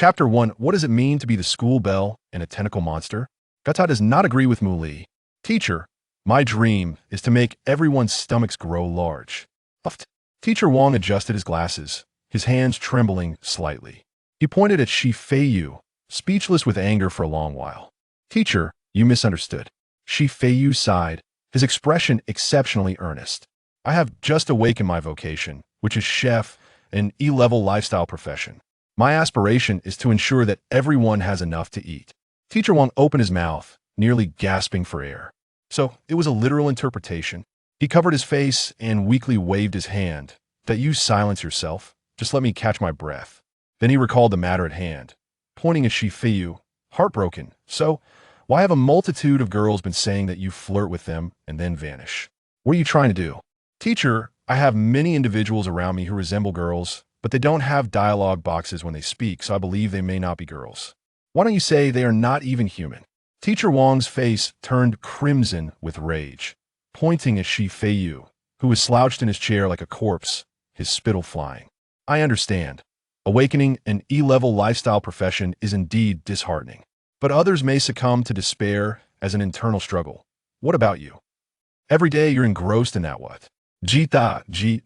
Chapter 1. What does it mean to be the school belle and a tentacle monster? Gata does not agree with Muli. Teacher, my dream is to make everyone's stomachs grow large. Puffed. Teacher Wong adjusted his glasses, his hands trembling slightly. He pointed at Feiyu, speechless with anger for a long while. Teacher, you misunderstood. Feiyu sighed, his expression exceptionally earnest. I have just awakened my vocation, which is chef, an E-level lifestyle profession. My aspiration is to ensure that everyone has enough to eat. Teacher Wong opened his mouth, nearly gasping for air. So, it was a literal interpretation. He covered his face and weakly waved his hand. That you silence yourself. Just let me catch my breath. Then he recalled the matter at hand, pointing at Feiyu, heartbroken. So, why have a multitude of girls been saying that you flirt with them and then vanish? What are you trying to do? Teacher, I have many individuals around me who resemble girls, but they don't have dialogue boxes when they speak, so I believe they may not be girls. Why don't you say they are not even human? Teacher Wong's face turned crimson with rage, pointing at Feiyu, who was slouched in his chair like a corpse, his spittle flying. I understand. Awakening an E-level lifestyle profession is indeed disheartening. But others may succumb to despair as an internal struggle. What about you? Every day you're engrossed in that what? Galgame.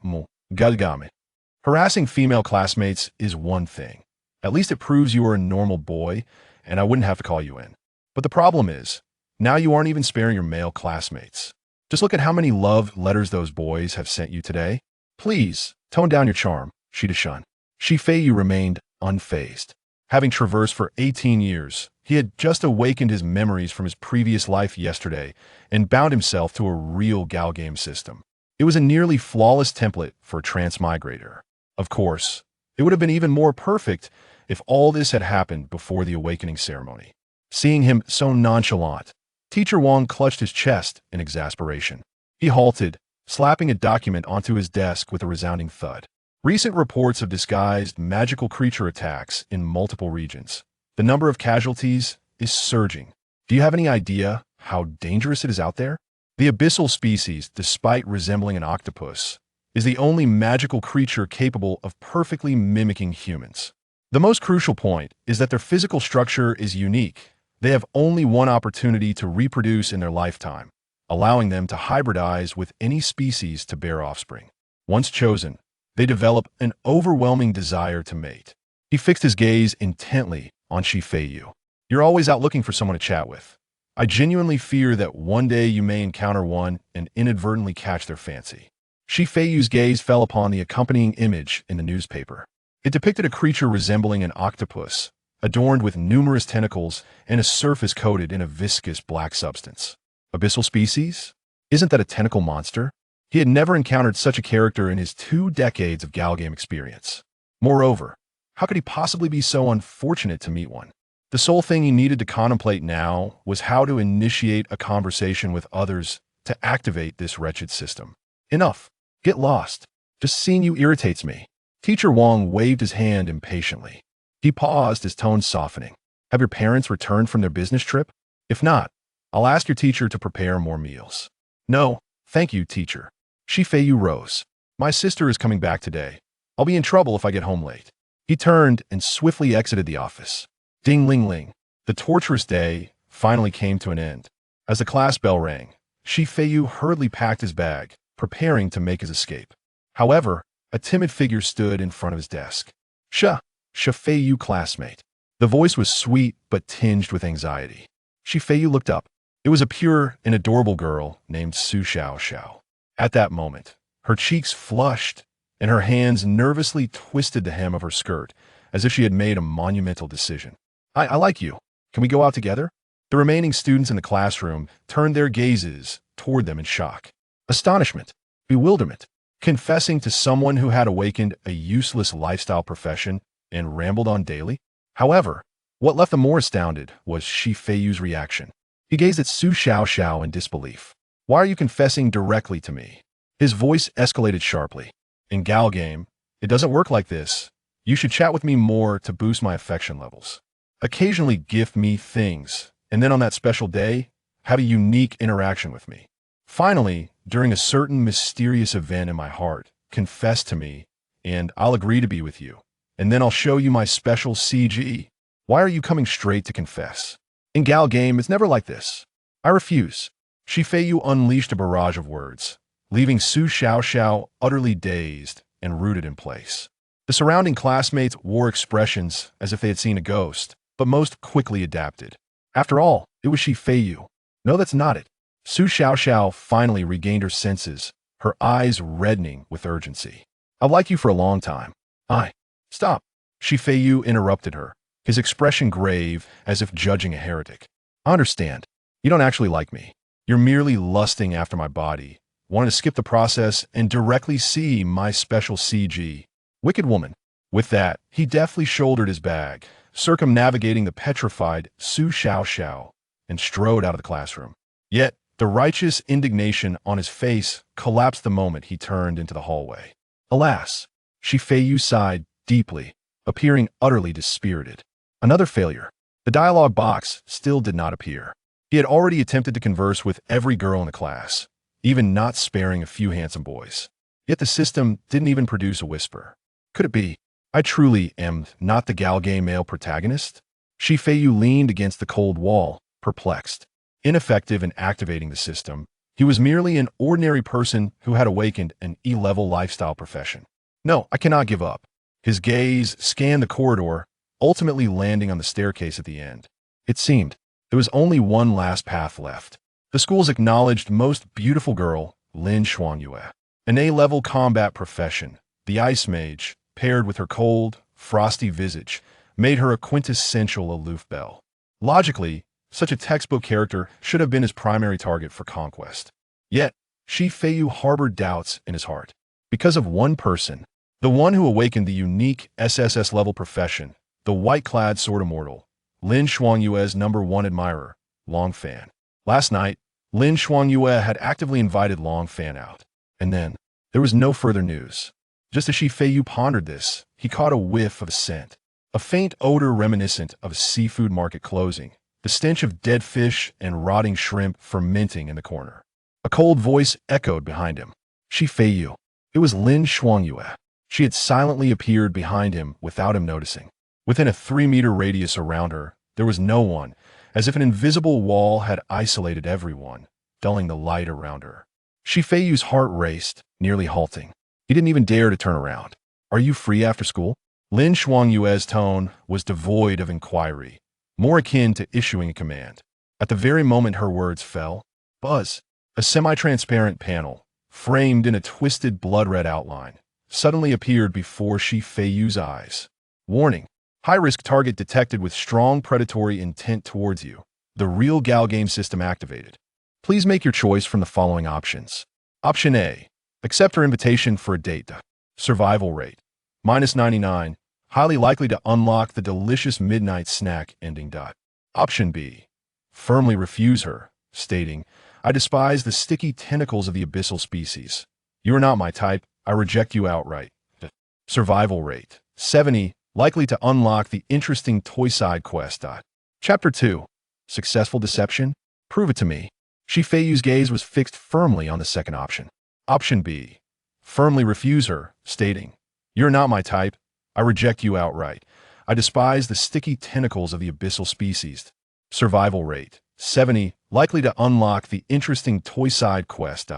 Harassing female classmates is one thing. At least it proves you are a normal boy, and I wouldn't have to call you in. But the problem is, now you aren't even sparing your male classmates. Just look at how many love letters those boys have sent you today. Please, tone down your charm, Shida-shun. Feiyu remained unfazed. Having traversed for 18 years, he had just awakened his memories from his previous life yesterday and bound himself to a real galgame system. It was a nearly flawless template for a transmigrator. Of course, it would have been even more perfect if all this had happened before the awakening ceremony. Seeing him so nonchalant, Teacher Wong clutched his chest in exasperation. He halted, slapping a document onto his desk with a resounding thud. Recent reports of disguised magical creature attacks in multiple regions. The number of casualties is surging. Do you have any idea how dangerous it is out there? The abyssal species, despite resembling an octopus, is the only magical creature capable of perfectly mimicking humans. The most crucial point is that their physical structure is unique. They have only one opportunity to reproduce in their lifetime, allowing them to hybridize with any species to bear offspring. Once chosen, they develop an overwhelming desire to mate. He fixed his gaze intently on Feiyu. You're always out looking for someone to chat with. I genuinely fear that one day you may encounter one and inadvertently catch their fancy. Feiyu's gaze fell upon the accompanying image in the newspaper. It depicted a creature resembling an octopus, adorned with numerous tentacles and a surface coated in a viscous black substance. Abyssal species? Isn't that a tentacle monster? He had never encountered such a character in his 2 decades of galgame experience. Moreover, how could he possibly be so unfortunate to meet one? The sole thing he needed to contemplate now was how to initiate a conversation with others to activate this wretched system. Enough. Get lost. Just seeing you irritates me. Teacher Wong waved his hand impatiently. He paused, his tone softening. Have your parents returned from their business trip? If not, I'll ask your teacher to prepare more meals. No, thank you, teacher. Feiyu rose. My sister is coming back today. I'll be in trouble if I get home late. He turned and swiftly exited the office. Ding-ling-ling. The torturous day finally came to an end. As the class bell rang, Feiyu hurriedly packed his bag, preparing to make his escape. However, a timid figure stood in front of his desk. Feiyu classmate. The voice was sweet but tinged with anxiety. Feiyu looked up. It was a pure and adorable girl named Su Xiao. At that moment, her cheeks flushed and her hands nervously twisted the hem of her skirt as if she had made a monumental decision. I like you. Can we go out together? The remaining students in the classroom turned their gazes toward them in shock, astonishment, bewilderment, confessing to someone who had awakened a useless lifestyle profession and rambled on daily. However, what left them more astounded was Feiyu's reaction. He gazed at Su Xiao in disbelief. Why are you confessing directly to me? His voice escalated sharply. In galgame, it doesn't work like this. You should chat with me more to boost my affection levels. Occasionally gift me things, and then on that special day, have a unique interaction with me. Finally, during a certain mysterious event in my heart, confess to me, and I'll agree to be with you. and then I'll show you my special CG. Why are you coming straight to confess? In galgame, it's never like this. I refuse. Feiyu unleashed a barrage of words, leaving Su Xiaoxiao utterly dazed and rooted in place. The surrounding classmates wore expressions as if they had seen a ghost, but most quickly adapted. After all, it was Feiyu. No, that's not it. Su Xiaoxiao finally regained her senses, her eyes reddening with urgency. I've liked you for a long time. Stop. Feiyu interrupted her, his expression grave as if judging a heretic. I understand. You don't actually like me. You're merely lusting after my body, wanting to skip the process and directly see my special CG. Wicked woman. With that, he deftly shouldered his bag, circumnavigating the petrified Su Xiaoxiao, and strode out of the classroom. Yet, the righteous indignation on his face collapsed the moment he turned into the hallway. Alas, Feiyu sighed deeply, appearing utterly dispirited. Another failure. The dialogue box still did not appear. He had already attempted to converse with every girl in the class, even not sparing a few handsome boys. Yet the system didn't even produce a whisper. Could it be? I truly am not the galgame male protagonist? Feiyu leaned against the cold wall, perplexed. Ineffective in activating the system, he was merely an ordinary person who had awakened an E-level lifestyle profession. No, I cannot give up. His gaze scanned the corridor, ultimately landing on the staircase at the end. It seemed there was only one last path left. The school's acknowledged most beautiful girl, Lin Xuanyue. An A-level combat profession, the Ice Mage, paired with her cold, frosty visage, made her a quintessential aloof belle. Logically, such a textbook character should have been his primary target for conquest. Yet, Feiyu harbored doubts in his heart. Because of one person, the one who awakened the unique SSS-level profession, the white-clad sword immortal, Lin Xuanyue's #1 admirer, Long Fan. Last night, Lin Xuanyue had actively invited Long Fan out. And then, there was no further news. Just as Feiyu pondered this, he caught a whiff of a scent. A faint odor reminiscent of a seafood market closing, the stench of dead fish and rotting shrimp fermenting in the corner. A cold voice echoed behind him. Feiyu. It was Lin Xuanyue. She had silently appeared behind him without him noticing. Within a 3-meter radius around her, there was no one, as if an invisible wall had isolated everyone, dulling the light around her. Feiyu's heart raced, nearly halting. He didn't even dare to turn around. Are you free after school? Lin Xuanyue's tone was devoid of inquiry, more akin to issuing a command. At the very moment her words fell, buzz, a semi-transparent panel, framed in a twisted blood-red outline, suddenly appeared before Feiyu's eyes. Warning. High-risk target detected with strong predatory intent towards you. The real galgame system activated. Please make your choice from the following options. Option A. Accept her invitation for a date. Survival rate. -99. Highly likely to unlock the delicious midnight snack ending. Option B. Firmly refuse her, stating, I despise the sticky tentacles of the abyssal species. You are not my type. I reject you outright. Survival rate. 70. Likely to unlock the interesting toy side quest. Chapter 2. Successful deception? Prove it to me. Feiyu's gaze was fixed firmly on the second option. Option B. Firmly refuse her, stating, You're not my type. I reject you outright. I despise the sticky tentacles of the abyssal species. Survival rate. 70. Likely to unlock the interesting toy side quest.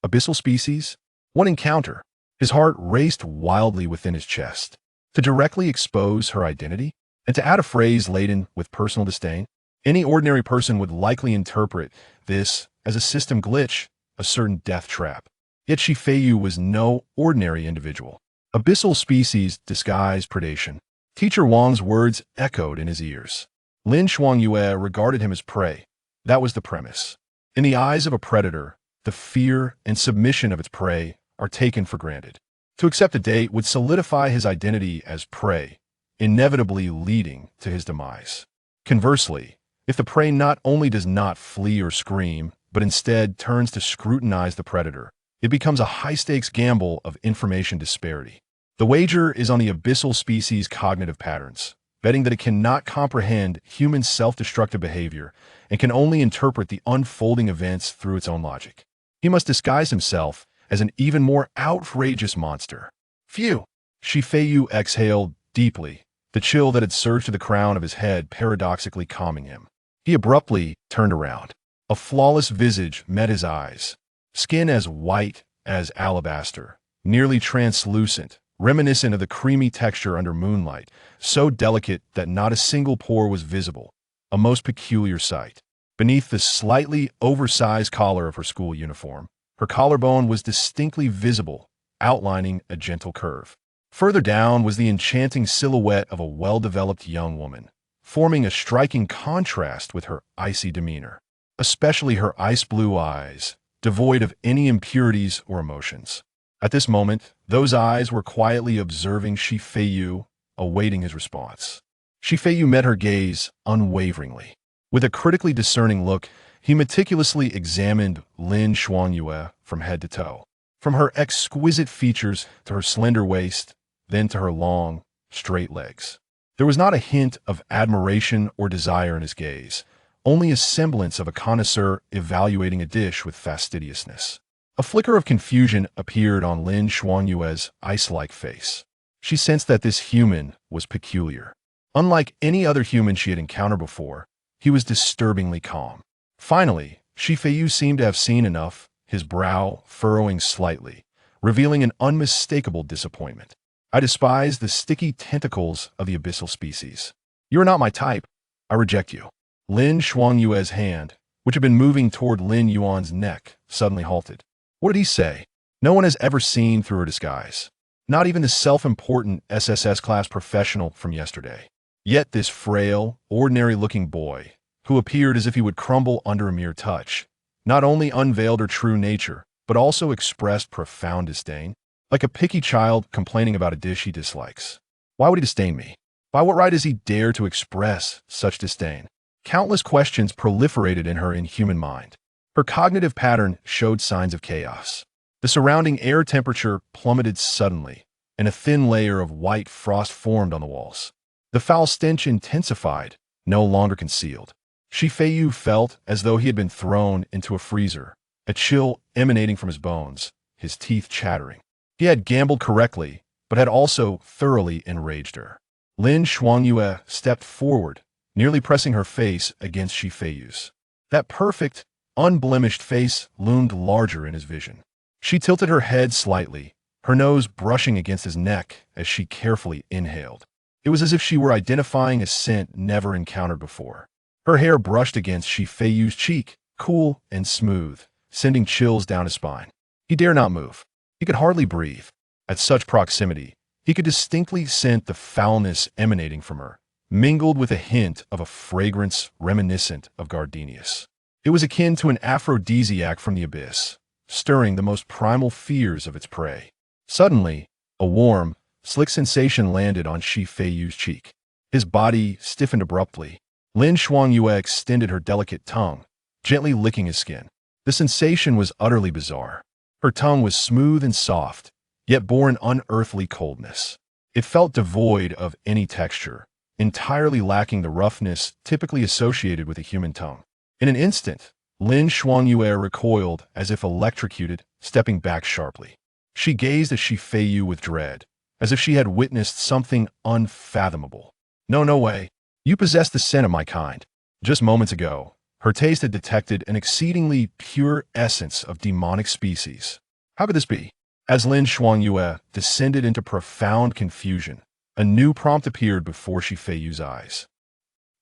Abyssal species? One encounter. His heart raced wildly within his chest. To directly expose her identity, and to add a phrase laden with personal disdain, any ordinary person would likely interpret this as a system glitch, a certain death trap. Yet Feiyu was no ordinary individual. Abyssal species disguised predation. Teacher Wang's words echoed in his ears. Lin Xuanyue regarded him as prey. That was the premise. In the eyes of a predator, the fear and submission of its prey are taken for granted. To accept a date would solidify his identity as prey, inevitably leading to his demise. Conversely, if the prey not only does not flee or scream, but instead turns to scrutinize the predator, it becomes a high-stakes gamble of information disparity. The wager is on the abyssal species' cognitive patterns, betting that it cannot comprehend human self-destructive behavior and can only interpret the unfolding events through its own logic. He must disguise himself as an even more outrageous monster. Phew! Feiyu exhaled deeply, the chill that had surged to the crown of his head paradoxically calming him. He abruptly turned around. A flawless visage met his eyes, skin as white as alabaster, nearly translucent, reminiscent of the creamy texture under moonlight, so delicate that not a single pore was visible, a most peculiar sight. Beneath the slightly oversized collar of her school uniform, her collarbone was distinctly visible, outlining a gentle curve. Further down was the enchanting silhouette of a well-developed young woman, forming a striking contrast with her icy demeanor, especially her ice-blue eyes, devoid of any impurities or emotions. At this moment, those eyes were quietly observing Feiyu, awaiting his response. Feiyu met her gaze unwaveringly. With a critically discerning look, he meticulously examined Lin Xuanyue from head to toe. From her exquisite features to her slender waist, then to her long, straight legs. There was not a hint of admiration or desire in his gaze, only a semblance of a connoisseur evaluating a dish with fastidiousness. A flicker of confusion appeared on Lin Xuanyue's ice-like face. She sensed that this human was peculiar. Unlike any other human she had encountered before, he was disturbingly calm. Finally, Feiyu seemed to have seen enough, his brow furrowing slightly, revealing an unmistakable disappointment. I despise the sticky tentacles of the abyssal species. You are not my type. I reject you. Lin Xuanyue's hand, which had been moving toward Lin Yuan's neck, suddenly halted. What did he say? No one has ever seen through her disguise. Not even the self-important SSS-class professional from yesterday. Yet this frail, ordinary-looking boy, who appeared as if he would crumble under a mere touch, not only unveiled her true nature, but also expressed profound disdain, like a picky child complaining about a dish he dislikes. Why would he disdain me? By what right does he dare to express such disdain? Countless questions proliferated in her inhuman mind. Her cognitive pattern showed signs of chaos. The surrounding air temperature plummeted suddenly, and a thin layer of white frost formed on the walls. The foul stench intensified, no longer concealed. Feiyu felt as though he had been thrown into a freezer, a chill emanating from his bones, his teeth chattering. He had gambled correctly, but had also thoroughly enraged her. Lin Xuanyue stepped forward, nearly pressing her face against Feiyu's. That perfect, unblemished face loomed larger in his vision. She tilted her head slightly, her nose brushing against his neck as she carefully inhaled. It was as if she were identifying a scent never encountered before. Her hair brushed against Feiyu's cheek, cool and smooth, sending chills down his spine. He dared not move. He could hardly breathe. At such proximity, he could distinctly scent the foulness emanating from her, mingled with a hint of a fragrance reminiscent of gardenias. It was akin to an aphrodisiac from the abyss, stirring the most primal fears of its prey. Suddenly, a warm, slick sensation landed on Feiyu's cheek. His body stiffened abruptly. Lin Xuanyue extended her delicate tongue, gently licking his skin. The sensation was utterly bizarre. Her tongue was smooth and soft, yet bore an unearthly coldness. It felt devoid of any texture, entirely lacking the roughness typically associated with a human tongue. In an instant, Lin Xuanyue recoiled as if electrocuted, stepping back sharply. She gazed at Feiyu with dread, as if she had witnessed something unfathomable. No way. You possess the scent of my kind. Just moments ago, her taste had detected an exceedingly pure essence of demonic species. How could this be? As Lin Xuanyue descended into profound confusion, a new prompt appeared before Feiyu's eyes.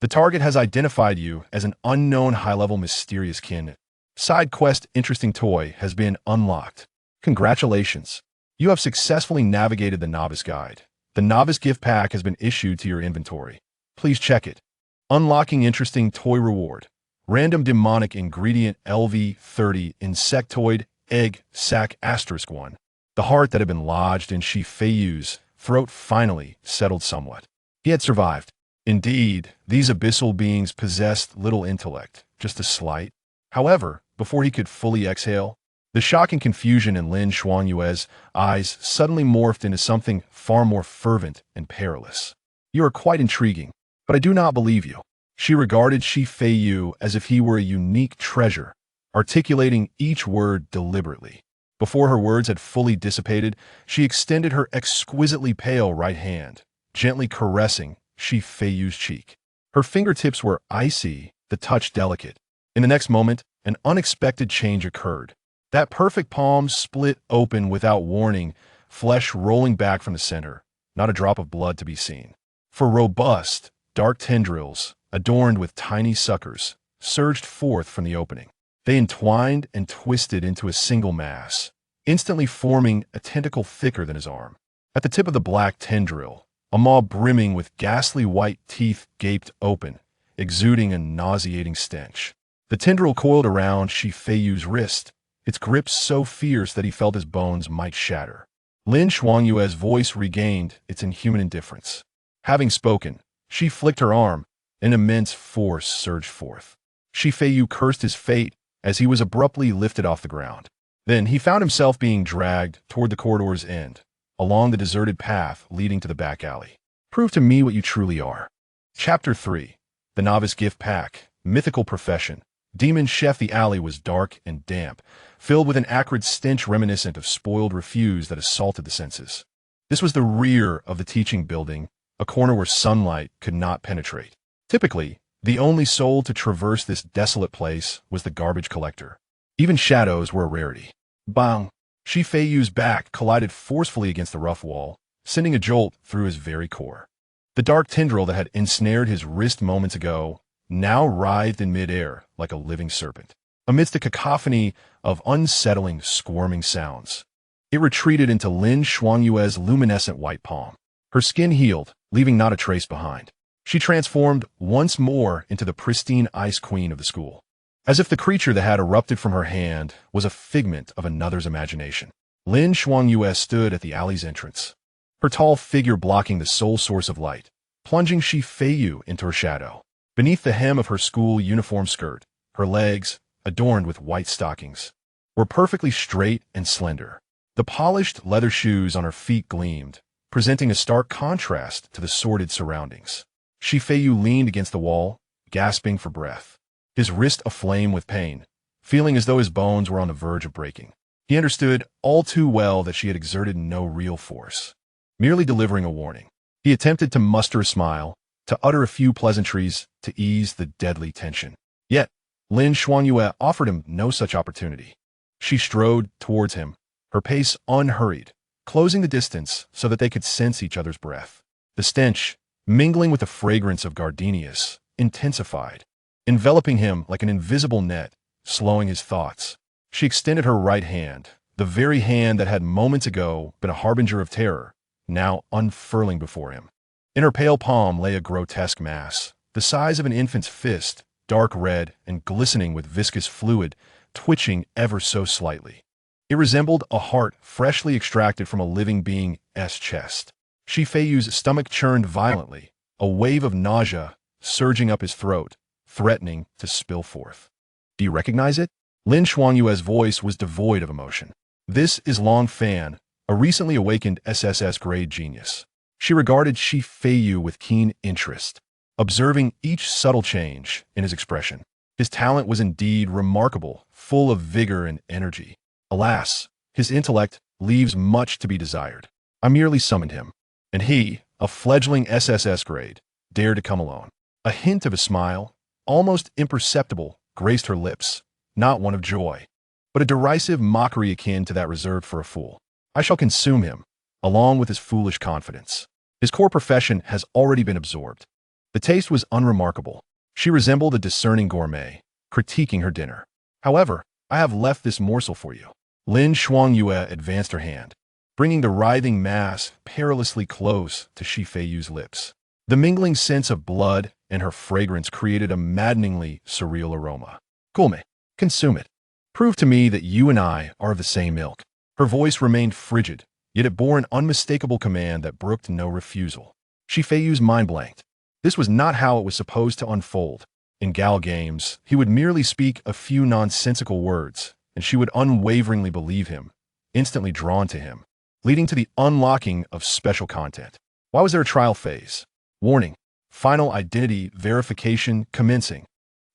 The target has identified you as an unknown high-level mysterious kin. Side quest interesting toy has been unlocked. Congratulations. You have successfully navigated the Novice Guide. The Novice Gift Pack has been issued to your inventory. Please check it. Unlocking interesting toy reward. Random demonic ingredient LV30 insectoid egg sac *1. The heart that had been lodged in Feiyu's throat finally settled somewhat. He had survived. Indeed, these abyssal beings possessed little intellect, just a slight. However, before he could fully exhale, the shock and confusion in Lin Xuanyue's eyes suddenly morphed into something far more fervent and perilous. You are quite intriguing, but I do not believe you. She regarded Feiyu as if he were a unique treasure, articulating each word deliberately. Before her words had fully dissipated, she extended her exquisitely pale right hand, gently caressing Feiyu's cheek. Her fingertips were icy, the touch delicate. In the next moment, an unexpected change occurred. That perfect palm split open without warning, flesh rolling back from the center, not a drop of blood to be seen. For robust, dark tendrils, adorned with tiny suckers, surged forth from the opening. They entwined and twisted into a single mass, instantly forming a tentacle thicker than his arm. At the tip of the black tendril, a maw brimming with ghastly white teeth gaped open, exuding a nauseating stench. The tendril coiled around Feiyu's wrist, its grip so fierce that he felt his bones might shatter. Lin Xuangyue's voice regained its inhuman indifference. Having spoken, she flicked her arm. An immense force surged forth. Feiyu cursed his fate as he was abruptly lifted off the ground. Then he found himself being dragged toward the corridor's end, along the deserted path leading to the back alley. Prove to me what you truly are. Chapter 3. The Novice Gift Pack. Mythical Profession. Demon Chef. The alley was dark and damp, filled with an acrid stench reminiscent of spoiled refuse that assaulted the senses. This was the rear of the teaching building, a corner where sunlight could not penetrate. Typically, the only soul to traverse this desolate place was the garbage collector. Even shadows were a rarity. Bang! Feiyu's back collided forcefully against the rough wall, sending a jolt through his very core. The dark tendril that had ensnared his wrist moments ago now writhed in midair like a living serpent. Amidst a cacophony of unsettling, squirming sounds, it retreated into Lin Xuangyue's luminescent white palm. Her skin healed, leaving not a trace behind. She transformed once more into the pristine ice queen of the school, as if the creature that had erupted from her hand was a figment of another's imagination. Lin Xuangyue stood at the alley's entrance, her tall figure blocking the sole source of light, plunging Feiyu into her shadow. Beneath the hem of her school uniform skirt, her legs, adorned with white stockings, were perfectly straight and slender. The polished leather shoes on her feet gleamed, presenting a stark contrast to the sordid surroundings. Feiyu leaned against the wall, gasping for breath, his wrist aflame with pain, feeling as though his bones were on the verge of breaking. He understood all too well that she had exerted no real force, merely delivering a warning. He attempted to muster a smile, to utter a few pleasantries to ease the deadly tension. Yet, Lin Xuangyue offered him no such opportunity. She strode towards him, her pace unhurried, closing the distance so that they could sense each other's breath. The stench, mingling with the fragrance of gardenias, intensified, enveloping him like an invisible net, slowing his thoughts. She extended her right hand, the very hand that had moments ago been a harbinger of terror, now unfurling before him. In her pale palm lay a grotesque mass, the size of an infant's fist, dark red and glistening with viscous fluid, twitching ever so slightly. It resembled a heart freshly extracted from a living being's chest. Feiyu's stomach churned violently, a wave of nausea surging up his throat, threatening to spill forth. Do you recognize it? Lin Xuangyue's voice was devoid of emotion. This is Long Fan, a recently awakened SSS-grade genius. She regarded Feiyu with keen interest, observing each subtle change in his expression. His talent was indeed remarkable, full of vigor and energy. Alas, his intellect leaves much to be desired. I merely summoned him, and he, a fledgling SSS grade, dared to come alone. A hint of a smile, almost imperceptible, graced her lips, not one of joy, but a derisive mockery akin to that reserved for a fool. I shall consume him, along with his foolish confidence. His core profession has already been absorbed. The taste was unremarkable. She resembled a discerning gourmet, critiquing her dinner. However, I have left this morsel for you. Lin Xuangyue advanced her hand, bringing the writhing mass perilously close to Feiyu's lips. The mingling sense of blood and her fragrance created a maddeningly surreal aroma. Gulme, consume it. Prove to me that you and I are of the same ilk. Her voice remained frigid, yet it bore an unmistakable command that brooked no refusal. Feiyu's mind blanked. This was not how it was supposed to unfold. In galgames, he would merely speak a few nonsensical words, and she would unwaveringly believe him, instantly drawn to him, leading to the unlocking of special content. Why was there a trial phase? Warning: final identity verification commencing.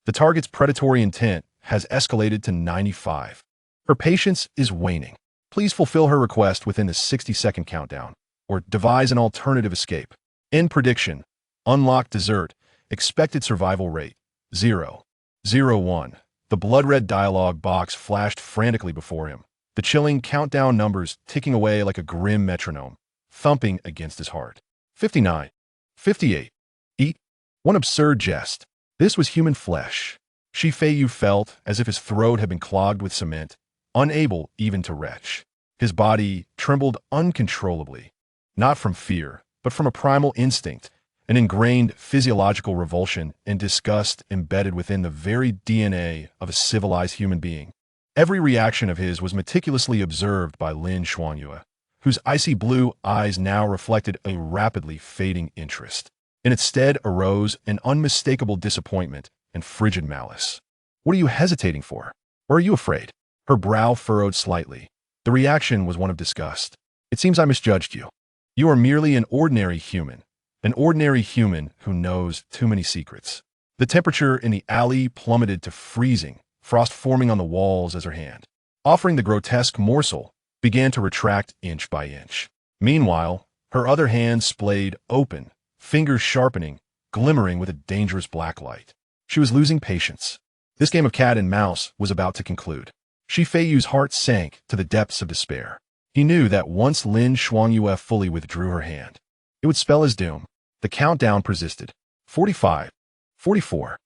The target's predatory intent has escalated to 95. Her patience is waning. Please fulfill her request within the 60-second countdown, or devise an alternative escape. End prediction. Unlocked dessert. Expected survival rate. 0. 0-1. The blood-red dialog box flashed frantically before him, the chilling countdown numbers ticking away like a grim metronome, thumping against his heart. 59. 58. Eat. One absurd jest. This was human flesh. Feiyu felt as if his throat had been clogged with cement, unable even to retch. His body trembled uncontrollably, not from fear, but from a primal instinct, an ingrained physiological revulsion and disgust embedded within the very DNA of a civilized human being. Every reaction of his was meticulously observed by Lin Xuanyue, whose icy blue eyes now reflected a rapidly fading interest. In its stead arose an unmistakable disappointment and frigid malice. "What are you hesitating for? Or are you afraid?" Her brow furrowed slightly. The reaction was one of disgust. "It seems I misjudged you. You are merely an ordinary human who knows too many secrets." The temperature in the alley plummeted to freezing, frost forming on the walls as her hand, offering the grotesque morsel, began to retract inch by inch. Meanwhile, her other hand splayed open, fingers sharpening, glimmering with a dangerous black light. She was losing patience. This game of cat and mouse was about to conclude. Feiyu's heart sank to the depths of despair. He knew that once Lin Xuanyue fully withdrew her hand, it would spell his doom. The countdown persisted. 45. 44.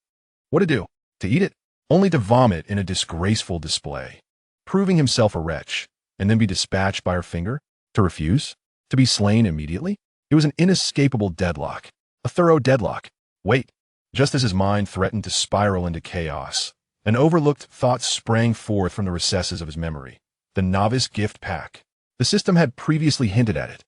What to do? To eat it? Only to vomit in a disgraceful display. Proving himself a wretch, and then be dispatched by her finger? To refuse? To be slain immediately? It was an inescapable deadlock. A thorough deadlock. Wait. Just as his mind threatened to spiral into chaos, an overlooked thought sprang forth from the recesses of his memory. The novice gift pack. The system had previously hinted at it.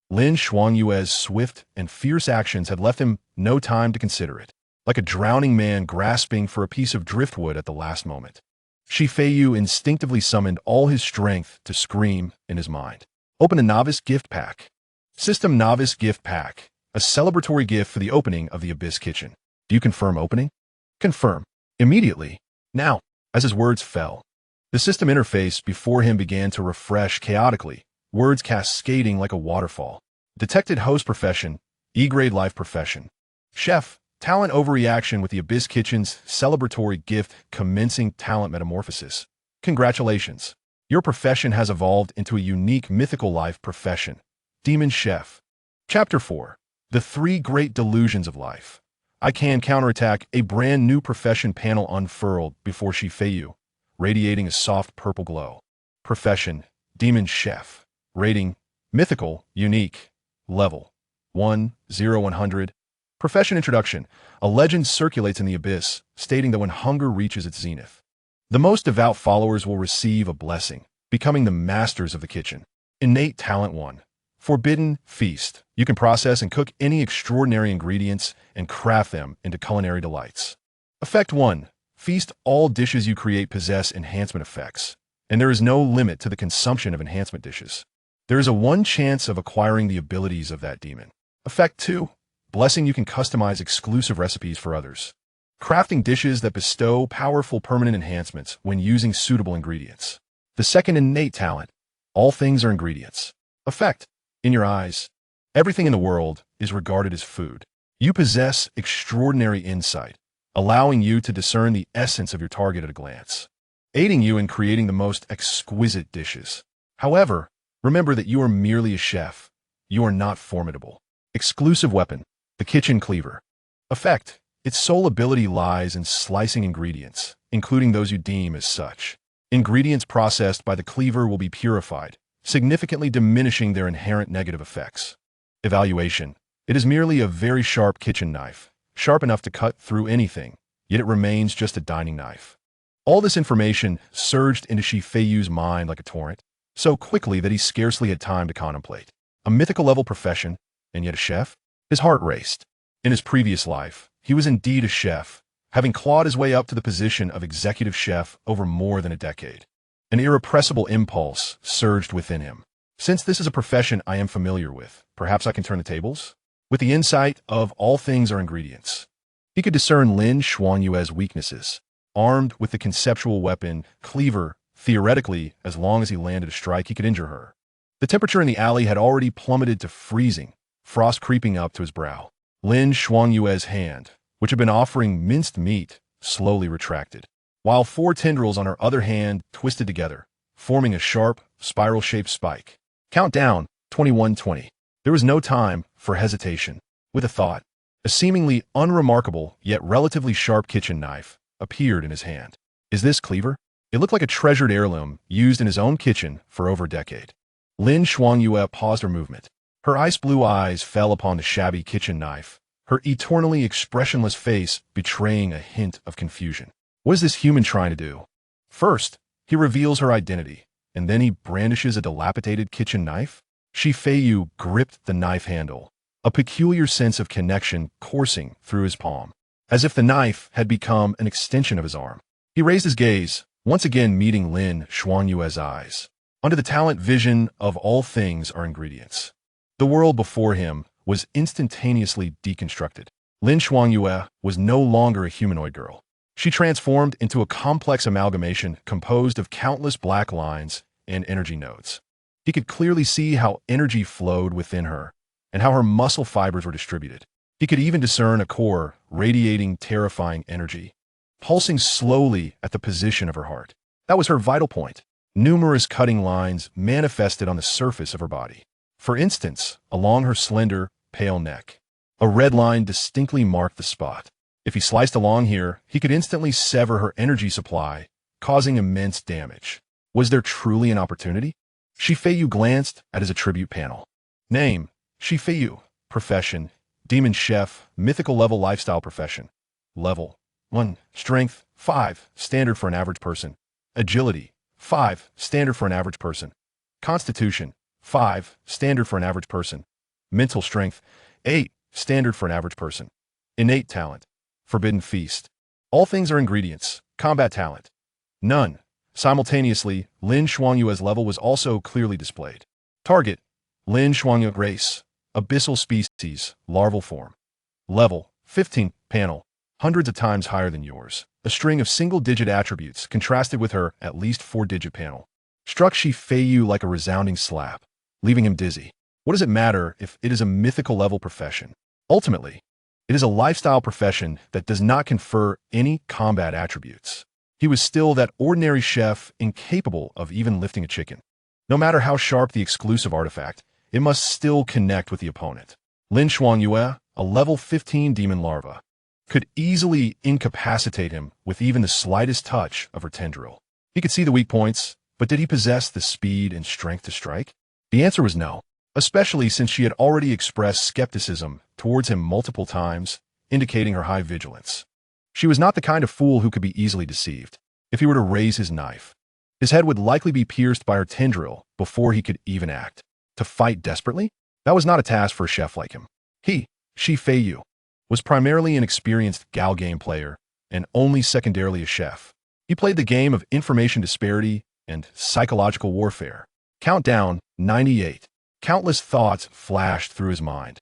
Lin Xuanyue's swift and fierce actions had left him no time to consider it, like a drowning man grasping for a piece of driftwood at the last moment. Feiyu instinctively summoned all his strength to scream in his mind. Open a novice gift pack. System novice gift pack. A celebratory gift for the opening of the Abyss Kitchen. Do you confirm opening? Confirm. Immediately. Now. As his words fell, the system interface before him began to refresh chaotically, words cascading like a waterfall. Detected host profession, E-grade life profession. Chef, talent overreaction with the Abyss Kitchen's celebratory gift commencing talent metamorphosis. Congratulations. Your profession has evolved into a unique mythical life profession. Demon Chef. Chapter 4. The Three Great Delusions of Life. I can counterattack. A brand new profession panel unfurled before Feiyu, radiating a soft purple glow. Profession, Demon Chef. Rating, Mythical, Unique. Level, 1, 0, 100. Profession introduction. A legend circulates in the abyss, stating that when hunger reaches its zenith, the most devout followers will receive a blessing, becoming the masters of the kitchen. Innate talent 1. Forbidden feast. You can process and cook any extraordinary ingredients and craft them into culinary delights. Effect 1. Feast. All dishes you create possess enhancement effects, and there is no limit to the consumption of enhancement dishes. There is a 1 chance of acquiring the abilities of that demon. Effect 2. Blessing. You can customize exclusive recipes for others, crafting dishes that bestow powerful permanent enhancements when using suitable ingredients. The second innate talent. All things are ingredients. Effect. In your eyes, everything in the world is regarded as food. You possess extraordinary insight, allowing you to discern the essence of your target at a glance, aiding you in creating the most exquisite dishes. However, remember that you are merely a chef. You are not formidable. Exclusive weapon, the kitchen cleaver. Effect. Its sole ability lies in slicing ingredients, including those you deem as such. Ingredients processed by the cleaver will be purified, significantly diminishing their inherent negative effects. Evaluation. It is merely a very sharp kitchen knife, sharp enough to cut through anything, yet it remains just a dining knife. All this information surged into Feiyu's mind like a torrent, so quickly that he scarcely had time to contemplate. A mythical level profession, and yet a chef? His heart raced. In his previous life, he was indeed a chef, having clawed his way up to the position of executive chef over more than a decade. An irrepressible impulse surged within him. Since this is a profession I am familiar with, perhaps I can turn the tables? With the insight of all things are ingredients, he could discern Lin Xuanyue's weaknesses. Armed with the conceptual weapon, cleaver, theoretically, as long as he landed a strike, he could injure her. The temperature in the alley had already plummeted to freezing, frost creeping up to his brow. Lin Xuanyue's hand, which had been offering minced meat, slowly retracted, while 4 tendrils on her other hand twisted together, forming a sharp, spiral-shaped spike. Countdown, 21:20. There was no time for hesitation. With a thought, a seemingly unremarkable yet relatively sharp kitchen knife appeared in his hand. Is this cleaver? It looked like a treasured heirloom used in his own kitchen for over a decade. Lin Xuanyue paused her movement. Her ice-blue eyes fell upon the shabby kitchen knife, her eternally expressionless face betraying a hint of confusion. What is this human trying to do? First, he reveals her identity, and then he brandishes a dilapidated kitchen knife? Feiyu gripped the knife handle, a peculiar sense of connection coursing through his palm, as if the knife had become an extension of his arm. He raised his gaze, once again meeting Lin Xuanyue's eyes. Under the talent vision of all things are ingredients. The world before him was instantaneously deconstructed. Lin Xuanyue was no longer a humanoid girl. She transformed into a complex amalgamation composed of countless black lines and energy nodes. He could clearly see how energy flowed within her and how her muscle fibers were distributed. He could even discern a core radiating terrifying energy, pulsing slowly at the position of her heart. That was her vital point. Numerous cutting lines manifested on the surface of her body. For instance, along her slender, pale neck, a red line distinctly marked the spot. If he sliced along here, he could instantly sever her energy supply, causing immense damage. Was there truly an opportunity? Feiyu glanced at his attribute panel. Name, Feiyu. Profession, demon chef, mythical level lifestyle profession. Level 1. Strength, 5, standard for an average person. Agility, 5, standard for an average person. Constitution, 5, standard for an average person. Mental strength, 8, standard for an average person. Innate talent, forbidden feast. All things are ingredients. Combat talent, none. Simultaneously, Lin Xuanyue's level was also clearly displayed. Target, Lin Xuanyue race, abyssal species, larval form. Level, 15, panel, hundreds of times higher than yours. A string of single-digit attributes contrasted with her at least 4-digit panel. Struck Feiyu like a resounding slap, leaving him dizzy. What does it matter if it is a mythical level profession? Ultimately, it is a lifestyle profession that does not confer any combat attributes. He was still that ordinary chef incapable of even lifting a chicken. No matter how sharp the exclusive artifact, it must still connect with the opponent. Lin Xuanyue, a level 15 demon larva, could easily incapacitate him with even the slightest touch of her tendril. He could see the weak points, but did he possess the speed and strength to strike? The answer was no, especially since she had already expressed skepticism towards him multiple times, indicating her high vigilance. She was not the kind of fool who could be easily deceived. If he were to raise his knife, his head would likely be pierced by her tendril before he could even act. To fight desperately? That was not a task for a chef like him. Feiyu, was primarily an experienced galgame player and only secondarily a chef. He played the game of information disparity and psychological warfare. Countdown, 98. Countless thoughts flashed through his mind,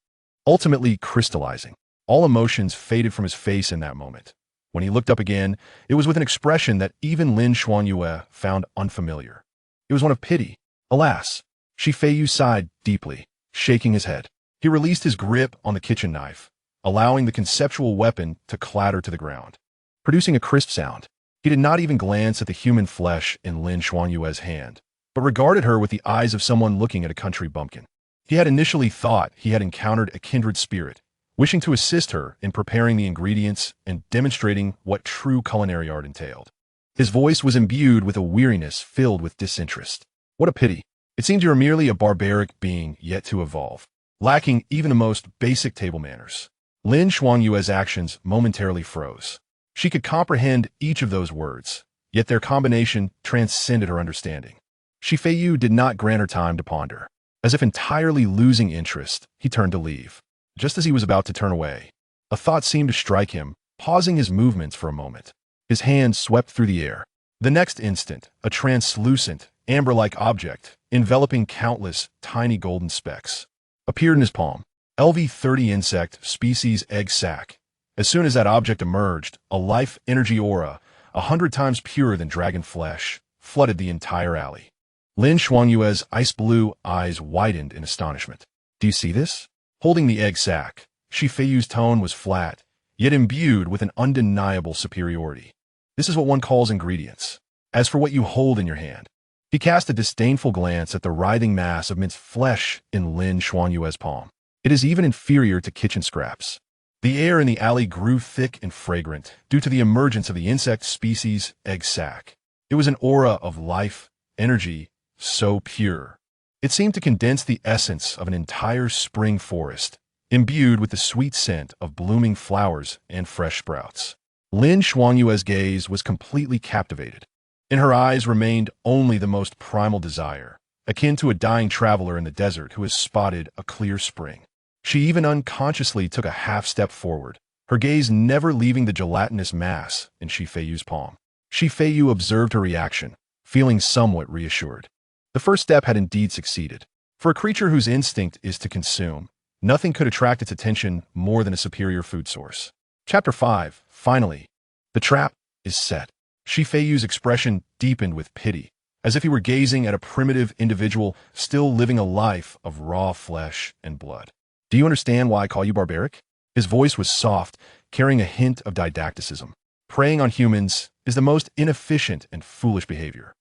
ultimately crystallizing. All emotions faded from his face in that moment. When he looked up again, it was with an expression that even Lin Xuanyue found unfamiliar. It was one of pity. Alas, Feiyu sighed deeply, shaking his head. He released his grip on the kitchen knife, allowing the conceptual weapon to clatter to the ground, producing a crisp sound. He did not even glance at the human flesh in Lin Xuanyue's hand, but regarded her with the eyes of someone looking at a country bumpkin. He had initially thought he had encountered a kindred spirit, wishing to assist her in preparing the ingredients and demonstrating what true culinary art entailed. His voice was imbued with a weariness filled with disinterest. What a pity. It seemed you were merely a barbaric being yet to evolve, lacking even the most basic table manners. Lin Xuanyue's actions momentarily froze. She could comprehend each of those words, yet their combination transcended her understanding. Feiyu did not grant her time to ponder. As if entirely losing interest, he turned to leave. Just as he was about to turn away, a thought seemed to strike him, pausing his movements for a moment. His hand swept through the air. The next instant, a translucent, amber-like object, enveloping countless tiny golden specks, appeared in his palm. LV-30 insect species egg sac. As soon as that object emerged, a life energy aura, 100 times purer than dragon flesh, flooded the entire alley. Lin Xuanyue's ice-blue eyes widened in astonishment. Do you see this? Holding the egg sac, Feiyu's tone was flat, yet imbued with an undeniable superiority. This is what one calls ingredients. As for what you hold in your hand, he cast a disdainful glance at the writhing mass of minced flesh in Lin Xuanyue's palm. It is even inferior to kitchen scraps. The air in the alley grew thick and fragrant due to the emergence of the insect species egg sac. It was an aura of life, energy, so pure. It seemed to condense the essence of an entire spring forest, imbued with the sweet scent of blooming flowers and fresh sprouts. Lin Xuanyue's gaze was completely captivated. In her eyes remained only the most primal desire, akin to a dying traveler in the desert who has spotted a clear spring. She even unconsciously took a half-step forward, her gaze never leaving the gelatinous mass in Feiyu's palm. Feiyu observed her reaction, feeling somewhat reassured. The first step had indeed succeeded. For a creature whose instinct is to consume, nothing could attract its attention more than a superior food source. Chapter 5. Finally, the trap is set. Feiyu's expression deepened with pity, as if he were gazing at a primitive individual still living a life of raw flesh and blood. Do you understand why I call you barbaric? His voice was soft, carrying a hint of didacticism. Preying on humans is the most inefficient and foolish behavior.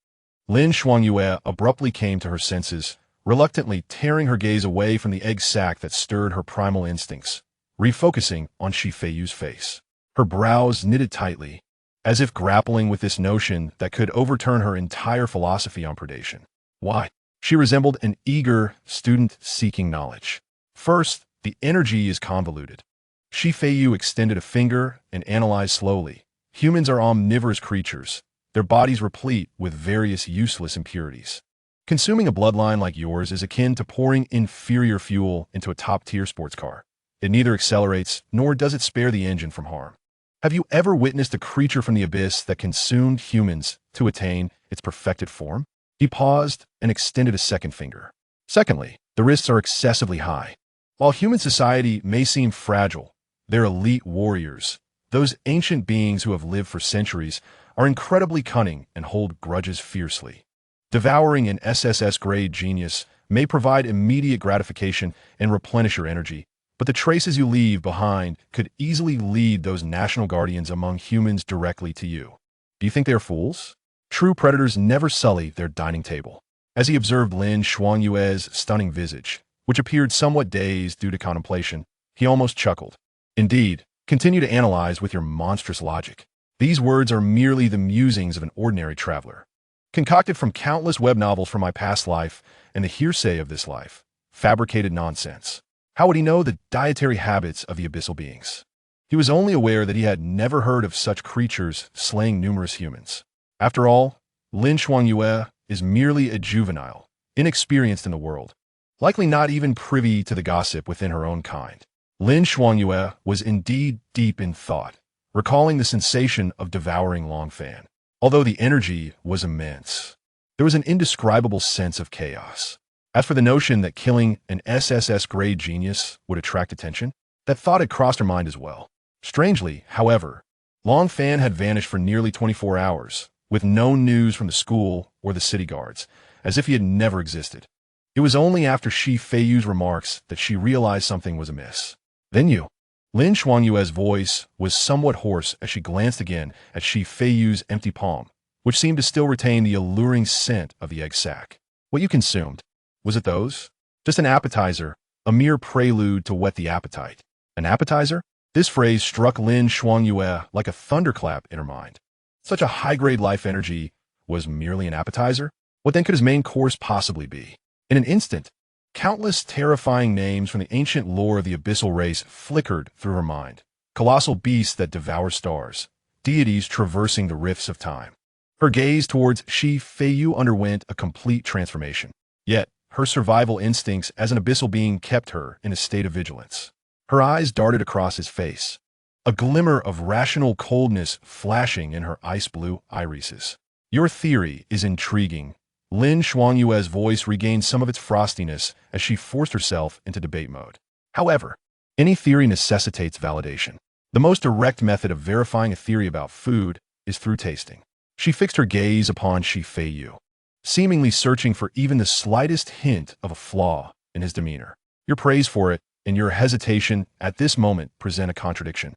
Lin Xuanyue abruptly came to her senses, reluctantly tearing her gaze away from the egg sac that stirred her primal instincts, refocusing on Feiyu's face. Her brows knitted tightly, as if grappling with this notion that could overturn her entire philosophy on predation. Why? She resembled an eager student seeking knowledge. First, the energy is convoluted. Feiyu extended a finger and analyzed slowly. Humans are omnivorous creatures, their bodies replete with various useless impurities. Consuming a bloodline like yours is akin to pouring inferior fuel into a top-tier sports car. It neither accelerates nor does it spare the engine from harm. Have you ever witnessed a creature from the abyss that consumed humans to attain its perfected form? He paused and extended a second finger. Secondly, the risks are excessively high. While human society may seem fragile, their elite warriors, those ancient beings who have lived for centuries, are incredibly cunning and hold grudges fiercely. Devouring an SSS-grade genius may provide immediate gratification and replenish your energy, but the traces you leave behind could easily lead those national guardians among humans directly to you. Do you think they are fools? True predators never sully their dining table. As he observed Lin Xuanyue's stunning visage, which appeared somewhat dazed due to contemplation, he almost chuckled. Indeed, continue to analyze with your monstrous logic. These words are merely the musings of an ordinary traveler, concocted from countless web novels from my past life and the hearsay of this life. Fabricated nonsense. How would he know the dietary habits of the abyssal beings? He was only aware that he had never heard of such creatures slaying numerous humans. After all, Lin Xuanyue is merely a juvenile, inexperienced in the world, likely not even privy to the gossip within her own kind. Lin Xuanyue was indeed deep in thought, recalling the sensation of devouring Longfan. Although the energy was immense, there was an indescribable sense of chaos. As for the notion that killing an SSS-grade genius would attract attention, that thought had crossed her mind as well. Strangely, however, Longfan had vanished for nearly 24 hours, with no news from the school or the city guards, as if he had never existed. It was only after Feiyu's remarks that she realized something was amiss. Then you. Lin Xuanyue's voice was somewhat hoarse as she glanced again at Feiyu's empty palm, which seemed to still retain the alluring scent of the egg sac. What you consumed, was it those? Just an appetizer, a mere prelude to whet the appetite. An appetizer? This phrase struck Lin Xuanyue like a thunderclap in her mind. Such a high-grade life energy was merely an appetizer? What then could his main course possibly be? In an instant, countless terrifying names from the ancient lore of the abyssal race flickered through her mind. Colossal beasts that devour stars, deities traversing the rifts of time. Her gaze towards Feiyu underwent a complete transformation. Yet, her survival instincts as an abyssal being kept her in a state of vigilance. Her eyes darted across his face, a glimmer of rational coldness flashing in her ice-blue irises. Your theory is intriguing. Lin Xuanyue's voice regained some of its frostiness as she forced herself into debate mode. However, any theory necessitates validation. The most direct method of verifying a theory about food is through tasting. She fixed her gaze upon Feiyu, seemingly searching for even the slightest hint of a flaw in his demeanor. Your praise for it and your hesitation at this moment present a contradiction.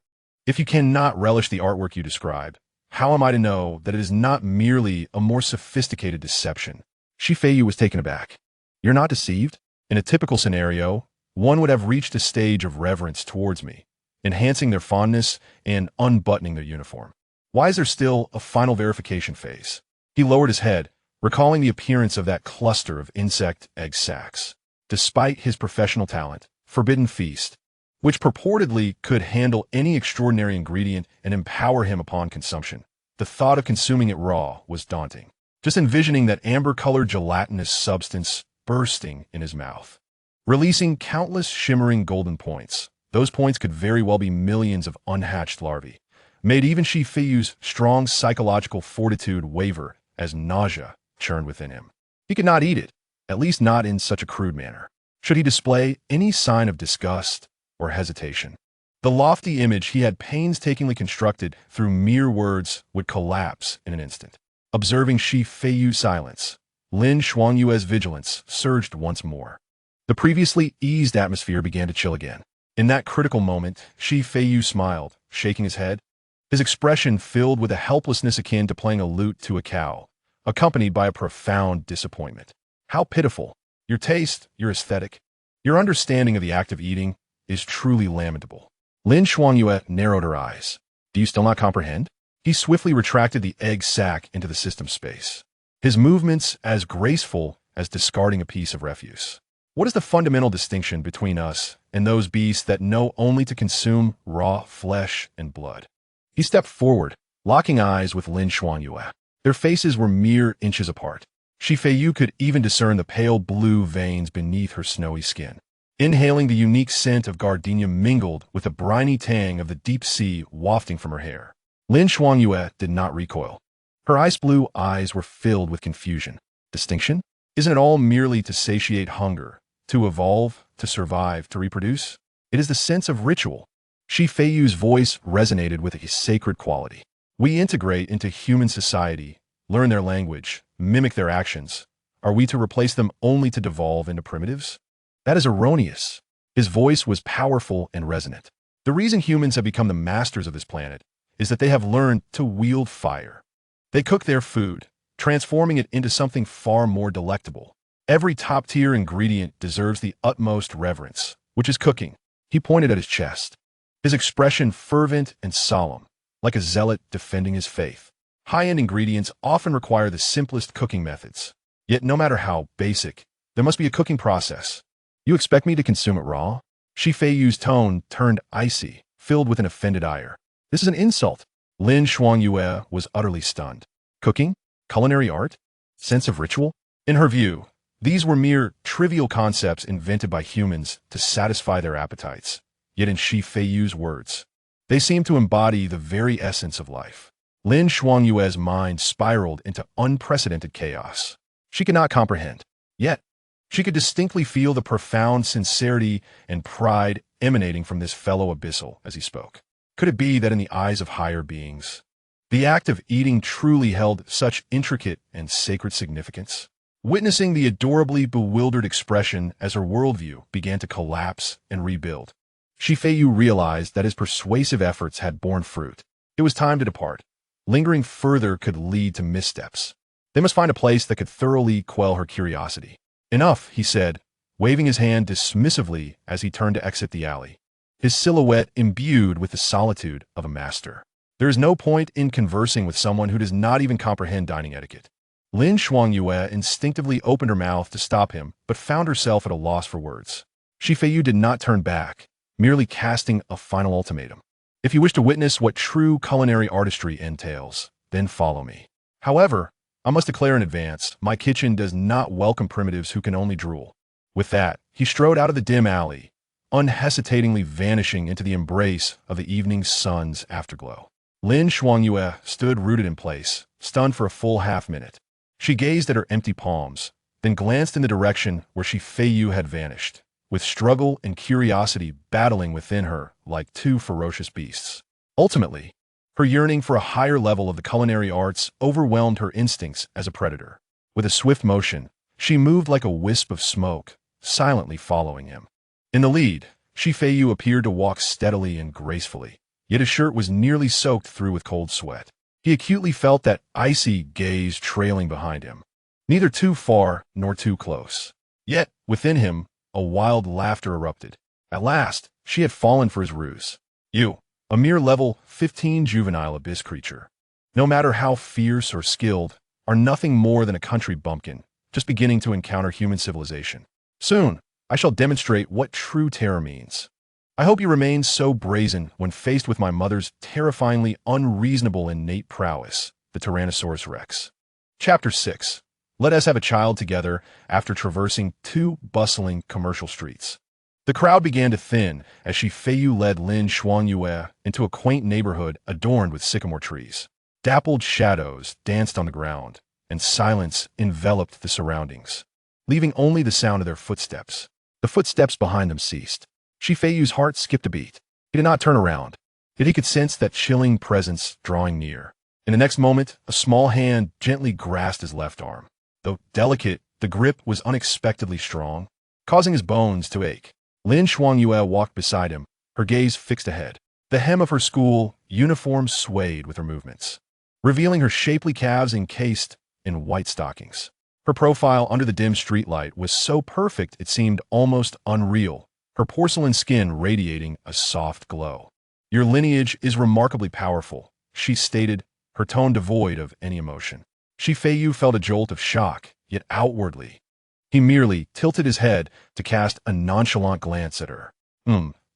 If you cannot relish the artwork you describe, how am I to know that it is not merely a more sophisticated deception? Feiyu was taken aback. You're not deceived? In a typical scenario, one would have reached a stage of reverence towards me, enhancing their fondness and unbuttoning their uniform. Why is there still a final verification phase? He lowered his head, recalling the appearance of that cluster of insect egg sacs. Despite his professional talent, Forbidden Feast, which purportedly could handle any extraordinary ingredient and empower him upon consumption, the thought of consuming it raw was daunting. Just envisioning that amber-colored gelatinous substance bursting in his mouth, releasing countless shimmering golden points. Those points could very well be millions of unhatched larvae, made even Feiyu's strong psychological fortitude waver as nausea churned within him. He could not eat it, at least not in such a crude manner. Should he display any sign of disgust or hesitation, the lofty image he had painstakingly constructed through mere words would collapse in an instant. Observing Feiyu's silence, Lin Xuanyue's vigilance surged once more. The previously eased atmosphere began to chill again. In that critical moment, Feiyu smiled, shaking his head, his expression filled with a helplessness akin to playing a lute to a cow, accompanied by a profound disappointment. How pitiful! Your taste, your aesthetic, your understanding of the act of eating is truly lamentable. Lin Xuanyue narrowed her eyes. Do you still not comprehend? He swiftly retracted the egg sac into the system space, his movements as graceful as discarding a piece of refuse. What is the fundamental distinction between us and those beasts that know only to consume raw flesh and blood? He stepped forward, locking eyes with Lin Xuanyue. Their faces were mere inches apart. Feiyu could even discern the pale blue veins beneath her snowy skin. Inhaling the unique scent of gardenia mingled with the briny tang of the deep sea wafting from her hair, Lin Xuanyue did not recoil. Her ice blue eyes were filled with confusion. Distinction? Isn't it all merely to satiate hunger, to evolve, to survive, to reproduce? It is the sense of ritual. Feiyu's voice resonated with a sacred quality. We integrate into human society, learn their language, mimic their actions. Are we to replace them only to devolve into primitives? That is erroneous. His voice was powerful and resonant. The reason humans have become the masters of this planet is that they have learned to wield fire. They cook their food, transforming it into something far more delectable. Every top-tier ingredient deserves the utmost reverence, which is cooking. He pointed at his chest, his expression fervent and solemn, like a zealot defending his faith. High-end ingredients often require the simplest cooking methods. Yet no matter how basic, there must be a cooking process. You expect me to consume it raw? Feiyu's tone turned icy, filled with an offended ire. This is an insult. Lin Xuanyue was utterly stunned. Cooking? Culinary art? Sense of ritual? In her view, these were mere trivial concepts invented by humans to satisfy their appetites. Yet in Feiyu's words, they seemed to embody the very essence of life. Lin Xuanyue's mind spiraled into unprecedented chaos. She could not comprehend. Yet, she could distinctly feel the profound sincerity and pride emanating from this fellow abyssal as he spoke. Could it be that in the eyes of higher beings, the act of eating truly held such intricate and sacred significance? Witnessing the adorably bewildered expression as her worldview began to collapse and rebuild, Feiyu realized that his persuasive efforts had borne fruit. It was time to depart. Lingering further could lead to missteps. They must find a place that could thoroughly quell her curiosity. Enough, he said, waving his hand dismissively as he turned to exit the alley, his silhouette imbued with the solitude of a master. There is no point in conversing with someone who does not even comprehend dining etiquette. Lin Xuanyue instinctively opened her mouth to stop him, but found herself at a loss for words. Feiyu did not turn back, merely casting a final ultimatum. If you wish to witness what true culinary artistry entails, then follow me. However, I must declare in advance, my kitchen does not welcome primitives who can only drool. With that, he strode out of the dim alley, unhesitatingly vanishing into the embrace of the evening sun's afterglow. Lin Xuanyue stood rooted in place, stunned for a full half-minute. She gazed at her empty palms, then glanced in the direction where Feiyu had vanished, with struggle and curiosity battling within her like two ferocious beasts. Ultimately, her yearning for a higher level of the culinary arts overwhelmed her instincts as a predator. With a swift motion, she moved like a wisp of smoke, silently following him. In the lead, Feiyu appeared to walk steadily and gracefully, yet his shirt was nearly soaked through with cold sweat. He acutely felt that icy gaze trailing behind him, neither too far nor too close. Yet, within him, a wild laughter erupted. At last, she had fallen for his ruse. You, a mere level 15 juvenile abyss creature, no matter how fierce or skilled, are nothing more than a country bumpkin, just beginning to encounter human civilization. Soon, I shall demonstrate what true terror means. I hope you remain so brazen when faced with my mother's terrifyingly unreasonable innate prowess, the Tyrannosaurus Rex. Chapter 6. Let us have a child together after traversing 2 bustling commercial streets. The crowd began to thin as Feiyu led Lin Xuanyue into a quaint neighborhood adorned with sycamore trees. Dappled shadows danced on the ground, and silence enveloped the surroundings, leaving only the sound of their footsteps. The footsteps behind them ceased. Feiyu's heart skipped a beat. He did not turn around, yet he could sense that chilling presence drawing near. In the next moment, a small hand gently grasped his left arm. Though delicate, the grip was unexpectedly strong, causing his bones to ache. Lin Xuanyue walked beside him, her gaze fixed ahead. The hem of her school uniform swayed with her movements, revealing her shapely calves encased in white stockings. Her profile under the dim streetlight was so perfect it seemed almost unreal, her porcelain skin radiating a soft glow. Your lineage is remarkably powerful, she stated, her tone devoid of any emotion. Feiyu felt a jolt of shock, yet outwardly, he merely tilted his head to cast a nonchalant glance at her.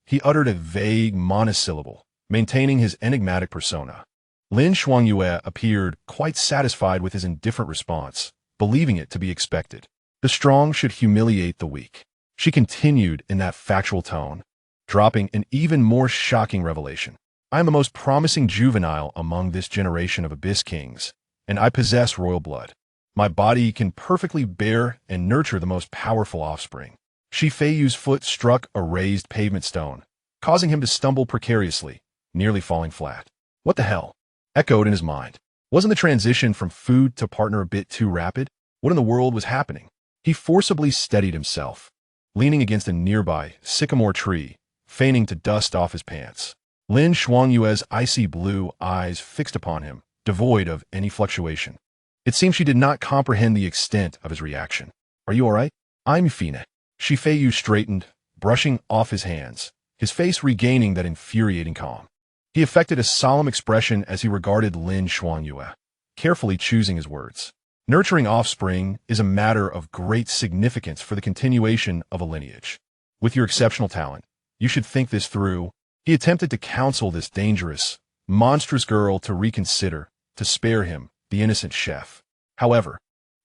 He uttered a vague monosyllable, maintaining his enigmatic persona. Lin Xuanyue appeared quite satisfied with his indifferent response, believing it to be expected. The strong should humiliate the weak. She continued in that factual tone, dropping an even more shocking revelation. I am the most promising juvenile among this generation of abyss kings, and I possess royal blood. My body can perfectly bear and nurture the most powerful offspring. Feiyu's foot struck a raised pavement stone, causing him to stumble precariously, nearly falling flat. What the hell? Echoed in his mind. Wasn't the transition from food to partner a bit too rapid? What in the world was happening? He forcibly steadied himself, leaning against a nearby sycamore tree, feigning to dust off his pants. Lin Xuanyue's icy blue eyes fixed upon him, devoid of any fluctuation. It seemed she did not comprehend the extent of his reaction. Are you all right? I'm fine. Feiyu straightened, brushing off his hands, his face regaining that infuriating calm. He affected a solemn expression as he regarded Lin Xuanyue, carefully choosing his words. Nurturing offspring is a matter of great significance for the continuation of a lineage. With your exceptional talent, you should think this through. He attempted to counsel this dangerous, monstrous girl to reconsider, to spare him, the innocent chef. However,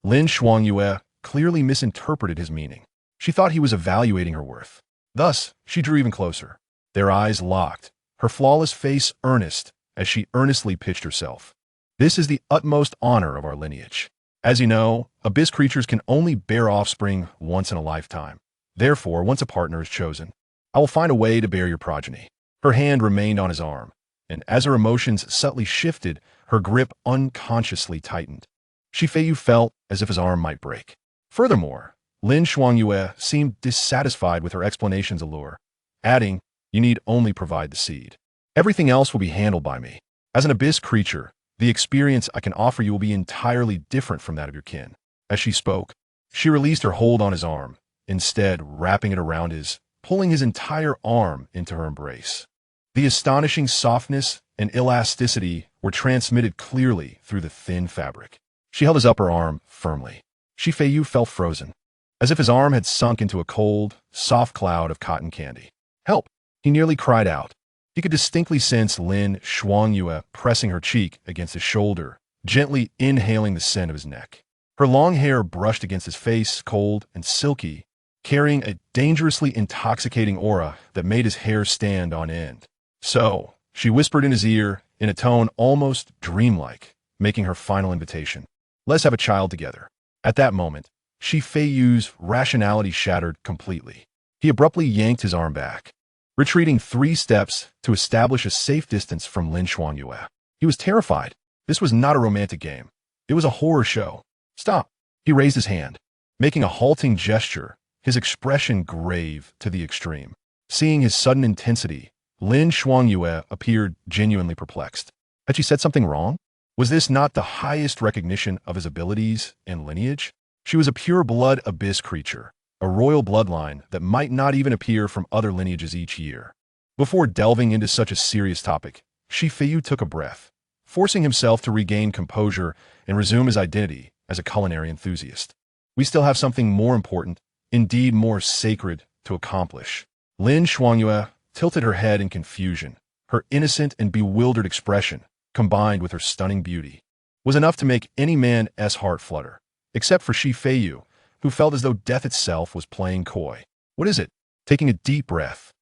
Lin Xuanyue clearly misinterpreted his meaning. She thought he was evaluating her worth. Thus, she drew even closer. Their eyes locked, her flawless face earnest as she earnestly pitched herself. This is the utmost honor of our lineage. As you know, abyss creatures can only bear offspring once in a lifetime. Therefore, once a partner is chosen, I will find a way to bear your progeny. Her hand remained on his arm, and as her emotions subtly shifted, her grip unconsciously tightened. Feiyu felt as if his arm might break. Furthermore, Lin Xuanyue seemed dissatisfied with her explanation's allure, adding, "You need only provide the seed. Everything else will be handled by me. As an abyss creature, the experience I can offer you will be entirely different from that of your kin." As she spoke, she released her hold on his arm, instead wrapping it around his, pulling his entire arm into her embrace. The astonishing softness and elasticity were transmitted clearly through the thin fabric. She held his upper arm firmly. Feiyu felt frozen, as if his arm had sunk into a cold, soft cloud of cotton candy. "Help!" he nearly cried out. He could distinctly sense Lin Xuanyue pressing her cheek against his shoulder, gently inhaling the scent of his neck. Her long hair brushed against his face, cold and silky, carrying a dangerously intoxicating aura that made his hair stand on end. "So," she whispered in his ear in a tone almost dreamlike, making her final invitation. "Let's have a child together." At that moment, Feiyu's rationality shattered completely. He abruptly yanked his arm back, retreating 3 steps to establish a safe distance from Lin Xuanyue. He was terrified. This was not a romantic game. It was a horror show. "Stop!" He raised his hand, making a halting gesture, his expression grave to the extreme. Seeing his sudden intensity, Lin Xuangyue appeared genuinely perplexed. Had she said something wrong? Was this not the highest recognition of his abilities and lineage? She was a pure-blood abyss creature, a royal bloodline that might not even appear from other lineages each year. Before delving into such a serious topic, Feiyu took a breath, forcing himself to regain composure and resume his identity as a culinary enthusiast. We still have something more important, indeed more sacred, to accomplish. Lin Xuangyue tilted her head in confusion. Her innocent and bewildered expression, combined with her stunning beauty, was enough to make any man's heart flutter, except for Feiyu, who felt as though death itself was playing coy. What is it? Taking a deep breath,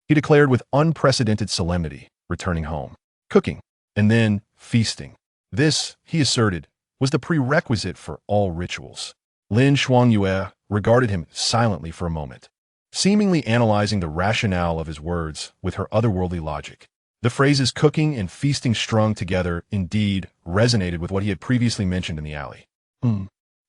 he declared with unprecedented solemnity, returning home. Cooking, and then feasting. This, he asserted, was the prerequisite for all rituals. Lin Xuangyue regarded him silently for a moment, seemingly analyzing the rationale of his words with her otherworldly logic. The phrases cooking and feasting strung together indeed resonated with what he had previously mentioned in the alley.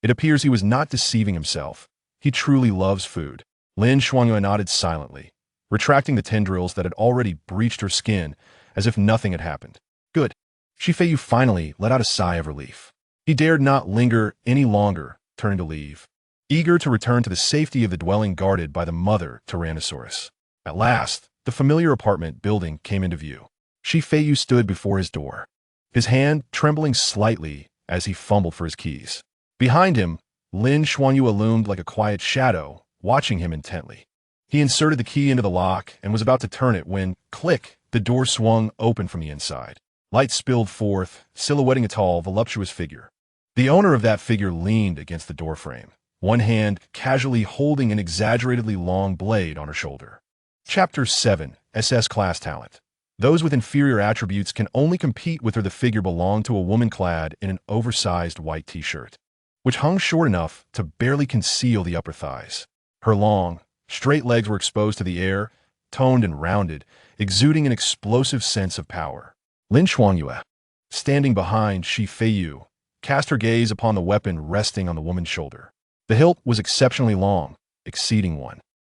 It appears he was not deceiving himself. He truly loves food. Lin Xuangyue nodded silently, retracting the tendrils that had already breached her skin as if nothing had happened. Good. Feiyu finally let out a sigh of relief. He dared not linger any longer, turning to leave, eager to return to the safety of the dwelling guarded by the mother Tyrannosaurus. At last, the familiar apartment building came into view. Feiyu stood before his door, his hand trembling slightly as he fumbled for his keys. Behind him, Lin Xuangyue loomed like a quiet shadow, watching him intently. He inserted the key into the lock and was about to turn it when, click, the door swung open from the inside. Light spilled forth, silhouetting a tall, voluptuous figure. The owner of that figure leaned against the doorframe, one hand casually holding an exaggeratedly long blade on her shoulder. Chapter 7, SS Class Talent. Those with inferior attributes can only compete with her. The figure belonged to a woman clad in an oversized white t-shirt, which hung short enough to barely conceal the upper thighs. Her long, straight legs were exposed to the air, toned and rounded, exuding an explosive sense of power. Lin Xuangyue, standing behind Feiyu, cast her gaze upon the weapon resting on the woman's shoulder. The hilt was exceptionally long, exceeding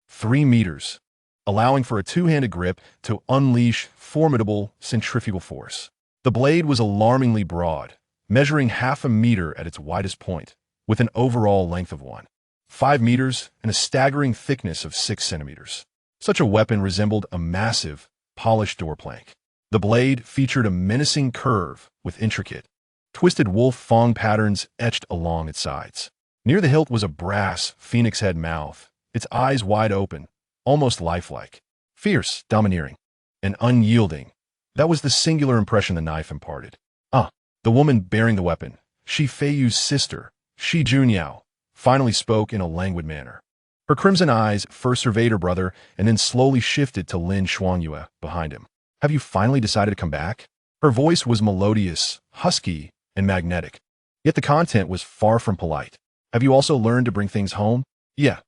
3 meters, allowing for a two-handed grip to unleash formidable centrifugal force. The blade was alarmingly broad, measuring half a meter at its widest point, with an overall length of 5 meters and a staggering thickness of 6 centimeters. Such a weapon resembled a massive, polished door plank. The blade featured a menacing curve with intricate, twisted wolf fang patterns etched along its sides. Near the hilt was a brass, phoenix head mouth, its eyes wide open, almost lifelike. Fierce, domineering, and unyielding. That was the singular impression the knife imparted. The woman bearing the weapon, Feiyu's sister, Shi Junyao, finally spoke in a languid manner. Her crimson eyes first surveyed her brother and then slowly shifted to Lin Xuangyue behind him. Have you finally decided to come back? Her voice was melodious, husky, and magnetic, yet the content was far from polite. Have you also learned to bring things home? Yeah.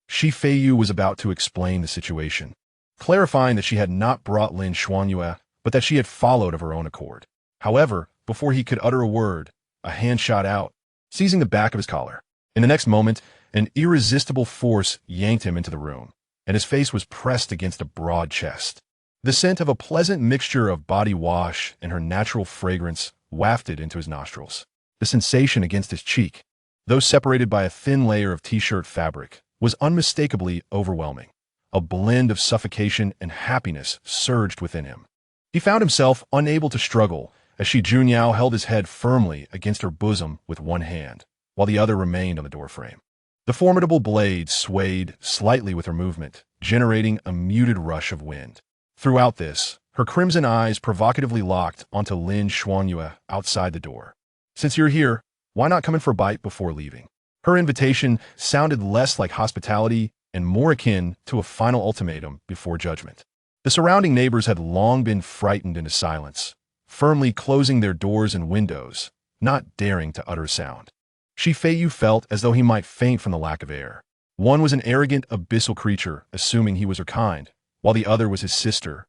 Feiyu was about to explain the situation, clarifying that she had not brought Lin Xuangyue, but that she had followed of her own accord. However, before he could utter a word, a hand shot out, seizing the back of his collar. In the next moment, an irresistible force yanked him into the room, and his face was pressed against a broad chest. The scent of a pleasant mixture of body wash and her natural fragrance wafted into his nostrils. The sensation against his cheek, though separated by a thin layer of t-shirt fabric, was unmistakably overwhelming. A blend of suffocation and happiness surged within him. He found himself unable to struggle as Shi Junyao held his head firmly against her bosom with one hand, while the other remained on the doorframe. The formidable blade swayed slightly with her movement, generating a muted rush of wind. Throughout this, her crimson eyes provocatively locked onto Lin Xuangyue outside the door. Since you're here, why not come in for a bite before leaving? Her invitation sounded less like hospitality and more akin to a final ultimatum before judgment. The surrounding neighbors had long been frightened into silence, firmly closing their doors and windows, not daring to utter a sound. Feiyu felt as though he might faint from the lack of air. One was an arrogant, abyssal creature, assuming he was her kind, while the other was his sister,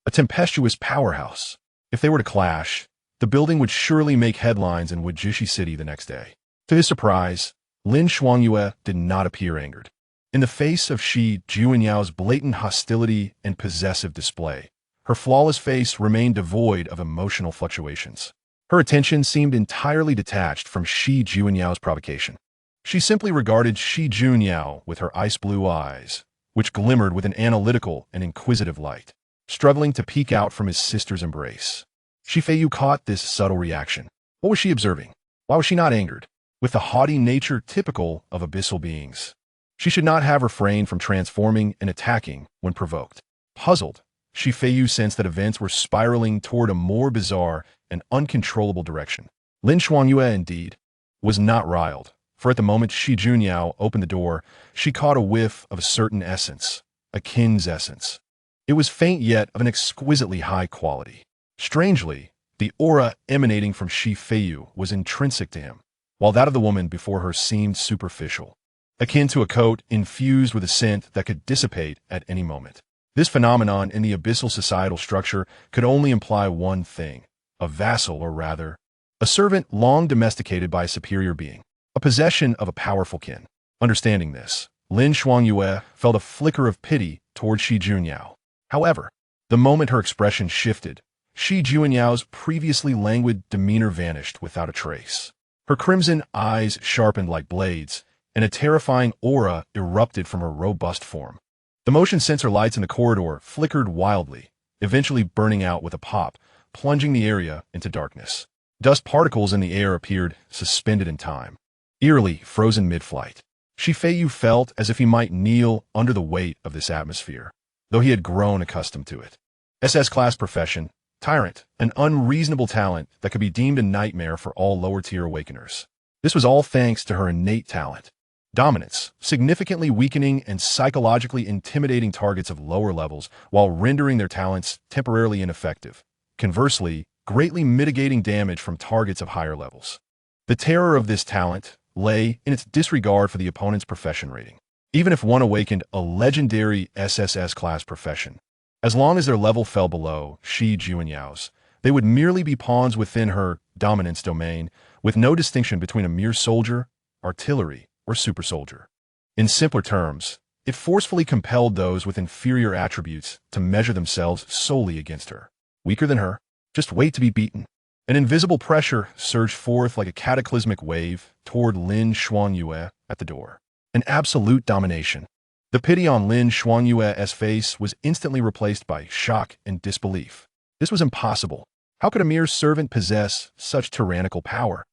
a tempestuous powerhouse. If they were to clash, the building would surely make headlines in Wujishi City the next day. To his surprise, Lin Xuangyue did not appear angered. In the face of Shi Juanyao's blatant hostility and possessive display, her flawless face remained devoid of emotional fluctuations. Her attention seemed entirely detached from Shi Juanyao's provocation. She simply regarded Shi Juanyao with her ice-blue eyes, which glimmered with an analytical and inquisitive light, struggling to peek out from his sister's embrace. Feiyu caught this subtle reaction. What was she observing? Why was she not angered? With the haughty nature typical of abyssal beings, she should not have refrained from transforming and attacking when provoked. Puzzled, Feiyu sensed that events were spiraling toward a more bizarre and uncontrollable direction. Lin Xuanyue, indeed, was not riled, for at the moment Shi Juanyao opened the door, she caught a whiff of a certain essence, a kin's essence. It was faint yet of an exquisitely high quality. Strangely, the aura emanating from Feiyu was intrinsic to him, while that of the woman before her seemed superficial, akin to a coat infused with a scent that could dissipate at any moment. This phenomenon in the abyssal societal structure could only imply one thing: a vassal, or rather, a servant long domesticated by a superior being, a possession of a powerful kin. Understanding this, Lin Xuanyue felt a flicker of pity toward Shi Juanyao. However, the moment her expression shifted, Shi Juanyao's previously languid demeanor vanished without a trace. Her crimson eyes sharpened like blades, and a terrifying aura erupted from her robust form. The motion sensor lights in the corridor flickered wildly, eventually burning out with a pop, plunging the area into darkness. Dust particles in the air appeared suspended in time, eerily frozen mid-flight. Feiyu felt as if he might kneel under the weight of this atmosphere, though he had grown accustomed to it. SS-class profession, tyrant, an unreasonable talent that could be deemed a nightmare for all lower-tier awakeners. This was all thanks to her innate talent. Dominance, significantly weakening and psychologically intimidating targets of lower levels while rendering their talents temporarily ineffective. Conversely, greatly mitigating damage from targets of higher levels. The terror of this talent lay in its disregard for the opponent's profession rating. Even if one awakened a legendary SSS-class profession, as long as their level fell below Shi Juanyao's, they would merely be pawns within her dominance domain, with no distinction between a mere soldier, artillery, or super soldier. In simpler terms, it forcefully compelled those with inferior attributes to measure themselves solely against her. Weaker than her, just wait to be beaten. An invisible pressure surged forth like a cataclysmic wave toward Lin Xuanyue at the door. An absolute domination. The pity on Lin Xuanyue's face was instantly replaced by shock and disbelief. This was impossible. How could a mere servant possess such tyrannical power?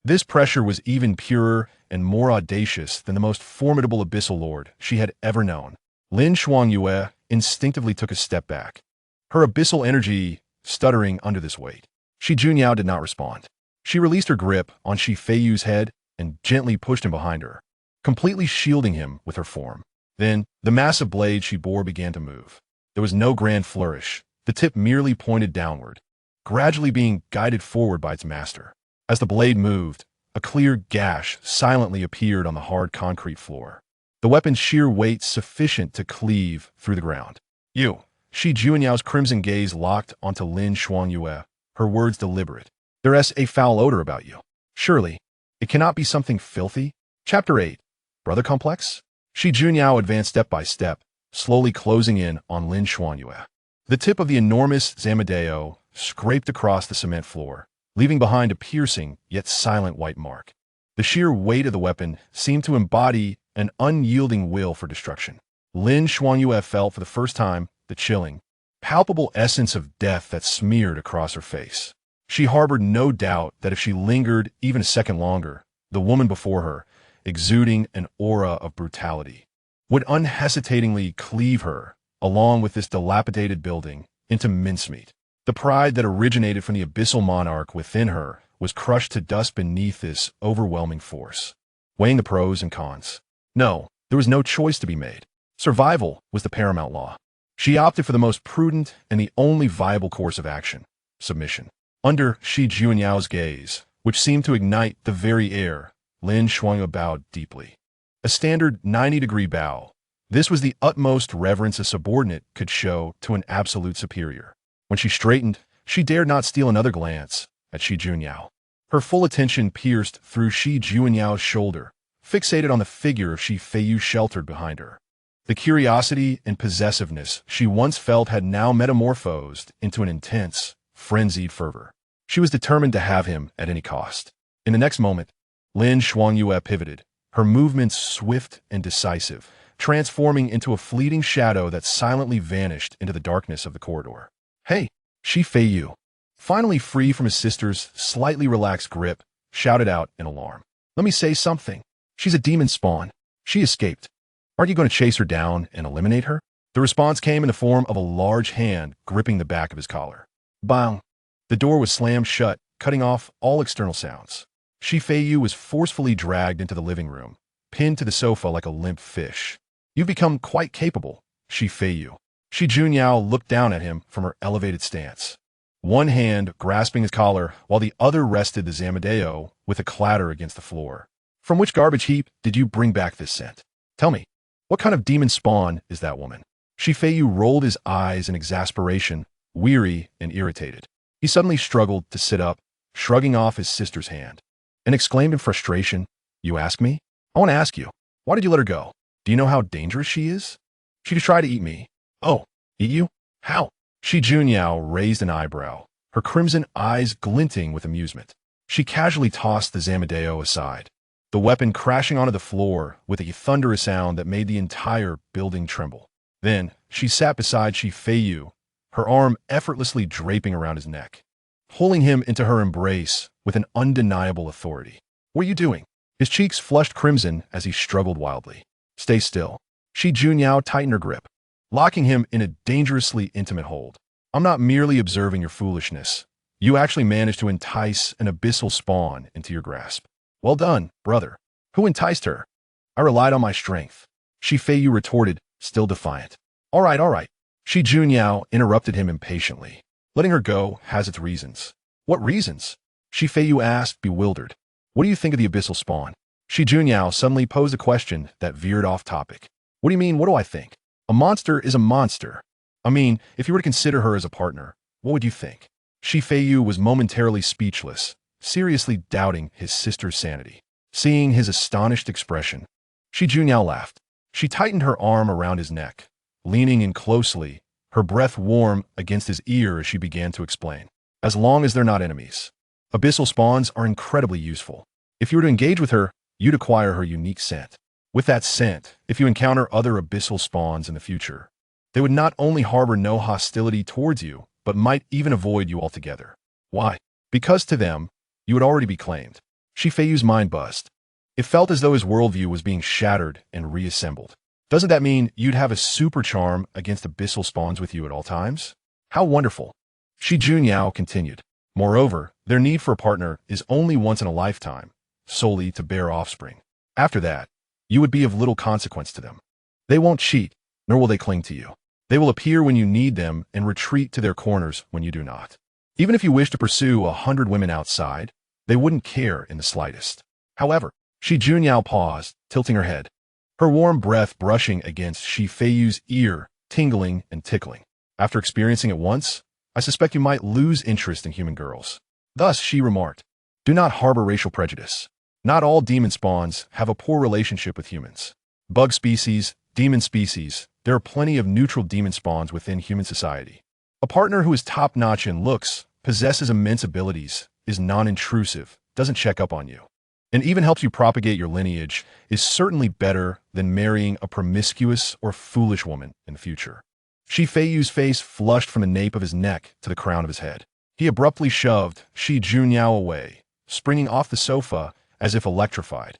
This pressure was even purer and more audacious than the most formidable abyssal lord she had ever known. Lin Xuanyue instinctively took a step back, her abyssal energy stuttering under this weight. Shi Juanyao did not respond. She released her grip on Feiyu's head and gently pushed him behind her, completely shielding him with her form. Then, the massive blade she bore began to move. There was no grand flourish. The tip merely pointed downward, gradually being guided forward by its master. As the blade moved, a clear gash silently appeared on the hard concrete floor, the weapon's sheer weight sufficient to cleave through the ground. You! Shi Juanyao's crimson gaze locked onto Lin Xuanyue, her words deliberate. There's a foul odor about you. Surely, it cannot be something filthy? Chapter 8. Brother Complex? Shi Juanyao advanced step by step, slowly closing in on Lin Xuanyue. The tip of the enormous Zamadeo scraped across the cement floor, leaving behind a piercing yet silent white mark. The sheer weight of the weapon seemed to embody an unyielding will for destruction. Lin Xuanyue felt for the first time the chilling, palpable essence of death that smeared across her face. She harbored no doubt that if she lingered even a second longer, the woman before her, exuding an aura of brutality, would unhesitatingly cleave her, along with this dilapidated building, into mincemeat. The pride that originated from the abyssal monarch within her was crushed to dust beneath this overwhelming force. Weighing the pros and cons. No, there was no choice to be made. Survival was the paramount law. She opted for the most prudent and the only viable course of action: submission. Under Shi Juanyao's gaze, which seemed to ignite the very air, Lin Xuanyue bowed deeply. A standard 90-degree bow. This was the utmost reverence a subordinate could show to an absolute superior. When she straightened, she dared not steal another glance at Shi Juanyao. Her full attention pierced through Shi Juanyao's shoulder, fixated on the figure of Feiyu sheltered behind her. The curiosity and possessiveness she once felt had now metamorphosed into an intense, frenzied fervor. She was determined to have him at any cost. In the next moment, Lin Xuangyue pivoted, her movements swift and decisive, transforming into a fleeting shadow that silently vanished into the darkness of the corridor. "Hey, Feiyu," finally free from his sister's slightly relaxed grip, shouted out in alarm. "Let me say something. She's a demon spawn. She escaped. Aren't you going to chase her down and eliminate her?" The response came in the form of a large hand gripping the back of his collar. Bang! The door was slammed shut, cutting off all external sounds. Feiyu was forcefully dragged into the living room, pinned to the sofa like a limp fish. "You've become quite capable, Feiyu." Junyao looked down at him from her elevated stance, one hand grasping his collar while the other rested the Zamadeo with a clatter against the floor. "From which garbage heap did you bring back this scent? Tell me, what kind of demon spawn is that woman?" Feiyu rolled his eyes in exasperation, weary and irritated. He suddenly struggled to sit up, shrugging off his sister's hand, and exclaimed in frustration, "You ask me? I want to ask you, why did you let her go? Do you know how dangerous she is? She tried to eat me." "Oh, eat you? How?" Junyao raised an eyebrow, her crimson eyes glinting with amusement. She casually tossed the Zamadeo aside, the weapon crashing onto the floor with a thunderous sound that made the entire building tremble. Then she sat beside Feiyu, her arm effortlessly draping around his neck, pulling him into her embrace with an undeniable authority. "What are you doing?" His cheeks flushed crimson as he struggled wildly. "Stay still." Junyao tightened her grip, locking him in a dangerously intimate hold. "I'm not merely observing your foolishness. You actually managed to entice an abyssal spawn into your grasp. Well done, brother." "Who enticed her?" "I relied on my strength," Feiyu retorted, still defiant. All right. Junyao interrupted him impatiently. "Letting her go has its reasons." "What reasons?" Feiyu asked, bewildered. "What do you think of the abyssal spawn?" Junyao suddenly posed a question that veered off topic. "What do you mean, what do I think? A monster is a monster. I mean, if you were to consider her as a partner, what would you think?" Feiyu was momentarily speechless, seriously doubting his sister's sanity. Seeing his astonished expression, Junyao laughed. She tightened her arm around his neck, leaning in closely, her breath warm against his ear as she began to explain. "As long as they're not enemies, abyssal spawns are incredibly useful. If you were to engage with her, you'd acquire her unique scent. With that scent, if you encounter other abyssal spawns in the future, they would not only harbor no hostility towards you, but might even avoid you altogether. Why? Because to them, you would already be claimed." Feiyu's mind buzzed. It felt as though his worldview was being shattered and reassembled. "Doesn't that mean you'd have a super charm against abyssal spawns with you at all times? How wonderful." Junyao continued. "Moreover, their need for a partner is only once in a lifetime, solely to bear offspring. After that, you would be of little consequence to them. They won't cheat, nor will they cling to you. They will appear when you need them and retreat to their corners when you do not. Even if you wish to pursue 100 women outside, they wouldn't care in the slightest." However, Junyao paused, tilting her head, her warm breath brushing against Feiyu's ear, tingling and tickling. "After experiencing it once, I suspect you might lose interest in human girls." Thus, she remarked, "Do not harbor racial prejudice. Not all demon spawns have a poor relationship with humans. Bug species, demon species, there are plenty of neutral demon spawns within human society. A partner who is top-notch in looks, possesses immense abilities, is non-intrusive, doesn't check up on you, and even helps you propagate your lineage is certainly better than marrying a promiscuous or foolish woman in the future." Feiyu's face flushed from the nape of his neck to the crown of his head. He abruptly shoved Junyao away, springing off the sofa as if electrified,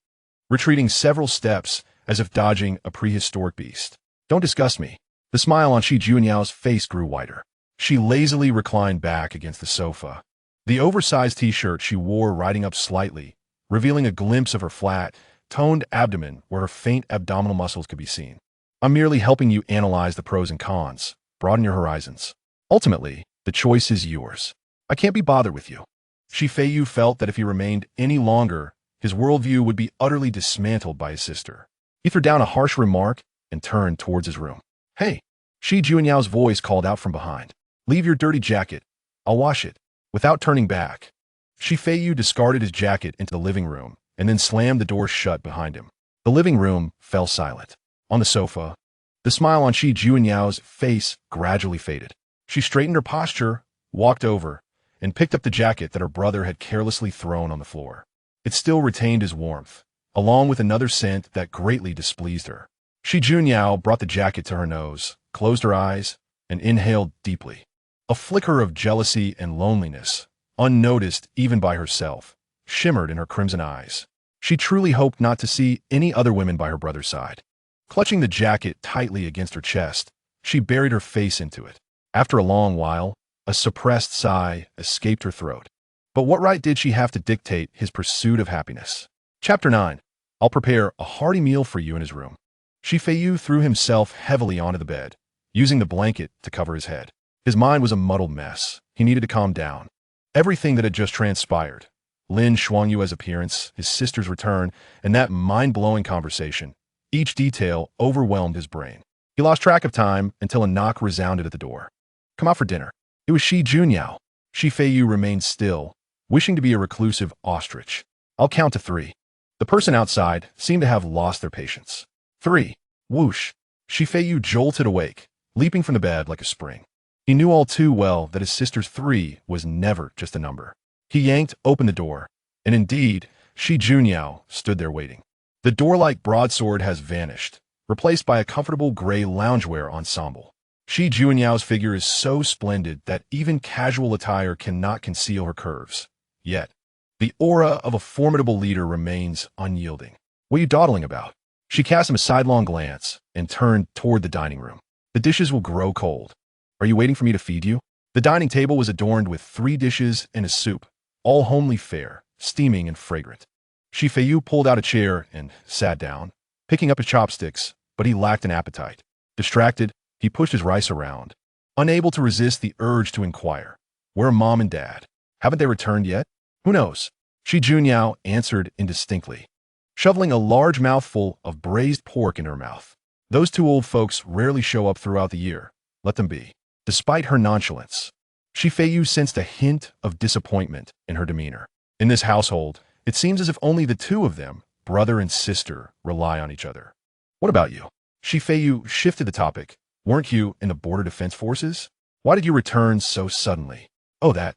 retreating several steps as if dodging a prehistoric beast. "Don't disgust me." The smile on Junyao's face grew wider. She lazily reclined back against the sofa, the oversized t-shirt she wore riding up slightly, revealing a glimpse of her flat, toned abdomen where her faint abdominal muscles could be seen. "I'm merely helping you analyze the pros and cons, broaden your horizons. Ultimately, the choice is yours. I can't be bothered with you." Feiyu felt that if he remained any longer, his worldview would be utterly dismantled by his sister. He threw down a harsh remark and turned towards his room. "Hey!" Junyao's voice called out from behind. "Leave your dirty jacket. I'll wash it." Without turning back, Feiyu discarded his jacket into the living room and then slammed the door shut behind him. The living room fell silent. On the sofa, the smile on Shi Junyao face gradually faded. She straightened her posture, walked over, and picked up the jacket that her brother had carelessly thrown on the floor. It still retained his warmth, along with another scent that greatly displeased her. Shi Junyao brought the jacket to her nose, closed her eyes, and inhaled deeply. A flicker of jealousy and loneliness, unnoticed even by herself, shimmered in her crimson eyes. She truly hoped not to see any other women by her brother's side. Clutching the jacket tightly against her chest, she buried her face into it. After a long while, a suppressed sigh escaped her throat. But what right did she have to dictate his pursuit of happiness? Chapter 9. I'll prepare a hearty meal for you in his room. Feiyu threw himself heavily onto the bed, using the blanket to cover his head. His mind was a muddled mess. He needed to calm down. Everything that had just transpired, Lin Shuangyue's appearance, his sister's return, and that mind-blowing conversation, each detail overwhelmed his brain. He lost track of time until a knock resounded at the door. Come out for dinner. It was Shi Junyao. Feiyu remained still, wishing to be a reclusive ostrich. I'll count to 3. The person outside seemed to have lost their patience. 3. Whoosh. Feiyu jolted awake, leaping from the bed like a spring. He knew all too well that his sister's 3 was never just a number. He yanked open the door, and indeed, Shi Junyao stood there waiting. The door-like broadsword has vanished, replaced by a comfortable gray loungewear ensemble. Shi Junyao's figure is so splendid that even casual attire cannot conceal her curves. Yet, the aura of a formidable leader remains unyielding. What are you dawdling about? She cast him a sidelong glance and turned toward the dining room. The dishes will grow cold. Are you waiting for me to feed you? The dining table was adorned with 3 dishes and a soup, all homely fare, steaming and fragrant. Feiyu pulled out a chair and sat down, picking up his chopsticks, but he lacked an appetite. Distracted, he pushed his rice around, unable to resist the urge to inquire. Where are Mom and Dad? Haven't they returned yet? Who knows? Shi Junyao answered indistinctly, shoveling a large mouthful of braised pork in her mouth. Those 2 old folks rarely show up throughout the year. Let them be. Despite her nonchalance, Feiyu sensed a hint of disappointment in her demeanor. In this household, it seems as if only the 2 of them, brother and sister, rely on each other. What about you? Feiyu shifted the topic. Weren't you in the Border Defense Forces? Why did you return so suddenly? Oh, that.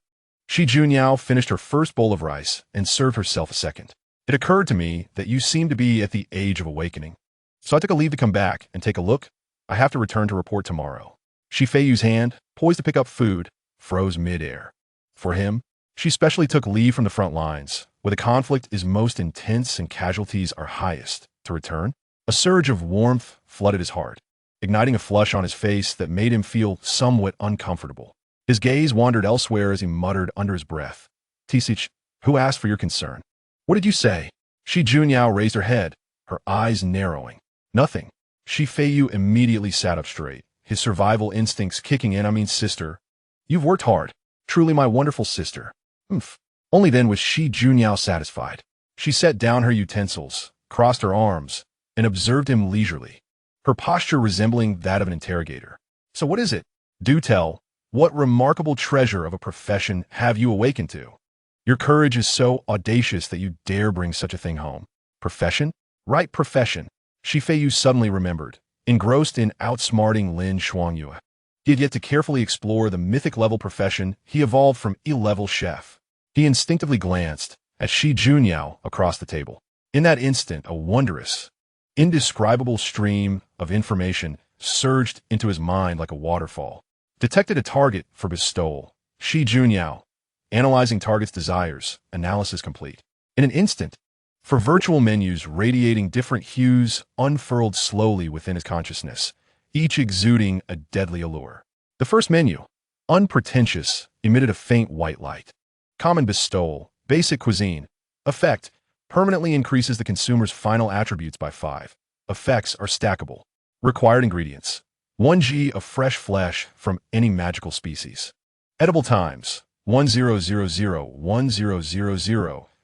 Shi Junyao finished her first bowl of rice and served herself a second. It occurred to me that you seem to be at the age of awakening. So I took a leave to come back and take a look. I have to return to report tomorrow. Feiyu's hand, poised to pick up food, froze mid-air. For him, she specially took leave from the front lines, where the conflict is most intense and casualties are highest, to return. A surge of warmth flooded his heart, igniting a flush on his face that made him feel somewhat uncomfortable. His gaze wandered elsewhere as he muttered under his breath. Tisich, who asked for your concern? What did you say? Shi Junyao raised her head, her eyes narrowing. Nothing. Feiyu immediately sat up straight, his survival instincts kicking in. Sister. You've worked hard. Truly my wonderful sister. Humph. Only then was Shi Junyao satisfied. She set down her utensils, crossed her arms, and observed him leisurely, her posture resembling that of an interrogator. So what is it? Do tell. What remarkable treasure of a profession have you awakened to? Your courage is so audacious that you dare bring such a thing home. Profession? Right, profession. Feiyu suddenly remembered, engrossed in outsmarting Lin Shuangyue. He had yet to carefully explore the mythic-level profession he evolved from E-level chef. He instinctively glanced at Shi Junyao across the table. In that instant, a wondrous, indescribable stream of information surged into his mind like a waterfall. Detected a target for bestowal. Shi Junyao, analyzing target's desires, analysis complete. In an instant, for virtual menus radiating different hues unfurled slowly within his consciousness, each exuding a deadly allure. The first menu, unpretentious, emitted a faint white light. Common bestowal, basic cuisine. Effect, permanently increases the consumer's final attributes by 5. Effects are stackable. Required ingredients, 1 g of fresh flesh from any magical species. Edible times, 1000, 1000.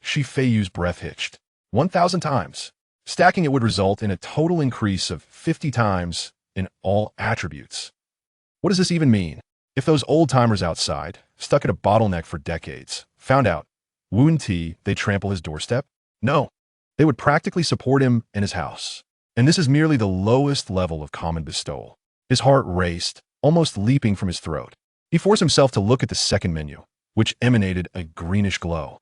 Feiyu's breath hitched. 1,000 times. Stacking it would result in a total increase of 50 times in all attributes. What does this even mean? If those old-timers outside, stuck at a bottleneck for decades, found out, wouldn't they trample his doorstep? No. They would practically support him in his house. And this is merely the lowest level of common bestowal. His heart raced, almost leaping from his throat. He forced himself to look at the second menu, which emanated a greenish glow.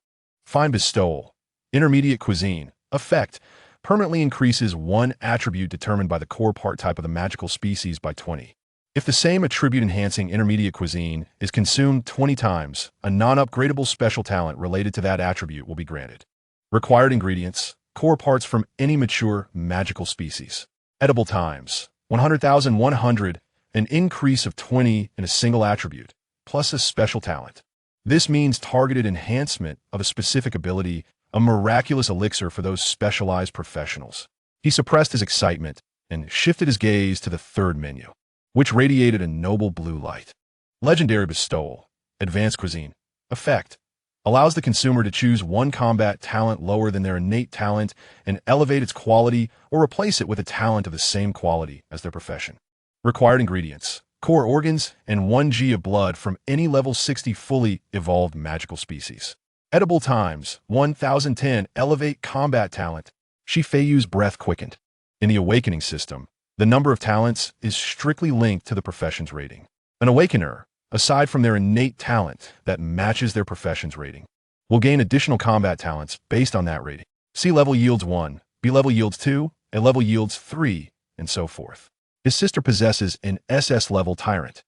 Fine bestowal. Intermediate cuisine. Effect. Permanently increases one attribute determined by the core part type of the magical species by 20. If the same attribute-enhancing intermediate cuisine is consumed 20 times, a non-upgradable special talent related to that attribute will be granted. Required ingredients. Core parts from any mature magical species. Edible times. 100,100, an increase of 20 in a single attribute, plus a special talent. This means targeted enhancement of a specific ability, a miraculous elixir for those specialized professionals. He suppressed his excitement and shifted his gaze to the third menu, which radiated a noble blue light. Legendary bestowal. Advanced cuisine. Effect. Allows the consumer to choose one combat talent lower than their innate talent and elevate its quality or replace it with a talent of the same quality as their profession. Required ingredients. Core organs and 1g of blood from any level 60 fully evolved magical species. Edible times. 1010. Elevate combat talent. Feiyu's breath quickened. In the awakening system, the number of talents is strictly linked to the profession's rating. An awakener, aside from their innate talent that matches their profession's rating, will gain additional combat talents based on that rating. C level yields 1, B level yields 2, A level yields 3, and so forth. His sister possesses an SS level tyrant.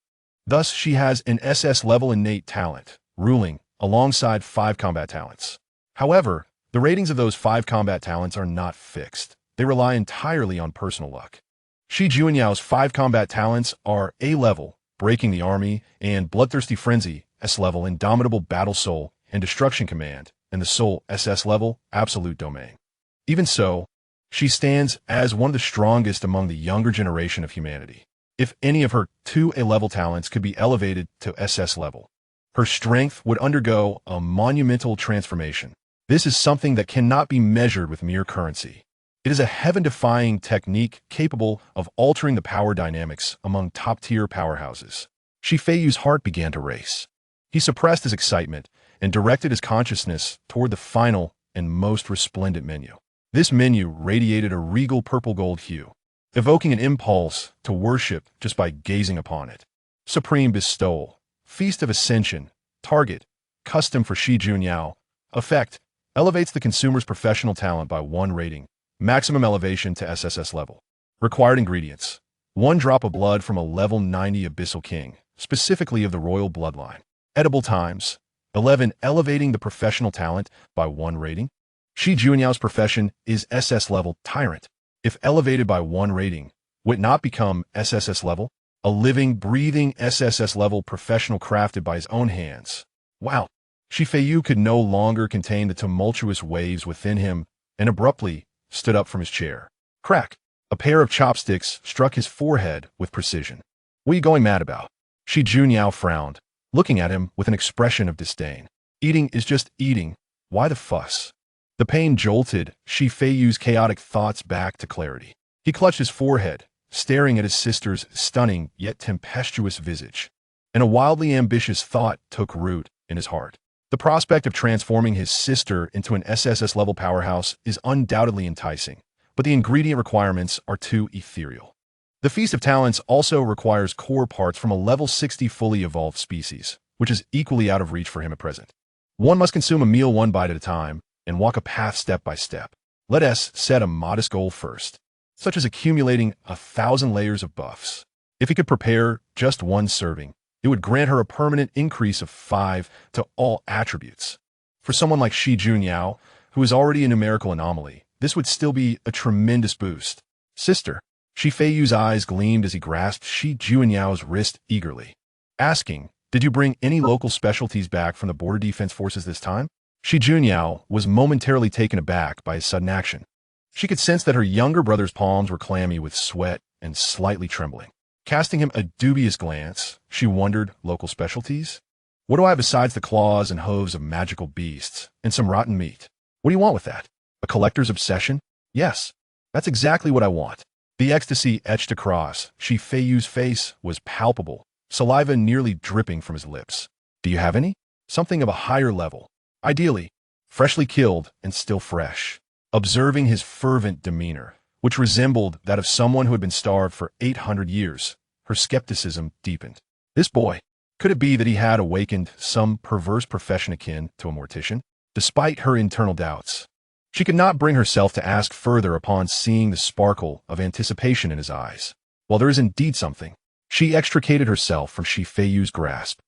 Thus, she an SS level innate talent, ruling, alongside 5 combat talents. However, the ratings of those 5 combat talents are not fixed. They rely entirely on personal luck. Juanyao's 5 combat talents are A level, Breaking the Army, and Bloodthirsty Frenzy, S level, Indomitable Battle Soul, and Destruction Command, and the Soul, SS level, Absolute Domain. Even so, she stands as one of the strongest among the younger generation of humanity. If any of her 2 A-level talents could be elevated to SS level, her strength would undergo a monumental transformation. This is something that cannot be measured with mere currency. It is a heaven-defying technique capable of altering the power dynamics among top-tier powerhouses. Feiyu's heart began to race. He suppressed his excitement and directed his consciousness toward the final and most resplendent menu. This menu radiated a regal purple-gold hue, evoking an impulse to worship just by gazing upon it. Supreme Bestowal. Feast of Ascension. Target. Custom for Juanyao. Effect. Elevates the consumer's professional talent by 1 rating. Maximum elevation to SSS level. Required ingredients. 1 drop of blood from a level 90 Abyssal King, specifically of the royal bloodline. Edible times. 11. Elevating the professional talent by 1 rating. Juanyao's profession is SS level Tyrant. If elevated by 1 rating, would it not become SSS level? A living, breathing SSS level professional crafted by his own hands. Wow. Feiyu could no longer contain the tumultuous waves within him and abruptly stood up from his chair. Crack! A pair of chopsticks struck his forehead with precision. What are you going mad about? Juanyao frowned, looking at him with an expression of disdain. Eating is just eating. Why the fuss? The pain jolted Feiyu's chaotic thoughts back to clarity. He clutched his forehead, staring at his sister's stunning yet tempestuous visage. And a wildly ambitious thought took root in his heart. The prospect of transforming his sister into an SSS-level powerhouse is undoubtedly enticing, but the ingredient requirements are too ethereal. The Feast of Talents also requires core parts from a level 60 fully evolved species, which is equally out of reach for him at present. One must consume a meal 1 bite at a time and walk a path step by step. Let us set a modest goal first, such as accumulating 1,000 layers of buffs. If he could prepare just 1 serving, it would grant her a permanent increase of 5 to all attributes. For someone like Juanyao, who is already a numerical anomaly, this would still be a tremendous boost. Sister. Feiyu's eyes gleamed as he grasped Juanyao's wrist eagerly, asking, "Did you bring any local specialties back from the border defense forces this time?" Juanyao was momentarily taken aback by his sudden action. She could sense that her younger brother's palms were clammy with sweat and slightly trembling. Casting him a dubious glance, she wondered, local specialties? What do I have besides the claws and hooves of magical beasts and some rotten meat? What do you want with that? A collector's obsession? Yes, that's exactly what I want. The ecstasy etched across Feiyu's face was palpable, saliva nearly dripping from his lips. Do you have any? Something of a higher level. Ideally, freshly killed and still fresh. Observing his fervent demeanor, which resembled that of someone who had been starved for 800 years, her skepticism deepened. This boy, could it be that he had awakened some perverse profession akin to a mortician? Despite her internal doubts, she could not bring herself to ask further upon seeing the sparkle of anticipation in his eyes. Well, there is indeed something. She extricated herself from Feiyu's grasp,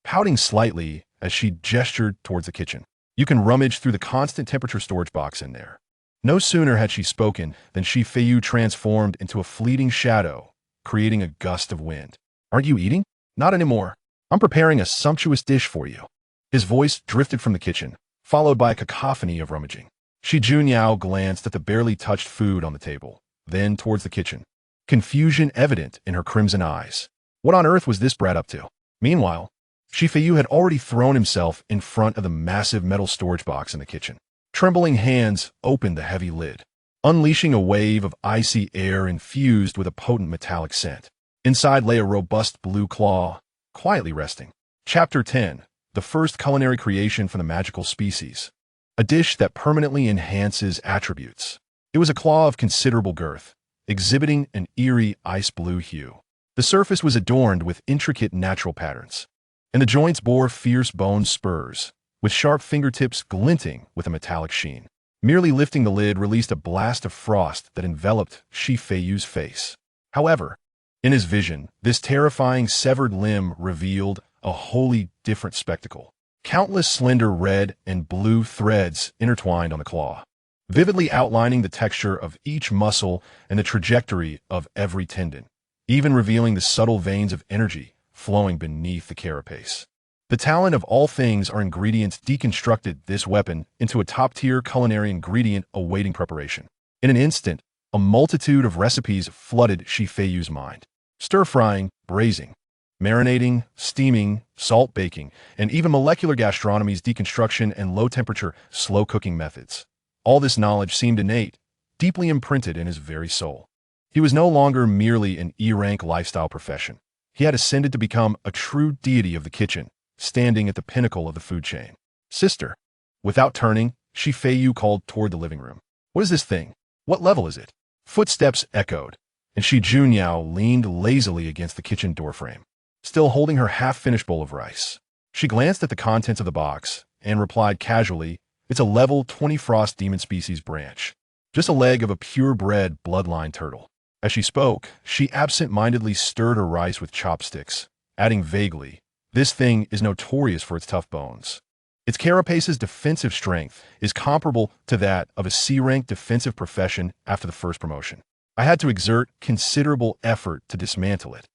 pouting slightly as she gestured towards the kitchen. You can rummage through the constant temperature storage box in there. No sooner had she spoken than Feiyu transformed into a fleeting shadow, creating a gust of wind. Aren't you eating? Not anymore. I'm preparing a sumptuous dish for you. His voice drifted from the kitchen, followed by a cacophony of rummaging. Junyao glanced at the barely touched food on the table, then towards the kitchen, confusion evident in her crimson eyes. What on earth was this brat up to? Meanwhile, Feiyu had already thrown himself in front of the massive metal storage box in the kitchen. Trembling hands opened the heavy lid, unleashing a wave of icy air infused with a potent metallic scent. Inside lay a robust blue claw, quietly resting. Chapter 10. The first culinary creation from the magical species. A dish that permanently enhances attributes. It was a claw of considerable girth, exhibiting an eerie ice blue hue. The surface was adorned with intricate natural patterns, and the joints bore fierce bone spurs, with sharp fingertips glinting with a metallic sheen. Merely lifting the lid released a blast of frost that enveloped Feiyu's face. However, in his vision, this terrifying severed limb revealed a wholly different spectacle. Countless slender red and blue threads intertwined on the claw, vividly outlining the texture of each muscle and the trajectory of every tendon, even revealing the subtle veins of energy flowing beneath the carapace. The talent of all things are ingredients deconstructed this weapon into a top-tier culinary ingredient awaiting preparation. In an instant, a multitude of recipes flooded Feiyu's mind. Stir-frying, braising, marinating, steaming, salt baking, and even molecular gastronomy's deconstruction and low-temperature, slow-cooking methods. All this knowledge seemed innate, deeply imprinted in his very soul. He was no longer merely an E-rank lifestyle profession. He had ascended to become a true deity of the kitchen, standing at the pinnacle of the food chain. Sister. Without turning, Feiyu called toward the living room. What is this thing? What level is it? Footsteps echoed, and Junyao leaned lazily against the kitchen doorframe, still holding her half-finished bowl of rice. She glanced at the contents of the box and replied casually, "It's a level 20 frost demon species branch. Just a leg of a purebred bloodline turtle." As she spoke, she absent-mindedly stirred her rice with chopsticks, adding vaguely, "This thing is notorious for its tough bones. Its carapace's defensive strength is comparable to that of a C-rank defensive profession after the first promotion. I had to exert considerable effort to dismantle it.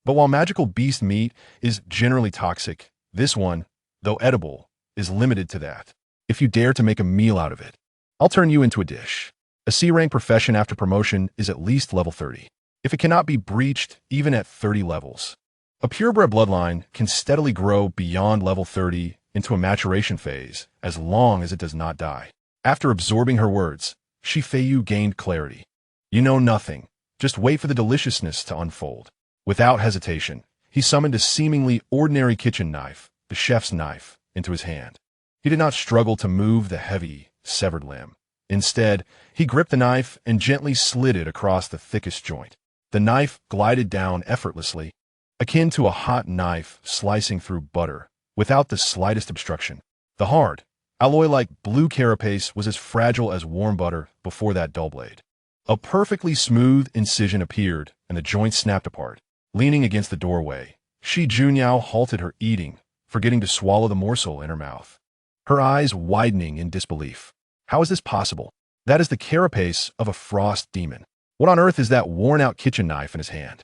But while magical beast meat is generally toxic, this one, though edible, is limited to that. If you dare to make a meal out of it, I'll turn you into a dish." A C-rank profession after promotion is at least level 30. If it cannot be breached even at 30 levels, a purebred bloodline can steadily grow beyond level 30 into a maturation phase as long as it does not die. After absorbing her words, Feiyu gained clarity. "You know nothing. Just wait for the deliciousness to unfold." Without hesitation, he summoned a seemingly ordinary kitchen knife, the chef's knife, into his hand. He did not struggle to move the heavy, severed limb. Instead, he gripped the knife and gently slid it across the thickest joint. The knife glided down effortlessly, akin to a hot knife slicing through butter, without the slightest obstruction. The hard, alloy-like blue carapace was as fragile as warm butter before that dull blade. A perfectly smooth incision appeared, and the joint snapped apart. Leaning against the doorway, Junyao halted her eating, forgetting to swallow the morsel in her mouth, her eyes widening in disbelief. How is this possible? That is the carapace of a frost demon. What on earth is that worn-out kitchen knife in his hand?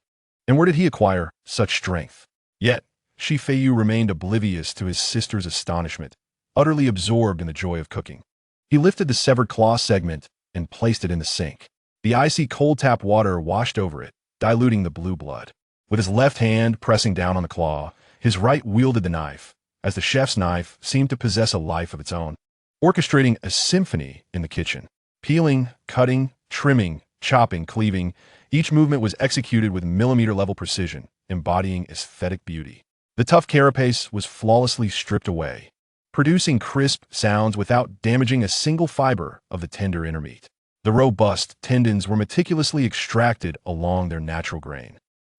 And where did he acquire such strength? Yet, Feiyu remained oblivious to his sister's astonishment, utterly absorbed in the joy of cooking. He lifted the severed claw segment and placed it in the sink. The icy cold tap water washed over it, diluting the blue blood. With his left hand pressing down on the claw, his right wielded the knife, as the chef's knife seemed to possess a life of its own, orchestrating a symphony in the kitchen. Peeling, cutting, trimming, chopping, cleaving, each movement was executed with millimeter-level precision, embodying aesthetic beauty. The tough carapace was flawlessly stripped away, producing crisp sounds without damaging a single fiber of the tender inner meat. The robust tendons were meticulously extracted along their natural grain,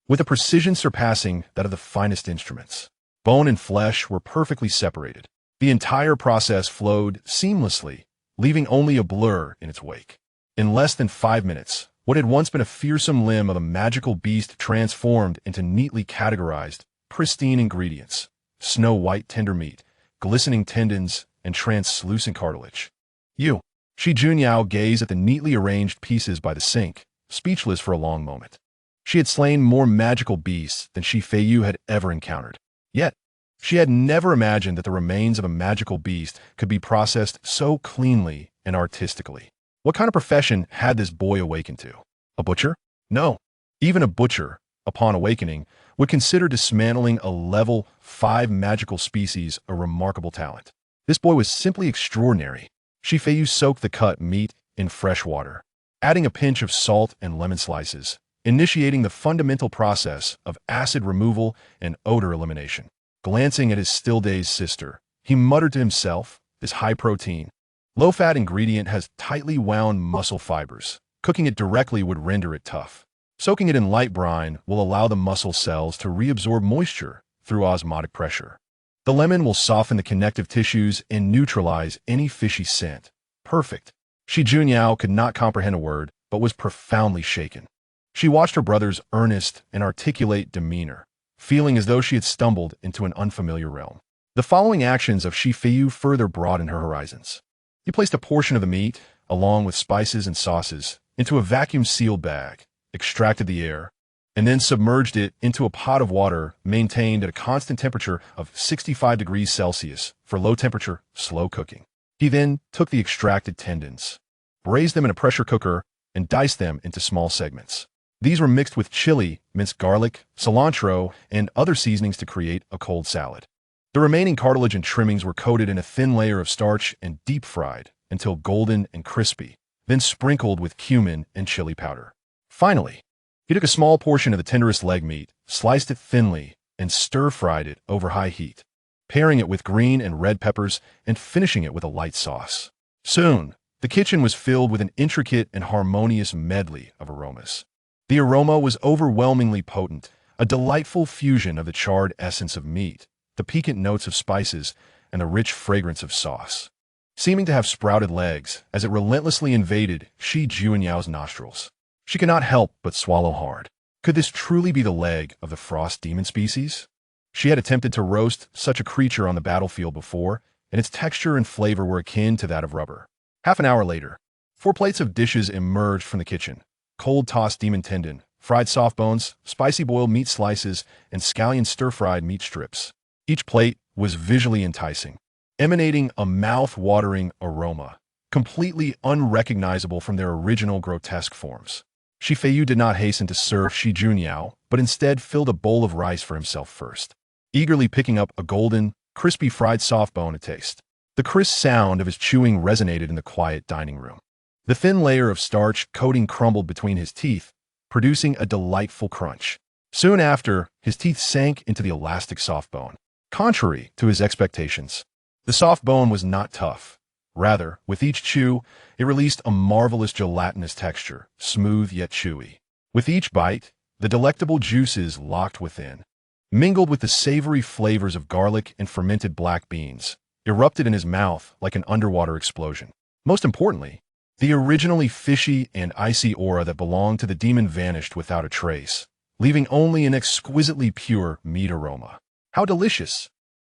with a precision surpassing that of the finest instruments. Bone and flesh were perfectly separated. The entire process flowed seamlessly, leaving only a blur in its wake. In less than 5 minutes, what had once been a fearsome limb of a magical beast transformed into neatly categorized, pristine ingredients: snow-white tender meat, glistening tendons, and translucent cartilage. Shi Junyao gazed at the neatly arranged pieces by the sink, speechless for a long moment. She had slain more magical beasts than Feiyu had ever encountered. Yet, she had never imagined that the remains of a magical beast could be processed so cleanly and artistically. What kind of profession had this boy awakened to? A butcher? No. Even a butcher, upon awakening, would consider dismantling a level 5 magical species a remarkable talent. This boy was simply extraordinary. Feiyu soaked the cut meat in fresh water, adding a pinch of salt and lemon slices, initiating the fundamental process of acid removal and odor elimination. Glancing at his still-dazed sister, he muttered to himself, "This high-protein, low-fat ingredient has tightly wound muscle fibers. Cooking it directly would render it tough. Soaking it in light brine will allow the muscle cells to reabsorb moisture through osmotic pressure. The lemon will soften the connective tissues and neutralize any fishy scent. Perfect." Shi Junyao could not comprehend a word, but was profoundly shaken. She watched her brother's earnest and articulate demeanor, feeling as though she had stumbled into an unfamiliar realm. The following actions of Feiyu further broadened her horizons. He placed a portion of the meat, along with spices and sauces, into a vacuum-sealed bag, extracted the air, and then submerged it into a pot of water maintained at a constant temperature of 65 degrees Celsius for low-temperature, slow cooking. He then took the extracted tendons, braised them in a pressure cooker, and diced them into small segments. These were mixed with chili, minced garlic, cilantro, and other seasonings to create a cold salad. The remaining cartilage and trimmings were coated in a thin layer of starch and deep-fried until golden and crispy, then sprinkled with cumin and chili powder. Finally, he took a small portion of the tenderest leg meat, sliced it thinly, and stir-fried it over high heat, pairing it with green and red peppers and finishing it with a light sauce. Soon, the kitchen was filled with an intricate and harmonious medley of aromas. The aroma was overwhelmingly potent, a delightful fusion of the charred essence of meat, the piquant notes of spices, and the rich fragrance of sauce, seeming to have sprouted legs as it relentlessly invaded Shi Junyao's nostrils. She could not help but swallow hard. Could this truly be the leg of the frost demon species? She had attempted to roast such a creature on the battlefield before, and its texture and flavor were akin to that of rubber. Half an hour later, 4 plates of dishes emerged from the kitchen: cold-tossed demon tendon, fried soft bones, spicy boiled meat slices, and scallion stir-fried meat strips. Each plate was visually enticing, emanating a mouth-watering aroma, completely unrecognizable from their original grotesque forms. Feiyu did not hasten to serve Shi Junyao, but instead filled a bowl of rice for himself first, eagerly picking up a golden, crispy fried soft bone to taste. The crisp sound of his chewing resonated in the quiet dining room. The thin layer of starch coating crumbled between his teeth, producing a delightful crunch. Soon after, his teeth sank into the elastic soft bone. Contrary to his expectations, the soft bone was not tough. Rather, with each chew, it released a marvelous gelatinous texture, smooth yet chewy. With each bite, the delectable juices locked within, mingled with the savory flavors of garlic and fermented black beans, erupted in his mouth like an underwater explosion. Most importantly, the originally fishy and icy aura that belonged to the demon vanished without a trace, leaving only an exquisitely pure meat aroma. How delicious!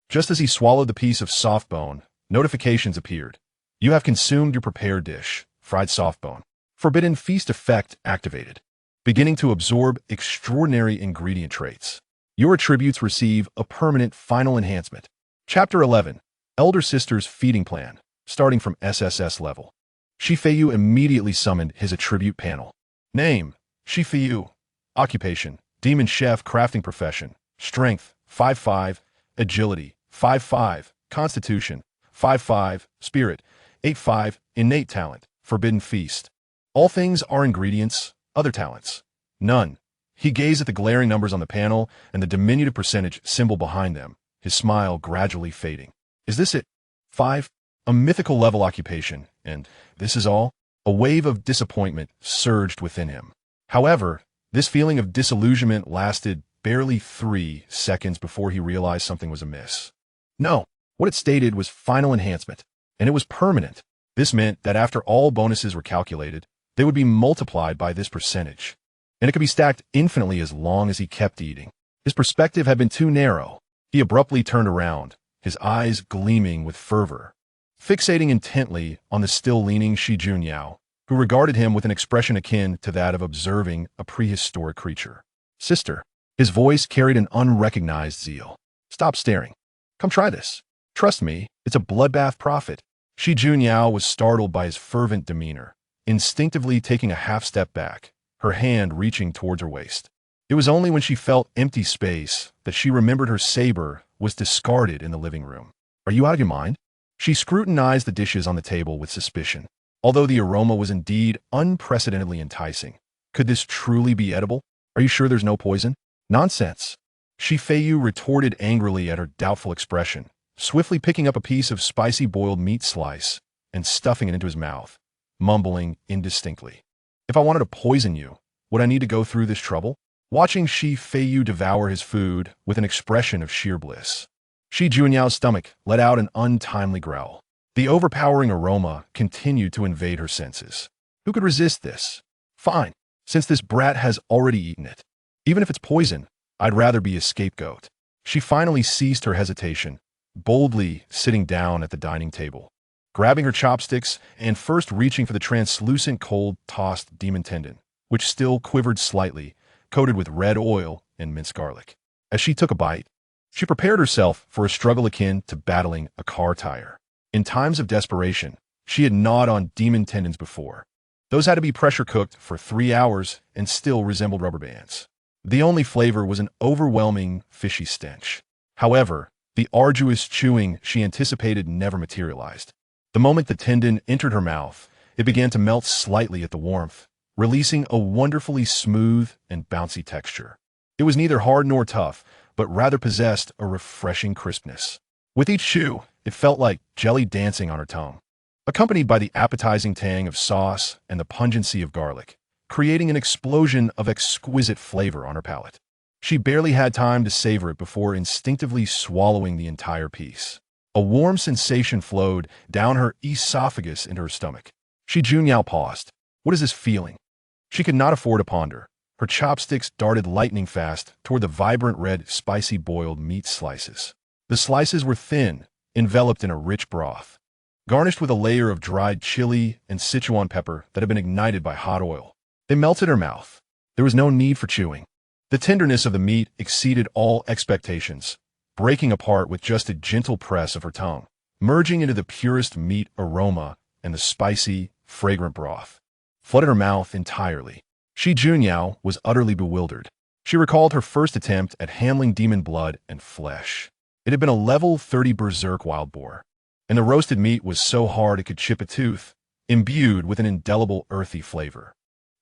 Just as he swallowed the piece of soft bone, notifications appeared. You have consumed your prepared dish, fried soft bone. Forbidden feast effect activated. Beginning to absorb extraordinary ingredient traits. Your attributes receive a permanent final enhancement. Chapter 11. Elder Sister's Feeding Plan, starting from SSS level. Feiyu immediately summoned his attribute panel. Name: Feiyu. Occupation: Demon Chef, Crafting Profession. Strength: 5-5. Agility: 5-5. Constitution: 5-5. Spirit: 8-5. Innate Talent: Forbidden Feast. All things are ingredients. Other talents: none. He gazed at the glaring numbers on the panel and the diminutive percentage symbol behind them, his smile gradually fading. Is this it? 5. A mythical level occupation, and this is all? A wave of disappointment surged within him. However, this feeling of disillusionment lasted barely 3 seconds before he realized something was amiss. No, what it stated was final enhancement, and it was permanent. This meant that after all bonuses were calculated, they would be multiplied by this percentage, and it could be stacked infinitely as long as he kept eating. His perspective had been too narrow. He abruptly turned around, his eyes gleaming with fervor, fixating intently on the still leaning Shi Junyao, who regarded him with an expression akin to that of observing a prehistoric creature. Sister, his voice carried an unrecognized zeal. Stop staring. Come try this. Trust me, it's a bloodbath profit. Shi Junyao was startled by his fervent demeanor, instinctively taking a half-step back, her hand reaching towards her waist. It was only when she felt empty space that she remembered her saber was discarded in the living room. Are you out of your mind? She scrutinized the dishes on the table with suspicion. Although the aroma was indeed unprecedentedly enticing, could this truly be edible? Are you sure there's no poison? Nonsense. Feiyu retorted angrily at her doubtful expression, swiftly picking up a piece of spicy boiled meat slice and stuffing it into his mouth, mumbling indistinctly. If I wanted to poison you, would I need to go through this trouble? Watching Feiyu devour his food with an expression of sheer bliss, Shi Junyao's stomach let out an untimely growl. The overpowering aroma continued to invade her senses. Who could resist this? Fine, since this brat has already eaten it. Even if it's poison, I'd rather be a scapegoat. She finally ceased her hesitation, boldly sitting down at the dining table, grabbing her chopsticks and first reaching for the translucent cold-tossed demon tendon, which still quivered slightly, coated with red oil and minced garlic. As she took a bite, she prepared herself for a struggle akin to battling a car tire. In times of desperation, she had gnawed on demon tendons before. Those had to be pressure-cooked for 3 hours and still resembled rubber bands. The only flavor was an overwhelming, fishy stench. However, the arduous chewing she anticipated never materialized. The moment the tendon entered her mouth, it began to melt slightly at the warmth, releasing a wonderfully smooth and bouncy texture. It was neither hard nor tough, but rather possessed a refreshing crispness. With each chew, it felt like jelly dancing on her tongue, accompanied by the appetizing tang of sauce and the pungency of garlic, creating an explosion of exquisite flavor on her palate. She barely had time to savor it before instinctively swallowing the entire piece. A warm sensation flowed down her esophagus into her stomach. Shi Junyao paused. What is this feeling? She could not afford to ponder. Her chopsticks darted lightning fast toward the vibrant red, spicy boiled meat slices. The slices were thin, enveloped in a rich broth, garnished with a layer of dried chili and Sichuan pepper that had been ignited by hot oil. They melted her mouth. There was no need for chewing. The tenderness of the meat exceeded all expectations, breaking apart with just a gentle press of her tongue, merging into the purest meat aroma and the spicy, fragrant broth flooded her mouth entirely. Shi Junyao was utterly bewildered. She recalled her first attempt at handling demon blood and flesh. It had been a level 30 berserk wild boar, and the roasted meat was so hard it could chip a tooth, imbued with an indelible earthy flavor.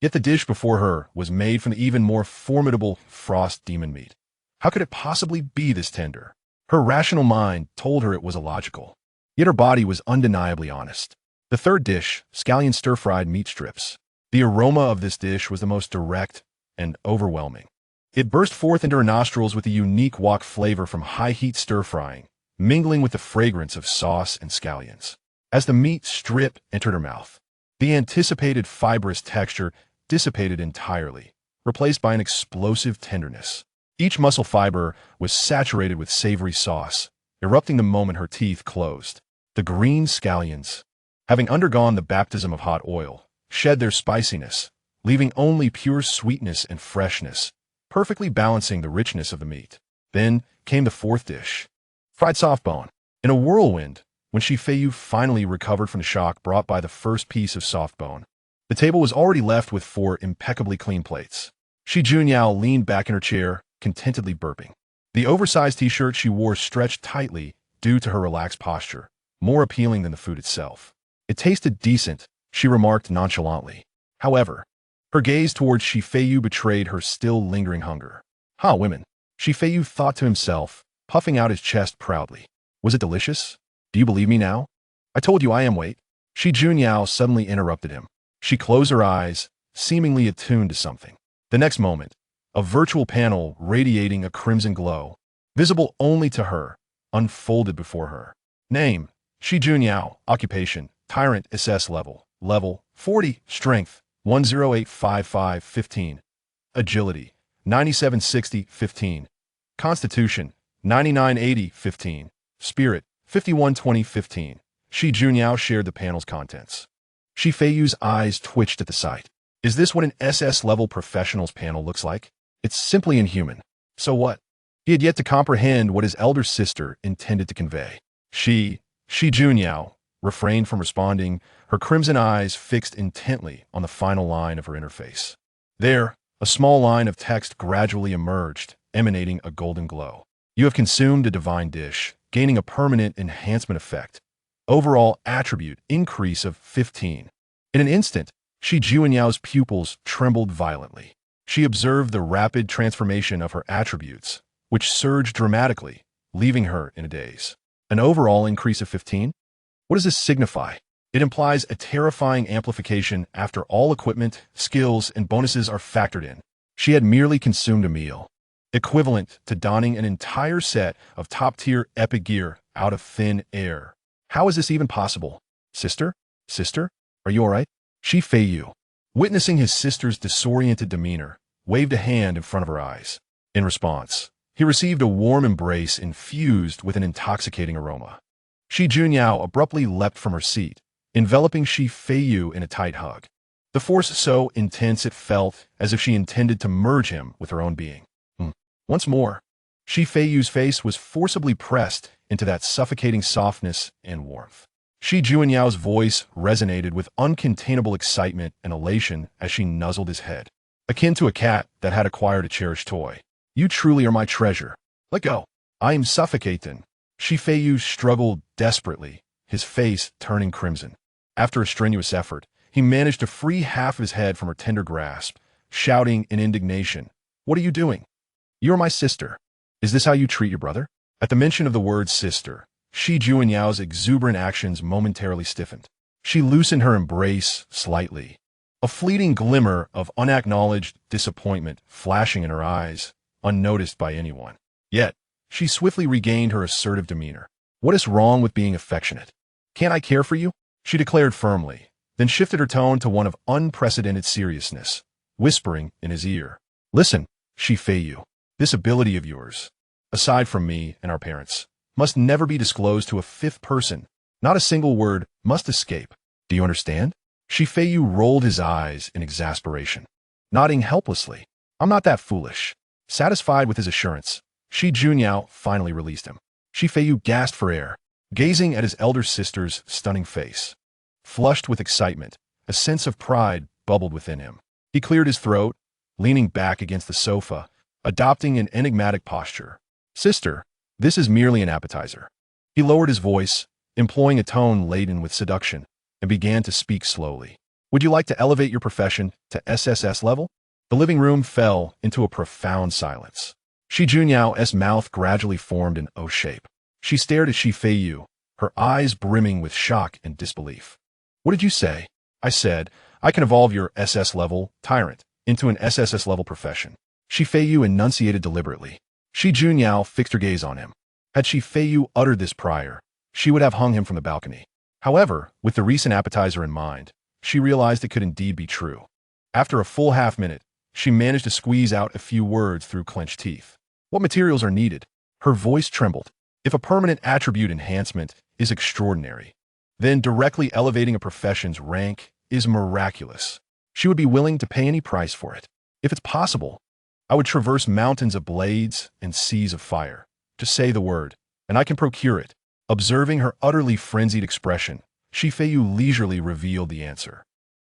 Yet the dish before her was made from the even more formidable frost demon meat. How could it possibly be this tender? Her rational mind told her it was illogical, yet her body was undeniably honest. The third dish, scallion stir-fried meat strips. The aroma of this dish was the most direct and overwhelming. It burst forth into her nostrils with a unique wok flavor from high-heat stir-frying, mingling with the fragrance of sauce and scallions. As the meat strip entered her mouth, the anticipated fibrous texture dissipated entirely, replaced by an explosive tenderness. Each muscle fiber was saturated with savory sauce, erupting the moment her teeth closed. The green scallions, having undergone the baptism of hot oil, shed their spiciness, leaving only pure sweetness and freshness, perfectly balancing the richness of the meat. Then came the fourth dish, fried soft bone. In a whirlwind, when Feiyu finally recovered from the shock brought by the first piece of soft bone, the table was already left with 4 impeccably clean plates. Shi Junyao leaned back in her chair, contentedly burping. The oversized t-shirt she wore stretched tightly due to her relaxed posture, more appealing than the food itself. It tasted decent, she remarked nonchalantly. However, her gaze towards Feiyu betrayed her still lingering hunger. Women, Feiyu thought to himself, puffing out his chest proudly. Was it delicious? Do you believe me now? I told you I am. Wait. Shi Junyao suddenly interrupted him. She closed her eyes, seemingly attuned to something. The next moment, a virtual panel radiating a crimson glow, visible only to her, unfolded before her. Name, Shi Junyao. Occupation, Tyrant SS level. Level, 40. Strength, 10855 15. Agility, 9760 15. Constitution, 9980 15. Spirit, 5120 15. Shi Junyao shared the panel's contents. Shi Feiyu's eyes twitched at the sight. Is this what an SS-level professionals panel looks like? It's simply inhuman. So what? He had yet to comprehend what his elder sister intended to convey. Shi Junyao refrained from responding, her crimson eyes fixed intently on the final line of her interface. There, a small line of text gradually emerged, emanating a golden glow. You have consumed a divine dish, gaining a permanent enhancement effect. Overall attribute increase of 15. In an instant, Shi Junyao's pupils trembled violently. She observed the rapid transformation of her attributes, which surged dramatically, leaving her in a daze. An overall increase of 15? What does this signify? It implies a terrifying amplification after all equipment, skills, and bonuses are factored in. She had merely consumed a meal, equivalent to donning an entire set of top-tier epic gear out of thin air. How is this even possible? Sister? Sister? Are you all right? Shi Feiyu, witnessing his sister's disoriented demeanor, waved a hand in front of her eyes. In response, he received a warm embrace infused with an intoxicating aroma. Shi Junyao abruptly leapt from her seat, enveloping Shi Feiyu in a tight hug. The force so intense it felt as if she intended to merge him with her own being. Once more, Shi Feiyu's face was forcibly pressed into that suffocating softness and warmth. Shi Junyao's voice resonated with uncontainable excitement and elation as she nuzzled his head, akin to a cat that had acquired a cherished toy. You truly are my treasure. Let go. I am suffocating. Shi Feiyu struggled desperately, his face turning crimson. After a strenuous effort, he managed to free half of his head from her tender grasp, shouting in indignation, "What are you doing? You are my sister. Is this how you treat your brother?" At the mention of the word sister, Shi Junyao's exuberant actions momentarily stiffened. She loosened her embrace slightly, a fleeting glimmer of unacknowledged disappointment flashing in her eyes, unnoticed by anyone. Yet, she swiftly regained her assertive demeanor. What is wrong with being affectionate? Can't I care for you? She declared firmly, then shifted her tone to one of unprecedented seriousness, whispering in his ear. Listen, Shi Feiyu, this ability of yours, aside from me and our parents, must never be disclosed to a fifth person. Not a single word must escape. Do you understand? Shi Feiyu rolled his eyes in exasperation, nodding helplessly. I'm not that foolish. Satisfied with his assurance, Shi Junyao finally released him. Shi Feiyu gasped for air, gazing at his elder sister's stunning face. Flushed with excitement, a sense of pride bubbled within him. He cleared his throat, leaning back against the sofa, adopting an enigmatic posture. Sister, this is merely an appetizer. He lowered his voice, employing a tone laden with seduction, and began to speak slowly. Would you like to elevate your profession to SSS level? The living room fell into a profound silence. Shi Junyao's mouth gradually formed an O shape. She stared at Shi Feiyu, her eyes brimming with shock and disbelief. What did you say? I said, I can evolve your SS level tyrant into an SSS level profession. Shi Feiyu enunciated deliberately. Shi Junyao fixed her gaze on him. Had Shi Feiyu uttered this prior, she would have hung him from the balcony. However, with the recent appetizer in mind, she realized it could indeed be true. After a full half-minute, she managed to squeeze out a few words through clenched teeth. What materials are needed? Her voice trembled. If a permanent attribute enhancement is extraordinary, then directly elevating a profession's rank is miraculous. She would be willing to pay any price for it. If it's possible, I would traverse mountains of blades and seas of fire. Just say the word, and I can procure it. Observing her utterly frenzied expression, Shi Feiyu leisurely revealed the answer.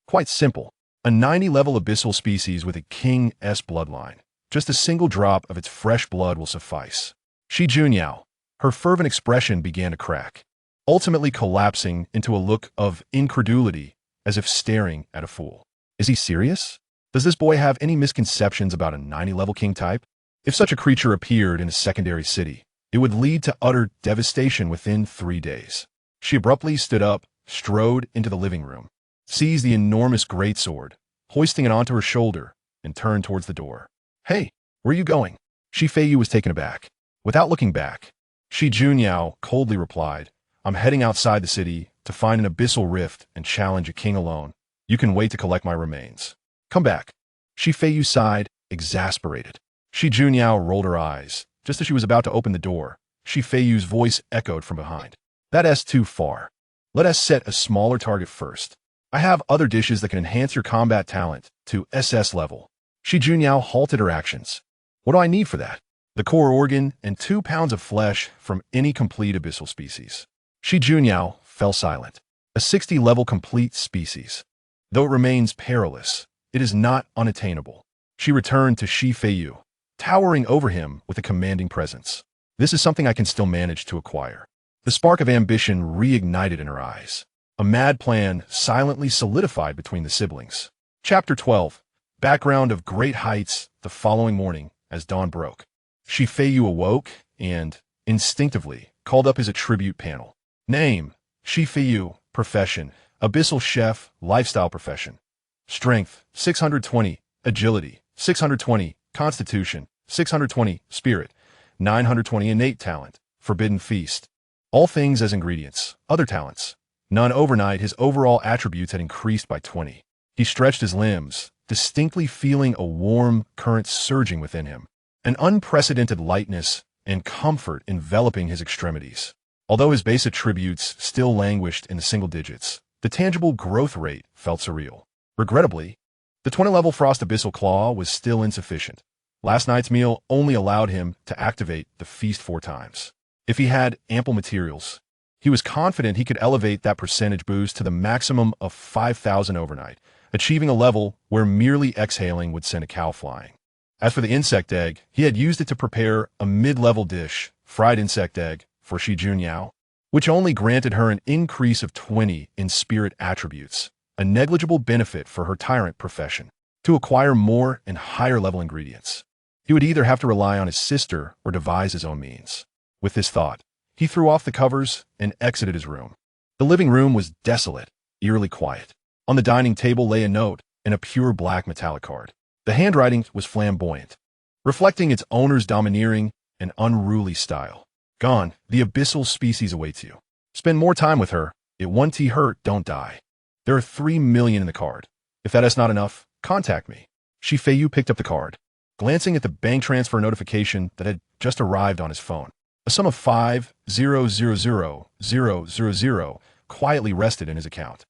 Quite simple. A 90-level abyssal species with a King S bloodline. Just a single drop of its fresh blood will suffice. Shi Junyao, her fervent expression began to crack, ultimately collapsing into a look of incredulity as if staring at a fool. Is he serious? Does this boy have any misconceptions about a 90-level king type? If such a creature appeared in a secondary city, it would lead to utter devastation within 3 days. She abruptly stood up, strode into the living room, seized the enormous greatsword, hoisting it onto her shoulder, and turned towards the door. "Hey, where are you going?" Feiyu was taken aback. Without looking back, Shi Junyao coldly replied, "I'm heading outside the city to find an abyssal rift and challenge a king alone. You can wait to collect my remains. Come back." Feiyu sighed, exasperated. Shi Junyao rolled her eyes. Just as she was about to open the door, Feiyu's voice echoed from behind. "That's too far. Let us set a smaller target first. I have other dishes that can enhance your combat talent to SS level." Shi Junyao halted her actions. "What do I need for that?" "The core organ and 2 pounds of flesh from any complete abyssal species." Shi Junyao fell silent. A 60-level complete species. Though it remains perilous, it is not unattainable. She returned to Feiyu, towering over him with a commanding presence. "This is something I can still manage to acquire." The spark of ambition reignited in her eyes. A mad plan silently solidified between the siblings. Chapter 12. Background of great heights. The following morning, as dawn broke, Feiyu awoke and, instinctively, called up his attribute panel. Name: Feiyu. Profession: abyssal chef, lifestyle profession. Strength: 620. Agility: 620. Constitution: 620. Spirit: 920. Innate talent: forbidden feast. All things as ingredients. Other talents: none. Overnight, his overall attributes had increased by 20. He stretched his limbs, distinctly feeling a warm current surging within him, an unprecedented lightness and comfort enveloping his extremities. Although his base attributes still languished in the single digits, the tangible growth rate felt surreal. Regrettably, the 20-level Frost Abyssal Claw was still insufficient. Last night's meal only allowed him to activate the feast 4 times. If he had ample materials, he was confident he could elevate that percentage boost to the maximum of 5,000 overnight, achieving a level where merely exhaling would send a cow flying. As for the insect egg, he had used it to prepare a mid-level dish, fried insect egg, for Shi Junyao, which only granted her an increase of 20 in spirit attributes, a negligible benefit for her tyrant profession. To acquire more and higher-level ingredients, he would either have to rely on his sister or devise his own means. With this thought, he threw off the covers and exited his room. The living room was desolate, eerily quiet. On the dining table lay a note in a pure black metallic card. The handwriting was flamboyant, reflecting its owner's domineering and unruly style. "Gone, the abyssal species awaits you. Spend more time with her. It won't hurt, don't die." There are 3 million in the card. If that is not enough, contact me. Feiyu picked up the card, glancing at the bank transfer notification that had just arrived on his phone. A sum of 5,000,000 quietly rested in his account.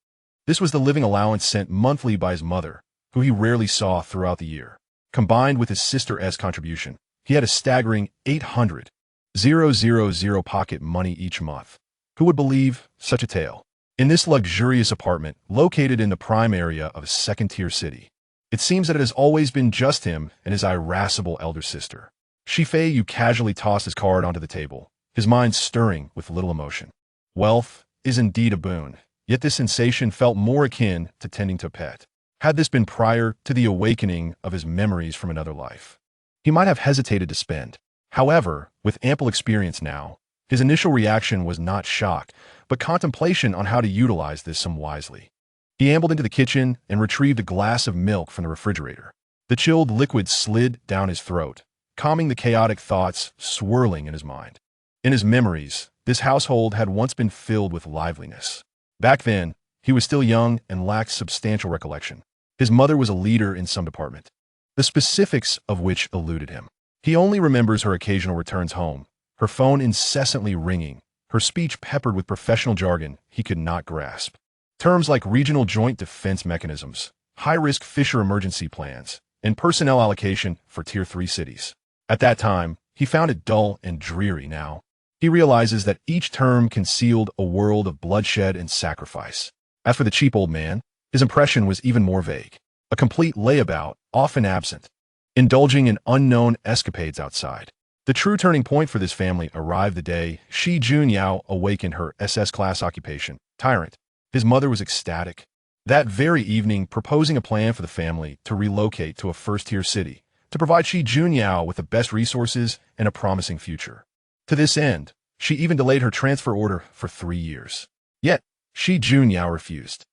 This was the living allowance sent monthly by his mother, who he rarely saw throughout the year. Combined with his sister's contribution, he had a staggering 800,000 pocket money each month. Who would believe such a tale? In this luxurious apartment, located in the prime area of a second-tier city, it seems that it has always been just him and his irascible elder sister. Feiyu casually tossed his card onto the table, his mind stirring with little emotion. Wealth is indeed a boon, yet this sensation felt more akin to tending to a pet. Had this been prior to the awakening of his memories from another life, he might have hesitated to spend. However, with ample experience now, his initial reaction was not shock, but contemplation on how to utilize this sum wisely. He ambled into the kitchen and retrieved a glass of milk from the refrigerator. The chilled liquid slid down his throat, calming the chaotic thoughts swirling in his mind. In his memories, this household had once been filled with liveliness. Back then, he was still young and lacked substantial recollection. His mother was a leader in some department, the specifics of which eluded him. He only remembers her occasional returns home, her phone incessantly ringing, her speech peppered with professional jargon he could not grasp. Terms like regional joint defense mechanisms, high-risk Fisher emergency plans, and personnel allocation for Tier 3 cities. At that time, he found it dull and dreary now. He realizes that each term concealed a world of bloodshed and sacrifice. As for the cheap old man, his impression was even more vague. A complete layabout, often absent, indulging in unknown escapades outside. The true turning point for this family arrived the day Shi Junyao awakened her SS-class occupation, tyrant. His mother was ecstatic. That very evening, proposing a plan for the family to relocate to a first-tier city, to provide Shi Junyao with the best resources and a promising future. To this end, she even delayed her transfer order for 3 years. Yet, Shi Junyao refused.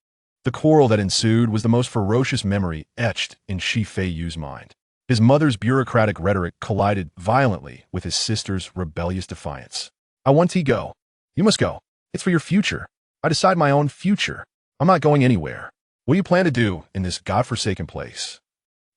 The quarrel that ensued was the most ferocious memory etched in Shi Feiyu's mind. His mother's bureaucratic rhetoric collided violently with his sister's rebellious defiance. "I want to go. You must go. It's for your future. I decide my own future. I'm not going anywhere. What do you plan to do in this godforsaken place?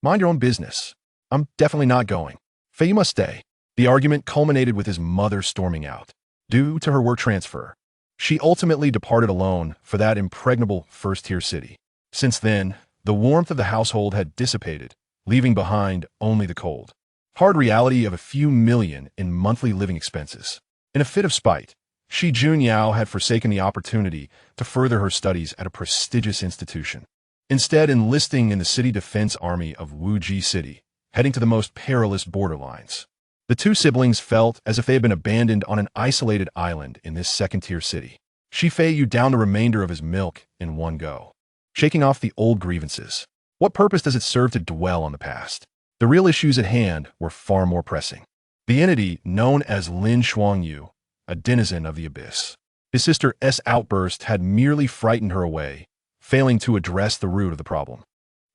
Mind your own business. I'm definitely not going. Feiyu must stay." The argument culminated with his mother storming out. Due to her work transfer, she ultimately departed alone for that impregnable first-tier city. Since then, the warmth of the household had dissipated, leaving behind only the cold, hard reality of a few million in monthly living expenses. In a fit of spite, Shi Junyao had forsaken the opportunity to further her studies at a prestigious institution, instead enlisting in the city defense army of Wuji City, heading to the most perilous borderlines. The two siblings felt as if they had been abandoned on an isolated island in this second-tier city. Shi Feiyu downed the remainder of his milk in one go, shaking off the old grievances. What purpose does it serve to dwell on the past? The real issues at hand were far more pressing. The entity known as Lin Shuangyu, a denizen of the abyss. His sister's outburst had merely frightened her away, failing to address the root of the problem.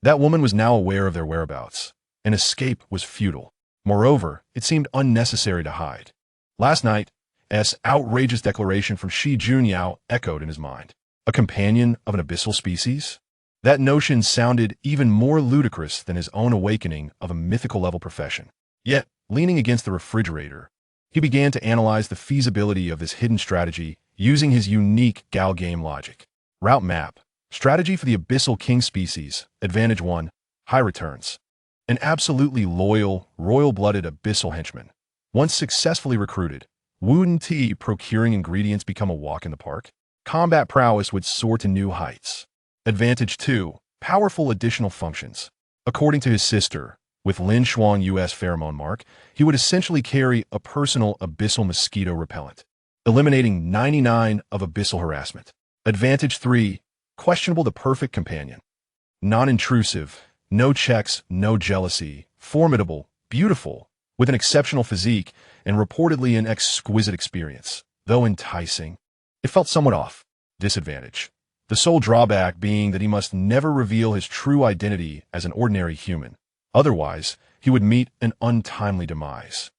That woman was now aware of their whereabouts. An escape was futile. Moreover, it seemed unnecessary to hide. Last night's outrageous declaration from Shi Junyao echoed in his mind. A companion of an abyssal species? That notion sounded even more ludicrous than his own awakening of a mythical-level profession. Yet, leaning against the refrigerator, he began to analyze the feasibility of this hidden strategy using his unique galgame logic. Route map. Strategy for the abyssal king species. Advantage 1. High returns. An absolutely loyal, royal-blooded abyssal henchman. Once successfully recruited, wouldn't he procuring ingredients become a walk in the park? Combat prowess would soar to new heights. Advantage 2. Powerful additional functions. According to his sister, with Lin Shuangyu's pheromone mark, he would essentially carry a personal abyssal mosquito repellent, eliminating 99 of abyssal harassment. Advantage 3. Questionable the perfect companion. Non-intrusive. No checks, no jealousy, formidable, beautiful, with an exceptional physique and reportedly an exquisite experience. Though enticing, it felt somewhat off. Disadvantage. The sole drawback being that he must never reveal his true identity as an ordinary human. Otherwise, he would meet an untimely demise.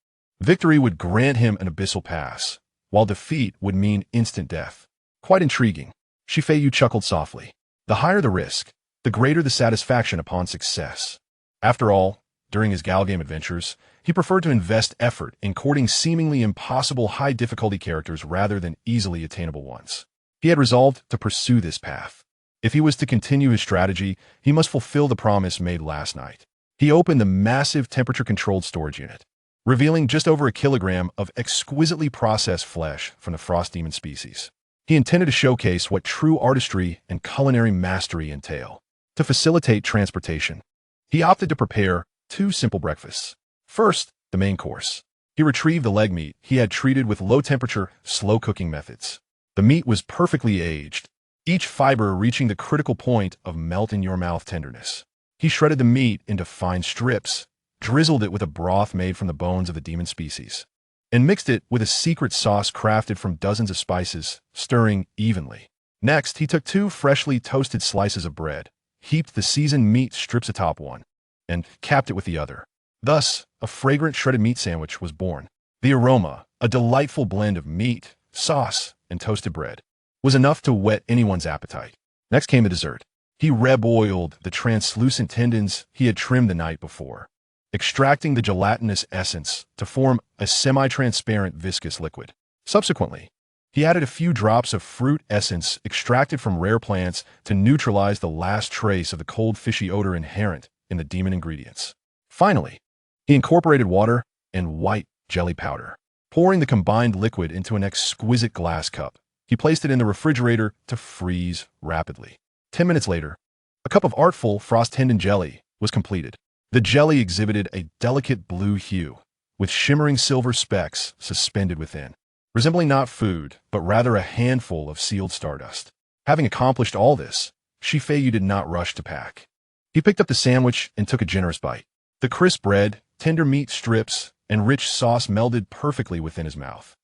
Victory would grant him an abyssal pass, while defeat would mean instant death. Quite intriguing. Shi Feiyu chuckled softly. The higher the risk, the greater the satisfaction upon success. After all, during his galgame adventures, he preferred to invest effort in courting seemingly impossible high-difficulty characters rather than easily attainable ones. He had resolved to pursue this path. If he was to continue his strategy, he must fulfill the promise made last night. He opened the massive temperature-controlled storage unit, revealing just over a kilogram of exquisitely processed flesh from the frost demon species. He intended to showcase what true artistry and culinary mastery entail. To facilitate transportation, he opted to prepare 2 simple breakfasts. First, the main course. He retrieved the leg meat he had treated with low-temperature, slow-cooking methods. The meat was perfectly aged, each fiber reaching the critical point of melt-in-your-mouth tenderness. He shredded the meat into fine strips, drizzled it with a broth made from the bones of the demon species, and mixed it with a secret sauce crafted from dozens of spices, stirring evenly. Next, he took 2 freshly toasted slices of bread, heaped the seasoned meat strips atop one, and capped it with the other. Thus, a fragrant shredded meat sandwich was born. The aroma, a delightful blend of meat, sauce, and toasted bread, was enough to whet anyone's appetite. Next came the dessert. He reb-oiled the translucent tendons he had trimmed the night before, extracting the gelatinous essence to form a semi-transparent viscous liquid. Subsequently, he added a few drops of fruit essence extracted from rare plants to neutralize the last trace of the cold fishy odor inherent in the demon ingredients. Finally, he incorporated water and white jelly powder. Pouring the combined liquid into an exquisite glass cup, he placed it in the refrigerator to freeze rapidly. 10 minutes later, a cup of artful frost tendon jelly was completed. The jelly exhibited a delicate blue hue, with shimmering silver specks suspended within, resembling not food, but rather a handful of sealed stardust. Having accomplished all this, Shi Feiyu did not rush to pack. He picked up the sandwich and took a generous bite. The crisp bread, tender meat strips, and rich sauce melded perfectly within his mouth.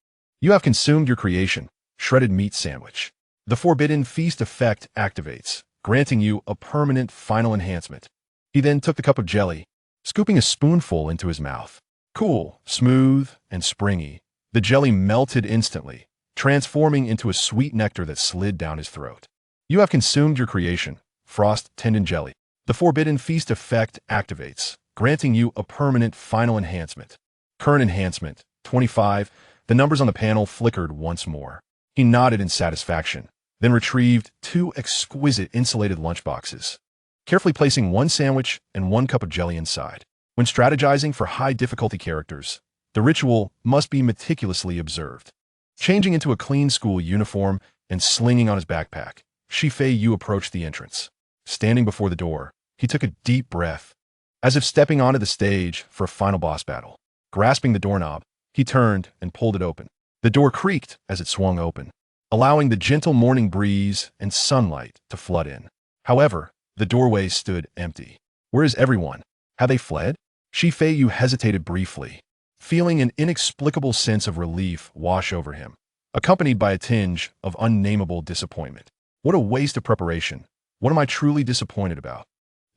You have consumed your creation, shredded meat sandwich. The Forbidden Feast effect activates, granting you a permanent final enhancement. He then took the cup of jelly, scooping a spoonful into his mouth. Cool, smooth, and springy, the jelly melted instantly, transforming into a sweet nectar that slid down his throat. You have consumed your creation, Frost Tendon Jelly. The Forbidden Feast effect activates, granting you a permanent final enhancement. Current enhancement, 25. The numbers on the panel flickered once more. He nodded in satisfaction, then retrieved 2 exquisite insulated lunchboxes, carefully placing 1 sandwich and 1 cup of jelly inside. When strategizing for high-difficulty characters, the ritual must be meticulously observed. Changing into a clean school uniform and slinging on his backpack, Feiyu approached the entrance. Standing before the door, he took a deep breath, as if stepping onto the stage for a final boss battle. Grasping the doorknob, he turned and pulled it open. The door creaked as it swung open, allowing the gentle morning breeze and sunlight to flood in. However, the doorway stood empty. Where is everyone? Had they fled? Feiyu hesitated briefly, feeling an inexplicable sense of relief wash over him, accompanied by a tinge of unnameable disappointment. What a waste of preparation. What am I truly disappointed about?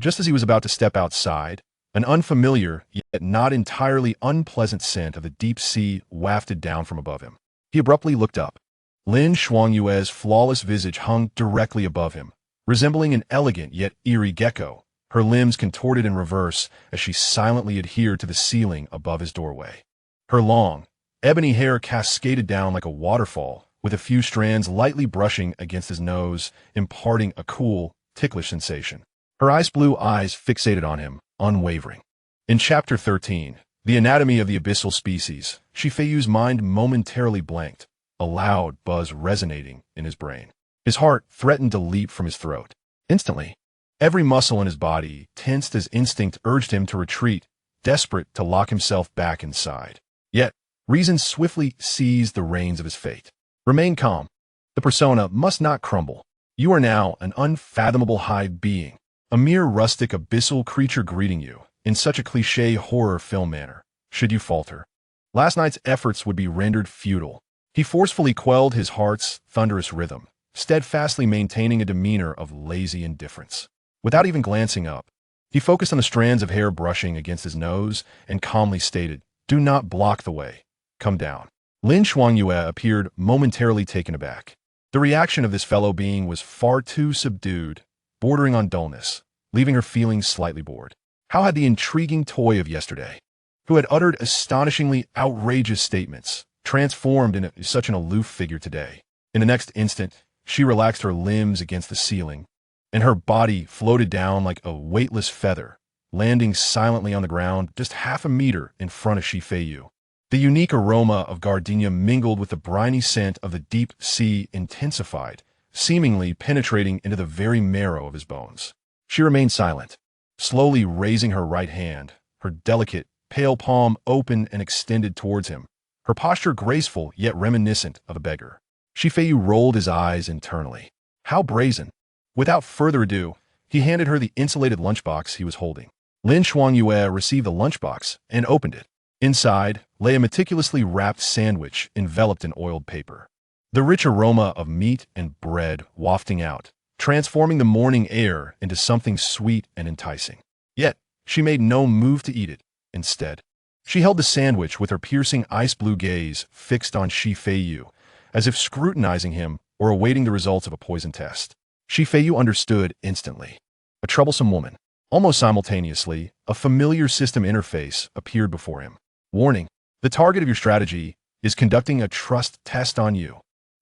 Just as he was about to step outside, an unfamiliar, yet not entirely unpleasant scent of the deep sea wafted down from above him. He abruptly looked up. Lin Shuangyue's flawless visage hung directly above him, resembling an elegant yet eerie gecko, her limbs contorted in reverse as she silently adhered to the ceiling above his doorway. Her long, ebony hair cascaded down like a waterfall, with a few strands lightly brushing against his nose, imparting a cool, ticklish sensation. Her ice-blue eyes fixated on him, unwavering. In Chapter 13, The Anatomy of the Abyssal Species, Feiyu's mind momentarily blanked, a loud buzz resonating in his brain. His heart threatened to leap from his throat. Instantly, every muscle in his body tensed as instinct urged him to retreat, desperate to lock himself back inside. Yet, reason swiftly seized the reins of his fate. Remain calm. The persona must not crumble. You are now an unfathomable high being, a mere rustic abyssal creature greeting you in such a cliché horror film manner. Should you falter, last night's efforts would be rendered futile. He forcefully quelled his heart's thunderous rhythm, steadfastly maintaining a demeanor of lazy indifference. Without even glancing up, he focused on the strands of hair brushing against his nose and calmly stated, "Do not block the way. Come down." Lin Shuangyue appeared momentarily taken aback. The reaction of this fellow being was far too subdued, bordering on dullness, leaving her feeling slightly bored. How had the intriguing toy of yesterday, who had uttered astonishingly outrageous statements, transformed into such an aloof figure today? In the next instant, she relaxed her limbs against the ceiling, and her body floated down like a weightless feather, landing silently on the ground just half a meter in front of Feiyu. The unique aroma of gardenia mingled with the briny scent of the deep sea intensified, seemingly penetrating into the very marrow of his bones. She remained silent, slowly raising her right hand, her delicate, pale palm open and extended towards him, her posture graceful yet reminiscent of a beggar. Feiyu rolled his eyes internally. How brazen! Without further ado, he handed her the insulated lunchbox he was holding. Lin Shuangyue received the lunchbox and opened it. Inside lay a meticulously wrapped sandwich enveloped in oiled paper. The rich aroma of meat and bread wafting out, transforming the morning air into something sweet and enticing. Yet, she made no move to eat it. Instead, she held the sandwich with her piercing ice-blue gaze fixed on Feiyu, as if scrutinizing him or awaiting the results of a poison test. Feiyu understood instantly. A troublesome woman. Almost simultaneously, a familiar system interface appeared before him. Warning: the target of your strategy is conducting a trust test on you.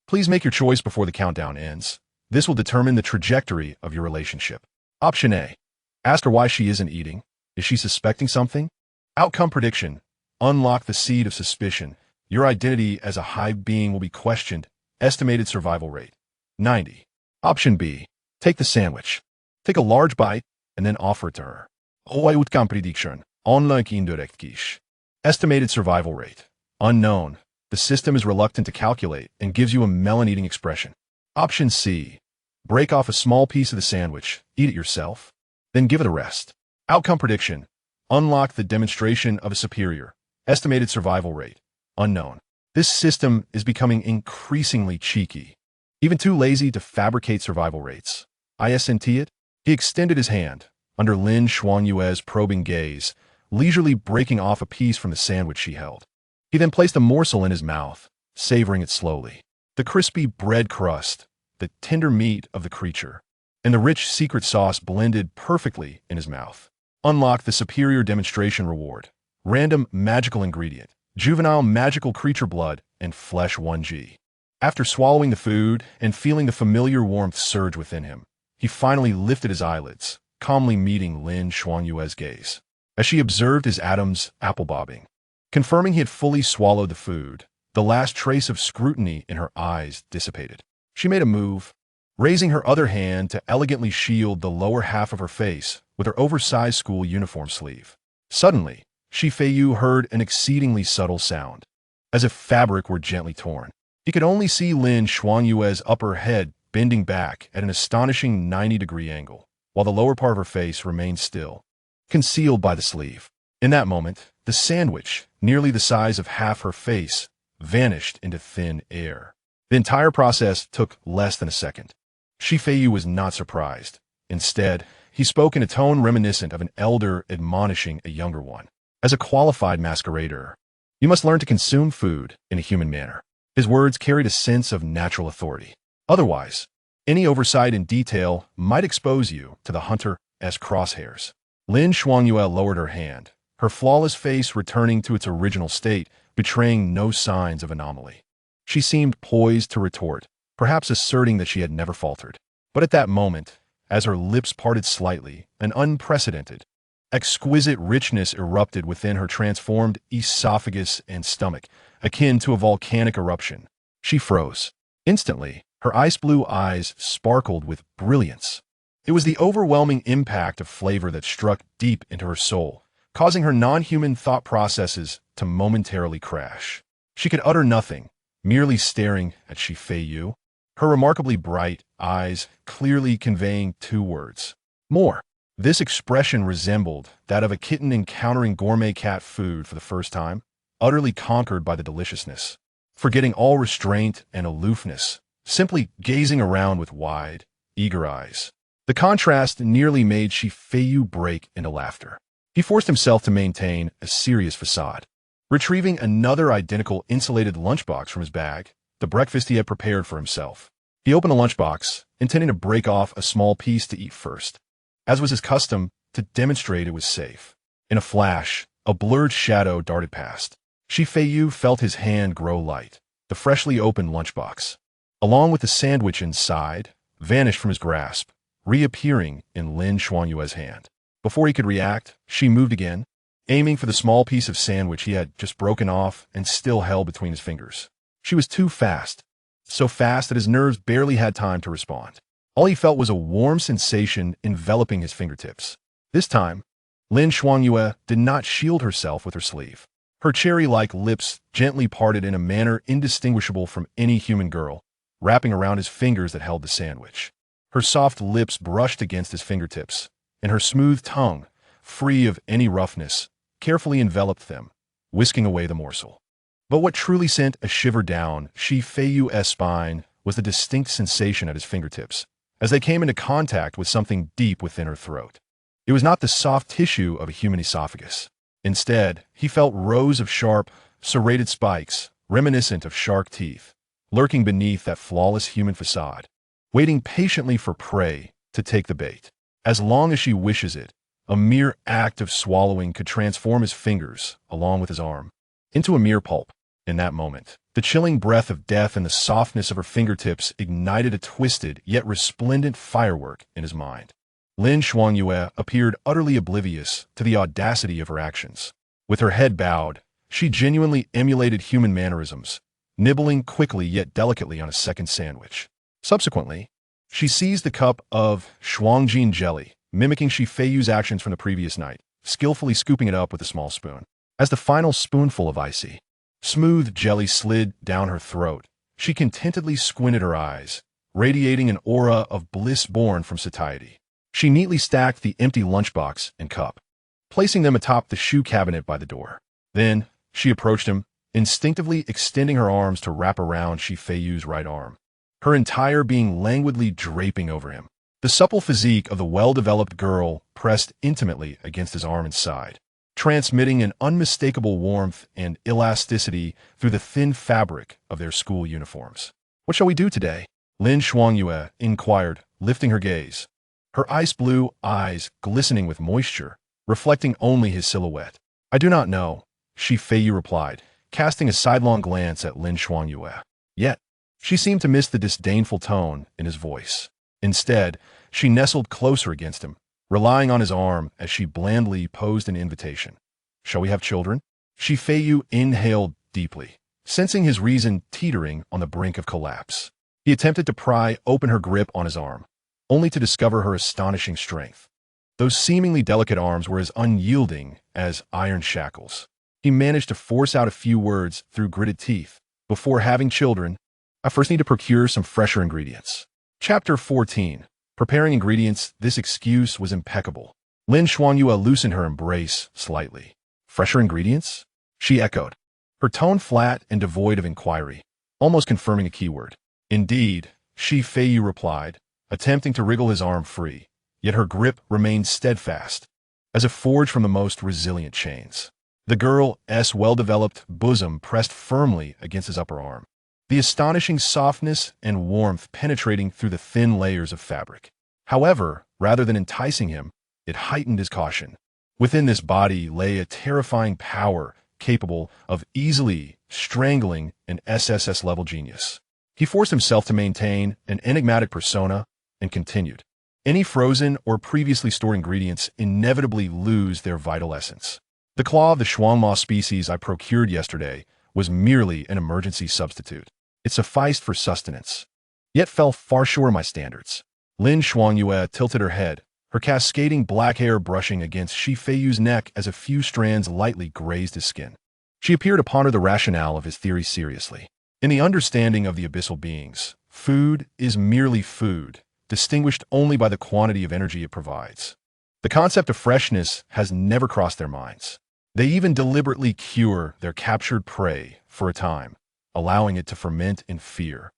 Please make your choice before the countdown ends. This will determine the trajectory of your relationship. Option A: ask her why she isn't eating. Is she suspecting something? Outcome prediction: unlock the seed of suspicion. Your identity as a hive being will be questioned. Estimated survival rate: 90. Option B: take the sandwich. Take a large bite and then offer it to her. Outcome prediction: unlock indirect quiche. Estimated survival rate: unknown. The system is reluctant to calculate and gives you a melon-eating expression. Option C: break off a small piece of the sandwich, eat it yourself, then give it a rest. Outcome prediction: unlock the demonstration of a superior. Estimated survival rate: unknown. This system is becoming increasingly cheeky. even too lazy to fabricate survival rates. Isn't it? He extended his hand, under Lin Xuanyue's probing gaze, leisurely breaking off a piece from the sandwich she held. He then placed a morsel in his mouth, savoring it slowly. The crispy bread crust, the tender meat of the creature, and the rich secret sauce blended perfectly in his mouth. Unlock the superior demonstration reward. Random magical ingredient. Juvenile magical creature blood and flesh 1G. After swallowing the food and feeling the familiar warmth surge within him, he finally lifted his eyelids, calmly meeting Lin Xuanyue's gaze. As she observed his atoms apple-bobbing, confirming he had fully swallowed the food, the last trace of scrutiny in her eyes dissipated. She made a move, raising her other hand to elegantly shield the lower half of her face with her oversized school uniform sleeve. Suddenly, Feiyu heard an exceedingly subtle sound, as if fabric were gently torn. He could only see Lin Xuanyue's upper head bending back at an astonishing 90-degree angle, while the lower part of her face remained still, concealed by the sleeve. In that moment, the sandwich, nearly the size of half her face, vanished into thin air. The entire process took less than a second. Feiyu was not surprised. Instead, he spoke in a tone reminiscent of an elder admonishing a younger one. As a qualified masquerader, you must learn to consume food in a human manner. His words carried a sense of natural authority. Otherwise, any oversight in detail might expose you to the hunter-esque crosshairs. Lin Xuanyue lowered her hand, her flawless face returning to its original state, betraying no signs of anomaly. She seemed poised to retort, perhaps asserting that she had never faltered. But at that moment, as her lips parted slightly, an unprecedented, exquisite richness erupted within her transformed esophagus and stomach, akin to a volcanic eruption. She froze. Instantly, her ice-blue eyes sparkled with brilliance. It was the overwhelming impact of flavor that struck deep into her soul, causing her non-human thought processes to momentarily crash. She could utter nothing, merely staring at Feiyu, her remarkably bright eyes clearly conveying two words: more. This expression resembled that of a kitten encountering gourmet cat food for the first time, utterly conquered by the deliciousness, forgetting all restraint and aloofness, simply gazing around with wide, eager eyes. The contrast nearly made Feiyu break into laughter. He forced himself to maintain a serious facade. Retrieving another identical insulated lunchbox from his bag, the breakfast he had prepared for himself, he opened the lunchbox, intending to break off a small piece to eat first, as was his custom, to demonstrate it was safe. In a flash, a blurred shadow darted past. Feiyu felt his hand grow light. The freshly opened lunchbox, along with the sandwich inside, vanished from his grasp, reappearing in Lin Xuanyue's hand. Before he could react, she moved again, aiming for the small piece of sandwich he had just broken off and still held between his fingers. She was too fast, so fast that his nerves barely had time to respond. All he felt was a warm sensation enveloping his fingertips. This time, Lin Xuanyue did not shield herself with her sleeve. Her cherry-like lips gently parted in a manner indistinguishable from any human girl, wrapping around his fingers that held the sandwich. Her soft lips brushed against his fingertips, and her smooth tongue, free of any roughness, carefully enveloped them, whisking away the morsel. But what truly sent a shiver down Feiyu's spine was the distinct sensation at his fingertips, as they came into contact with something deep within her throat. It was not the soft tissue of a human esophagus. Instead, he felt rows of sharp, serrated spikes, reminiscent of shark teeth, lurking beneath that flawless human facade, waiting patiently for prey to take the bait. As long as she wishes it, a mere act of swallowing could transform his fingers, along with his arm, into a mere pulp. In that moment, the chilling breath of death and the softness of her fingertips ignited a twisted yet resplendent firework in his mind. Lin Xuanyue appeared utterly oblivious to the audacity of her actions. With her head bowed, she genuinely emulated human mannerisms, nibbling quickly yet delicately on a second sandwich. Subsequently, she seized the cup of shuangjin jelly, mimicking Feiyu's actions from the previous night, skillfully scooping it up with a small spoon. As the final spoonful of icy, smooth jelly slid down her throat, she contentedly squinted her eyes, radiating an aura of bliss born from satiety. She neatly stacked the empty lunchbox and cup, placing them atop the shoe cabinet by the door. Then, she approached him, instinctively extending her arms to wrap around Feiyu's right arm. her entire being languidly draping over him. The supple physique of the well-developed girl pressed intimately against his arm and side, transmitting an unmistakable warmth and elasticity through the thin fabric of their school uniforms. "What shall we do today?" Lin Shuangyue inquired, lifting her gaze, her ice blue eyes glistening with moisture, reflecting only his silhouette. "I do not know," Feiyu replied, casting a sidelong glance at Lin Shuangyue. Yet, she seemed to miss the disdainful tone in his voice. Instead, she nestled closer against him, relying on his arm as she blandly posed an invitation. "Shall we have children?" Feiyu inhaled deeply, sensing his reason teetering on the brink of collapse. He attempted to pry open her grip on his arm, only to discover her astonishing strength. Those seemingly delicate arms were as unyielding as iron shackles. He managed to force out a few words through gritted teeth. "Before having children, I first need to procure some fresher ingredients." Chapter 14. Preparing ingredients. This excuse was impeccable. Lin Shuangyue loosened her embrace slightly. "Fresher ingredients?" she echoed, her tone flat and devoid of inquiry, almost confirming a keyword. "Indeed," Feiyu replied, attempting to wriggle his arm free, yet her grip remained steadfast, as if forged from the most resilient chains. The girl's well-developed bosom pressed firmly against his upper arm, the astonishing softness and warmth penetrating through the thin layers of fabric. However, rather than enticing him, it heightened his caution. Within this body lay a terrifying power capable of easily strangling an SSS-level genius. He forced himself to maintain an enigmatic persona and continued. "Any frozen or previously stored ingredients inevitably lose their vital essence. The claw of the Shuangma species I procured yesterday was merely an emergency substitute. It sufficed for sustenance, yet fell far short of my standards." Lin Shuangyue tilted her head, her cascading black hair brushing against Feiyu's neck as a few strands lightly grazed his skin. She appeared to ponder the rationale of his theory seriously. In the understanding of the abyssal beings, food is merely food, distinguished only by the quantity of energy it provides. The concept of freshness has never crossed their minds. They even deliberately cure their captured prey for a time, allowing it to ferment in fear,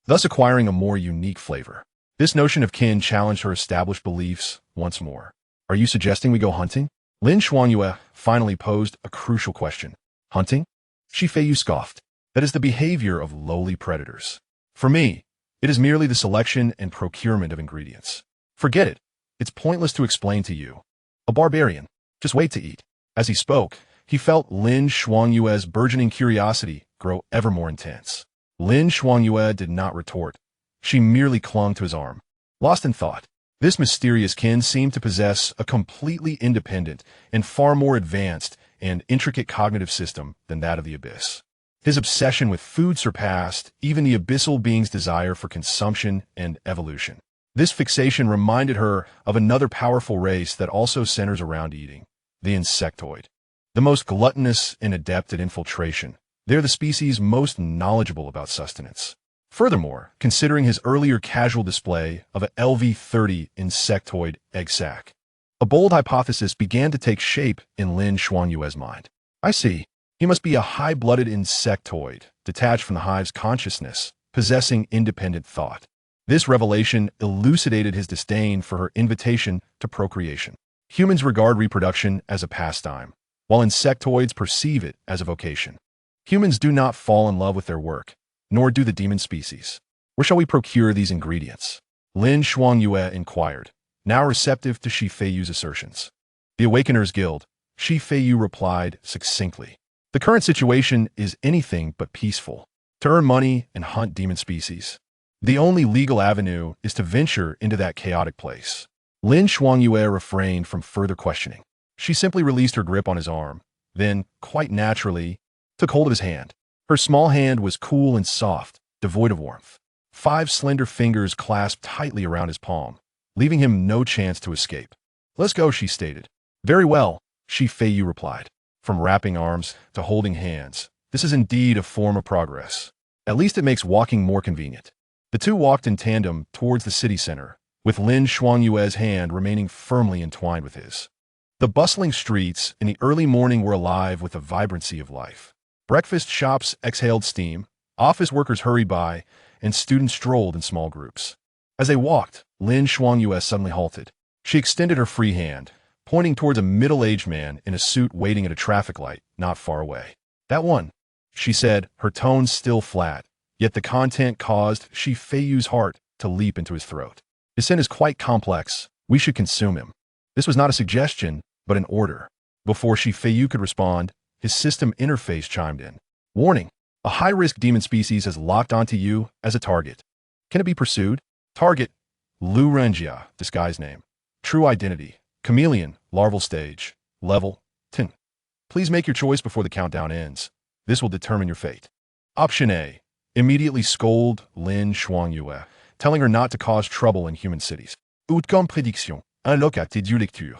thus acquiring a more unique flavor. This notion of kin challenged her established beliefs once more. "Are you suggesting we go hunting?" Lin Shuangyue finally posed a crucial question. "Hunting?" Feiyu scoffed. "That is the behavior of lowly predators. For me, it is merely the selection and procurement of ingredients. Forget it. It's pointless to explain to you. A barbarian. Just wait to eat." As he spoke, he felt Lin Shuangyue's burgeoning curiosity grow ever more intense. Lin Shuangyue did not retort. She merely clung to his arm, lost in thought. This mysterious kin seemed to possess a completely independent and far more advanced and intricate cognitive system than that of the abyss. His obsession with food surpassed even the abyssal being's desire for consumption and evolution. This fixation reminded her of another powerful race that also centers around eating, the insectoid. The most gluttonous and adept at infiltration, they're the species most knowledgeable about sustenance. Furthermore, considering his earlier casual display of a LV-30 insectoid egg sac, a bold hypothesis began to take shape in Lin Shuangyue's mind. "I see. He must be a high-blooded insectoid, detached from the hive's consciousness, possessing independent thought." This revelation elucidated his disdain for her invitation to procreation. Humans regard reproduction as a pastime, while insectoids perceive it as a vocation. Humans do not fall in love with their work, nor do the demon species. "Where shall we procure these ingredients?" Lin Shuangyue inquired, now receptive to Feiyu's assertions. "The Awakeners Guild," Feiyu replied succinctly. "The current situation is anything but peaceful. To earn money and hunt demon species, the only legal avenue is to venture into that chaotic place." Lin Shuangyue refrained from further questioning. She simply released her grip on his arm, then, quite naturally, took hold of his hand. Her small hand was cool and soft, devoid of warmth. 5 slender fingers clasped tightly around his palm, leaving him no chance to escape. "Let's go," she stated. "Very well," Feiyu replied. From wrapping arms to holding hands, this is indeed a form of progress. At least it makes walking more convenient. The two walked in tandem towards the city center, with Lin Shuangyue's hand remaining firmly entwined with his. The bustling streets in the early morning were alive with the vibrancy of life. Breakfast shops exhaled steam, office workers hurried by, and students strolled in small groups. As they walked, Lin Xuangyue suddenly halted. She extended her free hand, pointing towards a middle-aged man in a suit waiting at a traffic light not far away. "That one," she said, her tone still flat, yet the content caused Feiyu's heart to leap into his throat. "His sin is quite complex. We should consume him." This was not a suggestion, but an order. Before Feiyu could respond, his system interface chimed in. "Warning. A high-risk demon species has locked onto you as a target. Can it be pursued? Target: Lu Renjia, disguise name. True identity: chameleon, larval stage. Level: 10. Please make your choice before the countdown ends. This will determine your fate." Option A. Immediately scold Lin Xuangyue, telling her not to cause trouble in human cities. Outcome prédiction. Un look at tes lecture.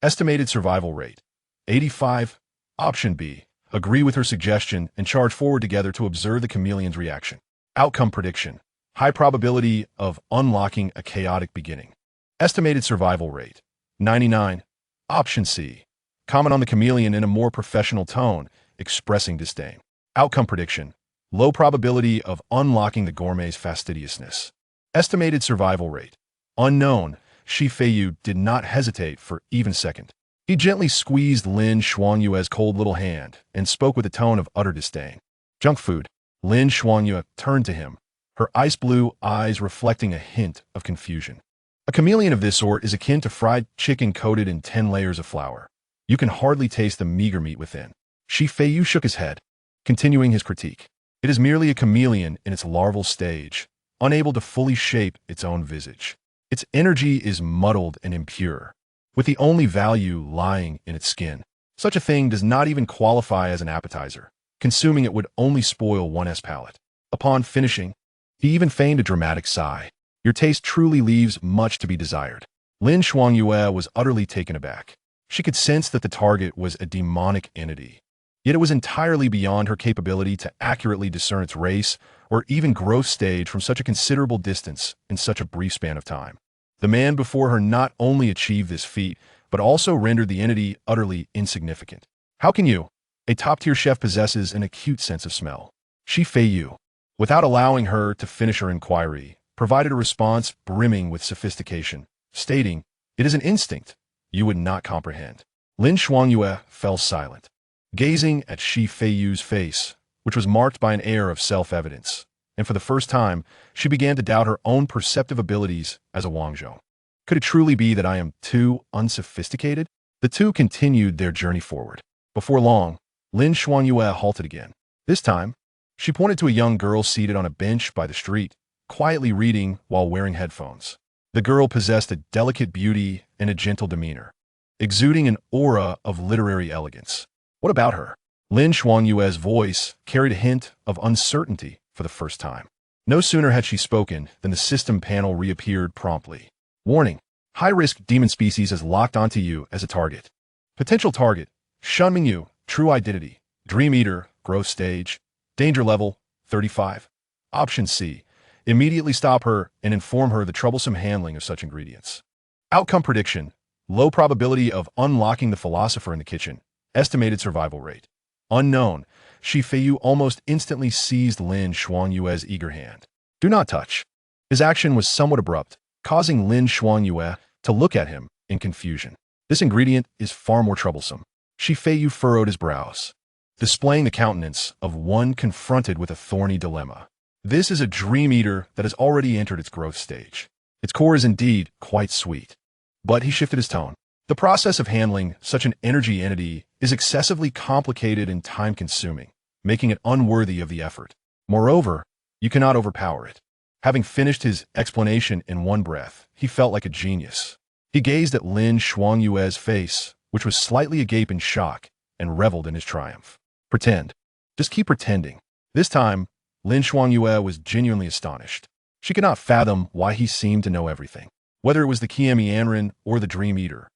Estimated survival rate: 85. Option B. Agree with her suggestion and charge forward together to observe the chameleon's reaction. Outcome prediction: high probability of unlocking a chaotic beginning. Estimated survival rate: 99. Option C. Comment on the chameleon in a more professional tone, expressing disdain. Outcome prediction: low probability of unlocking the gourmet's fastidiousness. Estimated survival rate: unknown. Feiyu did not hesitate for even a second. He gently squeezed Lin Xuanyue's cold little hand and spoke with a tone of utter disdain. "Junk food." Lin Xuanyue turned to him, her ice blue eyes reflecting a hint of confusion. "A chameleon of this sort is akin to fried chicken coated in 10 layers of flour. You can hardly taste the meager meat within." Feiyu shook his head, continuing his critique. "It is merely a chameleon in its larval stage, unable to fully shape its own visage. Its energy is muddled and impure, with the only value lying in its skin. Such a thing does not even qualify as an appetizer. Consuming it would only spoil one's palate." Upon finishing, he even feigned a dramatic sigh. "Your taste truly leaves much to be desired." Lin Xuangyue was utterly taken aback. She could sense that the target was a demonic entity, yet it was entirely beyond her capability to accurately discern its race or even growth stage from such a considerable distance in such a brief span of time. The man before her not only achieved this feat, but also rendered the entity utterly insignificant. "How can you?" A top-tier chef possesses an acute sense of smell. Feiyu, without allowing her to finish her inquiry, provided a response brimming with sophistication, stating, "It is an instinct you would not comprehend." Lin Xuangyue fell silent, gazing at Feiyu's face, which was marked by an air of self-evidence, and for the first time, she began to doubt her own perceptive abilities as a Wangzhou. "Could it truly be that I am too unsophisticated?" The two continued their journey forward. Before long, Lin Xuangyue halted again. This time, she pointed to a young girl seated on a bench by the street, quietly reading while wearing headphones. The girl possessed a delicate beauty and a gentle demeanor, exuding an aura of literary elegance. "What about her?" Lin Xuanyue's voice carried a hint of uncertainty for the first time. No sooner had she spoken than the system panel reappeared promptly. "Warning. High-risk demon species has locked onto you as a target. Potential target: Shunming Yu, true identity, Dream Eater, growth stage, danger level, 35. Option C. Immediately stop her and inform her the troublesome handling of such ingredients." Outcome prediction: low probability of unlocking the philosopher in the kitchen. Estimated survival rate: unknown. Feiyu almost instantly seized Lin Xuanyue's eager hand. "Do not touch." His action was somewhat abrupt, causing Lin Xuanyue to look at him in confusion. "This ingredient is far more troublesome." Feiyu furrowed his brows, displaying the countenance of one confronted with a thorny dilemma. This is a dream eater that has already entered its growth stage. Its core is indeed quite sweet. But he shifted his tone. "The process of handling such an energy entity is excessively complicated and time-consuming, making it unworthy of the effort. Moreover, you cannot overpower it." Having finished his explanation in one breath, he felt like a genius. He gazed at Lin Xuanyue's face, which was slightly agape in shock, and reveled in his triumph. "Pretend. Just keep pretending." This time, Lin Xuanyue was genuinely astonished. She could not fathom why he seemed to know everything. Whether it was the Kiemi or the Dream Eater,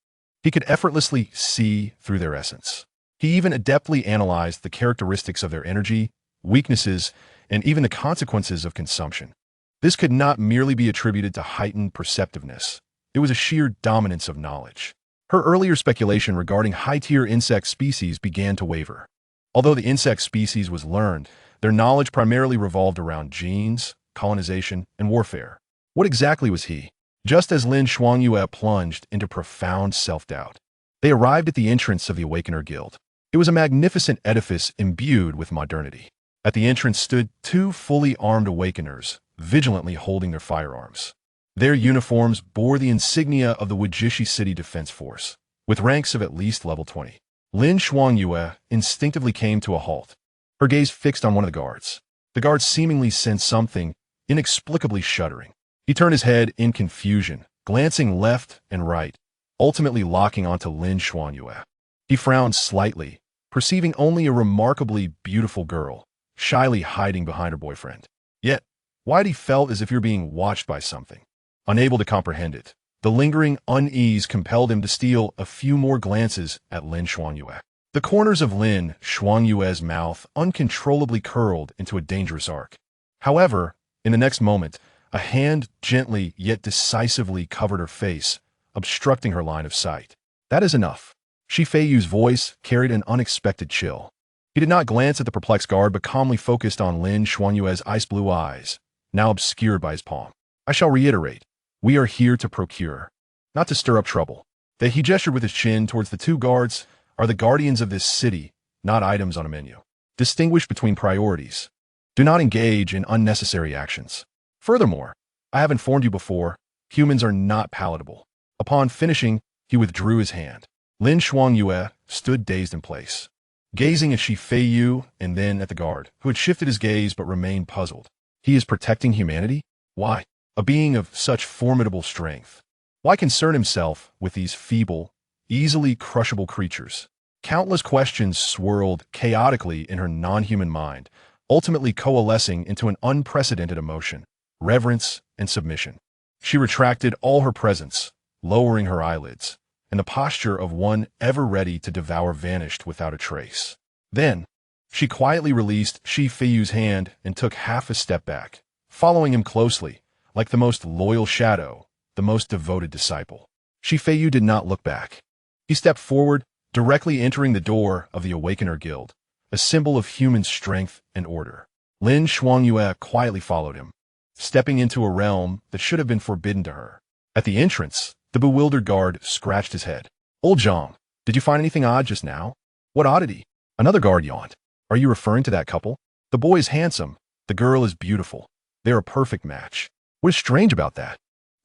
he could effortlessly see through their essence. He even adeptly analyzed the characteristics of their energy, weaknesses, and even the consequences of consumption. This could not merely be attributed to heightened perceptiveness. It was a sheer dominance of knowledge. Her earlier speculation regarding high-tier insect species began to waver. Although the insect species was learned, their knowledge primarily revolved around genes, colonization, and warfare. What exactly was he? Just as Lin Xuangyue plunged into profound self-doubt, they arrived at the entrance of the Awakener Guild. It was a magnificent edifice imbued with modernity. At the entrance stood two fully armed Awakeners, vigilantly holding their firearms. Their uniforms bore the insignia of the Wujishi City Defense Force, with ranks of at least level 20. Lin Xuangyue instinctively came to a halt, her gaze fixed on one of the guards. The guard seemingly sensed something, inexplicably shuddering. He turned his head in confusion, glancing left and right, ultimately locking onto Lin Xuangyue. He frowned slightly, perceiving only a remarkably beautiful girl, shyly hiding behind her boyfriend. Yet, Whitey felt as if you're being watched by something. Unable to comprehend it, the lingering unease compelled him to steal a few more glances at Lin Xuangyue. The corners of Lin Xuangyue's mouth uncontrollably curled into a dangerous arc. However, in the next moment, a hand gently yet decisively covered her face, obstructing her line of sight. That is enough. Feiyu's voice carried an unexpected chill. He did not glance at the perplexed guard but calmly focused on Lin Xuangyue's ice-blue eyes, now obscured by his palm. I shall reiterate, we are here to procure, not to stir up trouble. He gestured with his chin towards the two guards, are the guardians of this city, not items on a menu. Distinguish between priorities. Do not engage in unnecessary actions. Furthermore, I have informed you before, humans are not palatable. Upon finishing, he withdrew his hand. Lin Xuangyue stood dazed in place, gazing at Feiyu and then at the guard, who had shifted his gaze but remained puzzled. He is protecting humanity? Why? A being of such formidable strength. Why concern himself with these feeble, easily crushable creatures? Countless questions swirled chaotically in her non-human mind, ultimately coalescing into an unprecedented emotion, reverence and submission. She retracted all her presence, lowering her eyelids, and the posture of one ever ready to devour vanished without a trace. Then, she quietly released Feiyu's hand and took half a step back, following him closely, like the most loyal shadow, the most devoted disciple. Feiyu did not look back. He stepped forward, directly entering the door of the Awakener Guild, a symbol of human strength and order. Lin Xuangyue quietly followed him, stepping into a realm that should have been forbidden to her. At the entrance, the bewildered guard scratched his head. Old Zhang, did you find anything odd just now? What oddity? Another guard yawned. Are you referring to that couple? The boy is handsome. The girl is beautiful. They're a perfect match. What is strange about that?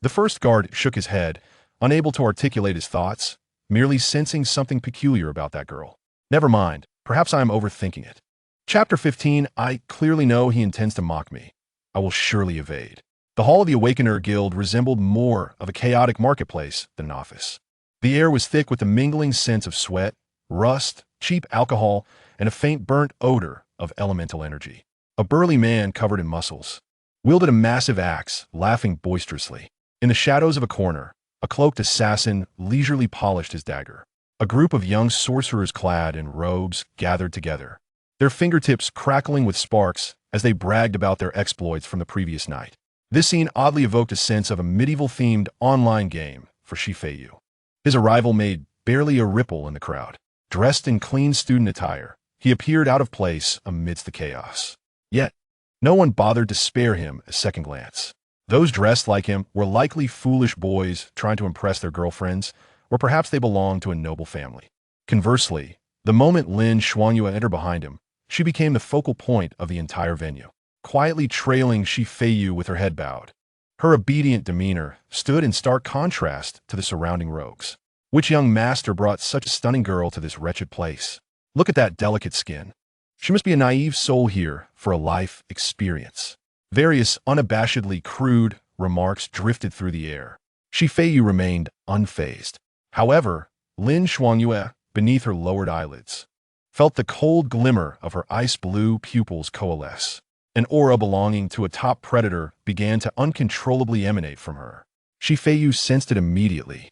The first guard shook his head, unable to articulate his thoughts, merely sensing something peculiar about that girl. Never mind. Perhaps I am overthinking it. Chapter 15. I clearly know he intends to mock me. I will surely evade. The hall of the Awakener Guild resembled more of a chaotic marketplace than an office. The air was thick with the mingling sense of sweat, rust, cheap alcohol, and a faint burnt odor of elemental energy. A burly man covered in muscles wielded a massive axe, laughing boisterously. In the shadows of a corner, a cloaked assassin leisurely polished his dagger. A group of young sorcerers clad in robes gathered together, their fingertips crackling with sparks as they bragged about their exploits from the previous night. This scene oddly evoked a sense of a medieval-themed online game for Feiyu. His arrival made barely a ripple in the crowd. Dressed in clean student attire, he appeared out of place amidst the chaos. Yet, no one bothered to spare him a second glance. Those dressed like him were likely foolish boys trying to impress their girlfriends, or perhaps they belonged to a noble family. Conversely, the moment Lin Xuangyue entered behind him, she became the focal point of the entire venue, quietly trailing Feiyu with her head bowed. Her obedient demeanor stood in stark contrast to the surrounding rogues. Which young master brought such a stunning girl to this wretched place? Look at that delicate skin. She must be a naive soul here for a life experience. Various unabashedly crude remarks drifted through the air. Feiyu remained unfazed. However, Lin Xuangyue, beneath her lowered eyelids, felt the cold glimmer of her ice-blue pupils coalesce. An aura belonging to a top predator began to uncontrollably emanate from her. Feiyu sensed it immediately,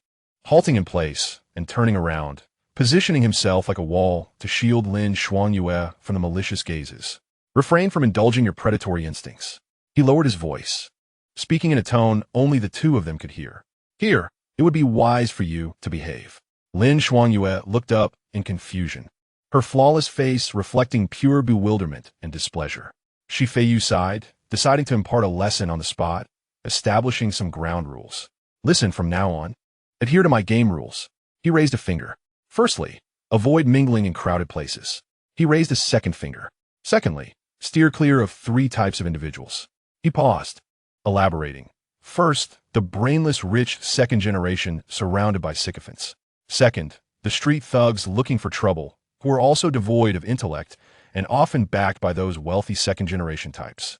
halting in place and turning around, positioning himself like a wall to shield Lin Xuangyue from the malicious gazes. Refrain from indulging your predatory instincts. He lowered his voice, speaking in a tone only the two of them could hear. Here, it would be wise for you to behave. Lin Xuangyue looked up in confusion, her flawless face reflecting pure bewilderment and displeasure. Feiyu sighed, deciding to impart a lesson on the spot, establishing some ground rules. Listen, from now on, adhere to my game rules. He raised a finger. Firstly, avoid mingling in crowded places. He raised a second finger. Secondly, steer clear of 3 types of individuals. He paused, elaborating. First, the brainless, rich second generation surrounded by sycophants. Second, the street thugs looking for trouble, who are also devoid of intellect and often backed by those wealthy second generation types.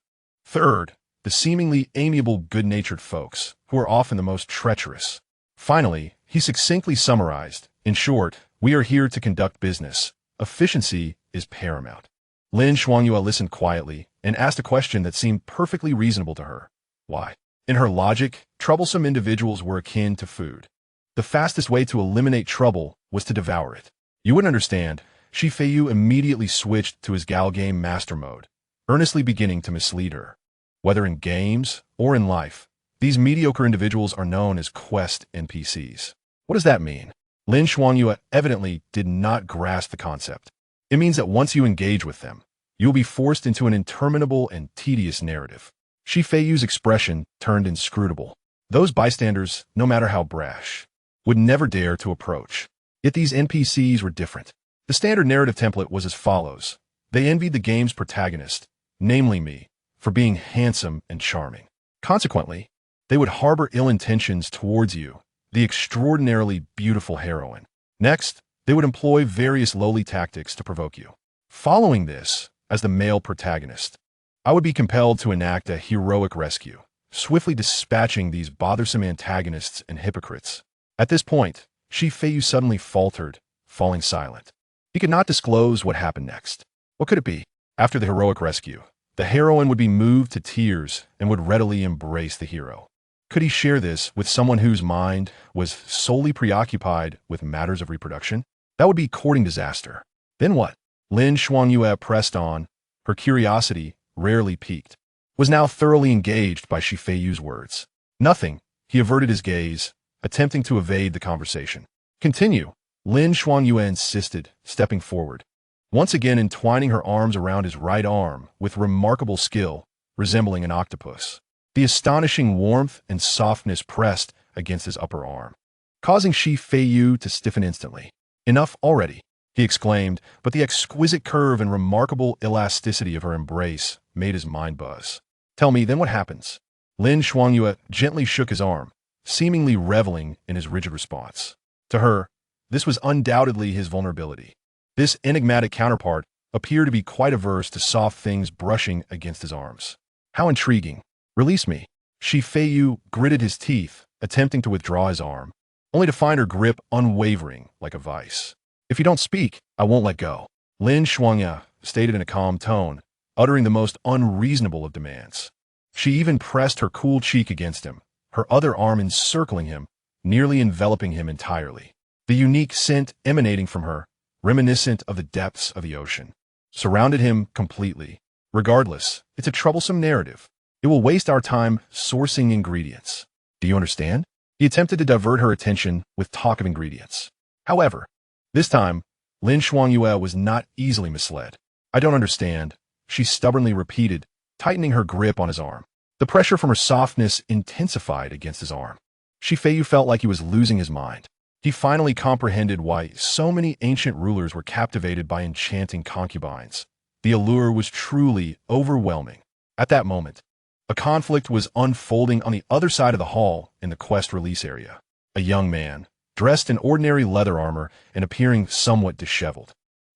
Third, the seemingly amiable, good-natured folks, who are often the most treacherous. Finally, he succinctly summarized, in short, we are here to conduct business. Efficiency is paramount. Lin Shuangyue listened quietly and asked a question that seemed perfectly reasonable to her. Why? In her logic, troublesome individuals were akin to food. The fastest way to eliminate trouble was to devour it. You wouldn't understand. Feiyu immediately switched to his galgame master mode, earnestly beginning to mislead her. Whether in games or in life, these mediocre individuals are known as quest NPCs. What does that mean? Lin Shuangyue evidently did not grasp the concept. It means that once you engage with them, you will be forced into an interminable and tedious narrative. Feiyu's expression turned inscrutable. Those bystanders, no matter how brash, would never dare to approach. Yet these NPCs were different. The standard narrative template was as follows. They envied the game's protagonist, namely me, for being handsome and charming. Consequently, they would harbor ill intentions towards you, the extraordinarily beautiful heroine. Next, they would employ various lowly tactics to provoke you. Following this, as the male protagonist, I would be compelled to enact a heroic rescue, swiftly dispatching these bothersome antagonists and hypocrites. At this point, Feiyu suddenly faltered, falling silent. He could not disclose what happened next. What could it be? After the heroic rescue, the heroine would be moved to tears and would readily embrace the hero. Could he share this with someone whose mind was solely preoccupied with matters of reproduction? That would be courting disaster. Then what? Lin Shuangyue pressed on, her curiosity, rarely piqued, was now thoroughly engaged by Feiyu's words. Nothing. He averted his gaze, attempting to evade the conversation. Continue, Lin Shuangyue insisted, stepping forward, once again entwining her arms around his right arm with remarkable skill, resembling an octopus. The astonishing warmth and softness pressed against his upper arm, causing Feiyu to stiffen instantly. Enough already, he exclaimed, but the exquisite curve and remarkable elasticity of her embrace made his mind buzz. Tell me, then what happens? Lin Shuangyue gently shook his arm, seemingly reveling in his rigid response. To her, this was undoubtedly his vulnerability. This enigmatic counterpart appeared to be quite averse to soft things brushing against his arms. How intriguing. Release me. Feiyu gritted his teeth, attempting to withdraw his arm, only to find her grip unwavering like a vice. If you don't speak, I won't let go. Lin Shuangyue stated in a calm tone, uttering the most unreasonable of demands. She even pressed her cool cheek against him, her other arm encircling him, nearly enveloping him entirely. The unique scent emanating from her, reminiscent of the depths of the ocean, surrounded him completely. Regardless, it's a troublesome narrative. It will waste our time sourcing ingredients. Do you understand? He attempted to divert her attention with talk of ingredients. However, this time, Lin Shuangyue was not easily misled. I don't understand, she stubbornly repeated, tightening her grip on his arm. The pressure from her softness intensified against his arm. Feiyu felt like he was losing his mind. He finally comprehended why so many ancient rulers were captivated by enchanting concubines. The allure was truly overwhelming. At that moment, a conflict was unfolding on the other side of the hall in the quest release area. A young man, dressed in ordinary leather armor and appearing somewhat disheveled,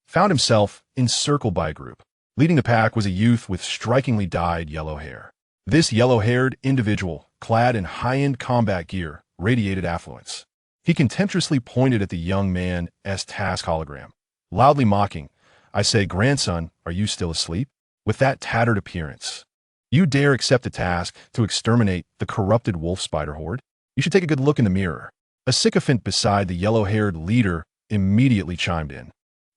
found himself encircled by a group. Leading the pack was a youth with strikingly dyed yellow hair. This yellow-haired individual, clad in high-end combat gear, radiated affluence. He contemptuously pointed at the young man's task hologram, loudly mocking, I say, grandson, are you still asleep? With that tattered appearance, you dare accept the task to exterminate the corrupted wolf spider horde? You should take a good look in the mirror. A sycophant beside the yellow-haired leader immediately chimed in.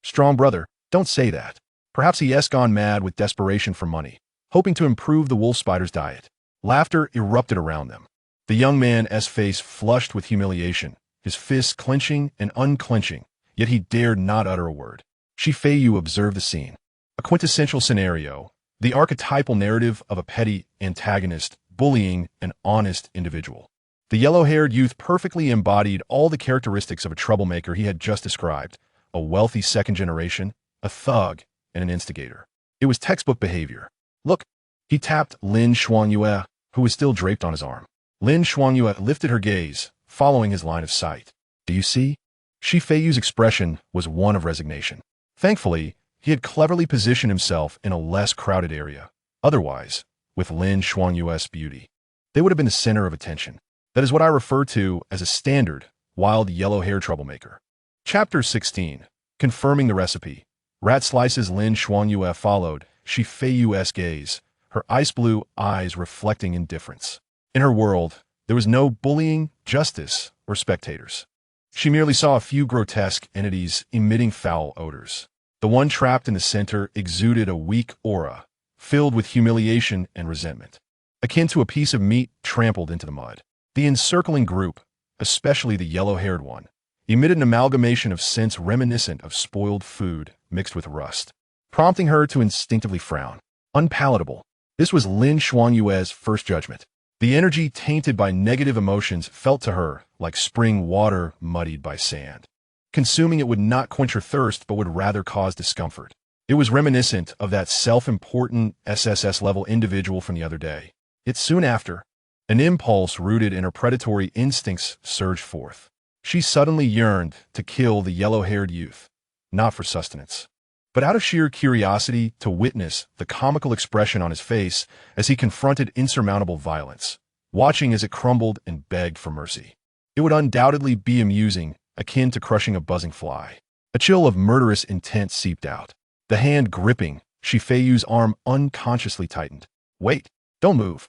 Strong brother, don't say that. Perhaps he has gone mad with desperation for money, hoping to improve the wolf spider's diet. Laughter erupted around them. The young man's face flushed with humiliation, his fists clenching and unclenching, yet he dared not utter a word. Feiyu observed the scene. A quintessential scenario, the archetypal narrative of a petty antagonist bullying an honest individual. The yellow-haired youth perfectly embodied all the characteristics of a troublemaker he had just described: a wealthy second generation, a thug, and an instigator. It was textbook behavior. Look, he tapped Lin Xuanyue, who was still draped on his arm. Lin Xuanyue lifted her gaze, following his line of sight. Do you see? Feiyu's expression was one of resignation. Thankfully, he had cleverly positioned himself in a less crowded area. Otherwise, with Lin Xuanyue's beauty, they would have been the center of attention. That is what I refer to as a standard, wild yellow-haired troublemaker. Chapter 16. Confirming the recipe. Rat slices. Lin Xuanyue followed Feiyu's gaze, her ice blue eyes reflecting indifference. In her world, there was no bullying, justice, or spectators. She merely saw a few grotesque entities emitting foul odors. The one trapped in the center exuded a weak aura, filled with humiliation and resentment, akin to a piece of meat trampled into the mud. The encircling group, especially the yellow-haired one, emitted an amalgamation of scents reminiscent of spoiled food mixed with rust, prompting her to instinctively frown. Unpalatable. This was Lin Xuanyue's first judgment. The energy tainted by negative emotions felt to her like spring water muddied by sand. Consuming it would not quench her thirst, but would rather cause discomfort. It was reminiscent of that self-important SSS-level individual from the other day. Yet soon after, an impulse rooted in her predatory instincts surged forth. She suddenly yearned to kill the yellow-haired youth, not for sustenance, but out of sheer curiosity to witness the comical expression on his face as he confronted insurmountable violence, watching as it crumbled and begged for mercy. It would undoubtedly be amusing, akin to crushing a buzzing fly. A chill of murderous intent seeped out. The hand gripping Feiyu's arm unconsciously tightened. Wait, don't move.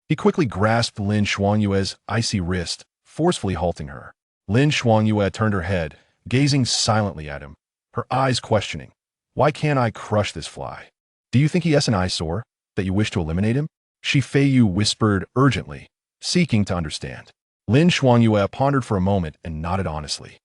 He quickly grasped Lin Xuanyue's icy wrist, forcefully halting her. Lin Xuanyue turned her head, gazing silently at him, her eyes questioning. Why can't I crush this fly? Do you think he has an eyesore, that you wish to eliminate him? Feiyu whispered urgently, seeking to understand. Lin Xuanyue pondered for a moment and nodded honestly.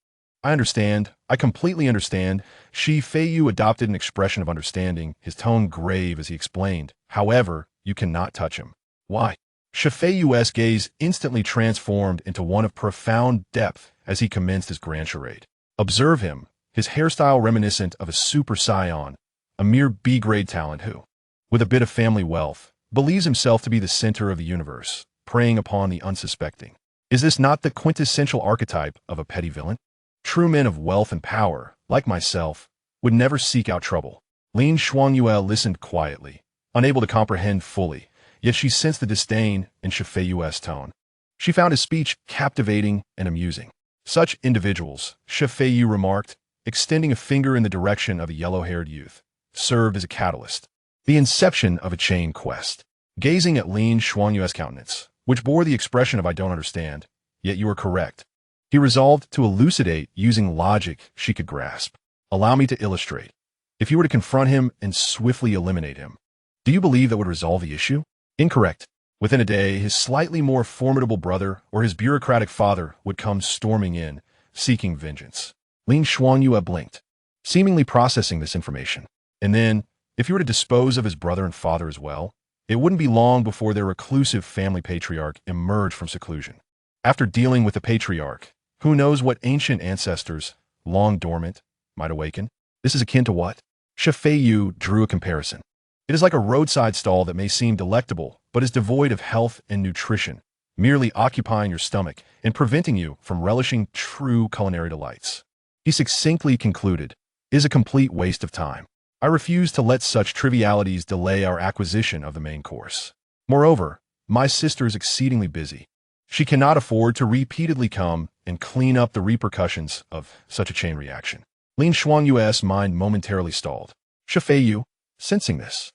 I understand. I completely understand. Feiyu adopted an expression of understanding, his tone grave as he explained. However, you cannot touch him. Why? Feiyu's gaze instantly transformed into one of profound depth as he commenced his grand charade. Observe him, his hairstyle reminiscent of a super scion, a mere B-grade talent who, with a bit of family wealth, believes himself to be the center of the universe, preying upon the unsuspecting. Is this not the quintessential archetype of a petty villain? True men of wealth and power, like myself, would never seek out trouble. Lin Xuanyue listened quietly, unable to comprehend fully, yet she sensed the disdain in Feiyu's tone. She found his speech captivating and amusing. Such individuals, Feiyu remarked, extending a finger in the direction of a yellow-haired youth, served as a catalyst, the inception of a chain quest. Gazing at Lin Xuanyue's countenance, which bore the expression of I don't understand, yet you are correct, he resolved to elucidate using logic she could grasp. Allow me to illustrate. If you were to confront him and swiftly eliminate him, do you believe that would resolve the issue? Incorrect. Within a day, his slightly more formidable brother or his bureaucratic father would come storming in, seeking vengeance. Lin Xuanyue blinked, seemingly processing this information. And then, if you were to dispose of his brother and father as well, it wouldn't be long before their reclusive family patriarch emerged from seclusion. After dealing with the patriarch, who knows what ancient ancestors, long dormant, might awaken? This is akin to what? Feiyu drew a comparison. It is like a roadside stall that may seem delectable, but is devoid of health and nutrition, merely occupying your stomach and preventing you from relishing true culinary delights. He succinctly concluded, "Is a complete waste of time. I refuse to let such trivialities delay our acquisition of the main course. Moreover, my sister is exceedingly busy. She cannot afford to repeatedly come and clean up the repercussions of such a chain reaction." Lin Xuanyue's mind momentarily stalled. Feiyu, sensing this,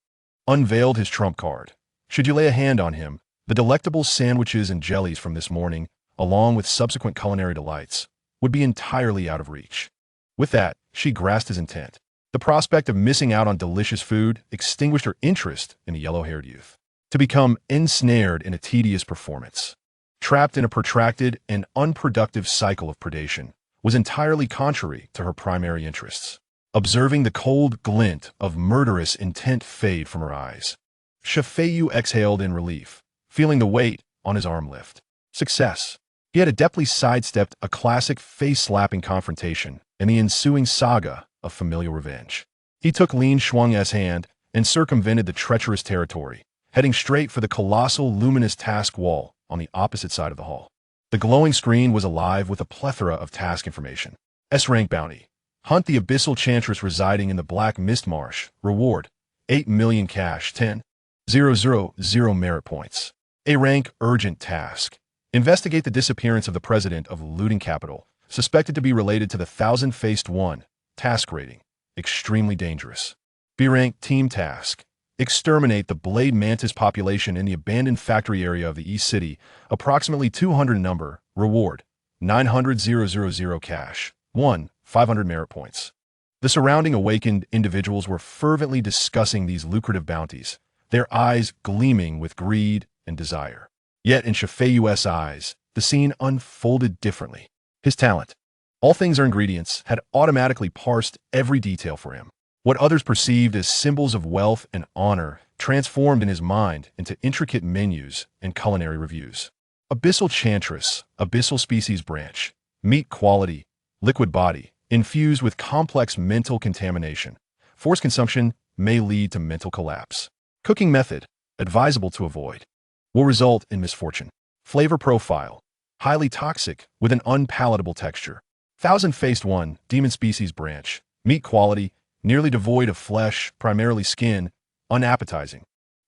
unveiled his trump card. Should you lay a hand on him, the delectable sandwiches and jellies from this morning, along with subsequent culinary delights, would be entirely out of reach. With that, she grasped his intent. The prospect of missing out on delicious food extinguished her interest in the yellow-haired youth. To become ensnared in a tedious performance, trapped in a protracted and unproductive cycle of predation, was entirely contrary to her primary interests. Observing the cold glint of murderous intent fade from her eyes, Feiyu exhaled in relief, feeling the weight on his arm lift. Success. He had adeptly sidestepped a classic face-slapping confrontation and the ensuing saga of familial revenge. He took Lin Shuang's hand and circumvented the treacherous territory, heading straight for the colossal luminous task wall on the opposite side of the hall. The glowing screen was alive with a plethora of task information. S-rank bounty. Hunt the abyssal chantress residing in the Black Mist Marsh. Reward: 8 million cash, 10,000 merit points. A-rank urgent task. Investigate the disappearance of the president of looting capital, suspected to be related to the Thousand-Faced One. Task rating: extremely dangerous. B-rank team task. Exterminate the Blade Mantis population in the abandoned factory area of the East City, approximately 200 in number. Reward: 900,000 cash, 500 merit points. The surrounding awakened individuals were fervently discussing these lucrative bounties, their eyes gleaming with greed and desire. Yet in Feiyu's eyes, the scene unfolded differently. His talent, all things are ingredients, had automatically parsed every detail for him. What others perceived as symbols of wealth and honor transformed in his mind into intricate menus and culinary reviews. Abyssal Chantress, abyssal species branch, meat quality, liquid body, infused with complex mental contamination. Forced consumption may lead to mental collapse. Cooking method, advisable to avoid, will result in misfortune. Flavor profile, highly toxic with an unpalatable texture. Thousand-Faced One, demon species branch, meat quality, nearly devoid of flesh, primarily skin, unappetizing.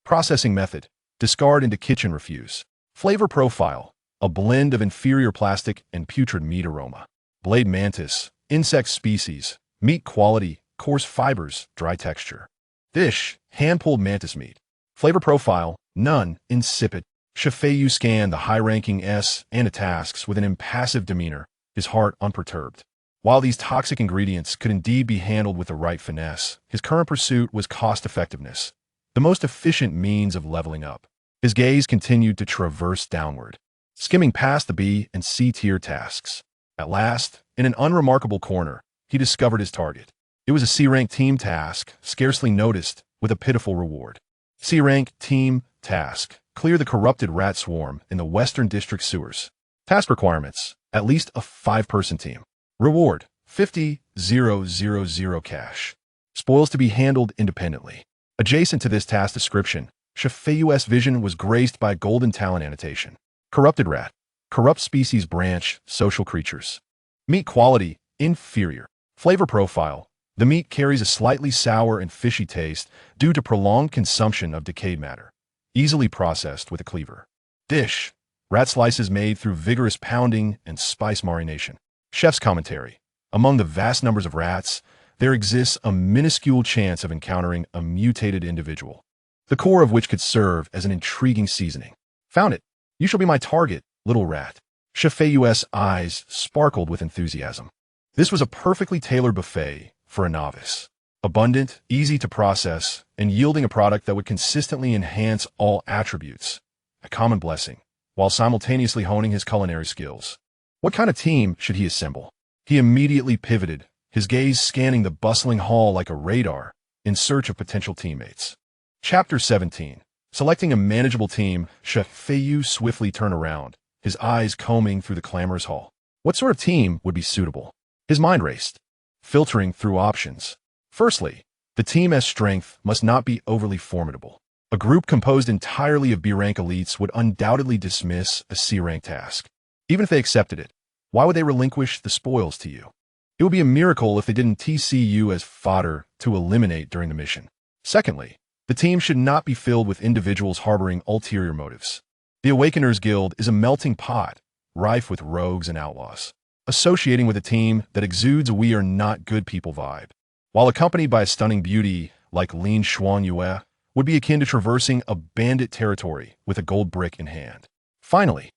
Processing method, discard into kitchen refuse. Flavor profile, a blend of inferior plastic and putrid meat aroma. Blade Mantis, insect species, meat quality, coarse fibers, dry texture. Dish, hand-pulled mantis meat. Flavor profile, none, insipid. Feiyu scanned the high-ranking S and tasks with an impassive demeanor, his heart unperturbed. While these toxic ingredients could indeed be handled with the right finesse, his current pursuit was cost-effectiveness, the most efficient means of leveling up. His gaze continued to traverse downward, skimming past the B and C tier tasks. At last, in an unremarkable corner, he discovered his target. It was a C-rank team task, scarcely noticed, with a pitiful reward. C-rank team task: clear the corrupted rat swarm in the Western District sewers. Task requirements: at least a 5-person team. Reward: 50,000 cash. Spoils to be handled independently. Adjacent to this task description, Feiyu's vision was graced by a golden talent annotation. Corrupted rat. Corrupt species branch, social creatures. Meat quality, inferior. Flavor profile: the meat carries a slightly sour and fishy taste due to prolonged consumption of decayed matter. Easily processed with a cleaver. Dish: rat slices made through vigorous pounding and spice marination. Chef's commentary: among the vast numbers of rats, there exists a minuscule chance of encountering a mutated individual, the core of which could serve as an intriguing seasoning. Found it. You shall be my target, little rat. Feiyu's eyes sparkled with enthusiasm. This was a perfectly tailored buffet for a novice. Abundant, easy to process, and yielding a product that would consistently enhance all attributes. A common blessing, while simultaneously honing his culinary skills. What kind of team should he assemble? He immediately pivoted, his gaze scanning the bustling hall like a radar, in search of potential teammates. Chapter 17. Selecting a manageable team, Feiyu swiftly turned around, his eyes combing through the clamorous hall. What sort of team would be suitable? His mind raced, filtering through options. Firstly, the team's strength must not be overly formidable. A group composed entirely of B-rank elites would undoubtedly dismiss a C-rank task. Even if they accepted it, why would they relinquish the spoils to you? It would be a miracle if they didn't TC you as fodder to eliminate during the mission. Secondly, the team should not be filled with individuals harboring ulterior motives. The Awakeners Guild is a melting pot, rife with rogues and outlaws. Associating with a team that exudes a "we are not good people" vibe, while accompanied by a stunning beauty like Lin Shuang would be akin to traversing a bandit territory with a gold brick in hand. Finally,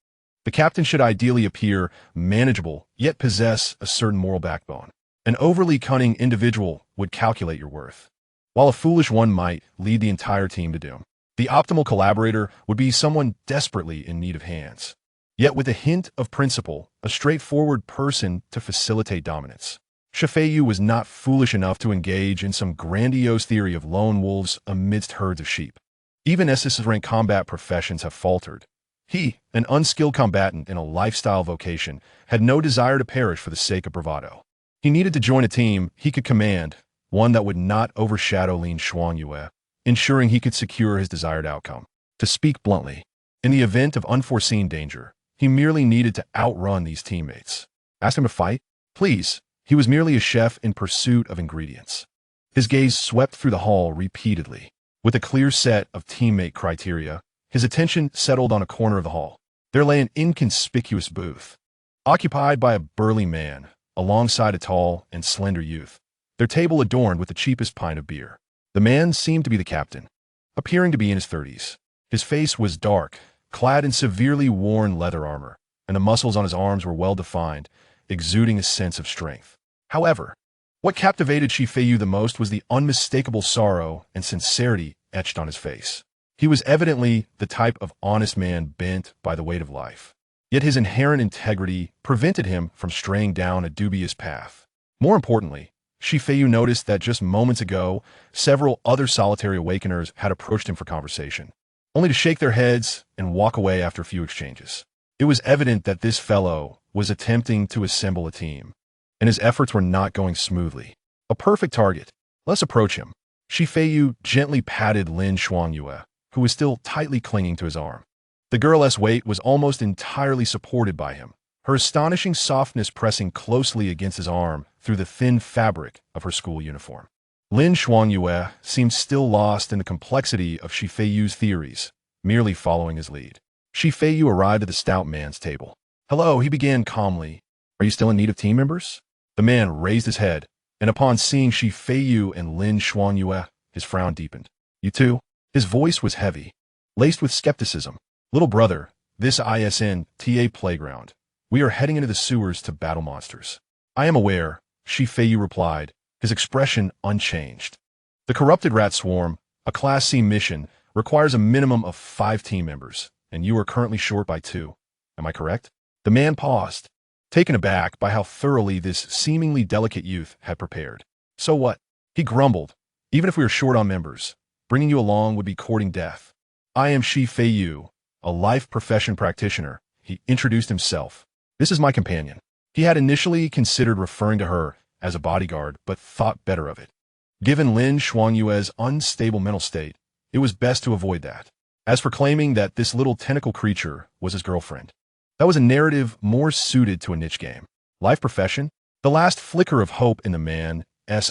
the captain should ideally appear manageable, yet possess a certain moral backbone. An overly cunning individual would calculate your worth, while a foolish one might lead the entire team to doom. The optimal collaborator would be someone desperately in need of hands, yet with a hint of principle, a straightforward person to facilitate dominance. Feiyu was not foolish enough to engage in some grandiose theory of lone wolves amidst herds of sheep. Even SS-rank combat professions have faltered. He, an unskilled combatant in a lifestyle vocation, had no desire to perish for the sake of bravado. He needed to join a team he could command, one that would not overshadow Lin Xuanyue, ensuring he could secure his desired outcome. To speak bluntly, in the event of unforeseen danger, he merely needed to outrun these teammates. Ask him to fight? Please. He was merely a chef in pursuit of ingredients. His gaze swept through the hall repeatedly. With a clear set of teammate criteria, his attention settled on a corner of the hall. There lay an inconspicuous booth, occupied by a burly man, alongside a tall and slender youth, their table adorned with the cheapest pint of beer. The man seemed to be the captain, appearing to be in his 30s. His face was dark, clad in severely worn leather armor, and the muscles on his arms were well-defined, exuding a sense of strength. However, what captivated Feiyu the most was the unmistakable sorrow and sincerity etched on his face. He was evidently the type of honest man bent by the weight of life. Yet his inherent integrity prevented him from straying down a dubious path. More importantly, Feiyu noticed that just moments ago, several other solitary awakeners had approached him for conversation, only to shake their heads and walk away after a few exchanges. It was evident that this fellow was attempting to assemble a team, and his efforts were not going smoothly. A perfect target. Let's approach him. Feiyu gently patted Lin Xuanyue, who was still tightly clinging to his arm. The girl's weight was almost entirely supported by him, her astonishing softness pressing closely against his arm through the thin fabric of her school uniform. Lin Xuanyue seemed still lost in the complexity of Feiyu's theories, merely following his lead. Feiyu arrived at the stout man's table. "Hello," he began calmly. "Are you still in need of team members?" The man raised his head, and upon seeing Feiyu and Lin Xuanyue, his frown deepened. "You too?" His voice was heavy, laced with skepticism. "Little brother, this ISNTA playground. We are heading into the sewers to battle monsters." "I am aware," Feiyu replied, his expression unchanged. "The corrupted rat swarm, a Class C mission, requires a minimum of 5 team members, and you are currently short by 2. Am I correct?" The man paused, taken aback by how thoroughly this seemingly delicate youth had prepared. "So what?" He grumbled. "Even if we are short on members, bringing you along would be courting death. I am Feiyu, a life profession practitioner." He introduced himself. "This is my companion." He had initially considered referring to her as a bodyguard, but thought better of it. Given Lin Xuanyue's unstable mental state, it was best to avoid that. As for claiming that this little tentacle creature was his girlfriend, that was a narrative more suited to a niche game. Life profession? The last flicker of hope in the man's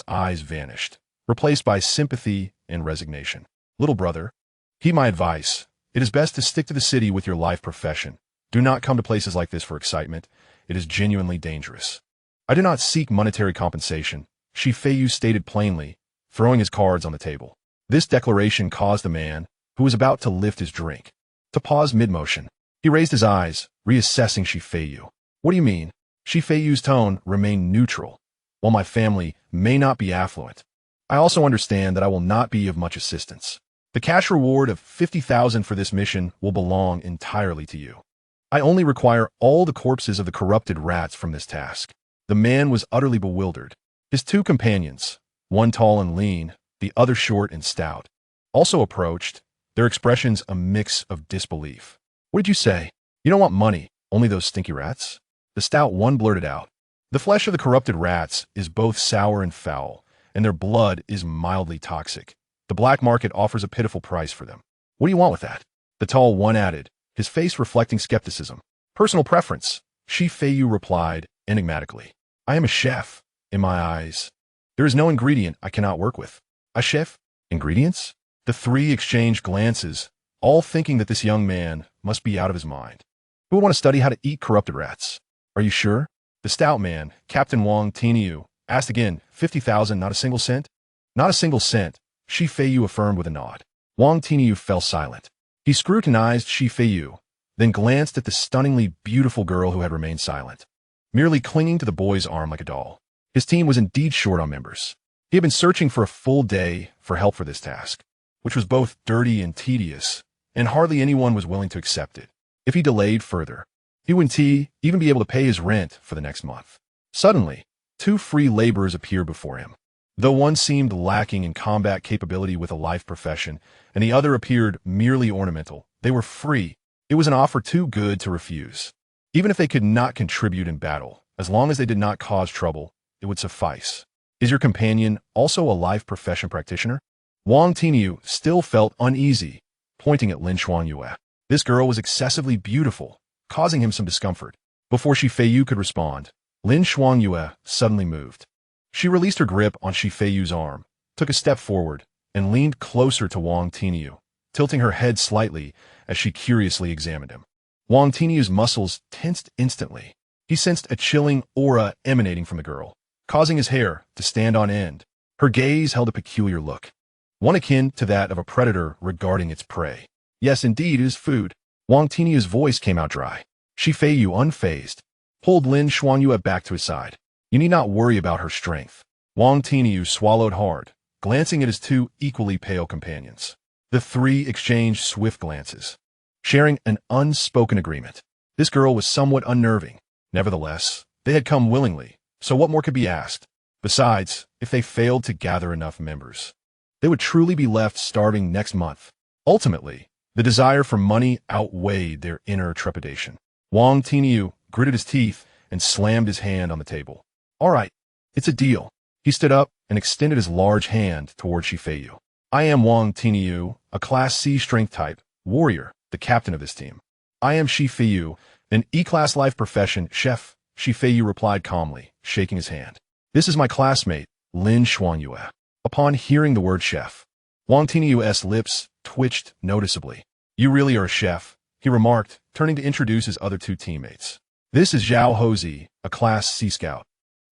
eyes vanished, replaced by sympathy and resignation. "Little brother, heed my advice. It is best to stick to the city with your life profession. Do not come to places like this for excitement. It is genuinely dangerous." "I do not seek monetary compensation," Feiyu stated plainly, throwing his cards on the table. This declaration caused the man, who was about to lift his drink, to pause mid-motion. He raised his eyes, reassessing Feiyu. "What do you mean?" Feiyu's tone remained neutral. "While my family may not be affluent, I also understand that I will not be of much assistance. The cash reward of 50,000 for this mission will belong entirely to you. I only require all the corpses of the corrupted rats from this task." The man was utterly bewildered. His 2 companions, one tall and lean, the other short and stout, also approached, their expressions a mix of disbelief. "What did you say? You don't want money, only those stinky rats?" The stout one blurted out. "The flesh of the corrupted rats is both sour and foul, and their blood is mildly toxic. The black market offers a pitiful price for them. What do you want with that?" The tall one added, his face reflecting skepticism. "Personal preference," Feiyu replied enigmatically. "I am a chef. In my eyes, there is no ingredient I cannot work with." "A chef? Ingredients?" The 3 exchanged glances, all thinking that this young man must be out of his mind. "Who would want to study how to eat corrupted rats?" "Are you sure?" The stout man, Captain Wang Teniu, asked again. 50,000, not a single cent?" "Not a single cent," Feiyu affirmed with a nod. Wang Teniu fell silent. He scrutinized Feiyu, then glanced at the stunningly beautiful girl who had remained silent, merely clinging to the boy's arm like a doll. His team was indeed short on members. He had been searching for a full day for help for this task, which was both dirty and tedious, and hardly anyone was willing to accept it. If he delayed further, he wouldn't even be able to pay his rent for the next month. Suddenly, 2 free laborers appeared before him. Though one seemed lacking in combat capability with a life profession, and the other appeared merely ornamental, they were free. It was an offer too good to refuse. Even if they could not contribute in battle, as long as they did not cause trouble, it would suffice. Is your companion also a life profession practitioner? Wang Tiniu still felt uneasy, pointing at Lin Xuanyue. This girl was excessively beautiful, causing him some discomfort. Before Feiyu could respond, Lin Xuanyue suddenly moved. She released her grip on Feiyu's arm, took a step forward, and leaned closer to Wang Tiniu, tilting her head slightly as she curiously examined him. Wang Tiniu's muscles tensed instantly. He sensed a chilling aura emanating from the girl, causing his hair to stand on end. Her gaze held a peculiar look, one akin to that of a predator regarding its prey. Yes, indeed, it is food. Wang Tiniu's voice came out dry. Feiyu, unfazed, pulled Lin Xuanyue back to his side. You need not worry about her strength. Wang Tiniu swallowed hard, glancing at his two equally pale companions. The three exchanged swift glances, sharing an unspoken agreement. This girl was somewhat unnerving. Nevertheless, they had come willingly, so what more could be asked? Besides, if they failed to gather enough members, they would truly be left starving next month. Ultimately, the desire for money outweighed their inner trepidation. Wang Tiniu gritted his teeth and slammed his hand on the table. All right, it's a deal. He stood up and extended his large hand toward Feiyu. I am Wang Tiniu, a Class C strength type, warrior, the captain of this team. I am Feiyu, an E-class life profession chef, Feiyu replied calmly, shaking his hand. This is my classmate, Lin Xuanyue. Upon hearing the word chef, Wang Tiniu's lips twitched noticeably. You really are a chef, he remarked, turning to introduce his other two teammates. This is Zhao Hozi, a Class C scout.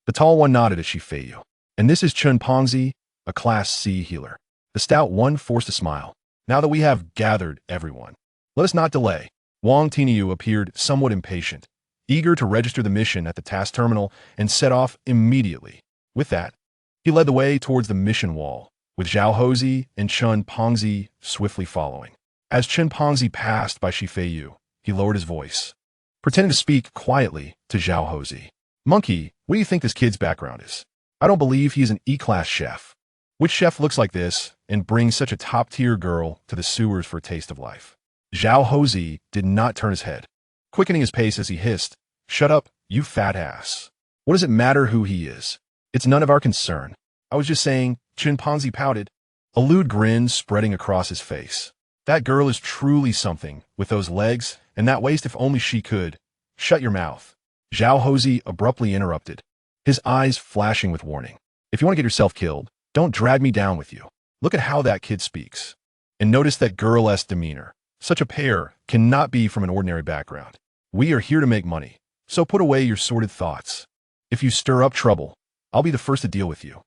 The tall one nodded at Feiyu. And this is Chun Pongzi, a Class C healer. The stout one forced a smile. Now that we have gathered everyone, let us not delay. Wang Tiniu appeared somewhat impatient, eager to register the mission at the task terminal and set off immediately. With that, he led the way towards the mission wall, with Zhao Hozi and Chun Pongzi swiftly following. As Chun Pongzi passed by Feiyu, he lowered his voice, pretending to speak quietly to Zhao Hozi. Monkey, what do you think this kid's background is? I don't believe he is an E-class chef. Which chef looks like this and brings such a top-tier girl to the sewers for a taste of life? Zhao Hozi did not turn his head, quickening his pace as he hissed, Shut up, you fat ass. What does it matter who he is? It's none of our concern. I was just saying, Chun Pongzi pouted, a lewd grin spreading across his face. That girl is truly something, with those legs and that waist if only she could. Shut your mouth. Zhao Hozi abruptly interrupted, his eyes flashing with warning. If you want to get yourself killed, don't drag me down with you. Look at how that kid speaks. And notice that girl-esque demeanor. Such a pair cannot be from an ordinary background. We are here to make money, so put away your sordid thoughts. If you stir up trouble, I'll be the first to deal with you.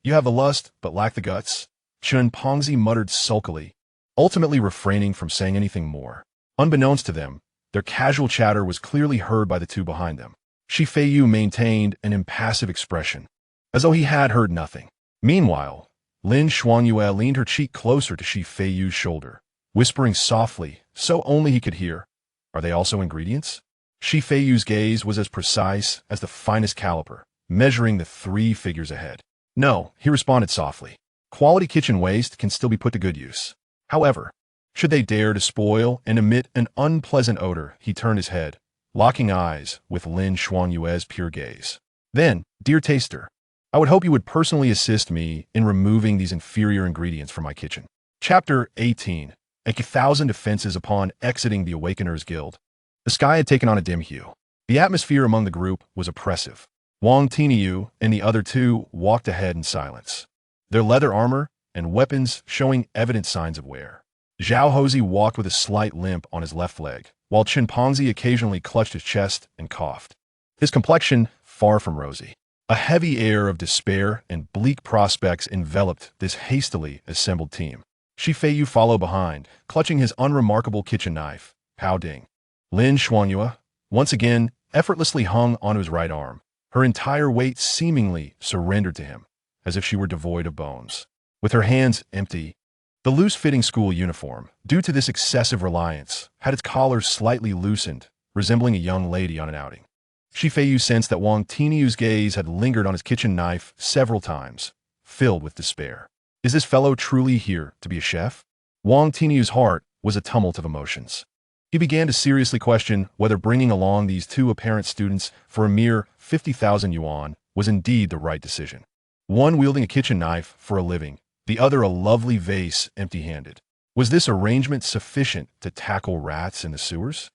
You have the lust, but lack the guts. Chun Pongzi muttered sulkily, ultimately refraining from saying anything more. Unbeknownst to them, their casual chatter was clearly heard by the two behind them. Feiyu maintained an impassive expression, as though he had heard nothing. Meanwhile, Lin Xuanyue leaned her cheek closer to Feiyu's shoulder, whispering softly, so only he could hear, Are they also ingredients? Feiyu's gaze was as precise as the finest caliper, measuring the 3 figures ahead. No, he responded softly. Quality kitchen waste can still be put to good use. However, should they dare to spoil and emit an unpleasant odor, he turned his head, locking eyes with Lin Xuanyue's pure gaze. Then, dear taster, I would hope you would personally assist me in removing these inferior ingredients from my kitchen. Chapter 18. A 1,000 defenses upon exiting the Awakeners Guild. The sky had taken on a dim hue. The atmosphere among the group was oppressive. Wang Tiniu and the other two walked ahead in silence, their leather armor and weapons showing evident signs of wear. Zhao Hozi walked with a slight limp on his left leg, while Chun Pongzi occasionally clutched his chest and coughed. His complexion far from rosy. A heavy air of despair and bleak prospects enveloped this hastily assembled team. Feiyu followed behind, clutching his unremarkable kitchen knife, Pao Ding. Lin Xuanyue, once again, effortlessly hung onto his right arm, her entire weight seemingly surrendered to him, as if she were devoid of bones. With her hands empty, the loose-fitting school uniform, due to this excessive reliance, had its collar slightly loosened, resembling a young lady on an outing. Feiyu sensed that Wang Tiniu's gaze had lingered on his kitchen knife several times, filled with despair. Is this fellow truly here to be a chef? Wang Tinyu's heart was a tumult of emotions. He began to seriously question whether bringing along these two apparent students for a mere 50,000 yuan was indeed the right decision. One wielding a kitchen knife for a living, the other a lovely vase empty-handed. Was this arrangement sufficient to tackle rats in the sewers?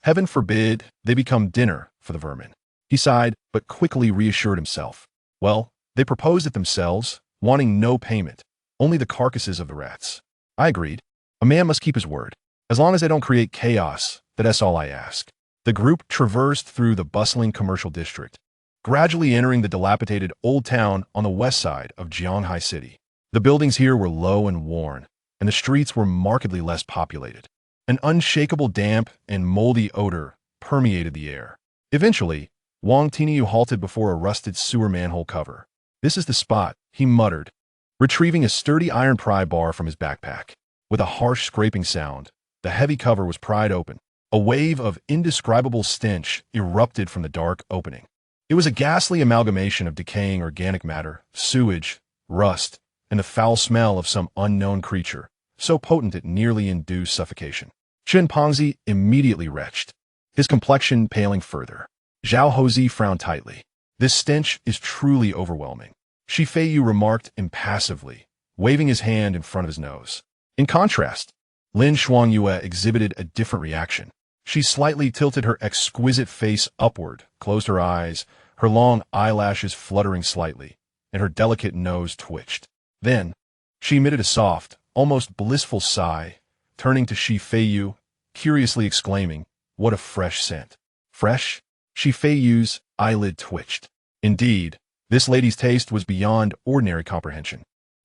Heaven forbid they become dinner for the vermin. He sighed, but quickly reassured himself. Well, they proposed it themselves, wanting no payment, only the carcasses of the rats. I agreed. A man must keep his word. As long as I don't create chaos, that's all I ask. The group traversed through the bustling commercial district, gradually entering the dilapidated old town on the west side of Jianghai City. The buildings here were low and worn, and the streets were markedly less populated. An unshakable damp and moldy odor permeated the air. Eventually, Wang Tinyu halted before a rusted sewer manhole cover. This is the spot, he muttered, retrieving a sturdy iron pry bar from his backpack. With a harsh scraping sound, the heavy cover was pried open. A wave of indescribable stench erupted from the dark opening. It was a ghastly amalgamation of decaying organic matter, sewage, rust, and the foul smell of some unknown creature, so potent it nearly induced suffocation. Chen Pongzi immediately retched, his complexion paling further. Zhao Hozi frowned tightly. This stench is truly overwhelming. Shi Feiyu remarked impassively, waving his hand in front of his nose. In contrast, Lin Shuangyue exhibited a different reaction. She slightly tilted her exquisite face upward, closed her eyes, her long eyelashes fluttering slightly, and her delicate nose twitched. Then, she emitted a soft, almost blissful sigh, turning to Shi Feiyu, curiously exclaiming, "What a fresh scent." Fresh? Shi Feiyu's eyelid twitched. Indeed, this lady's taste was beyond ordinary comprehension.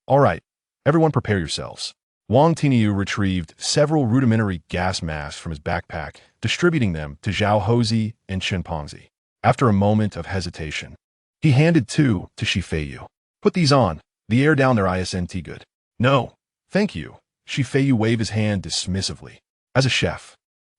All right, everyone prepare yourselves. Wang Tinyu retrieved several rudimentary gas masks from his backpack, distributing them to Zhao Hozi and Chen Pongzi. After a moment of hesitation, he handed two to Shi Feiyu. Put these on. The air down there isn't good. No, thank you. Shi Feiyu waved his hand dismissively. As a chef,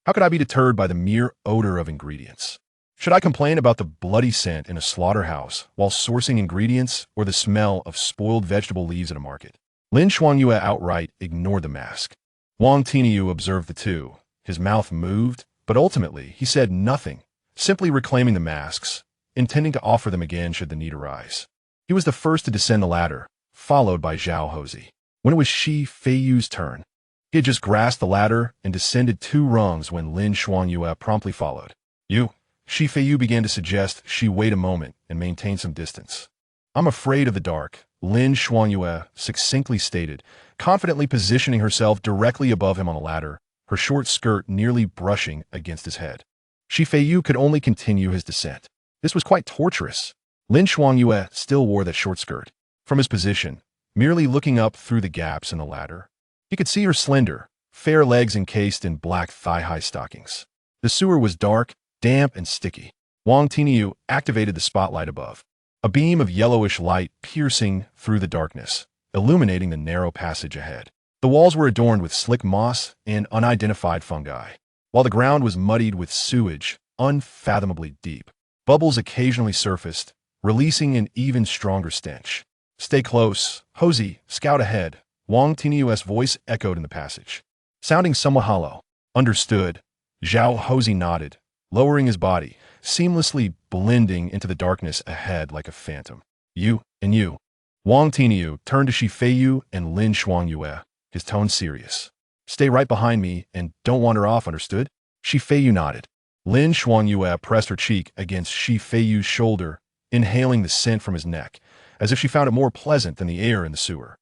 how could I be deterred by the mere odor of ingredients? Should I complain about the bloody scent in a slaughterhouse while sourcing ingredients or the smell of spoiled vegetable leaves at a market? Lin Shuangyue outright ignored the mask. Wang Tinyu observed the two. His mouth moved, but ultimately he said nothing, simply reclaiming the masks, intending to offer them again should the need arise. He was the first to descend the ladder, followed by Zhao Hozi. When it was Shi Feiyu's turn, he had just grasped the ladder and descended 2 rungs when Lin Shuangyue promptly followed. Shi Feiyu began to suggest she wait a moment and maintain some distance. I'm afraid of the dark, Lin Shuangyue succinctly stated, confidently positioning herself directly above him on the ladder, her short skirt nearly brushing against his head. Shi Feiyu could only continue his descent. This was quite torturous. Lin Shuangyue still wore that short skirt. From his position, merely looking up through the gaps in the ladder, he could see her slender, fair legs encased in black thigh-high stockings. The sewer was dark, damp, and sticky. Wang Tinyu activated the spotlight above. A beam of yellowish light piercing through the darkness, illuminating the narrow passage ahead. The walls were adorned with slick moss and unidentified fungi, while the ground was muddied with sewage, unfathomably deep. Bubbles occasionally surfaced, releasing an even stronger stench. Stay close, Hozi, scout ahead, Wang Tinyu's voice echoed in the passage. Sounding somewhat hollow. Understood. Zhao Hozi nodded, lowering his body, seamlessly blending into the darkness ahead like a phantom. You and you. Wang Tinyu turned to Shi Feiyu and Lin Shuangyue, his tone serious. Stay right behind me and don't wander off, understood? Shi Feiyu nodded. Lin Shuangyue pressed her cheek against Shi Feiyu's shoulder, inhaling the scent from his neck, as if she found it more pleasant than the air in the sewer.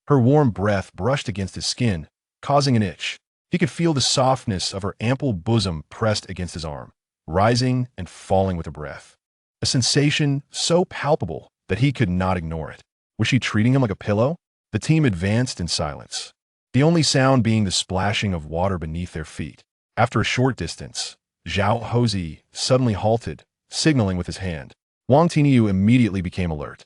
Her warm breath brushed against his skin, causing an itch. He could feel the softness of her ample bosom pressed against his arm, rising and falling with her breath. A sensation so palpable that he could not ignore it. Was she treating him like a pillow? The team advanced in silence, the only sound being the splashing of water beneath their feet. After a short distance, Zhao Hozi suddenly halted, signaling with his hand. Wang Tinyu immediately became alert,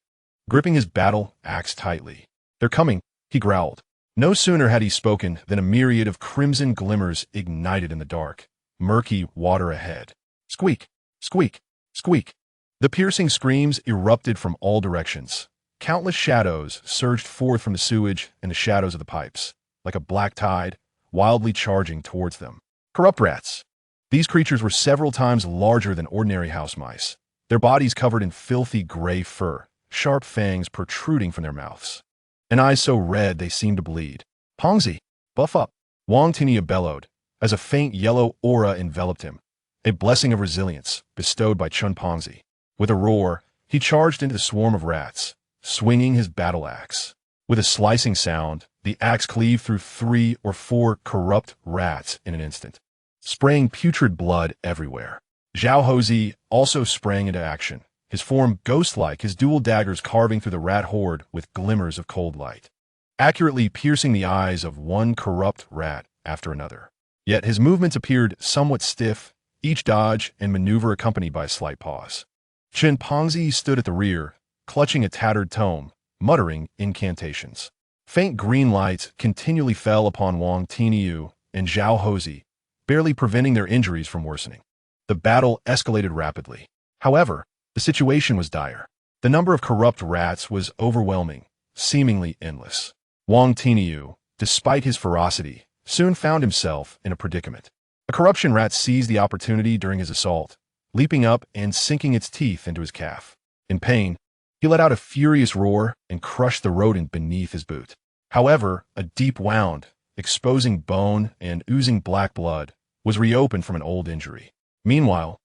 gripping his battle axe tightly. They're coming, he growled. No sooner had he spoken than a myriad of crimson glimmers ignited in the dark, murky water ahead. Squeak, squeak, squeak. The piercing screams erupted from all directions, Countless shadows surged forth from the sewage and the shadows of the pipes, like a black tide, wildly charging towards them. Corrupt rats. These creatures were several times larger than ordinary house mice, their bodies covered in filthy gray fur, sharp fangs protruding from their mouths, and eyes so red they seemed to bleed. Pongzi, buff up, Wang Tinia bellowed, as a faint yellow aura enveloped him, a blessing of resilience bestowed by Chun Pongzi. With a roar, he charged into the swarm of rats, swinging his battle axe. With a slicing sound, the axe cleaved through 3 or 4 corrupt rats in an instant, spraying putrid blood everywhere. Zhao Hozi also sprang into action, his form ghost-like, his dual daggers carving through the rat horde with glimmers of cold light, accurately piercing the eyes of one corrupt rat after another. Yet his movements appeared somewhat stiff, each dodge and maneuver accompanied by a slight pause. Chen Pongzi stood at the rear, clutching a tattered tome, muttering incantations. Faint green lights continually fell upon Wang Tiniu and Zhao Hozi, barely preventing their injuries from worsening. The battle escalated rapidly. However, the situation was dire. The number of corrupt rats was overwhelming, seemingly endless. Wang Tiniu, despite his ferocity, soon found himself in a predicament. A corruption rat seized the opportunity during his assault, leaping up and sinking its teeth into his calf. In pain, he let out a furious roar and crushed the rodent beneath his boot. However, a deep wound, exposing bone and oozing black blood, was reopened from an old injury. Meanwhile,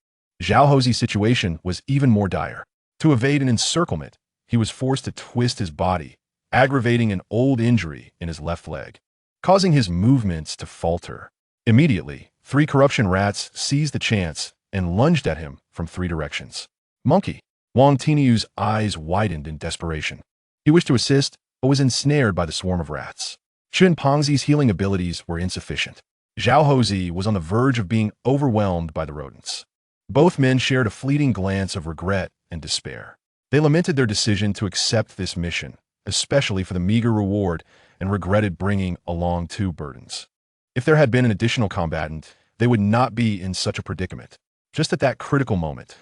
Zhao Hozi's situation was even more dire. To evade an encirclement, he was forced to twist his body, aggravating an old injury in his left leg, causing his movements to falter. Immediately, 3 corruption rats seized the chance and lunged at him from 3 directions. Monkey! Wang Tiniu's eyes widened in desperation. He wished to assist, but was ensnared by the swarm of rats. Chun Pongzi's healing abilities were insufficient. Zhao Hozi was on the verge of being overwhelmed by the rodents. Both men shared a fleeting glance of regret and despair. They lamented their decision to accept this mission, especially for the meager reward, and regretted bringing along 2 burdens. If there had been an additional combatant, they would not be in such a predicament. Just at that critical moment,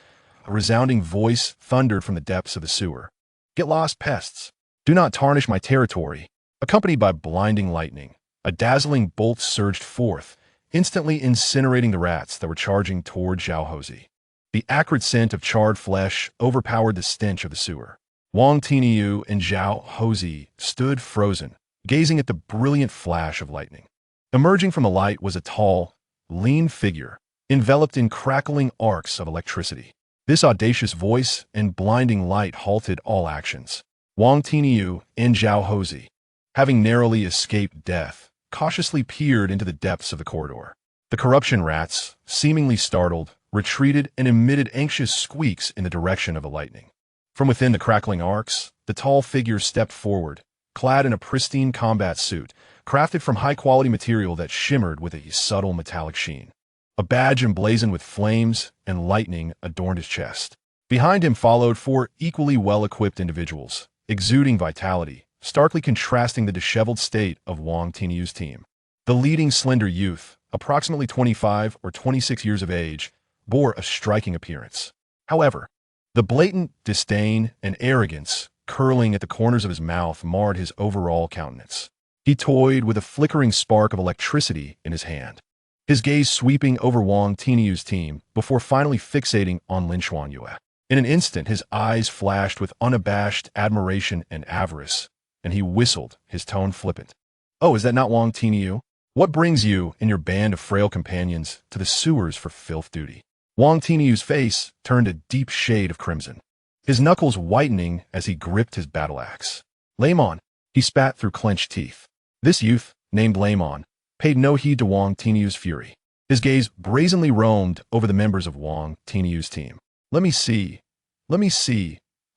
a resounding voice thundered from the depths of the sewer. "Get lost, pests! Do not tarnish my territory!" Accompanied by blinding lightning, a dazzling bolt surged forth, instantly incinerating the rats that were charging toward Zhao Hozi. The acrid scent of charred flesh overpowered the stench of the sewer. Wang Tiniu and Zhao Hozi stood frozen, gazing at the brilliant flash of lightning. Emerging from the light was a tall, lean figure, enveloped in crackling arcs of electricity. This audacious voice and blinding light halted all actions. Wang Tiniu and Zhao Hozi, having narrowly escaped death, cautiously peered into the depths of the corridor. The corruption rats, seemingly startled, retreated and emitted anxious squeaks in the direction of the lightning. From within the crackling arcs, the tall figure stepped forward, clad in a pristine combat suit, crafted from high-quality material that shimmered with a subtle metallic sheen. A badge emblazoned with flames and lightning adorned his chest. Behind him followed 4 equally well-equipped individuals, exuding vitality, starkly contrasting the disheveled state of Wang Tiniu's team. The leading slender youth, approximately 25 or 26 years of age, bore a striking appearance. However, the blatant disdain and arrogance curling at the corners of his mouth marred his overall countenance. He toyed with a flickering spark of electricity in his hand, his gaze sweeping over Wang Tiniu's team before finally fixating on Lin Xuanyue. In an instant, his eyes flashed with unabashed admiration and avarice, and he whistled, his tone flippant. "Oh, is that not Wang Tiniu? What brings you and your band of frail companions to the sewers for filth duty?" Wang Tiniu's face turned a deep shade of crimson, his knuckles whitening as he gripped his battle axe. "Lamon," he spat through clenched teeth. This youth, named Lamon, paid no heed to Wang Tiniu's fury. His gaze brazenly roamed over the members of Wang Tiniu's team. Let me see.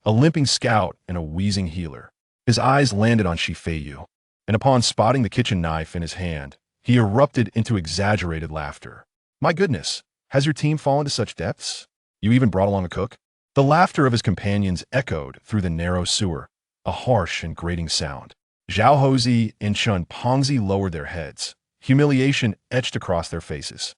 A limping scout and a wheezing healer. His eyes landed on Feiyu, and upon spotting the kitchen knife in his hand, he erupted into exaggerated laughter. "My goodness, has your team fallen to such depths? You even brought along a cook?" The laughter of his companions echoed through the narrow sewer, a harsh and grating sound. Zhao Hozi and Chun Pongzi lowered their heads, humiliation etched across their faces.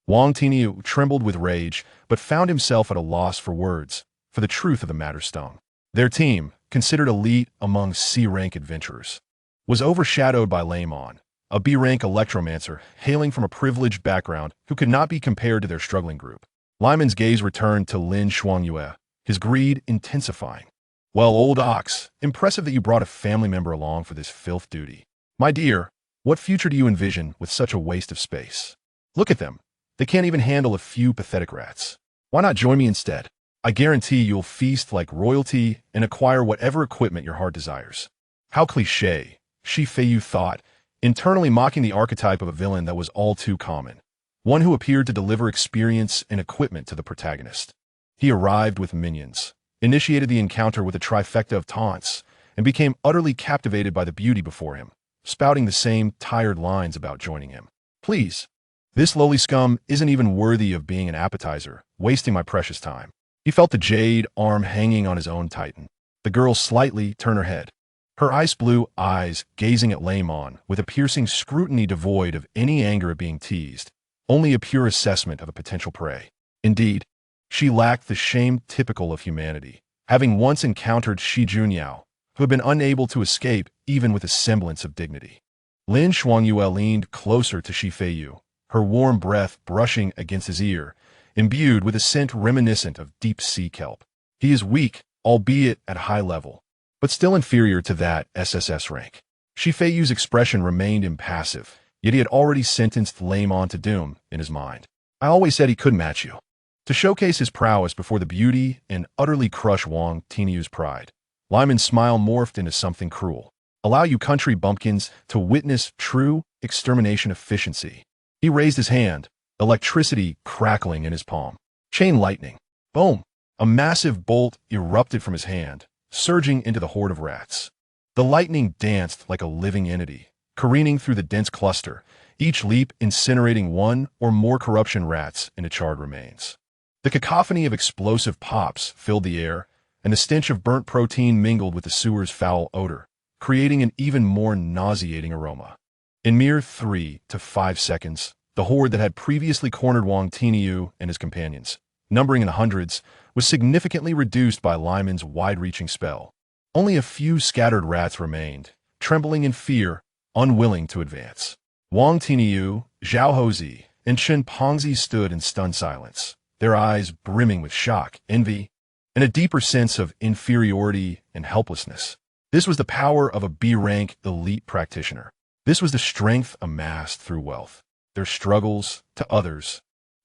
Wang Tiniu trembled with rage, but found himself at a loss for words, for the truth of the matter stung. Their team, considered elite among C-rank adventurers, was overshadowed by Lamon, a B-rank electromancer hailing from a privileged background who could not be compared to their struggling group. Lyman's gaze returned to Lin Shuangyue, his greed intensifying. "Well, old ox, impressive that you brought a family member along for this filth duty. My dear, what future do you envision with such a waste of space? Look at them. They can't even handle a few pathetic rats. Why not join me instead? I guarantee you'll feast like royalty and acquire whatever equipment your heart desires." How cliché, Feiyu thought, internally mocking the archetype of a villain that was all too common, one who appeared to deliver experience and equipment to the protagonist. He arrived with minions, initiated the encounter with a trifecta of taunts, and became utterly captivated by the beauty before him, spouting the same tired lines about joining him. "Please, this lowly scum isn't even worthy of being an appetizer, wasting my precious time." He felt the jade arm hanging on his own titan. The girl slightly turned her head, her ice blue eyes gazing at Lamon with a piercing scrutiny devoid of any anger at being teased, only a pure assessment of a potential prey. Indeed, she lacked the shame typical of humanity, having once encountered Shi Junyao, who had been unable to escape even with a semblance of dignity. Lin Shuangyue leaned closer to Feiyu, her warm breath brushing against his ear, imbued with a scent reminiscent of deep-sea kelp. "He is weak, albeit at high level, but still inferior to that SSS rank." Feiyu's expression remained impassive, yet he had already sentenced Lamon to doom in his mind. "I always said he could match you." To showcase his prowess before the beauty and utterly crush Wang Tingyu's pride, Lyman's smile morphed into something cruel. "Allow you country bumpkins to witness true extermination efficiency." He raised his hand, electricity crackling in his palm. Chain lightning. Boom! A massive bolt erupted from his hand, surging into the horde of rats. The lightning danced like a living entity, careening through the dense cluster, each leap incinerating one or more corruption rats into charred remains. The cacophony of explosive pops filled the air, and the stench of burnt protein mingled with the sewer's foul odor, creating an even more nauseating aroma. In mere 3 to 5 seconds, the horde that had previously cornered Wang Tinyu and his companions, numbering in the hundreds, was significantly reduced by Lyman's wide-reaching spell. Only a few scattered rats remained, trembling in fear, unwilling to advance. Wang Tinyu, Zhao Hozi, and Chen Pongzi stood in stunned silence, their eyes brimming with shock, envy, and a deeper sense of inferiority and helplessness. This was the power of a B-rank elite practitioner. This was the strength amassed through wealth. Their struggles, to others,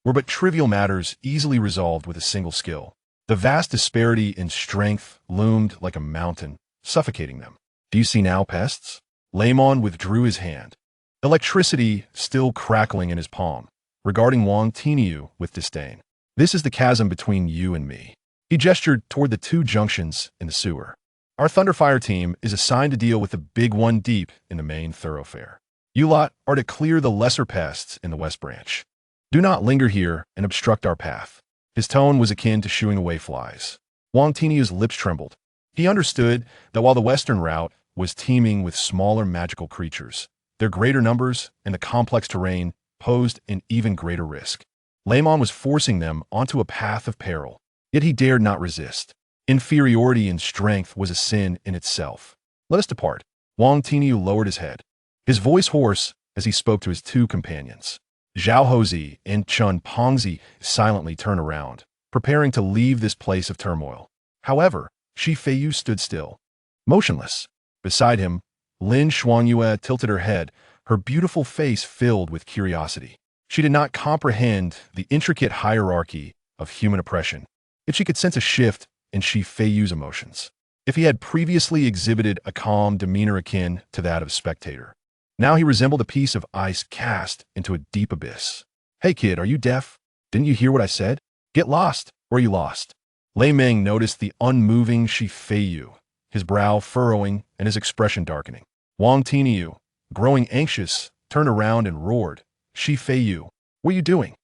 were but trivial matters easily resolved with a single skill. The vast disparity in strength loomed like a mountain, suffocating them. "Do you see now, pests?" Lamon withdrew his hand, electricity still crackling in his palm, regarding Wang Tinyu with disdain. "This is the chasm between you and me." He gestured toward the 2 junctions in the sewer. "Our Thunderfire team is assigned to deal with the big one deep in the main thoroughfare. You lot are to clear the lesser pests in the West Branch. Do not linger here and obstruct our path." His tone was akin to shooing away flies. Wang Tinyu's lips trembled. He understood that while the western route was teeming with smaller magical creatures, their greater numbers and the complex terrain posed an even greater risk. Lamon was forcing them onto a path of peril, yet he dared not resist. Inferiority in strength was a sin in itself. "Let us depart." Wang Tinyu lowered his head, his voice hoarse as he spoke to his 2 companions. Zhao Hozi and Chen Pongzi silently turned around, preparing to leave this place of turmoil. However, Feiyu stood still, motionless. Beside him, Lin Shuangyue tilted her head, her beautiful face filled with curiosity. She did not comprehend the intricate hierarchy of human oppression, yet she could sense a shift in Feiyu's emotions. If he had previously exhibited a calm demeanor akin to that of a spectator, now he resembled a piece of ice cast into a deep abyss. "Hey kid, are you deaf? Didn't you hear what I said? Get lost, or are you lost?" Lei Meng noticed the unmoving Feiyu, his brow furrowing and his expression darkening. Wang Tinyu, growing anxious, turned around and roared, "Feiyu, what are you doing?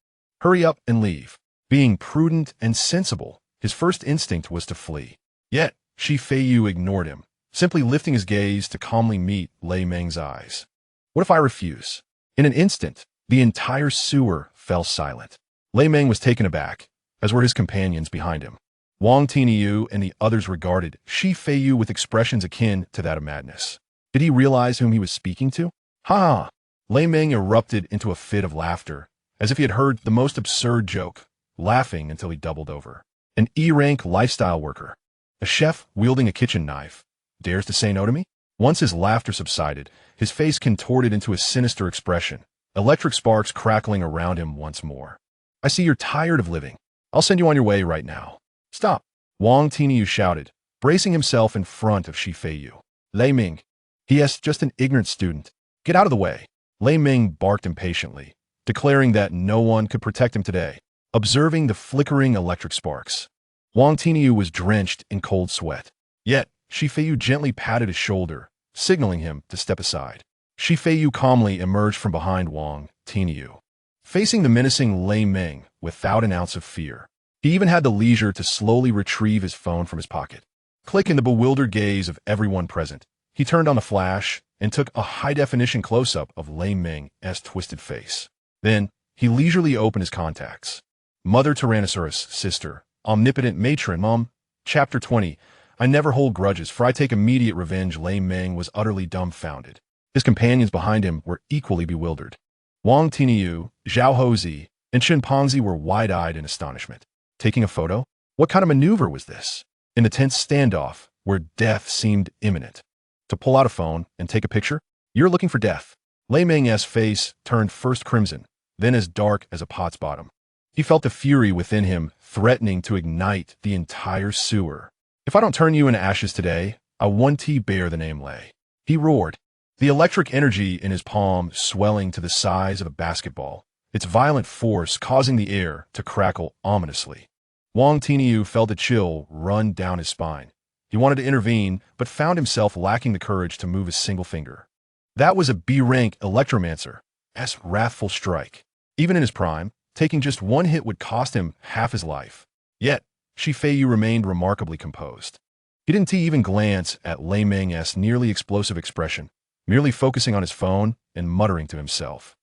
Hurry up and leave." Being prudent and sensible, his first instinct was to flee. Yet, Feiyu ignored him, simply lifting his gaze to calmly meet Lei Meng's eyes. "What if I refuse?" In an instant, the entire sewer fell silent. Lei Meng was taken aback, as were his companions behind him. Wang Tiniu and the others regarded Feiyu with expressions akin to that of madness. Did he realize whom he was speaking to? Ha! Lei Ming erupted into a fit of laughter, as if he had heard the most absurd joke, laughing until he doubled over. An E-rank lifestyle worker, a chef wielding a kitchen knife, dares to say no to me? Once his laughter subsided, his face contorted into a sinister expression, electric sparks crackling around him once more. I see you're tired of living. I'll send you on your way right now. Stop! Wang Tiniu shouted, bracing himself in front of Feiyu. Lei Ming. He is just an ignorant student. Get out of the way. Lei Ming barked impatiently, declaring that no one could protect him today. Observing the flickering electric sparks, Wang Tiniu was drenched in cold sweat. Yet, Feiyu gently patted his shoulder, signaling him to step aside. Feiyu calmly emerged from behind Wang Tiniu, facing the menacing Lei Ming without an ounce of fear. He even had the leisure to slowly retrieve his phone from his pocket. Click in the bewildered gaze of everyone present. He turned on the flash and took a high-definition close-up of Lei Ming's twisted face. Then, he leisurely opened his contacts. Mother Tyrannosaurus, sister, omnipotent matron, mom. Chapter 20. I never hold grudges, for I take immediate revenge. Lei Ming was utterly dumbfounded. His companions behind him were equally bewildered. Wang Tiniu, Zhao Hozi, and Chimpanzee were wide-eyed in astonishment. Taking a photo? What kind of maneuver was this? In the tense standoff, where death seemed imminent. To pull out a phone and take a picture? You're looking for death. Lei Ming's face turned first crimson, then as dark as a pot's bottom. He felt the fury within him threatening to ignite the entire sewer. If I don't turn you into ashes today, I won't bear the name Lei. He roared, the electric energy in his palm swelling to the size of a basketball, its violent force causing the air to crackle ominously. Wang Tiniu felt a chill run down his spine. He wanted to intervene, but found himself lacking the courage to move a single finger. That was a B-rank electromancer's wrathful strike. Even in his prime, taking just one hit would cost him half his life. Yet, Feiyu remained remarkably composed. He didn't even glance at Lei Ming's nearly explosive expression, merely focusing on his phone and muttering to himself.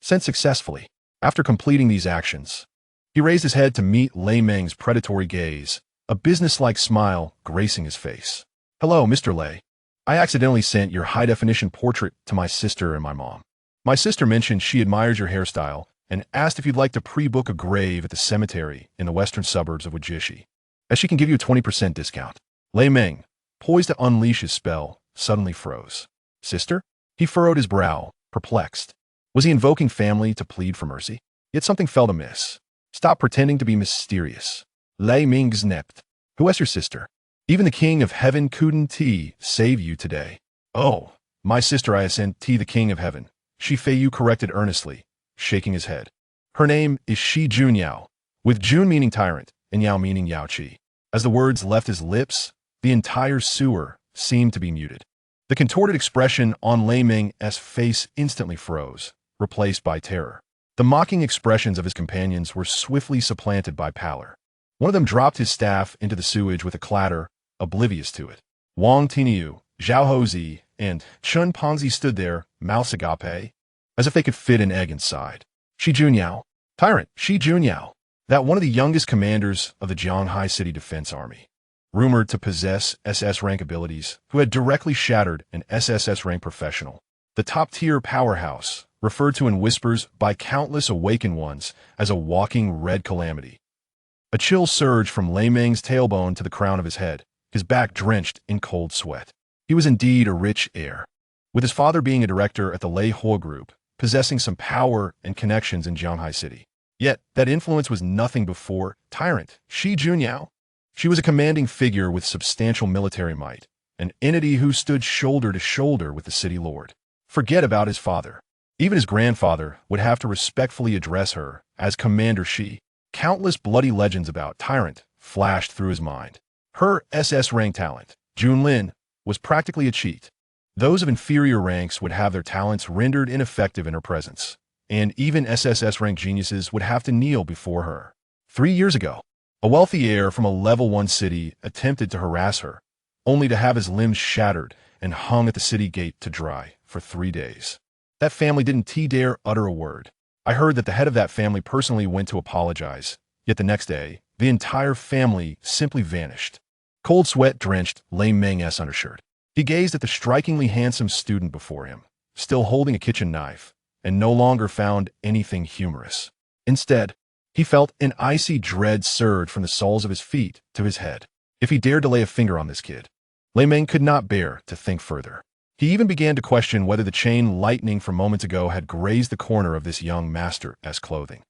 Sent successfully. After completing these actions, he raised his head to meet Lei Ming's predatory gaze, a businesslike smile gracing his face. Hello, Mr. Lei. I accidentally sent your high-definition portrait to my sister and my mom. My sister mentioned she admires your hairstyle and asked if you'd like to pre-book a grave at the cemetery in the western suburbs of Wajishi, as she can give you a 20% discount. Lei Ming, poised to unleash his spell, suddenly froze. Sister? He furrowed his brow, perplexed. Was he invoking family to plead for mercy? Yet something felt amiss. Stop pretending to be mysterious. Lei Ming snapped. Who is your sister? Even the king of heaven couldn't save you today. Oh, my sister I sent the king of heaven. Feiyu corrected earnestly, shaking his head. Her name is Shi Junyao, with Jun meaning tyrant and Yao meaning Yao Qi. As the words left his lips, the entire sewer seemed to be muted. The contorted expression on Lei Ming's face instantly froze, replaced by terror. The mocking expressions of his companions were swiftly supplanted by pallor. One of them dropped his staff into the sewage with a clatter, oblivious to it. Wang Tiniu, Zhao Hozi, and Chimpanzee stood there, mouths agape, as if they could fit an egg inside. Shi Junyao, tyrant, Shi Junyao, that one of the youngest commanders of the Jianghai City Defense Army, rumored to possess SS rank abilities, who had directly shattered an SSS rank professional. The top-tier powerhouse, referred to in whispers by countless awakened ones as a walking red calamity. A chill surged from Lei Ming's tailbone to the crown of his head, his back drenched in cold sweat. He was indeed a rich heir, with his father being a director at the Lei Ho Group, possessing some power and connections in Jianghai City. Yet, that influence was nothing before tyrant Shi Junyao. She was a commanding figure with substantial military might, an entity who stood shoulder to shoulder with the city lord. Forget about his father. Even his grandfather would have to respectfully address her as Commander Shi. Countless bloody legends about tyrant flashed through his mind. Her SS rank talent, Junlin, was practically a cheat. Those of inferior ranks would have their talents rendered ineffective in her presence, and even SSS rank geniuses would have to kneel before her. 3 years ago, a wealthy heir from a level 1 city attempted to harass her, only to have his limbs shattered and hung at the city gate to dry for 3 days. That family didn't dare utter a word. I heard that the head of that family personally went to apologize, yet the next day, the entire family simply vanished. Cold sweat drenched Lei Meng's undershirt. He gazed at the strikingly handsome student before him, still holding a kitchen knife, and no longer found anything humorous. Instead, he felt an icy dread surge from the soles of his feet to his head. If he dared to lay a finger on this kid, Lei Meng could not bear to think further. He even began to question whether the chain lightning from moments ago had grazed the corner of this young master's clothing.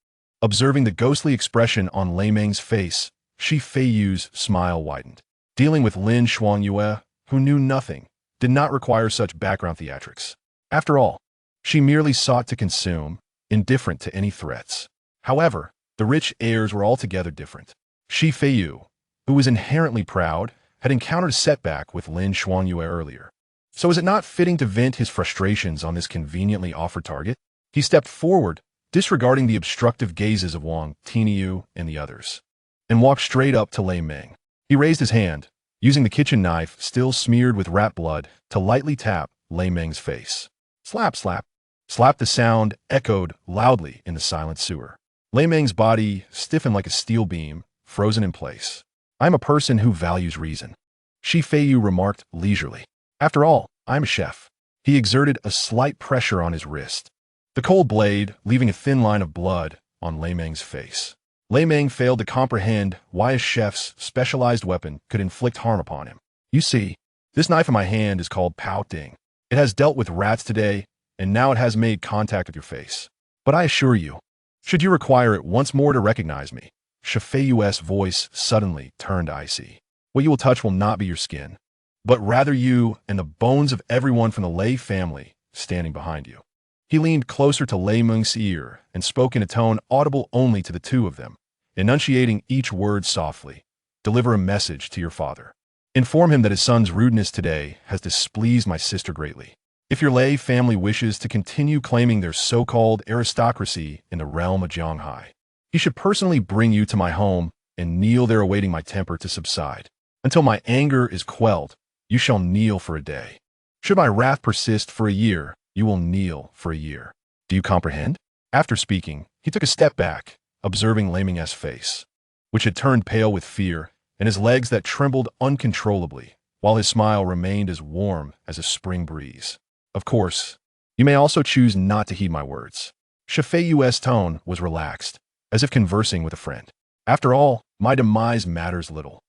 Observing the ghostly expression on Lei Meng's face, Feiyu's smile widened. Dealing with Lin Xuanyue, who knew nothing, did not require such background theatrics. After all, she merely sought to consume, indifferent to any threats. However, the rich heirs were altogether different. Feiyu, who was inherently proud, had encountered a setback with Lin Xuanyue earlier. So is it not fitting to vent his frustrations on this conveniently offered target? He stepped forward, disregarding the obstructive gazes of Wang Tiniu and the others, and walked straight up to Lei Meng. He raised his hand, using the kitchen knife still smeared with rat blood to lightly tap Lei Meng's face. Slap, slap. Slap. The sound echoed loudly in the silent sewer. Lei Meng's body stiffened like a steel beam, frozen in place. I'm a person who values reason, Feiyu remarked leisurely. After all, I'm a chef. He exerted a slight pressure on his wrist, the cold blade leaving a thin line of blood on Lei Meng's face. Lei Meng failed to comprehend why a chef's specialized weapon could inflict harm upon him. You see, this knife in my hand is called Pao Ding. It has dealt with rats today, and now it has made contact with your face. But I assure you, should you require it once more to recognize me, Feiyu's voice suddenly turned icy. What you will touch will not be your skin, but rather you and the bones of everyone from the Lei family standing behind you. He leaned closer to Lei Meng's ear and spoke in a tone audible only to the two of them, enunciating each word softly. Deliver a message to your father. Inform him that his son's rudeness today has displeased my sister greatly. If your Lei family wishes to continue claiming their so-called aristocracy in the realm of Zhonghai, he should personally bring you to my home and kneel there awaiting my temper to subside. Until my anger is quelled, you shall kneel for a day. Should my wrath persist for a year, you will kneel for a year. Do you comprehend? After speaking, he took a step back, observing Lei Meng's face, which had turned pale with fear, and his legs that trembled uncontrollably, while his smile remained as warm as a spring breeze. Of course, you may also choose not to heed my words. Feiyu's tone was relaxed, as if conversing with a friend. After all, my demise matters little.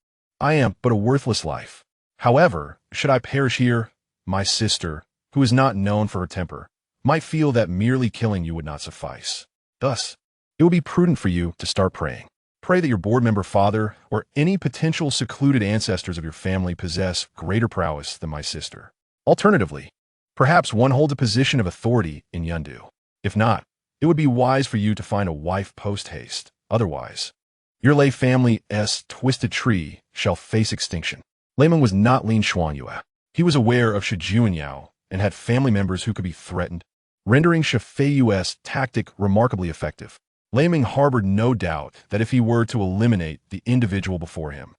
I am but a worthless life. However, should I perish here, my sister, who is not known for her temper, might feel that merely killing you would not suffice. Thus, it would be prudent for you to start praying. Pray that your board member father or any potential secluded ancestors of your family possess greater prowess than my sister. Alternatively, perhaps one holds a position of authority in Yundu. If not, it would be wise for you to find a wife post-haste. Otherwise, your Lei family's twisted tree shall face extinction. Lei Meng was not Lin Xuanyue. He was aware of Shijuanyao and had family members who could be threatened, rendering Feiyu's tactic remarkably effective. Lei Meng harbored no doubt that if he were to eliminate the individual before him,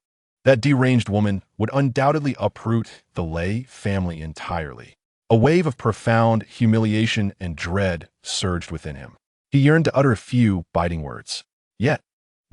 that deranged woman would undoubtedly uproot the Lei family entirely. A wave of profound humiliation and dread surged within him. He yearned to utter a few biting words. Yet,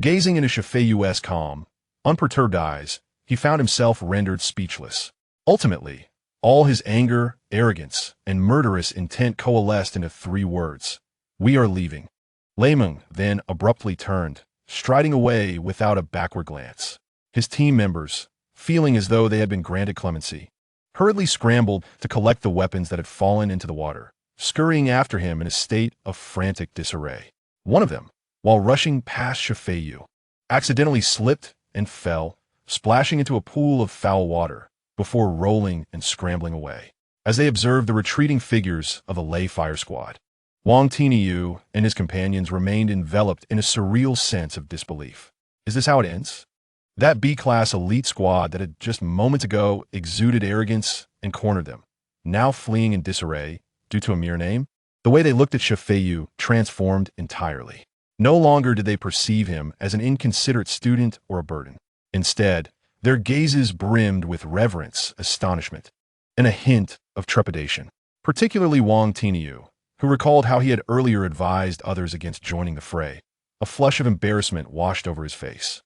gazing into Feiyu's calm, unperturbed eyes, he found himself rendered speechless. Ultimately, all his anger, arrogance, and murderous intent coalesced into 3 words. We are leaving. Lei Meng then abruptly turned, striding away without a backward glance. His team members, feeling as though they had been granted clemency, hurriedly scrambled to collect the weapons that had fallen into the water, scurrying after him in a state of frantic disarray. One of them, while rushing past Feiyu, accidentally slipped and fell, splashing into a pool of foul water, before rolling and scrambling away. As they observed the retreating figures of the Lei fire squad, Wang Tiniu and his companions remained enveloped in a surreal sense of disbelief. Is this how it ends? That B-class elite squad that had just moments ago exuded arrogance and cornered them, now fleeing in disarray due to a mere name? The way they looked at Feiyu transformed entirely. No longer did they perceive him as an inconsiderate student or a burden. Instead, their gazes brimmed with reverence, astonishment, and a hint of trepidation. Particularly Wang Tiniu, who recalled how he had earlier advised others against joining the fray. A flush of embarrassment washed over his face.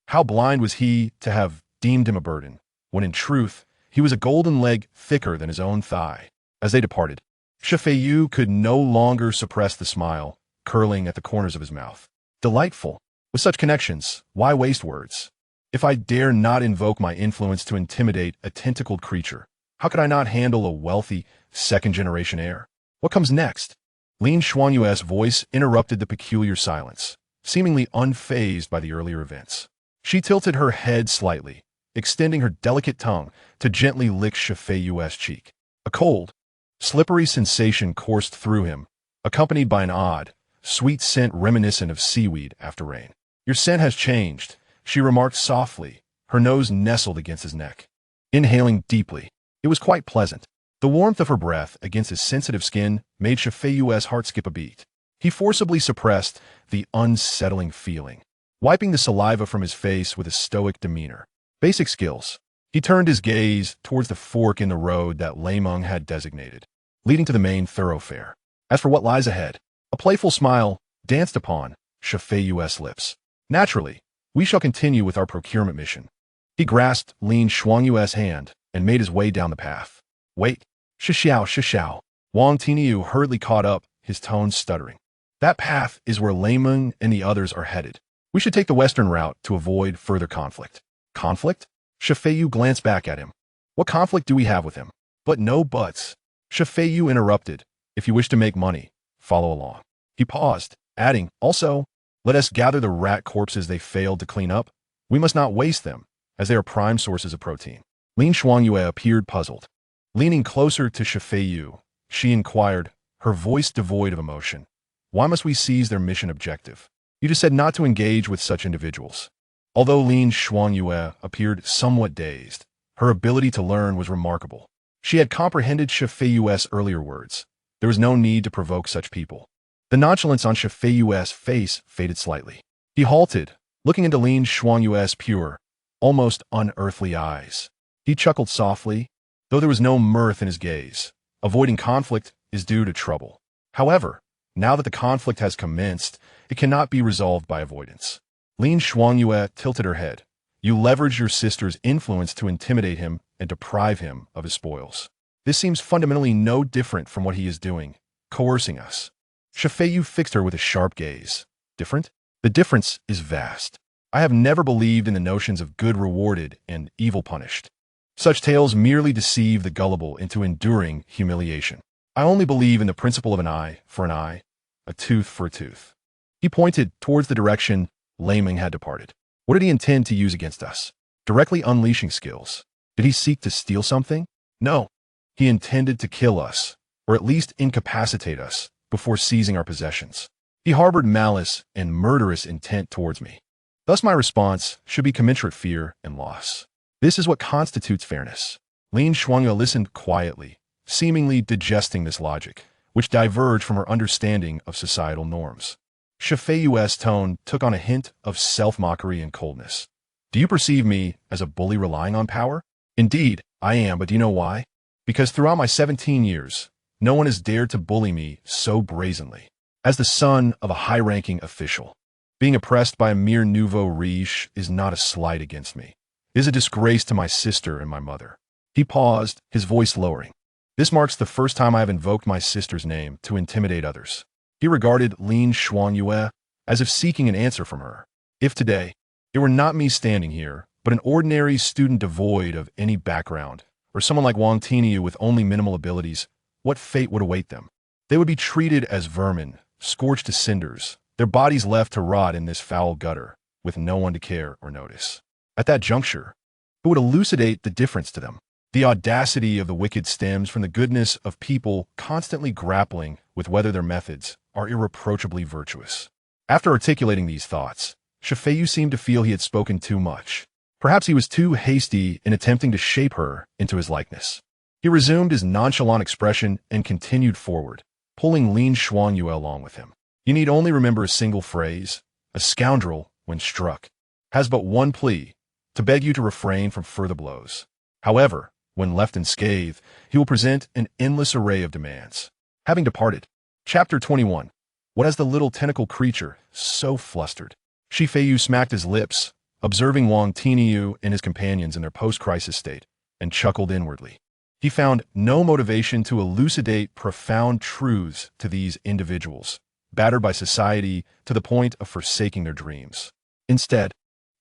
How blind was he to have deemed him a burden, when in truth, he was a golden leg thicker than his own thigh. As they departed, Feiyu could no longer suppress the smile, curling at the corners of his mouth. Delightful. With such connections, why waste words? If I dare not invoke my influence to intimidate a tentacled creature, how could I not handle a wealthy, second-generation heir? What comes next? Lin Xuanyue's voice interrupted the peculiar silence, seemingly unfazed by the earlier events. She tilted her head slightly, extending her delicate tongue to gently lick Feiyu's cheek. A cold, slippery sensation coursed through him, accompanied by an odd, sweet scent reminiscent of seaweed after rain. Your scent has changed, she remarked softly, her nose nestled against his neck. Inhaling deeply, it was quite pleasant. The warmth of her breath against his sensitive skin made Feiyu's heart skip a beat. He forcibly suppressed the unsettling feeling, wiping the saliva from his face with a stoic demeanor. Basic skills. He turned his gaze towards the fork in the road that Lameng had designated, leading to the main thoroughfare. As for what lies ahead, a playful smile danced upon Feiyu's lips. Naturally, we shall continue with our procurement mission. He grasped Lin Xuanyue's hand and made his way down the path. Wait, Shishao. Wang Tiniu hurriedly caught up, his tones stuttering. That path is where Lameng and the others are headed. We should take the western route to avoid further conflict. Conflict? Feiyu glanced back at him. What conflict do we have with him? But no buts. Feiyu interrupted. If you wish to make money, follow along. He paused, adding, also, let us gather the rat corpses they failed to clean up. We must not waste them, as they are prime sources of protein. Lin Xuanyue appeared puzzled. Leaning closer to Feiyu, she inquired, her voice devoid of emotion. Why must we seize their mission objective? You just said not to engage with such individuals. Although Lin Xuanyue appeared somewhat dazed, her ability to learn was remarkable. She had comprehended Feiyu's earlier words. There was no need to provoke such people. The nonchalance on Feiyu's face faded slightly. He halted, looking into Lin Xuanyue's pure, almost unearthly eyes. He chuckled softly, though there was no mirth in his gaze. Avoiding conflict is due to trouble. However, now that the conflict has commenced, it cannot be resolved by avoidance. Lin Xuanyue tilted her head. You leverage your sister's influence to intimidate him and deprive him of his spoils. This seems fundamentally no different from what he is doing, coercing us. Feiyu fixed her with a sharp gaze. Different? The difference is vast. I have never believed in the notions of good rewarded and evil punished. Such tales merely deceive the gullible into enduring humiliation. I only believe in the principle of an eye for an eye, a tooth for a tooth. He pointed towards the direction Lameng had departed. What did he intend to use against us? Directly unleashing skills. Did he seek to steal something? No. He intended to kill us, or at least incapacitate us, before seizing our possessions. He harbored malice and murderous intent towards me. Thus my response should be commensurate fear and loss. This is what constitutes fairness. Lin Xuanyue listened quietly, seemingly digesting this logic, which diverged from her understanding of societal norms. Feiyu's tone took on a hint of self-mockery and coldness. Do you perceive me as a bully relying on power? Indeed, I am, but do you know why? Because throughout my 17 years, no one has dared to bully me so brazenly. As the son of a high-ranking official, being oppressed by a mere nouveau riche is not a slight against me. It is a disgrace to my sister and my mother. He paused, his voice lowering. This marks the first time I have invoked my sister's name to intimidate others. He regarded Lin Xuanyue as if seeking an answer from her. If today, it were not me standing here, but an ordinary student devoid of any background, or someone like Wang Tiniu with only minimal abilities, what fate would await them? They would be treated as vermin, scorched to cinders, their bodies left to rot in this foul gutter, with no one to care or notice. At that juncture, it would elucidate the difference to them. The audacity of the wicked stems from the goodness of people constantly grappling with whether their methods are irreproachably virtuous. After articulating these thoughts, Feiyu seemed to feel he had spoken too much. Perhaps he was too hasty in attempting to shape her into his likeness. He resumed his nonchalant expression and continued forward, pulling Lin Xuanyue along with him. You need only remember a single phrase. A scoundrel, when struck, has but one plea, to beg you to refrain from further blows. However, when left unscathed, he will present an endless array of demands. Having departed. Chapter 21. What has the little tentacle creature so flustered? Feiyu smacked his lips, observing Wang Tiniu and his companions in their post-crisis state, and chuckled inwardly. He found no motivation to elucidate profound truths to these individuals, battered by society to the point of forsaking their dreams. Instead,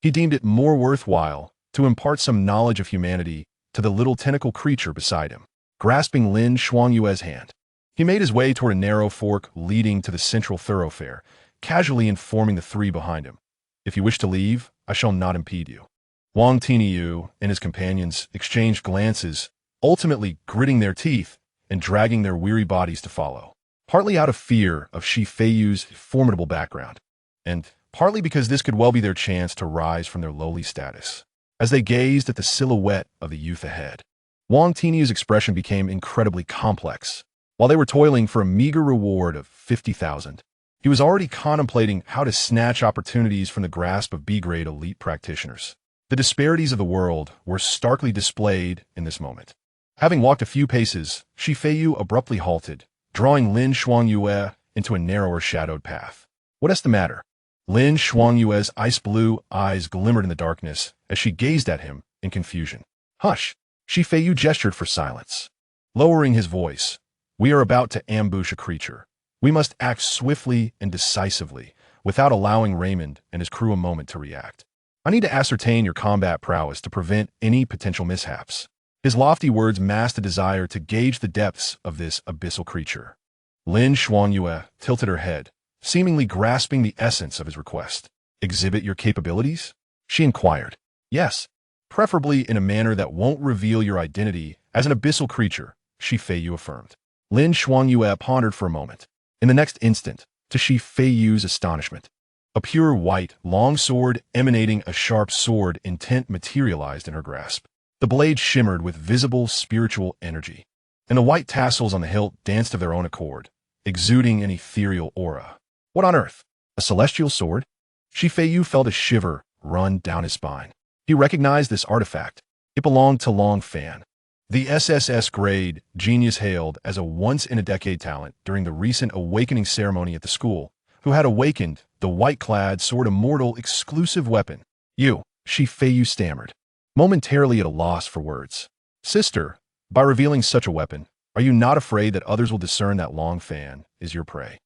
he deemed it more worthwhile to impart some knowledge of humanity to the little tentacle creature beside him. Grasping Lin Xuangyue's hand, he made his way toward a narrow fork leading to the central thoroughfare, casually informing the three behind him, "If you wish to leave, I shall not impede you." Wang Tiniu and his companions exchanged glances, ultimately gritting their teeth and dragging their weary bodies to follow, partly out of fear of Feiyu's formidable background, and partly because this could well be their chance to rise from their lowly status. As they gazed at the silhouette of the youth ahead, Wang Tiniu's expression became incredibly complex. While they were toiling for a meager reward of 50,000, he was already contemplating how to snatch opportunities from the grasp of B-grade elite practitioners. The disparities of the world were starkly displayed in this moment. Having walked a few paces, Feiyu abruptly halted, drawing Lin Xuangyue into a narrower shadowed path. "What's the matter?" Lin Xuangyue's ice-blue eyes glimmered in the darkness as she gazed at him in confusion. "Hush!" Feiyu gestured for silence. Lowering his voice, "We are about to ambush a creature. We must act swiftly and decisively, without allowing Raymond and his crew a moment to react. I need to ascertain your combat prowess to prevent any potential mishaps." His lofty words masked a desire to gauge the depths of this abyssal creature. Lin Xuangyue tilted her head, seemingly grasping the essence of his request. "Exhibit your capabilities?" she inquired. "Yes, preferably in a manner that won't reveal your identity as an abyssal creature," Feiyu affirmed. Lin Xuangyue pondered for a moment. In the next instant, to Feiyu's astonishment, a pure white, long sword emanating a sharp sword intent materialized in her grasp. The blade shimmered with visible spiritual energy, and the white tassels on the hilt danced of their own accord, exuding an ethereal aura. "What on earth? A celestial sword?" Feiyu felt a shiver run down his spine. He recognized this artifact. It belonged to Long Fan, the SSS grade genius hailed as a once-in-a-decade talent during the recent awakening ceremony at the school, who had awakened the white-clad sword immortal exclusive weapon. "You," Feiyu stammered, momentarily at a loss for words. "Sister, by revealing such a weapon, are you not afraid that others will discern that Long Fan is your prey?"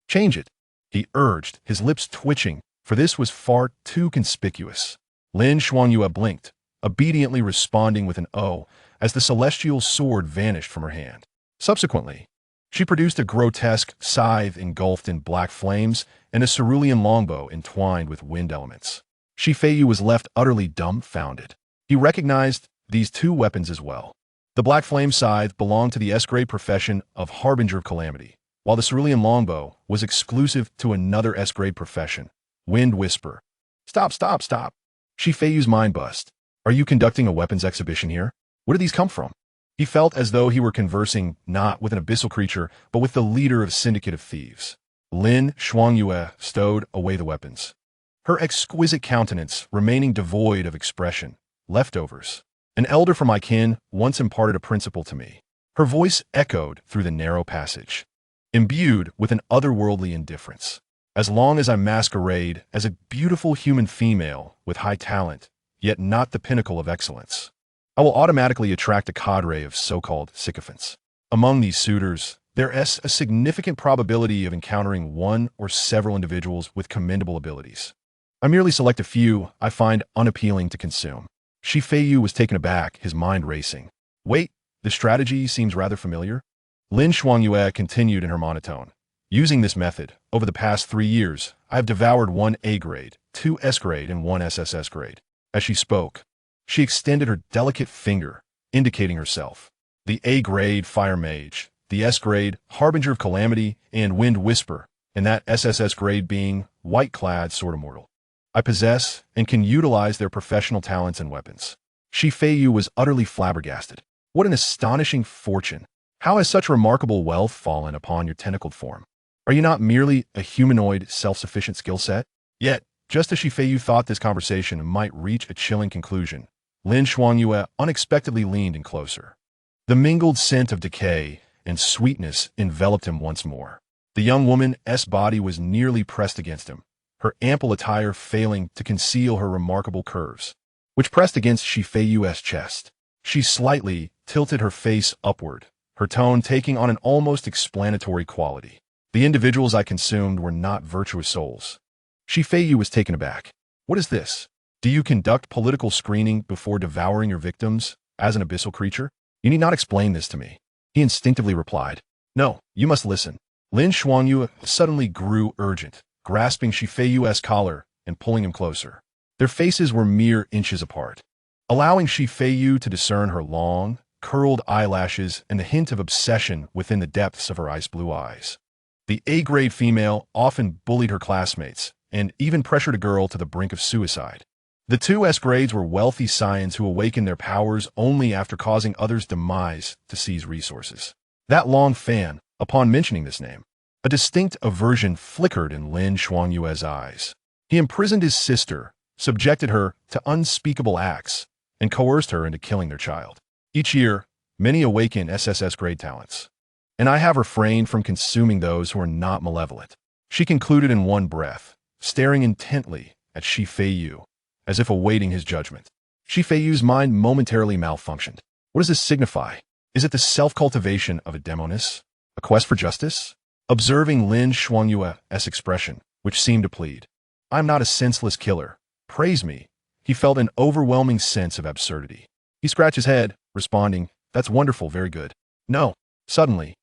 "Change it," he urged, his lips twitching, for this was far too conspicuous. Lin Xuangyue blinked, obediently responding with an "oh" as the celestial sword vanished from her hand. Subsequently, she produced a grotesque scythe engulfed in black flames and a cerulean longbow entwined with wind elements. Feiyu was left utterly dumbfounded. He recognized these two weapons as well. The black flame scythe belonged to the S-grade profession of Harbinger of Calamity, while the cerulean longbow was exclusive to another S-grade profession, Wind Whisper. "Stop, stop, stop!" Feiyu's mind buzzed. "Are you conducting a weapons exhibition here? Where did these come from?" He felt as though he were conversing not with an abyssal creature, but with the leader of a syndicate of thieves. Lin Xuangyue stowed away the weapons, her exquisite countenance remaining devoid of expression. "Leftovers. An elder from my kin once imparted a principle to me." Her voice echoed through the narrow passage, imbued with an otherworldly indifference. "As long as I masquerade as a beautiful human female with high talent, yet not the pinnacle of excellence, I will automatically attract a cadre of so-called sycophants. Among these suitors, there is a significant probability of encountering one or several individuals with commendable abilities. I merely select a few I find unappealing to consume." Feiyu was taken aback, his mind racing. "Wait, the strategy seems rather familiar." Lin Xuangyue continued in her monotone. "Using this method, over the past 3 years, I have devoured 1 A-grade, 2 S-grade, and 1 SSS grade." As she spoke, she extended her delicate finger, indicating herself. "The A-grade Fire Mage, the S-grade Harbinger of Calamity and Wind Whisper, and that SSS grade being White-clad Sword Immortal. I possess and can utilize their professional talents and weapons." Feiyu was utterly flabbergasted. What an astonishing fortune! How has such remarkable wealth fallen upon your tentacled form? Are you not merely a humanoid, self-sufficient skill set? Yet, just as Feiyu thought this conversation might reach a chilling conclusion, Lin Xuangyue unexpectedly leaned in closer. The mingled scent of decay and sweetness enveloped him once more. The young woman's body was nearly pressed against him, her ample attire failing to conceal her remarkable curves, which pressed against Feiyu's chest. She slightly tilted her face upward, her tone taking on an almost explanatory quality. The individuals I consumed were not virtuous souls. Feiyu was taken aback. What is this? Do you conduct political screening before devouring your victims as an abyssal creature? You need not explain this to me. He instinctively replied. No, you must listen. Lin Xuanyu suddenly grew urgent, grasping Feiyu's collar and pulling him closer. Their faces were mere inches apart, allowing Feiyu to discern her long, curled eyelashes and the hint of obsession within the depths of her ice-blue eyes. The A-grade female often bullied her classmates and even pressured a girl to the brink of suicide. The two S-grades were wealthy scions who awakened their powers only after causing others' demise to seize resources. That long fan, upon mentioning this name, a distinct aversion flickered in Lin Xuanyue's eyes. He imprisoned his sister, subjected her to unspeakable acts, and coerced her into killing their child. Each year, many awaken SSS grade talents, and I have refrained from consuming those who are not malevolent. She concluded in one breath, staring intently at Feiyu, as if awaiting his judgment. Feiyu's mind momentarily malfunctioned. What does this signify? Is it the self-cultivation of a demoness? A quest for justice? Observing Lin Xuanyue's expression, which seemed to plead, I'm not a senseless killer. Praise me. He felt an overwhelming sense of absurdity. He scratched his head, responding, That's wonderful, very good. No. Suddenly,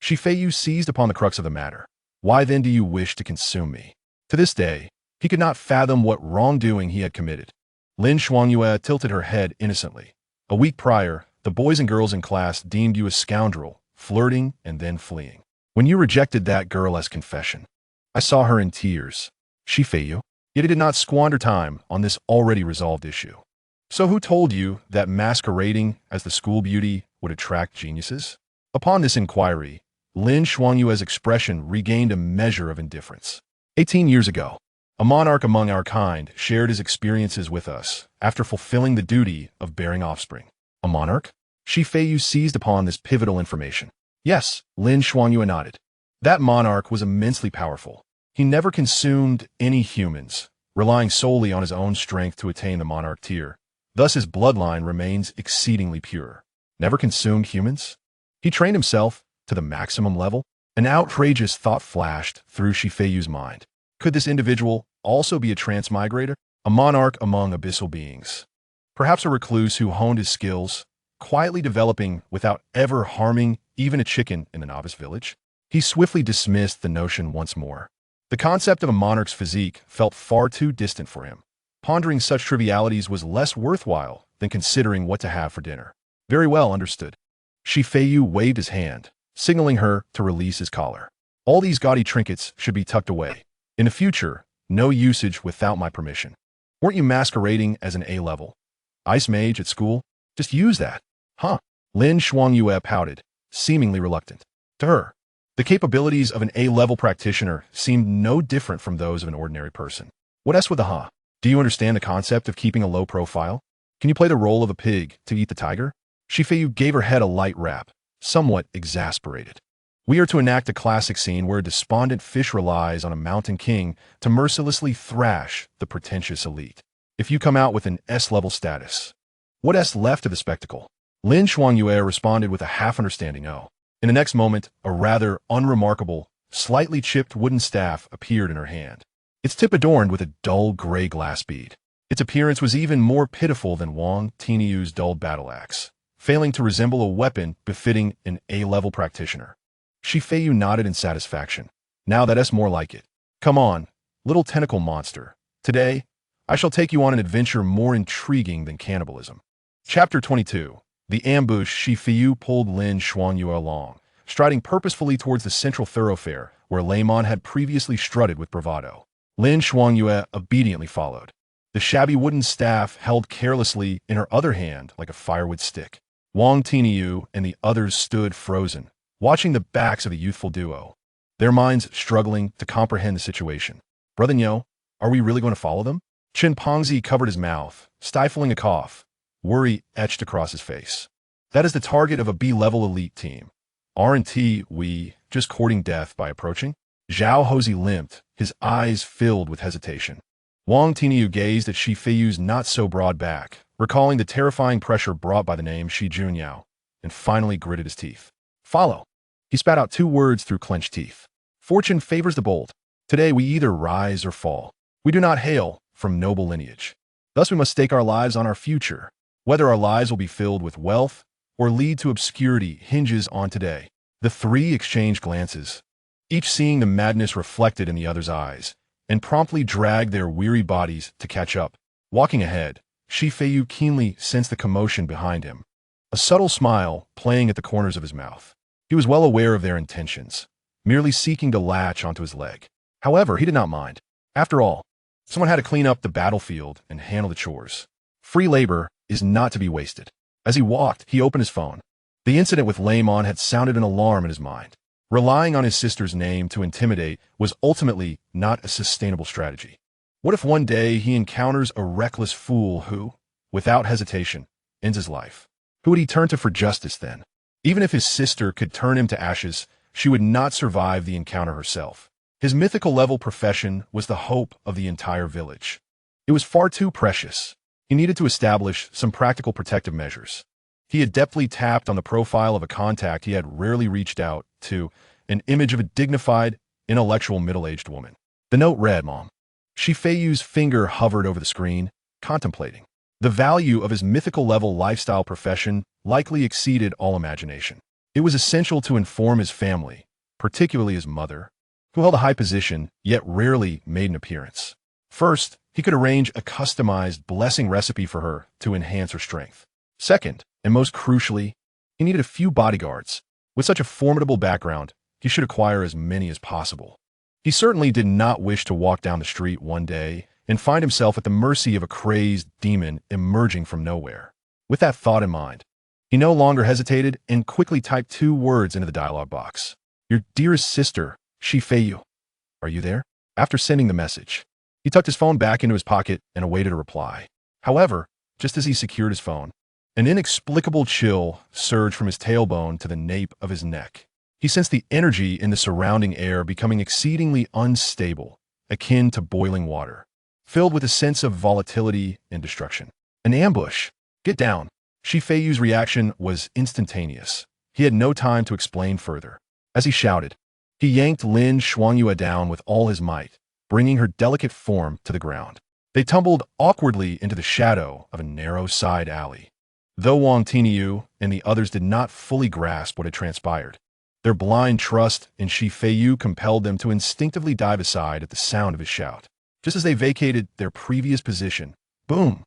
Feiyu seized upon the crux of the matter. Why then do you wish to consume me? To this day, he could not fathom what wrongdoing he had committed. Lin Xuanyue tilted her head innocently. A week prior, the boys and girls in class deemed you a scoundrel, flirting and then fleeing. When you rejected that girl as confession, I saw her in tears. Feiyu. Yet he did not squander time on this already resolved issue. So who told you that masquerading as the school beauty would attract geniuses? Upon this inquiry, Lin Xuanyue's expression regained a measure of indifference. 18 years ago, a monarch among our kind shared his experiences with us after fulfilling the duty of bearing offspring. A monarch? Feiyu seized upon this pivotal information. Yes, Lin Xuanyue nodded. That monarch was immensely powerful. He never consumed any humans, relying solely on his own strength to attain the monarch tier. Thus his bloodline remains exceedingly pure. Never consumed humans? He trained himself to the maximum level? An outrageous thought flashed through Feiyu's mind. Could this individual also be a transmigrator? A monarch among abyssal beings? Perhaps a recluse who honed his skills, quietly developing without ever harming even a chicken in the novice village? He swiftly dismissed the notion once more. The concept of a monarch's physique felt far too distant for him. Pondering such trivialities was less worthwhile than considering what to have for dinner. Very well understood. Feiyu waved his hand, signaling her to release his collar. All these gaudy trinkets should be tucked away. In the future, no usage without my permission. Weren't you masquerading as an A-level ice mage at school? Just use that. Huh? Lin Xuanyue pouted, seemingly reluctant. To her, the capabilities of an A-level practitioner seemed no different from those of an ordinary person. What else with the huh? Do you understand the concept of keeping a low profile? Can you play the role of a pig to eat the tiger? Feiyu gave her head a light rap, somewhat exasperated. We are to enact a classic scene where a despondent fish relies on a mountain king to mercilessly thrash the pretentious elite. If you come out with an S-level status, what S left of the spectacle? Lin Xuanyue responded with a half-understanding "oh." In the next moment, a rather unremarkable, slightly chipped wooden staff appeared in her hand. Its tip adorned with a dull gray glass bead. Its appearance was even more pitiful than Wang Tiniyu's dull battle axe, failing to resemble a weapon befitting an A-level practitioner. Feiyu nodded in satisfaction. Now that's more like it. Come on, little tentacle monster. Today, I shall take you on an adventure more intriguing than cannibalism. Chapter 22. The ambush. Feiyu pulled Lin Xuanyue along, striding purposefully towards the central thoroughfare where Lemon had previously strutted with bravado. Lin Xuanyue obediently followed, the shabby wooden staff held carelessly in her other hand like a firewood stick. Wang Tiniyu and the others stood frozen, watching the backs of the youthful duo, their minds struggling to comprehend the situation. Brother Nyo, are we really going to follow them? Chen Pongzi covered his mouth, stifling a cough. Worry etched across his face. That is the target of a B-level elite team. Aren't we just courting death by approaching? Zhao Houzi limped, his eyes filled with hesitation. Wang Tiniu gazed at Shi Feiyu's not-so-broad back, recalling the terrifying pressure brought by the name Shi Junyao, and finally gritted his teeth. Follow. He spat out 2 words through clenched teeth. Fortune favors the bold. Today we either rise or fall. We do not hail from noble lineage. Thus we must stake our lives on our future. Whether our lives will be filled with wealth or lead to obscurity hinges on today. The 3 exchanged glances, each seeing the madness reflected in the other's eyes, and promptly dragged their weary bodies to catch up. Walking ahead, Shi Feiyu keenly sensed the commotion behind him, a subtle smile playing at the corners of his mouth. He was well aware of their intentions, merely seeking to latch onto his leg. However, he did not mind. After all, someone had to clean up the battlefield and handle the chores. Free labor is not to be wasted. As he walked, he opened his phone. The incident with Lemon had sounded an alarm in his mind. Relying on his sister's name to intimidate was ultimately not a sustainable strategy. What if one day he encounters a reckless fool who, without hesitation, ends his life? Who would he turn to for justice then? Even if his sister could turn him to ashes, she would not survive the encounter herself. His mythical-level profession was the hope of the entire village. It was far too precious. He needed to establish some practical protective measures. He adeptly tapped on the profile of a contact he had rarely reached out to, an image of a dignified, intellectual middle-aged woman. The note read, Mom. Shi Feiyu's finger hovered over the screen, contemplating. The value of his mythical-level lifestyle profession likely exceeded all imagination. It was essential to inform his family, particularly his mother, who held a high position, yet rarely made an appearance. First, he could arrange a customized blessing recipe for her to enhance her strength. Second, and most crucially, he needed a few bodyguards. With such a formidable background, he should acquire as many as possible. He certainly did not wish to walk down the street one day and find himself at the mercy of a crazed demon emerging from nowhere. With that thought in mind, he no longer hesitated and quickly typed 2 words into the dialog box. Your dearest sister, Shi Feiyu. Are you there? After sending the message, he tucked his phone back into his pocket and awaited a reply. However, just as he secured his phone, an inexplicable chill surged from his tailbone to the nape of his neck. He sensed the energy in the surrounding air becoming exceedingly unstable, akin to boiling water, filled with a sense of volatility and destruction. An ambush! Get down! Shi Feiyu's reaction was instantaneous. He had no time to explain further. As he shouted, he yanked Lin Shuangyue down with all his might, bringing her delicate form to the ground. They tumbled awkwardly into the shadow of a narrow side alley. Though Wang Tiniu and the others did not fully grasp what had transpired, their blind trust in Shi Feiyu compelled them to instinctively dive aside at the sound of his shout. Just as they vacated their previous position, boom!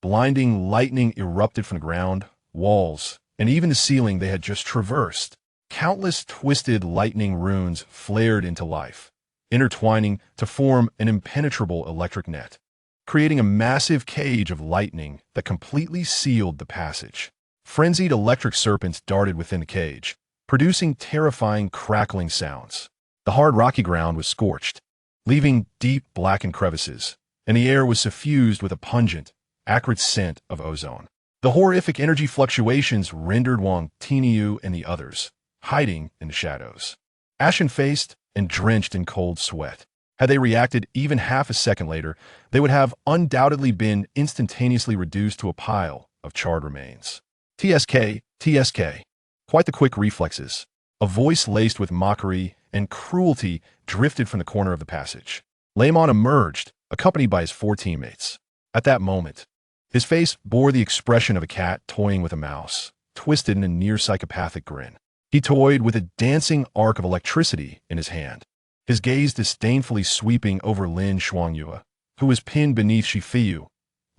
Blinding lightning erupted from the ground, walls, and even the ceiling they had just traversed. Countless twisted lightning runes flared into life, intertwining to form an impenetrable electric net, creating a massive cage of lightning that completely sealed the passage. Frenzied electric serpents darted within the cage, producing terrifying crackling sounds. The hard rocky ground was scorched, leaving deep blackened crevices, and the air was suffused with a pungent, acrid scent of ozone. The horrific energy fluctuations rendered Wang Tiniu and the others hiding in the shadows, ashen-faced and drenched in cold sweat. Had they reacted even half a second later, they would have undoubtedly been instantaneously reduced to a pile of charred remains. TSK, TSK. Quite the quick reflexes. A voice laced with mockery and cruelty drifted from the corner of the passage. Lemon emerged, accompanied by his 4 teammates. At that moment, his face bore the expression of a cat toying with a mouse, twisted in a near-psychopathic grin. He toyed with a dancing arc of electricity in his hand, his gaze disdainfully sweeping over Lin Shuangyue, who was pinned beneath Shi Feiyu,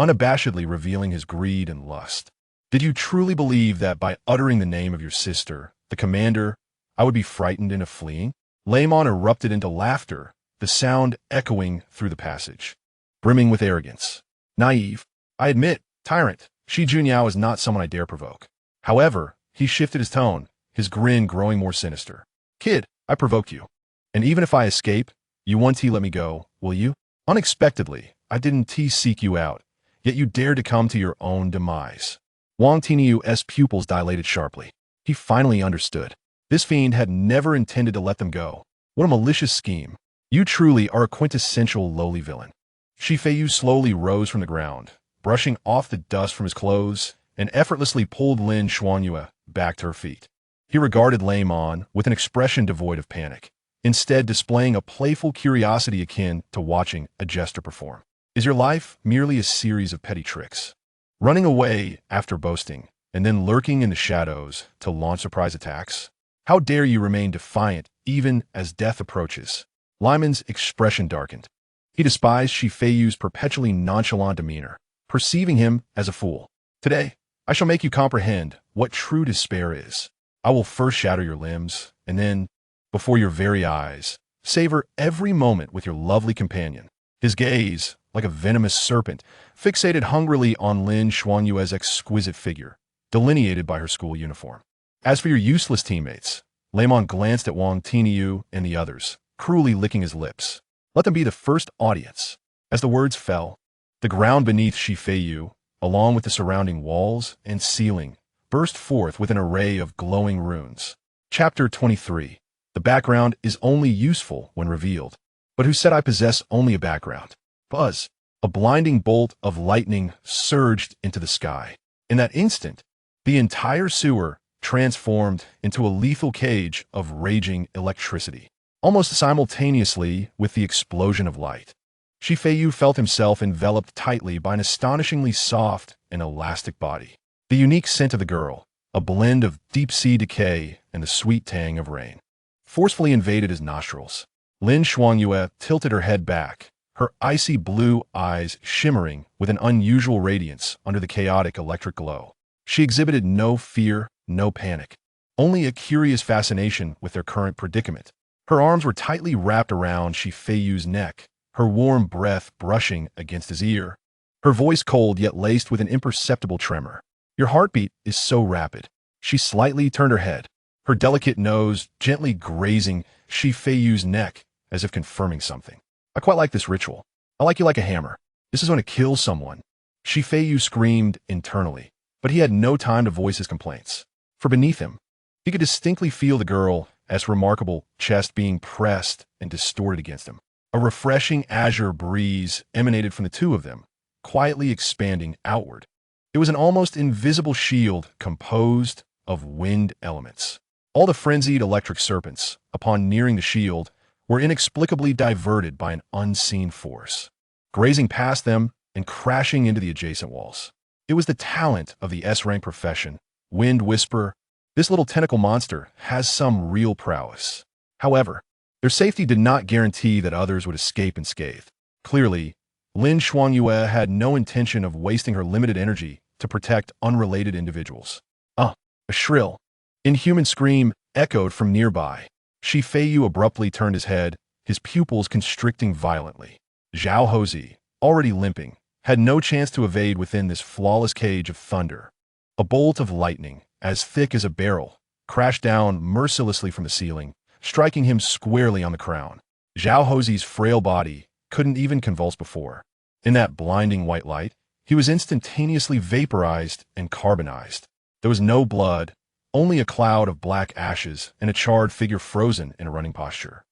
unabashedly revealing his greed and lust. Did you truly believe that by uttering the name of your sister, the commander, I would be frightened into fleeing? Lemon erupted into laughter, the sound echoing through the passage, brimming with arrogance. Naive. I admit, tyrant, Shi Junyao is not someone I dare provoke. However, he shifted his tone, his grin growing more sinister. Kid, I provoke you. And even if I escape, you won't let me go, will you? Unexpectedly, I didn't seek you out, yet you dared to come to your own demise. Wang Tiniu's pupils dilated sharply. He finally understood. This fiend had never intended to let them go. What a malicious scheme. You truly are a quintessential lowly villain. Feiyu slowly rose from the ground, brushing off the dust from his clothes, and effortlessly pulled Lin Xuanyue back to her feet. He regarded Lei Mon with an expression devoid of panic, instead displaying a playful curiosity akin to watching a jester perform. Is your life merely a series of petty tricks? Running away after boasting, and then lurking in the shadows to launch surprise attacks? How dare you remain defiant even as death approaches? Lyman's expression darkened. He despised Feiyu's perpetually nonchalant demeanor, perceiving him as a fool. Today, I shall make you comprehend what true despair is. I will first shatter your limbs, and then, before your very eyes, savor every moment with your lovely companion. His gaze, like a venomous serpent, fixated hungrily on Lin Xuanyue's exquisite figure, delineated by her school uniform. As for your useless teammates, Lei Mon glanced at Wang Tiniu and the others, cruelly licking his lips. Let them be the first audience. As the words fell, the ground beneath Feiyu, along with the surrounding walls and ceiling, burst forth with an array of glowing runes. Chapter 23. The background is only useful when revealed. But who said I possess only a background? Buzz. A blinding bolt of lightning surged into the sky. In that instant, the entire sewer transformed into a lethal cage of raging electricity. Almost simultaneously with the explosion of light, Feiyu felt himself enveloped tightly by an astonishingly soft and elastic body. The unique scent of the girl, a blend of deep-sea decay and the sweet tang of rain, forcefully invaded his nostrils. Lin Xuanyue tilted her head back, her icy blue eyes shimmering with an unusual radiance under the chaotic electric glow. She exhibited no fear, no panic, only a curious fascination with their current predicament. Her arms were tightly wrapped around Feiyu's neck, her warm breath brushing against his ear, her voice cold yet laced with an imperceptible tremor. Your heartbeat is so rapid. She slightly turned her head, her delicate nose gently grazing Feiyu's neck as if confirming something. I quite like this ritual. I like you like a hammer. This is going to kill someone. Feiyu screamed internally, but he had no time to voice his complaints. For beneath him, he could distinctly feel the girl's remarkable chest being pressed and distorted against him. A refreshing azure breeze emanated from the two of them, quietly expanding outward. It was an almost invisible shield composed of wind elements. All the frenzied electric serpents, upon nearing the shield, were inexplicably diverted by an unseen force, grazing past them and crashing into the adjacent walls. It was the talent of the S-rank profession, Wind Whisperer. This little tentacle monster has some real prowess. However, their safety did not guarantee that others would escape unscathed. Clearly, Lin Xuanyue had no intention of wasting her limited energy to protect unrelated individuals. A shrill, inhuman scream echoed from nearby. Feiyu abruptly turned his head, his pupils constricting violently. Zhao Hozi, already limping, had no chance to evade within this flawless cage of thunder. A bolt of lightning, as thick as a barrel, crashed down mercilessly from the ceiling, striking him squarely on the crown. Zhao Hozi's frail body couldn't even convulse before. In that blinding white light, he was instantaneously vaporized and carbonized. There was no blood, only a cloud of black ashes and a charred figure frozen in a running posture.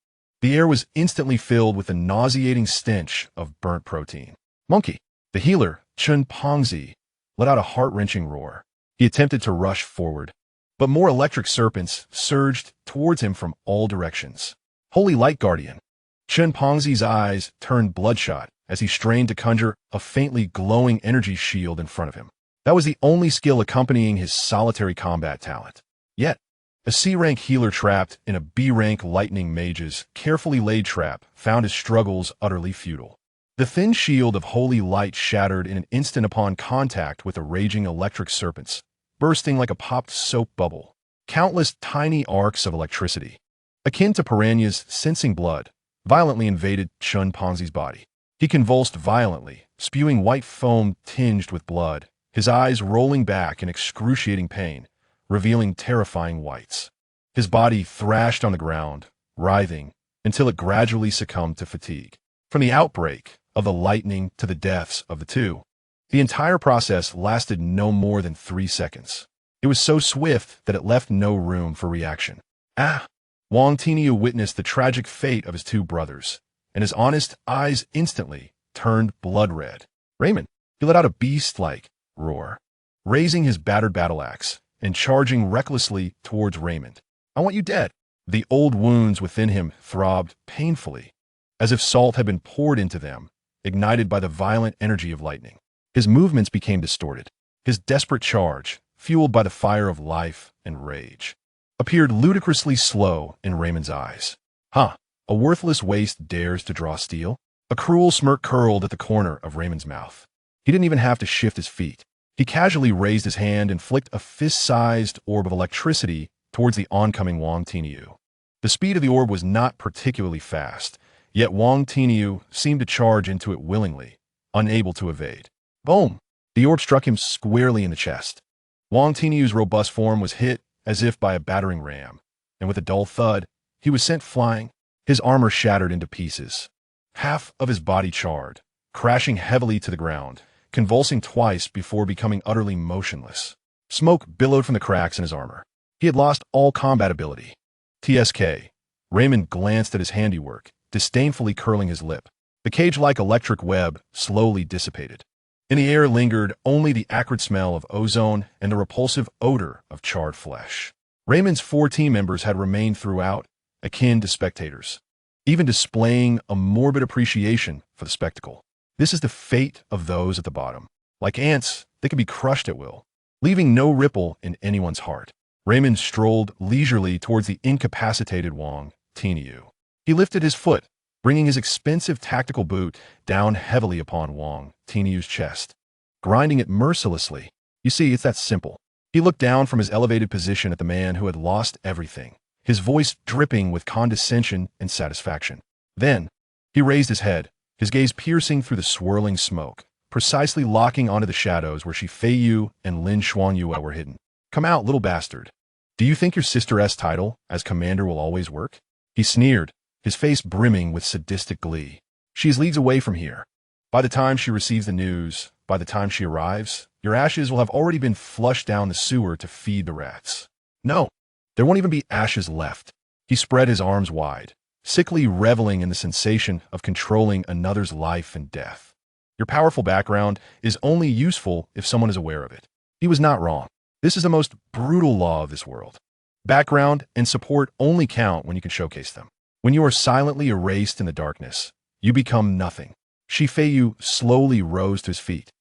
The air was instantly filled with a nauseating stench of burnt protein. Monkey, the healer, Chun Pongzi, let out a heart-wrenching roar. He attempted to rush forward, but more electric serpents surged towards him from all directions. Holy Light Guardian! Chun Pongzi's eyes turned bloodshot as he strained to conjure a faintly glowing energy shield in front of him. That was the only skill accompanying his solitary combat talent. Yet, a C-rank healer trapped in a B-rank lightning mage's carefully laid trap found his struggles utterly futile. The thin shield of holy light shattered in an instant upon contact with the raging electric serpents, bursting like a popped soap bubble. Countless tiny arcs of electricity, akin to piranhas sensing blood, violently invaded Chun Pongzi's body. He convulsed violently, spewing white foam tinged with blood, his eyes rolling back in excruciating pain, revealing terrifying whites. His body thrashed on the ground, writhing, until it gradually succumbed to fatigue. From the outbreak of the lightning to the deaths of the two, the entire process lasted no more than 3 seconds. It was so swift that it left no room for reaction. Ah! Wang Tiniu witnessed the tragic fate of his two brothers, and his honest eyes instantly turned blood red. Raymond, he let out a beast-like roar, raising his battered battle axe and charging recklessly towards Raymond. I want you dead. The old wounds within him throbbed painfully, as if salt had been poured into them, ignited by the violent energy of lightning. His movements became distorted. His desperate charge, fueled by the fire of life and rage, appeared ludicrously slow in Raymond's eyes. Huh, a worthless waste dares to draw steel? A cruel smirk curled at the corner of Raymond's mouth. He didn't even have to shift his feet. He casually raised his hand and flicked a fist-sized orb of electricity towards the oncoming Wang Tiniu. The speed of the orb was not particularly fast, yet Wang Tiniu seemed to charge into it willingly, unable to evade. Boom! The orb struck him squarely in the chest. Wang Tiniu's robust form was hit as if by a battering ram, and with a dull thud, he was sent flying, his armor shattered into pieces. Half of his body charred, crashing heavily to the ground, convulsing twice before becoming utterly motionless. Smoke billowed from the cracks in his armor. He had lost all combat ability. TSK. Raymond glanced at his handiwork, disdainfully curling his lip. The cage-like electric web slowly dissipated. In the air lingered only the acrid smell of ozone and the repulsive odor of charred flesh. Raymond's 4 team members had remained throughout, akin to spectators, even displaying a morbid appreciation for the spectacle. This is the fate of those at the bottom. Like ants, they could be crushed at will, leaving no ripple in anyone's heart. Raymond strolled leisurely towards the incapacitated Wang Tiniu. He lifted his foot, bringing his expensive tactical boot down heavily upon Wang Tiniu's chest, grinding it mercilessly. You see, it's that simple. He looked down from his elevated position at the man who had lost everything, his voice dripping with condescension and satisfaction. Then, he raised his head, his gaze piercing through the swirling smoke, precisely locking onto the shadows where Feiyu and Lin Xuanyue were hidden. Come out, little bastard. Do you think your sister-S title as commander will always work? He sneered, his face brimming with sadistic glee. She is leagues away from here. By the time she receives the news, by the time she arrives, your ashes will have already been flushed down the sewer to feed the rats. No, there won't even be ashes left. He spread his arms wide, sickly reveling in the sensation of controlling another's life and death. Your powerful background is only useful if someone is aware of it. He was not wrong. This is the most brutal law of this world. Background and support only count when you can showcase them. When you are silently erased in the darkness, you become nothing. Feiyu slowly rose to his feet,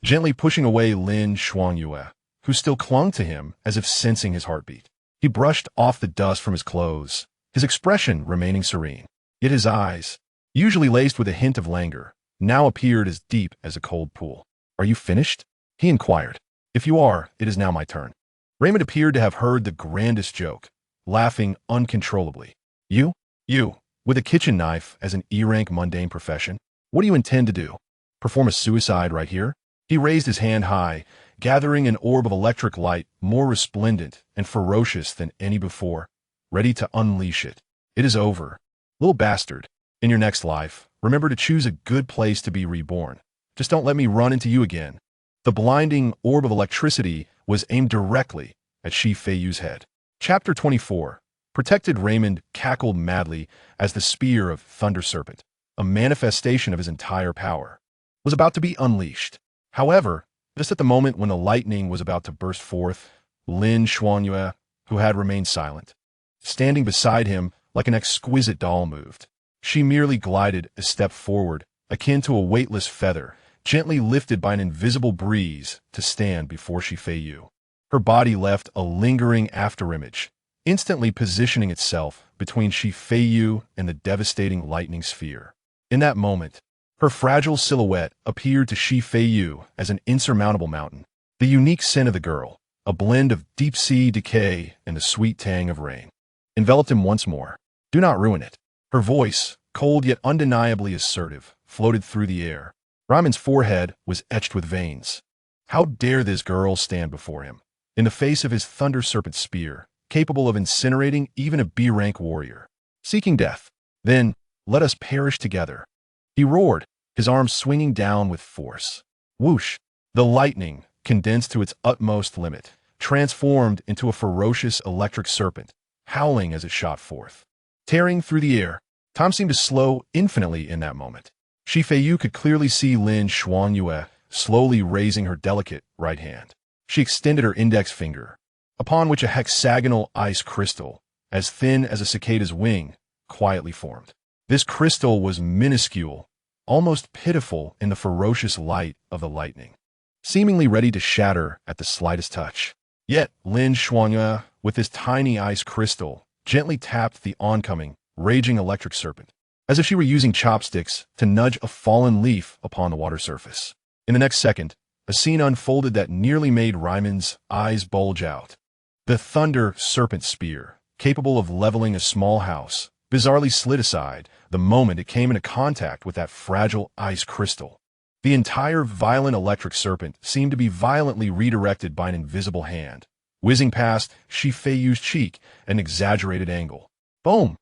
gently pushing away Lin Xuanyue, who still clung to him as if sensing his heartbeat. He brushed off the dust from his clothes, his expression remaining serene. Yet his eyes, usually laced with a hint of languor, now appeared as deep as a cold pool. Are you finished? He inquired. If you are, it is now my turn. Raymond appeared to have heard the grandest joke, laughing uncontrollably. You, with a kitchen knife as an E-rank mundane profession? What do you intend to do? Perform a suicide right here? He raised his hand high, gathering an orb of electric light more resplendent and ferocious than any before, ready to unleash it. It is over. Little bastard, in your next life, remember to choose a good place to be reborn. Just don't let me run into you again. The blinding orb of electricity was aimed directly at Feiyu's head. Chapter 24. Protected Raymond cackled madly as the spear of Thunder Serpent, a manifestation of his entire power, was about to be unleashed. However, just at the moment when the lightning was about to burst forth, Lin Xuanyue, who had remained silent, standing beside him like an exquisite doll, moved. She merely glided a step forward, akin to a weightless feather, gently lifted by an invisible breeze to stand before Feiyu. Her body left a lingering afterimage, instantly positioning itself between Feiyu and the devastating lightning sphere. In that moment, her fragile silhouette appeared to Feiyu as an insurmountable mountain. The unique sin of the girl, a blend of deep-sea decay and the sweet tang of rain, enveloped him once more. Do not ruin it. Her voice, cold yet undeniably assertive, floated through the air. Raymond's forehead was etched with veins. How dare this girl stand before him, in the face of his Thunder Serpent spear, capable of incinerating even a B-rank warrior, seeking death? Then, let us perish together. He roared, his arms swinging down with force. Whoosh! The lightning, condensed to its utmost limit, transformed into a ferocious electric serpent, howling as it shot forth. Tearing through the air, time seemed to slow infinitely in that moment. Feiyu could clearly see Lin Xuanyue slowly raising her delicate right hand. She extended her index finger, upon which a hexagonal ice crystal, as thin as a cicada's wing, quietly formed. This crystal was minuscule, almost pitiful in the ferocious light of the lightning, seemingly ready to shatter at the slightest touch. Yet Lin Xuanyue, with this tiny ice crystal, gently tapped the oncoming, raging electric serpent, as if she were using chopsticks to nudge a fallen leaf upon the water surface. In the next second, a scene unfolded that nearly made Ryman's eyes bulge out. The thunder serpent spear, capable of leveling a small house, bizarrely slid aside the moment it came into contact with that fragile ice crystal. The entire violent electric serpent seemed to be violently redirected by an invisible hand, whizzing past Feiyu's cheek at an exaggerated angle. Boom!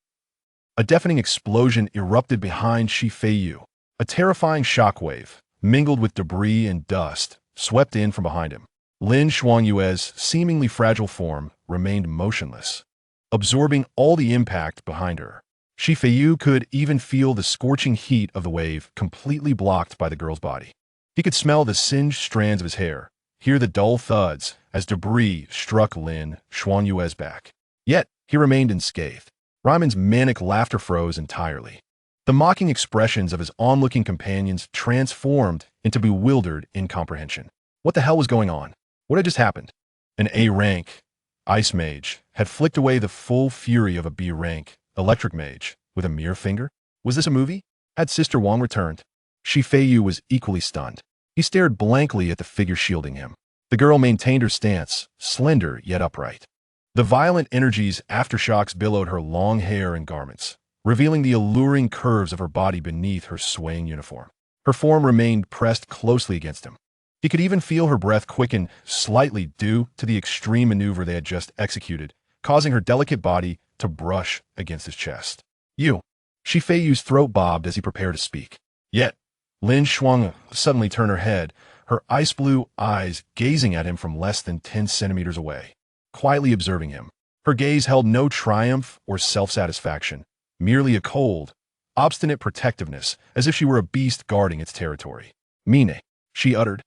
A deafening explosion erupted behind Feiyu. A terrifying shockwave, mingled with debris and dust, swept in from behind him. Lin Xuanyue's seemingly fragile form remained motionless, absorbing all the impact behind her. Feiyu could even feel the scorching heat of the wave completely blocked by the girl's body. He could smell the singed strands of his hair, hear the dull thuds as debris struck Lin Xuanyue's back. Yet, he remained unscathed. Ryman's manic laughter froze entirely. The mocking expressions of his onlooking companions transformed into bewildered incomprehension. What the hell was going on? What had just happened? An A-rank ice mage had flicked away the full fury of a B-rank electric mage with a mere finger? Was this a movie? Had Sister Wang returned? Feiyu was equally stunned. He stared blankly at the figure shielding him. The girl maintained her stance, slender yet upright. The violent energies aftershocks billowed her long hair and garments, revealing the alluring curves of her body beneath her swaying uniform. Her form remained pressed closely against him. He could even feel her breath quicken slightly due to the extreme maneuver they had just executed, causing her delicate body to brush against his chest. You! Feiyu's throat bobbed as he prepared to speak. Yet, Lin Xuanyue suddenly turned her head, her ice-blue eyes gazing at him from less than 10 centimeters away, quietly observing him. Her gaze held no triumph or self-satisfaction, merely a cold, obstinate protectiveness, as if she were a beast guarding its territory. Mine, she uttered,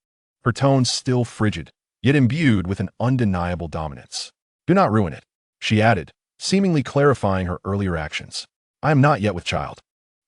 her tones still frigid, yet imbued with an undeniable dominance. Do not ruin it, she added, seemingly clarifying her earlier actions. I am not yet with child.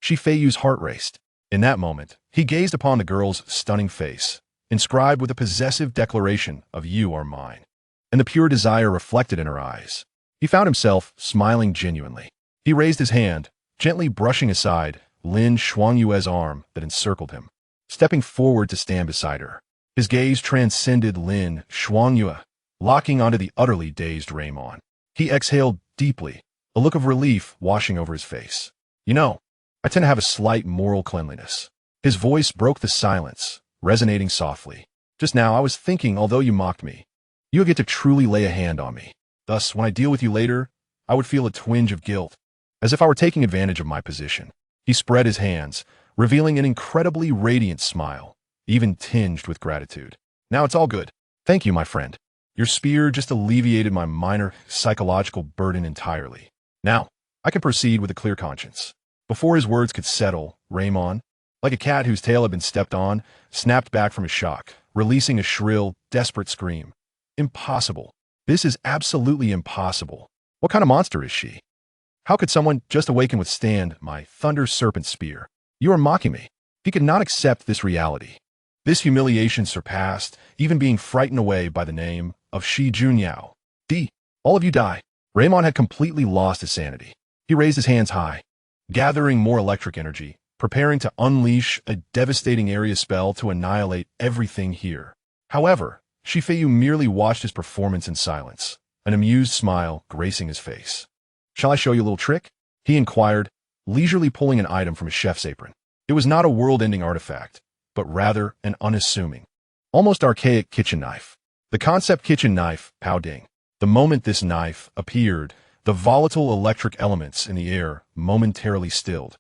Feiyu's heart raced. In that moment, he gazed upon the girl's stunning face, inscribed with a possessive declaration of "You are mine," and the pure desire reflected in her eyes. He found himself smiling genuinely. He raised his hand, gently brushing aside Lin Xuanyue's arm that encircled him, stepping forward to stand beside her. His gaze transcended Lin Xuanyue, locking onto the utterly dazed Raymond. He exhaled deeply, a look of relief washing over his face. You know, I tend to have a slight moral cleanliness. His voice broke the silence, resonating softly. Just now I was thinking, although you mocked me, you get to truly lay a hand on me. Thus, when I deal with you later, I would feel a twinge of guilt, as if I were taking advantage of my position. He spread his hands, revealing an incredibly radiant smile, even tinged with gratitude. Now it's all good. Thank you, my friend. Your spear just alleviated my minor psychological burden entirely. Now, I can proceed with a clear conscience. Before his words could settle, Raymond, like a cat whose tail had been stepped on, snapped back from his shock, releasing a shrill, desperate scream. Impossible. This is absolutely impossible. What kind of monster is she? How could someone just awaken withstand my thunder serpent spear? You are mocking me. He could not accept this reality. This humiliation surpassed even being frightened away by the name of Shi Junyao. All of you die. Raymond had completely lost his sanity. He raised his hands high, gathering more electric energy, preparing to unleash a devastating area spell to annihilate everything here. However, Feiyu merely watched his performance in silence, an amused smile gracing his face. Shall I show you a little trick? He inquired, leisurely pulling an item from his chef's apron. It was not a world-ending artifact, but rather an unassuming, almost archaic kitchen knife. The concept kitchen knife, Pao Ding. The moment this knife appeared, the volatile electric elements in the air momentarily stilled,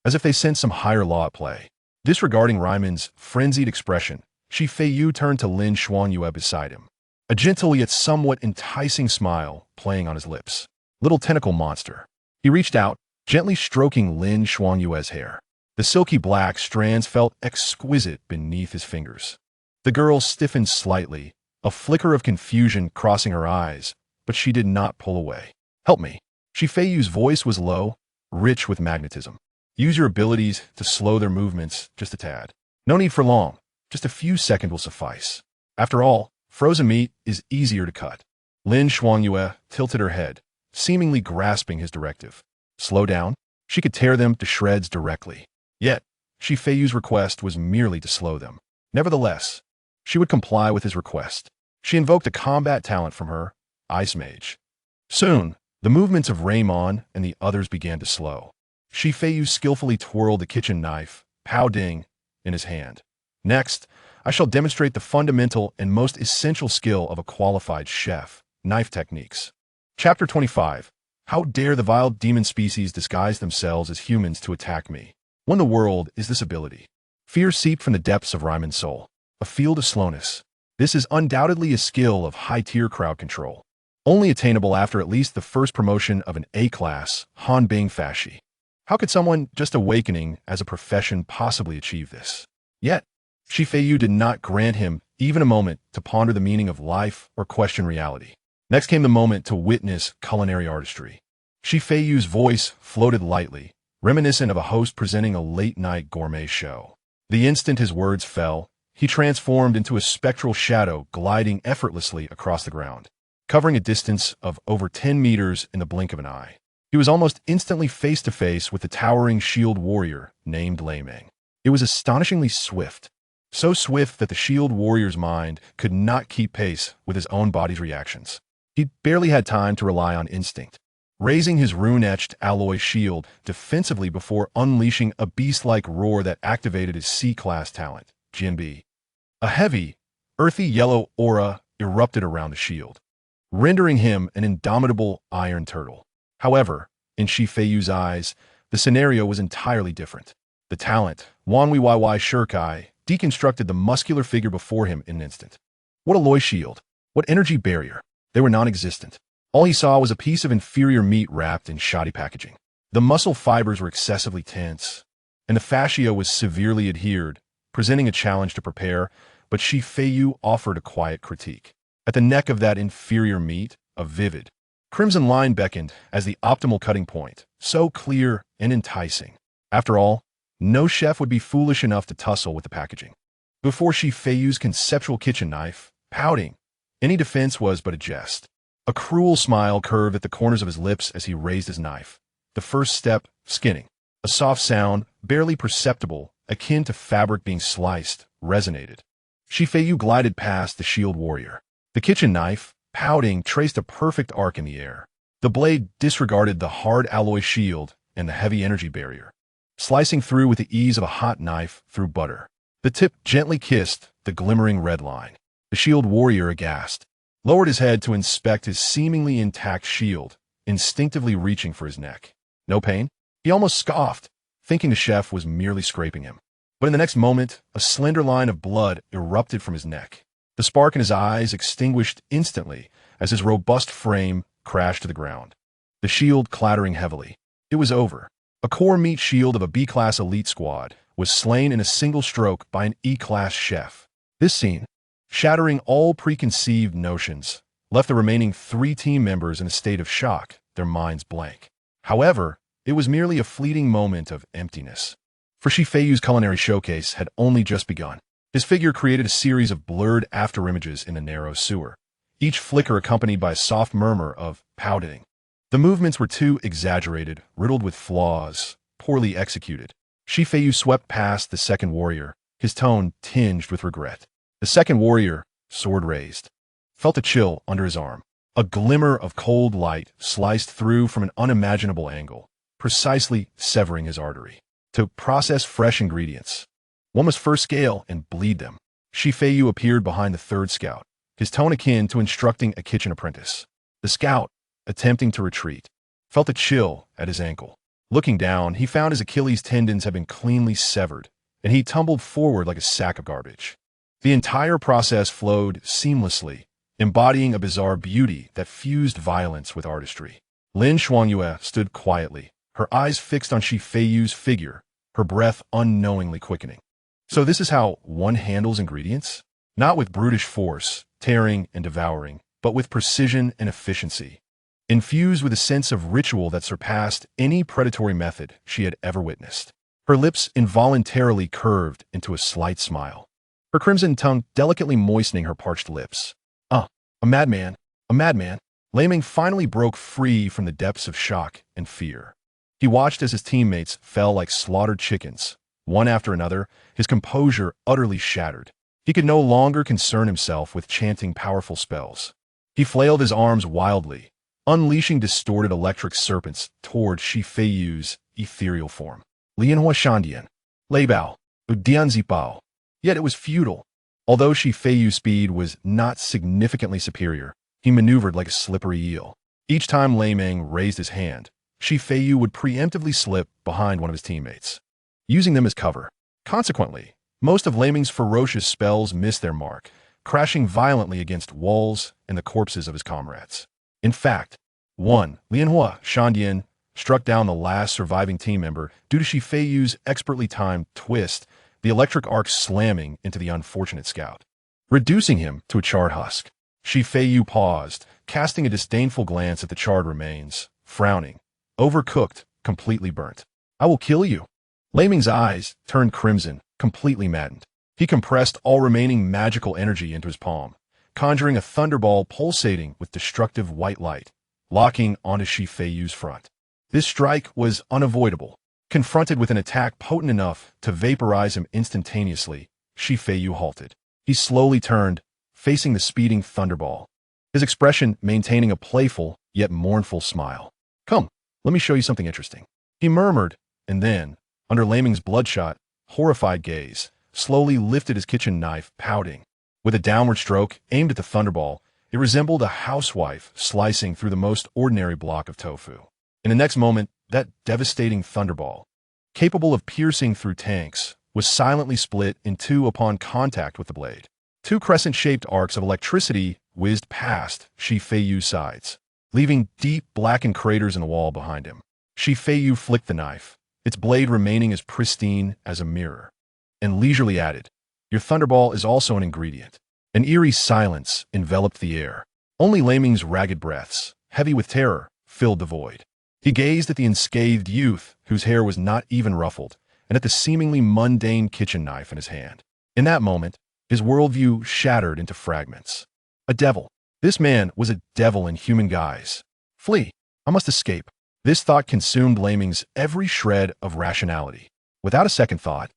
as if they sensed some higher law at play. Disregarding Ryman's frenzied expression, Feiyu turned to Lin Xuanyue beside him, a gentle yet somewhat enticing smile playing on his lips. little tentacle monster. He reached out, gently stroking Lin Xuanyue's hair. The silky black strands felt exquisite beneath his fingers. The girl stiffened slightly, a flicker of confusion crossing her eyes, but she did not pull away. "Help me." Feiyu's voice was low, rich with magnetism. "Use your abilities to slow their movements just a tad. No need for long, just a few seconds will suffice. After all, frozen meat is easier to cut." Lin Xuanyue tilted her head, seemingly grasping his directive. Slow down? She could tear them to shreds directly. Yet, Feiyu's request was merely to slow them. Nevertheless, she would comply with his request. She invoked a combat talent from her, Ice Mage. Soon, the movements of Raymond and the others began to slow. Feiyu skillfully twirled the kitchen knife, Pao Ding, in his hand. "Next, I shall demonstrate the fundamental and most essential skill of a qualified chef, knife techniques." Chapter 25. How dare the vile demon species disguise themselves as humans to attack me? What in the world is this ability? Fear seeped from the depths of Ryman's soul. A field of slowness. This is undoubtedly a skill of high-tier crowd control, only attainable after at least the first promotion of an A-class, Han Bing Fashi. How could someone just awakening as a profession possibly achieve this? Yet, Feiyu did not grant him even a moment to ponder the meaning of life or question reality. Next came the moment to witness culinary artistry. Feiyu's voice floated lightly, reminiscent of a host presenting a late-night gourmet show. The instant his words fell, he transformed into a spectral shadow gliding effortlessly across the ground, covering a distance of over 10 meters in the blink of an eye. He was almost instantly face-to-face with the towering shield warrior named Lei Ming. It was astonishingly swift, so swift that the shield warrior's mind could not keep pace with his own body's reactions. He barely had time to rely on instinct, raising his rune-etched alloy shield defensively before unleashing a beast-like roar that activated his C-class talent, Jinbi. A heavy, earthy yellow aura erupted around the shield, rendering him an indomitable iron turtle. However, in Feiyu's eyes, the scenario was entirely different. The talent, Wanhui YY Shirkai, deconstructed the muscular figure before him in an instant. What alloy shield? What energy barrier? They were non-existent. All he saw was a piece of inferior meat wrapped in shoddy packaging. The muscle fibers were excessively tense, and the fascia was severely adhered, presenting a challenge to prepare, but Feiyu offered a quiet critique. At the neck of that inferior meat, a vivid, crimson line beckoned as the optimal cutting point, so clear and enticing. After all, no chef would be foolish enough to tussle with the packaging. Before Feiyu's conceptual kitchen knife, pouting, any defense was but a jest. A cruel smile curved at the corners of his lips as he raised his knife. The first step, skinning. A soft sound, barely perceptible, akin to fabric being sliced, resonated. Feiyu glided past the shield warrior. The kitchen knife, pouting, traced a perfect arc in the air. The blade disregarded the hard alloy shield and the heavy energy barrier, slicing through with the ease of a hot knife through butter. The tip gently kissed the glimmering red line. The shield warrior, aghast, lowered his head to inspect his seemingly intact shield, instinctively reaching for his neck. No pain? He almost scoffed, thinking the chef was merely scraping him. But in the next moment, a slender line of blood erupted from his neck. The spark in his eyes extinguished instantly as his robust frame crashed to the ground, the shield clattering heavily. It was over. A core meat shield of a B-class elite squad was slain in a single stroke by an E-class chef. This scene, shattering all preconceived notions, left the remaining 3 team members in a state of shock, their minds blank. However, it was merely a fleeting moment of emptiness. For Feiyu's culinary showcase had only just begun. His figure created a series of blurred afterimages in the narrow sewer, each flicker accompanied by a soft murmur of pouting. The movements were too exaggerated, riddled with flaws, poorly executed. Feiyu swept past the second warrior, his tone tinged with regret. The second warrior, sword raised, felt a chill under his arm. A glimmer of cold light sliced through from an unimaginable angle, precisely severing his artery. To process fresh ingredients, one must first scale and bleed them. Feiyu appeared behind the third scout, his tone akin to instructing a kitchen apprentice. The scout, attempting to retreat, felt a chill at his ankle. Looking down, he found his Achilles tendons had been cleanly severed, and he tumbled forward like a sack of garbage. The entire process flowed seamlessly, embodying a bizarre beauty that fused violence with artistry. Lin Xuangyue stood quietly, her eyes fixed on Shi Feiyu's figure, her breath unknowingly quickening. So this is how one handles ingredients? Not with brutish force, tearing and devouring, but with precision and efficiency. Infused with a sense of ritual that surpassed any predatory method she had ever witnessed. Her lips involuntarily curved into a slight smile, her crimson tongue delicately moistening her parched lips. A madman, a madman. Lei Ming finally broke free from the depths of shock and fear. He watched as his teammates fell like slaughtered chickens, one after another, his composure utterly shattered. He could no longer concern himself with chanting powerful spells. He flailed his arms wildly, unleashing distorted electric serpents toward Shi Feiyu's ethereal form. Lianhua Shandian, Lei Bao, Udian Zipao. Yet it was futile. Although Shi Feiyu's speed was not significantly superior, he maneuvered like a slippery eel. Each time Lei Ming raised his hand, Shi Feiyu would preemptively slip behind one of his teammates, using them as cover. Consequently, most of Lei Ming's ferocious spells missed their mark, crashing violently against walls and the corpses of his comrades. In fact, one, Lianhua Shandian, struck down the last surviving team member due to Shi Feiyu's expertly timed twist, the electric arc slamming into the unfortunate scout, reducing him to a charred husk. Shi Feiyu paused, casting a disdainful glance at the charred remains, frowning. Overcooked, completely burnt. I will kill you. Lei Ming's eyes turned crimson, completely maddened. He compressed all remaining magical energy into his palm, conjuring a thunderball pulsating with destructive white light, locking onto Shi Feiyu's front. This strike was unavoidable. Confronted with an attack potent enough to vaporize him instantaneously, Shi Feiyu halted. He slowly turned, facing the speeding thunderball, his expression maintaining a playful yet mournful smile. Come, let me show you something interesting, he murmured, and then, under Lei Ming's bloodshot, horrified gaze, slowly lifted his kitchen knife, pouting. With a downward stroke aimed at the thunderball, it resembled a housewife slicing through the most ordinary block of tofu. In the next moment, that devastating thunderball, capable of piercing through tanks, was silently split in two upon contact with the blade. Two crescent-shaped arcs of electricity whizzed past Shi Feiyu's sides, leaving deep blackened craters in the wall behind him. Shi Feiyu flicked the knife, its blade remaining as pristine as a mirror, and leisurely added, "Your thunderball is also an ingredient." An eerie silence enveloped the air. Only Lei Ming's ragged breaths, heavy with terror, filled the void. He gazed at the unscathed youth, whose hair was not even ruffled, and at the seemingly mundane kitchen knife in his hand. In that moment, his worldview shattered into fragments. A devil. This man was a devil in human guise. Flee. I must escape. This thought consumed Lei Ming's every shred of rationality. Without a second thought,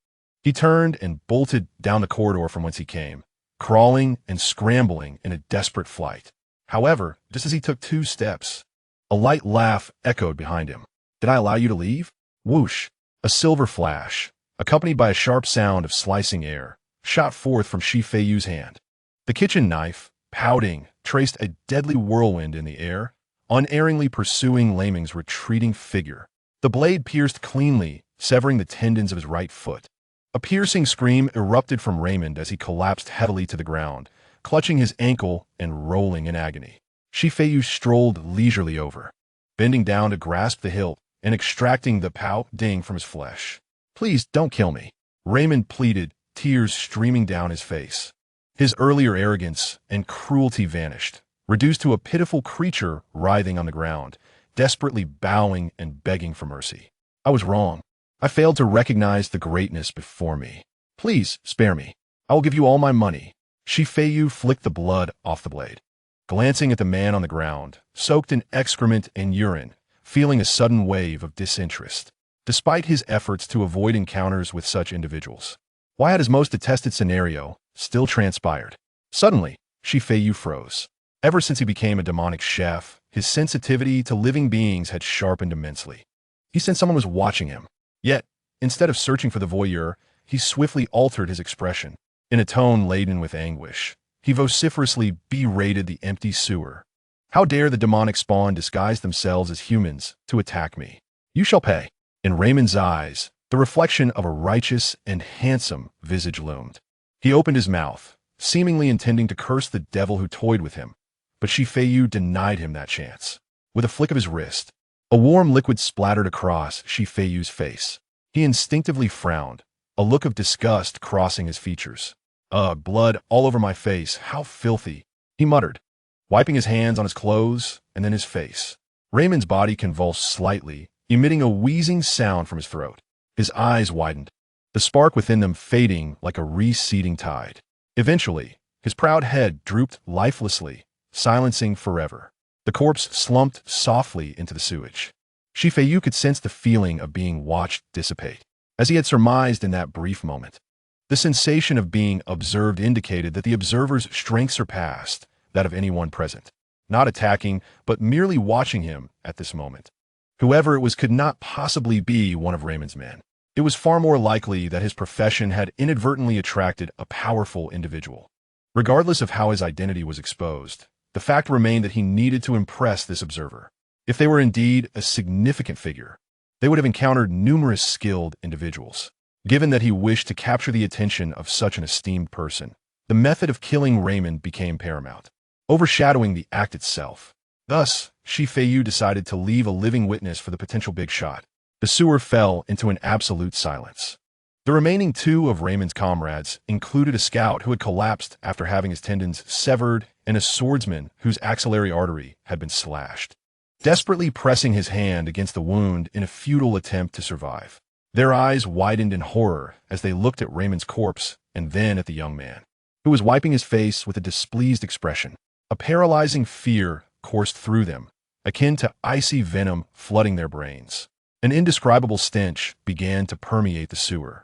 he turned and bolted down the corridor from whence he came, crawling and scrambling in a desperate flight. However, just as he took 2 steps, a light laugh echoed behind him. Did I allow you to leave? Whoosh! A silver flash, accompanied by a sharp sound of slicing air, shot forth from Shi Feiyu's hand. The kitchen knife, pouting, traced a deadly whirlwind in the air, unerringly pursuing Lei Ming's retreating figure. The blade pierced cleanly, severing the tendons of his right foot. A piercing scream erupted from Raymond as he collapsed heavily to the ground, clutching his ankle and rolling in agony. Shi Feiyu strolled leisurely over, bending down to grasp the hilt and extracting the ding from his flesh. Please don't kill me, Raymond pleaded, tears streaming down his face. His earlier arrogance and cruelty vanished, reduced to a pitiful creature writhing on the ground, desperately bowing and begging for mercy. I was wrong. I failed to recognize the greatness before me. Please spare me. I will give you all my money. Shi Feiyu flicked the blood off the blade, glancing at the man on the ground, soaked in excrement and urine, feeling a sudden wave of disinterest. Despite his efforts to avoid encounters with such individuals, why had his most detested scenario still transpired? Suddenly, Shi Feiyu froze. Ever since he became a demonic chef, his sensitivity to living beings had sharpened immensely. He sensed someone was watching him. Yet, instead of searching for the voyeur, he swiftly altered his expression. In a tone laden with anguish, he vociferously berated the empty sewer. How dare the demonic spawn disguise themselves as humans to attack me? You shall pay. In Raymond's eyes, the reflection of a righteous and handsome visage loomed. He opened his mouth, seemingly intending to curse the devil who toyed with him, but Shi Feiyu denied him that chance. With a flick of his wrist, a warm liquid splattered across Feiyu's face. He instinctively frowned, a look of disgust crossing his features. Ugh, blood all over my face, how filthy, he muttered, wiping his hands on his clothes and then his face. Raymond's body convulsed slightly, emitting a wheezing sound from his throat. His eyes widened, the spark within them fading like a receding tide. Eventually, his proud head drooped lifelessly, silencing forever. The corpse slumped softly into the sewage. Feiyu could sense the feeling of being watched dissipate, as he had surmised in that brief moment. The sensation of being observed indicated that the observer's strength surpassed that of anyone present, not attacking, but merely watching him at this moment. Whoever it was could not possibly be one of Raymond's men. It was far more likely that his profession had inadvertently attracted a powerful individual. Regardless of how his identity was exposed, the fact remained that he needed to impress this observer. If they were indeed a significant figure, they would have encountered numerous skilled individuals. Given that he wished to capture the attention of such an esteemed person, the method of killing Raymond became paramount, overshadowing the act itself. Thus, Feiyu decided to leave a living witness for the potential big shot. The sewer fell into an absolute silence. The remaining two of Raymond's comrades included a scout who had collapsed after having his tendons severed and a swordsman whose axillary artery had been slashed, desperately pressing his hand against the wound in a futile attempt to survive. Their eyes widened in horror as they looked at Raymond's corpse and then at the young man, who was wiping his face with a displeased expression. A paralyzing fear coursed through them, akin to icy venom flooding their brains. An indescribable stench began to permeate the sewer.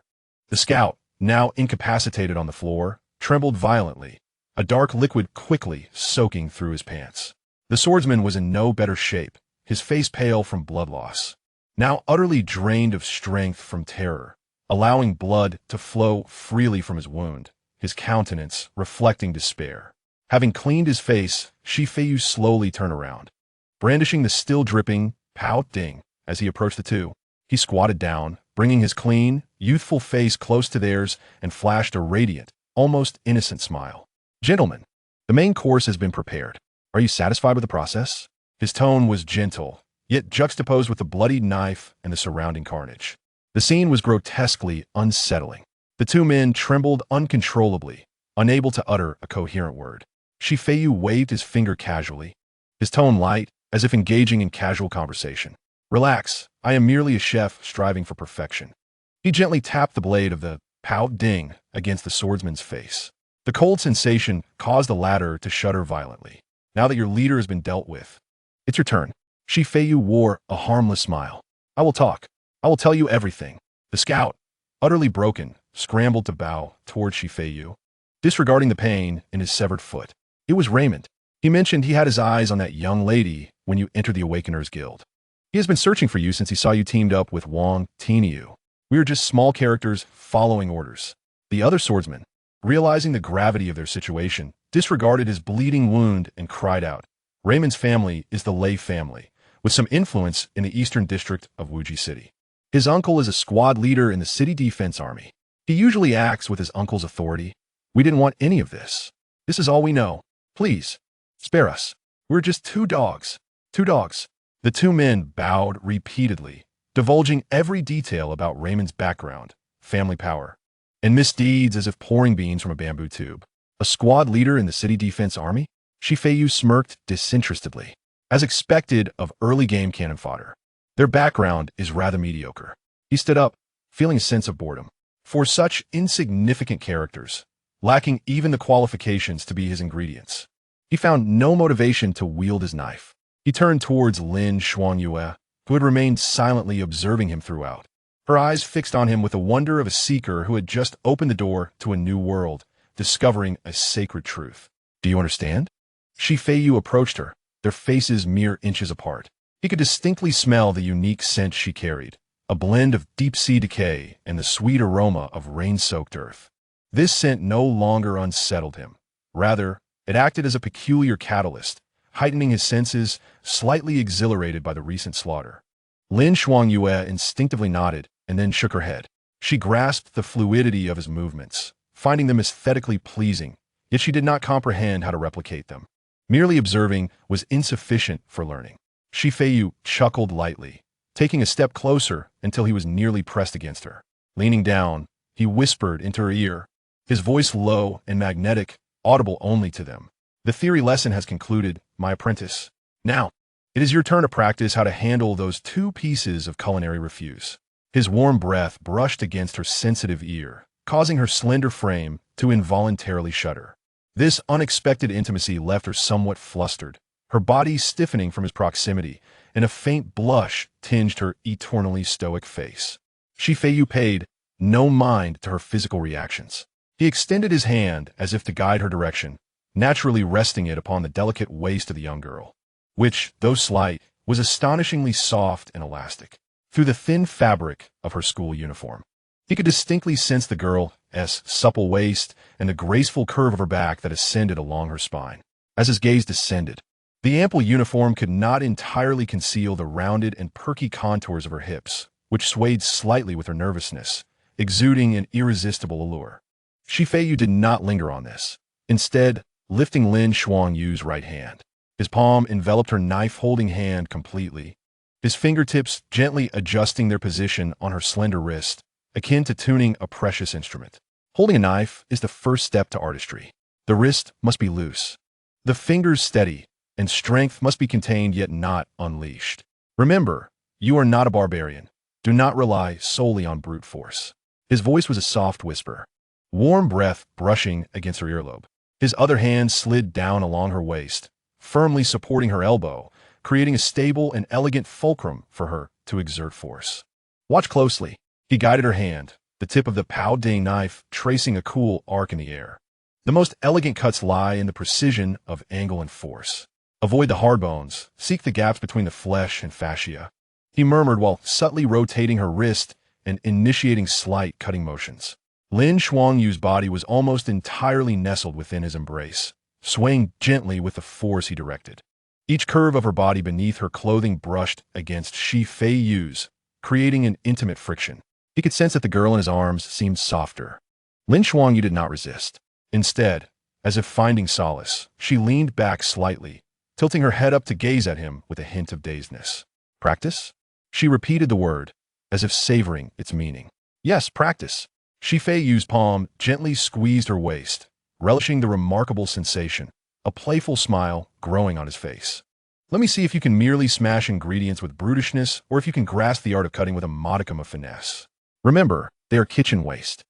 The scout, now incapacitated on the floor, trembled violently, a dark liquid quickly soaking through his pants. The swordsman was in no better shape, his face pale from blood loss, now utterly drained of strength from terror, allowing blood to flow freely from his wound, his countenance reflecting despair. Having cleaned his face, Feiyu slowly turned around. Brandishing the still dripping Pao Ding as he approached the two, he squatted down, bringing his clean, youthful face close to theirs and flashed a radiant, almost innocent smile. "Gentlemen, the main course has been prepared. Are you satisfied with the process?" His tone was gentle, yet juxtaposed with the bloodied knife and the surrounding carnage. The scene was grotesquely unsettling. The two men trembled uncontrollably, unable to utter a coherent word. Feiyu waved his finger casually, his tone light, as if engaging in casual conversation. "Relax, I am merely a chef striving for perfection." He gently tapped the blade of the Pao Ding against the swordsman's face. The cold sensation caused the latter to shudder violently. "Now that your leader has been dealt with, it's your turn." Feiyu wore a harmless smile. "I will talk. I will tell you everything." The scout, utterly broken, scrambled to bow toward Feiyu, disregarding the pain in his severed foot. "It was Raymond. He mentioned he had his eyes on that young lady when you entered the Awakeners Guild. He has been searching for you since he saw you teamed up with Wang Tiniu. We are just small characters following orders." The other swordsman, realizing the gravity of their situation, disregarded his bleeding wound and cried out, "Raymond's family is the Lei family, with some influence in the eastern district of Wuji City. His uncle is a squad leader in the city defense army. He usually acts with his uncle's authority. We didn't want any of this. This is all we know. Please, spare us. We're just two dogs. Two dogs." The two men bowed repeatedly, divulging every detail about Raymond's background, family power, and misdeeds as if pouring beans from a bamboo tube. "A squad leader in the city defense army?" Feiyu smirked disinterestedly. As expected of early game cannon fodder, their background is rather mediocre. He stood up, feeling a sense of boredom. For such insignificant characters, lacking even the qualifications to be his ingredients, he found no motivation to wield his knife. He turned towards Lin Xuanyue, who had remained silently observing him throughout, her eyes fixed on him with the wonder of a seeker who had just opened the door to a new world, discovering a sacred truth. "Do you understand?" Feiyu approached her, their faces mere inches apart. He could distinctly smell the unique scent she carried, a blend of deep-sea decay and the sweet aroma of rain-soaked earth. This scent no longer unsettled him. Rather, it acted as a peculiar catalyst, heightening his senses, slightly exhilarated by the recent slaughter. Lin Xuanyue instinctively nodded and then shook her head. She grasped the fluidity of his movements, finding them aesthetically pleasing, yet she did not comprehend how to replicate them. Merely observing was insufficient for learning. Feiyu chuckled lightly, taking a step closer until he was nearly pressed against her. Leaning down, he whispered into her ear, his voice low and magnetic, audible only to them. The theory lesson has concluded, my apprentice. Now, it is your turn to practice how to handle those two pieces of culinary refuse. His warm breath brushed against her sensitive ear, causing her slender frame to involuntarily shudder. This unexpected intimacy left her somewhat flustered, her body stiffening from his proximity, and a faint blush tinged her eternally stoic face. Feiyu paid no mind to her physical reactions. He extended his hand as if to guide her direction, naturally resting it upon the delicate waist of the young girl, which, though slight, was astonishingly soft and elastic. Through the thin fabric of her school uniform, he could distinctly sense the girl's supple waist and the graceful curve of her back that ascended along her spine. As his gaze descended, the ample uniform could not entirely conceal the rounded and perky contours of her hips, which swayed slightly with her nervousness, exuding an irresistible allure. Feiyu did not linger on this, instead lifting Lin Xuanyu's right hand. His palm enveloped her knife-holding hand completely, his fingertips gently adjusting their position on her slender wrist, akin to tuning a precious instrument. Holding a knife is the first step to artistry. The wrist must be loose, the fingers steady, and strength must be contained yet not unleashed. Remember, you are not a barbarian. Do not rely solely on brute force. His voice was a soft whisper, warm breath brushing against her earlobe. His other hand slid down along her waist, firmly supporting her elbow, creating a stable and elegant fulcrum for her to exert force. Watch closely. He guided her hand, the tip of the Pao Ding knife tracing a cool arc in the air. The most elegant cuts lie in the precision of angle and force. Avoid the hard bones, seek the gaps between the flesh and fascia, he murmured while subtly rotating her wrist and initiating slight cutting motions. Lin Xuanyu's body was almost entirely nestled within his embrace, swaying gently with the force he directed. Each curve of her body beneath her clothing brushed against Feiyu's, creating an intimate friction. He could sense that the girl in his arms seemed softer. Lin Xuanyu did not resist. Instead, as if finding solace, she leaned back slightly, tilting her head up to gaze at him with a hint of dazedness. Practice? She repeated the word, as if savoring its meaning. Yes, practice. Feiyu's palm gently squeezed her waist, relishing the remarkable sensation, a playful smile growing on his face. Let me see if you can merely smash ingredients with brutishness or if you can grasp the art of cutting with a modicum of finesse. Remember, they are kitchen waste.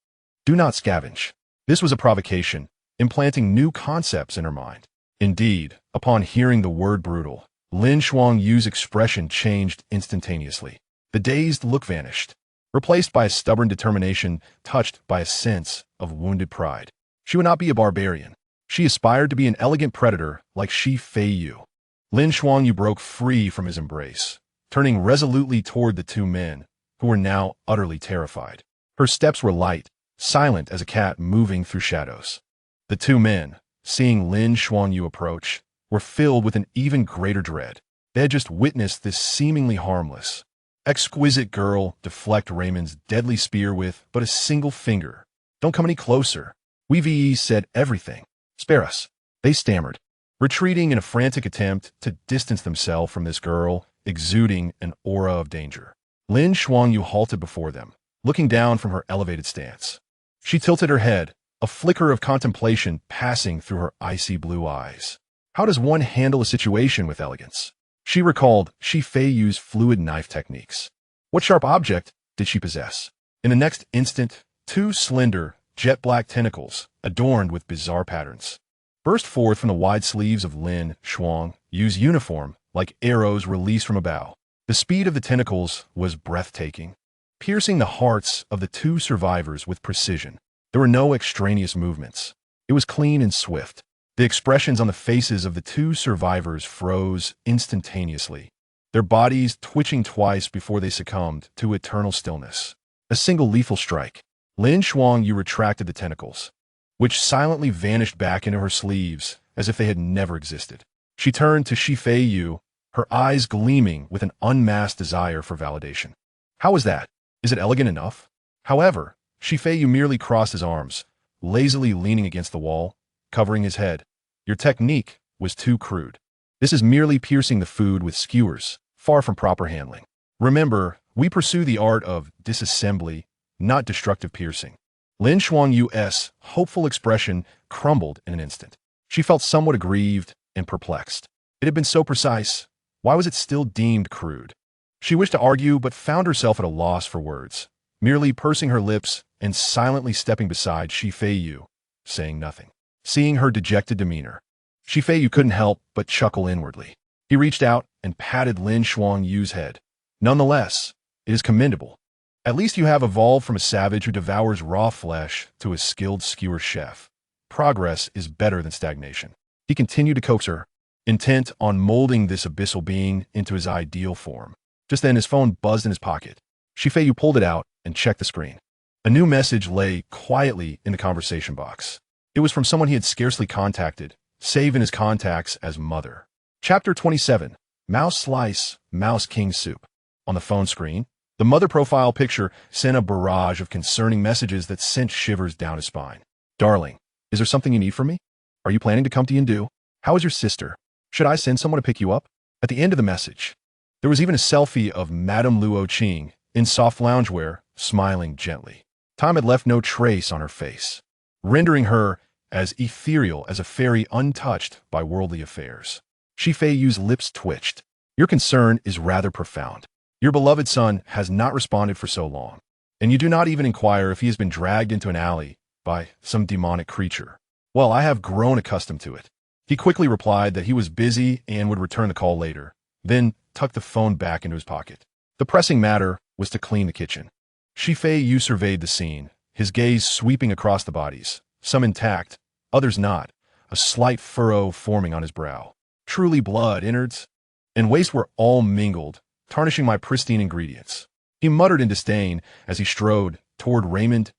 Do not scavenge. This was a provocation, implanting new concepts in her mind. Indeed, upon hearing the word brutal, Lin Xuanyu's expression changed instantaneously. The dazed look vanished, replaced by a stubborn determination touched by a sense of wounded pride. She would not be a barbarian. She aspired to be an elegant predator like Feiyu. Lin Xuanyu broke free from his embrace, turning resolutely toward the two men, who were now utterly terrified. Her steps were light, silent as a cat moving through shadows. The two men, seeing Lin Xuanyu approach, were filled with an even greater dread. They had just witnessed this seemingly harmless, exquisite girl deflect Raymond's deadly spear with but a single finger. Don't come any closer. We said everything. Spare us. They stammered, retreating in a frantic attempt to distance themselves from this girl, exuding an aura of danger. Lin Xuanyu halted before them, looking down from her elevated stance. She tilted her head, a flicker of contemplation passing through her icy blue eyes. How does one handle a situation with elegance? She recalled Feiyu's fluid knife techniques. What sharp object did she possess? In the next instant, two slender, jet-black tentacles, adorned with bizarre patterns, burst forth from the wide sleeves of Lin Xuanyu's uniform like arrows released from a bow. The speed of the tentacles was breathtaking, piercing the hearts of the two survivors with precision. There were no extraneous movements. It was clean and swift. The expressions on the faces of the two survivors froze instantaneously, their bodies twitching twice before they succumbed to eternal stillness. A single lethal strike. Lin Xuanyu retracted the tentacles, which silently vanished back into her sleeves as if they had never existed. She turned to Feiyu, her eyes gleaming with an unmasked desire for validation. How was that? Is it elegant enough? However, Feiyu merely crossed his arms, lazily leaning against the wall, covering his head. Your technique was too crude. This is merely piercing the food with skewers, far from proper handling. Remember, we pursue the art of disassembly, not destructive piercing. Lin Shuangyu's hopeful expression crumbled in an instant. She felt somewhat aggrieved and perplexed. It had been so precise. Why was it still deemed crude? She wished to argue, but found herself at a loss for words, merely pursing her lips and silently stepping beside Feiyu, saying nothing. Seeing her dejected demeanor, Feiyu couldn't help but chuckle inwardly. He reached out and patted Lin Shuangyu's head. Nonetheless, it is commendable. At least you have evolved from a savage who devours raw flesh to a skilled skewer chef. Progress is better than stagnation. He continued to coax her, intent on molding this abyssal being into his ideal form. Just then his phone buzzed in his pocket. Feiyu pulled it out and checked the screen. A new message lay quietly in the conversation box. It was from someone he had scarcely contacted, save in his contacts as mother. Chapter 27, Mouse Slice, Mouse King Soup. On the phone screen, the mother profile picture sent a barrage of concerning messages that sent shivers down his spine. Darling, is there something you need from me? Are you planning to come to Yindu? How is your sister? Should I send someone to pick you up? At the end of the message, there was even a selfie of Madame Luo Qing in soft loungewear, smiling gently. Time had left no trace on her face, rendering her as ethereal as a fairy untouched by worldly affairs. Feiyu's lips twitched. Your concern is rather profound. Your beloved son has not responded for so long, and you do not even inquire if he has been dragged into an alley by some demonic creature. Well, I have grown accustomed to it. He quickly replied that he was busy and would return the call later, then tucked the phone back into his pocket. The pressing matter was to clean the kitchen. Feiyu surveyed the scene, his gaze sweeping across the bodies, some intact, others not, a slight furrow forming on his brow. Truly blood, innards, and waste were all mingled, tarnishing my pristine ingredients. He muttered in disdain as he strode toward Raymond's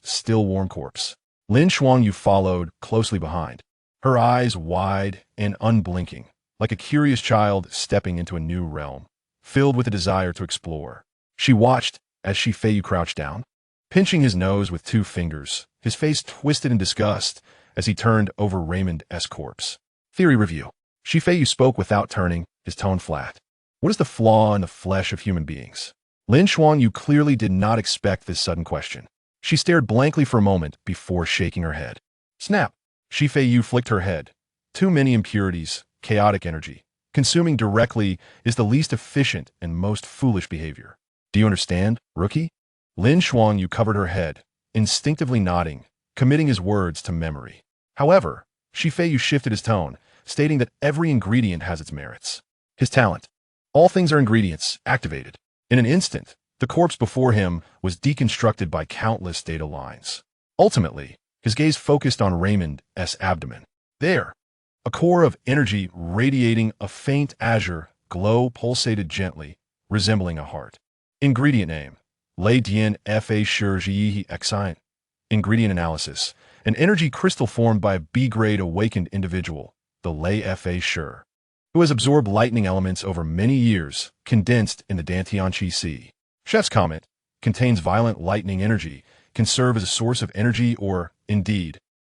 still warm corpse. Lin Shuangyu followed closely behind, her eyes wide and unblinking, like a curious child stepping into a new realm, filled with a desire to explore. She watched as Feiyu crouched down, pinching his nose with 2 fingers, his face twisted in disgust as he turned over Raymond's corpse. Theory review. Feiyu spoke without turning, his tone flat. What is the flaw in the flesh of human beings? Lin Shuangyu clearly did not expect this sudden question. She stared blankly for a moment before shaking her head. Snap! Feiyu flicked her head. Too many impurities, chaotic energy. Consuming directly is the least efficient and most foolish behavior. Do you understand, rookie? Lin Shuangyu covered her head, instinctively nodding, committing his words to memory. However, Feiyu shifted his tone, stating that every ingredient has its merits. His talent. All things are ingredients, activated. In an instant, the corpse before him was deconstructed by countless data lines. Ultimately, his gaze focused on Raymond's abdomen. There, a core of energy radiating a faint azure glow pulsated gently, resembling a heart. Ingredient name: Lei Dian Fa Shur Jiyi Exine. Ingredient analysis: an energy crystal formed by a B-grade awakened individual, the Lei Fa Shur, who has absorbed lightning elements over many years, condensed in the Dantianqi Sea. Chef's comment: contains violent lightning energy, can serve as a source of energy or, indeed,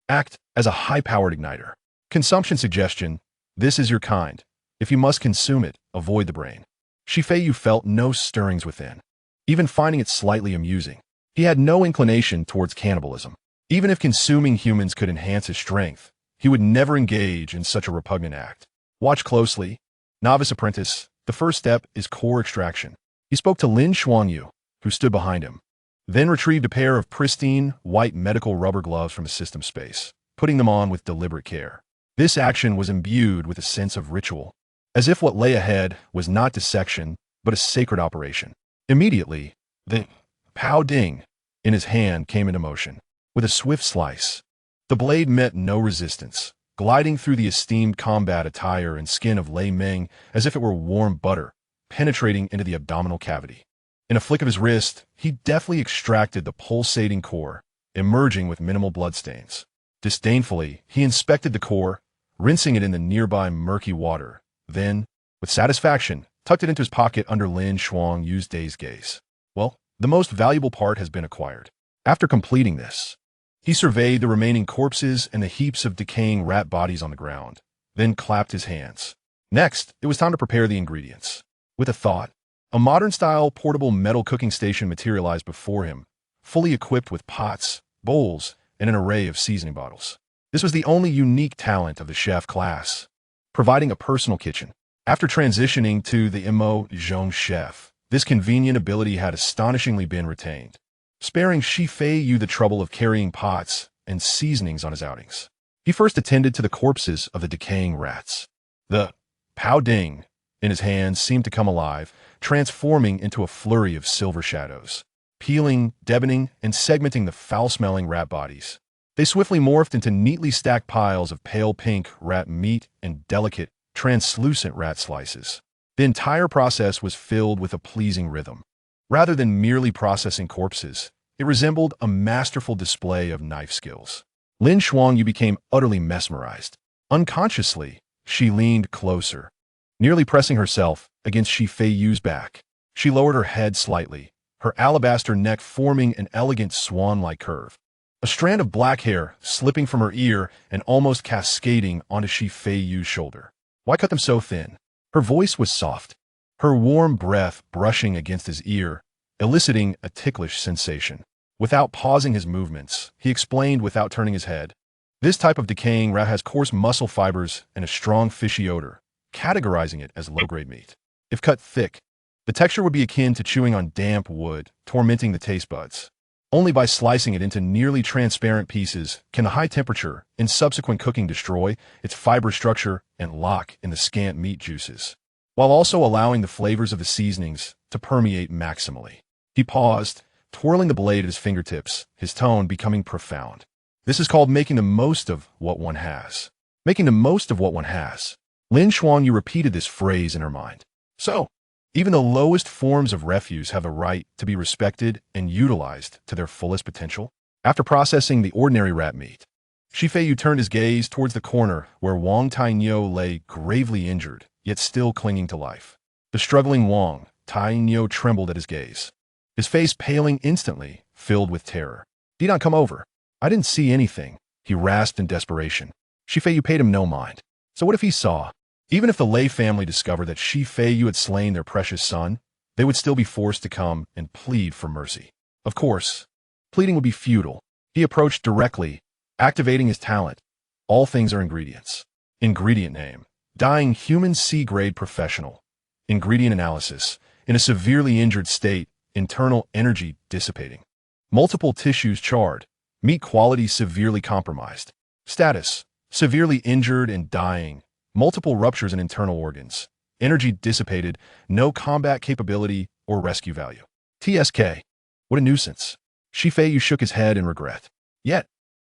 act as a high-powered igniter. Consumption suggestion: this is your kind. If you must consume it, avoid the brain. Feiyu felt no stirrings within, even finding it slightly amusing. He had no inclination towards cannibalism. Even if consuming humans could enhance his strength, he would never engage in such a repugnant act. Watch closely. Novice apprentice, the first step is core extraction. He spoke to Lin Shuangyu, who stood behind him, then retrieved a pair of pristine, white medical rubber gloves from his system space, putting them on with deliberate care. This action was imbued with a sense of ritual, as if what lay ahead was not dissection, but a sacred operation. Immediately, the pow ding in his hand came into motion. With a swift slice, the blade met no resistance, gliding through the esteemed combat attire and skin of Lei Meng as if it were warm butter, penetrating into the abdominal cavity. In a flick of his wrist, he deftly extracted the pulsating core, emerging with minimal bloodstains. Disdainfully, he inspected the core, rinsing it in the nearby murky water, then, with satisfaction, tucked it into his pocket under Lin Shuangyu's dazed gaze. Well, the most valuable part has been acquired. After completing this, he surveyed the remaining corpses and the heaps of decaying rat bodies on the ground, then clapped his hands. Next, it was time to prepare the ingredients. With a thought, a modern-style portable metal cooking station materialized before him, fully equipped with pots, bowls, and an array of seasoning bottles. This was the only unique talent of the chef class, providing a personal kitchen. After transitioning to the Jeune chef, this convenient ability had astonishingly been retained, sparing Feiyu the trouble of carrying pots and seasonings on his outings. He first attended to the corpses of the decaying rats. The Pow Ding in his hands seemed to come alive, transforming into a flurry of silver shadows, peeling, deboning, and segmenting the foul-smelling rat bodies. They swiftly morphed into neatly stacked piles of pale pink rat meat and delicate, translucent rat slices. The entire process was filled with a pleasing rhythm. Rather than merely processing corpses, it resembled a masterful display of knife skills. Lin Shuangyu became utterly mesmerized. Unconsciously, she leaned closer, nearly pressing herself against Feiyu's back. She lowered her head slightly, her alabaster neck forming an elegant swan-like curve. A strand of black hair slipping from her ear and almost cascading onto Feiyu's shoulder. Why cut them so thin? Her voice was soft, her warm breath brushing against his ear, eliciting a ticklish sensation. Without pausing his movements, he explained without turning his head. This type of decaying rat has coarse muscle fibers and a strong fishy odor, categorizing it as low-grade meat. If cut thick, the texture would be akin to chewing on damp wood, tormenting the taste buds. Only by slicing it into nearly transparent pieces can the high temperature and subsequent cooking destroy its fiber structure and lock in the scant meat juices, while also allowing the flavors of the seasonings to permeate maximally. He paused, twirling the blade at his fingertips, his tone becoming profound. This is called making the most of what one has. Making the most of what one has. Lin Shuangyu repeated this phrase in her mind. So, even the lowest forms of refuse have the right to be respected and utilized to their fullest potential. After processing the ordinary rat meat, Feiyu turned his gaze towards the corner where Wang Tainyo lay gravely injured, yet still clinging to life. The struggling Wang Tainyo trembled at his gaze, his face paling instantly, filled with terror. "Did not come over. I didn't see anything," he rasped in desperation. Feiyu paid him no mind. So what if he saw? Even if the Lei family discovered that Feiyu had slain their precious son, they would still be forced to come and plead for mercy. Of course, pleading would be futile. He approached directly, activating his talent. All things are ingredients. Ingredient name: dying human C-grade professional. Ingredient analysis: in a severely injured state, internal energy dissipating. Multiple tissues charred. Meat quality severely compromised. Status: severely injured and dying. Multiple ruptures in internal organs. Energy dissipated. No combat capability or rescue value. TSK. What a nuisance. Feiyu shook his head in regret. Yet,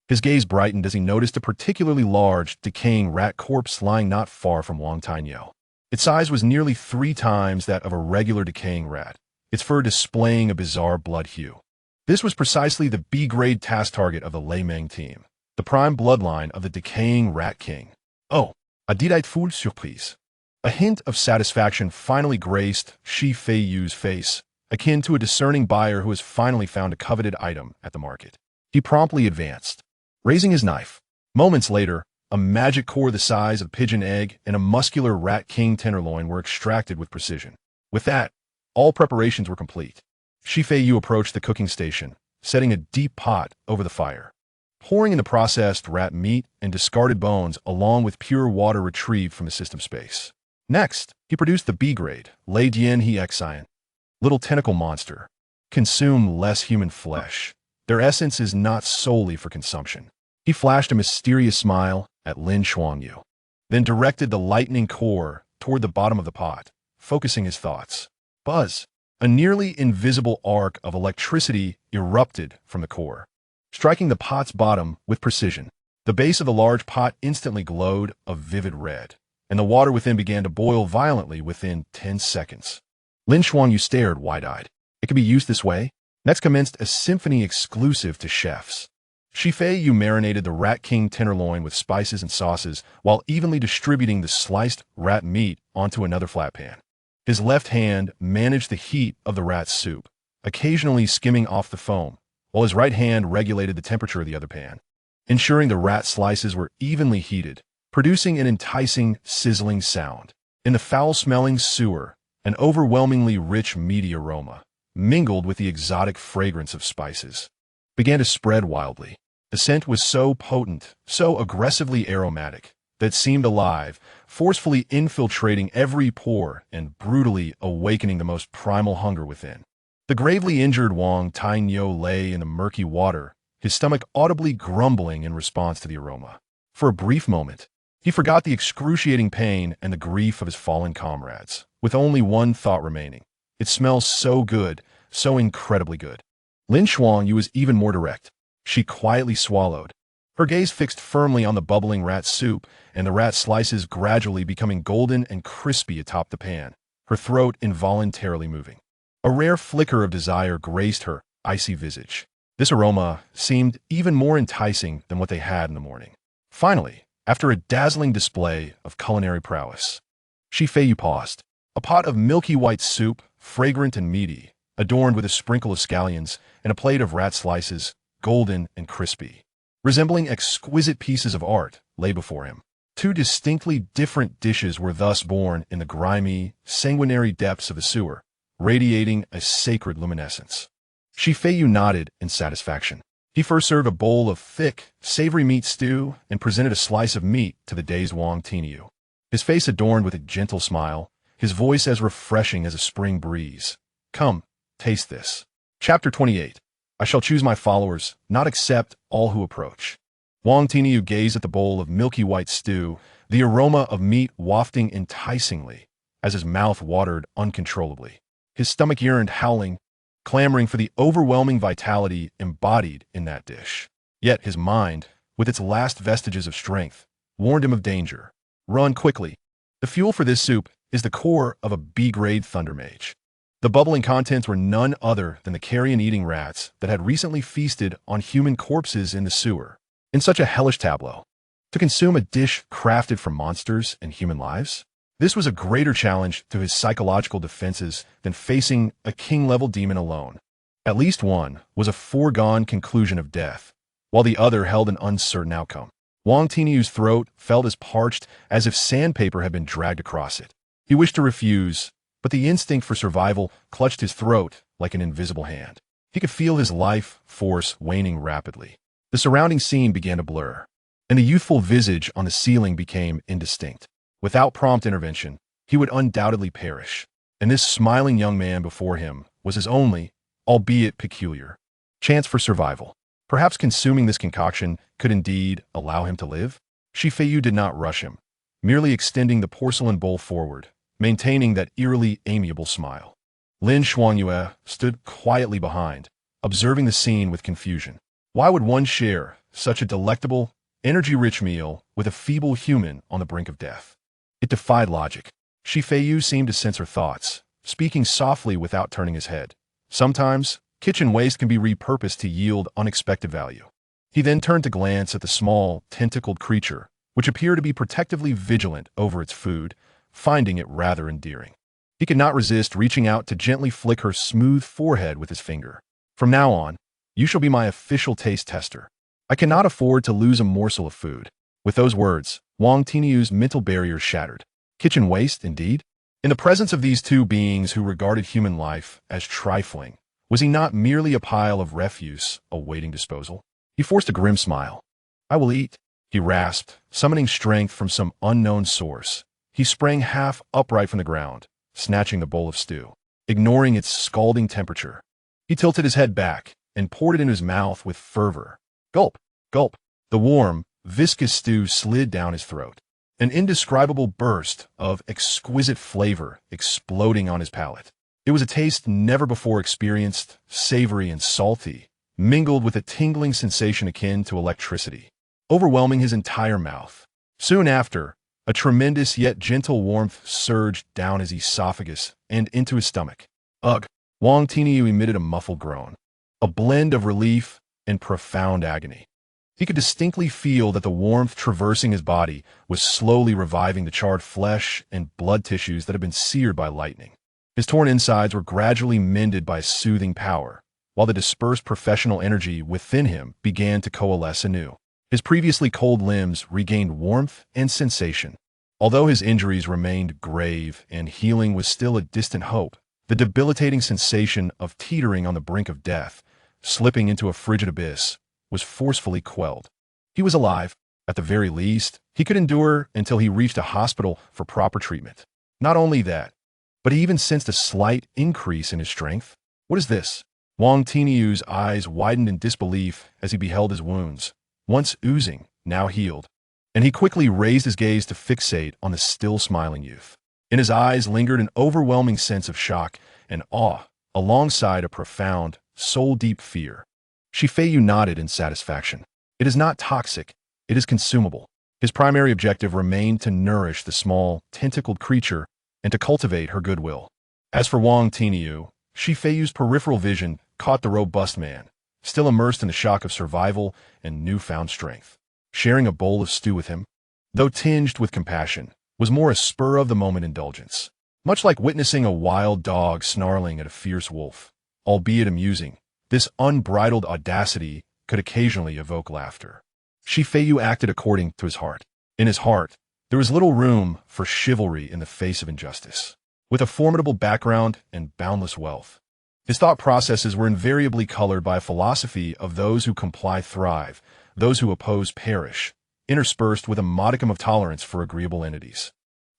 his gaze brightened as he noticed a particularly large, decaying rat corpse lying not far from Wang Tainyo. Its size was nearly 3 times that of a regular decaying rat, its fur displaying a bizarre blood hue. This was precisely the B-grade task target of the Lei Meng team, the prime bloodline of the decaying Rat King. Oh, a delightful surprise. A hint of satisfaction finally graced Feiyu's face, akin to a discerning buyer who has finally found a coveted item at the market. He promptly advanced, raising his knife. Moments later, a magic core the size of a pigeon egg and a muscular Rat King tenderloin were extracted with precision. With that, all preparations were complete. Feiyu approached the cooking station, setting a deep pot over the fire, pouring in the processed rat meat and discarded bones along with pure water retrieved from the system space. Next, he produced the B-grade, Lei Dian He Xian, little tentacle monster. Consume less human flesh. Their essence is not solely for consumption. He flashed a mysterious smile at Lin Shuangyu, then directed the lightning core toward the bottom of the pot, focusing his thoughts. Buzz. A nearly invisible arc of electricity erupted from the core, striking the pot's bottom with precision. The base of the large pot instantly glowed a vivid red, and the water within began to boil violently within 10 seconds. Lin Shuangyu stared wide-eyed. It could be used this way? Next commenced a symphony exclusive to chefs. Feiyu marinated the Rat King tenderloin with spices and sauces while evenly distributing the sliced rat meat onto another flat pan. His left hand managed the heat of the rat soup, occasionally skimming off the foam, while his right hand regulated the temperature of the other pan, ensuring the rat slices were evenly heated, producing an enticing, sizzling sound. In the foul-smelling sewer, an overwhelmingly rich meaty aroma, mingled with the exotic fragrance of spices, began to spread wildly. The scent was so potent, so aggressively aromatic, that it seemed alive, forcefully infiltrating every pore and brutally awakening the most primal hunger within. The gravely injured Wang Tainyo lay in the murky water, his stomach audibly grumbling in response to the aroma. For a brief moment, he forgot the excruciating pain and the grief of his fallen comrades, with only one thought remaining. It smells so good, so incredibly good. Lin Xuanyu was even more direct. She quietly swallowed, her gaze fixed firmly on the bubbling rat soup and the rat slices gradually becoming golden and crispy atop the pan, her throat involuntarily moving. A rare flicker of desire graced her icy visage. This aroma seemed even more enticing than what they had in the morning. Finally, after a dazzling display of culinary prowess, Feiyu paused. A pot of milky white soup, fragrant and meaty, adorned with a sprinkle of scallions and a plate of rat slices, golden and crispy, resembling exquisite pieces of art, lay before him. Two distinctly different dishes were thus born in the grimy, sanguinary depths of a sewer, radiating a sacred luminescence. Feiyu nodded in satisfaction. He first served a bowl of thick, savory meat stew and presented a slice of meat to the dazed Wang Tainyo. His face adorned with a gentle smile, his voice as refreshing as a spring breeze. Come, taste this. Chapter 28. I shall choose my followers, not accept all who approach. Wang Tainyo gazed at the bowl of milky white stew, the aroma of meat wafting enticingly, as his mouth watered uncontrollably. His stomach yearned, howling, clamoring for the overwhelming vitality embodied in that dish. Yet his mind, with its last vestiges of strength, warned him of danger. Run quickly. The fuel for this soup is the core of a B-grade thunder mage. The bubbling contents were none other than the carrion-eating rats that had recently feasted on human corpses in the sewer. In such a hellish tableau, to consume a dish crafted from monsters and human lives? This was a greater challenge to his psychological defenses than facing a king-level demon alone. At least one was a foregone conclusion of death, while the other held an uncertain outcome. Wang Tainyo's throat felt as parched as if sandpaper had been dragged across it. He wished to refuse, but the instinct for survival clutched his throat like an invisible hand. He could feel his life force waning rapidly. The surrounding scene began to blur, and the youthful visage on the ceiling became indistinct. Without prompt intervention, he would undoubtedly perish, and this smiling young man before him was his only, albeit peculiar, chance for survival. Perhaps consuming this concoction could indeed allow him to live? Feiyu did not rush him, merely extending the porcelain bowl forward, maintaining that eerily amiable smile. Lin Xuanyu stood quietly behind, observing the scene with confusion. Why would one share such a delectable, energy-rich meal with a feeble human on the brink of death? It defied logic. Feiyu seemed to sense her thoughts, speaking softly without turning his head. Sometimes, kitchen waste can be repurposed to yield unexpected value. He then turned to glance at the small, tentacled creature, which appeared to be protectively vigilant over its food, finding it rather endearing. He could not resist reaching out to gently flick her smooth forehead with his finger. From now on, you shall be my official taste tester. I cannot afford to lose a morsel of food. With those words, Wang Tainyo's mental barriers shattered. Kitchen waste, indeed? In the presence of these two beings who regarded human life as trifling, was he not merely a pile of refuse awaiting disposal? He forced a grim smile. I will eat, he rasped, summoning strength from some unknown source. He sprang half upright from the ground, snatching the bowl of stew. Ignoring its scalding temperature, he tilted his head back and poured it into his mouth with fervor. Gulp, gulp. The warm, viscous stew slid down his throat, an indescribable burst of exquisite flavor exploding on his palate. It was a taste never before experienced, savory and salty, mingled with a tingling sensation akin to electricity, overwhelming his entire mouth. Soon after, a tremendous yet gentle warmth surged down his esophagus and into his stomach. Ugh! Wang Tainyo emitted a muffled groan, a blend of relief and profound agony. He could distinctly feel that the warmth traversing his body was slowly reviving the charred flesh and blood tissues that had been seared by lightning. His torn insides were gradually mended by soothing power, while the dispersed professional energy within him began to coalesce anew. His previously cold limbs regained warmth and sensation. Although his injuries remained grave and healing was still a distant hope, the debilitating sensation of teetering on the brink of death, slipping into a frigid abyss, was forcefully quelled. He was alive. At the very least, he could endure until he reached a hospital for proper treatment. Not only that, but he even sensed a slight increase in his strength. What is this? Wang Tinyu's eyes widened in disbelief as he beheld his wounds, once oozing, now healed, and he quickly raised his gaze to fixate on the still smiling youth. In his eyes lingered an overwhelming sense of shock and awe, alongside a profound, soul-deep fear. Feiyu nodded in satisfaction. It is not toxic, it is consumable. His primary objective remained to nourish the small, tentacled creature and to cultivate her goodwill. As for Wang Tinyu, Feiyu's peripheral vision caught the robust man, still immersed in the shock of survival and newfound strength. Sharing a bowl of stew with him, though tinged with compassion, was more a spur-of-the-moment indulgence. Much like witnessing a wild dog snarling at a fierce wolf, albeit amusing, this unbridled audacity could occasionally evoke laughter. Feiyu acted according to his heart. In his heart, there was little room for chivalry in the face of injustice. With a formidable background and boundless wealth, his thought processes were invariably colored by a philosophy of those who comply thrive, those who oppose perish, interspersed with a modicum of tolerance for agreeable entities.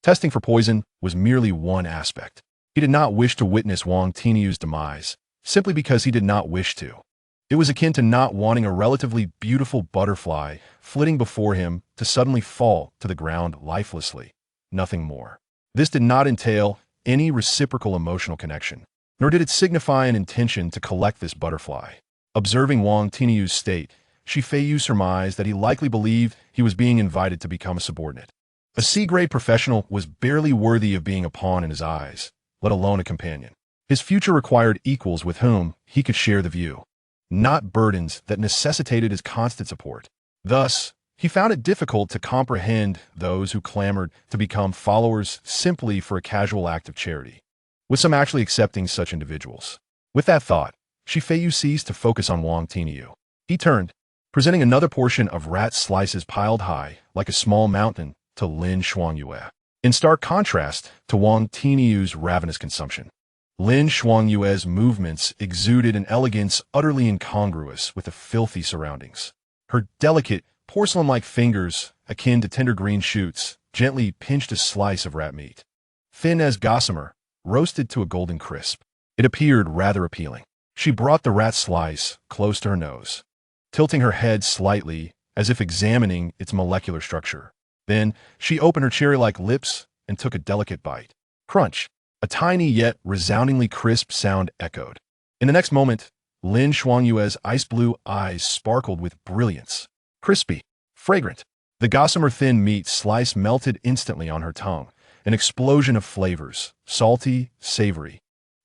Testing for poison was merely one aspect. He did not wish to witness Wang Tinyu's demise, simply because he did not wish to. It was akin to not wanting a relatively beautiful butterfly flitting before him to suddenly fall to the ground lifelessly. Nothing more. This did not entail any reciprocal emotional connection, nor did it signify an intention to collect this butterfly. Observing Wang Tinyu's state, Feiyu surmised that he likely believed he was being invited to become a subordinate. A C-grade professional was barely worthy of being a pawn in his eyes, let alone a companion. His future required equals with whom he could share the view, not burdens that necessitated his constant support. Thus, he found it difficult to comprehend those who clamored to become followers simply for a casual act of charity, with some actually accepting such individuals. With that thought, Feiyu ceased to focus on Wang Tinyu. He turned, presenting another portion of rat slices piled high, like a small mountain, to Lin Shuangyue. In stark contrast to Wang Tinyu's ravenous consumption, Lin Shuangyue's movements exuded an elegance utterly incongruous with the filthy surroundings. Her delicate, porcelain-like fingers, akin to tender green shoots, gently pinched a slice of rat meat. Thin as gossamer, roasted to a golden crisp. It appeared rather appealing. She brought the rat slice close to her nose, tilting her head slightly as if examining its molecular structure. Then, she opened her cherry-like lips and took a delicate bite. Crunch! A tiny yet resoundingly crisp sound echoed. In the next moment, Lin Shuangyue's ice-blue eyes sparkled with brilliance. Crispy, fragrant. The gossamer-thin meat slice melted instantly on her tongue, an explosion of flavors, salty, savory,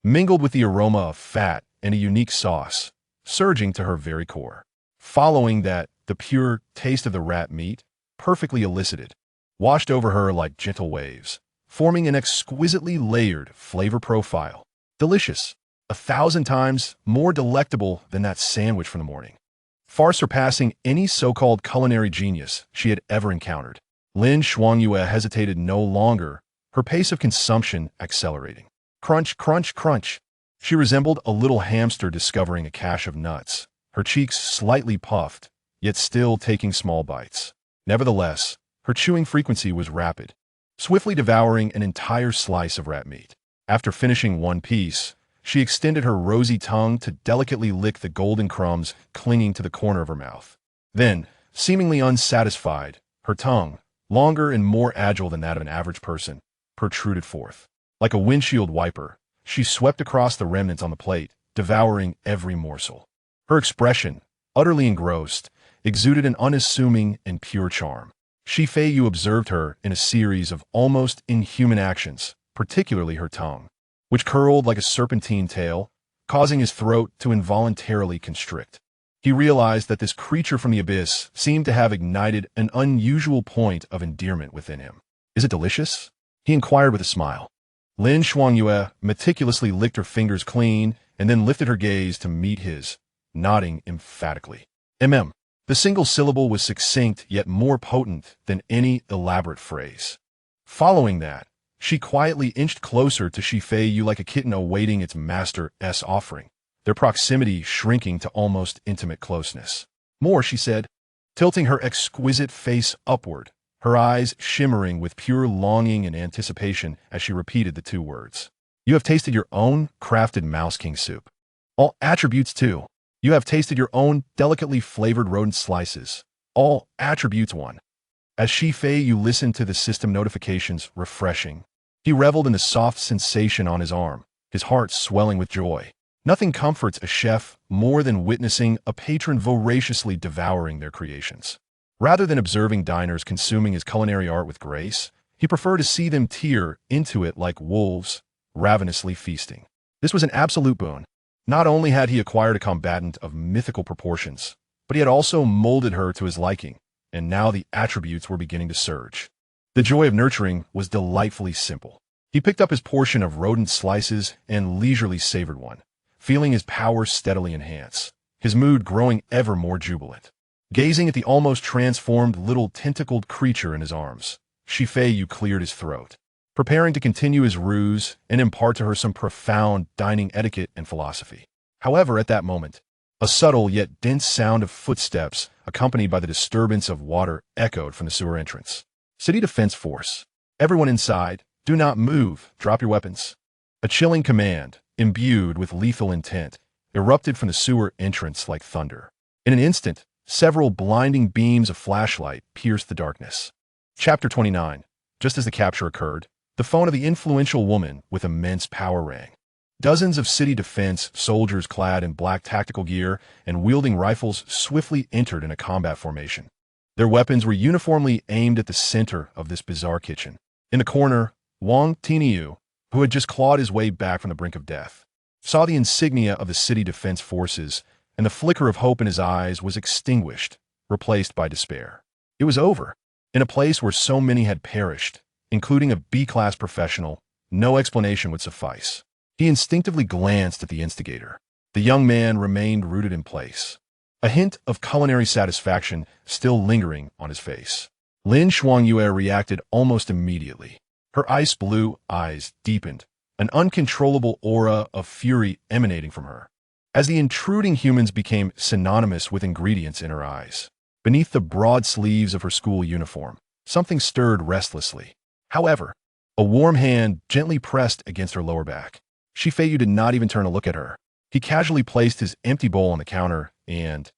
mingled with the aroma of fat and a unique sauce, surging to her very core. Following that, the pure taste of the rat meat, perfectly elicited, washed over her like gentle waves, forming an exquisitely layered flavor profile. Delicious. 1,000 times more delectable than that sandwich from the morning. Far surpassing any so-called culinary genius she had ever encountered. Lin Shuangyue hesitated no longer, her pace of consumption accelerating. Crunch, crunch, crunch. She resembled a little hamster discovering a cache of nuts, her cheeks slightly puffed, yet still taking small bites. Nevertheless, her chewing frequency was rapid, swiftly devouring an entire slice of rat meat. After finishing one piece, she extended her rosy tongue to delicately lick the golden crumbs clinging to the corner of her mouth. Then, seemingly unsatisfied, her tongue, longer and more agile than that of an average person, protruded forth. Like a windshield wiper, she swept across the remnants on the plate, devouring every morsel. Her expression, utterly engrossed, exuded an unassuming and pure charm. Feiyu observed her in a series of almost inhuman actions, particularly her tongue, which curled like a serpentine tail, causing his throat to involuntarily constrict. He realized that this creature from the abyss seemed to have ignited an unusual point of endearment within him. "Is it delicious?" he inquired with a smile. Lin Shuangyue meticulously licked her fingers clean and then lifted her gaze to meet his, nodding emphatically. The single syllable was succinct yet more potent than any elaborate phrase. Following that, she quietly inched closer to Feiyu like a kitten awaiting its master's offering, their proximity shrinking to almost intimate closeness. More, she said, tilting her exquisite face upward, her eyes shimmering with pure longing and anticipation as she repeated the two words. You have tasted your own crafted Mouse King soup. All attributes too. You have tasted your own delicately flavored rodent slices. All attributes one. As Feiyu listened to the system notifications refreshing, he reveled in the soft sensation on his arm, his heart swelling with joy. Nothing comforts a chef more than witnessing a patron voraciously devouring their creations. Rather than observing diners consuming his culinary art with grace, he preferred to see them tear into it like wolves, ravenously feasting. This was an absolute boon. Not only had he acquired a combatant of mythical proportions, but he had also molded her to his liking, and now the attributes were beginning to surge. The joy of nurturing was delightfully simple. He picked up his portion of rodent slices and leisurely savored one, feeling his power steadily enhance, his mood growing ever more jubilant. Gazing at the almost transformed little tentacled creature in his arms, Feiyu cleared his throat, preparing to continue his ruse and impart to her some profound dining etiquette and philosophy. However, at that moment, a subtle yet dense sound of footsteps, accompanied by the disturbance of water, echoed from the sewer entrance. City Defense Force. Everyone inside, do not move, drop your weapons. A chilling command, imbued with lethal intent, erupted from the sewer entrance like thunder. In an instant, several blinding beams of flashlight pierced the darkness. Chapter 29. Just as the capture occurred, the phone of the influential woman with immense power rang. Dozens of city defense soldiers clad in black tactical gear and wielding rifles swiftly entered in a combat formation. Their weapons were uniformly aimed at the center of this bizarre kitchen. In the corner, Wang Tiniu, who had just clawed his way back from the brink of death, saw the insignia of the city defense forces, and the flicker of hope in his eyes was extinguished, replaced by despair. It was over. In a place where so many had perished, including a B-class professional, no explanation would suffice. He instinctively glanced at the instigator. The young man remained rooted in place, a hint of culinary satisfaction still lingering on his face. Lin Shuangyue reacted almost immediately. Her ice blue eyes deepened, an uncontrollable aura of fury emanating from her, as the intruding humans became synonymous with ingredients in her eyes. Beneath the broad sleeves of her school uniform, something stirred restlessly. However, a warm hand gently pressed against her lower back. Feiyu did not even turn to look at her. He casually placed his empty bowl on the counter and,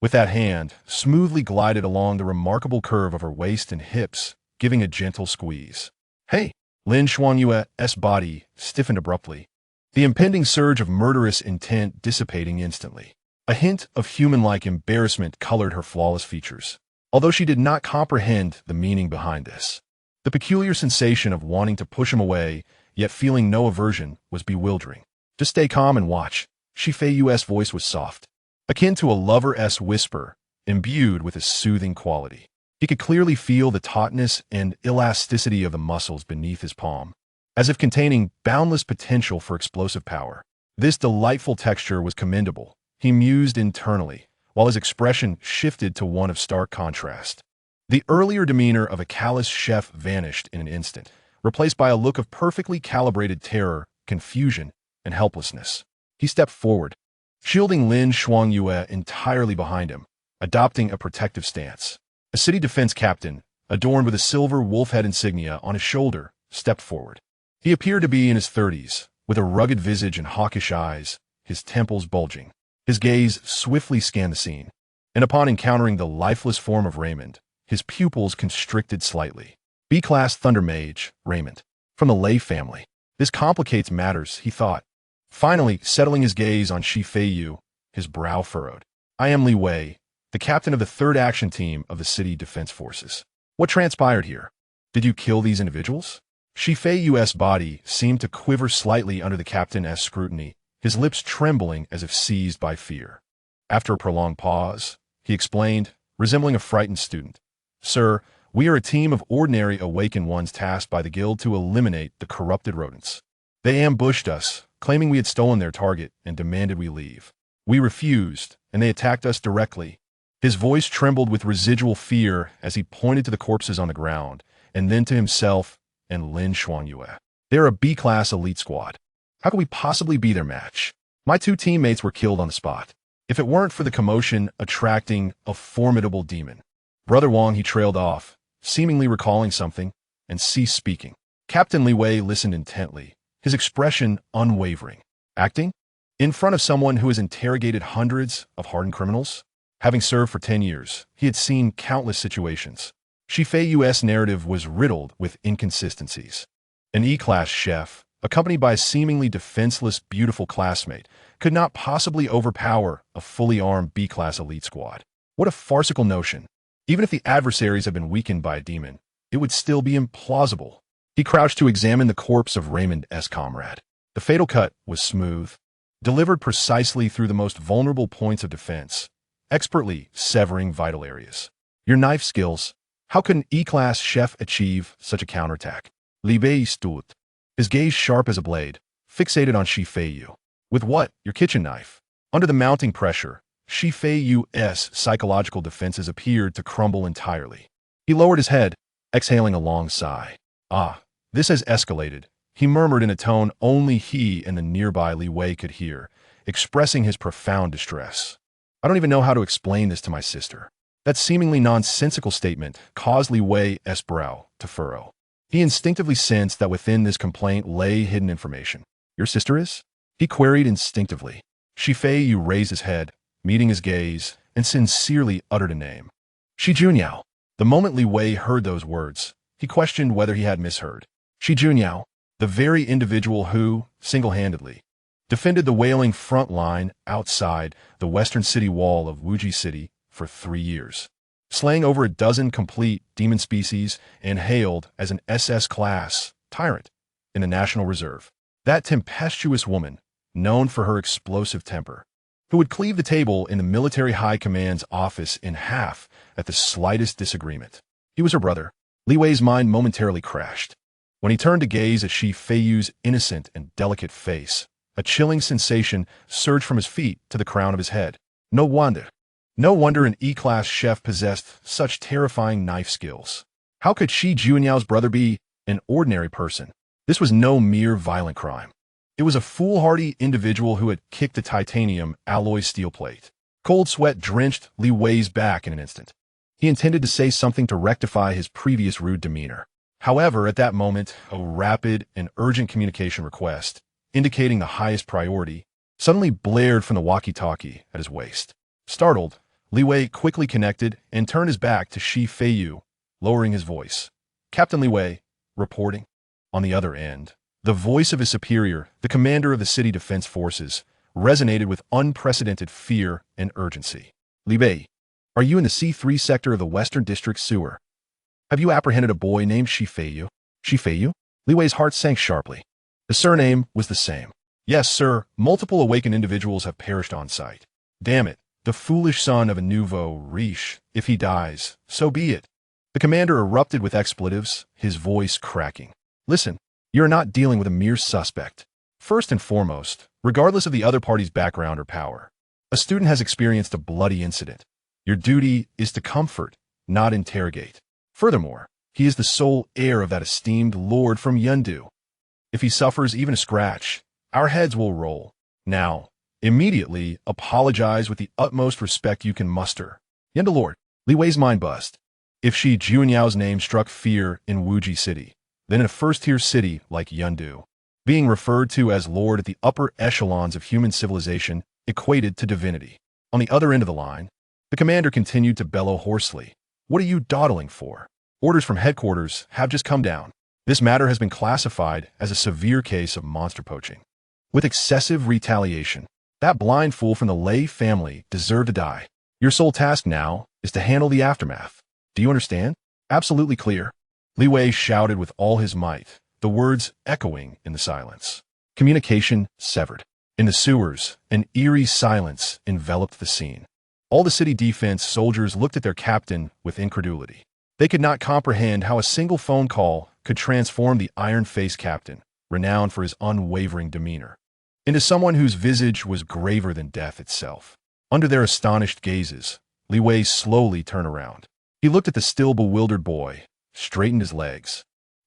with that hand, smoothly glided along the remarkable curve of her waist and hips, giving a gentle squeeze. Hey! Lin Shuanyue's body stiffened abruptly, the impending surge of murderous intent dissipating instantly. A hint of human-like embarrassment colored her flawless features, although she did not comprehend the meaning behind this. The peculiar sensation of wanting to push him away, yet feeling no aversion, was bewildering. Just stay calm and watch. Feiyu's voice was soft, akin to a lover's whisper, imbued with a soothing quality. He could clearly feel the tautness and elasticity of the muscles beneath his palm, as if containing boundless potential for explosive power. This delightful texture was commendable, he mused internally, while his expression shifted to one of stark contrast. The earlier demeanor of a callous chef vanished in an instant, replaced by a look of perfectly calibrated terror, confusion, and helplessness. He stepped forward, shielding Lin Shuangyue entirely behind him, adopting a protective stance. A city defense captain, adorned with a silver wolf head insignia on his shoulder, stepped forward. He appeared to be in his 30s, with a rugged visage and hawkish eyes, his temples bulging. His gaze swiftly scanned the scene, and upon encountering the lifeless form of Raymond, his pupils constricted slightly. B-class Thunder Mage, Raymond, from the Lei family. This complicates matters, he thought. Finally, settling his gaze on Feiyu, his brow furrowed. I am Li Wei, the captain of the 3rd Action Team of the City Defense Forces. What transpired here? Did you kill these individuals? Feiyu's body seemed to quiver slightly under the captain's scrutiny, his lips trembling as if seized by fear. After a prolonged pause, he explained, resembling a frightened student. Sir, we are a team of ordinary awakened ones tasked by the guild to eliminate the corrupted rodents. They ambushed us, claiming we had stolen their target, and demanded we leave. We refused, and they attacked us directly. His voice trembled with residual fear as he pointed to the corpses on the ground, and then to himself, and Lin Xuangyue. They're a B-class elite squad. How could we possibly be their match? My two teammates were killed on the spot. If it weren't for the commotion attracting a formidable demon. Brother Wang, he trailed off, seemingly recalling something, and ceased speaking. Captain Li Wei listened intently, his expression unwavering. Acting? In front of someone who has interrogated hundreds of hardened criminals? Having served for 10 years, he had seen countless situations. Feiyu's narrative was riddled with inconsistencies. An E-class chef, accompanied by a seemingly defenseless, beautiful classmate, could not possibly overpower a fully armed B-class elite squad. What a farcical notion. Even if the adversaries had been weakened by a demon, it would still be implausible. He crouched to examine the corpse of Raymond's comrade. The fatal cut was smooth, delivered precisely through the most vulnerable points of defense, expertly severing vital areas. Your knife skills. How could an E-class chef achieve such a counterattack? Li Bei stood, his gaze sharp as a blade, fixated on Feiyu. With what? Your kitchen knife. Under the mounting pressure, Feiyu's psychological defenses appeared to crumble entirely. He lowered his head, exhaling a long sigh. Ah, this has escalated, he murmured in a tone only he and the nearby Li Wei could hear, expressing his profound distress. I don't even know how to explain this to my sister. That seemingly nonsensical statement caused Li Wei's brow to furrow. He instinctively sensed that within this complaint lay hidden information. Your sister is? He queried instinctively. Feiyu raised his head, meeting his gaze, and sincerely uttered a name. Shi Junyao. The moment Li Wei heard those words, he questioned whether he had misheard. Shi Junyao, the very individual who, single-handedly, defended the wailing front line outside the western city wall of Wuji City for 3 years, slaying over a dozen complete demon species and hailed as an SS-class tyrant in the National Reserve. That tempestuous woman, known for her explosive temper, who would cleave the table in the military high command's office in half at the slightest disagreement. He was her brother. Li Wei's mind momentarily crashed. When he turned to gaze at Feiyu's innocent and delicate face, a chilling sensation surged from his feet to the crown of his head. No wonder an E-class chef possessed such terrifying knife skills. How could Shi Junyao's brother be an ordinary person? This was no mere violent crime. It was a foolhardy individual who had kicked a titanium alloy steel plate. Cold sweat drenched Li Wei's back in an instant. He intended to say something to rectify his previous rude demeanor. However, at that moment, a rapid and urgent communication request, indicating the highest priority, suddenly blared from the walkie-talkie at his waist. Startled, Li Wei quickly connected and turned his back to Feiyu, lowering his voice. Captain Li Wei, reporting. On the other end, the voice of his superior, the commander of the city defense forces, resonated with unprecedented fear and urgency. Li Bei, are you in the C3 sector of the Western District sewer? Have you apprehended a boy named Feiyu? Feiyu? Li Wei's heart sank sharply. The surname was the same. Yes, sir, multiple awakened individuals have perished on site. Damn it, the foolish son of a nouveau riche. If he dies, so be it. The commander erupted with expletives, his voice cracking. Listen, you're not dealing with a mere suspect. First and foremost, regardless of the other party's background or power, a student has experienced a bloody incident. Your duty is to comfort, not interrogate. Furthermore, he is the sole heir of that esteemed lord from Yundu. If he suffers even a scratch, our heads will roll. Now, immediately apologize with the utmost respect you can muster. Yundu Lord, Li Wei's mind buzzed. If Shi Junyao's name struck fear in Wuji City, then in a first-tier city like Yundu, being referred to as Lord at the upper echelons of human civilization equated to divinity. On the other end of the line, the commander continued to bellow hoarsely. What are you dawdling for? Orders from headquarters have just come down. This matter has been classified as a severe case of monster poaching. With excessive retaliation, that blind fool from the Lei family deserved to die. Your sole task now is to handle the aftermath. Do you understand? Absolutely clear. Li Wei shouted with all his might, the words echoing in the silence. Communication severed. In the sewers, an eerie silence enveloped the scene. All the city defense soldiers looked at their captain with incredulity. They could not comprehend how a single phone call could transform the iron-faced captain, renowned for his unwavering demeanor, into someone whose visage was graver than death itself. Under their astonished gazes, Li Wei slowly turned around. He looked at the still bewildered boy, straightened his legs,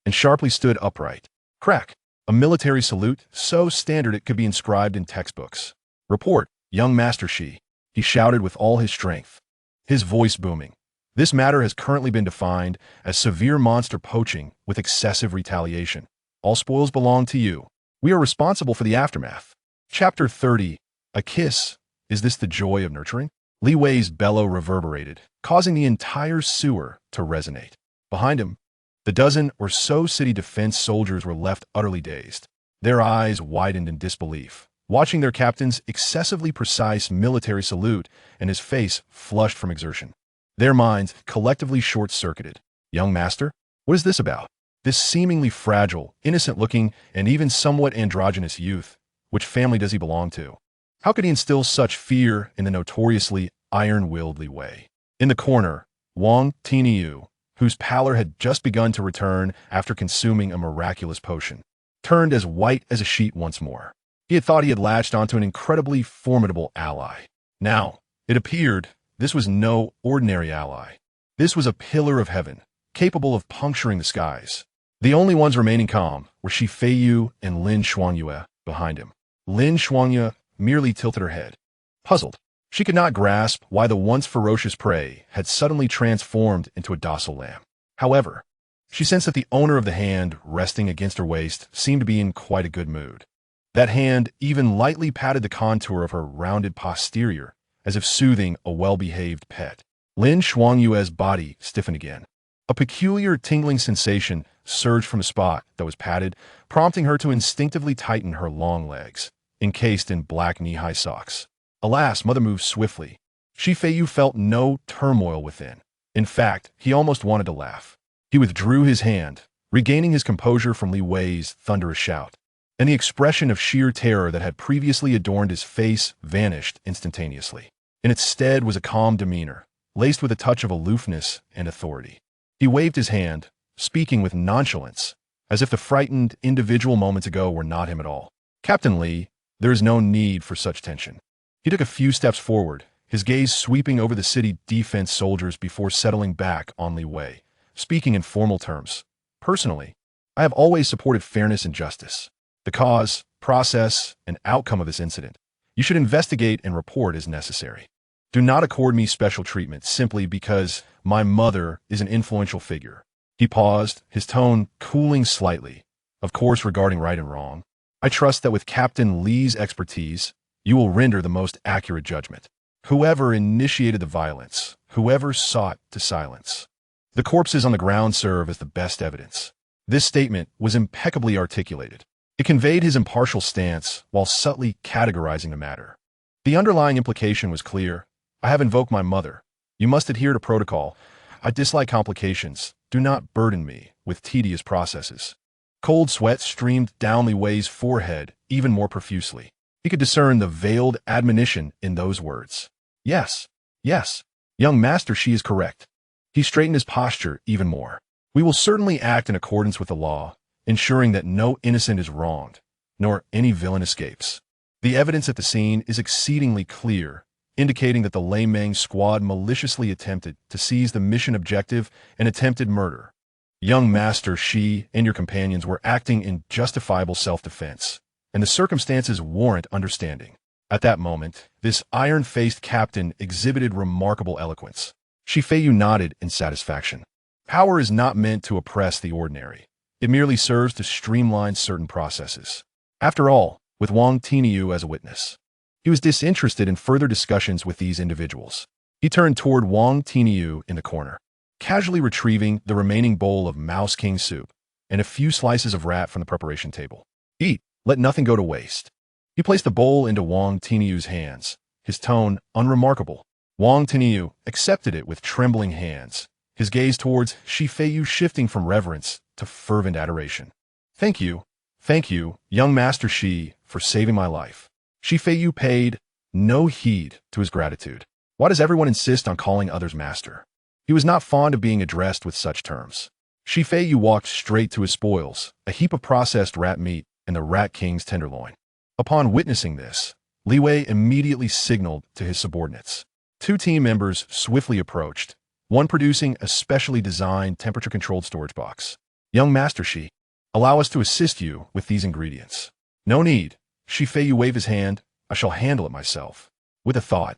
and sharply stood upright. Crack. A military salute, so standard it could be inscribed in textbooks. Report, young Master Shi, he shouted with all his strength, his voice booming. This matter has currently been defined as severe monster poaching with excessive retaliation. All spoils belong to you. We are responsible for the aftermath. Chapter 30. A kiss. Is this the joy of nurturing? Li Wei's bellow reverberated, causing the entire sewer to resonate. Behind him, the dozen or so city defense soldiers were left utterly dazed. Their eyes widened in disbelief, watching their captain's excessively precise military salute and his face flushed from exertion. Their minds collectively short-circuited. Young master? What is this about? This seemingly fragile, innocent-looking, and even somewhat androgynous youth, which family does he belong to? How could he instill such fear in the notoriously iron-willed Li Wei? In the corner, Wang Tinyu, whose pallor had just begun to return after consuming a miraculous potion, turned as white as a sheet once more. He had thought he had latched onto an incredibly formidable ally. Now, it appeared, this was no ordinary ally. This was a pillar of heaven, capable of puncturing the skies. The only ones remaining calm were Feiyu and Lin Shuangyue behind him. Lin Shuangyue merely tilted her head. Puzzled, she could not grasp why the once ferocious prey had suddenly transformed into a docile lamb. However, she sensed that the owner of the hand resting against her waist seemed to be in quite a good mood. That hand even lightly patted the contour of her rounded posterior, as if soothing a well-behaved pet. Lin Shuangyue's body stiffened again. A peculiar tingling sensation surged from the spot that was patted, prompting her to instinctively tighten her long legs, encased in black knee-high socks. Alas, mother moved swiftly. Feiyu felt no turmoil within. In fact, he almost wanted to laugh. He withdrew his hand, regaining his composure from Li Wei's thunderous shout, and the expression of sheer terror that had previously adorned his face vanished instantaneously. In its stead was a calm demeanor, laced with a touch of aloofness and authority. He waved his hand, speaking with nonchalance, as if the frightened individual moments ago were not him at all. Captain Li, there is no need for such tension. He took a few steps forward, his gaze sweeping over the city defense soldiers before settling back on Li Wei, speaking in formal terms. Personally, I have always supported fairness and justice. The cause, process, and outcome of this incident, you should investigate and report as necessary. Do not accord me special treatment simply because my mother is an influential figure. He paused, his tone cooling slightly, of course regarding right and wrong. I trust that with Captain Li's expertise, you will render the most accurate judgment. Whoever initiated the violence, whoever sought to silence. The corpses on the ground serve as the best evidence. This statement was impeccably articulated. It conveyed his impartial stance while subtly categorizing the matter. The underlying implication was clear. I have invoked my mother. You must adhere to protocol. I dislike complications. Do not burden me with tedious processes. Cold sweat streamed down Li Wei's forehead even more profusely. He could discern the veiled admonition in those words. Yes, young master, she is correct. He straightened his posture even more. We will certainly act in accordance with the law, ensuring that no innocent is wronged, nor any villain escapes. The evidence at the scene is exceedingly clear, indicating that the Lei Meng squad maliciously attempted to seize the mission objective and attempted murder. Young Master Shi and your companions were acting in justifiable self-defense, and the circumstances warrant understanding. At that moment, this iron-faced captain exhibited remarkable eloquence. Feiyu nodded in satisfaction. Power is not meant to oppress the ordinary. It merely serves to streamline certain processes. After all, with Wang Tinyu as a witness, he was disinterested in further discussions with these individuals. He turned toward Wang Tinyu in the corner, casually retrieving the remaining bowl of Mouse King soup and a few slices of rat from the preparation table. Eat, let nothing go to waste. He placed the bowl into Wang Tinyu's hands, his tone unremarkable. Wang Tinyu accepted it with trembling hands, his gaze towards Feiyu shifting from reverence to fervent adoration. Thank you, young Master Shi, for saving my life. Feiyu paid no heed to his gratitude. Why does everyone insist on calling others master? He was not fond of being addressed with such terms. Feiyu walked straight to his spoils, a heap of processed rat meat and the Rat King's tenderloin. Upon witnessing this, Li Wei immediately signaled to his subordinates. Two team members swiftly approached, one producing a specially designed temperature-controlled storage box. Young Master Shi, allow us to assist you with these ingredients. No need. Feiyu waved his hand. I shall handle it myself. With a thought,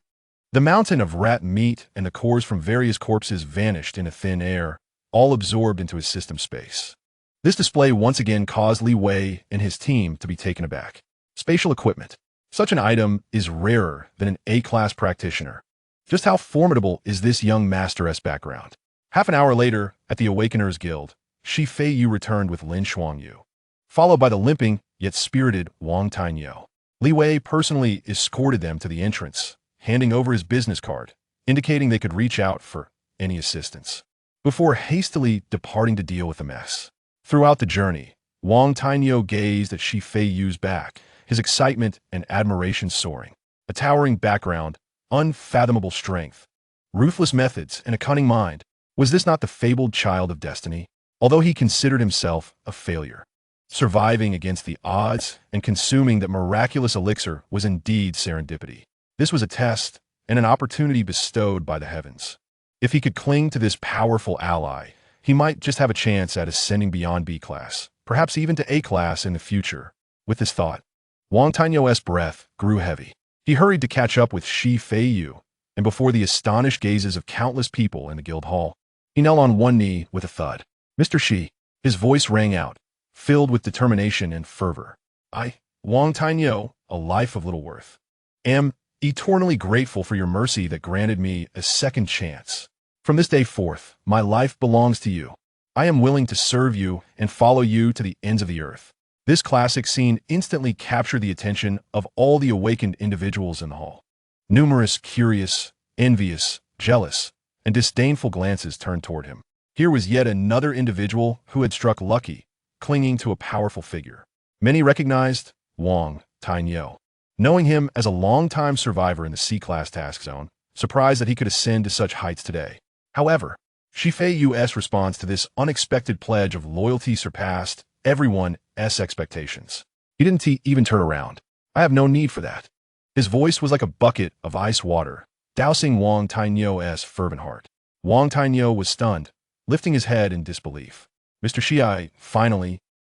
the mountain of rat meat and the cores from various corpses vanished into thin air, all absorbed into his system space. This display once again caused Li Wei and his team to be taken aback. Spatial equipment. Such an item is rarer than an A-class practitioner. Just how formidable is this young master's background? Half an hour later, at the Awakeners Guild, Feiyu returned with Lin Shuangyu, followed by the limping yet spirited Wang Tainyo. Li Wei personally escorted them to the entrance, handing over his business card, indicating they could reach out for any assistance, before hastily departing to deal with the mess. Throughout the journey, Wang Tainyo gazed at Feiyu's back, his excitement and admiration soaring. A towering background, unfathomable strength, ruthless methods, and a cunning mind. Was this not the fabled child of destiny? Although he considered himself a failure, surviving against the odds and consuming that miraculous elixir was indeed serendipity. This was a test and an opportunity bestowed by the heavens. If he could cling to this powerful ally, he might just have a chance at ascending beyond B-class, perhaps even to A-class in the future. With this thought, Wang Tainyo's breath grew heavy. He hurried to catch up with Feiyu, and before the astonished gazes of countless people in the guild hall, he knelt on one knee with a thud. Mr. Shi, his voice rang out, filled with determination and fervor. I, Wang Tainyo, a life of little worth, am eternally grateful for your mercy that granted me a second chance. From this day forth, my life belongs to you. I am willing to serve you and follow you to the ends of the earth. This classic scene instantly captured the attention of all the awakened individuals in the hall. Numerous curious, envious, jealous, and disdainful glances turned toward him. Here was yet another individual who had struck lucky, clinging to a powerful figure. Many recognized Wang Tainyo, knowing him as a long-time survivor in the C-class task zone, surprised that he could ascend to such heights today. However, Feiyu's response to this unexpected pledge of loyalty surpassed everyone's expectations. He didn't even turn around. I have no need for that. His voice was like a bucket of ice water, dousing Wang Tainyo's fervent heart. Wang Tainyo was stunned, lifting his head in disbelief. Mr. Shi, finally,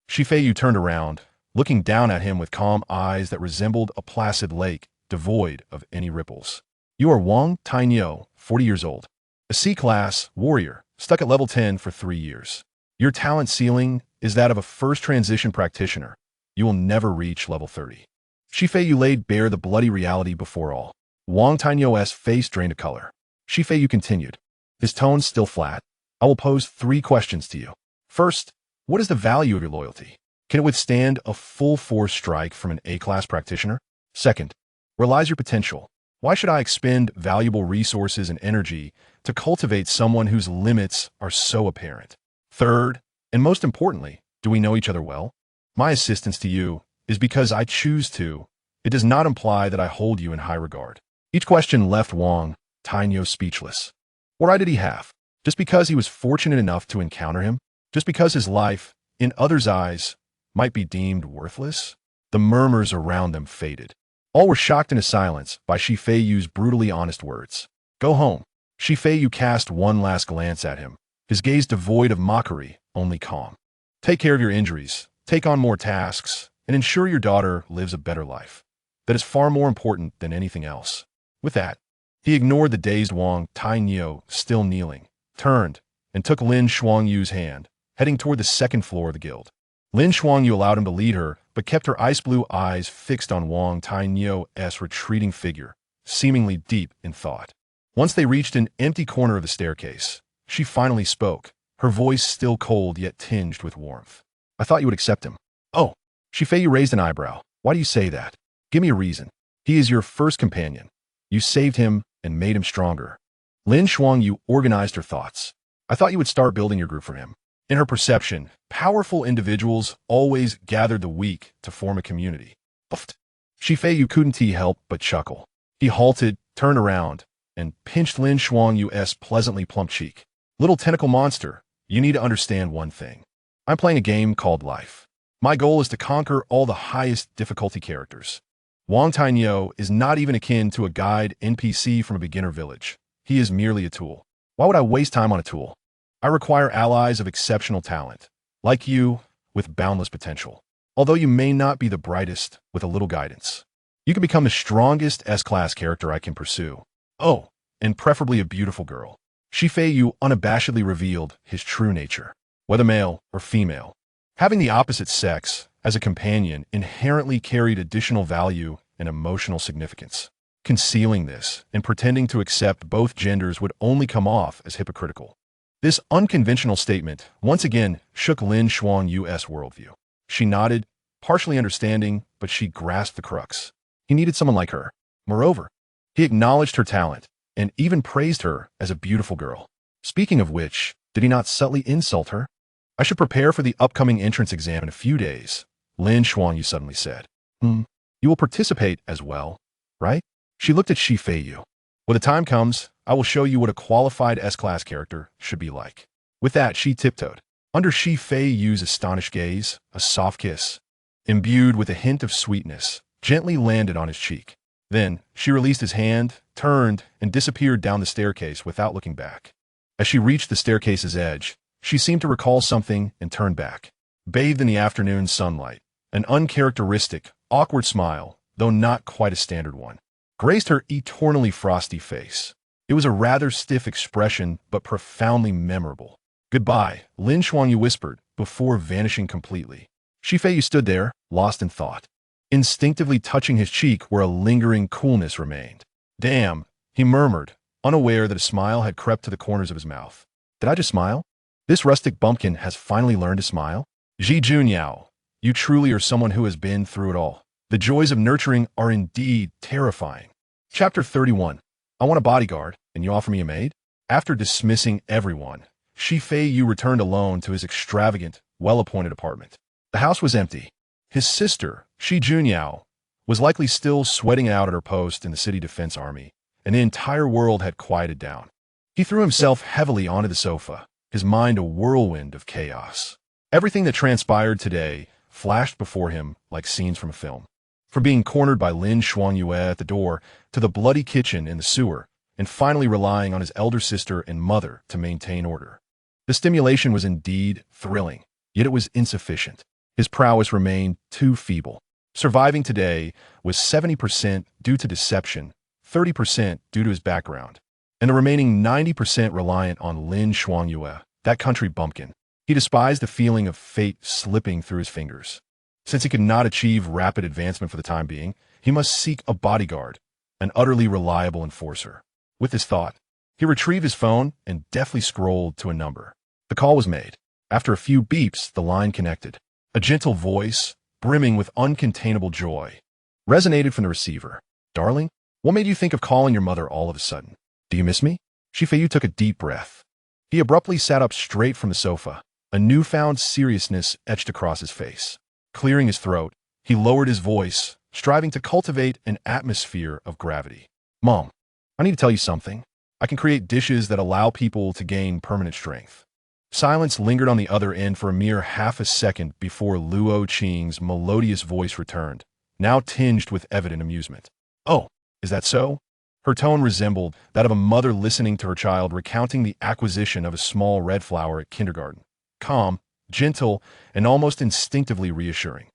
Feiyu turned around, looking down at him with calm eyes that resembled a placid lake, devoid of any ripples. You are Wang Tainyo, 40 years old, a C-class warrior, stuck at level 10 for 3 years. Your talent ceiling is that of a first transition practitioner. You will never reach level 30. Feiyu laid bare the bloody reality before all. Wang Tainyo's face drained of color. Feiyu continued, his tone still flat. I will pose 3 questions to you. First, what is the value of your loyalty? Can it withstand a full-force strike from an A-class practitioner? Second, where lies your potential? Why should I expend valuable resources and energy to cultivate someone whose limits are so apparent? Third, and most importantly, do we know each other well? My assistance to you is because I choose to. It does not imply that I hold you in high regard. Each question left Wang Tainyo speechless. What right did he have? Just because he was fortunate enough to encounter him? Just because his life, in others' eyes, might be deemed worthless? The murmurs around them faded. All were shocked into silence by Feiyu's brutally honest words. Go home. Feiyu cast one last glance at him, his gaze devoid of mockery, only calm. Take care of your injuries, take on more tasks, and ensure your daughter lives a better life. That is far more important than anything else. With that, he ignored the dazed Wang Tainyo still kneeling, turned, and took Lin Shuangyu's hand, heading toward the second floor of the guild. Lin Shuangyu allowed him to lead her, but kept her ice-blue eyes fixed on Wang Tainyo's retreating figure, seemingly deep in thought. Once they reached an empty corner of the staircase, she finally spoke, her voice still cold yet tinged with warmth. I thought you would accept him. Oh, Feiyu raised an eyebrow. Why do you say that? Give me a reason. He is your first companion. You saved him and made him stronger. Lin Shuangyu organized her thoughts. I thought you would start building your group from him. In her perception, powerful individuals always gathered the weak to form a community. Puffed. Feiyu couldn't help but chuckle. He halted, turned around, and pinched Lin Shuangyu's pleasantly plump cheek. Little tentacle monster, you need to understand one thing. I'm playing a game called life. My goal is to conquer all the highest difficulty characters. Wang Tainyo is not even akin to a guide NPC from a beginner village. He is merely a tool. Why would I waste time on a tool? I require allies of exceptional talent, Like you, with boundless potential. Although you may not be the brightest, with a little guidance, you can become the strongest S-class character I can pursue. Oh, and preferably a beautiful girl. Feiyu unabashedly revealed his true nature. Whether male or female, having the opposite sex as a companion inherently carried additional value and emotional significance. Concealing this and pretending to accept both genders would only come off as hypocritical. This unconventional statement once again shook Lin Xuanyu's worldview. She nodded, partially understanding, but she grasped the crux. He needed someone like her. Moreover, he acknowledged her talent and even praised her as a beautiful girl. Speaking of which, did he not subtly insult her? I should prepare for the upcoming entrance exam in a few days, Lin Xuanyu suddenly said. You will participate as well, right? She looked at Feiyu. When the time comes, I will show you what a qualified S-class character should be like. With that, she tiptoed. Under Feiyu's astonished gaze, a soft kiss, imbued with a hint of sweetness, gently landed on his cheek. Then, she released his hand, turned, and disappeared down the staircase without looking back. As she reached the staircase's edge, she seemed to recall something and turned back. Bathed in the afternoon sunlight, an uncharacteristic, awkward smile, though not quite a standard one, graced her eternally frosty face. It was a rather stiff expression, but profoundly memorable. Goodbye, Lin Xuanyu whispered, before vanishing completely. Feiyu stood there, lost in thought, instinctively touching his cheek where a lingering coolness remained. Damn, he murmured, unaware that a smile had crept to the corners of his mouth. Did I just smile? This rustic bumpkin has finally learned to smile? Ji Junyao, you truly are someone who has been through it all. The joys of nurturing are indeed terrifying. Chapter 31. I want a bodyguard, and you offer me a maid? After dismissing everyone, Feiyu returned alone to his extravagant, well-appointed apartment. The house was empty. His sister, Ji Junyao, was likely still sweating out at her post in the city defense army, and the entire world had quieted down. He threw himself heavily onto the sofa, his mind a whirlwind of chaos. Everything that transpired today flashed before him like scenes from a film. From being cornered by Lin Xuanyue at the door, to the bloody kitchen in the sewer, and finally relying on his elder sister and mother to maintain order. The stimulation was indeed thrilling, yet it was insufficient. His prowess remained too feeble. Surviving today was 70% due to deception, 30% due to his background, and the remaining 90% reliant on Lin Xuanyue, that country bumpkin. He despised the feeling of fate slipping through his fingers. Since he could not achieve rapid advancement for the time being, he must seek a bodyguard, an utterly reliable enforcer. With this thought, he retrieved his phone and deftly scrolled to a number. The call was made. After a few beeps, the line connected. A gentle voice, brimming with uncontainable joy, resonated from the receiver. Darling, what made you think of calling your mother all of a sudden? Do you miss me? Feiyu took a deep breath. He abruptly sat up straight from the sofa. A newfound seriousness etched across his face. Clearing his throat, he lowered his voice, striving to cultivate an atmosphere of gravity. Mom, I need to tell you something. I can create dishes that allow people to gain permanent strength. Silence lingered on the other end for a mere half a second before Luo Qing's melodious voice returned, now tinged with evident amusement. Oh, is that so? Her tone resembled that of a mother listening to her child recounting the acquisition of a small red flower at kindergarten. Calm, gentle, and almost instinctively reassuring.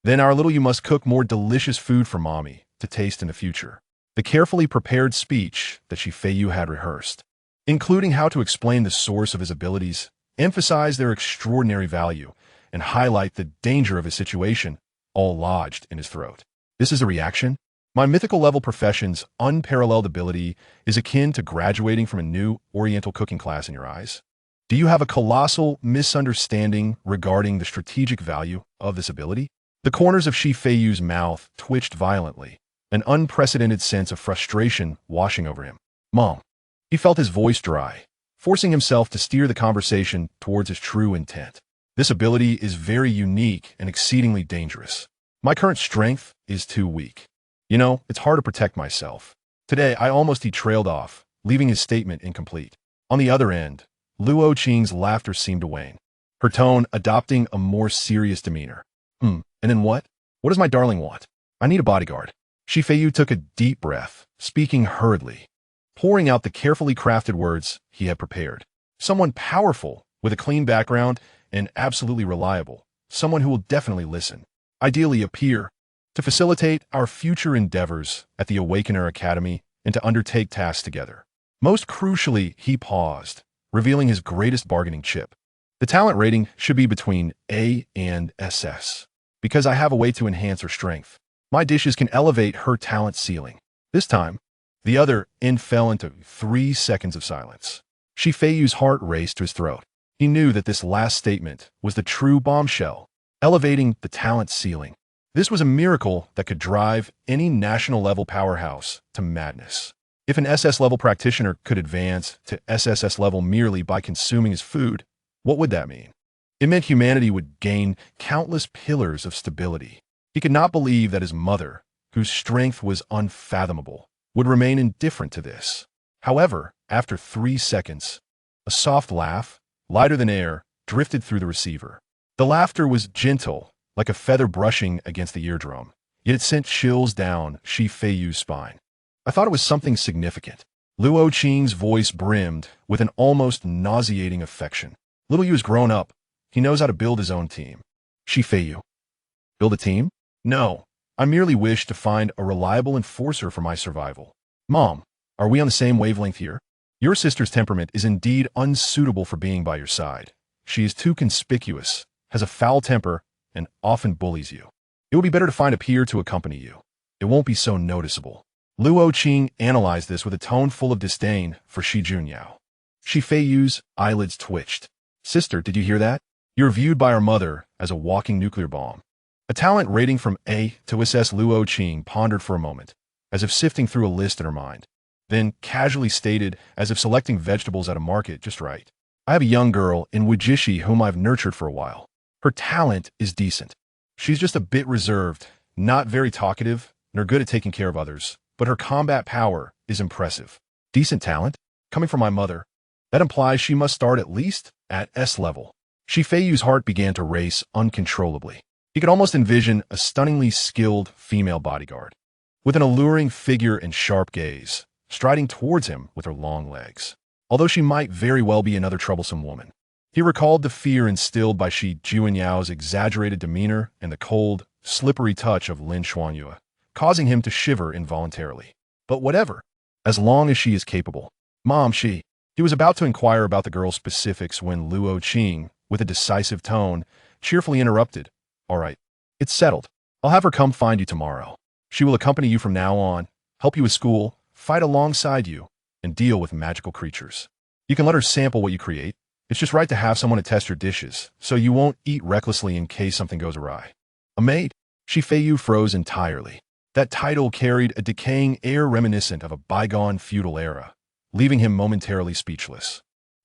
Then our little you must cook more delicious food for mommy to taste in the future. The carefully prepared speech that Feiyu had rehearsed, including how to explain the source of his abilities, emphasize their extraordinary value, and highlight the danger of his situation, all lodged in his throat. This is a reaction? My mythical level profession's unparalleled ability is akin to graduating from a new Oriental cooking class in your eyes? Do you have a colossal misunderstanding regarding the strategic value of this ability? The corners of Feiyu's mouth twitched violently, an unprecedented sense of frustration washing over him. Mom. He felt his voice dry, forcing himself to steer the conversation towards his true intent. This ability is very unique and exceedingly dangerous. My current strength is too weak. You know, it's hard to protect myself. Today, he trailed off, leaving his statement incomplete. On the other end, Luo Qing's laughter seemed to wane, her tone adopting a more serious demeanor. And then what? What does my darling want? I need a bodyguard. Feiyu took a deep breath, speaking hurriedly, pouring out the carefully crafted words he had prepared. Someone powerful, with a clean background, and absolutely reliable, someone who will definitely listen. Ideally a peer, to facilitate our future endeavors at the Awakener Academy and to undertake tasks together. Most crucially, he paused, revealing his greatest bargaining chip. The talent rating should be between A and SS, because I have a way to enhance her strength. My dishes can elevate her talent ceiling. This time, the other N fell into 3 seconds of silence. Feiyu's heart raced to his throat. He knew that this last statement was the true bombshell, elevating the talent ceiling. This was a miracle that could drive any national-level powerhouse to madness. If an SS-level practitioner could advance to SSS level merely by consuming his food, what would that mean? It meant humanity would gain countless pillars of stability. He could not believe that his mother, whose strength was unfathomable, would remain indifferent to this. However, after 3 seconds, a soft laugh, lighter than air, drifted through the receiver. The laughter was gentle, like a feather brushing against the eardrum, yet it sent chills down Feiyu's spine. I thought it was something significant. Luo Qing's voice brimmed with an almost nauseating affection. Little Yu has grown up. He knows how to build his own team. Feiyu. Build a team? No. I merely wish to find a reliable enforcer for my survival. Mom, are we on the same wavelength here? Your sister's temperament is indeed unsuitable for being by your side. She is too conspicuous, has a foul temper, and often bullies you. It would be better to find a peer to accompany you. It won't be so noticeable. Luo Qing analyzed this with a tone full of disdain for Shi Junyao. Feiyu's eyelids twitched. Sister, did you hear that? You're viewed by our mother as a walking nuclear bomb. A talent rating from A to SS. Luo Qing pondered for a moment, as if sifting through a list in her mind, then casually stated as if selecting vegetables at a market just right. I have a young girl in Wujishi whom I've nurtured for a while. Her talent is decent. She's just a bit reserved, not very talkative, nor good at taking care of others, but her combat power is impressive. Decent talent? Coming from my mother. That implies she must start at least at S level. Feiyu's heart began to race uncontrollably. He could almost envision a stunningly skilled female bodyguard, with an alluring figure and sharp gaze, striding towards him with her long legs. Although she might very well be another troublesome woman. He recalled the fear instilled by Shi Juanyao's exaggerated demeanor and the cold, slippery touch of Lin Xuanyue, causing him to shiver involuntarily. But whatever, as long as she is capable. Mom, He was about to inquire about the girl's specifics when Luo Qing, with a decisive tone, cheerfully interrupted. All right, it's settled. I'll have her come find you tomorrow. She will accompany you from now on, help you with school, fight alongside you, and deal with magical creatures. You can let her sample what you create. It's just right to have someone to test your dishes, so you won't eat recklessly in case something goes awry. A maid? Feiyu froze entirely. That title carried a decaying air reminiscent of a bygone feudal era, leaving him momentarily speechless.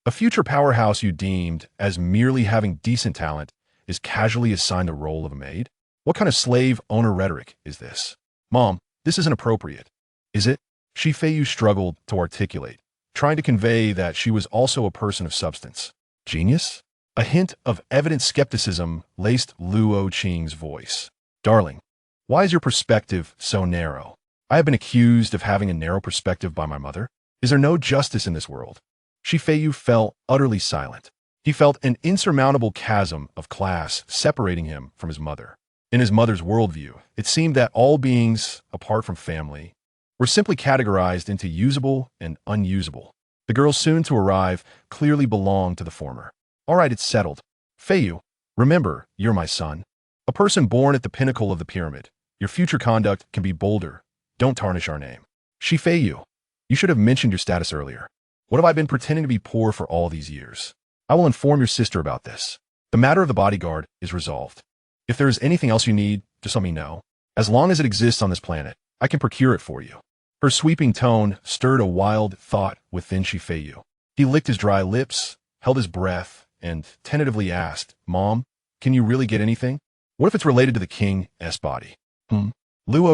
A future powerhouse you deemed as merely having decent talent is casually assigned the role of a maid? What kind of slave owner rhetoric is this? Mom, this isn't appropriate. Is it? Feiyu struggled to articulate, trying to convey that she was also a person of substance. Genius? A hint of evident skepticism laced Luo Qing's voice. Darling, why is your perspective so narrow? I have been accused of having a narrow perspective by my mother. Is there no justice in this world? Feiyu fell utterly silent. He felt an insurmountable chasm of class separating him from his mother. In his mother's worldview, it seemed that all beings, apart from family, were simply categorized into usable and unusable. The girls soon to arrive clearly belonged to the former. All right, it's settled. Feiyu, remember, you're my son. A person born at the pinnacle of the pyramid. Your future conduct can be bolder. Don't tarnish our name. Feiyu, you should have mentioned your status earlier. What have I been pretending to be poor for all these years? I will inform your sister about this. The matter of the bodyguard is resolved. If there is anything else you need, just let me know. As long as it exists on this planet, I can procure it for you. Her sweeping tone stirred a wild thought within Feiyu. He licked his dry lips, held his breath, and tentatively asked, Mom, can you really get anything? What if it's related to the King's body? Luo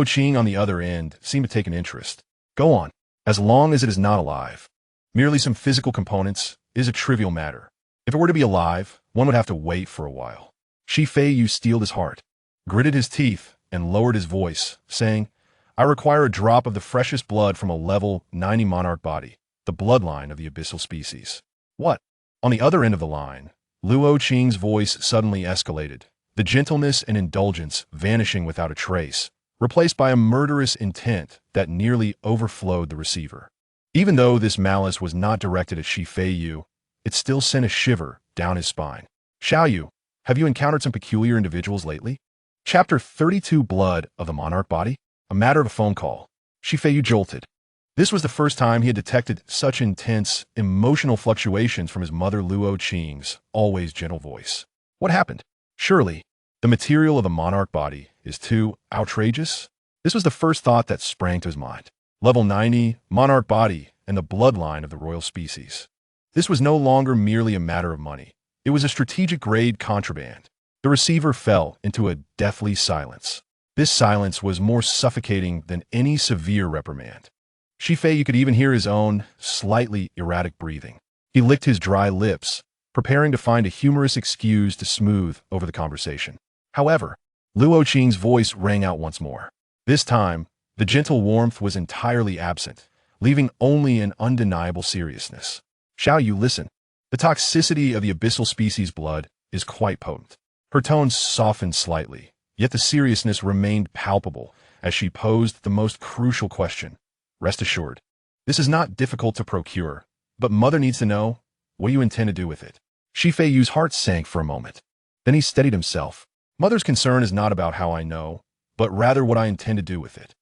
Qing on the other end seemed to take an interest. Go on. As long as it is not alive. Merely some physical components is a trivial matter. If it were to be alive, one would have to wait for a while. Feiyu steeled his heart, gritted his teeth, and lowered his voice, saying, I require a drop of the freshest blood from a level 90 monarch body, the bloodline of the abyssal species. What? On the other end of the line, Luo Qing's voice suddenly escalated, the gentleness and indulgence vanishing without a trace, replaced by a murderous intent that nearly overflowed the receiver. Even though this malice was not directed at Feiyu, it still sent a shiver down his spine. Xiaoyu, have you encountered some peculiar individuals lately? Chapter 32 Blood of the Monarch Body? A matter of a phone call. Feiyu jolted. This was the first time he had detected such intense, emotional fluctuations from his mother Luo Qing's always gentle voice. What happened? Surely, the material of the monarch body is too outrageous? This was the first thought that sprang to his mind. Level 90, monarch body, and the bloodline of the royal species. This was no longer merely a matter of money. It was a strategic grade contraband. The receiver fell into a deathly silence. This silence was more suffocating than any severe reprimand. Feiyu could even hear his own, slightly erratic breathing. He licked his dry lips, preparing to find a humorous excuse to smooth over the conversation. However, Luo Qing's voice rang out once more. This time, the gentle warmth was entirely absent, leaving only an undeniable seriousness. Xiaoyu, listen. The toxicity of the abyssal species blood is quite potent. Her tone softened slightly, yet the seriousness remained palpable as she posed the most crucial question. Rest assured, this is not difficult to procure, but Mother needs to know, what do you intend to do with it? Feiyu's heart sank for a moment. Then he steadied himself. Mother's concern is not about how I know, but rather what I intend to do with it.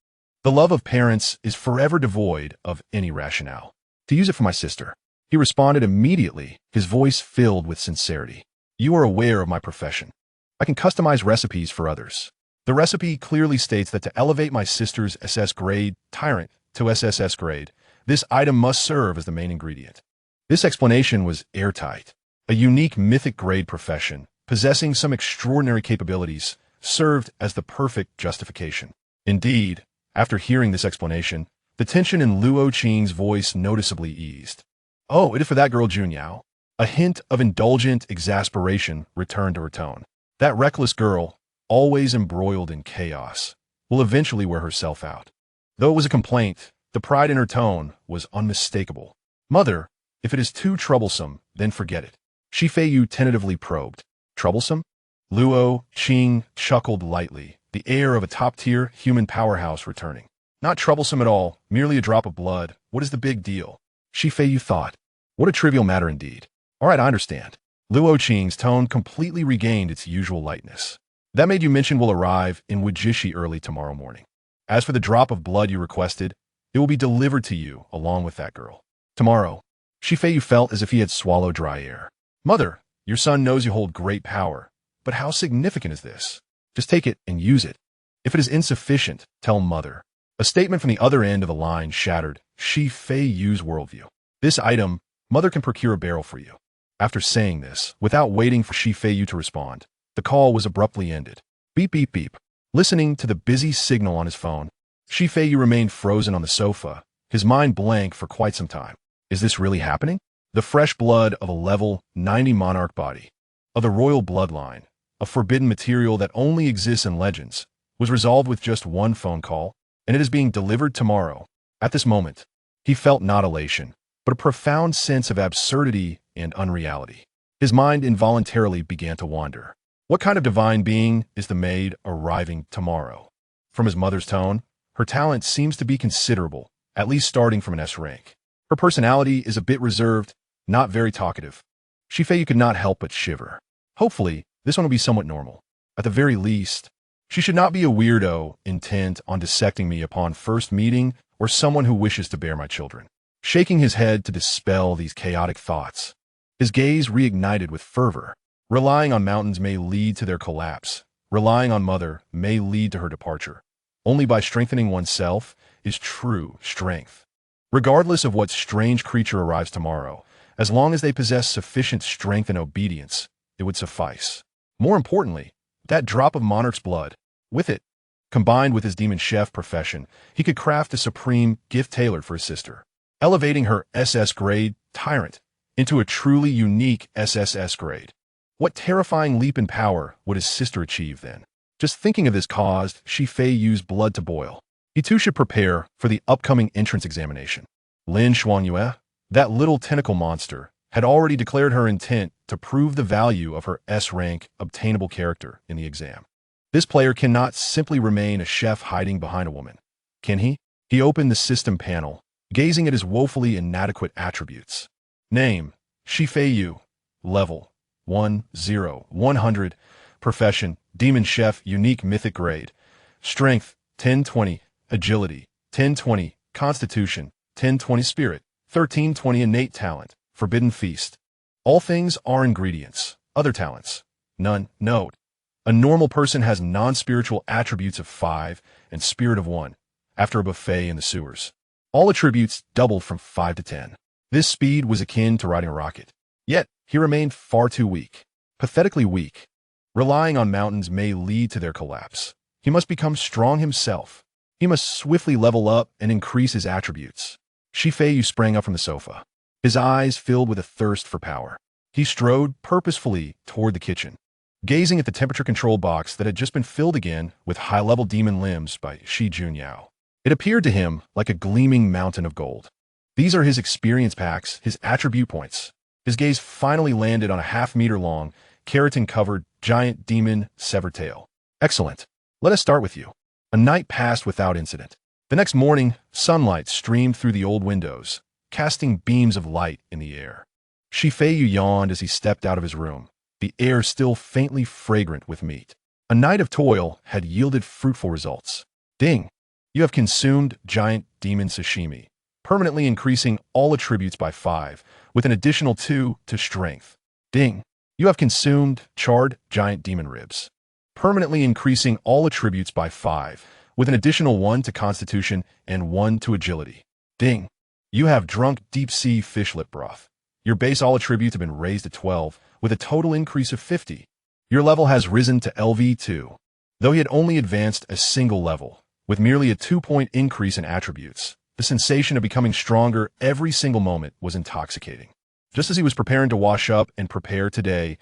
The love of parents is forever devoid of any rationale. To use it for my sister. He responded immediately, his voice filled with sincerity. You are aware of my profession. I can customize recipes for others. The recipe clearly states that to elevate my sister's SS grade tyrant to SSS grade, this item must serve as the main ingredient. This explanation was airtight. A unique mythic grade profession, possessing some extraordinary capabilities, served as the perfect justification. Indeed, after hearing this explanation, the tension in Luo Qing's voice noticeably eased. Oh, it is for that girl Junyao. A hint of indulgent exasperation returned to her tone. That reckless girl, always embroiled in chaos, will eventually wear herself out. Though it was a complaint, the pride in her tone was unmistakable. Mother, if it is too troublesome, then forget it. Feiyu tentatively probed. Troublesome? Luo Qing chuckled lightly, the air of a top-tier human powerhouse returning. Not troublesome at all, merely a drop of blood. What is the big deal? Feiyu thought. What a trivial matter indeed. All right, I understand. Luo Qing's tone completely regained its usual lightness. That maid you mentioned will arrive in Wujishi early tomorrow morning. As for the drop of blood you requested, it will be delivered to you along with that girl. Tomorrow. Feiyu felt as if he had swallowed dry air. Mother, your son knows you hold great power, but how significant is this? Just take it and use it. If it is insufficient, tell Mother. A statement from the other end of the line shattered Feiyu's worldview. This item, Mother can procure a barrel for you. After saying this, without waiting for Feiyu to respond, the call was abruptly ended. Beep, beep, beep. Listening to the busy signal on his phone, Feiyu remained frozen on the sofa, his mind blank for quite some time. Is this really happening? The fresh blood of a level 90 monarch body, of the royal bloodline, a forbidden material that only exists in legends, was resolved with just one phone call, and it is being delivered tomorrow. At this moment, he felt not elation, but a profound sense of absurdity and unreality. His mind involuntarily began to wander. What kind of divine being is the maid arriving tomorrow? From his mother's tone, her talent seems to be considerable, at least starting from an S rank. Her personality is a bit reserved, not very talkative. Feiyu could not help but shiver. Hopefully, this one will be somewhat normal. At the very least, she should not be a weirdo intent on dissecting me upon first meeting or someone who wishes to bear my children. Shaking his head to dispel these chaotic thoughts, his gaze reignited with fervor. Relying on mountains may lead to their collapse. Relying on Mother may lead to her departure. Only by strengthening oneself is true strength. Regardless of what strange creature arrives tomorrow, as long as they possess sufficient strength and obedience, it would suffice. More importantly, that drop of monarch's blood, with it, combined with his demon chef profession, he could craft a supreme gift tailored for his sister, elevating her SS grade tyrant into a truly unique SSS grade. What terrifying leap in power would his sister achieve then? Just thinking of this caused Feiyu's blood to boil. He too should prepare for the upcoming entrance examination. Lin Xuanyue, that little tentacle monster, had already declared her intent to prove the value of her S-rank obtainable character in the exam. This player cannot simply remain a chef hiding behind a woman, can he? He opened the system panel, gazing at his woefully inadequate attributes. Name, Feiyu. Level, 100. Profession, Demon Chef, Unique Mythic Grade. Strength, 1020. Agility, 1020. Constitution, 1020. Spirit, 1320. Innate Talent, Forbidden Feast. All things are ingredients. Other talents, none. Note, a normal person has non-spiritual attributes of 5 and spirit of 1 after a buffet in the sewers. All attributes doubled from 5 to 10. This speed was akin to riding a rocket. Yet, he remained far too weak. Pathetically weak. Relying on mountains may lead to their collapse. He must become strong himself. He must swiftly level up and increase his attributes. Feiyu sprang up from the sofa, his eyes filled with a thirst for power. He strode purposefully toward the kitchen, gazing at the temperature control box that had just been filled again with high-level demon limbs by Shi Junyao. It appeared to him like a gleaming mountain of gold. These are his experience packs, his attribute points. His gaze finally landed on a half-meter-long, keratin-covered, giant demon severed tail. Excellent. Let us start with you. A night passed without incident. The next morning, sunlight streamed through the old windows, casting beams of light in the air. Feiyu yawned as he stepped out of his room, the air still faintly fragrant with meat. A night of toil had yielded fruitful results. Ding! You have consumed giant demon sashimi, permanently increasing all attributes by 5, with an additional 2 to strength. Ding! You have consumed charred giant demon ribs, permanently increasing all attributes by 5, with an additional 1 to constitution and 1 to agility. Ding! You have drunk deep-sea fish lip broth. Your base all attributes have been raised to 12, with a total increase of 50. Your level has risen to LV2. Though he had only advanced a single level, with merely a 2-point increase in attributes, the sensation of becoming stronger every single moment was intoxicating. Just as he was preparing to wash up and prepare today's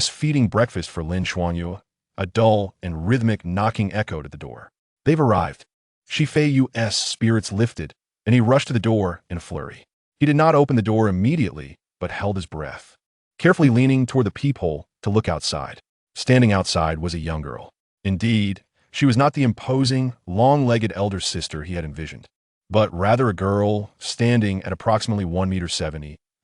feeding breakfast for Lin Xuanyu, a dull and rhythmic knocking echoed at the door. They've arrived. Feiyu's spirits lifted, and he rushed to the door in a flurry. He did not open the door immediately, but held his breath, carefully leaning toward the peephole to look outside. Standing outside was a young girl. Indeed, she was not the imposing, long-legged elder sister he had envisioned, but rather a girl standing at approximately 1.70 meters,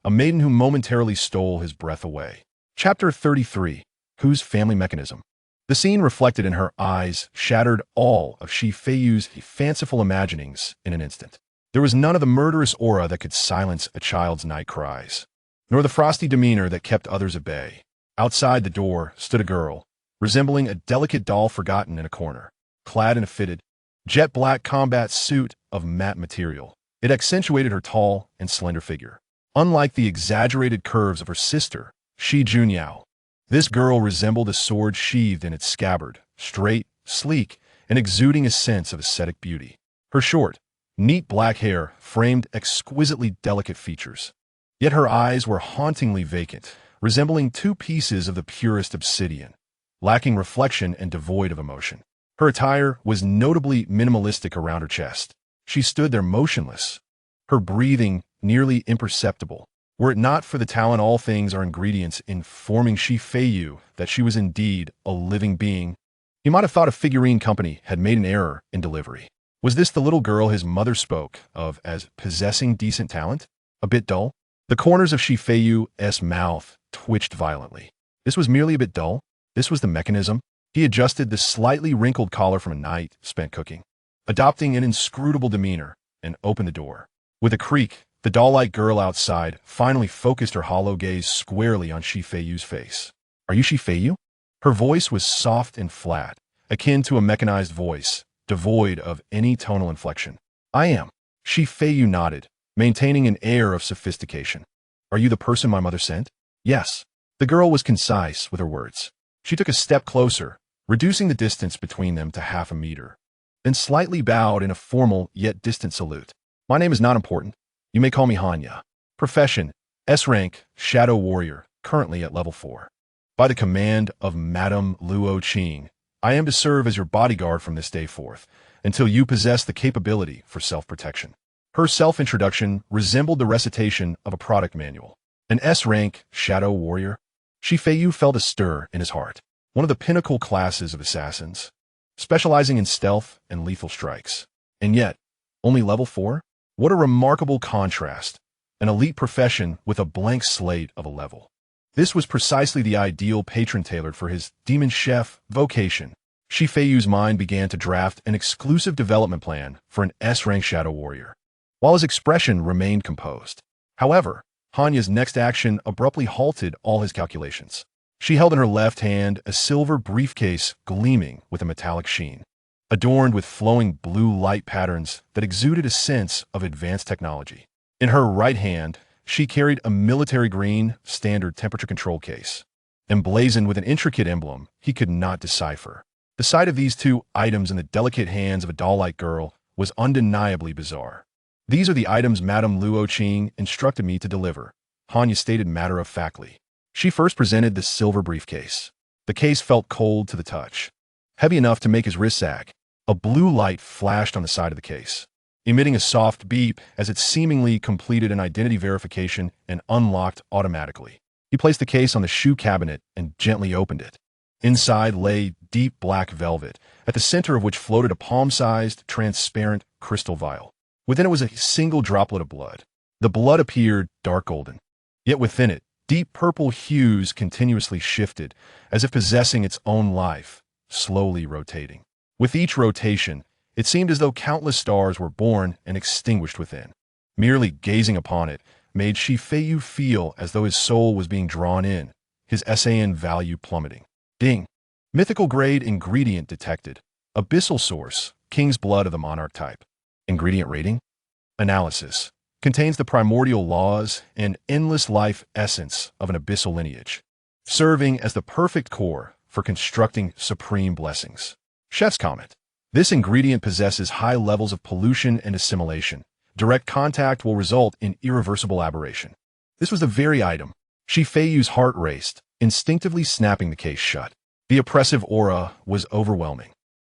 a maiden who momentarily stole his breath away. Chapter 33. Whose Family Mechanism? The scene reflected in her eyes shattered all of Feiyu's fanciful imaginings in an instant. There was none of the murderous aura that could silence a child's night cries, nor the frosty demeanor that kept others at bay. Outside the door stood a girl, resembling a delicate doll forgotten in a corner, clad in a fitted, jet-black combat suit of matte material. It accentuated her tall and slender figure. Unlike the exaggerated curves of her sister, Shi Junyao, this girl resembled a sword sheathed in its scabbard, straight, sleek, and exuding a sense of ascetic beauty. Her short, neat black hair framed exquisitely delicate features. Yet her eyes were hauntingly vacant, resembling 2 pieces of the purest obsidian, lacking reflection and devoid of emotion. Her attire was notably minimalistic around her chest. She stood there motionless, her breathing nearly imperceptible. Were it not for the talent all things are ingredients informing Feiyu that she was indeed a living being, he might have thought a figurine company had made an error in delivery. Was this the little girl his mother spoke of as possessing decent talent? A bit dull? The corners of Feiyu's mouth twitched violently. This was merely a bit dull? This was the mechanism? He adjusted the slightly wrinkled collar from a night spent cooking, adopting an inscrutable demeanor, and opened the door. With a creak, the doll-like girl outside finally focused her hollow gaze squarely on Feiyu's face. Are you Feiyu? Her voice was soft and flat, akin to a mechanized voice, devoid of any tonal inflection. I am. Feiyu nodded, maintaining an air of sophistication. Are you the person my mother sent? Yes. The girl was concise with her words. She took a step closer, reducing the distance between them to half a meter, then slightly bowed in a formal yet distant salute. My name is not important. You may call me Hanya. Profession, S-rank, Shadow Warrior, currently at level 4. By the command of Madame Luo Qing, I am to serve as your bodyguard from this day forth, until you possess the capability for self-protection. Her self-introduction resembled the recitation of a product manual. An S-rank shadow warrior? Feiyu felt a stir in his heart. One of the pinnacle classes of assassins, specializing in stealth and lethal strikes. And yet, only level 4? What a remarkable contrast. An elite profession with a blank slate of a level. This was precisely the ideal patron tailored for his demon chef vocation. Feiyu's mind began to draft an exclusive development plan for an S-rank shadow warrior, while his expression remained composed. However, Hanya's next action abruptly halted all his calculations. She held in her left hand a silver briefcase gleaming with a metallic sheen, adorned with flowing blue light patterns that exuded a sense of advanced technology. In her right hand, she carried a military-green, standard temperature-control case, emblazoned with an intricate emblem he could not decipher. The sight of these two items in the delicate hands of a doll-like girl was undeniably bizarre. "These are the items Madame Luo Qing instructed me to deliver," Hanya stated matter-of-factly. She first presented the silver briefcase. The case felt cold to the touch, heavy enough to make his wrist sag. A blue light flashed on the side of the case, emitting a soft beep as it seemingly completed an identity verification and unlocked automatically. He placed the case on the shoe cabinet and gently opened it. Inside lay deep black velvet, at the center of which floated a palm-sized, transparent crystal vial. Within it was a single droplet of blood. The blood appeared dark golden, yet within it, deep purple hues continuously shifted, as if possessing its own life, slowly rotating. With each rotation, it seemed as though countless stars were born and extinguished within. Merely gazing upon it made Feiyu feel as though his soul was being drawn in, his SAN value plummeting. Ding! Mythical grade ingredient detected. Abyssal source, king's blood of the monarch type. Ingredient rating? Analysis. Contains the primordial laws and endless life essence of an abyssal lineage, serving as the perfect core for constructing supreme blessings. Chef's comment. This ingredient possesses high levels of pollution and assimilation. Direct contact will result in irreversible aberration. This was the very item. Feiyu's heart raced, instinctively snapping the case shut. The oppressive aura was overwhelming.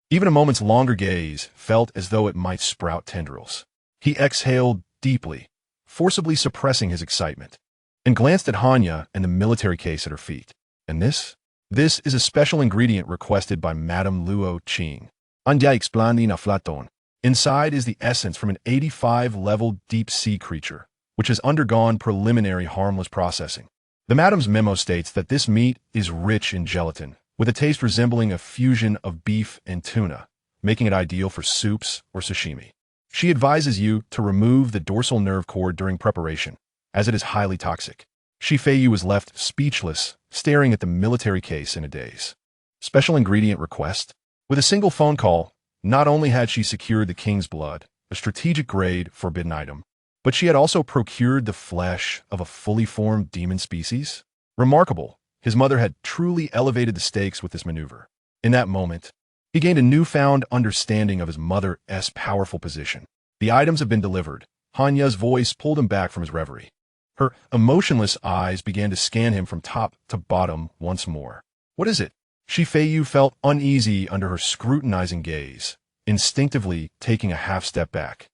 Even a moment's longer gaze felt as though it might sprout tendrils. He exhaled deeply, forcibly suppressing his excitement, and glanced at Hanya and the military case at her feet. And this? This is a special ingredient requested by Madame Luo Qing. Anja explandi na flaton. Inside is the essence from an 85-level deep-sea creature, which has undergone preliminary harmless processing. The Madame's memo states that this meat is rich in gelatin, with a taste resembling a fusion of beef and tuna, making it ideal for soups or sashimi. She advises you to remove the dorsal nerve cord during preparation, as it is highly toxic. Feiyu was left speechless, staring at the military case in a daze. Special ingredient request? With a single phone call, not only had she secured the king's blood, a strategic grade forbidden item, but she had also procured the flesh of a fully formed demon species. Remarkable, his mother had truly elevated the stakes with this maneuver. In that moment, he gained a newfound understanding of his mother's powerful position. The items have been delivered. Hanya's voice pulled him back from his reverie. Her emotionless eyes began to scan him from top to bottom once more. What is it? Feiyu felt uneasy under her scrutinizing gaze, instinctively taking a half step back.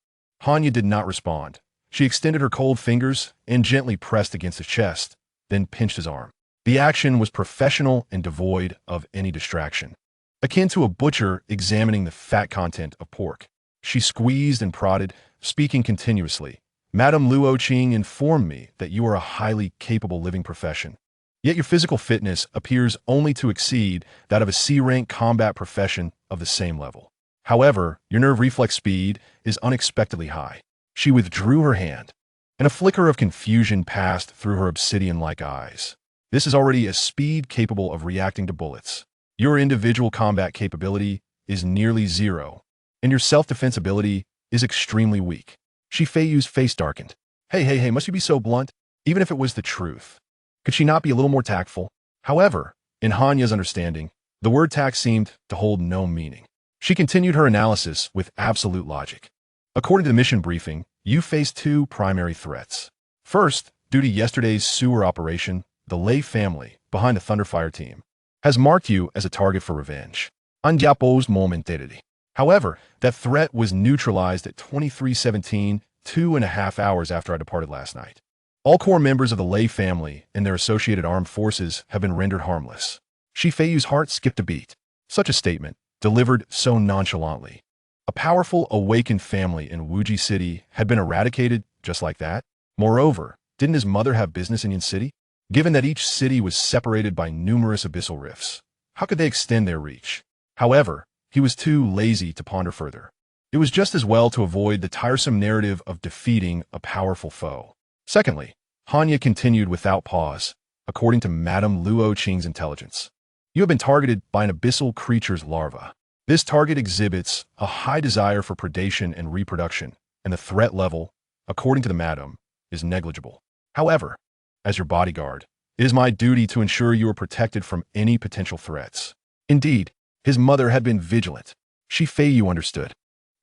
Hanya did not respond. She extended her cold fingers and gently pressed against his chest, then pinched his arm. The action was professional and devoid of any distraction, akin to a butcher examining the fat content of pork. She squeezed and prodded, speaking continuously. Madame Luo Qing informed me that you are a highly capable living profession, yet your physical fitness appears only to exceed that of a C-rank combat profession of the same level. However, your nerve reflex speed is unexpectedly high. She withdrew her hand, and a flicker of confusion passed through her obsidian-like eyes. This is already a speed capable of reacting to bullets. Your individual combat capability is nearly zero, and your self-defense ability is extremely weak. Feiyu's face darkened. Hey, must you be so blunt? Even if it was the truth, could she not be a little more tactful? However, in Hanya's understanding, the word tact seemed to hold no meaning. She continued her analysis with absolute logic. According to the mission briefing, you face two primary threats. First, due to yesterday's sewer operation, the Lei family, behind the Thunderfire team, has marked you as a target for revenge. Andiapos momentarily. However, that threat was neutralized at 23:17, 2.5 hours after I departed last night. All core members of the Lei family and their associated armed forces have been rendered harmless. Feiyu's heart skipped a beat. Such a statement, delivered so nonchalantly. A powerful, awakened family in Wuji City had been eradicated just like that. Moreover, didn't his mother have business in Yin City? Given that each city was separated by numerous abyssal rifts, how could they extend their reach? However, he was too lazy to ponder further. It was just as well to avoid the tiresome narrative of defeating a powerful foe. Secondly, Hanya continued without pause, according to Madame Luo Qing's intelligence. You have been targeted by an abyssal creature's larva. This target exhibits a high desire for predation and reproduction, and the threat level, according to the madam, is negligible. However, as your bodyguard, it is my duty to ensure you are protected from any potential threats. Indeed, his mother had been vigilant. Feiyu understood.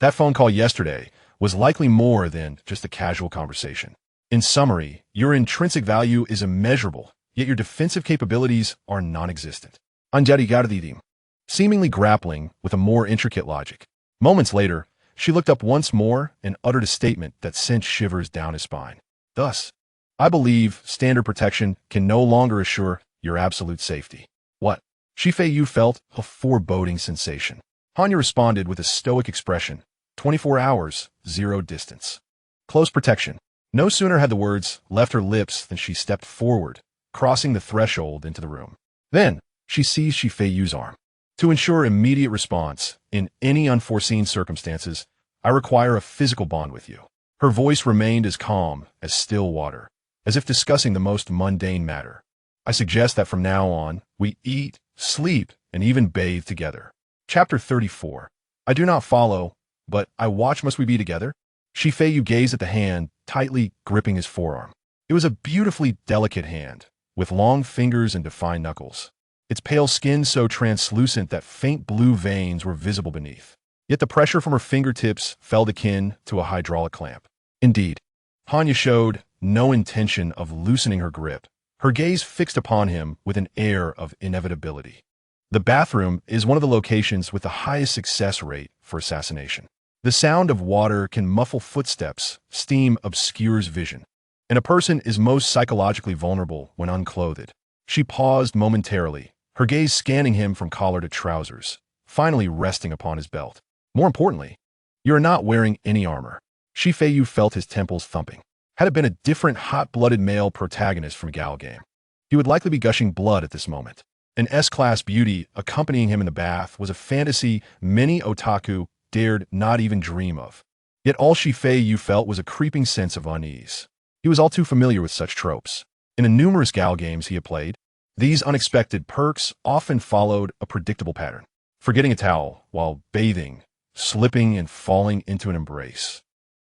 That phone call yesterday was likely more than just a casual conversation. In summary, your intrinsic value is immeasurable, yet your defensive capabilities are non-existent. Anjari seemingly grappling with a more intricate logic. Moments later, she looked up once more and uttered a statement that sent shivers down his spine. Thus, I believe standard protection can no longer assure your absolute safety. What? Feiyu felt a foreboding sensation. Hanya responded with a stoic expression. 24 hours, 0 distance. Close protection. No sooner had the words left her lips than she stepped forward, crossing the threshold into the room. Then, she seized Feiyu's arm. To ensure immediate response, in any unforeseen circumstances, I require a physical bond with you. Her voice remained as calm as still water, as if discussing the most mundane matter. I suggest that from now on, we eat, sleep, and even bathe together. Chapter 34. I do not follow, but I watch. Must we be together? Feiyu gazed at the hand, tightly gripping his forearm. It was a beautifully delicate hand, with long fingers and defined knuckles. Its pale skin so translucent that faint blue veins were visible beneath. Yet the pressure from her fingertips felt akin to a hydraulic clamp. Indeed, Hanya showed no intention of loosening her grip, her gaze fixed upon him with an air of inevitability. The bathroom is one of the locations with the highest success rate for assassination. The sound of water can muffle footsteps, steam obscures vision, and a person is most psychologically vulnerable when unclothed. She paused momentarily, her gaze scanning him from collar to trousers, finally resting upon his belt. More importantly, you are not wearing any armor. Feiyu felt his temples thumping. Had it been a different hot-blooded male protagonist from galgame, he would likely be gushing blood at this moment. An S-class beauty accompanying him in the bath was a fantasy many otaku dared not even dream of. Yet all Feiyu felt was a creeping sense of unease. He was all too familiar with such tropes. In the numerous galgames he had played, these unexpected perks often followed a predictable pattern. Forgetting a towel while bathing, slipping and falling into an embrace,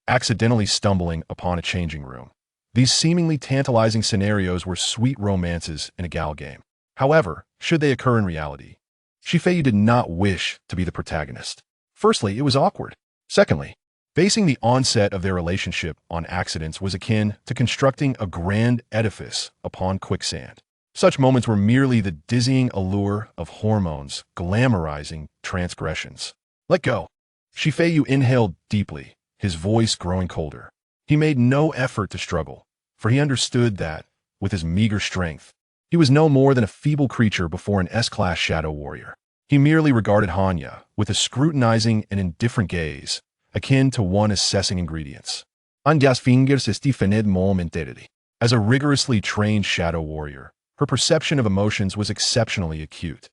accidentally stumbling upon a changing room. These seemingly tantalizing scenarios were sweet romances in a galgame. However, should they occur in reality, Feiyu did not wish to be the protagonist. Firstly, it was awkward. Secondly, basing the onset of their relationship on accidents was akin to constructing a grand edifice upon quicksand. Such moments were merely the dizzying allure of hormones glamorizing transgressions. Let go. Feiyu inhaled deeply, his voice growing colder. He made no effort to struggle, for he understood that, with his meager strength, he was no more than a feeble creature before an S-class shadow warrior. He merely regarded Hanya with a scrutinizing and indifferent gaze, akin to one assessing ingredients. Anjas fingers estifaned momentarily. As a rigorously trained shadow warrior, her perception of emotions was exceptionally acute.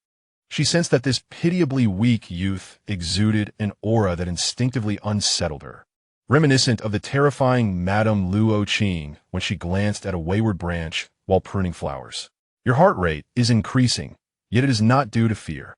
She sensed that this pitiably weak youth exuded an aura that instinctively unsettled her, reminiscent of the terrifying Madame Luo Qing when she glanced at a wayward branch while pruning flowers. Your heart rate is increasing, yet it is not due to fear.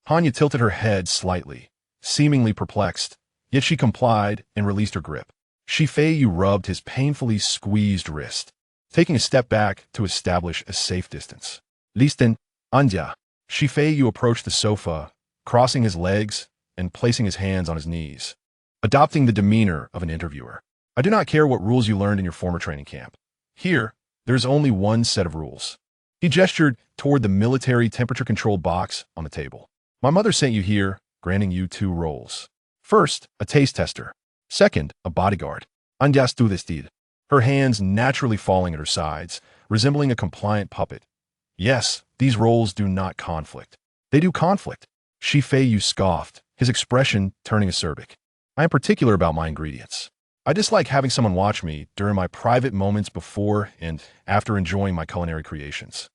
Hanya tilted her head slightly, seemingly perplexed, yet she complied and released her grip. Feiyu rubbed his painfully squeezed wrist, taking a step back to establish a safe distance. Listen, Anja. Feiyu approached the sofa, crossing his legs and placing his hands on his knees, adopting the demeanor of an interviewer. I do not care what rules you learned in your former training camp. Here, there is only one set of rules. He gestured toward the military temperature-controlled box on the table. My mother sent you here, granting you 2 roles. First, a taste tester. Second, a bodyguard. Anjas tu vestid. her hands naturally falling at her sides, resembling a compliant puppet. Yes, these roles do not conflict. They do conflict. Feiyu scoffed, his expression turning acerbic. I am particular about my ingredients. I dislike having someone watch me during my private moments before and after enjoying my culinary creations.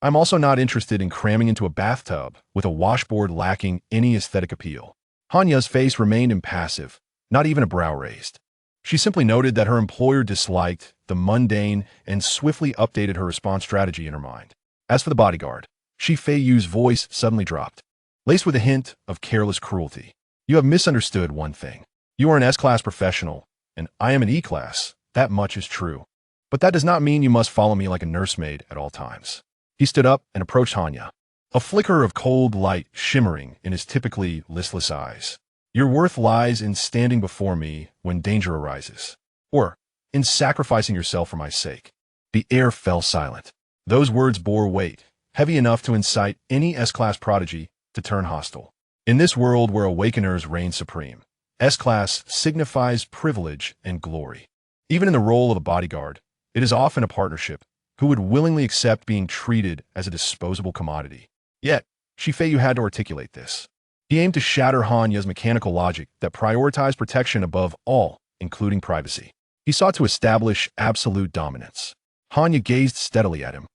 I'm also not interested in cramming into a bathtub with a washboard lacking any aesthetic appeal. Hanya's face remained impassive, not even a brow raised. She simply noted that her employer disliked the mundane and swiftly updated her response strategy in her mind. As for the bodyguard, Feiyu's voice suddenly dropped, laced with a hint of careless cruelty. You have misunderstood one thing. You are an S-class professional, and I am an E-class. That much is true. But that does not mean you must follow me like a nursemaid at all times. He stood up and approached Hanya, a flicker of cold light shimmering in his typically listless eyes. Your worth lies in standing before me when danger arises, or in sacrificing yourself for my sake. The air fell silent. Those words bore weight, heavy enough to incite any S-class prodigy to turn hostile. In this world where awakeners reign supreme, S-class signifies privilege and glory. Even in the role of a bodyguard, it is often a partnership who would willingly accept being treated as a disposable commodity. Yet, Feiyu had to articulate this. He aimed to shatter Hanya's mechanical logic that prioritized protection above all, including privacy. He sought to establish absolute dominance. Hanya gazed steadily at him.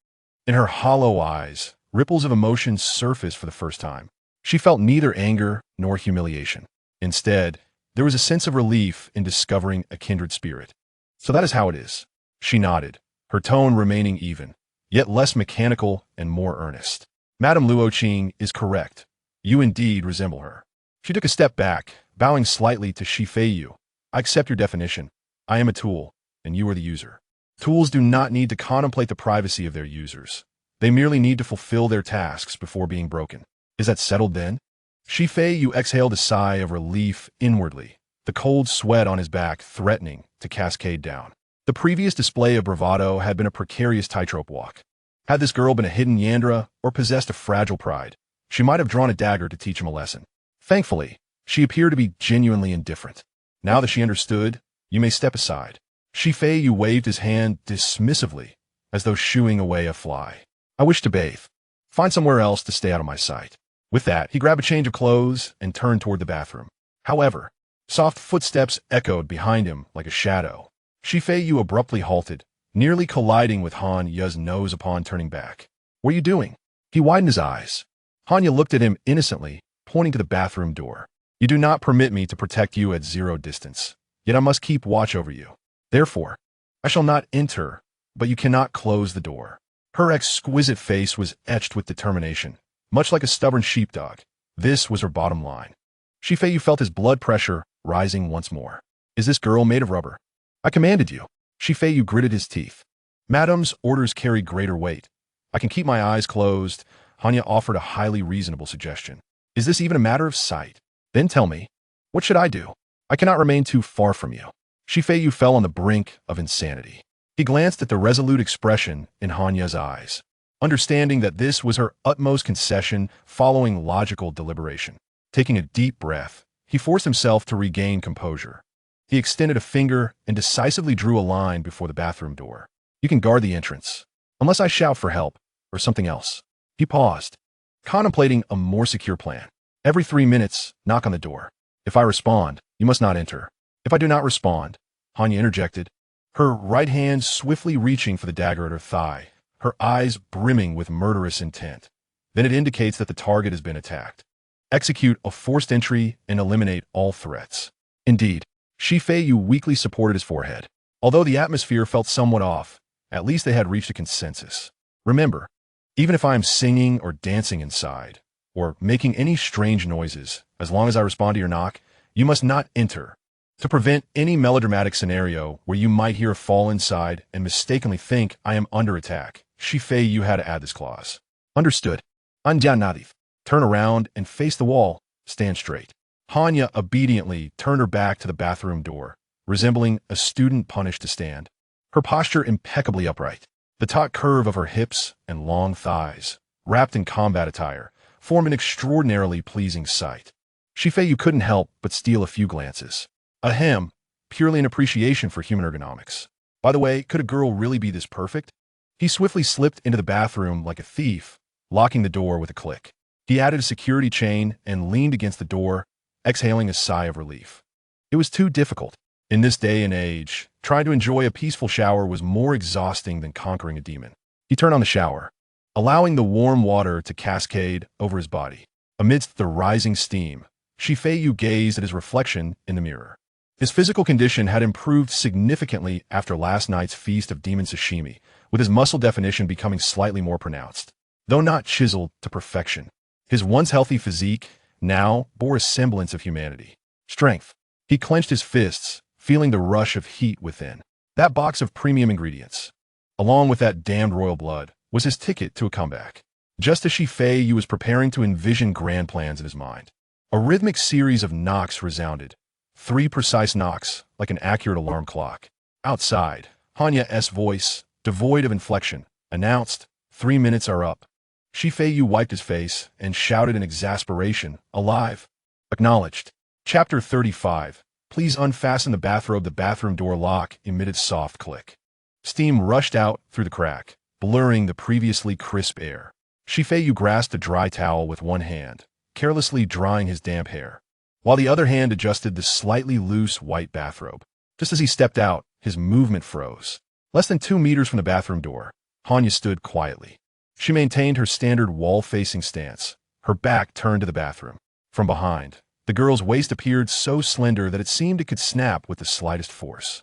In her hollow eyes, ripples of emotion surfaced for the first time. She felt neither anger nor humiliation. Instead, there was a sense of relief in discovering a kindred spirit. So that is how it is. She nodded, her tone remaining even, yet less mechanical and more earnest. Madame Luoqing is correct. You indeed resemble her. She took a step back, bowing slightly to Feiyu. I accept your definition. I am a tool, and you are the user. Tools do not need to contemplate the privacy of their users. They merely need to fulfill their tasks before being broken. Is that settled then? Feiyu exhaled a sigh of relief inwardly, the cold sweat on his back threatening to cascade down. The previous display of bravado had been a precarious tightrope walk. Had this girl been a hidden Yandra or possessed a fragile pride, she might have drawn a dagger to teach him a lesson. Thankfully, she appeared to be genuinely indifferent. Now that she understood, you may step aside. Feiyu waved his hand dismissively, as though shooing away a fly. I wish to bathe. Find somewhere else to stay out of my sight. With that, he grabbed a change of clothes and turned toward the bathroom. However, soft footsteps echoed behind him like a shadow. Feiyu abruptly halted, nearly colliding with Hanya's nose upon turning back. What are you doing? He widened his eyes. Hanya looked at him innocently, pointing to the bathroom door. You do not permit me to protect you at zero distance, yet I must keep watch over you. Therefore, I shall not enter, but you cannot close the door. Her exquisite face was etched with determination, much like a stubborn sheepdog. This was her bottom line. Feiyu felt his blood pressure rising once more. Is this girl made of rubber? I commanded you. Feiyu gritted his teeth. Madame's orders carry greater weight. I can keep my eyes closed. Hanya offered a highly reasonable suggestion. Is this even a matter of sight? Then tell me, what should I do? I cannot remain too far from you. Feiyu fell on the brink of insanity. He glanced at the resolute expression in Hanya's eyes, understanding that this was her utmost concession following logical deliberation. Taking a deep breath, he forced himself to regain composure. He extended a finger and decisively drew a line before the bathroom door. You can guard the entrance, unless I shout for help or something else. He paused, contemplating a more secure plan. Every 3 minutes, knock on the door. If I respond, you must not enter. If I do not respond, Hanya interjected, her right hand swiftly reaching for the dagger at her thigh, her eyes brimming with murderous intent. Then it indicates that the target has been attacked. Execute a forced entry and eliminate all threats. Indeed, Feiyu weakly supported his forehead. Although the atmosphere felt somewhat off, at least they had reached a consensus. Remember, even if I am singing or dancing inside, or making any strange noises, as long as I respond to your knock, you must not enter. To prevent any melodramatic scenario where you might hear a fall inside and mistakenly think I am under attack, Feiyu had to add this clause. Understood. Andian nadif. Turn around and face the wall. Stand straight. Hanya obediently turned her back to the bathroom door, resembling a student punished to stand. Her posture impeccably upright. The taut curve of her hips and long thighs, wrapped in combat attire, formed an extraordinarily pleasing sight. Feiyu couldn't help but steal a few glances. Ahem, purely an appreciation for human ergonomics. By the way, could a girl really be this perfect? He swiftly slipped into the bathroom like a thief, locking the door with a click. He added a security chain and leaned against the door, exhaling a sigh of relief. It was too difficult. In this day and age, trying to enjoy a peaceful shower was more exhausting than conquering a demon. He turned on the shower, allowing the warm water to cascade over his body. Amidst the rising steam, Feiyu gazed at his reflection in the mirror. His physical condition had improved significantly after last night's feast of demon sashimi, with his muscle definition becoming slightly more pronounced. Though not chiseled to perfection, his once healthy physique now bore a semblance of humanity. Strength. He clenched his fists, feeling the rush of heat within. That box of premium ingredients, along with that damned royal blood, was his ticket to a comeback. Just as Feiyu was preparing to envision grand plans in his mind, a rhythmic series of knocks resounded. 3 precise knocks, like an accurate alarm clock. Outside, Hanya's voice, devoid of inflection, announced, 3 minutes are up. Feiyu wiped his face and shouted in exasperation, alive. Acknowledged. Chapter 35. Please unfasten the bathrobe. The bathroom door lock emitted soft click. Steam rushed out through the crack, blurring the previously crisp air. Feiyu grasped a dry towel with one hand, carelessly drying his damp hair, while the other hand adjusted the slightly loose white bathrobe. Just as he stepped out, his movement froze. Less than 2 meters from the bathroom door, Hanya stood quietly. She maintained her standard wall-facing stance, her back turned to the bathroom. From behind, the girl's waist appeared so slender that it seemed it could snap with the slightest force.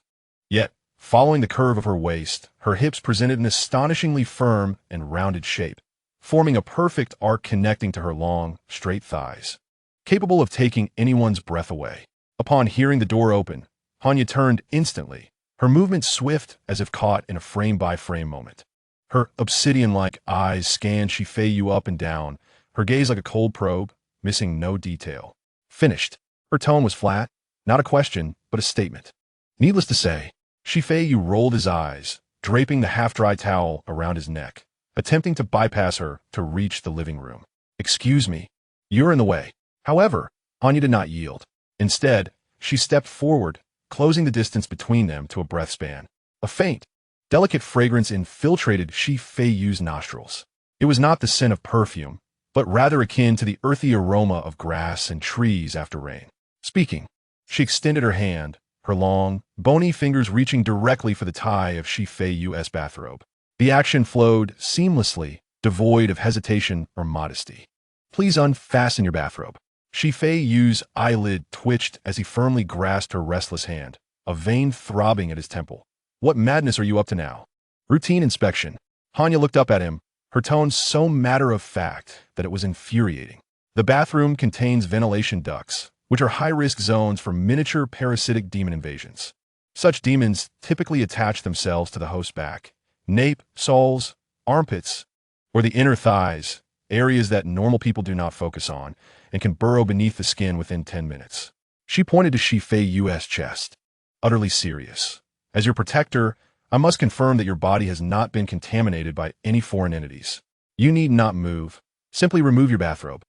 Yet, following the curve of her waist, her hips presented an astonishingly firm and rounded shape, forming a perfect arc connecting to her long, straight thighs, capable of taking anyone's breath away. Upon hearing the door open, Hanya turned instantly, her movement swift as if caught in a frame-by-frame moment. Her obsidian-like eyes scanned Feiyu up and down, her gaze like a cold probe, missing no detail. Finished. Her tone was flat, not a question, but a statement. Needless to say, Feiyu rolled his eyes, draping the half-dry towel around his neck, attempting to bypass her to reach the living room. Excuse me, you're in the way. However, Hanya did not yield. Instead, she stepped forward, closing the distance between them to a breath span. A faint, delicate fragrance infiltrated Feiyu's nostrils. It was not the scent of perfume, but rather akin to the earthy aroma of grass and trees after rain. Speaking, she extended her hand, her long, bony fingers reaching directly for the tie of Feiyu's bathrobe. The action flowed seamlessly, devoid of hesitation or modesty. Please unfasten your bathrobe. Feiyu's eyelid twitched as he firmly grasped her restless hand, a vein throbbing at his temple. What madness are you up to now? Routine inspection. Hanya looked up at him, her tone so matter-of-fact that it was infuriating. The bathroom contains ventilation ducts, which are high-risk zones for miniature parasitic demon invasions. Such demons typically attach themselves to the host's back, nape, soles, armpits, or the inner thighs, areas that normal people do not focus on, and can burrow beneath the skin within 10 minutes. She pointed to Feiyu's chest, utterly serious. As your protector, I must confirm that your body has not been contaminated by any foreign entities. You need not move. Simply remove your bathrobe.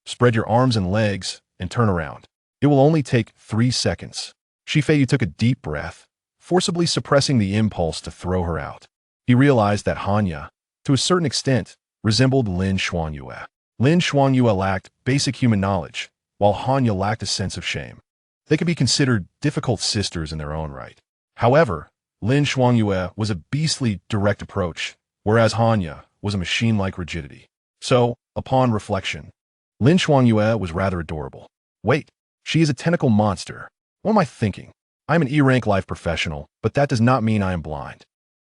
Spread your arms and legs and turn around. It will only take 3 seconds. Feiyu took a deep breath, forcibly suppressing the impulse to throw her out. He realized that Hanya, to a certain extent, resembled Lin Xuanyue. Lin Xuanyue lacked basic human knowledge, while Hanya lacked a sense of shame. They could be considered difficult sisters in their own right. However, Lin Xuanyue was a beastly direct approach, whereas Hanya was a machine-like rigidity. So, upon reflection, Lin Xuanyue was rather adorable. Wait, she is a tentacle monster. What am I thinking? I am an E-rank life professional, but that does not mean I am blind.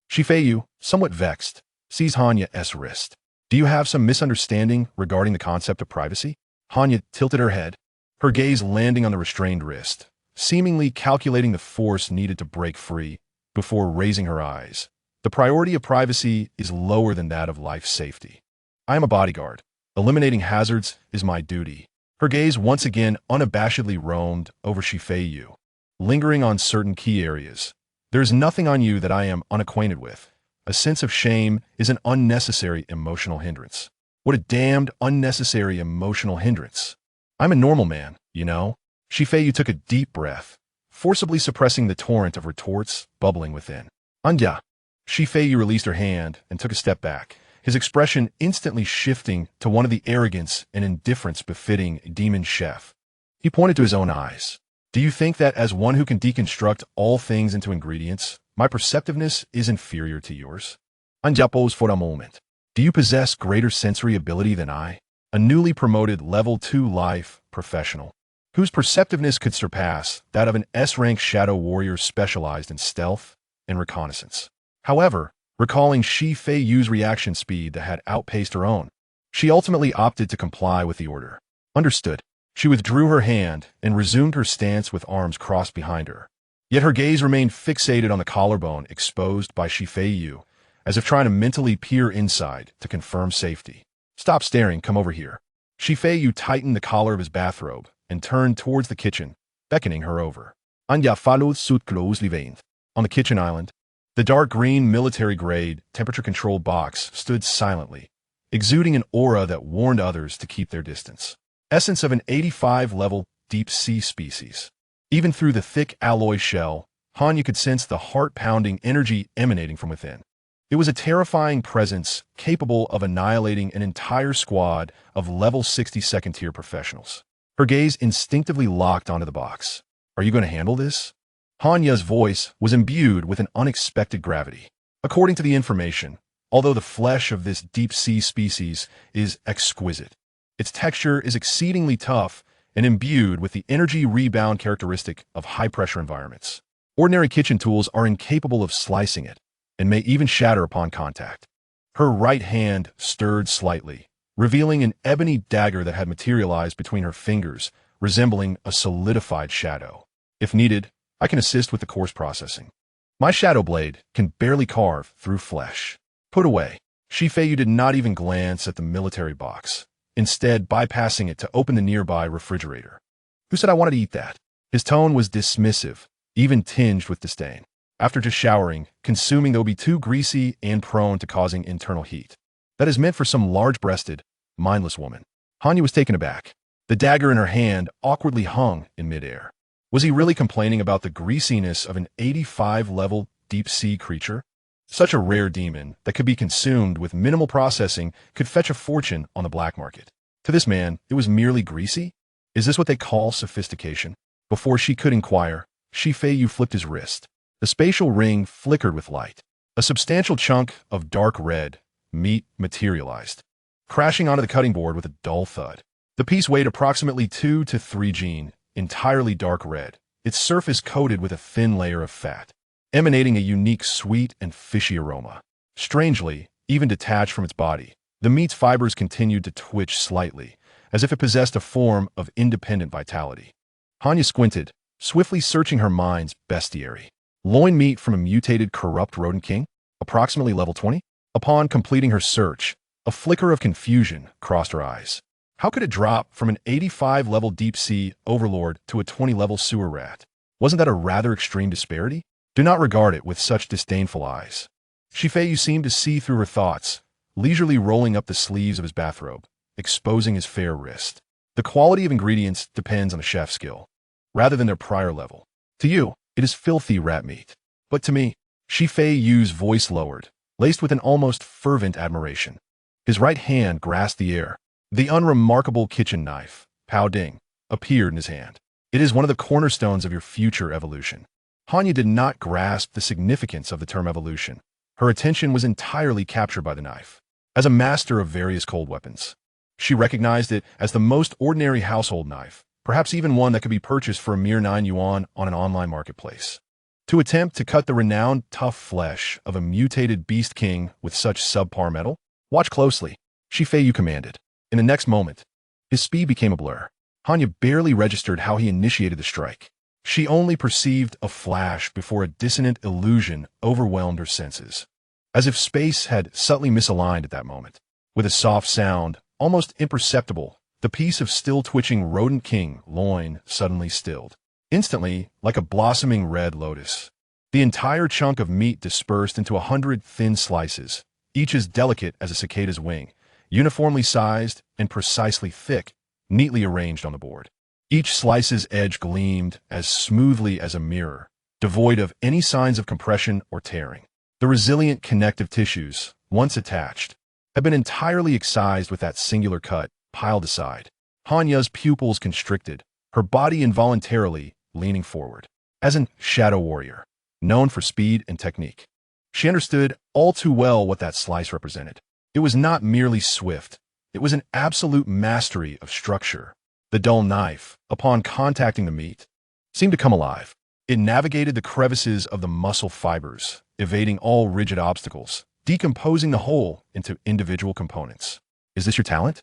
Feiyu, somewhat vexed, seized Hanya's wrist. Do you have some misunderstanding regarding the concept of privacy? Hanya tilted her head, her gaze landing on the restrained wrist, seemingly calculating the force needed to break free before raising her eyes. The priority of privacy is lower than that of life safety. I am a bodyguard. Eliminating hazards is my duty. Her gaze once again unabashedly roamed over Feiyu, lingering on certain key areas. There is nothing on you that I am unacquainted with. A sense of shame is an unnecessary emotional hindrance. What a damned unnecessary emotional hindrance. I'm a normal man, you know. Feiyu took a deep breath, forcibly suppressing the torrent of retorts bubbling within. Anya. Feiyu released her hand and took a step back, his expression instantly shifting to one of the arrogance and indifference befitting a demon chef. He pointed to his own eyes. Do you think that as one who can deconstruct all things into ingredients, my perceptiveness is inferior to yours? Anya posed for a moment. Do you possess greater sensory ability than I? A newly promoted Level 2 life professional, whose perceptiveness could surpass that of an S-rank shadow warrior specialized in stealth and reconnaissance. However, recalling Feiyu's reaction speed that had outpaced her own, she ultimately opted to comply with the order. Understood. She withdrew her hand and resumed her stance with arms crossed behind her. Yet her gaze remained fixated on the collarbone exposed by Feiyu, as if trying to mentally peer inside to confirm safety. Stop staring, come over here. Feiyu tightened the collar of his bathrobe and turned towards the kitchen, beckoning her over. Anya followed suit closely veined. On the kitchen island, the dark green military-grade, temperature-controlled box stood silently, exuding an aura that warned others to keep their distance. Essence of an 85-level deep-sea species. Even through the thick alloy shell, Hanya could sense the heart-pounding energy emanating from within. It was a terrifying presence capable of annihilating an entire squad of level 60 second-tier professionals. Her gaze instinctively locked onto the box. Are you going to handle this? Hanya's voice was imbued with an unexpected gravity. According to the information, although the flesh of this deep-sea species is exquisite, its texture is exceedingly tough and imbued with the energy rebound characteristic of high-pressure environments. Ordinary kitchen tools are incapable of slicing it, and may even shatter upon contact. Her right hand stirred slightly, revealing an ebony dagger that had materialized between her fingers, resembling a solidified shadow. If needed, I can assist with the coarse processing. My shadow blade can barely carve through flesh. Put away. Feiyu did not even glance at the military box, instead bypassing it to open the nearby refrigerator. Who said I wanted to eat that? His tone was dismissive, even tinged with disdain. After just showering, consuming they'll be too greasy and prone to causing internal heat. That is meant for some large-breasted, mindless woman. Hanya was taken aback. The dagger in her hand awkwardly hung in midair. Was he really complaining about the greasiness of an 85-level deep-sea creature? Such a rare demon that could be consumed with minimal processing could fetch a fortune on the black market. To this man, it was merely greasy? Is this what they call sophistication? Before she could inquire, Feiyu flipped his wrist. The spatial ring flickered with light. A substantial chunk of dark red meat materialized, crashing onto the cutting board with a dull thud. The piece weighed approximately 2 to 3 gene, entirely dark red, its surface coated with a thin layer of fat, emanating a unique sweet and fishy aroma. Strangely, even detached from its body, the meat's fibers continued to twitch slightly, as if it possessed a form of independent vitality. Hanya squinted, swiftly searching her mind's bestiary. Loin meat from a mutated corrupt rodent king, approximately level 20? Upon completing her search, a flicker of confusion crossed her eyes. How could it drop from an 85-level deep-sea overlord to a 20-level sewer rat? Wasn't that a rather extreme disparity? Do not regard it with such disdainful eyes. Feiyu seemed to see through her thoughts, leisurely rolling up the sleeves of his bathrobe, exposing his fair wrist. The quality of ingredients depends on the chef's skill, rather than their prior level. To you, it is filthy rat meat. But to me, Feiyu's voice lowered, laced with an almost fervent admiration. His right hand grasped the air. The unremarkable kitchen knife, Pao Ding, appeared in his hand. It is one of the cornerstones of your future evolution. Hanya did not grasp the significance of the term evolution. Her attention was entirely captured by the knife. As a master of various cold weapons, she recognized it as the most ordinary household knife, perhaps even one that could be purchased for a mere 9 yuan on an online marketplace. To attempt to cut the renowned tough flesh of a mutated beast king with such subpar metal? Watch closely, Feiyu commanded. In the next moment, his speed became a blur. Hanya barely registered how he initiated the strike. She only perceived a flash before a dissonant illusion overwhelmed her senses, as if space had subtly misaligned at that moment. With a soft sound, almost imperceptible, the piece of still-twitching rodent king loin suddenly stilled. Instantly, like a blossoming red lotus, the entire chunk of meat dispersed into 100 thin slices, each as delicate as a cicada's wing, uniformly sized and precisely thick, neatly arranged on the board. Each slice's edge gleamed as smoothly as a mirror, devoid of any signs of compression or tearing. The resilient connective tissues, once attached, had been entirely excised with that singular cut, piled aside. Hanya's pupils constricted, her body involuntarily leaning forward. As an shadow warrior, known for speed and technique, she understood all too well what that slice represented. It was not merely swift, it was an absolute mastery of structure. The dull knife, upon contacting the meat, seemed to come alive. It navigated the crevices of the muscle fibers, evading all rigid obstacles, decomposing the whole into individual components. Is this your talent?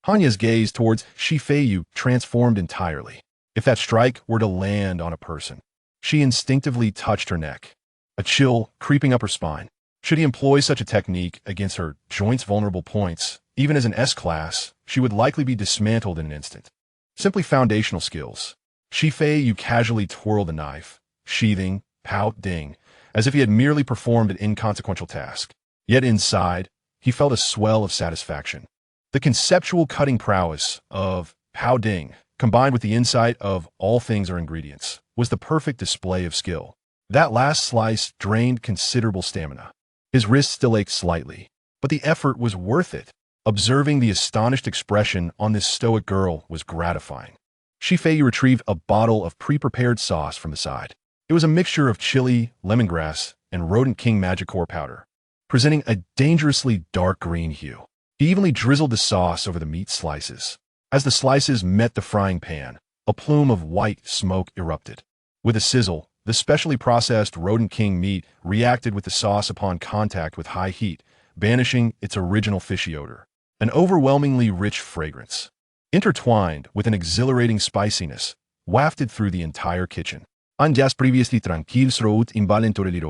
Hanya's gaze towards Feiyu transformed entirely. If that strike were to land on a person, she instinctively touched her neck, a chill creeping up her spine. Should he employ such a technique against her joints' vulnerable points, even as an S-class, she would likely be dismantled in an instant. Simply foundational skills. Feiyu casually twirled the knife, sheathing, pout, ding, as if he had merely performed an inconsequential task. Yet inside, he felt a swell of satisfaction. The conceptual cutting prowess of Pow Ding, combined with the insight of all things are ingredients, was the perfect display of skill. That last slice drained considerable stamina. His wrist still ached slightly, but the effort was worth it. Observing the astonished expression on this stoic girl was gratifying. Feiyu retrieved a bottle of pre-prepared sauce from the side. It was a mixture of chili, lemongrass, and Rodent King Magicore powder, presenting a dangerously dark green hue. He evenly drizzled the sauce over the meat slices. As the slices met the frying pan, a plume of white smoke erupted. With a sizzle, the specially processed Rodent King meat reacted with the sauce upon contact with high heat, banishing its original fishy odor. An overwhelmingly rich fragrance, intertwined with an exhilarating spiciness, wafted through the entire kitchen. Anjas previously tranquil throat involuntarily.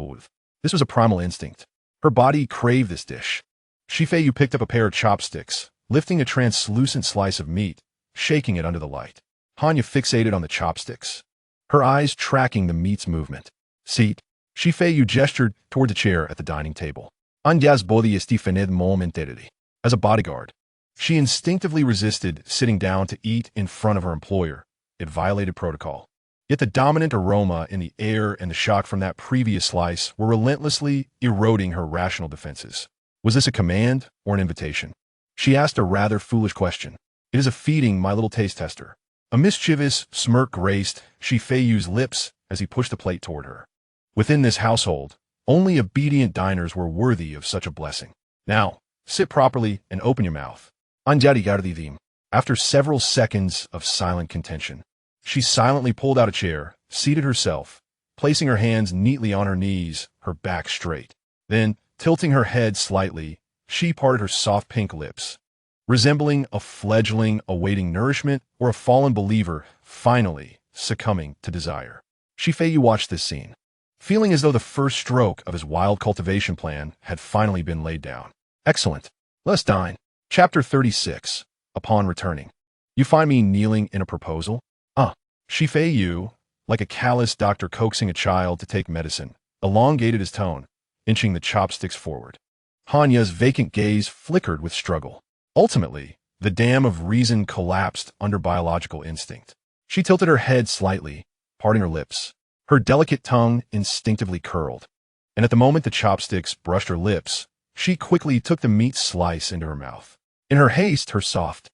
This was a primal instinct. Her body craved this dish. Feiyu picked up a pair of chopsticks, lifting a translucent slice of meat, shaking it under the light. Hanya fixated on the chopsticks, her eyes tracking the meat's movement. Seat. Feiyu gestured toward the chair at the dining table. Anjas body estifaned momentarily. As a bodyguard, she instinctively resisted sitting down to eat in front of her employer. It violated protocol. Yet the dominant aroma in the air and the shock from that previous slice were relentlessly eroding her rational defenses. Was this a command or an invitation? She asked a rather foolish question. It is a feeding, my little taste tester. A mischievous smirk graced Feiyu's lips as he pushed the plate toward her. Within this household, only obedient diners were worthy of such a blessing. Now, sit properly and open your mouth. Anjari gardidim. After several seconds of silent contention, she silently pulled out a chair, seated herself, placing her hands neatly on her knees, her back straight. Then, tilting her head slightly, she parted her soft pink lips, resembling a fledgling awaiting nourishment or a fallen believer finally succumbing to desire. Feiyu watched this scene, feeling as though the first stroke of his wild cultivation plan had finally been laid down. Excellent. Let's dine. Chapter 36. Upon returning. You find me kneeling in a proposal? Feiyu, like a callous doctor coaxing a child to take medicine, elongated his tone, inching the chopsticks forward. Hanya's vacant gaze flickered with struggle. Ultimately, the dam of reason collapsed under biological instinct. She tilted her head slightly, parting her lips. Her delicate tongue instinctively curled, and at the moment the chopsticks brushed her lips, she quickly took the meat slice into her mouth. In her haste, her soft,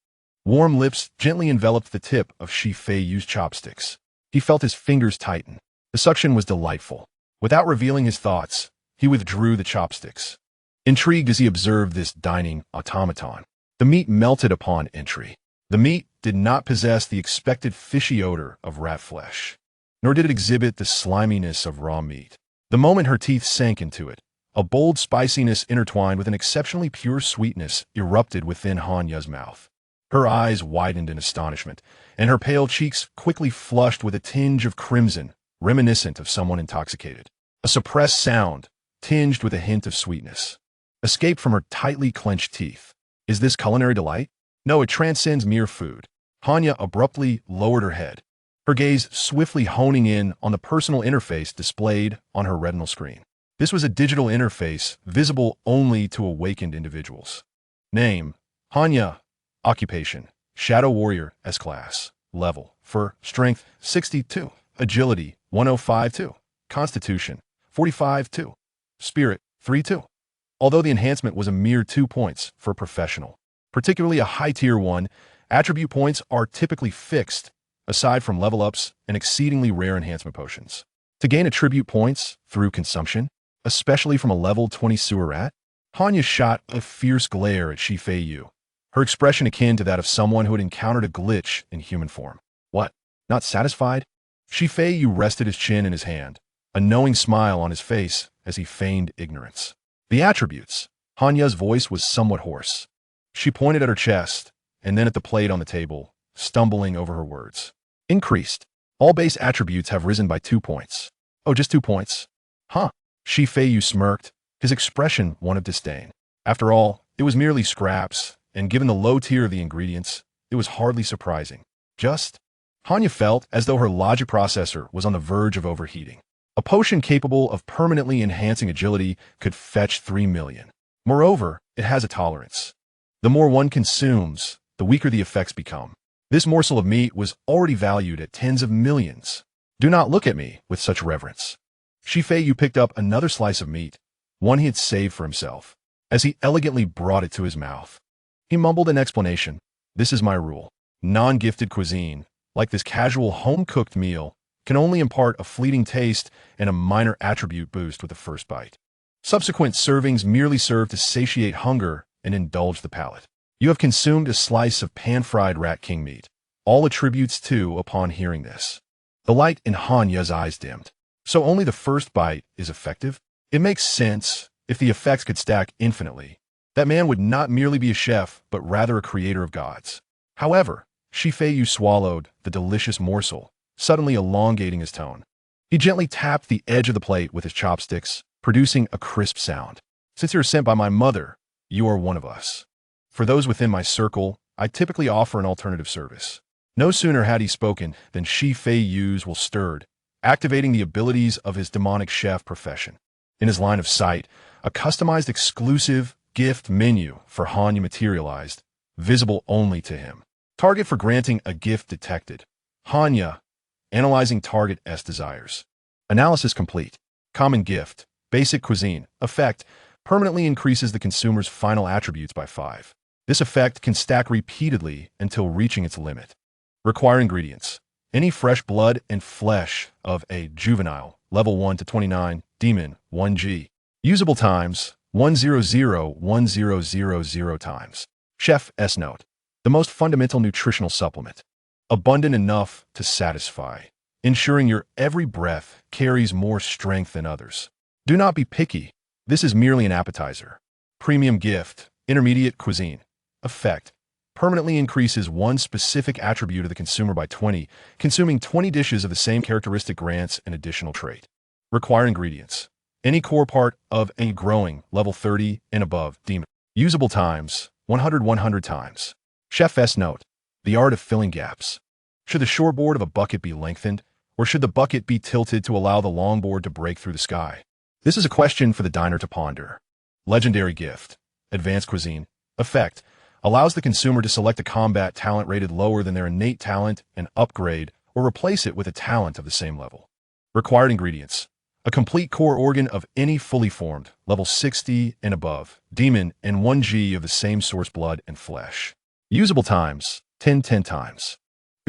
warm lips gently enveloped the tip of Feiyu's chopsticks. He felt his fingers tighten. The suction was delightful. Without revealing his thoughts, he withdrew the chopsticks, intrigued as he observed this dining automaton. The meat melted upon entry. The meat did not possess the expected fishy odor of rat flesh, nor did it exhibit the sliminess of raw meat. The moment her teeth sank into it, a bold spiciness intertwined with an exceptionally pure sweetness erupted within Hanya's mouth. Her eyes widened in astonishment, and her pale cheeks quickly flushed with a tinge of crimson, reminiscent of someone intoxicated. A suppressed sound, tinged with a hint of sweetness, escaped from her tightly clenched teeth. Is this culinary delight? No, it transcends mere food. Hanya abruptly lowered her head, her gaze swiftly honing in on the personal interface displayed on her retinal screen. This was a digital interface visible only to awakened individuals. Name, Hanya. Occupation, Shadow Warrior S-Class. Level, for Strength, 62. Agility, 105-2. Constitution, 45-2. Spirit, 3-2. Although the enhancement was a mere 2 points for a professional, particularly a high-tier one, attribute points are typically fixed, aside from level-ups and exceedingly rare enhancement potions. To gain attribute points through consumption, especially from a level 20 sewer rat, Hanya shot a fierce glare at Feiyu, her expression akin to that of someone who had encountered a glitch in human form. What? Not satisfied? Feiyu rested his chin in his hand, a knowing smile on his face as he feigned ignorance. The attributes. Hanya's voice was somewhat hoarse. She pointed at her chest, and then at the plate on the table, stumbling over her words. Increased. All base attributes have risen by 2 points. Oh, just 2 points? Huh. Feiyu smirked, his expression one of disdain. After all, it was merely scraps, and given the low tier of the ingredients, it was hardly surprising. Hanya felt as though her logic processor was on the verge of overheating. A potion capable of permanently enhancing agility could fetch 3 million. Moreover, it has a tolerance. The more one consumes, the weaker the effects become. This morsel of meat was already valued at tens of millions. Do not look at me with such reverence. Feiyu picked up another slice of meat, one he had saved for himself, as he elegantly brought it to his mouth. He mumbled an explanation. This is my rule. Non-gifted cuisine, like this casual home-cooked meal, can only impart a fleeting taste and a minor attribute boost with the first bite. Subsequent servings merely serve to satiate hunger and indulge the palate. You have consumed a slice of pan-fried rat king meat. All attributes too upon hearing this. The light in Hanya's eyes dimmed. So only the first bite is effective? It makes sense if the effects could stack infinitely. That man would not merely be a chef, but rather a creator of gods. However, Feiyu swallowed the delicious morsel, suddenly elongating his tone. He gently tapped the edge of the plate with his chopsticks, producing a crisp sound. Since you're sent by my mother, you are one of us. For those within my circle, I typically offer an alternative service. No sooner had he spoken than Feiyu's will stirred, activating the abilities of his demonic chef profession. In his line of sight, a customized exclusive gift menu for Hanya materialized, visible only to him. Target for granting a gift detected. Hanya, analyzing target S desires. Analysis complete. Common gift, basic cuisine, effect, permanently increases the consumer's final attributes by 5. This effect can stack repeatedly until reaching its limit. Require ingredients. Any fresh blood and flesh of a juvenile, level 1 to 29, demon, 1G. Usable times, 1001000 times. Chef S note. The most fundamental nutritional supplement. Abundant enough to satisfy, ensuring your every breath carries more strength than others. Do not be picky. This is merely an appetizer. Premium gift, intermediate cuisine. Effect. Permanently increases one specific attribute of the consumer by 20, consuming 20 dishes of the same characteristic grants an additional trait. Require ingredients. Any core part of a growing, level 30 and above, demon. Usable times, 100 times. Chef S note. The art of filling gaps. Should the shortboard of a bucket be lengthened, or should the bucket be tilted to allow the longboard to break through the sky? This is a question for the diner to ponder. Legendary gift. Advanced cuisine. Effect. Allows the consumer to select a combat talent rated lower than their innate talent and upgrade or replace it with a talent of the same level. Required ingredients. A complete core organ of any fully formed, level 60 and above, demon and 1G of the same source blood and flesh. Usable times, 10 times.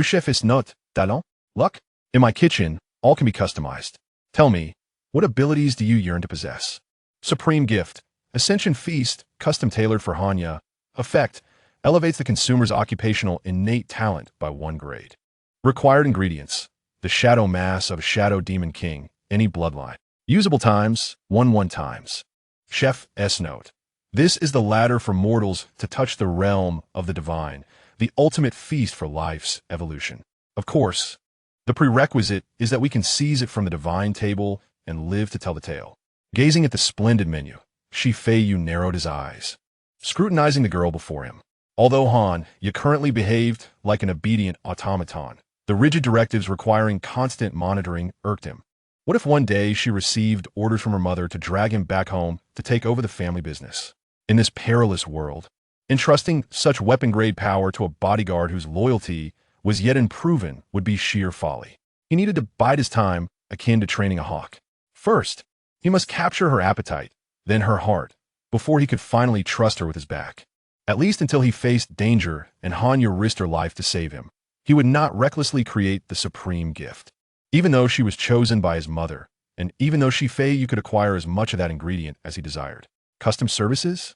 Chef is not talent? Luck? In my kitchen, all can be customized. Tell me, what abilities do you yearn to possess? Supreme gift. Ascension feast, custom tailored for Hanya. Effect. Elevates the consumer's occupational innate talent by 1 grade. Required ingredients. The shadow mass of a shadow demon king, any bloodline. Usable times, 1 times. Chef S note. This is the ladder for mortals to touch the realm of the divine, the ultimate feast for life's evolution. Of course, the prerequisite is that we can seize it from the divine table and live to tell the tale. Gazing at the splendid menu, Feiyu narrowed his eyes, scrutinizing the girl before him. Although you currently behaved like an obedient automaton, the rigid directives requiring constant monitoring irked him. What if one day she received orders from her mother to drag him back home to take over the family business? In this perilous world, entrusting such weapon-grade power to a bodyguard whose loyalty was yet unproven would be sheer folly. He needed to bide his time, akin to training a hawk. First, he must capture her appetite, then her heart, before he could finally trust her with his back. At least until he faced danger and Hanya risked her life to save him. He would not recklessly create the supreme gift. Even though she was chosen by his mother, and even though Feiyu could acquire as much of that ingredient as he desired. Custom services?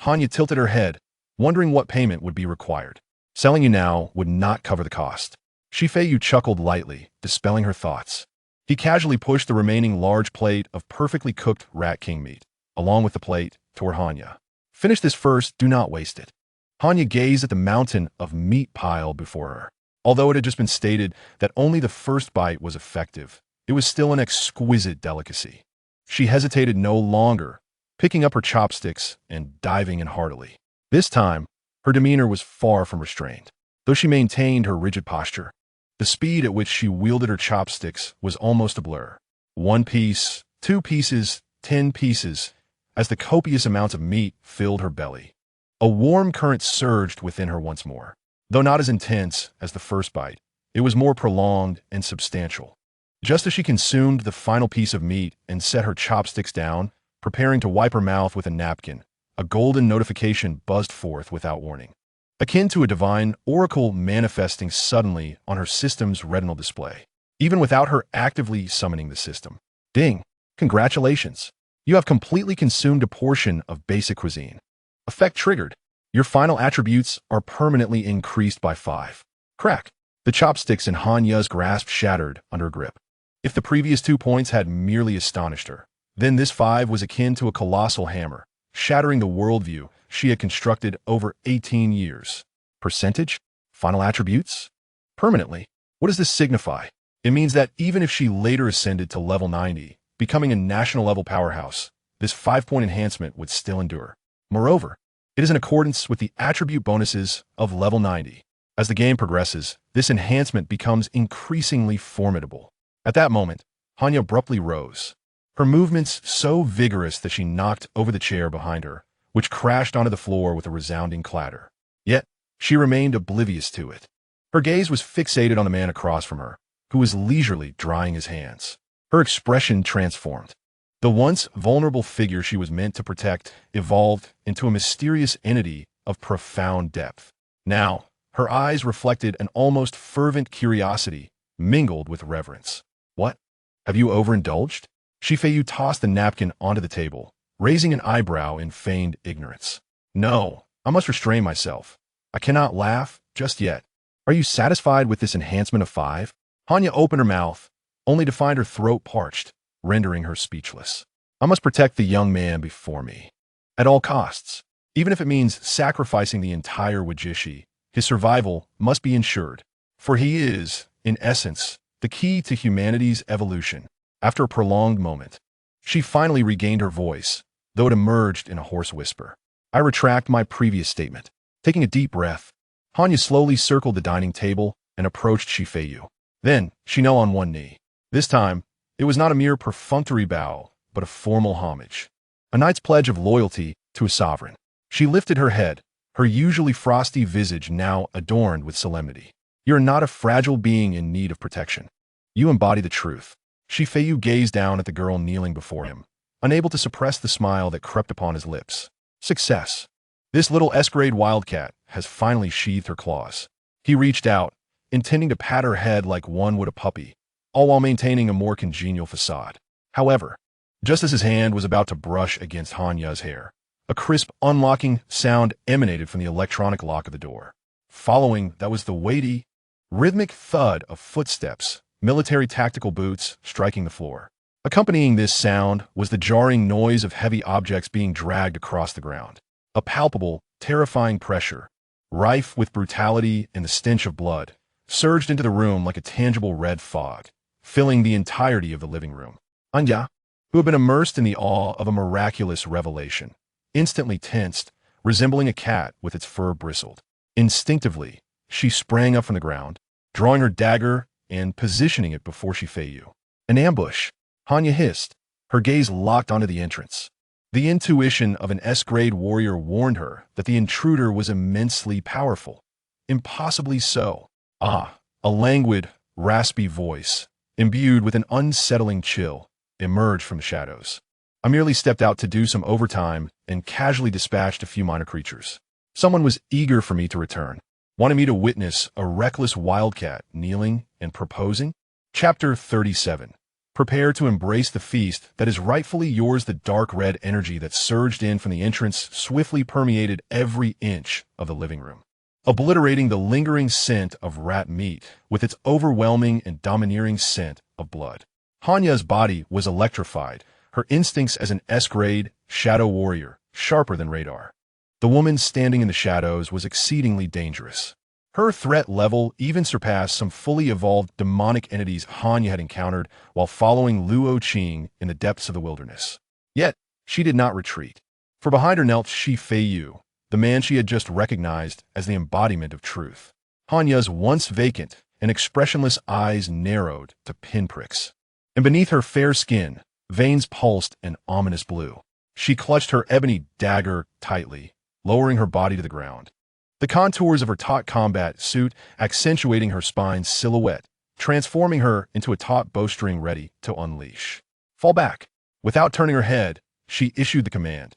Hanya tilted her head, wondering what payment would be required. Selling you now would not cover the cost. Feiyu chuckled lightly, dispelling her thoughts. He casually pushed the remaining large plate of perfectly cooked rat king meat, along with the plate, toward Hanya. Finish this first, do not waste it. Hanya gazed at the mountain of meat pile before her. Although it had just been stated that only the first bite was effective, it was still an exquisite delicacy. She hesitated no longer, picking up her chopsticks and diving in heartily. This time, her demeanor was far from restrained. Though she maintained her rigid posture, the speed at which she wielded her chopsticks was almost a blur. 1 piece, 2 pieces, 10 pieces, as the copious amounts of meat filled her belly. A warm current surged within her once more. Though not as intense as the first bite, it was more prolonged and substantial. Just as she consumed the final piece of meat and set her chopsticks down, preparing to wipe her mouth with a napkin, a golden notification buzzed forth without warning, akin to a divine oracle manifesting suddenly on her system's retinal display, even without her actively summoning the system. Ding! Congratulations! You have completely consumed a portion of basic cuisine. Effect triggered. Your final attributes are permanently increased by 5. Crack! The chopsticks in Hanya's grasp shattered under a grip. If the previous 2 points had merely astonished her, then this 5 was akin to a colossal hammer, shattering the worldview she had constructed over 18 years. Percentage? Final attributes? Permanently. What does this signify? It means that even if she later ascended to level 90, becoming a national-level powerhouse, this 5-point enhancement would still endure. Moreover, it is in accordance with the attribute bonuses of level 90. As the game progresses, this enhancement becomes increasingly formidable. At that moment, Hanya abruptly rose, her movements so vigorous that she knocked over the chair behind her, which crashed onto the floor with a resounding clatter. Yet, she remained oblivious to it. Her gaze was fixated on the man across from her, who was leisurely drying his hands. Her expression transformed. The once vulnerable figure she was meant to protect evolved into a mysterious entity of profound depth. Now, her eyes reflected an almost fervent curiosity mingled with reverence. What? Have you overindulged? Feiyu tossed the napkin onto the table, raising an eyebrow in feigned ignorance. No, I must restrain myself. I cannot laugh just yet. Are you satisfied with this enhancement of 5? Hanya opened her mouth, only to find her throat parched, rendering her speechless. I must protect the young man before me. At all costs. Even if it means sacrificing the entire Wajishi, his survival must be ensured. For he is, in essence, the key to humanity's evolution. After a prolonged moment, she finally regained her voice, though it emerged in a hoarse whisper. I retract my previous statement. Taking a deep breath, Hanya slowly circled the dining table and approached Feiyu. Then, she knelt on one knee. This time, it was not a mere perfunctory bow, but a formal homage. A knight's pledge of loyalty to a sovereign. She lifted her head, her usually frosty visage now adorned with solemnity. You are not a fragile being in need of protection. You embody the truth. Feiyu gazed down at the girl kneeling before him, unable to suppress the smile that crept upon his lips. Success. This little S-grade wildcat has finally sheathed her claws. He reached out, intending to pat her head like one would a puppy, all while maintaining a more congenial facade. However, just as his hand was about to brush against Hanya's hair, a crisp, unlocking sound emanated from the electronic lock of the door. Following that was the weighty, rhythmic thud of footsteps, military tactical boots striking the floor. Accompanying this sound was the jarring noise of heavy objects being dragged across the ground. A palpable, terrifying pressure, rife with brutality and the stench of blood, surged into the room like a tangible red fog, filling the entirety of the living room. Anya, who had been immersed in the awe of a miraculous revelation, instantly tensed, resembling a cat with its fur bristled. Instinctively, she sprang up from the ground, drawing her dagger and positioning it before Feiyu. An ambush, Hanya hissed, her gaze locked onto the entrance. The intuition of an S-grade warrior warned her that the intruder was immensely powerful. Impossibly so. Ah, a languid, raspy voice, imbued with an unsettling chill, emerged from the shadows. I merely stepped out to do some overtime and casually dispatched a few minor creatures. Someone was eager for me to return, wanting me to witness a reckless wildcat kneeling and proposing. Chapter 37. Prepare to embrace the feast that is rightfully yours. The dark red energy that surged in from the entrance swiftly permeated every inch of the living room, obliterating the lingering scent of rat meat with its overwhelming and domineering scent of blood. Hanya's body was electrified, her instincts as an S-grade shadow warrior, sharper than radar. The woman standing in the shadows was exceedingly dangerous. Her threat level even surpassed some fully evolved demonic entities Hanya had encountered while following Luo Qing in the depths of the wilderness. Yet, she did not retreat. For behind her knelt Feiyu, the man she had just recognized as the embodiment of truth. Hanya's once vacant and expressionless eyes narrowed to pinpricks, and beneath her fair skin, veins pulsed an ominous blue. She clutched her ebony dagger tightly, lowering her body to the ground. The contours of her taut combat suit accentuating her spine's silhouette, transforming her into a taut bowstring ready to unleash. Fall back. Without turning her head, she issued the command.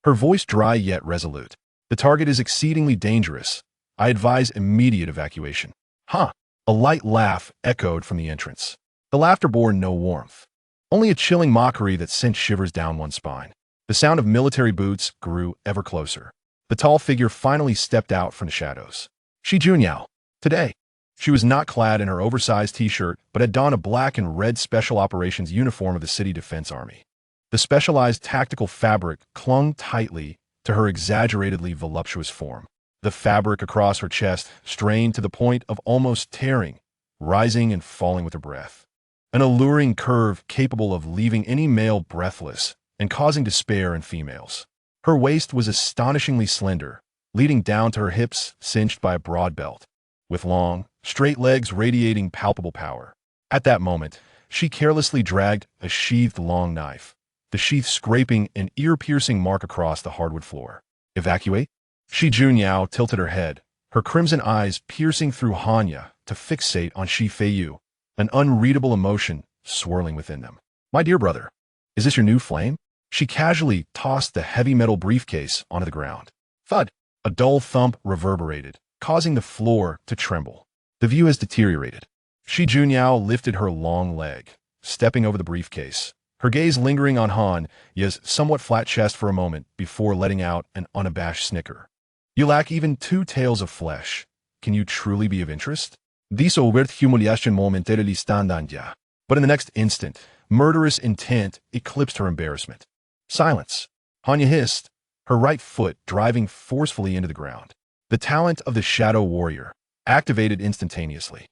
Her voice dry yet resolute. The target is exceedingly dangerous. I advise immediate evacuation. Huh. A light laugh echoed from the entrance. The laughter bore no warmth, only a chilling mockery that sent shivers down one's spine. The sound of military boots grew ever closer. The tall figure finally stepped out from the shadows. Shi Junyao. Today, she was not clad in her oversized t-shirt, but had donned a black and red Special Operations uniform of the City Defense Army. The specialized tactical fabric clung tightly to her exaggeratedly voluptuous form. The fabric across her chest strained to the point of almost tearing, rising and falling with her breath. An alluring curve capable of leaving any male breathless and causing despair in females. Her waist was astonishingly slender, leading down to her hips cinched by a broad belt, with long, straight legs radiating palpable power. At that moment, she carelessly dragged a sheathed long knife, the sheath scraping an ear-piercing mark across the hardwood floor. Evacuate? Shi Junyao tilted her head, her crimson eyes piercing through Hanya to fixate on Shi Feiyu, an unreadable emotion swirling within them. My dear brother, is this your new flame? She casually tossed the heavy metal briefcase onto the ground. Thud! A dull thump reverberated, causing the floor to tremble. The view has deteriorated. Shi Junyao lifted her long leg, stepping over the briefcase, her gaze lingering on Hanya's somewhat flat chest for a moment before letting out an unabashed snicker. You lack even 2 tails of flesh. Can you truly be of interest? Diso wird humiliation momentarily standanja. But in the next instant, murderous intent eclipsed her embarrassment. Silence. Hanya hissed, her right foot driving forcefully into the ground. The talent of the Shadow Warrior, activated instantaneously.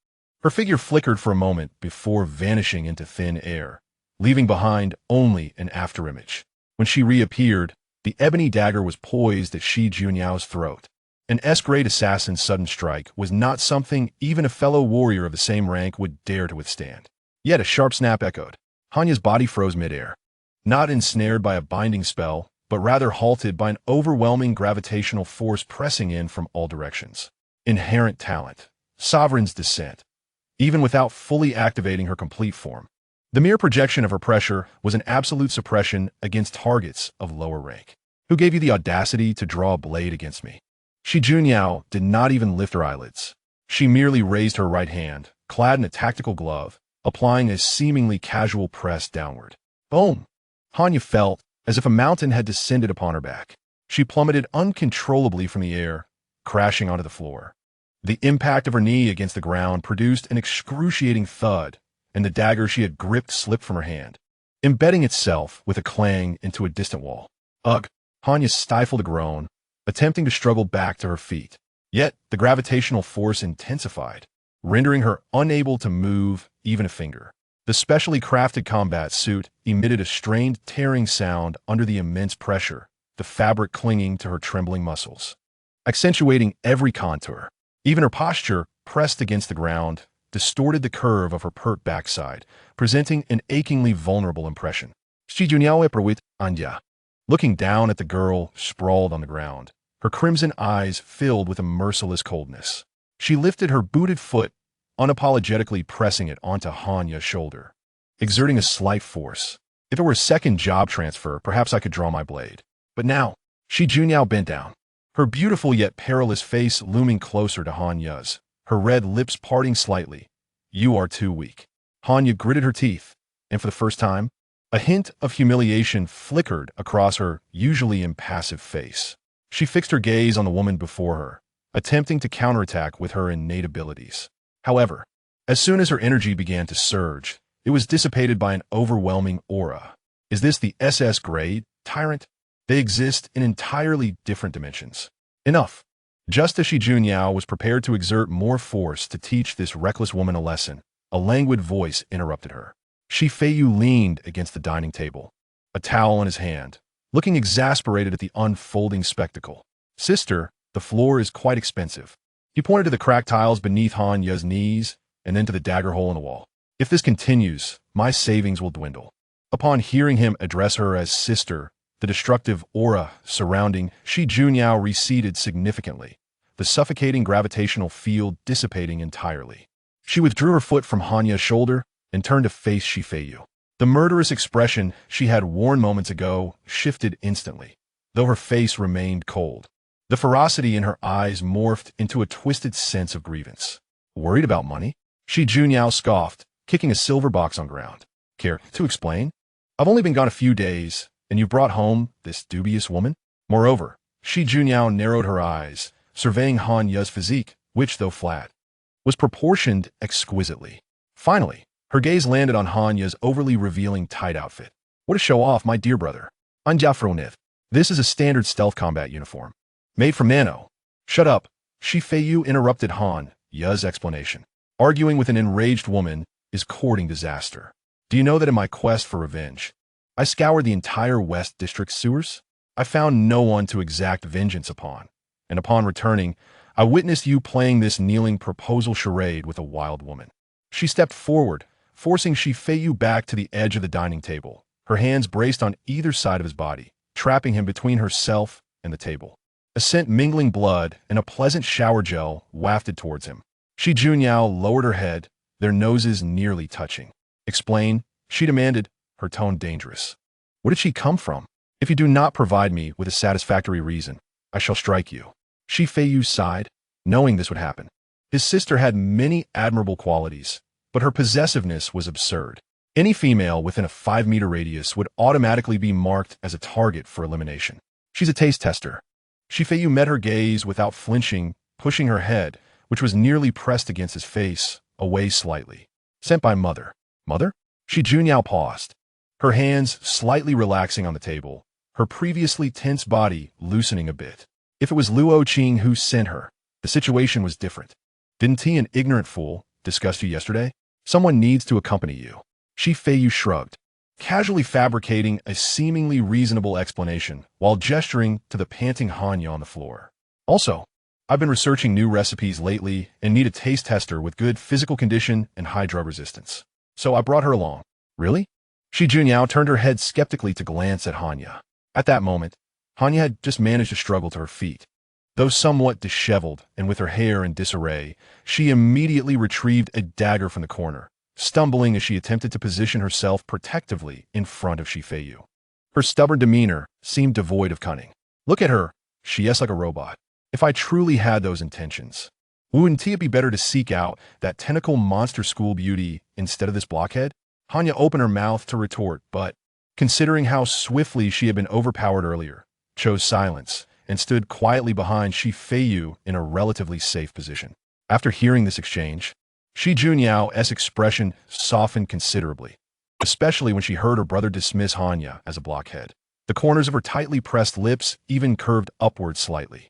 Her figure flickered for a moment before vanishing into thin air, leaving behind only an afterimage. When she reappeared, the ebony dagger was poised at Shi Junyao's throat. An S-grade assassin's sudden strike was not something even a fellow warrior of the same rank would dare to withstand. Yet a sharp snap echoed. Hanya's body froze midair, not ensnared by a binding spell, but rather halted by an overwhelming gravitational force pressing in from all directions. Inherent talent, sovereign's descent, even without fully activating her complete form. The mere projection of her pressure was an absolute suppression against targets of lower rank. Who gave you the audacity to draw a blade against me? Shi Junyao did not even lift her eyelids. She merely raised her right hand, clad in a tactical glove, applying a seemingly casual press downward. Boom! Hanya felt as if a mountain had descended upon her back. She plummeted uncontrollably from the air, crashing onto the floor. The impact of her knee against the ground produced an excruciating thud, and the dagger she had gripped slipped from her hand, embedding itself with a clang into a distant wall. Ugh! Hanya stifled a groan, attempting to struggle back to her feet. Yet the gravitational force intensified, rendering her unable to move even a finger. The specially crafted combat suit emitted a strained, tearing sound under the immense pressure, the fabric clinging to her trembling muscles, accentuating every contour. Even her posture, pressed against the ground, distorted the curve of her pert backside, presenting an achingly vulnerable impression. Shi Junyao Eprawit Anja. Looking down at the girl sprawled on the ground, her crimson eyes filled with a merciless coldness. She lifted her booted foot, unapologetically pressing it onto Hanya's shoulder, exerting a slight force. If it were a second job transfer, perhaps I could draw my blade. But now, Shi Junyao bent down, her beautiful yet perilous face looming closer to Hanya's, her red lips parting slightly. You are too weak. Hanya gritted her teeth, and for the first time, a hint of humiliation flickered across her usually impassive face. She fixed her gaze on the woman before her, attempting to counterattack with her innate abilities. However, as soon as her energy began to surge, it was dissipated by an overwhelming aura. Is this the SS grade, tyrant? They exist in entirely different dimensions. Enough. Just as Shi Junyao was prepared to exert more force to teach this reckless woman a lesson, a languid voice interrupted her. Feiyu leaned against the dining table, a towel in his hand, looking exasperated at the unfolding spectacle. Sister, the floor is quite expensive. He pointed to the cracked tiles beneath Hanya's knees and then to the dagger hole in the wall. If this continues, my savings will dwindle. Upon hearing him address her as sister, the destructive aura surrounding Shi Junyao receded significantly, the suffocating gravitational field dissipating entirely. She withdrew her foot from Hanya's shoulder and turned to face Feiyu. The murderous expression she had worn moments ago shifted instantly, though her face remained cold. The ferocity in her eyes morphed into a twisted sense of grievance. Worried about money? Shi Junyao scoffed, kicking a silver box on ground. Care to explain? I've only been gone a few days, and you brought home this dubious woman? Moreover, Shi Junyao narrowed her eyes, surveying Hanya's physique, which, though flat, was proportioned exquisitely. Finally, her gaze landed on Hanya's overly revealing tight outfit. What a show-off, my dear brother. Anjafronith. This is a standard stealth combat uniform. Made from nano. Shut up. Feiyu interrupted Hanya's explanation. Arguing with an enraged woman is courting disaster. Do you know that in my quest for revenge, I scoured the entire West District sewers? I found no one to exact vengeance upon, and upon returning, I witnessed you playing this kneeling proposal charade with a wild woman. She stepped forward, forcing Feiyu back to the edge of the dining table, her hands braced on either side of his body, trapping him between herself and the table. A scent mingling blood and a pleasant shower gel wafted towards him. Shi Junyao lowered her head, their noses nearly touching. Explain, she demanded, her tone dangerous. Where did she come from? If you do not provide me with a satisfactory reason, I shall strike you. Feiyu sighed, knowing this would happen. His sister had many admirable qualities, but her possessiveness was absurd. Any female within a 5-meter radius would automatically be marked as a target for elimination. She's a taste tester. Feiyu met her gaze without flinching, pushing her head, which was nearly pressed against his face, away slightly. Sent by mother. Mother? Shi Junyao paused, her hands slightly relaxing on the table, her previously tense body loosening a bit. If it was Luo Qing who sent her, the situation was different. Didn't he, an ignorant fool, discuss you yesterday? Someone needs to accompany you. Feiyu shrugged, casually fabricating a seemingly reasonable explanation while gesturing to the panting Hanya on the floor. Also, I've been researching new recipes lately and need a taste tester with good physical condition and high drug resistance. So I brought her along. Really? Shi Junyao turned her head skeptically to glance at Hanya. At that moment, Hanya had just managed to struggle to her feet. Though somewhat disheveled and with her hair in disarray, she immediately retrieved a dagger from the corner, stumbling as she attempted to position herself protectively in front of Feiyu. Her stubborn demeanor seemed devoid of cunning. Look at her, she is like a robot. If I truly had those intentions, wouldn't it be better to seek out that tentacle monster school beauty instead of this blockhead? Hanya opened her mouth to retort, but, considering how swiftly she had been overpowered earlier, chose silence and stood quietly behind Feiyu in a relatively safe position. After hearing this exchange, Shi Junyao's expression softened considerably, especially when she heard her brother dismiss Hanya as a blockhead. The corners of her tightly pressed lips even curved upward slightly.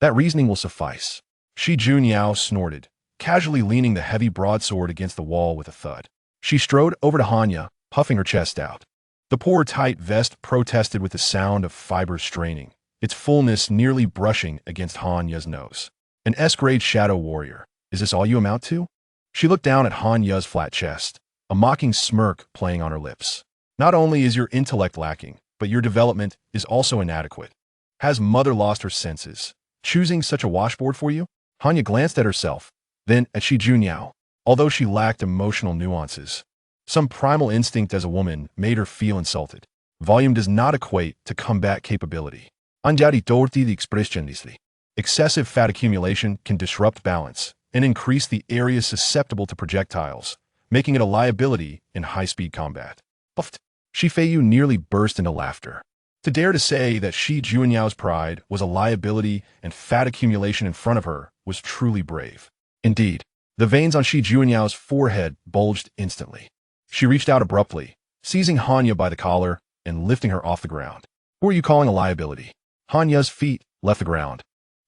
That reasoning will suffice. Shi Junyao snorted, casually leaning the heavy broadsword against the wall with a thud. She strode over to Hanya, puffing her chest out. The poor tight vest protested with the sound of fibers straining, its fullness nearly brushing against Hanya's nose. An S-grade shadow warrior. Is this all you amount to? She looked down at Hanya's flat chest, a mocking smirk playing on her lips. Not only is your intellect lacking, but your development is also inadequate. Has mother lost her senses, choosing such a washboard for you? Hanya glanced at herself, then at Shi Junyao. Although she lacked emotional nuances, Some primal instinct as a woman made her feel insulted. Volume does not equate to combat capability. Andiari torti di expressionisli. Excessive fat accumulation can disrupt balance and increase the area susceptible to projectiles, making it a liability in high-speed combat. Puffed. Shi Feiyu nearly burst into laughter. To dare to say that Shi Junyao pride was a liability and fat accumulation in front of her was truly brave. Indeed, the veins on Shi Junyao's forehead bulged instantly. She reached out abruptly, seizing Hanya by the collar and lifting her off the ground. Who are you calling a liability? Hanya's feet left the ground,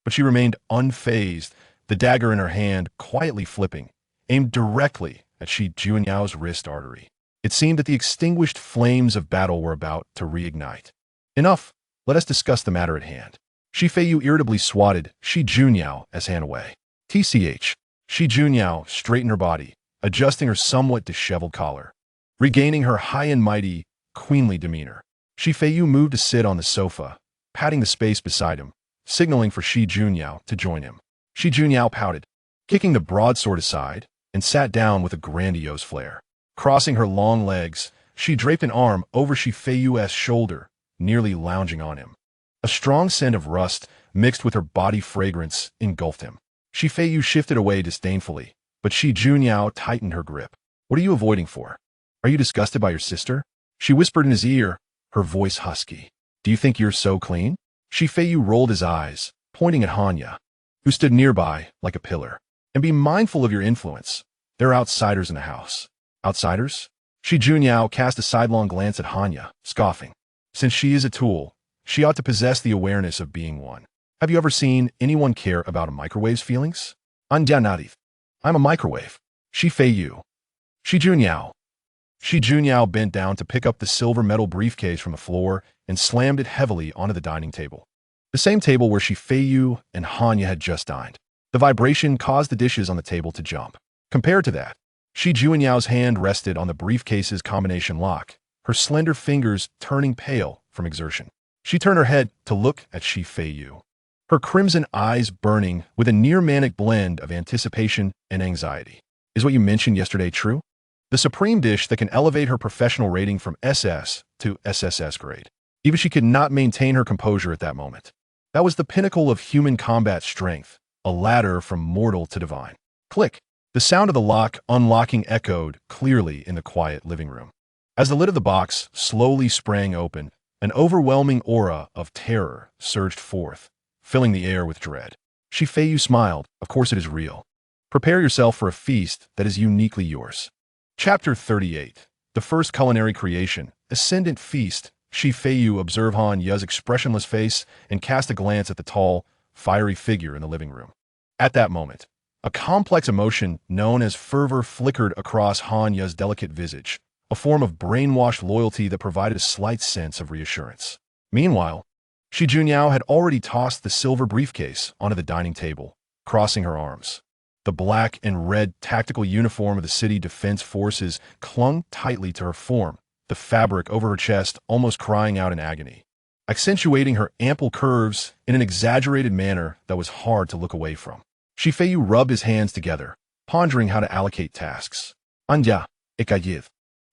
but she remained unfazed, the dagger in her hand quietly flipping, aimed directly at Shi Junyao's wrist artery. It seemed that the extinguished flames of battle were about to reignite. Enough, let us discuss the matter at hand. Shi Feiyu irritably swatted Shi Junyao's hand away. TCH. Shi Junyao straightened her body, adjusting her somewhat disheveled collar. Regaining her high and mighty, queenly demeanor, Shi Feiyu moved to sit on the sofa, patting the space beside him, signaling for Shi Junyao to join him. Shi Junyao pouted, kicking the broadsword aside, and sat down with a grandiose flair. Crossing her long legs, she draped an arm over Shi Feiyu's shoulder, nearly lounging on him. A strong scent of rust, mixed with her body fragrance, engulfed him. Shi Feiyu shifted away disdainfully, but Shi Junyao tightened her grip. What are you avoiding for? Are you disgusted by your sister? She whispered in his ear, her voice husky. Do you think you're so clean? Shi Feiyu rolled his eyes, pointing at Hanya, who stood nearby like a pillar. And be mindful of your influence. There are outsiders in the house. Outsiders? Shi Junyao cast a sidelong glance at Hanya, scoffing. Since she is a tool, she ought to possess the awareness of being one. Have you ever seen anyone care about a microwave's feelings? Andianarith. I'm a microwave. Shi Feiyu. Shi Junyao. Shi Junyao bent down to pick up the silver metal briefcase from the floor and slammed it heavily onto the dining table. The same table where Shi Feiyu and Hanya had just dined. The vibration caused the dishes on the table to jump. Compared to that, Shi Junyao's hand rested on the briefcase's combination lock, her slender fingers turning pale from exertion. She turned her head to look at Shi Feiyu, her crimson eyes burning with a near-manic blend of anticipation and anxiety. Is what you mentioned yesterday true? The supreme dish that can elevate her professional rating from SS to SSS grade. Even she could not maintain her composure at that moment. That was the pinnacle of human combat strength, a ladder from mortal to divine. Click. The sound of the lock unlocking echoed clearly in the quiet living room. As the lid of the box slowly sprang open, an overwhelming aura of terror surged forth, filling the air with dread. Shi Feiyu smiled. Of course it is real. Prepare yourself for a feast that is uniquely yours. Chapter 38. The first culinary creation, Ascendant Feast. Shi Feiyu observed Han Ya's expressionless face and cast a glance at the tall, fiery figure in the living room. At that moment, a complex emotion known as fervor flickered across Han Ya's delicate visage, a form of brainwashed loyalty that provided a slight sense of reassurance. Meanwhile, Shi Junyao had already tossed the silver briefcase onto the dining table, crossing her arms. The black and red tactical uniform of the City Defense Forces clung tightly to her form, the fabric over her chest almost crying out in agony, accentuating her ample curves in an exaggerated manner that was hard to look away from. Shi Feiyu rubbed his hands together, pondering how to allocate tasks. Anja, ekayiv.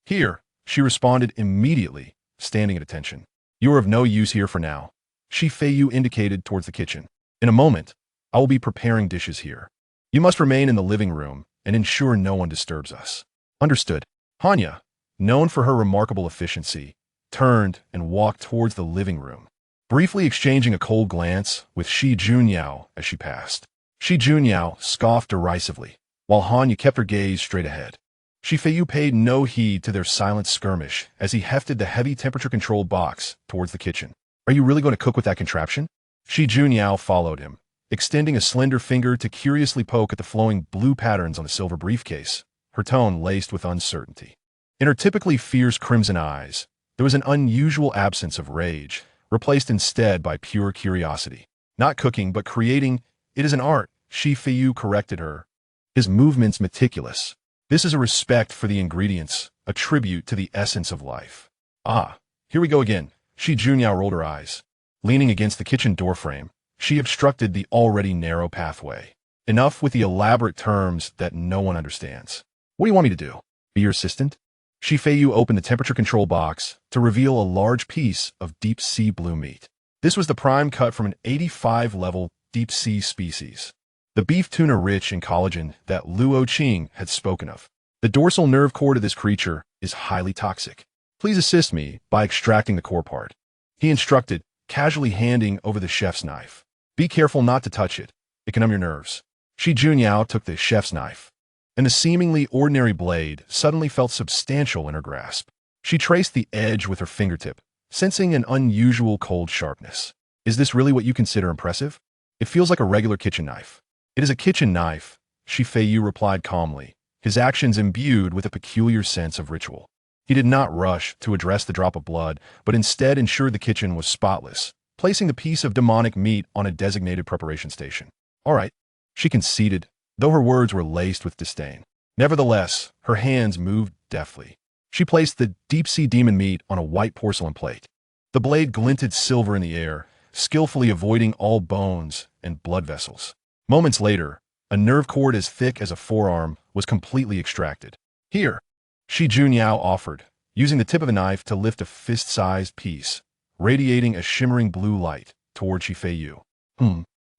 Here, she responded immediately, standing at attention. You are of no use here for now. Shi Feiyu indicated towards the kitchen. In a moment, I will be preparing dishes here. You must remain in the living room and ensure no one disturbs us. Understood. Hanya, known for her remarkable efficiency, turned and walked towards the living room, briefly exchanging a cold glance with Shi Junyao as she passed. Shi Junyao scoffed derisively, while Hanya kept her gaze straight ahead. Shi Feiyu paid no heed to their silent skirmish as he hefted the heavy temperature-controlled box towards the kitchen. Are you really going to cook with that contraption? Shi Junyao followed him, extending a slender finger to curiously poke at the flowing blue patterns on the silver briefcase, her tone laced with uncertainty. In her typically fierce crimson eyes, there was an unusual absence of rage, replaced instead by pure curiosity. Not cooking, but creating. It is an art, Shi Feiyu corrected her, his movements meticulous. This is a respect for the ingredients, a tribute to the essence of life. Ah, here we go again. Shi Junyao rolled her eyes. Leaning against the kitchen doorframe, she obstructed the already narrow pathway. Enough with the elaborate terms that no one understands. What do you want me to do? Be your assistant? Shi Feiyu opened the temperature control box to reveal a large piece of deep-sea blue meat. This was the prime cut from an 85-level deep-sea species, the beef tuna rich in collagen that Luo Qing had spoken of. The dorsal nerve cord of this creature is highly toxic. Please assist me by extracting the core part, he instructed, casually handing over the chef's knife. Be careful not to touch it. It can numb your nerves. Shi Junyao took the chef's knife, and the seemingly ordinary blade suddenly felt substantial in her grasp. She traced the edge with her fingertip, sensing an unusual cold sharpness. Is this really what you consider impressive? It feels like a regular kitchen knife. It is a kitchen knife, Shi Feiyu replied calmly, his actions imbued with a peculiar sense of ritual. He did not rush to address the drop of blood, but instead ensured the kitchen was spotless, placing the piece of demonic meat on a designated preparation station. All right, she conceded, though her words were laced with disdain. Nevertheless, her hands moved deftly. She placed the deep-sea demon meat on a white porcelain plate. The blade glinted silver in the air, skillfully avoiding all bones and blood vessels. Moments later, a nerve cord as thick as a forearm was completely extracted. Here, Shi Junyao offered, using the tip of the knife to lift a fist-sized piece, radiating a shimmering blue light toward Shi Feiyu.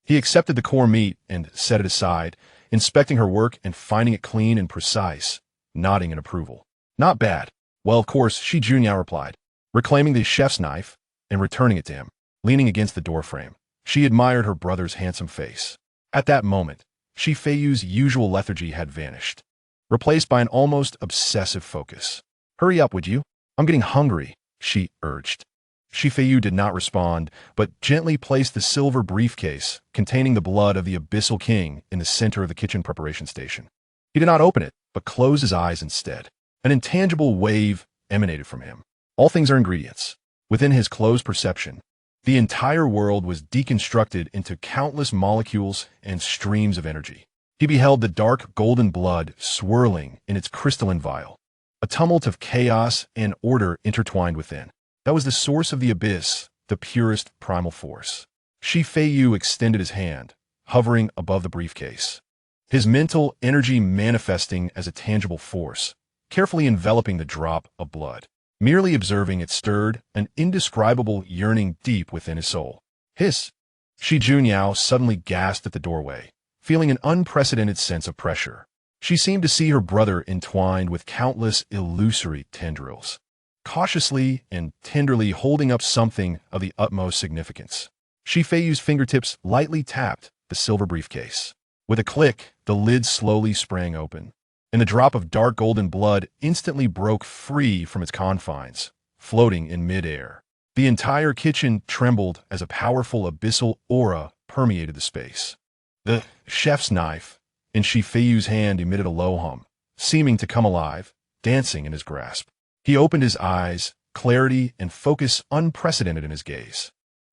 He accepted the core meat and set it aside, inspecting her work and finding it clean and precise, nodding in approval. Not bad. Well, of course, Shi Junyao replied, reclaiming the chef's knife and returning it to him. Leaning against the doorframe, she admired her brother's handsome face. At that moment, Shi Feiyu's usual lethargy had vanished, replaced by an almost obsessive focus. Hurry up, would you? I'm getting hungry, she urged. Shi Feiyu did not respond, but gently placed the silver briefcase containing the blood of the Abyssal King in the center of the kitchen preparation station. He did not open it, but closed his eyes instead. An intangible wave emanated from him. All things are ingredients. Within his closed perception, the entire world was deconstructed into countless molecules and streams of energy. He beheld the dark golden blood swirling in its crystalline vial, a tumult of chaos and order intertwined within. That was the source of the abyss, the purest primal force. Shi Feiyu extended his hand, hovering above the briefcase, his mental energy manifesting as a tangible force, carefully enveloping the drop of blood. Merely observing it stirred an indescribable yearning deep within his soul. Hiss! Shi Junyao suddenly gasped at the doorway, feeling an unprecedented sense of pressure. She seemed to see her brother entwined with countless illusory tendrils, cautiously and tenderly holding up something of the utmost significance. Shi Feiyu's fingertips lightly tapped the silver briefcase. With a click, the lid slowly sprang open, and the drop of dark golden blood instantly broke free from its confines, floating in mid-air. The entire kitchen trembled as a powerful abyssal aura permeated the space. The chef's knife in Shi Feiyu's hand emitted a low hum, seeming to come alive, dancing in his grasp. He opened his eyes, clarity and focus unprecedented in his gaze.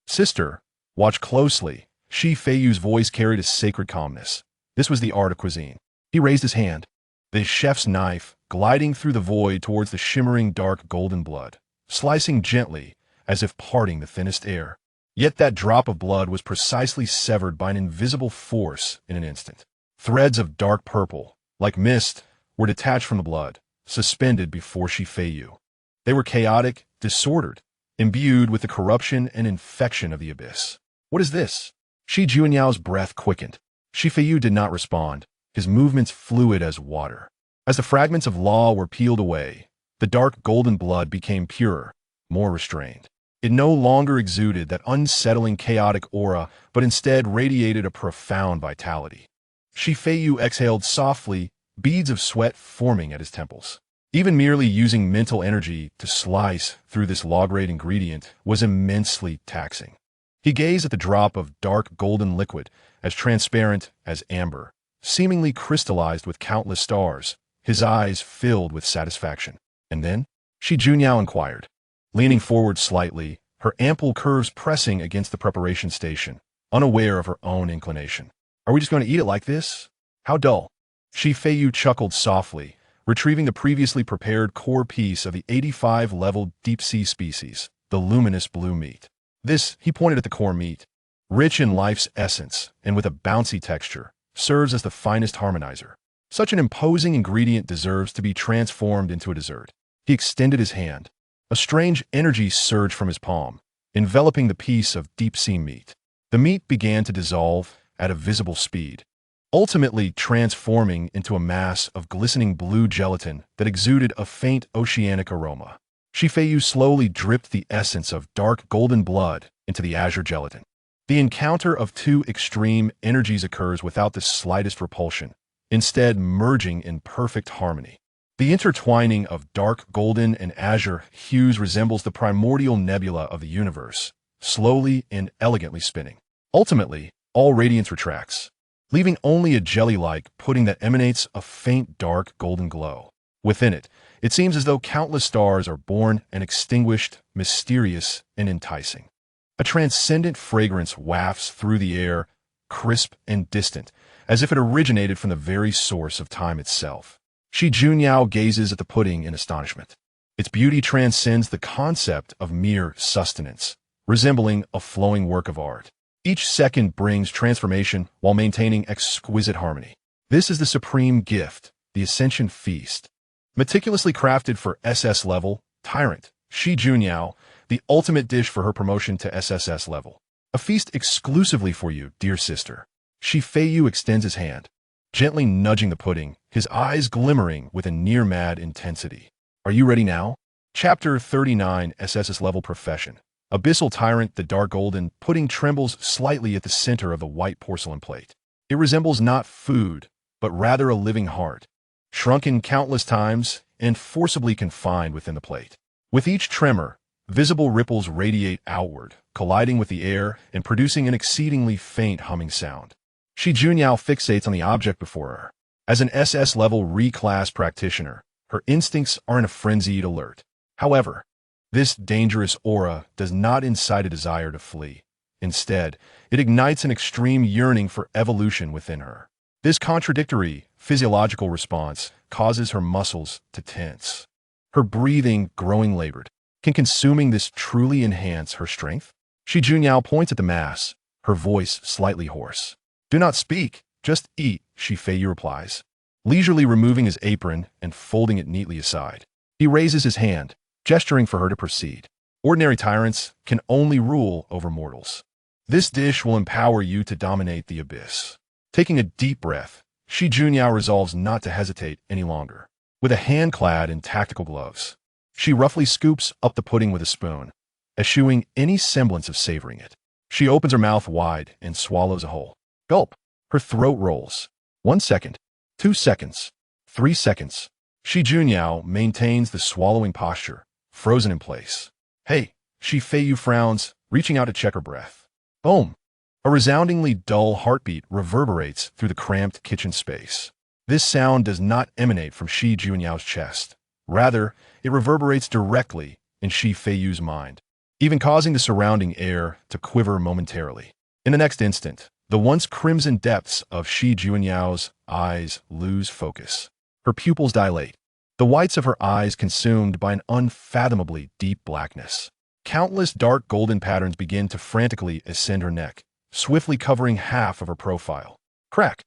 Sister, watch closely. Shi Feiyu's voice carried a sacred calmness. This was the art of cuisine. He raised his hand, the chef's knife gliding through the void towards the shimmering dark golden blood, slicing gently as if parting the thinnest air. Yet that drop of blood was precisely severed by an invisible force in an instant. Threads of dark purple, like mist, were detached from the blood, suspended before Shi Feiyu. They were chaotic, disordered, imbued with the corruption and infection of the abyss. What is this? Shi Junyao's breath quickened. Shi Feiyu did not respond, his movements fluid as water. As the fragments of law were peeled away, the dark golden blood became purer, more restrained. It no longer exuded that unsettling chaotic aura, but instead radiated a profound vitality. Shi Feiyu exhaled softly, beads of sweat forming at his temples. Even merely using mental energy to slice through this low-grade ingredient was immensely taxing. He gazed at the drop of dark golden liquid, as transparent as amber, seemingly crystallized with countless stars, his eyes filled with satisfaction. And then, Shi Junyao inquired, leaning forward slightly, her ample curves pressing against the preparation station, unaware of her own inclination. Are we just going to eat it like this? How dull. Shi Feiyu chuckled softly, retrieving the previously prepared core piece of the 85-level deep-sea species, the luminous blue meat. This, he pointed at the core meat, rich in life's essence and with a bouncy texture, serves as the finest harmonizer. Such an imposing ingredient deserves to be transformed into a dessert. He extended his hand. A strange energy surged from his palm, enveloping the piece of deep-sea meat. The meat began to dissolve at a visible speed, ultimately transforming into a mass of glistening blue gelatin that exuded a faint oceanic aroma. Feiyu slowly dripped the essence of dark golden blood into the azure gelatin. The encounter of two extreme energies occurs without the slightest repulsion, instead merging in perfect harmony. The intertwining of dark golden and azure hues resembles the primordial nebula of the universe, slowly and elegantly spinning. Ultimately, all radiance retracts, leaving only a jelly-like pudding that emanates a faint dark golden glow. Within it, it seems as though countless stars are born and extinguished, mysterious and enticing. A transcendent fragrance wafts through the air, crisp and distant, as if it originated from the very source of time itself. Shi Junyao gazes at the pudding in astonishment. Its beauty transcends the concept of mere sustenance, resembling a flowing work of art. Each second brings transformation while maintaining exquisite harmony. This is the supreme gift, the Ascension Feast. Meticulously crafted for SS level, Tyrant, Shi Junyao, the ultimate dish for her promotion to SSS level. A feast exclusively for you, dear sister. Feiyu extends his hand, gently nudging the pudding, his eyes glimmering with a near-mad intensity. Are you ready now? Chapter 39, SSS Level Profession. Abyssal Tyrant, the dark golden pudding trembles slightly at the center of the white porcelain plate. It resembles not food, but rather a living heart, shrunken countless times and forcibly confined within the plate. With each tremor, visible ripples radiate outward, colliding with the air and producing an exceedingly faint humming sound. Shi Junyao fixates on the object before her. As an SS-level reclass practitioner, her instincts are in a frenzied alert. However, this dangerous aura does not incite a desire to flee. Instead, it ignites an extreme yearning for evolution within her. This contradictory physiological response causes her muscles to tense, her breathing growing labored. Can consuming this truly enhance her strength? Shi Junyao points at the mass, her voice slightly hoarse. Do not speak, just eat, Feiyu replies, leisurely removing his apron and folding it neatly aside. He raises his hand, gesturing for her to proceed. Ordinary tyrants can only rule over mortals. This dish will empower you to dominate the abyss. Taking a deep breath, Shi Junyao resolves not to hesitate any longer. With a hand clad in tactical gloves, she roughly scoops up the pudding with a spoon, eschewing any semblance of savoring it. She opens her mouth wide and swallows a whole gulp. Her throat rolls. 1 second, 2 seconds, 3 seconds. Shi Junyao maintains the swallowing posture, frozen in place. Hey, Feiyu frowns, reaching out to check her breath. Boom! A resoundingly dull heartbeat reverberates through the cramped kitchen space. This sound does not emanate from Shi Junyao's chest. Rather, it reverberates directly in Feiyu's mind, even causing the surrounding air to quiver momentarily. In the next instant, the once crimson depths of Shi Junyao's eyes lose focus. Her pupils dilate, the whites of her eyes consumed by an unfathomably deep blackness. Countless dark golden patterns begin to frantically ascend her neck, swiftly covering half of her profile. Crack!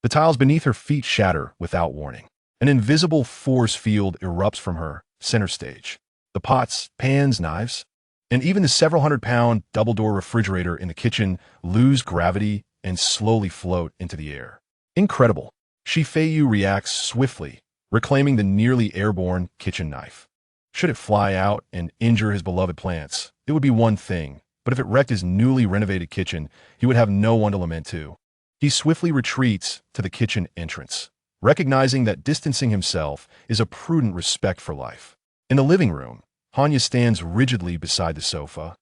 The tiles beneath her feet shatter without warning. An invisible force field erupts from her center stage. The pots, pans, knives, and even the several hundred-pound double-door refrigerator in the kitchen lose gravity and slowly float into the air. Incredible. Feiyu reacts swiftly, reclaiming the nearly airborne kitchen knife. Should it fly out and injure his beloved plants, it would be one thing, but if it wrecked his newly renovated kitchen, he would have no one to lament to. He swiftly retreats to the kitchen entrance, recognizing that distancing himself is a prudent respect for life. In the living room, Hanya stands rigidly beside the sofa,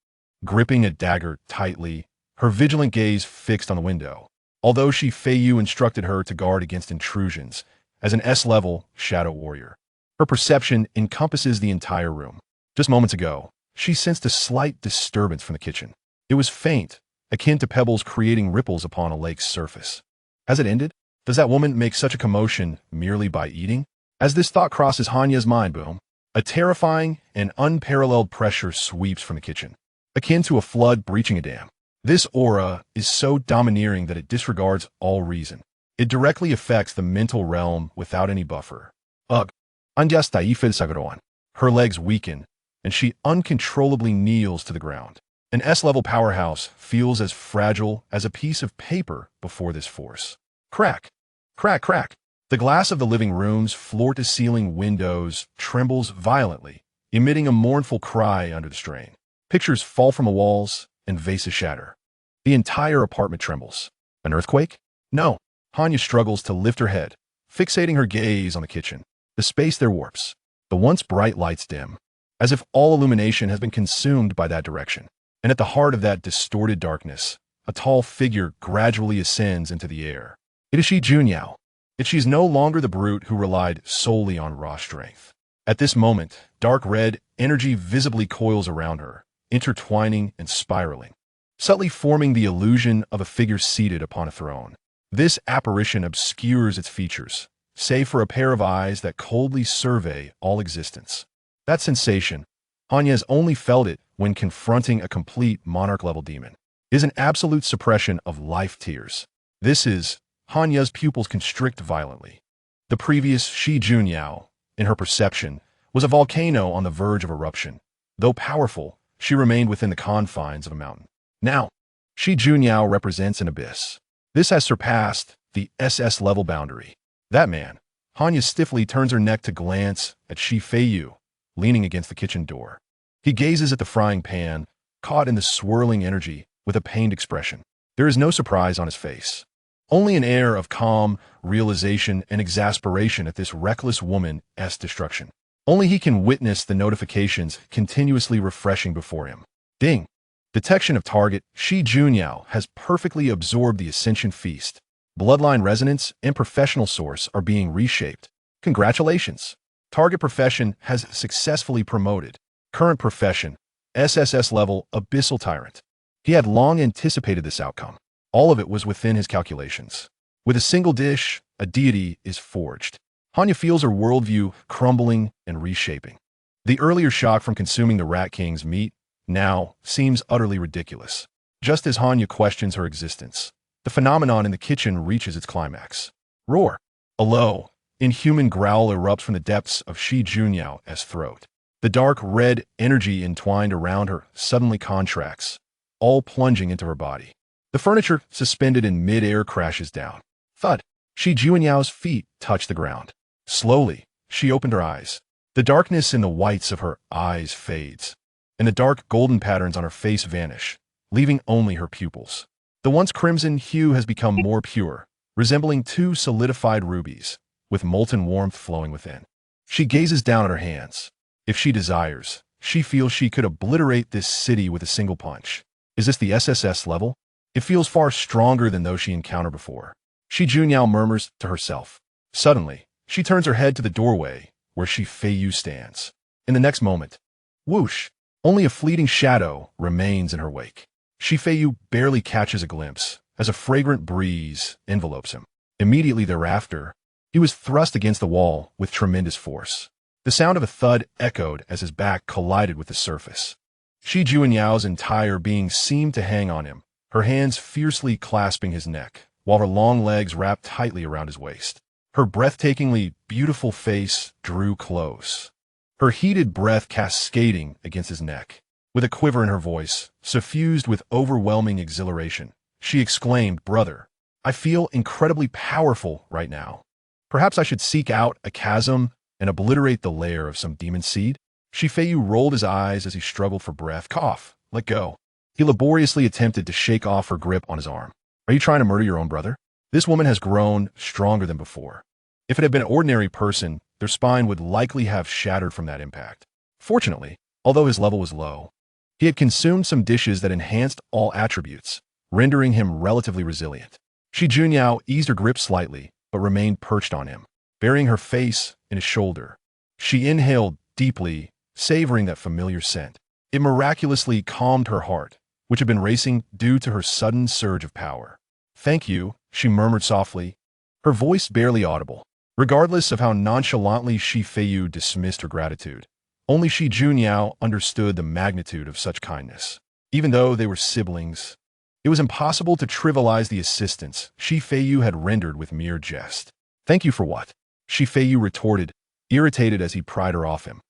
gripping a dagger tightly, her vigilant gaze fixed on the window. Although Feiyu instructed her to guard against intrusions, as an S-level shadow warrior, her perception encompasses the entire room. Just moments ago, she sensed a slight disturbance from the kitchen. It was faint, akin to pebbles creating ripples upon a lake's surface. Has it ended? Does that woman make such a commotion merely by eating? As this thought crosses Hanya's mind, boom, a terrifying and unparalleled pressure sweeps from the kitchen, akin to a flood breaching a dam. This aura is so domineering that it disregards all reason. It directly affects the mental realm without any buffer. Ugh. Anjas taifel sagroan. Her legs weaken, and she uncontrollably kneels to the ground. An S-level powerhouse feels as fragile as a piece of paper before this force. Crack, crack, crack. The glass of the living room's floor-to-ceiling windows trembles violently, emitting a mournful cry under the strain. Pictures fall from the walls, and vases shatter. The entire apartment trembles. An earthquake? No. Hanya struggles to lift her head, fixating her gaze on the kitchen. The space there warps. The once bright lights dim, as if all illumination has been consumed by that direction. And at the heart of that distorted darkness, a tall figure gradually ascends into the air. It is Shi Junyao. She is no longer the brute who relied solely on raw strength. At this moment, dark red energy visibly coils around her, intertwining and spiraling, subtly forming the illusion of a figure seated upon a throne. This apparition obscures its features, save for a pair of eyes that coldly survey all existence. That sensation, Hanya has only felt it when confronting a complete monarch-level demon, is an absolute suppression of life tears. This is Hanya's pupils constrict violently. The previous Shi Junyao, in her perception, was a volcano on the verge of eruption. Though powerful, she remained within the confines of a mountain. Now, Shi Junyao represents an abyss. This has surpassed the SS-level boundary. That man, Hanya stiffly turns her neck to glance at Shi Feiyu, leaning against the kitchen door. He gazes at the frying pan, caught in the swirling energy, with a pained expression. There is no surprise on his face. Only an air of calm realization and exasperation at this reckless woman's destruction. Only he can witness the notifications continuously refreshing before him. Ding! Detection of target. Shi Junyao has perfectly absorbed the Ascension Feast. Bloodline resonance and professional source are being reshaped. Congratulations! Target profession has successfully promoted. Current profession, SSS level Abyssal Tyrant. He had long anticipated this outcome. All of it was within his calculations. With a single dish, a deity is forged. Hanya feels her worldview crumbling and reshaping. The earlier shock from consuming the Rat King's meat now seems utterly ridiculous. Just as Hanya questions her existence, the phenomenon in the kitchen reaches its climax. Roar! A low, inhuman growl erupts from the depths of Shi Junyao's throat. The dark red energy entwined around her suddenly contracts, all plunging into her body. The furniture, suspended in mid-air, crashes down. Thud! Shi Junyao's feet touch the ground. Slowly, she opened her eyes. The darkness in the whites of her eyes fades, and the dark golden patterns on her face vanish, leaving only her pupils. The once crimson hue has become more pure, resembling two solidified rubies, with molten warmth flowing within. She gazes down at her hands. If she desires, she feels she could obliterate this city with a single punch. Is this the SSS level? It feels far stronger than those she encountered before. Shi Junyao murmurs to herself. Suddenly, she turns her head to the doorway, where Shi Feiyu stands. In the next moment, whoosh, only a fleeting shadow remains in her wake. Shi Feiyu barely catches a glimpse, as a fragrant breeze envelopes him. Immediately thereafter, he was thrust against the wall with tremendous force. The sound of a thud echoed as his back collided with the surface. Shi Junyao's entire being seemed to hang on him, her hands fiercely clasping his neck, while her long legs wrapped tightly around his waist. Her breathtakingly beautiful face drew close, her heated breath cascading against his neck. With a quiver in her voice, suffused with overwhelming exhilaration, she exclaimed, "Brother, I feel incredibly powerful right now. Perhaps I should seek out a chasm and obliterate the lair of some demon seed?" Shi Feiyu rolled his eyes as he struggled for breath. Cough. Let go. He laboriously attempted to shake off her grip on his arm. Are you trying to murder your own brother? This woman has grown stronger than before. If it had been an ordinary person, their spine would likely have shattered from that impact. Fortunately, although his level was low, he had consumed some dishes that enhanced all attributes, rendering him relatively resilient. Shi Junyao eased her grip slightly, but remained perched on him, burying her face in his shoulder. She inhaled deeply, savoring that familiar scent. It miraculously calmed her heart, which had been racing due to her sudden surge of power. "Thank you," she murmured softly, her voice barely audible. Regardless of how nonchalantly Shi Feiyu dismissed her gratitude, only Shi Junyao understood the magnitude of such kindness. Even though they were siblings, it was impossible to trivialize the assistance Shi Feiyu had rendered with mere jest. "Thank you for what?" Shi Feiyu retorted, irritated as he pried her off him.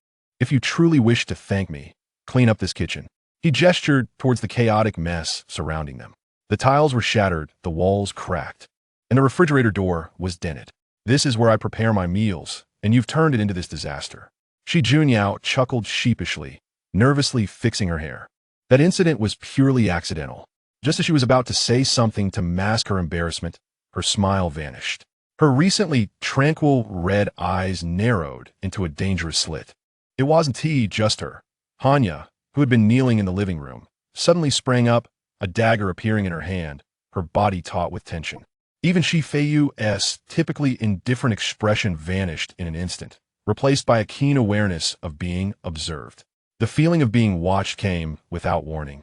If you truly wish to thank me, clean up this kitchen. He gestured towards the chaotic mess surrounding them. The tiles were shattered, the walls cracked, and the refrigerator door was dented. This is where I prepare my meals, and you've turned it into this disaster. Shi Junyao chuckled sheepishly, nervously fixing her hair. That incident was purely accidental. Just as she was about to say something to mask her embarrassment, her smile vanished. Her recently tranquil red eyes narrowed into a dangerous slit. It wasn't he, just her. Hanya, who had been kneeling in the living room, suddenly sprang up, a dagger appearing in her hand, her body taut with tension. Even Shi Feiyu's typically indifferent expression vanished in an instant, replaced by a keen awareness of being observed. The feeling of being watched came without warning,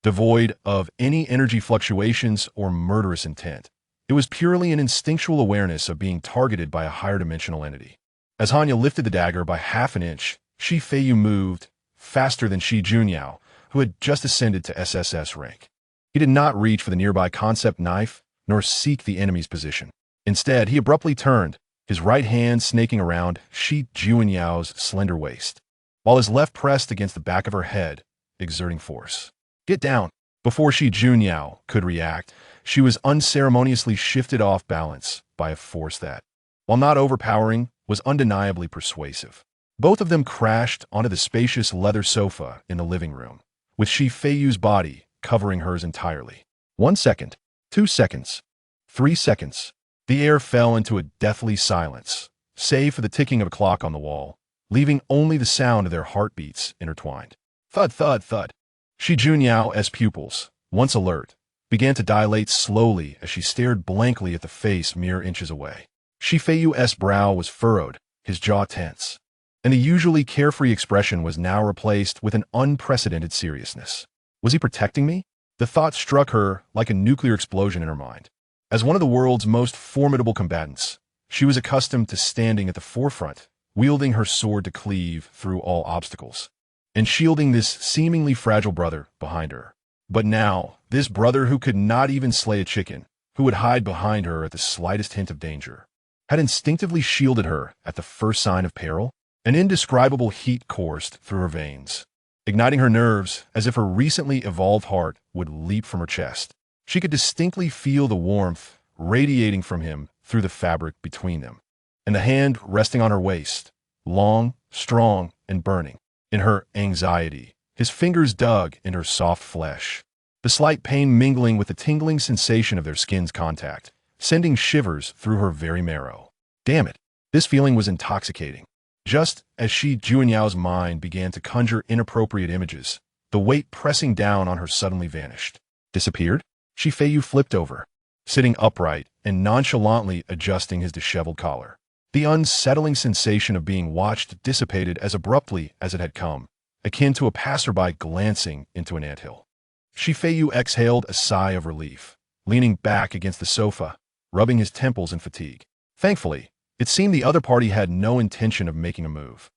devoid of any energy fluctuations or murderous intent. It was purely an instinctual awareness of being targeted by a higher dimensional entity. As Hanya lifted the dagger by half an inch, Shi Feiyu moved faster than Shi Junyao, who had just ascended to SSS rank. He did not reach for the nearby concept knife, nor seek the enemy's position. Instead, he abruptly turned, his right hand snaking around Shi Junyao's slender waist, while his left pressed against the back of her head, exerting force. Get down! Before Shi Junyao could react, she was unceremoniously shifted off balance by a force that, while not overpowering, was undeniably persuasive. Both of them crashed onto the spacious leather sofa in the living room, with Shi Feiyu's body covering hers entirely. 1 second, 2 seconds, 3 seconds. The air fell into a deathly silence, save for the ticking of a clock on the wall, leaving only the sound of their heartbeats intertwined. Thud, thud, thud. Shi Junyao's pupils, once alert, began to dilate slowly as she stared blankly at the face mere inches away. Shi Feiyu's brow was furrowed, his jaw tense, and the usually carefree expression was now replaced with an unprecedented seriousness. Was he protecting me? The thought struck her like a nuclear explosion in her mind. As one of the world's most formidable combatants, she was accustomed to standing at the forefront, wielding her sword to cleave through all obstacles, and shielding this seemingly fragile brother behind her. But now, this brother who could not even slay a chicken, who would hide behind her at the slightest hint of danger, had instinctively shielded her at the first sign of peril. An indescribable heat coursed through her veins, igniting her nerves as if her recently evolved heart would leap from her chest. She could distinctly feel the warmth radiating from him through the fabric between them, and the hand resting on her waist, long, strong, and burning. In her anxiety, his fingers dug into her soft flesh, the slight pain mingling with the tingling sensation of their skin's contact, sending shivers through her very marrow. Damn it, this feeling was intoxicating. Just as Shi Junyao's mind began to conjure inappropriate images, the weight pressing down on her suddenly vanished. Disappeared? Shi Feiyu flipped over, sitting upright and nonchalantly adjusting his disheveled collar. The unsettling sensation of being watched dissipated as abruptly as it had come, akin to a passerby glancing into an anthill. Shi Feiyu exhaled a sigh of relief, leaning back against the sofa, rubbing his temples in fatigue. Thankfully, it seemed the other party had no intention of making a move.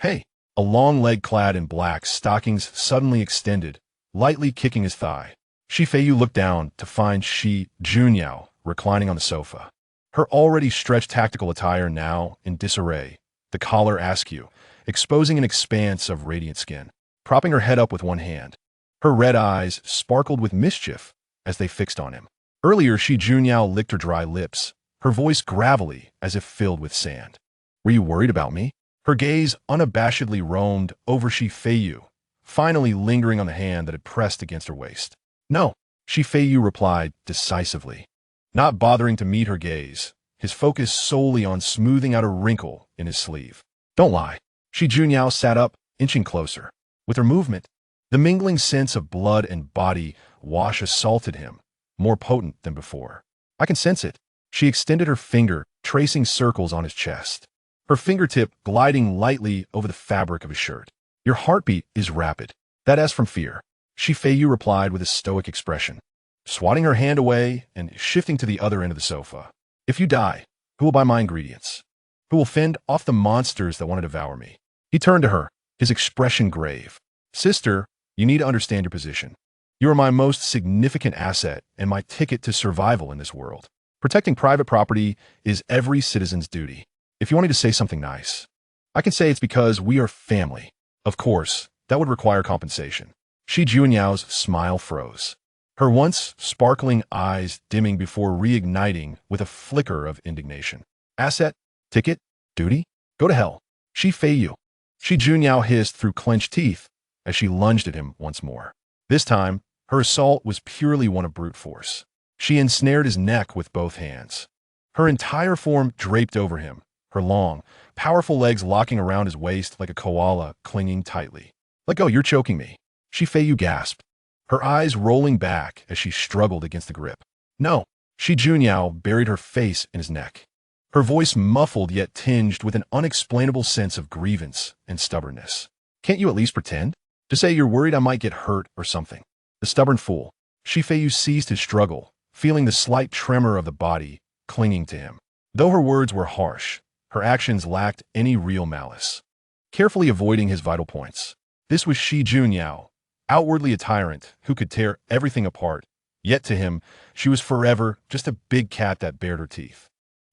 Hey! A long leg clad in black stockings suddenly extended, lightly kicking his thigh. Shi Feiyu looked down to find Shi Junyao reclining on the sofa, her already stretched tactical attire now in disarray, the collar askew, exposing an expanse of radiant skin. Propping her head up with one hand, her red eyes sparkled with mischief as they fixed on him. Earlier, Shi Junyao licked her dry lips, her voice gravelly as if filled with sand. Were you worried about me? Her gaze unabashedly roamed over Shi Feiyu, finally lingering on the hand that had pressed against her waist. No, Shi Feiyu replied decisively, not bothering to meet her gaze, his focus solely on smoothing out a wrinkle in his sleeve. Don't lie. Shi Junyao sat up, inching closer. With her movement, the mingling sense of blood and body wash assaulted him, more potent than before. I can sense it. She extended her finger, tracing circles on his chest, her fingertip gliding lightly over the fabric of his shirt. Your heartbeat is rapid. That as from fear, Shi Feiyu replied with a stoic expression, swatting her hand away and shifting to the other end of the sofa. If you die, who will buy my ingredients? Who will fend off the monsters that want to devour me? He turned to her, his expression grave. Sister, you need to understand your position. You are my most significant asset and my ticket to survival in this world. Protecting private property is every citizen's duty. If you want me to say something nice, I can say it's because we are family. Of course, that would require compensation. Shi Junyao's smile froze, her once sparkling eyes dimming before reigniting with a flicker of indignation. Asset? Ticket? Duty? Go to hell. Shi Feiyu. Shi Junyao hissed through clenched teeth as she lunged at him once more. This time, her assault was purely one of brute force. She ensnared his neck with both hands. Her entire form draped over him, her long, powerful legs locking around his waist like a koala clinging tightly. "Let go, you're choking me." Shi Feiyu gasped, her eyes rolling back as she struggled against the grip. "No." Shi Junyao buried her face in his neck, her voice muffled yet tinged with an unexplainable sense of grievance and stubbornness. "Can't you at least pretend? To say you're worried I might get hurt or something." The stubborn fool. Shi Feiyu ceased his struggle, feeling the slight tremor of the body clinging to him. Though her words were harsh, her actions lacked any real malice. Carefully avoiding his vital points. This was Shi Junyao, outwardly a tyrant who could tear everything apart, yet to him, she was forever just a big cat that bared her teeth.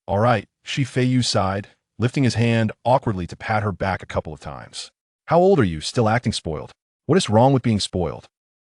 "All right," Shi Feiyu sighed, lifting his hand awkwardly to pat her back a couple of times. "How old are you, still acting spoiled? What is wrong with being spoiled?"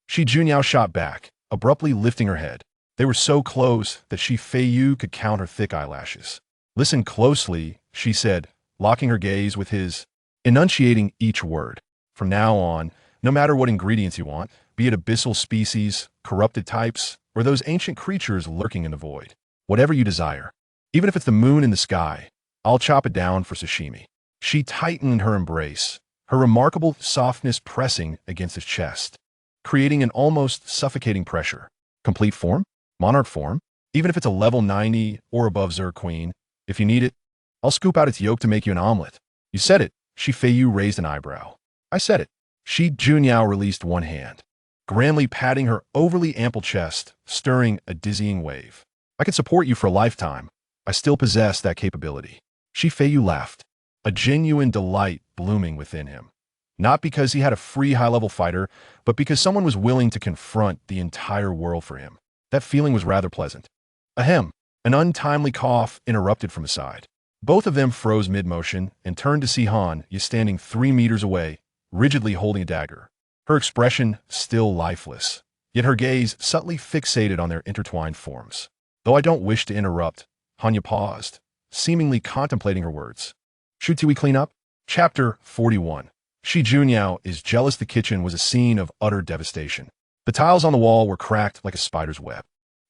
Shi Junyao shot back, abruptly lifting her head. They were so close that Shi Feiyu could count her thick eyelashes. "Listen closely," she said, locking her gaze with his, enunciating each word. "From now on, no matter what ingredients you want, be it abyssal species, corrupted types, or those ancient creatures lurking in the void, whatever you desire, even if it's the moon in the sky, I'll chop it down for sashimi." She tightened her embrace, her remarkable softness pressing against his chest, creating an almost suffocating pressure. "Complete form? Monarch form? Even if it's a level 90 or above Zur Queen, if you need it, I'll scoop out its yolk to make you an omelet." "You said it." Shi Feiyu raised an eyebrow. "I said it." Shi Junyao released one hand, grandly patting her overly ample chest, stirring a dizzying wave. "I can support you for a lifetime. I still possess that capability." Shi Feiyu laughed, a genuine delight blooming within him. Not because he had a free high-level fighter, but because someone was willing to confront the entire world for him. That feeling was rather pleasant. Ahem. An untimely cough interrupted from his side. Both of them froze mid-motion and turned to see Han Yi standing 3 meters away, rigidly holding a dagger. Her expression still lifeless, yet her gaze subtly fixated on their intertwined forms. "Though I don't wish to interrupt," Han Yi paused, seemingly contemplating her words. "Should we clean up?" Chapter 41. Shi Junyao is jealous. The kitchen was a scene of utter devastation. The tiles on the wall were cracked like a spider's web,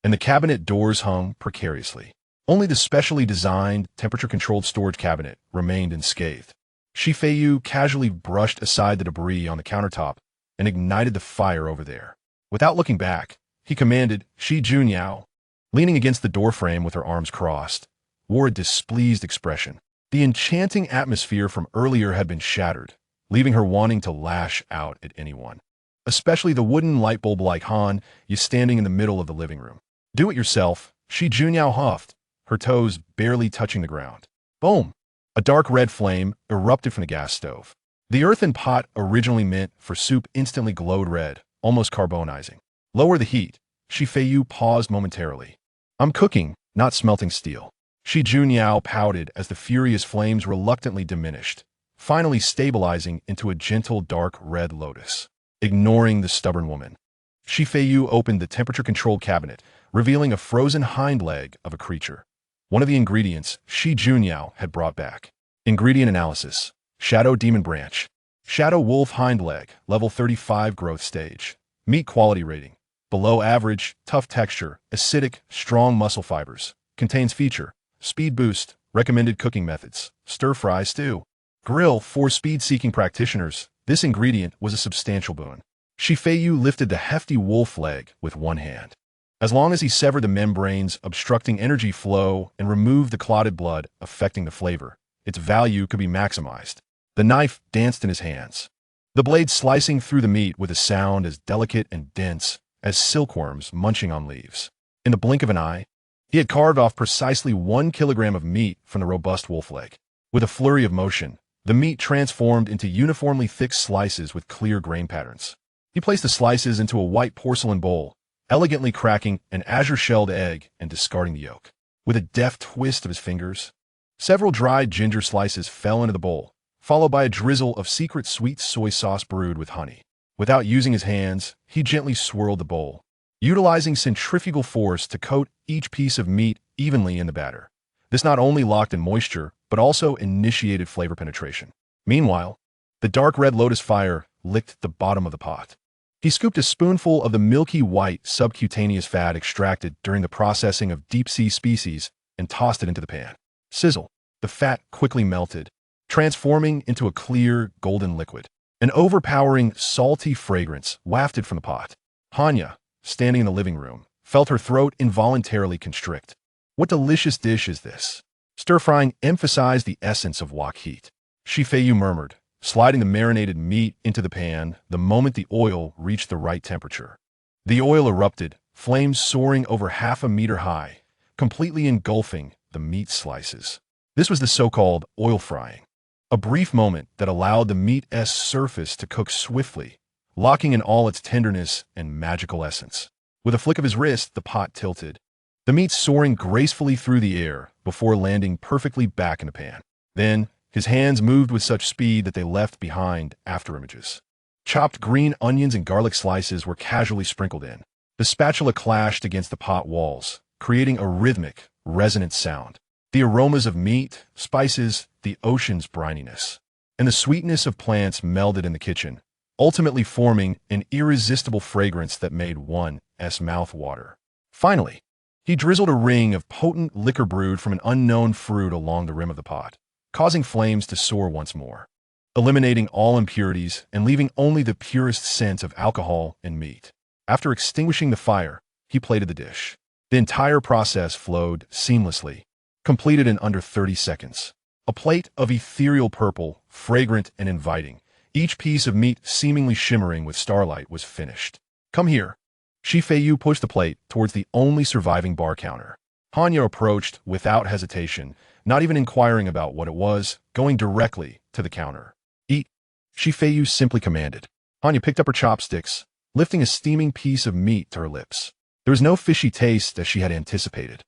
and the cabinet doors hung precariously. Only the specially designed, temperature-controlled storage cabinet remained unscathed. Shi Feiyu casually brushed aside the debris on the countertop and ignited the fire over there. Without looking back, he commanded. Shi Junyao, leaning against the doorframe with her arms crossed, wore a displeased expression. The enchanting atmosphere from earlier had been shattered, leaving her wanting to lash out at anyone. Especially the wooden light bulb like Han Yi standing in the middle of the living room. "Do it yourself," Shi Junyao huffed, her toes barely touching the ground. Boom! A dark red flame erupted from the gas stove. The earthen pot originally meant for soup instantly glowed red, almost carbonizing. "Lower the heat." Shi Feiyu paused momentarily. "I'm cooking, not smelting steel." Shi Junyao pouted as the furious flames reluctantly diminished, finally stabilizing into a gentle dark red lotus. Ignoring the stubborn woman, Shi Feiyu opened the temperature-controlled cabinet, revealing a frozen hind leg of a creature. One of the ingredients Shi Junyao had brought back. Ingredient analysis: Shadow Demon Branch. Shadow Wolf Hind Leg, level 35 growth stage. Meat quality rating: below average, tough texture, acidic, strong muscle fibers. Contains feature: speed boost, recommended cooking methods, stir-fry, stew, grill. For speed-seeking practitioners, this ingredient was a substantial boon. Shi Feiyu lifted the hefty wolf leg with one hand. As long as he severed the membranes obstructing energy flow and removed the clotted blood affecting the flavor, its value could be maximized. The knife danced in his hands, the blade slicing through the meat with a sound as delicate and dense as silkworms munching on leaves. In the blink of an eye, he had carved off precisely 1 kilogram of meat from the robust wolf leg. With a flurry of motion, the meat transformed into uniformly thick slices with clear grain patterns. He placed the slices into a white porcelain bowl, elegantly cracking an azure-shelled egg and discarding the yolk. With a deft twist of his fingers, several dried ginger slices fell into the bowl, followed by a drizzle of secret sweet soy sauce brewed with honey. Without using his hands, he gently swirled the bowl, utilizing centrifugal force to coat each piece of meat evenly in the batter. This not only locked in moisture, but also initiated flavor penetration. Meanwhile, the dark red lotus fire licked the bottom of the pot. He scooped a spoonful of the milky white subcutaneous fat extracted during the processing of deep-sea species and tossed it into the pan. Sizzle. The fat quickly melted, transforming into a clear, golden liquid. An overpowering, salty fragrance wafted from the pot. Hanya, standing in the living room, felt her throat involuntarily constrict. What delicious dish is this? Stir-frying emphasized the essence of wok heat. Feiyu murmured, sliding the marinated meat into the pan the moment the oil reached the right temperature. The oil erupted, flames soaring over 1/2 meter high, completely engulfing the meat slices. This was the so-called oil frying, a brief moment that allowed the meat's surface to cook swiftly, locking in all its tenderness and magical essence. With a flick of his wrist, the pot tilted, the meat soaring gracefully through the air before landing perfectly back in the pan. Then, his hands moved with such speed that they left behind afterimages. Chopped green onions and garlic slices were casually sprinkled in. The spatula clashed against the pot walls, creating a rhythmic, resonant sound. The aromas of meat, spices, the ocean's brininess, and the sweetness of plants melded in the kitchen, ultimately forming an irresistible fragrance that made one's mouth water. Finally, he drizzled a ring of potent liquor brewed from an unknown fruit along the rim of the pot, causing flames to soar once more, eliminating all impurities and leaving only the purest scent of alcohol and meat. After extinguishing the fire, he plated the dish. The entire process flowed seamlessly, completed in under 30 seconds. A plate of ethereal purple, fragrant and inviting, each piece of meat seemingly shimmering with starlight, was finished. "Come here." Feiyu pushed the plate towards the only surviving bar counter. Hanya approached without hesitation, not even inquiring about what it was, going directly to the counter. "Eat," Feiyu simply commanded. Hanya picked up her chopsticks, lifting a steaming piece of meat to her lips. There was no fishy taste as she had anticipated.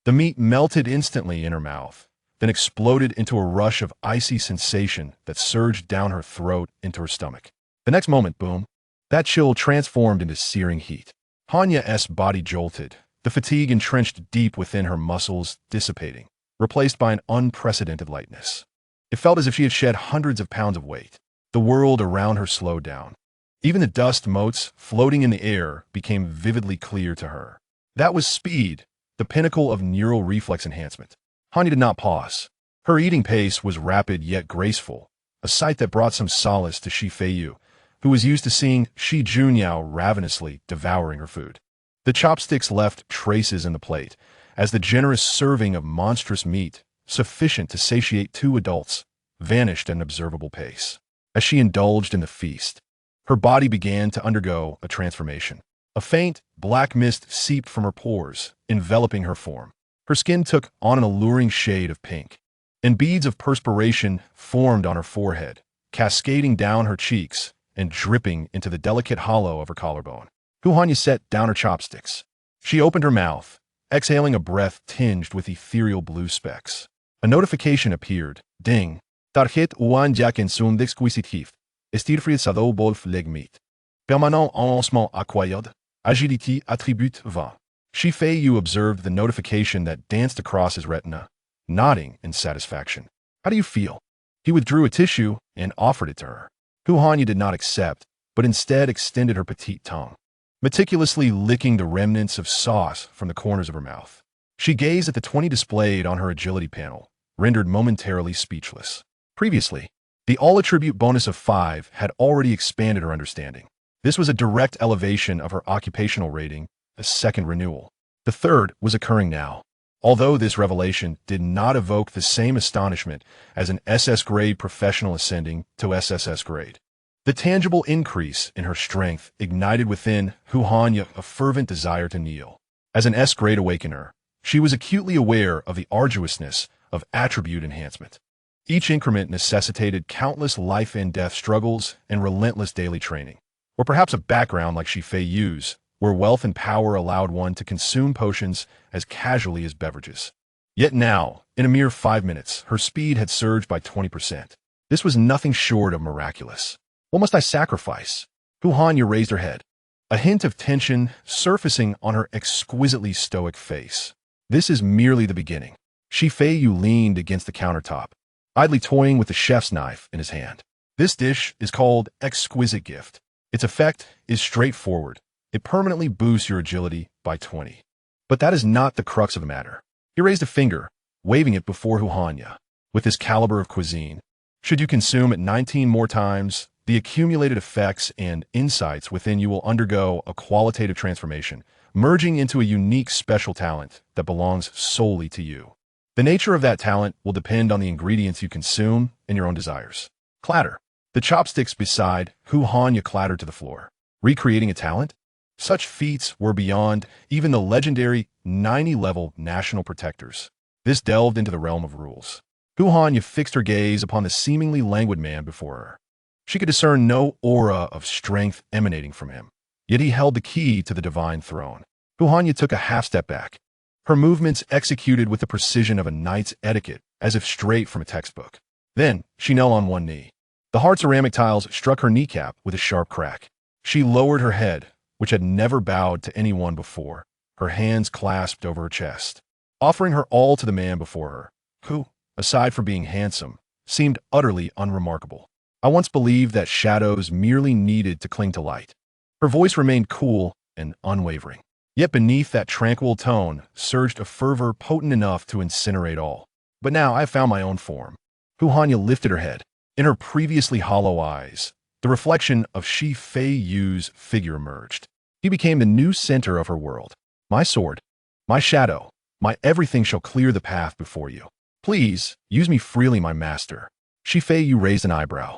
The meat melted instantly in her mouth, then exploded into a rush of icy sensation that surged down her throat into her stomach. The next moment, boom, that chill transformed into searing heat. Hanya's body jolted, the fatigue entrenched deep within her muscles dissipating, replaced by an unprecedented lightness. It felt as if she had shed hundreds of pounds of weight. The world around her slowed down. Even the dust motes floating in the air became vividly clear to her. That was speed, the pinnacle of neural reflex enhancement. Hanya did not pause. Her eating pace was rapid yet graceful, a sight that brought some solace to Feiyu, who was used to seeing Shi Junyao ravenously devouring her food. The chopsticks left traces in the plate, as the generous serving of monstrous meat, sufficient to satiate 2 adults, vanished at an observable pace. As she indulged in the feast, her body began to undergo a transformation. A faint, black mist seeped from her pores, enveloping her form. Her skin took on an alluring shade of pink, and beads of perspiration formed on her forehead, cascading down her cheeks and dripping into the delicate hollow of her collarbone. Hanya set down her chopsticks. She opened her mouth, exhaling a breath tinged with ethereal blue specks. A notification appeared. Ding. Target uan jaken sum d'exquisitif. Estirfried sado bolf legmeat. Permanent enhancement acquired. Agility attribute 20. Feiyu observed the notification that danced across his retina, nodding in satisfaction. "How do you feel?" He withdrew a tissue and offered it to her. Hanya did not accept, but instead extended her petite tongue, meticulously licking the remnants of sauce from the corners of her mouth. She gazed at the 20 displayed on her agility panel, rendered momentarily speechless. Previously, the all-attribute bonus of 5 had already expanded her understanding. This was a direct elevation of her occupational rating, a second renewal. The third was occurring now, although this revelation did not evoke the same astonishment as an SS grade professional ascending to SSS grade. The tangible increase in her strength ignited within Hanya a fervent desire to kneel. As an S grade awakener, she was acutely aware of the arduousness of attribute enhancement. Each increment necessitated countless life and death struggles and relentless daily training, or perhaps a background like Feiyu's, where wealth and power allowed one to consume potions as casually as beverages. Yet now, in a mere 5 minutes, her speed had surged by 20%. This was nothing short of miraculous. What must I sacrifice? Hu Hanya raised her head, a hint of tension surfacing on her exquisitely stoic face. This is merely the beginning. Feiyu leaned against the countertop, idly toying with the chef's knife in his hand. This dish is called Exquisite Gift. Its effect is straightforward. It permanently boosts your agility by 20. But that is not the crux of the matter. He raised a finger, waving it before Hu Hanya. With this caliber of cuisine, should you consume it 19 more times, the accumulated effects and insights within you will undergo a qualitative transformation, merging into a unique special talent that belongs solely to you. The nature of that talent will depend on the ingredients you consume and your own desires. Clatter. The chopsticks beside Hu Hanya clattered to the floor. Recreating a talent? Such feats were beyond even the legendary 90-level national protectors. This delved into the realm of rules. Hu Hanya fixed her gaze upon the seemingly languid man before her. She could discern no aura of strength emanating from him, yet he held the key to the divine throne. Hu Hanya took a half-step back, her movements executed with the precision of a knight's etiquette, as if straight from a textbook. Then, she knelt on one knee. The hard ceramic tiles struck her kneecap with a sharp crack. She lowered her head, which had never bowed to anyone before, her hands clasped over her chest, offering her all to the man before her, who, aside from being handsome, seemed utterly unremarkable. I once believed that shadows merely needed to cling to light. Her voice remained cool and unwavering. Yet beneath that tranquil tone surged a fervor potent enough to incinerate all. But now I have found my own form. Hu Hanya lifted her head. In her previously hollow eyes, the reflection of Feiyu's figure emerged. He became the new center of her world. My sword, my shadow, my everything shall clear the path before you. Please, use me freely, my master. Feiyu raised an eyebrow.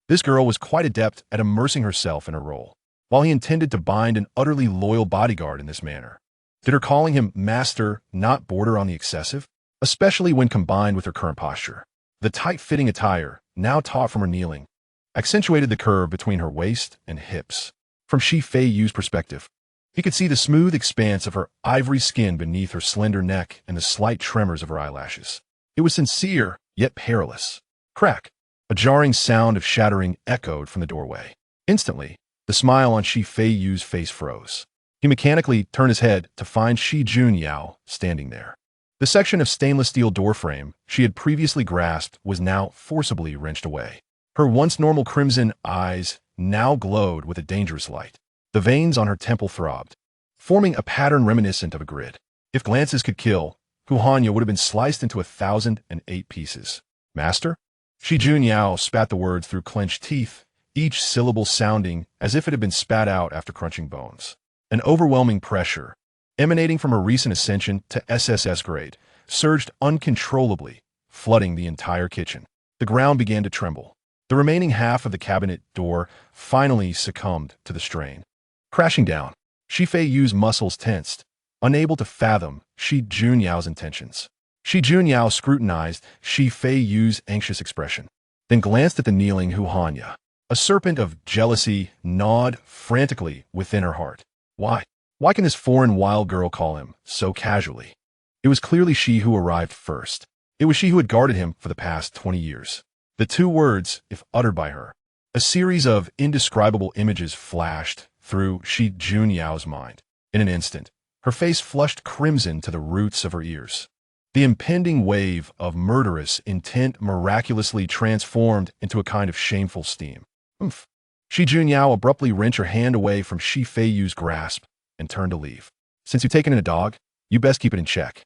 This girl was quite adept at immersing herself in her role, while he intended to bind an utterly loyal bodyguard in this manner. Did her calling him master not border on the excessive? Especially when combined with her current posture. The tight-fitting attire, now taut from her kneeling, accentuated the curve between her waist and hips. From Feiyu's perspective, he could see the smooth expanse of her ivory skin beneath her slender neck and the slight tremors of her eyelashes. It was sincere, yet perilous. Crack! A jarring sound of shattering echoed from the doorway. Instantly, the smile on Feiyu's face froze. He mechanically turned his head to find Junyao standing there. The section of stainless steel doorframe she had previously grasped was now forcibly wrenched away. Her once normal crimson eyes now glowed with a dangerous light. The veins on her temple throbbed, forming a pattern reminiscent of a grid. If glances could kill, Hu Hanya would have been sliced into 1,008 pieces. Master? Junyao spat the words through clenched teeth, each syllable sounding as if it had been spat out after crunching bones. An overwhelming pressure, emanating from her recent ascension to SSS grade, surged uncontrollably, flooding the entire kitchen. The ground began to tremble. The remaining half of the cabinet door finally succumbed to the strain. Crashing down, Feiyu's muscles tensed, unable to fathom Junyao's intentions. Junyao scrutinized Feiyu's anxious expression, then glanced at the kneeling Hu Hanya. A serpent of jealousy gnawed frantically within her heart. Why? Why can this foreign wild girl call him so casually? It was clearly she who arrived first. It was she who had guarded him for the past 20 years. The two words, if uttered by her, a series of indescribable images flashed through Junyao's mind. In an instant, her face flushed crimson to the roots of her ears. The impending wave of murderous intent miraculously transformed into a kind of shameful steam. Oomph. Junyao abruptly wrenched her hand away from Feiyu's grasp and turned to leave. Since you've taken in a dog, you best keep it in check.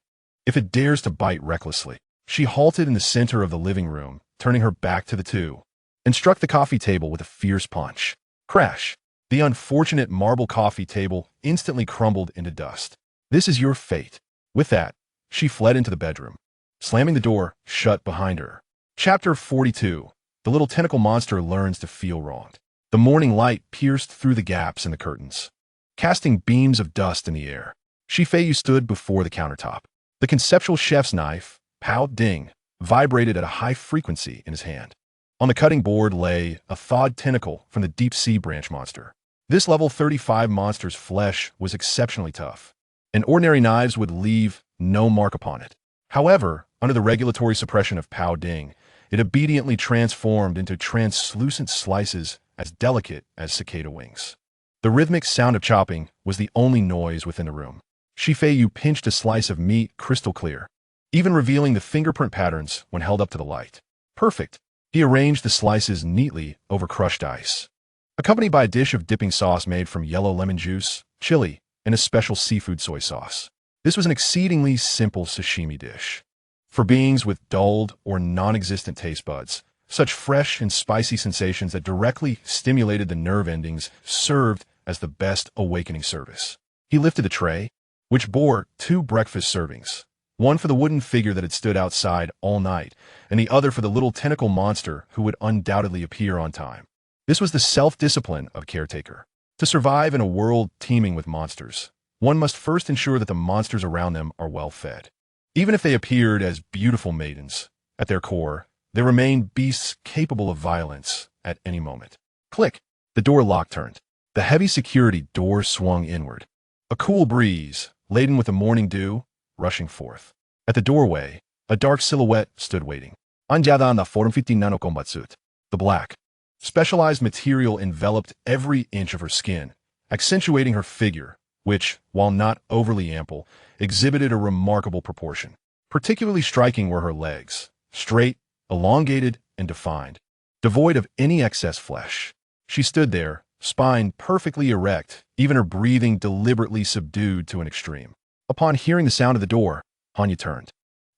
If it dares to bite recklessly. She halted in the center of the living room, turning her back to the two, and struck the coffee table with a fierce punch. Crash! The unfortunate marble coffee table instantly crumbled into dust. This is your fate. With that, she fled into the bedroom, slamming the door shut behind her. Chapter 42. The little tentacle monster learns to feel wronged. The morning light pierced through the gaps in the curtains, casting beams of dust in the air. Feiyu stood before the countertop. The conceptual chef's knife, Pao Ding, vibrated at a high frequency in his hand. On the cutting board lay a thawed tentacle from the deep-sea branch monster. This level 35 monster's flesh was exceptionally tough, and ordinary knives would leave no mark upon it. However, under the regulatory suppression of Pao Ding, it obediently transformed into translucent slices as delicate as cicada wings. The rhythmic sound of chopping was the only noise within the room. Feiyu pinched a slice of meat crystal clear, even revealing the fingerprint patterns when held up to the light. Perfect. He arranged the slices neatly over crushed ice, accompanied by a dish of dipping sauce made from yellow lemon juice, chili, and a special seafood soy sauce. This was an exceedingly simple sashimi dish. For beings with dulled or non-existent taste buds, such fresh and spicy sensations that directly stimulated the nerve endings served as the best awakening service. He lifted the tray, which bore 2 breakfast servings, one for the wooden figure that had stood outside all night, and the other for the little tentacle monster who would undoubtedly appear on time. This was the self-discipline of a caretaker. To survive in a world teeming with monsters, one must first ensure that the monsters around them are well fed. Even if they appeared as beautiful maidens, at their core, they remained beasts capable of violence at any moment. Click! The door lock turned. The heavy security door swung inward. A cool breeze, laden with the morning dew, rushing forth. At the doorway, a dark silhouette stood waiting. Anjada na form 15 nanocombat suit. The black, specialized material enveloped every inch of her skin, accentuating her figure, which, while not overly ample, exhibited a remarkable proportion. Particularly striking were her legs, straight, elongated, and defined, devoid of any excess flesh. She stood there, spine perfectly erect, even her breathing deliberately subdued to an extreme. Upon hearing the sound of the door, Hanya turned.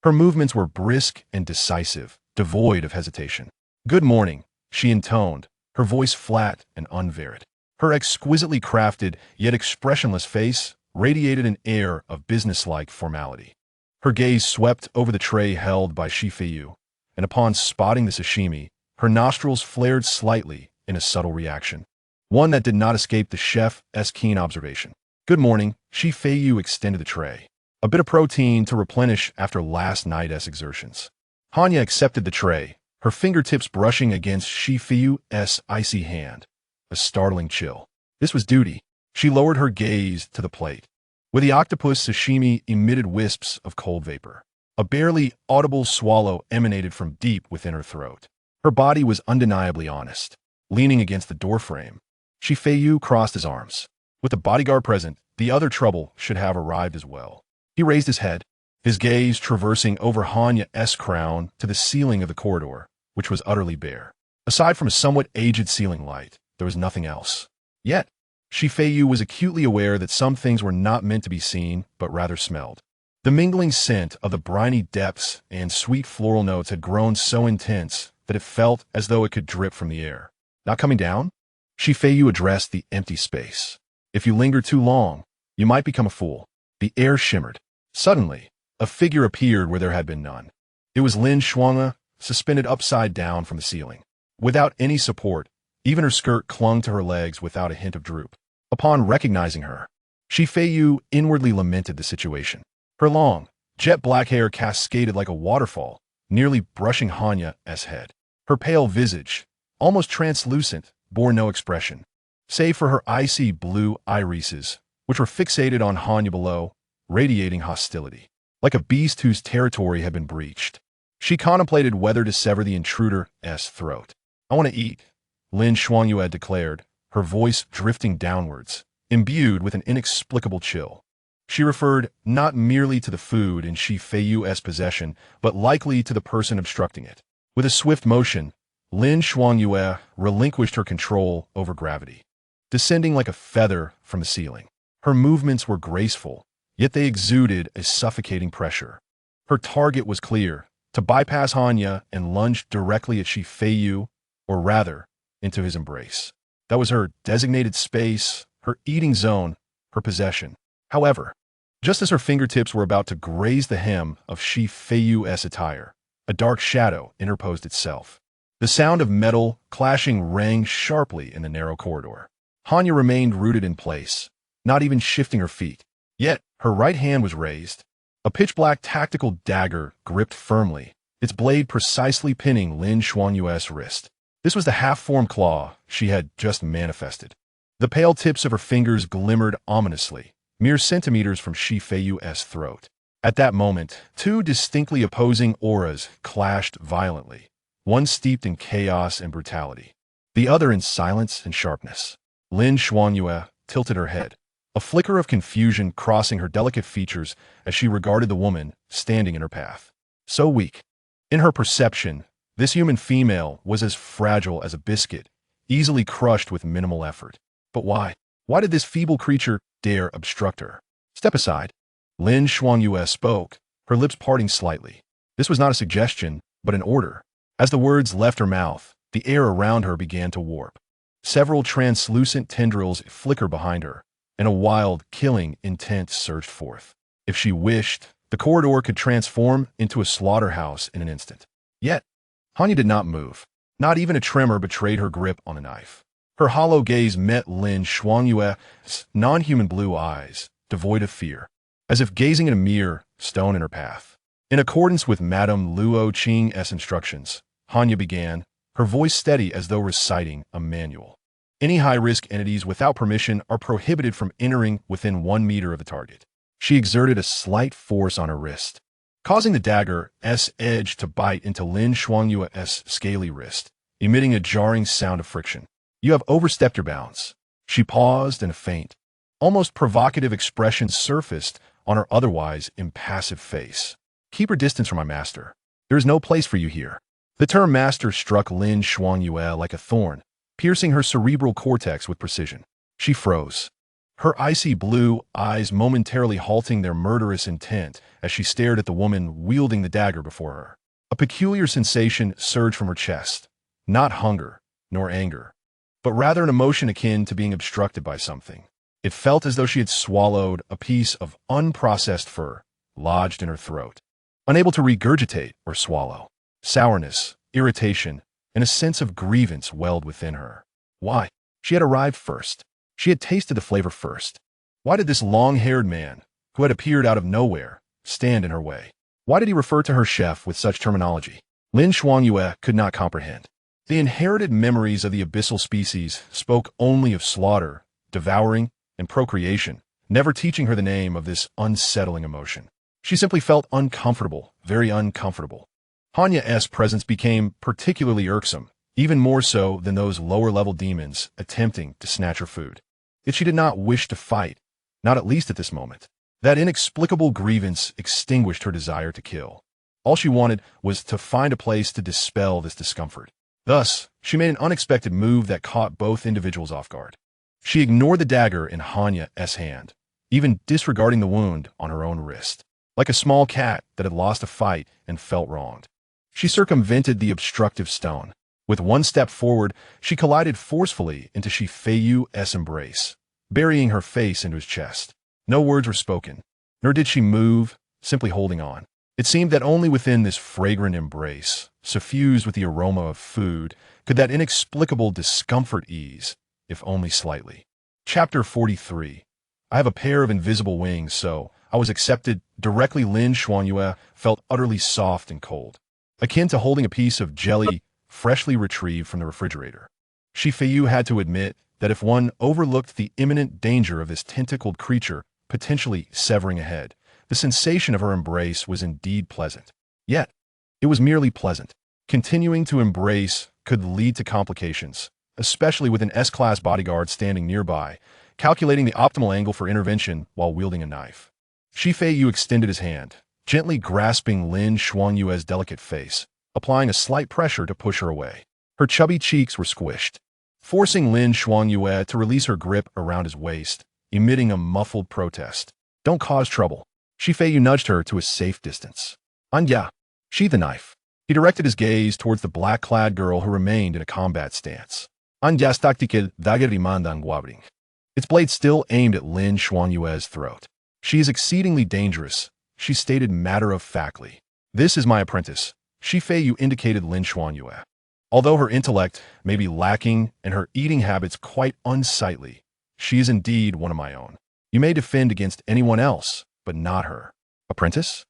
Her movements were brisk and decisive, devoid of hesitation. "Good morning," she intoned, her voice flat and unvaried. Her exquisitely crafted, yet expressionless face radiated an air of businesslike formality. Her gaze swept over the tray held by Feiyu, and upon spotting the sashimi, her nostrils flared slightly in a subtle reaction, one that did not escape the chef's keen observation. "Good morning," Feiyu extended the tray. A bit of protein to replenish after last night's exertions. Hanya accepted the tray, her fingertips brushing against Feiyu's icy hand. A startling chill. This was duty. She lowered her gaze to the plate, where the octopus sashimi emitted wisps of cold vapor. A barely audible swallow emanated from deep within her throat. Her body was undeniably honest. Leaning against the doorframe, Feiyu crossed his arms. With the bodyguard present, the other trouble should have arrived as well. He raised his head, his gaze traversing over Hanya's crown to the ceiling of the corridor, which was utterly bare. Aside from a somewhat aged ceiling light, there was nothing else. Yet, Feiyu was acutely aware that some things were not meant to be seen, but rather smelled. The mingling scent of the briny depths and sweet floral notes had grown so intense that it felt as though it could drip from the air. "Not coming down?" Feiyu addressed the empty space. "If you linger too long, you might become a fool." The air shimmered. Suddenly, a figure appeared where there had been none. It was Lin Shuang'e, suspended upside down from the ceiling. Without any support, even her skirt clung to her legs without a hint of droop. Upon recognizing her, Feiyu inwardly lamented the situation. Her long, jet-black hair cascaded like a waterfall, nearly brushing Hanya's head. Her pale visage, almost translucent, bore no expression, save for her icy blue irises, which were fixated on Hanya below, radiating hostility. Like a beast whose territory had been breached, she contemplated whether to sever the intruder's throat. "I want to eat," Lin Shuang'e had declared, her voice drifting downwards, imbued with an inexplicable chill. She referred not merely to the food in Feiyu's possession, but likely to the person obstructing it. With a swift motion, Lin Shuang'e relinquished her control over gravity, descending like a feather from the ceiling. Her movements were graceful, yet they exuded a suffocating pressure. Her target was clear, to bypass Hanya and lunge directly at Feiyu, or rather, into his embrace. That was her designated space, her eating zone, her possession. However, just as her fingertips were about to graze the hem of Feiyu's attire, a dark shadow interposed itself. The sound of metal clashing rang sharply in the narrow corridor. Hanya remained rooted in place, not even shifting her feet. Yet, her right hand was raised. A pitch-black tactical dagger gripped firmly, its blade precisely pinning Lin Shuang'e's wrist. This was the half-formed claw she had just manifested. The pale tips of her fingers glimmered ominously, mere centimeters from Feiyu's throat. At that moment, 2 distinctly opposing auras clashed violently. one steeped in chaos and brutality, the other in silence and sharpness. Lin Xuanyue tilted her head, a flicker of confusion crossing her delicate features as she regarded the woman standing in her path. So weak. In her perception, this human female was as fragile as a biscuit, easily crushed with minimal effort. But why? Why did this feeble creature dare obstruct her? Step aside. Lin Xuanyue spoke, her lips parting slightly. This was not a suggestion, but an order. As the words left her mouth, the air around her began to warp. Several translucent tendrils flickered behind her, and a wild, killing intent surged forth. If she wished, the corridor could transform into a slaughterhouse in an instant. Yet, Hanya did not move. Not even a tremor betrayed her grip on the knife. Her hollow gaze met Lin Xuanyue's non-human blue eyes, devoid of fear, as if gazing at a mere stone in her path. In accordance with Madame Luo Qing's instructions, Hanya began, her voice steady as though reciting a manual. Any high-risk entities without permission are prohibited from entering within 1 meter of the target. She exerted a slight force on her wrist, causing the dagger's edge to bite into Lin Xuanyue's scaly wrist, emitting a jarring sound of friction. You have overstepped your bounds. She paused, and a faint, almost provocative expression surfaced on her otherwise impassive face. Keep your distance from my master. There is no place for you here. The term master struck Lin Xuanyue like a thorn, piercing her cerebral cortex with precision. She froze, her icy blue eyes momentarily halting their murderous intent as she stared at the woman wielding the dagger before her. A peculiar sensation surged from her chest, not hunger nor anger, but rather an emotion akin to being obstructed by something. It felt as though she had swallowed a piece of unprocessed fur, lodged in her throat. Unable to regurgitate or swallow, sourness, irritation, and a sense of grievance welled within her. Why? She had arrived first. She had tasted the flavor first. Why did this long-haired man, who had appeared out of nowhere, stand in her way? Why did he refer to her chef with such terminology? Lin Xuanyue could not comprehend. The inherited memories of the abyssal species spoke only of slaughter, devouring, and procreation, never teaching her the name of this unsettling emotion. She simply felt uncomfortable, very uncomfortable. Hanya's presence became particularly irksome, even more so than those lower-level demons attempting to snatch her food. Yet she did not wish to fight, not at least at this moment. That inexplicable grievance extinguished her desire to kill. All she wanted was to find a place to dispel this discomfort. Thus, she made an unexpected move that caught both individuals off guard. She ignored the dagger in Hanya's hand, even disregarding the wound on her own wrist. Like a small cat that had lost a fight and felt wronged, she circumvented the obstructive stone. With one step forward, she collided forcefully into Feiyu's embrace, burying her face into his chest. No words were spoken, nor did she move, simply holding on. It seemed that only within this fragrant embrace, suffused with the aroma of food, could that inexplicable discomfort ease, if only slightly. Chapter 43. I have a pair of invisible wings, so I was accepted. Directly Lin Xuanyue felt utterly soft and cold, akin to holding a piece of jelly freshly retrieved from the refrigerator. Feiyu had to admit that if one overlooked the imminent danger of this tentacled creature potentially severing a head, the sensation of her embrace was indeed pleasant. Yet, it was merely pleasant. Continuing to embrace could lead to complications, especially with an S-class bodyguard standing nearby, calculating the optimal angle for intervention while wielding a knife. Feiyu extended his hand, gently grasping Lin Xuanyue's delicate face, applying a slight pressure to push her away. Her chubby cheeks were squished, forcing Lin Xuanyue to release her grip around his waist, emitting a muffled protest. Don't cause trouble. Feiyu nudged her to a safe distance. Anya, sheath the knife. He directed his gaze towards the black-clad girl who remained in a combat stance. Anya's tactical dagger rimandan guabring. Its blade still aimed at Lin Xuanyue's throat. She is exceedingly dangerous, she stated matter-of-factly. This is my apprentice. Feiyu indicated Lin Xuanyue. Although her intellect may be lacking and her eating habits quite unsightly, she is indeed one of my own. You may defend against anyone else, but not her. Apprentice?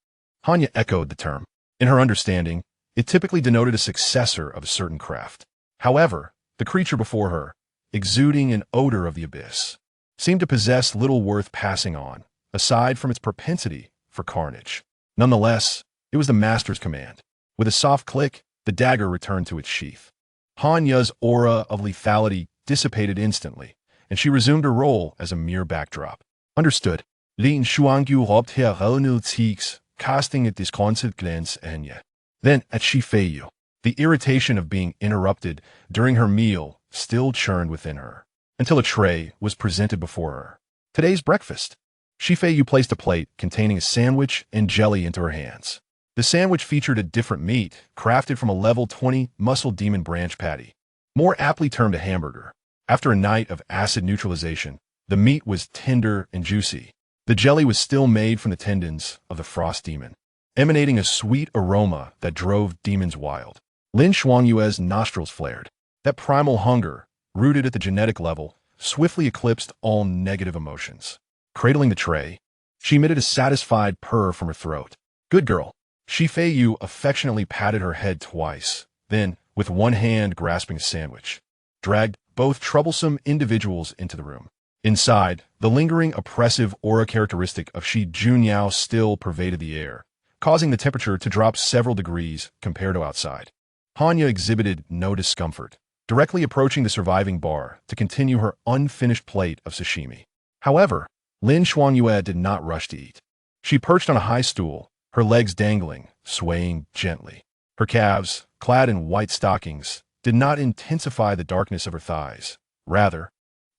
Hanya echoed the term. In her understanding, it typically denoted a successor of a certain craft. However, the creature before her, exuding an odor of the abyss, seemed to possess little worth passing on, aside from its propensity for carnage. Nonetheless, it was the master's command. With a soft click, The dagger returned to its sheath. Hanya's aura of lethality dissipated instantly, and she resumed her role as a mere backdrop. Understood. Lin Shuangyu robt her cheeks, casting a disconsolate glance at Anya. Then at Feiyu. The irritation of being interrupted during her meal still churned within her, until a tray was presented before her. Today's breakfast. Feiyu placed a plate containing a sandwich and jelly into her hands. The sandwich featured a different meat, crafted from a level 20 muscle demon branch patty, more aptly termed a hamburger. After a night of acid neutralization, the meat was tender and juicy. The jelly was still made from the tendons of the frost demon, emanating a sweet aroma that drove demons wild. Lin Shuangyue's nostrils flared. That primal hunger, rooted at the genetic level, swiftly eclipsed all negative emotions. Cradling the tray, she emitted a satisfied purr from her throat. Good girl. Feiyu affectionately patted her head twice, then, with one hand grasping a sandwich, dragged both troublesome individuals into the room. Inside, the lingering oppressive aura characteristic of Shi Junyao still pervaded the air, causing the temperature to drop several degrees compared to outside. Hanya exhibited no discomfort, directly approaching the surviving bar to continue her unfinished plate of sashimi. However, Lin Shuangyue did not rush to eat. She perched on a high stool, her legs dangling, swaying gently. Her calves, clad in white stockings, did not intensify the darkness of her thighs. Rather,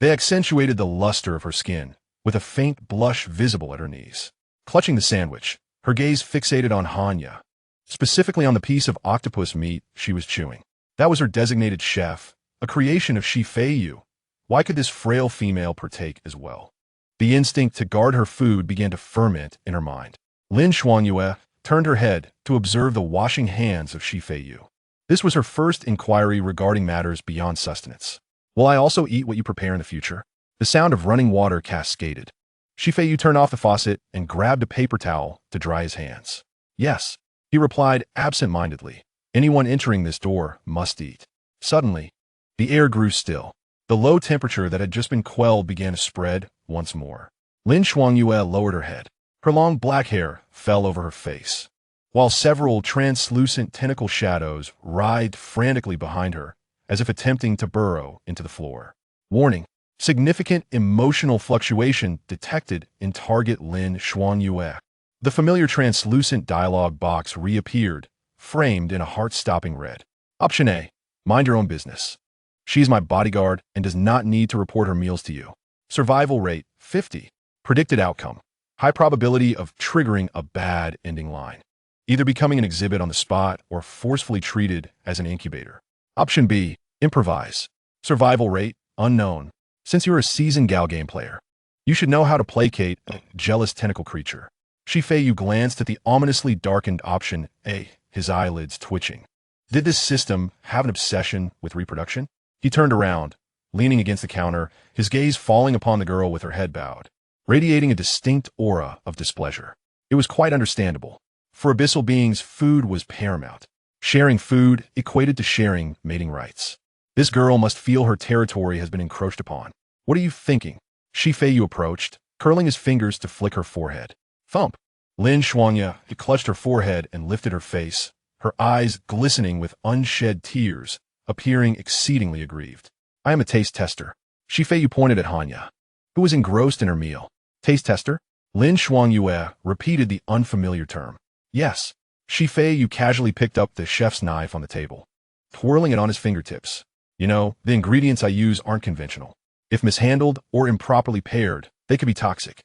they accentuated the luster of her skin, with a faint blush visible at her knees. Clutching the sandwich, her gaze fixated on Hanya, specifically on the piece of octopus meat she was chewing. That was her designated chef, a creation of Feiyu. Why could this frail female partake as well? The instinct to guard her food began to ferment in her mind. Lin Shuangyue turned her head to observe the washing hands of Feiyu. This was her first inquiry regarding matters beyond sustenance. Will I also eat what you prepare in the future? The sound of running water cascaded. Feiyu turned off the faucet and grabbed a paper towel to dry his hands. Yes, he replied absent-mindedly. Anyone entering this door must eat. Suddenly, the air grew still. The low temperature that had just been quelled began to spread once more. Lin Shuangyue lowered her head. Her long black hair fell over her face, while several translucent tentacle shadows writhed frantically behind her, as if attempting to burrow into the floor. Warning: significant emotional fluctuation detected in target Lin Shuangyue. The familiar translucent dialog box reappeared, framed in a heart-stopping red. Option A: mind your own business. She's my bodyguard and does not need to report her meals to you. Survival rate: 50. Predicted outcome: high probability of triggering a bad ending line, either becoming an exhibit on the spot or forcefully treated as an incubator. Option B: improvise. Survival rate: unknown. Since you're a seasoned galgame player, you should know how to placate a jealous tentacle creature. Feiyu glanced at the ominously darkened option A, his eyelids twitching. Did this system have an obsession with reproduction? He turned around, leaning against the counter, his gaze falling upon the girl with her head bowed, radiating a distinct aura of displeasure. It was quite understandable. For abyssal beings, food was paramount. Sharing food equated to sharing mating rights. This girl must feel her territory has been encroached upon. What are you thinking? Feiyu approached, curling his fingers to flick her forehead. Thump! Lin Shuangyue clutched her forehead and lifted her face, her eyes glistening with unshed tears, appearing exceedingly aggrieved. I am a taste tester. Feiyu pointed at Hanya, who was engrossed in her meal. Taste tester? Lin Shuangyue repeated the unfamiliar term. Yes. Feiyu casually picked up the chef's knife on the table, twirling it on his fingertips. You know, the ingredients I use aren't conventional. If mishandled or improperly paired, they could be toxic.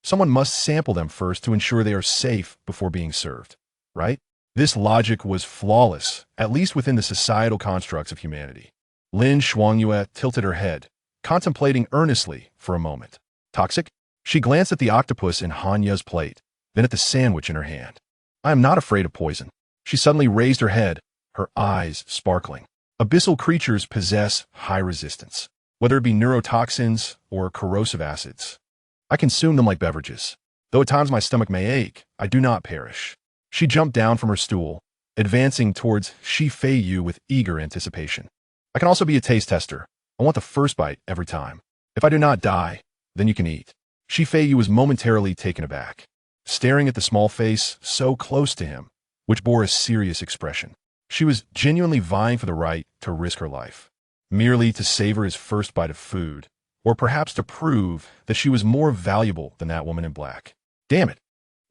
Someone must sample them first to ensure they are safe before being served, right? This logic was flawless, at least within the societal constructs of humanity. Lin Shuangyue tilted her head, contemplating earnestly for a moment. Toxic? She glanced at the octopus in Hanya's plate, then at the sandwich in her hand. I am not afraid of poison. She suddenly raised her head, her eyes sparkling. Abyssal creatures possess high resistance, whether it be neurotoxins or corrosive acids. I consume them like beverages. Though at times my stomach may ache, I do not perish. She jumped down from her stool, advancing towards Feiyu with eager anticipation. I can also be a taste tester. I want the first bite every time. If I do not die, then you can eat. Feiyu was momentarily taken aback, staring at the small face so close to him, which bore a serious expression. She was genuinely vying for the right to risk her life, merely to savor his first bite of food, or perhaps to prove that she was more valuable than that woman in black. Damn it.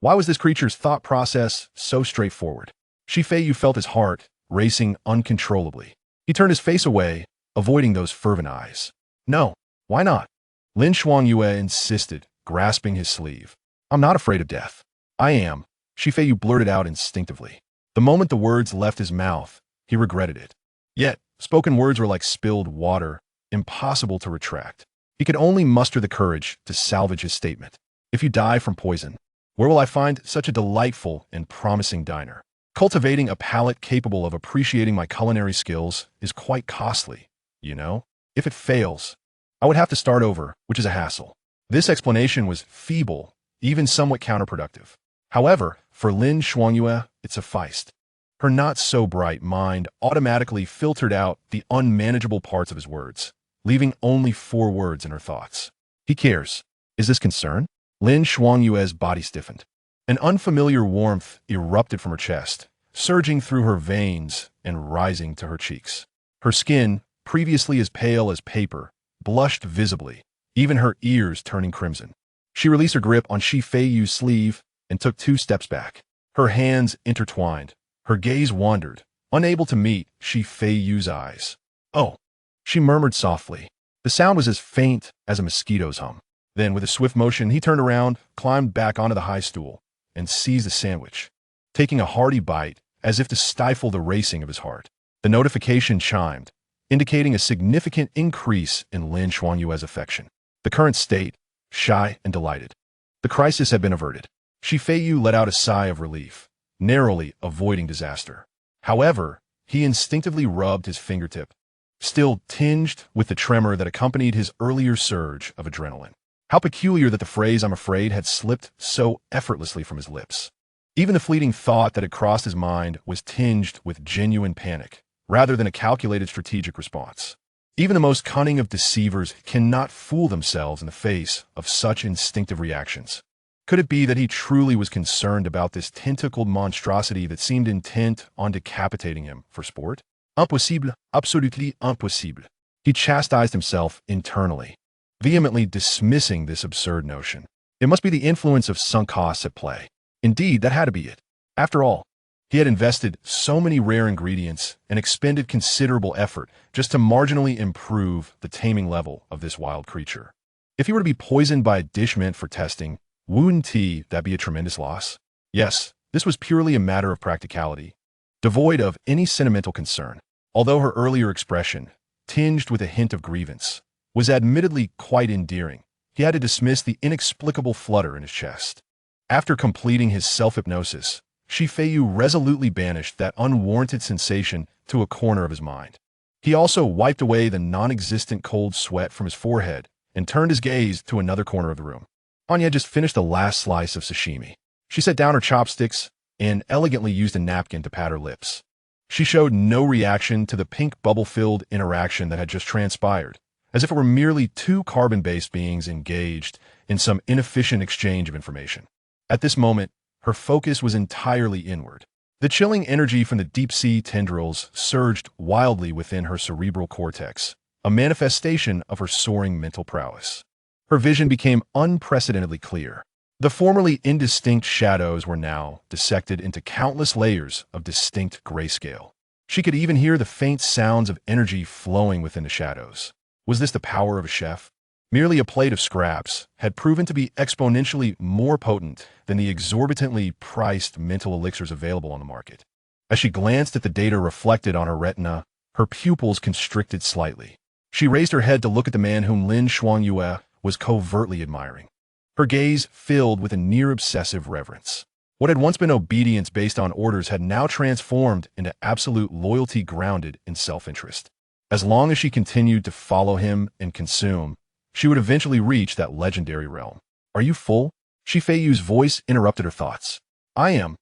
Why was this creature's thought process so straightforward? Feiyu felt his heart racing uncontrollably. He turned his face away, avoiding those fervent eyes. No, why not? Lin Shuangyue insisted, grasping his sleeve. I'm not afraid of death. I am, Feiyu blurted out instinctively. The moment the words left his mouth, he regretted it. Yet, spoken words were like spilled water, impossible to retract. He could only muster the courage to salvage his statement. If you die from poison, where will I find such a delightful and promising diner? Cultivating a palate capable of appreciating my culinary skills is quite costly, you know? If it fails, I would have to start over, which is a hassle. This explanation was feeble, even somewhat counterproductive. However, for Lin Shuangyue, it sufficed. Her not-so-bright mind automatically filtered out the unmanageable parts of his words, leaving only 4 words in her thoughts. He cares. Is this concern? Lin Shuangyue's body stiffened. An unfamiliar warmth erupted from her chest, surging through her veins and rising to her cheeks. Her skin, previously as pale as paper, blushed visibly, even her ears turning crimson. She released her grip on Feiyu's sleeve and took 2 steps back. Her hands intertwined. Her gaze wandered, unable to meet Feiyu's eyes. Oh, she murmured softly. The sound was as faint as a mosquito's hum. Then, with a swift motion, he turned around, climbed back onto the high stool, and seized a sandwich, taking a hearty bite as if to stifle the racing of his heart. The notification chimed, indicating a significant increase in Lin Shuangyue's affection. The current state, shy and delighted. The crisis had been averted. Feiyu let out a sigh of relief, narrowly avoiding disaster. However, he instinctively rubbed his fingertip, still tinged with the tremor that accompanied his earlier surge of adrenaline. How peculiar that the phrase "I'm afraid" had slipped so effortlessly from his lips. Even the fleeting thought that had crossed his mind was tinged with genuine panic, rather than a calculated strategic response. Even the most cunning of deceivers cannot fool themselves in the face of such instinctive reactions. Could it be that he truly was concerned about this tentacled monstrosity that seemed intent on decapitating him for sport? Impossible, absolutely impossible. He chastised himself internally, vehemently dismissing this absurd notion. It must be the influence of sunk costs at play. Indeed, that had to be it. After all, he had invested so many rare ingredients and expended considerable effort just to marginally improve the taming level of this wild creature. If he were to be poisoned by a dish meant for testing, wouldn't that be a tremendous loss? Yes, this was purely a matter of practicality, devoid of any sentimental concern. Although her earlier expression, tinged with a hint of grievance, was admittedly quite endearing, he had to dismiss the inexplicable flutter in his chest. After completing his self-hypnosis, Feiyu resolutely banished that unwarranted sensation to a corner of his mind. He also wiped away the non-existent cold sweat from his forehead and turned his gaze to another corner of the room. Anya had just finished the last slice of sashimi. She set down her chopsticks and elegantly used a napkin to pat her lips. She showed no reaction to the pink bubble-filled interaction that had just transpired, as if it were merely 2 carbon-based beings engaged in some inefficient exchange of information. At this moment, her focus was entirely inward. The chilling energy from the deep-sea tendrils surged wildly within her cerebral cortex, a manifestation of her soaring mental prowess. Her vision became unprecedentedly clear. The formerly indistinct shadows were now dissected into countless layers of distinct grayscale. She could even hear the faint sounds of energy flowing within the shadows. Was this the power of a chef? Merely a plate of scraps had proven to be exponentially more potent than the exorbitantly priced mental elixirs available on the market. As she glanced at the data reflected on her retina, her pupils constricted slightly. She raised her head to look at the man whom Lin Shuangyue was covertly admiring. Her gaze filled with a near-obsessive reverence. What had once been obedience based on orders had now transformed into absolute loyalty grounded in self-interest. As long as she continued to follow him and consume, she would eventually reach that legendary realm. Are you full? Feiyu's voice interrupted her thoughts. I am,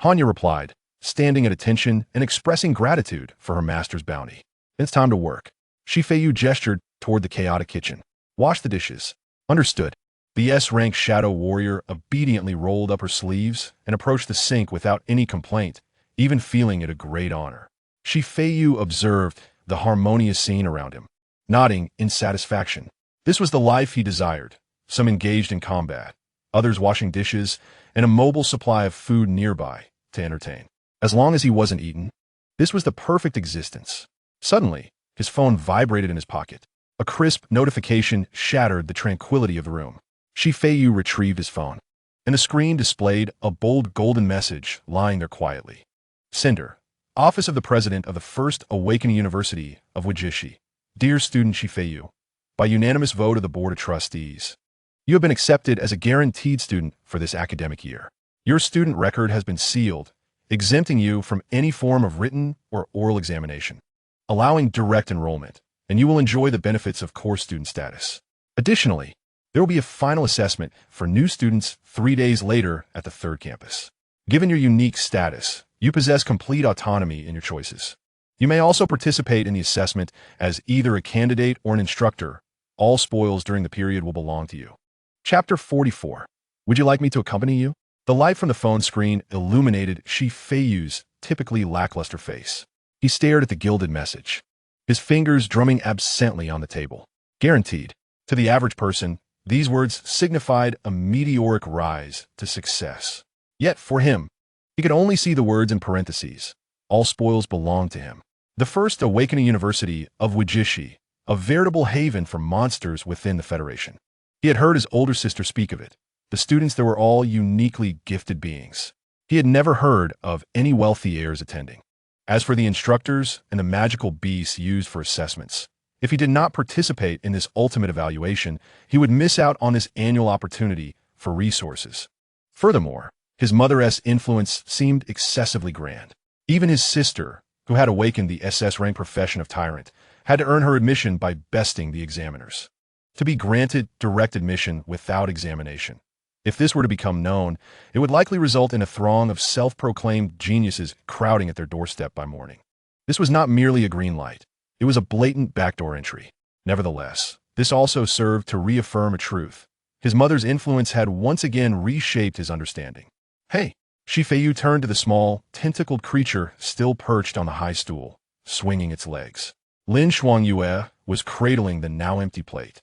Hanya replied, standing at attention and expressing gratitude for her master's bounty. It's time to work. Feiyu gestured toward the chaotic kitchen. Wash the dishes. Understood. The S-rank shadow warrior obediently rolled up her sleeves and approached the sink without any complaint, even feeling it a great honor. Feiyu observed the harmonious scene around him, nodding in satisfaction. This was the life he desired, some engaged in combat, others washing dishes, and a mobile supply of food nearby to entertain. As long as he wasn't eaten, this was the perfect existence. Suddenly, his phone vibrated in his pocket. A crisp notification shattered the tranquility of the room. Feiyu retrieved his phone, and the screen displayed a bold golden message lying there quietly. Sender, Office of the President of the First Awakening University of Wujishi. Dear student Feiyu, by unanimous vote of the Board of Trustees, you have been accepted as a guaranteed student for this academic year. Your student record has been sealed, exempting you from any form of written or oral examination, allowing direct enrollment, and you will enjoy the benefits of core student status. Additionally, there will be a final assessment for new students 3 days later at the third campus. Given your unique status, you possess complete autonomy in your choices. You may also participate in the assessment as either a candidate or an instructor. All spoils during the period will belong to you. Chapter 44. Would you like me to accompany you? The light from the phone screen illuminated Feiyu's typically lackluster face. He stared at the gilded message, his fingers drumming absently on the table. Guaranteed. To the average person, these words signified a meteoric rise to success. Yet for him, he could only see the words in parentheses. All spoils belong to him. The First Awakening University of Wujishi, a veritable haven for monsters within the Federation. He had heard his older sister speak of it. The students there were all uniquely gifted beings. He had never heard of any wealthy heirs attending. As for the instructors and the magical beasts used for assessments, if he did not participate in this ultimate evaluation, he would miss out on this annual opportunity for resources. Furthermore, his mother's influence seemed excessively grand. Even his sister, who had awakened the SS rank profession of tyrant, had to earn her admission by besting the examiners. To be granted direct admission without examination. If this were to become known, it would likely result in a throng of self-proclaimed geniuses crowding at their doorstep by morning. This was not merely a green light. It was a blatant backdoor entry. Nevertheless, this also served to reaffirm a truth. His mother's influence had once again reshaped his understanding. Hey! Feiyu turned to the small, tentacled creature still perched on the high stool, swinging its legs. Lin Shuangyue was cradling the now empty plate,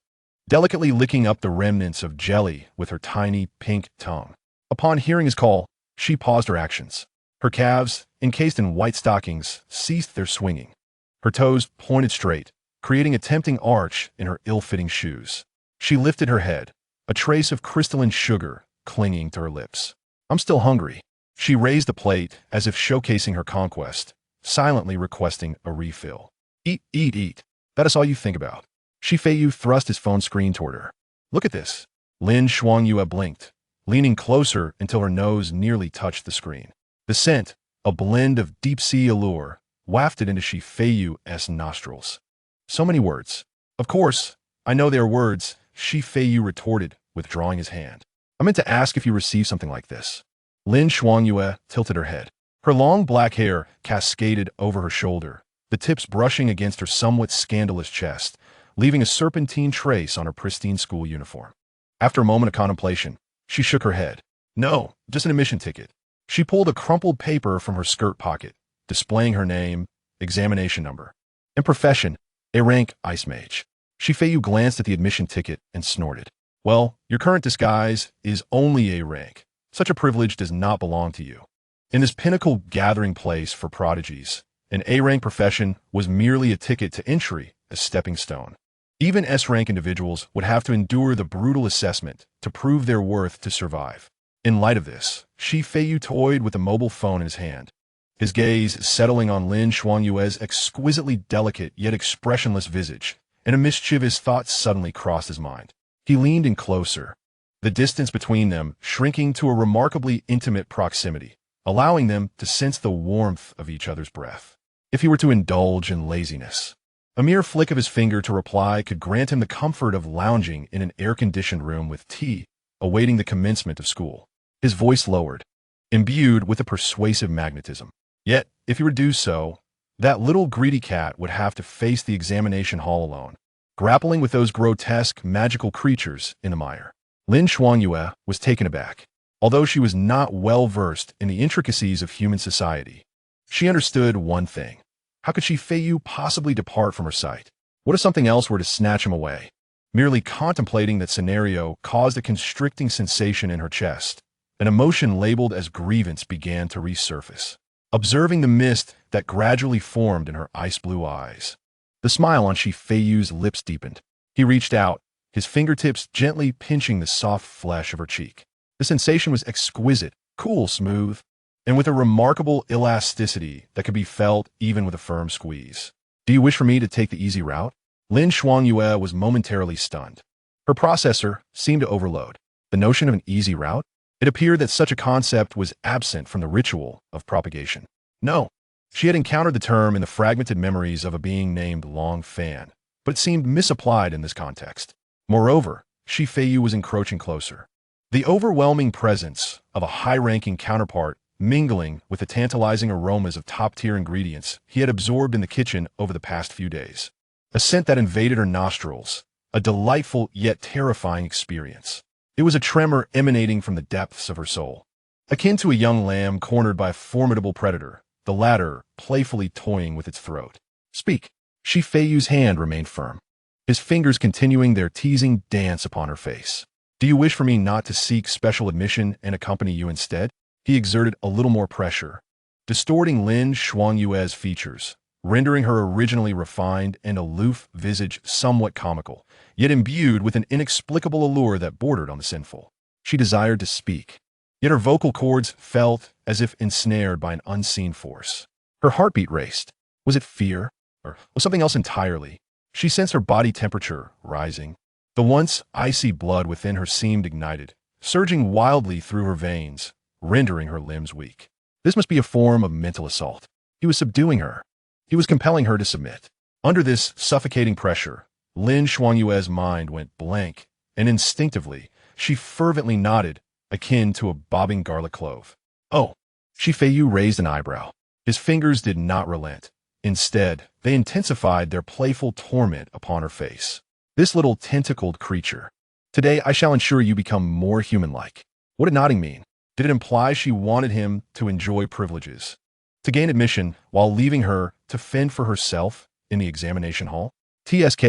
delicately licking up the remnants of jelly with her tiny pink tongue. Upon hearing his call, she paused her actions. Her calves, encased in white stockings, ceased their swinging. Her toes pointed straight, creating a tempting arch in her ill-fitting shoes. She lifted her head, a trace of crystalline sugar clinging to her lips. I'm still hungry. She raised the plate as if showcasing her conquest, silently requesting a refill. Eat, eat, eat. That is all you think about. Feiyu thrust his phone screen toward her. Look at this. Lin Shuangyue blinked, leaning closer until her nose nearly touched the screen. The scent, a blend of deep-sea allure, wafted into Feiyu's nostrils. So many words. Of course, I know they are words, Feiyu retorted, withdrawing his hand. I meant to ask if you received something like this. Lin Shuangyue tilted her head. Her long black hair cascaded over her shoulder, the tips brushing against her somewhat scandalous chest, leaving a serpentine trace on her pristine school uniform. After a moment of contemplation, she shook her head. No, just an admission ticket. She pulled a crumpled paper from her skirt pocket, displaying her name, examination number, and profession, A-rank ice mage. Feiyu glanced at the admission ticket and snorted. Well, your current disguise is only A-rank. Such a privilege does not belong to you. In this pinnacle gathering place for prodigies, an A-rank profession was merely a ticket to entry, a stepping stone. Even S-rank individuals would have to endure the brutal assessment to prove their worth to survive. In light of this, Feiyu toyed with a mobile phone in his hand, his gaze settling on Lin Shuangyue's exquisitely delicate yet expressionless visage, and a mischievous thought suddenly crossed his mind. He leaned in closer, the distance between them shrinking to a remarkably intimate proximity, allowing them to sense the warmth of each other's breath. If he were to indulge in laziness, a mere flick of his finger to reply could grant him the comfort of lounging in an air-conditioned room with tea, awaiting the commencement of school. His voice lowered, imbued with a persuasive magnetism. Yet, if he were to do so, that little greedy cat would have to face the examination hall alone, grappling with those grotesque, magical creatures in the mire. Lin Shuangyue was taken aback. Although she was not well versed in the intricacies of human society, she understood one thing. How could Feiyu possibly depart from her sight? What if something else were to snatch him away? Merely contemplating that scenario caused a constricting sensation in her chest. An emotion labeled as grievance began to resurface, observing the mist that gradually formed in her ice-blue eyes. The smile on Feiyu's lips deepened. He reached out, his fingertips gently pinching the soft flesh of her cheek. The sensation was exquisite, cool, smooth, and with a remarkable elasticity that could be felt even with a firm squeeze. "Do you wish for me to take the easy route?" Lin Xuangyue was momentarily stunned. Her processor seemed to overload. The notion of an easy route? It appeared that such a concept was absent from the ritual of propagation. No, she had encountered the term in the fragmented memories of a being named Long Fan, but it seemed misapplied in this context. Moreover, Feiyu was encroaching closer. The overwhelming presence of a high-ranking counterpart mingling with the tantalizing aromas of top-tier ingredients he had absorbed in the kitchen over the past few days. A scent that invaded her nostrils, a delightful yet terrifying experience. It was a tremor emanating from the depths of her soul. Akin to a young lamb cornered by a formidable predator, the latter playfully toying with its throat. "Speak." Feiyu's hand remained firm, his fingers continuing their teasing dance upon her face. "Do you wish for me not to seek special admission and accompany you instead?" He exerted a little more pressure, distorting Lin Xuanyue's features, rendering her originally refined and aloof visage somewhat comical, yet imbued with an inexplicable allure that bordered on the sinful. She desired to speak, yet her vocal cords felt as if ensnared by an unseen force. Her heartbeat raced. Was it fear, or was something else entirely? She sensed her body temperature rising. The once icy blood within her seemed ignited, surging wildly through her veins, rendering her limbs weak. This must be a form of mental assault. He was subduing her. He was compelling her to submit. Under this suffocating pressure, Lin Xuanyue's mind went blank, and instinctively, she fervently nodded, akin to a bobbing garlic clove. "Oh." Feiyu raised an eyebrow. His fingers did not relent. Instead, they intensified their playful torment upon her face. "This little tentacled creature. Today I shall ensure you become more human-like." What did nodding mean? Did it imply she wanted him to enjoy privileges, to gain admission while leaving her to fend for herself in the examination hall? TSK.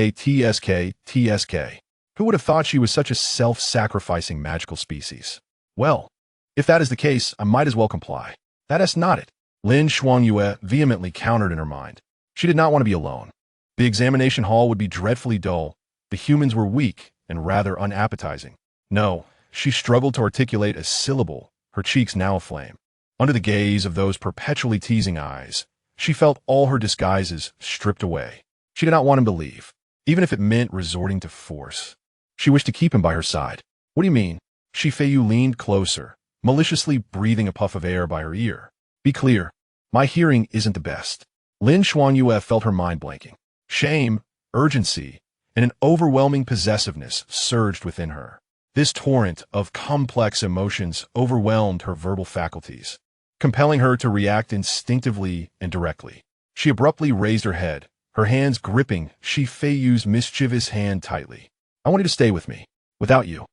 Who would have thought she was such a self-sacrificing magical species? Well, if that is the case, I might as well comply. That is not it. Lin Xuanyue vehemently countered in her mind. She did not want to be alone. The examination hall would be dreadfully dull. The humans were weak and rather unappetizing. No, she struggled to articulate a syllable, her cheeks now aflame. Under the gaze of those perpetually teasing eyes, she felt all her disguises stripped away. She did not want him to leave, even if it meant resorting to force. She wished to keep him by her side. "What do you mean?" Feiyu leaned closer, maliciously breathing a puff of air by her ear. "Be clear. My hearing isn't the best." Lin Xuanyue felt her mind blanking. Shame, urgency, and an overwhelming possessiveness surged within her. This torrent of complex emotions overwhelmed her verbal faculties, compelling her to react instinctively and directly. She abruptly raised her head, her hands gripping Feiyu's mischievous hand tightly. "I want you to stay with me. Without you,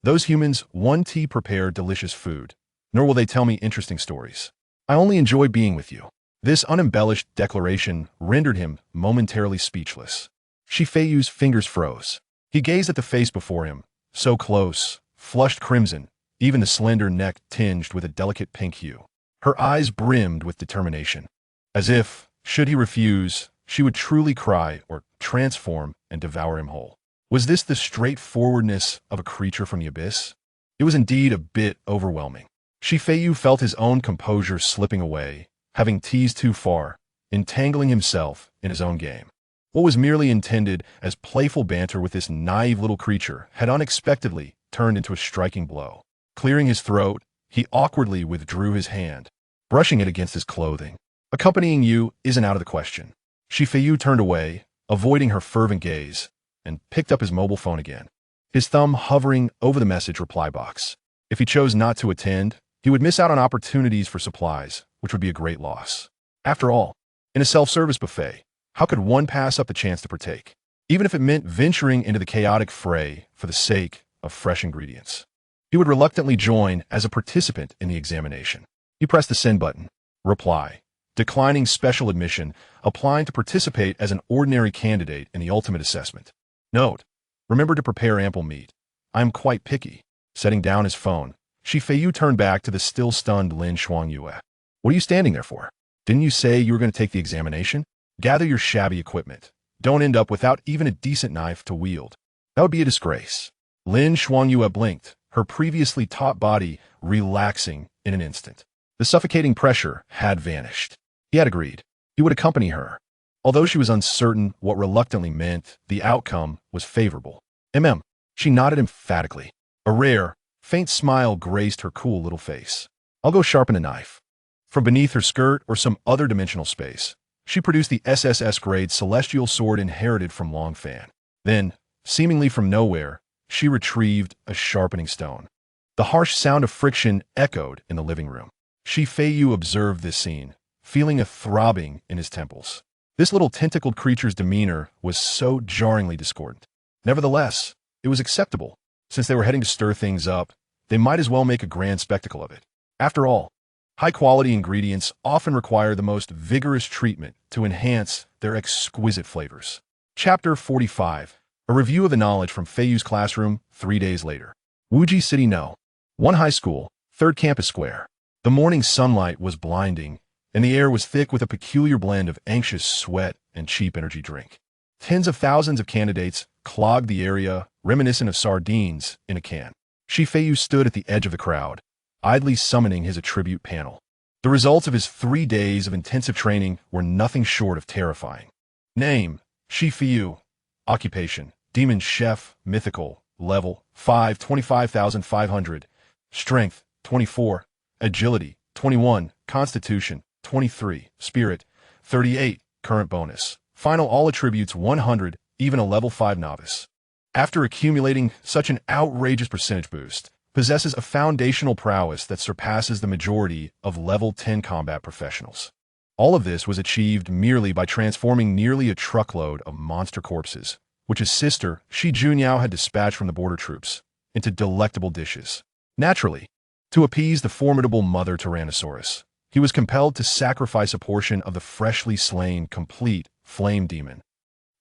those humans won't prepare delicious food, nor will they tell me interesting stories. I only enjoy being with you." This unembellished declaration rendered him momentarily speechless. Feiyu's fingers froze. He gazed at the face before him, so close, flushed crimson, even the slender neck tinged with a delicate pink hue. Her eyes brimmed with determination, as if, should he refuse, she would truly cry or transform and devour him whole. Was this the straightforwardness of a creature from the abyss? It was indeed a bit overwhelming. Feiyu felt his own composure slipping away, having teased too far, entangling himself in his own game. What was merely intended as playful banter with this naive little creature had unexpectedly turned into a striking blow. Clearing his throat, he awkwardly withdrew his hand, brushing it against his clothing. "Accompanying you isn't out of the question." Feiyu turned away, avoiding her fervent gaze, and picked up his mobile phone again, his thumb hovering over the message reply box. If he chose not to attend, he would miss out on opportunities for supplies, which would be a great loss. After all, in a self-service buffet, how could one pass up the chance to partake, even if it meant venturing into the chaotic fray for the sake of fresh ingredients? He would reluctantly join as a participant in the examination. He pressed the send button. Reply. declining special admission, applying to participate as an ordinary candidate in the ultimate assessment. Note: remember to prepare ample meat. I am quite picky. Setting down his phone, Feiyu turned back to the still stunned Lin Xuangyue. What are you standing there for? Didn't you say you were going to take the examination? Gather your shabby equipment. Don't end up without even a decent knife to wield. That would be a disgrace. Lin Xuangyue blinked, her previously taut body relaxing in an instant. The suffocating pressure had vanished. He had agreed. He would accompany her. Although she was uncertain what reluctantly meant, the outcome was favorable. She nodded emphatically. A rare, faint smile graced her cool little face. I'll go sharpen a knife. From beneath her skirt or some other dimensional space, she produced the SSS-grade celestial sword inherited from Long Fan. Then, seemingly from nowhere, she retrieved a sharpening stone. The harsh sound of friction echoed in the living room. Feiyu observed this scene, feeling a throbbing in his temples. This little tentacled creature's demeanor was so jarringly discordant. Nevertheless, it was acceptable. Since they were heading to stir things up, they might as well make a grand spectacle of it. After all, high-quality ingredients often require the most vigorous treatment to enhance their exquisite flavors. Chapter 45. A review of the knowledge from Feiyu's classroom 3 days later. Wuji City No. 1 High School, 3rd Campus Square. The morning sunlight was blinding, and the air was thick with a peculiar blend of anxious sweat and cheap energy drink. Tens of thousands of candidates clogged the area, reminiscent of sardines in a can. Feiyu stood at the edge of the crowd, idly summoning his attribute panel. The results of his 3 days of intensive training were nothing short of terrifying. Name: Feiyu. Occupation: Demon Chef, Mythical, Level 5, 25,500. Strength: 24. Agility: 21. Constitution: 23. Spirit: 38. Current bonus. Final all attributes 100, even a Level 5 novice. After accumulating such an outrageous percentage boost, possesses a foundational prowess that surpasses the majority of Level 10 combat professionals. All of this was achieved merely by transforming nearly a truckload of monster corpses, which his sister, Shi Junyao, had dispatched from the border troops, into delectable dishes. Naturally, to appease the formidable mother Tyrannosaurus, he was compelled to sacrifice a portion of the freshly slain complete flame demon,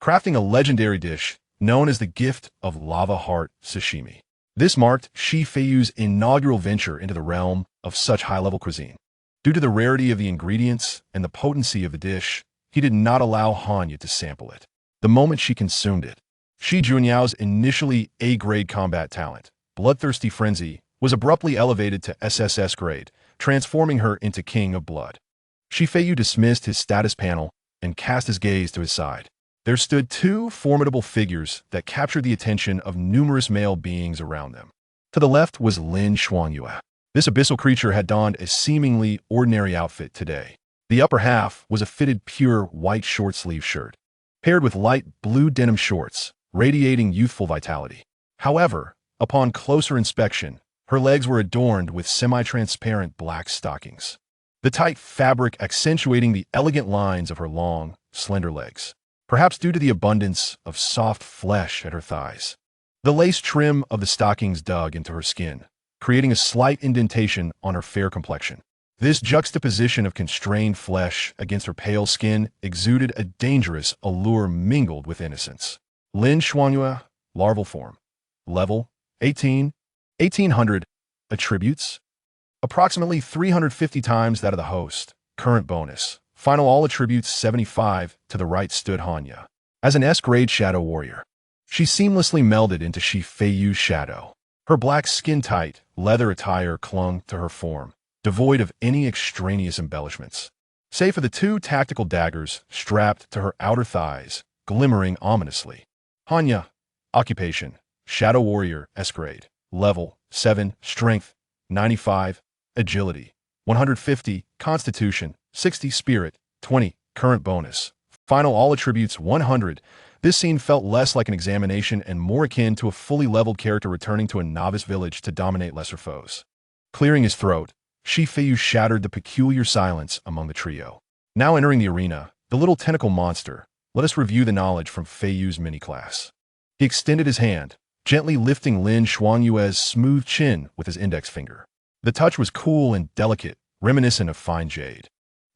crafting a legendary dish known as the Gift of Lava Heart Sashimi. This marked Feiyu's inaugural venture into the realm of such high-level cuisine. Due to the rarity of the ingredients and the potency of the dish, he did not allow Hanya to sample it. The moment she consumed it, Shi Junyao's initially A-grade combat talent, Bloodthirsty Frenzy, was abruptly elevated to SSS grade, transforming her into King of Blood. Feiyu dismissed his status panel and cast his gaze to his side. There stood 2 formidable figures that captured the attention of numerous male beings around them. To the left was Lin Xuangyue. This abyssal creature had donned a seemingly ordinary outfit today. The upper half was a fitted pure white short-sleeve shirt, paired with light blue denim shorts, radiating youthful vitality. However, upon closer inspection, her legs were adorned with semi-transparent black stockings, the tight fabric accentuating the elegant lines of her long, slender legs, perhaps due to the abundance of soft flesh at her thighs. The lace trim of the stockings dug into her skin, creating a slight indentation on her fair complexion. This juxtaposition of constrained flesh against her pale skin exuded a dangerous allure mingled with innocence. Lin Xuangyue, larval form. Level: 18, 1800. Attributes: approximately 350 times that of the host. Current bonus: final all attributes 75. To the right stood Hanya. As an S-grade shadow warrior, she seamlessly melded into Feiyu's shadow. Her black skin-tight, leather attire clung to her form, devoid of any extraneous embellishments, save for the 2 tactical daggers strapped to her outer thighs, glimmering ominously. Hanya. Occupation: shadow warrior, S-grade. Level: 7. Strength: 95. Agility: 150. Constitution: 60. Spirit: 20. Current bonus: final all attributes 100. This scene felt less like an examination and more akin to a fully leveled character returning to a novice village to dominate lesser foes. Clearing his throat, Feiyu shattered the peculiar silence among the trio. Now entering the arena, the little tentacle monster, let us review the knowledge from Feiyu's mini-class. He extended his hand, gently lifting Lin Xuanyue's smooth chin with his index finger. The touch was cool and delicate, reminiscent of fine jade.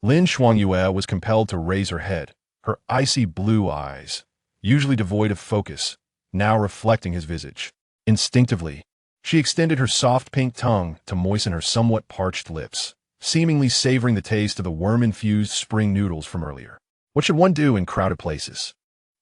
Lin Xuangyue was compelled to raise her head, her icy blue eyes, usually devoid of focus, now reflecting his visage. Instinctively, she extended her soft pink tongue to moisten her somewhat parched lips, seemingly savoring the taste of the worm-infused spring noodles from earlier. What should one do in crowded places?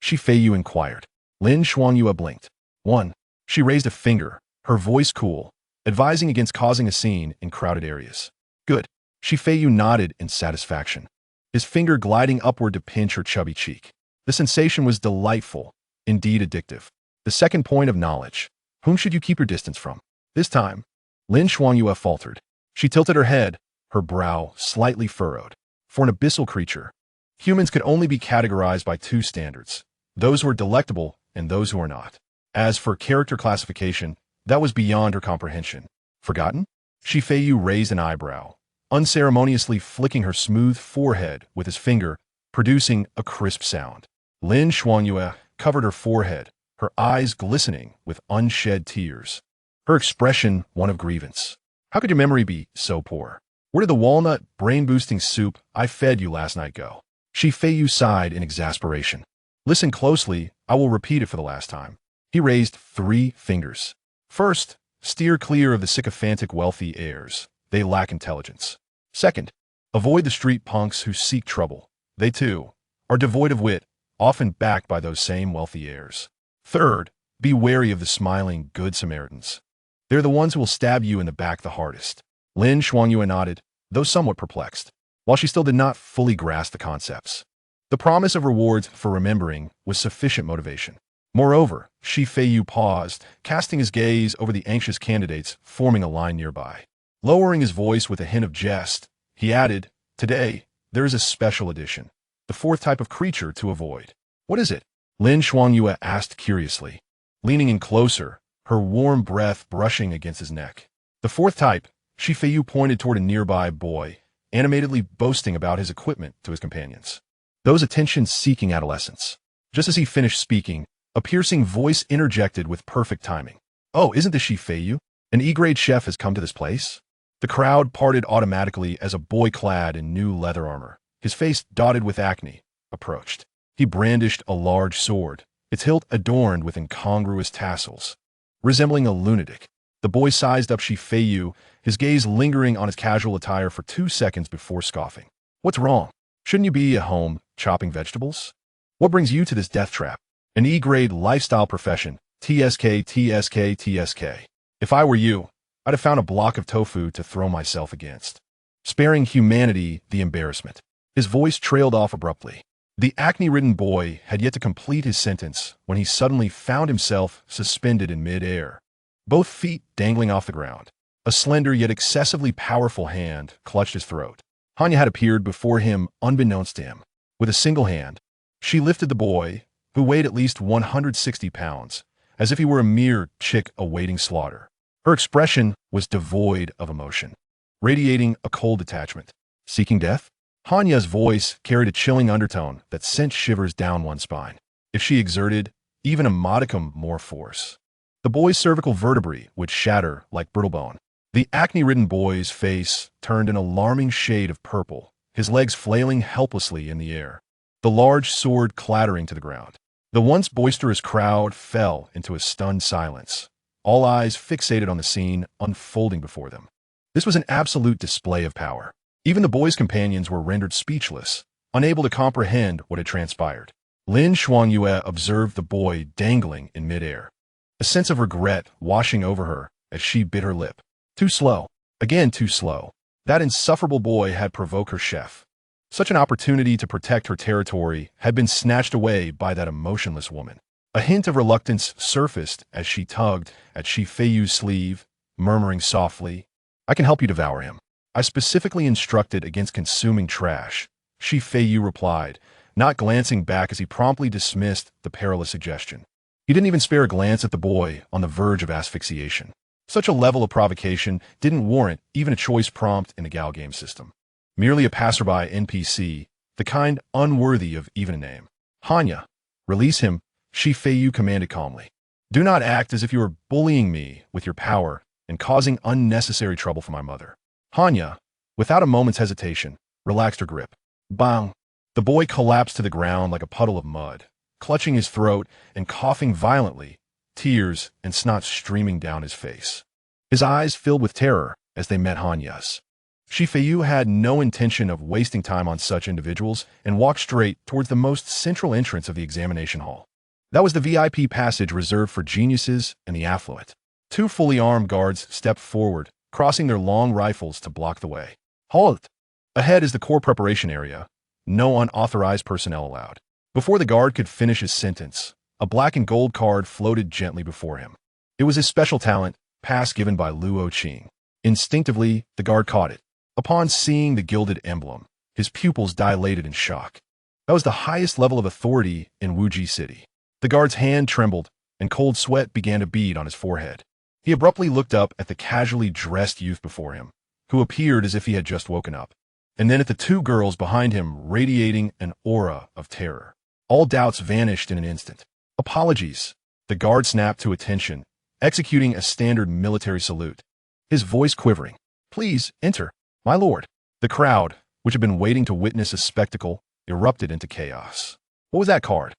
Feiyu inquired. Lin Xuangyue blinked. 1. She raised a finger, her voice cool, advising against causing a scene in crowded areas. Good. Feiyu nodded in satisfaction, his finger gliding upward to pinch her chubby cheek. The sensation was delightful, indeed addictive. The second point of knowledge. Whom should you keep your distance from? This time, Lin Xuangyue faltered. She tilted her head, her brow slightly furrowed. For an abyssal creature, humans could only be categorized by two standards, those who are delectable and those who are not. As for character classification, that was beyond her comprehension. Forgotten? Feiyu raised an eyebrow, unceremoniously flicking her smooth forehead with his finger, producing a crisp sound. Lin Xuangyue covered her forehead, her eyes glistening with unshed tears. Her expression one of grievance. How could your memory be so poor? Where did the walnut, brain-boosting soup I fed you last night go? Feiyu sighed in exasperation. Listen closely, I will repeat it for the last time. He raised 3 fingers. First, steer clear of the sycophantic wealthy heirs. They lack intelligence. Second, avoid the street punks who seek trouble. They, too, are devoid of wit, often backed by those same wealthy heirs. Third, be wary of the smiling Good Samaritans. They're the ones who will stab you in the back the hardest. Lin Xuangyue nodded, though somewhat perplexed, while she still did not fully grasp the concepts. The promise of rewards for remembering was sufficient motivation. Moreover, Feiyu paused, casting his gaze over the anxious candidates forming a line nearby. Lowering his voice with a hint of jest, he added, Today, there is a special edition, the 4th type of creature to avoid. What is it? Lin Xuangyue asked curiously, leaning in closer, her warm breath brushing against his neck. The 4th type, Feiyu pointed toward a nearby boy, animatedly boasting about his equipment to his companions. Those attention-seeking adolescents. Just as he finished speaking, a piercing voice interjected with perfect timing. Oh, isn't this Feiyu? An E-grade chef has come to this place? The crowd parted automatically as a boy clad in new leather armor, his face dotted with acne, approached. He brandished a large sword, its hilt adorned with incongruous tassels. Resembling a lunatic, the boy sized up Feiyu, his gaze lingering on his casual attire for 2 seconds before scoffing. What's wrong? Shouldn't you be at home chopping vegetables? What brings you to this death trap? An E-grade lifestyle profession, TSK, TSK, TSK. If I were you, I'd have found a block of tofu to throw myself against. Sparing humanity the embarrassment. His voice trailed off abruptly. The acne-ridden boy had yet to complete his sentence when he suddenly found himself suspended in mid-air, both feet dangling off the ground. A slender yet excessively powerful hand clutched his throat. Hanya had appeared before him unbeknownst to him. With a single hand, she lifted the boy, who weighed at least 160 pounds, as if he were a mere chick awaiting slaughter. Her expression was devoid of emotion, radiating a cold detachment. Seeking death? Hanya's voice carried a chilling undertone that sent shivers down one's spine. If she exerted even a modicum more force, the boy's cervical vertebrae would shatter like brittle bone. The acne-ridden boy's face turned an alarming shade of purple, his legs flailing helplessly in the air, the large sword clattering to the ground. The once boisterous crowd fell into a stunned silence, all eyes fixated on the scene unfolding before them. This was an absolute display of power. Even the boy's companions were rendered speechless, unable to comprehend what had transpired. Lin Xuangyue observed the boy dangling in midair, a sense of regret washing over her as she bit her lip. Too slow. Again too slow. That insufferable boy had provoked her chef. Such an opportunity to protect her territory had been snatched away by that emotionless woman. A hint of reluctance surfaced as she tugged at Feiyu's sleeve, murmuring softly, I can help you devour him. I specifically instructed against consuming trash, Feiyu replied, not glancing back as he promptly dismissed the perilous suggestion. He didn't even spare a glance at the boy on the verge of asphyxiation. Such a level of provocation didn't warrant even a choice prompt in the galgame system. Merely a passerby NPC, the kind unworthy of even a name. Hanya, release him, Feiyu commanded calmly. Do not act as if you are bullying me with your power and causing unnecessary trouble for my mother. Hanya, without a moment's hesitation, relaxed her grip. Bang! The boy collapsed to the ground like a puddle of mud, clutching his throat and coughing violently, tears and snot streaming down his face. His eyes filled with terror as they met Hanya's. Feiyu had no intention of wasting time on such individuals and walked straight towards the most central entrance of the examination hall. That was the VIP passage reserved for geniuses and the affluent. Two fully armed guards stepped forward, crossing their long rifles to block the way. Halt! Ahead is the core preparation area. No unauthorized personnel allowed. Before the guard could finish his sentence, a black and gold card floated gently before him. It was his special talent, pass given by Luo Qing. Instinctively, the guard caught it. Upon seeing the gilded emblem, his pupils dilated in shock. That was the highest level of authority in Wuji City. The guard's hand trembled, and cold sweat began to bead on his forehead. He abruptly looked up at the casually dressed youth before him, who appeared as if he had just woken up, and then at the two girls behind him radiating an aura of terror. All doubts vanished in an instant. Apologies. The guard snapped to attention, executing a standard military salute, his voice quivering. Please, enter, my lord. The crowd, which had been waiting to witness a spectacle, erupted into chaos. What was that card?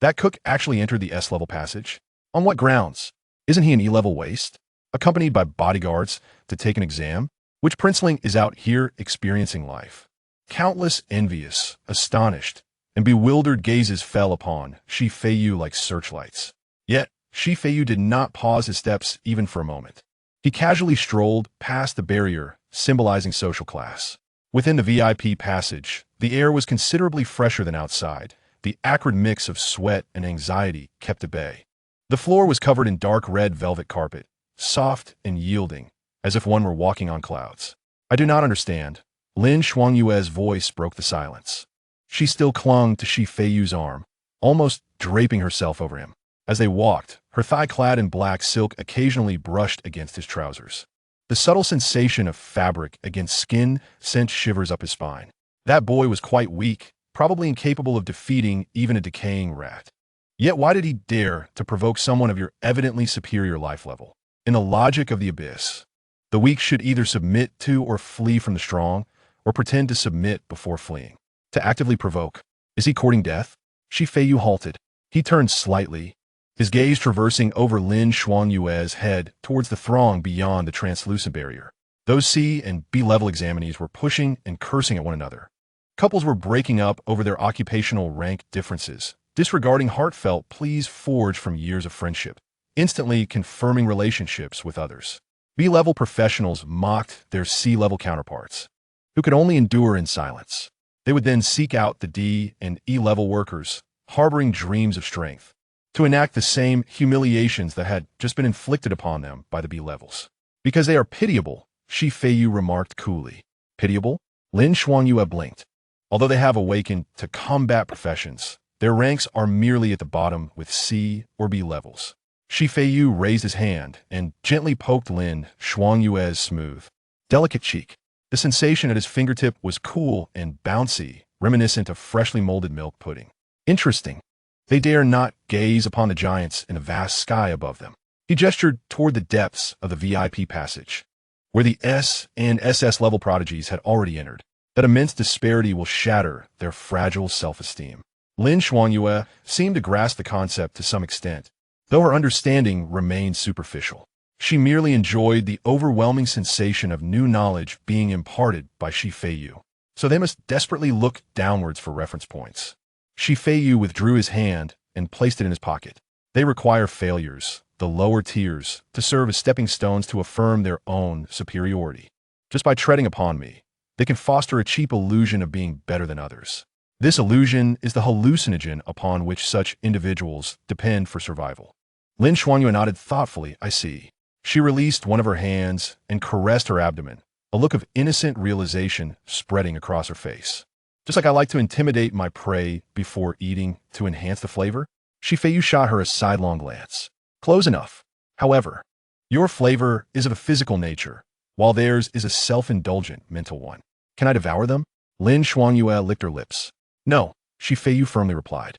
That cook actually entered the S-level passage? On what grounds? Isn't he an E-level waste? Accompanied by bodyguards to take an exam? Which princeling is out here experiencing life? Countless envious, astonished, and bewildered gazes fell upon Feiyu like searchlights. Yet, Feiyu did not pause his steps even for a moment. He casually strolled past the barrier, symbolizing social class. Within the VIP passage, the air was considerably fresher than outside. The acrid mix of sweat and anxiety kept at bay. The floor was covered in dark red velvet carpet, soft and yielding, as if one were walking on clouds. I do not understand. Lin Shuangyue's voice broke the silence. She still clung to Feiyu's arm, almost draping herself over him. As they walked, her thigh clad in black silk occasionally brushed against his trousers. The subtle sensation of fabric against skin sent shivers up his spine. That boy was quite weak, probably incapable of defeating even a decaying rat. Yet why did he dare to provoke someone of your evidently superior life level? In the logic of the abyss, the weak should either submit to or flee from the strong, or pretend to submit before fleeing. To actively provoke. Is he courting death? Feiyu halted. He turned slightly, his gaze traversing over Lin Shuangyue's head towards the throng beyond the translucent barrier. Those C and B-level examinees were pushing and cursing at one another. Couples were breaking up over their occupational rank differences, disregarding heartfelt pleas forged from years of friendship, instantly confirming relationships with others. B-level professionals mocked their C-level counterparts, who could only endure in silence. They would then seek out the D and E-level workers, harboring dreams of strength, to enact the same humiliations that had just been inflicted upon them by the B-levels. Because they are pitiable, Feiyu remarked coolly. Pitiable? Lin Shuangyue blinked. Although they have awakened to combat professions, their ranks are merely at the bottom with C or B levels. Feiyu raised his hand and gently poked Lin Shuangyue's smooth, delicate cheek. The sensation at his fingertip was cool and bouncy, reminiscent of freshly molded milk pudding. Interesting. They dare not gaze upon the giants in a vast sky above them. He gestured toward the depths of the VIP passage, where the S and SS level prodigies had already entered. That immense disparity will shatter their fragile self-esteem. Lin Shuangyue seemed to grasp the concept to some extent, though her understanding remained superficial. She merely enjoyed the overwhelming sensation of new knowledge being imparted by Feiyu. So they must desperately look downwards for reference points. Feiyu withdrew his hand and placed it in his pocket. They require failures, the lower tiers, to serve as stepping stones to affirm their own superiority. Just by treading upon me, they can foster a cheap illusion of being better than others. This illusion is the hallucinogen upon which such individuals depend for survival. Lin Shuangyue nodded thoughtfully. I see. She released one of her hands and caressed her abdomen, a look of innocent realization spreading across her face. Just like I like to intimidate my prey before eating to enhance the flavor, Feiyu shot her a sidelong glance. Close enough. However, your flavor is of a physical nature, while theirs is a self-indulgent mental one. Can I devour them? Lin Shuangyue licked her lips. No, Feiyu firmly replied.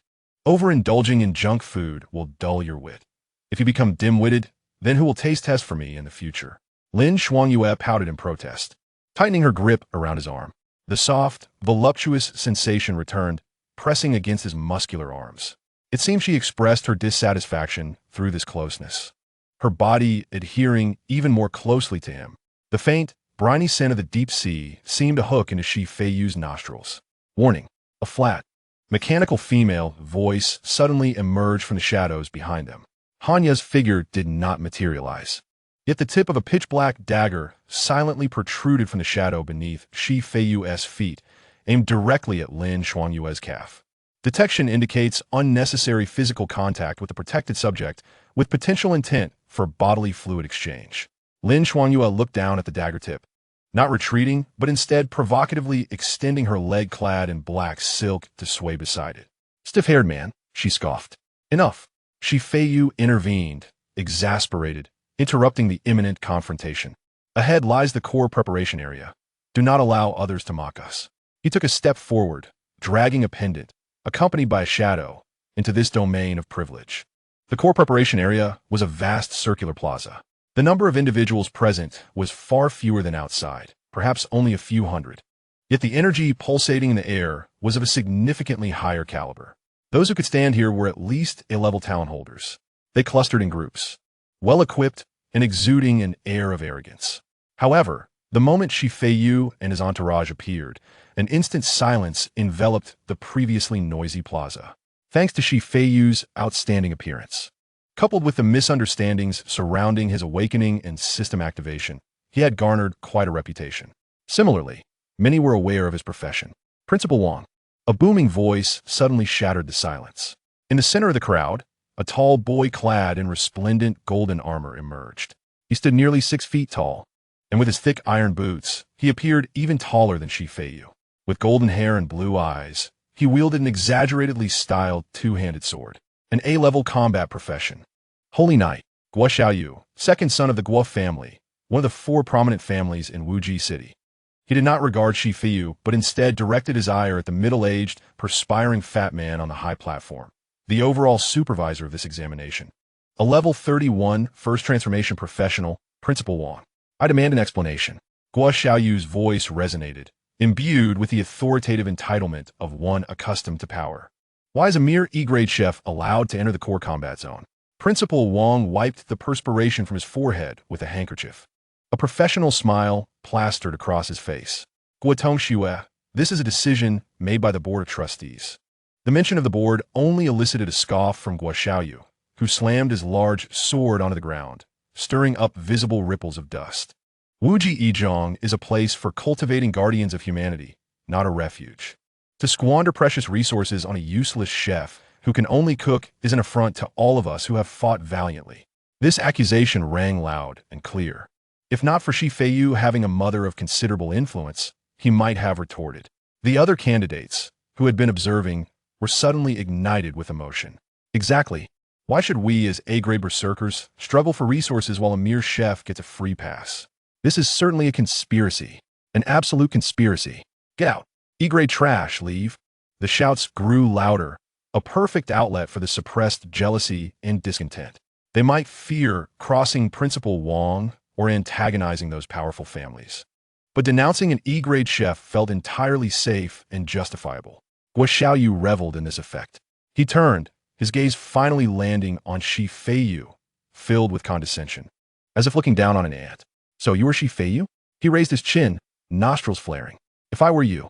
Overindulging in junk food will dull your wit. If you become dim-witted, then who will taste test for me in the future? Lin Shuangyue pouted in protest, tightening her grip around his arm. The soft, voluptuous sensation returned, pressing against his muscular arms. It seemed she expressed her dissatisfaction through this closeness, her body adhering even more closely to him. The faint, briny scent of the deep sea seemed to hook into Feiyu's nostrils. Warning. A flat, mechanical female voice suddenly emerged from the shadows behind them. Hanya's figure did not materialize. Yet the tip of a pitch-black dagger silently protruded from the shadow beneath Feiyu's feet, aimed directly at Lin Xuanyue's calf. Detection indicates unnecessary physical contact with the protected subject, with potential intent for bodily fluid exchange. Lin Xuanyue looked down at the dagger tip, not retreating, but instead provocatively extending her leg clad in black silk to sway beside it. Stiff-haired man, she scoffed. Enough. Feiyu intervened, exasperated, interrupting the imminent confrontation. Ahead lies the core preparation area. Do not allow others to mock us. He took a step forward, dragging a pendant, accompanied by a shadow, into this domain of privilege. The core preparation area was a vast circular plaza. The number of individuals present was far fewer than outside, perhaps only a few hundred. Yet the energy pulsating in the air was of a significantly higher caliber. Those who could stand here were at least A-level talent holders. They clustered in groups, well-equipped and exuding an air of arrogance. However, the moment Feiyu and his entourage appeared, an instant silence enveloped the previously noisy plaza. Thanks to Feiyu's outstanding appearance, coupled with the misunderstandings surrounding his awakening and system activation, he had garnered quite a reputation. Similarly, many were aware of his profession. Principal Wang. A booming voice suddenly shattered the silence. In the center of the crowd, a tall boy clad in resplendent golden armor emerged. He stood nearly 6 feet tall, and with his thick iron boots, he appeared even taller than Feiyu. With golden hair and blue eyes, he wielded an exaggeratedly styled two-handed sword, an A-level combat profession. Holy Knight, Guo Xiaoyu, second son of the Guo family, one of the 4 prominent families in Wuji City. He did not regard Feiyu, but instead directed his ire at the middle-aged, perspiring fat man on the high platform, the overall supervisor of this examination. A level 31 first transformation professional, Principal Wang. I demand an explanation. Guo Xiaoyu's voice resonated, imbued with the authoritative entitlement of one accustomed to power. Why is a mere E-grade chef allowed to enter the core combat zone? Principal Wang wiped the perspiration from his forehead with a handkerchief. A professional smile plastered across his face. Guo Tongxue, this is a decision made by the Board of Trustees. The mention of the board only elicited a scoff from Guo Xiaoyu, who slammed his large sword onto the ground, stirring up visible ripples of dust. Wuji Yizhong is a place for cultivating guardians of humanity, not a refuge. To squander precious resources on a useless chef who can only cook is an affront to all of us who have fought valiantly. This accusation rang loud and clear. If not for Feiyu having a mother of considerable influence, he might have retorted. The other candidates, who had been observing, were suddenly ignited with emotion. Exactly. Why should we, as A-grade berserkers, struggle for resources while a mere chef gets a free pass? This is certainly a conspiracy. An absolute conspiracy. Get out. E-grade trash, leave. The shouts grew louder, a perfect outlet for the suppressed jealousy and discontent. They might fear crossing Principal Wang or antagonizing those powerful families. But denouncing an E-grade chef felt entirely safe and justifiable. Guo Xiaoyu reveled in this effect. He turned, his gaze finally landing on Feiyu, filled with condescension, as if looking down on an ant. So you were Feiyu? He raised his chin, nostrils flaring. If I were you,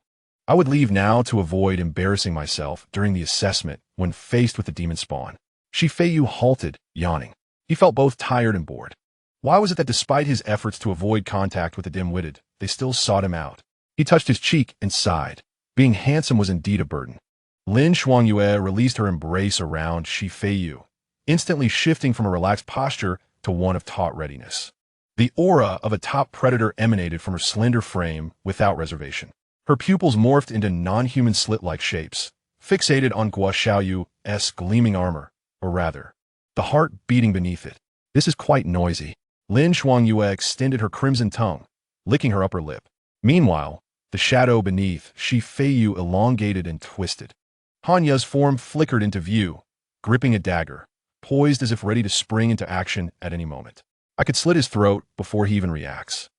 I would leave now to avoid embarrassing myself during the assessment when faced with the demon spawn. Feiyu halted, yawning. He felt both tired and bored. Why was it that despite his efforts to avoid contact with the dim-witted, they still sought him out? He touched his cheek and sighed. Being handsome was indeed a burden. Lin Xuanyue released her embrace around Feiyu, instantly shifting from a relaxed posture to one of taut readiness. The aura of a top predator emanated from her slender frame without reservation. Her pupils morphed into non-human slit-like shapes, fixated on Guo Xiaoyu's gleaming armor, or rather, the heart beating beneath it. This is quite noisy. Lin Xuanyue extended her crimson tongue, licking her upper lip. Meanwhile, the shadow beneath Feiyu elongated and twisted. Hanya's form flickered into view, gripping a dagger, poised as if ready to spring into action at any moment. I could slit his throat before he even reacts.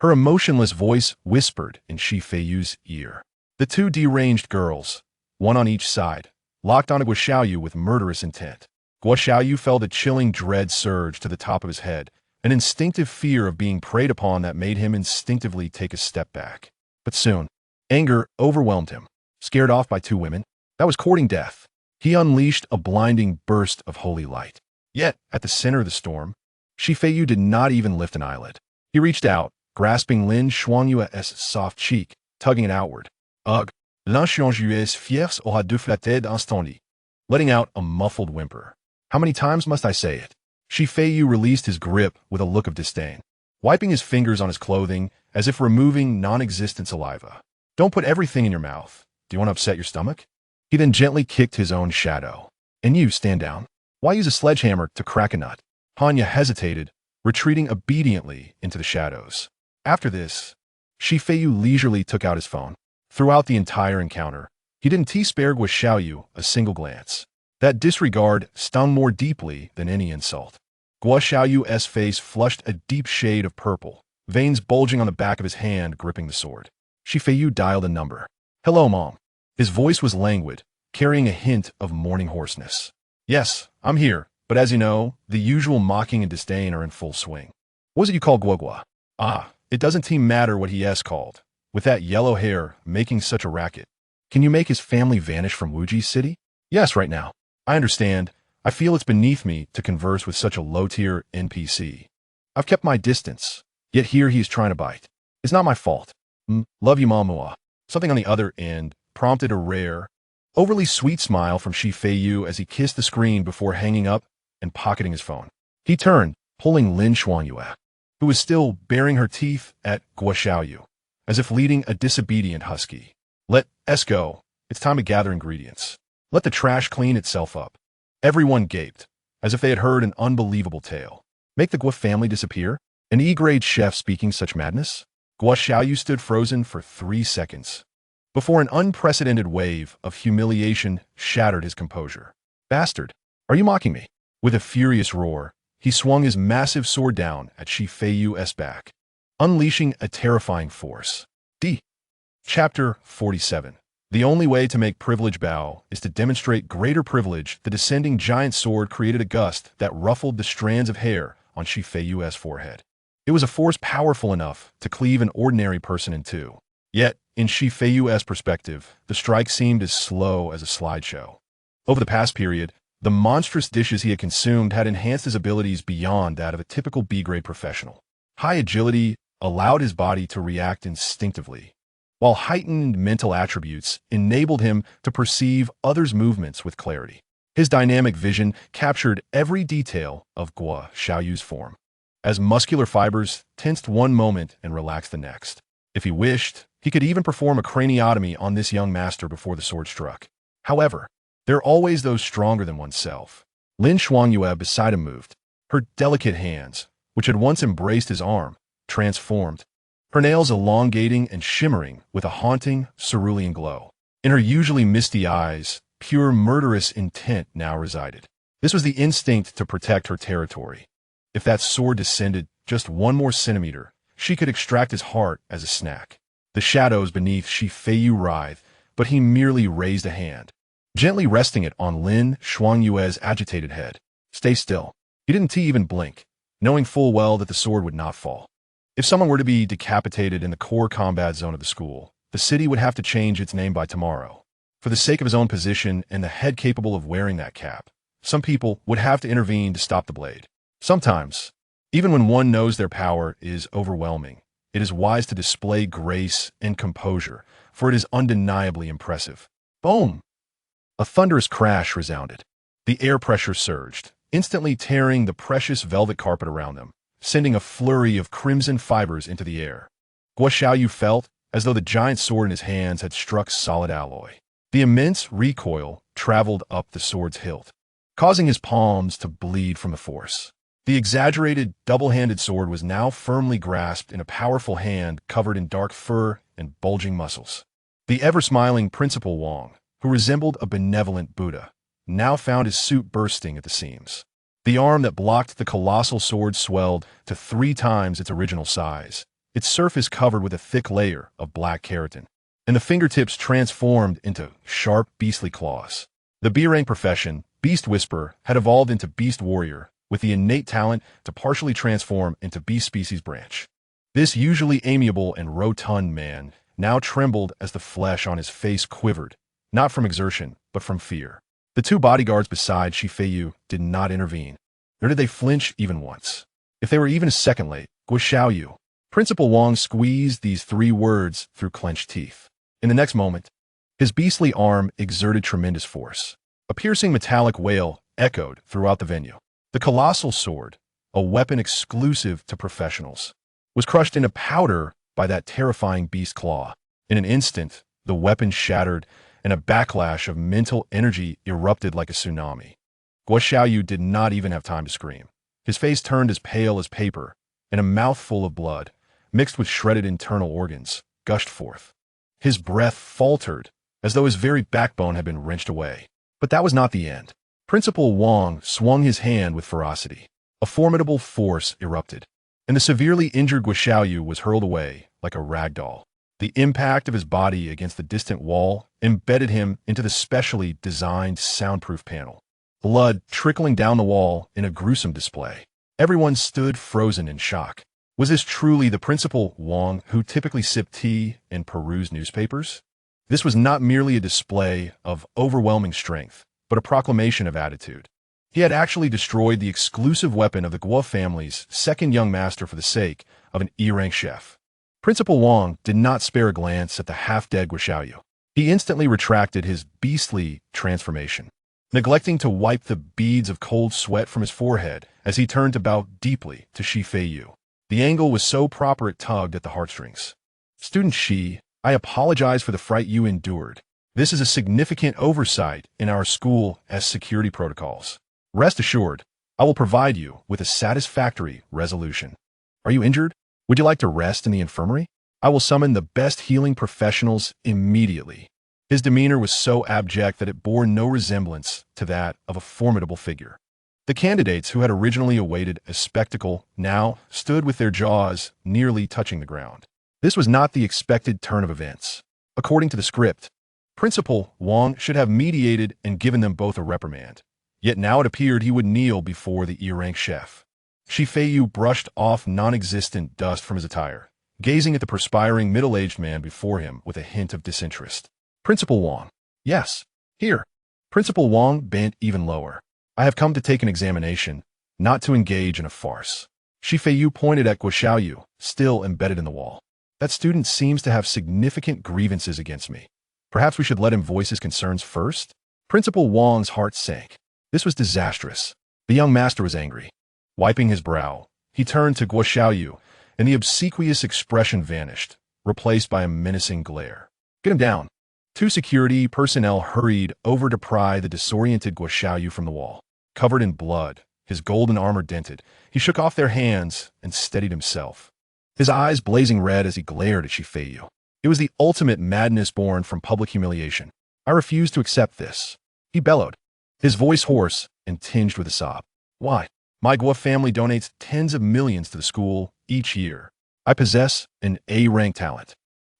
Her emotionless voice whispered in Feiyu's ear. The two deranged girls, one on each side, locked onto Guo with murderous intent. Guo felt a chilling dread surge to the top of his head, an instinctive fear of being preyed upon that made him instinctively take a step back. But soon, anger overwhelmed him. Scared off by two women, that was courting death. He unleashed a blinding burst of holy light. Yet, at the center of the storm, Feiyu did not even lift an eyelid. He reached out, grasping Lin Xuanyue's soft cheek, tugging it outward. Ugh. Lin Xuanyue's fiers aura deux flatted instantly, letting out a muffled whimper. How many times must I say it? Feiyu released his grip with a look of disdain, wiping his fingers on his clothing as if removing non-existent saliva. Don't put everything in your mouth. Do you want to upset your stomach? He then gently kicked his own shadow. And you, stand down. Why use a sledgehammer to crack a nut? Hanya hesitated, retreating obediently into the shadows. After this, Feiyu leisurely took out his phone. Throughout the entire encounter, he didn't spare Guo a single glance. That disregard stung more deeply than any insult. Guo face flushed a deep shade of purple, veins bulging on the back of his hand gripping the sword. Feiyu dialed a number. Hello, Mom. His voice was languid, carrying a hint of morning hoarseness. Yes, I'm here, but as you know, the usual mocking and disdain are in full swing. What was it you called Guo? Ah, it doesn't seem matter what he called. With that yellow hair making such a racket. Can you make his family vanish from Wuji's city? Yes, right now. I understand. I feel it's beneath me to converse with such a low-tier NPC. I've kept my distance, yet here he is trying to bite. It's not my fault. Love you, Mamua. Something on the other end prompted a rare, overly sweet smile from Feiyu as he kissed the screen before hanging up and pocketing his phone. He turned, pulling Lin Xuanyue, who was still baring her teeth at Guo, as if leading a disobedient husky. Let us go. It's time to gather ingredients. Let the trash clean itself up. Everyone gaped, as if they had heard an unbelievable tale. Make the Guo family disappear? An E-grade chef speaking such madness? Guo stood frozen for 3 seconds, before an unprecedented wave of humiliation shattered his composure. Bastard, are you mocking me? With a furious roar, he swung his massive sword down at Feiyu's back, unleashing a terrifying force. Chapter 47. The only way to make privilege bow is to demonstrate greater privilege. The descending giant sword created a gust that ruffled the strands of hair on Feiyu's forehead. It was a force powerful enough to cleave an ordinary person in two. Yet, in Feiyu's perspective, the strike seemed as slow as a slideshow. Over the past period, the monstrous dishes he had consumed had enhanced his abilities beyond that of a typical B-grade professional. High agility allowed his body to react instinctively, while heightened mental attributes enabled him to perceive others' movements with clarity. His dynamic vision captured every detail of Guo form, as muscular fibers tensed one moment and relaxed the next. If he wished, he could even perform a craniotomy on this young master before the sword struck. However, there are always those stronger than oneself. Lin Xuanyue beside him moved. Her delicate hands, which had once embraced his arm, transformed, her nails elongating and shimmering with a haunting, cerulean glow. In her usually misty eyes, pure murderous intent now resided. This was the instinct to protect her territory. If that sword descended just 1 more centimeter, she could extract his heart as a snack. The shadows beneath Feiyu writhed, but he merely raised a hand, gently resting it on Lin Xuanyue's agitated head. Stay still. He didn't even blink, knowing full well that the sword would not fall. If someone were to be decapitated in the core combat zone of the school, the city would have to change its name by tomorrow. For the sake of his own position and the head capable of wearing that cap, some people would have to intervene to stop the blade. Sometimes, even when one knows their power is overwhelming, it is wise to display grace and composure, for it is undeniably impressive. Boom! A thunderous crash resounded. The air pressure surged, instantly tearing the precious velvet carpet around them, sending a flurry of crimson fibers into the air. Guo felt as though the giant sword in his hands had struck solid alloy. The immense recoil traveled up the sword's hilt, causing his palms to bleed from the force. The exaggerated, double-handed sword was now firmly grasped in a powerful hand covered in dark fur and bulging muscles. The ever-smiling Principal Wang, who resembled a benevolent Buddha, now found his suit bursting at the seams. The arm that blocked the colossal sword swelled to 3 times its original size, its surface covered with a thick layer of black keratin, and the fingertips transformed into sharp, beastly claws. The B-rank profession, Beast Whisperer, had evolved into Beast Warrior, with the innate talent to partially transform into Beast Species Branch. This usually amiable and rotund man now trembled as the flesh on his face quivered, not from exertion, but from fear. The two bodyguards beside Feiyu did not intervene, nor did they flinch even once. If they were even a second late, Guo Principal Wang squeezed these 3 words through clenched teeth. In the next moment, his beastly arm exerted tremendous force. A piercing metallic wail echoed throughout the venue. The colossal sword, a weapon exclusive to professionals, was crushed into powder by that terrifying beast claw. In an instant, the weapon shattered, and a backlash of mental energy erupted like a tsunami. Guo did not even have time to scream. His face turned as pale as paper, and a mouthful of blood, mixed with shredded internal organs, gushed forth. His breath faltered, as though his very backbone had been wrenched away. But that was not the end. Principal Wang swung his hand with ferocity. A formidable force erupted, and the severely injured Guo was hurled away like a rag doll. The impact of his body against the distant wall embedded him into the specially designed soundproof panel. Blood trickling down the wall in a gruesome display. Everyone stood frozen in shock. Was this truly the Principal Wang who typically sipped tea and perused newspapers? This was not merely a display of overwhelming strength, but a proclamation of attitude. He had actually destroyed the exclusive weapon of the Guo family's second young master for the sake of an E-rank chef. Principal Wang did not spare a glance at the half-dead Guo. He instantly retracted his beastly transformation, neglecting to wipe the beads of cold sweat from his forehead as he turned to bow deeply to Feiyu. The angle was so proper it tugged at the heartstrings. Student Shi, I apologize for the fright you endured. This is a significant oversight in our school as security protocols. Rest assured, I will provide you with a satisfactory resolution. Are you injured? Would you like to rest in the infirmary? I will summon the best healing professionals immediately. His demeanor was so abject that it bore no resemblance to that of a formidable figure. The candidates who had originally awaited a spectacle now stood with their jaws nearly touching the ground. This was not the expected turn of events. According to the script, Principal Wang should have mediated and given them both a reprimand. Yet now it appeared he would kneel before the E-rank chef. Feiyu brushed off non-existent dust from his attire, gazing at the perspiring middle-aged man before him with a hint of disinterest. Principal Wang. Yes, here. Principal Wang bent even lower. I have come to take an examination, not to engage in a farce. Feiyu pointed at Guo, still embedded in the wall. That student seems to have significant grievances against me. Perhaps we should let him voice his concerns first? Principal Wang's heart sank. This was disastrous. The young master was angry. Wiping his brow, he turned to Guo, and the obsequious expression vanished, replaced by a menacing glare. Get him down. 2 security personnel hurried over to pry the disoriented Guo from the wall. Covered in blood, his golden armor dented, he shook off their hands and steadied himself, his eyes blazing red as he glared at Feiyu. It was the ultimate madness born from public humiliation. I refuse to accept this. He bellowed, his voice hoarse and tinged with a sob. Why? My Guo family donates tens of millions to the school each year. I possess an A-rank talent,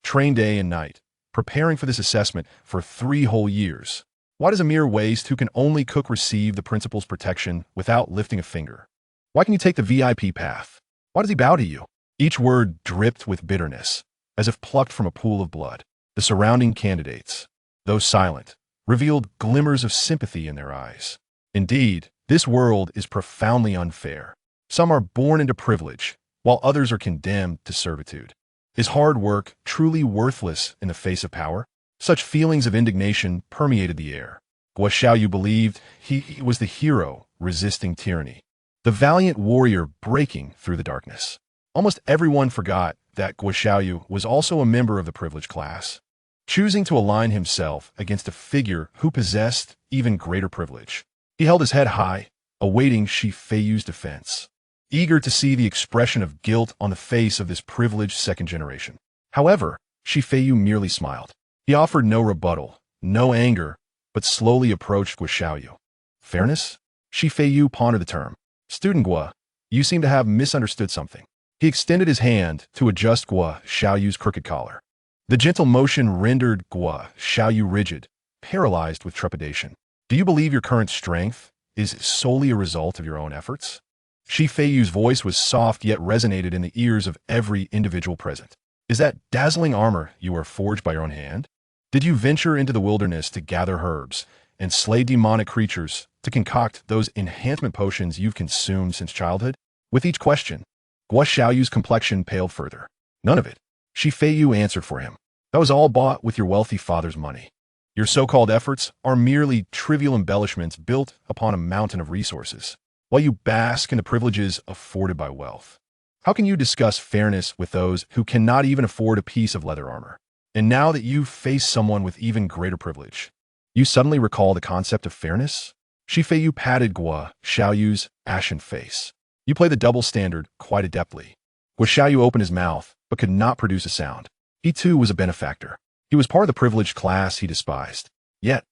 trained day and night, preparing for this assessment for 3 whole years. Why does a mere waste who can only cook receive the principal's protection without lifting a finger? Why can you take the VIP path? Why does he bow to you? Each word dripped with bitterness, as if plucked from a pool of blood. The surrounding candidates, though silent, revealed glimmers of sympathy in their eyes. Indeed, this world is profoundly unfair. Some are born into privilege, while others are condemned to servitude. Is hard work truly worthless in the face of power? Such feelings of indignation permeated the air. Guo believed he was the hero resisting tyranny, the valiant warrior breaking through the darkness. Almost everyone forgot that Guo was also a member of the privileged class, choosing to align himself against a figure who possessed even greater privilege. He held his head high, awaiting Feiyu's defense, eager to see the expression of guilt on the face of this privileged second generation. However, Feiyu merely smiled. He offered no rebuttal, no anger, but slowly approached Guo. Fairness? Feiyu pondered the term. Student Guo, you seem to have misunderstood something. He extended his hand to adjust Guo Xiaoyu's crooked collar. The gentle motion rendered Guo Xiaoyu rigid, paralyzed with trepidation. Do you believe your current strength is solely a result of your own efforts? Feiyu's voice was soft yet resonated in the ears of every individual present. Is that dazzling armor you are forged by your own hand? Did you venture into the wilderness to gather herbs and slay demonic creatures to concoct those enhancement potions you've consumed since childhood? With each question, Guo Xiaoyu's complexion paled further. None of it. Feiyu answered for him. That was all bought with your wealthy father's money. Your so-called efforts are merely trivial embellishments built upon a mountain of resources, while you bask in the privileges afforded by wealth. How can you discuss fairness with those who cannot even afford a piece of leather armor? And now that you face someone with even greater privilege, you suddenly recall the concept of fairness? Feiyu patted Guo Xiaoyu's ashen face. You play the double standard quite adeptly. Guo Xiaoyu opened his mouth, but could not produce a sound. He too was a benefactor. He was part of the privileged class he despised. Yet,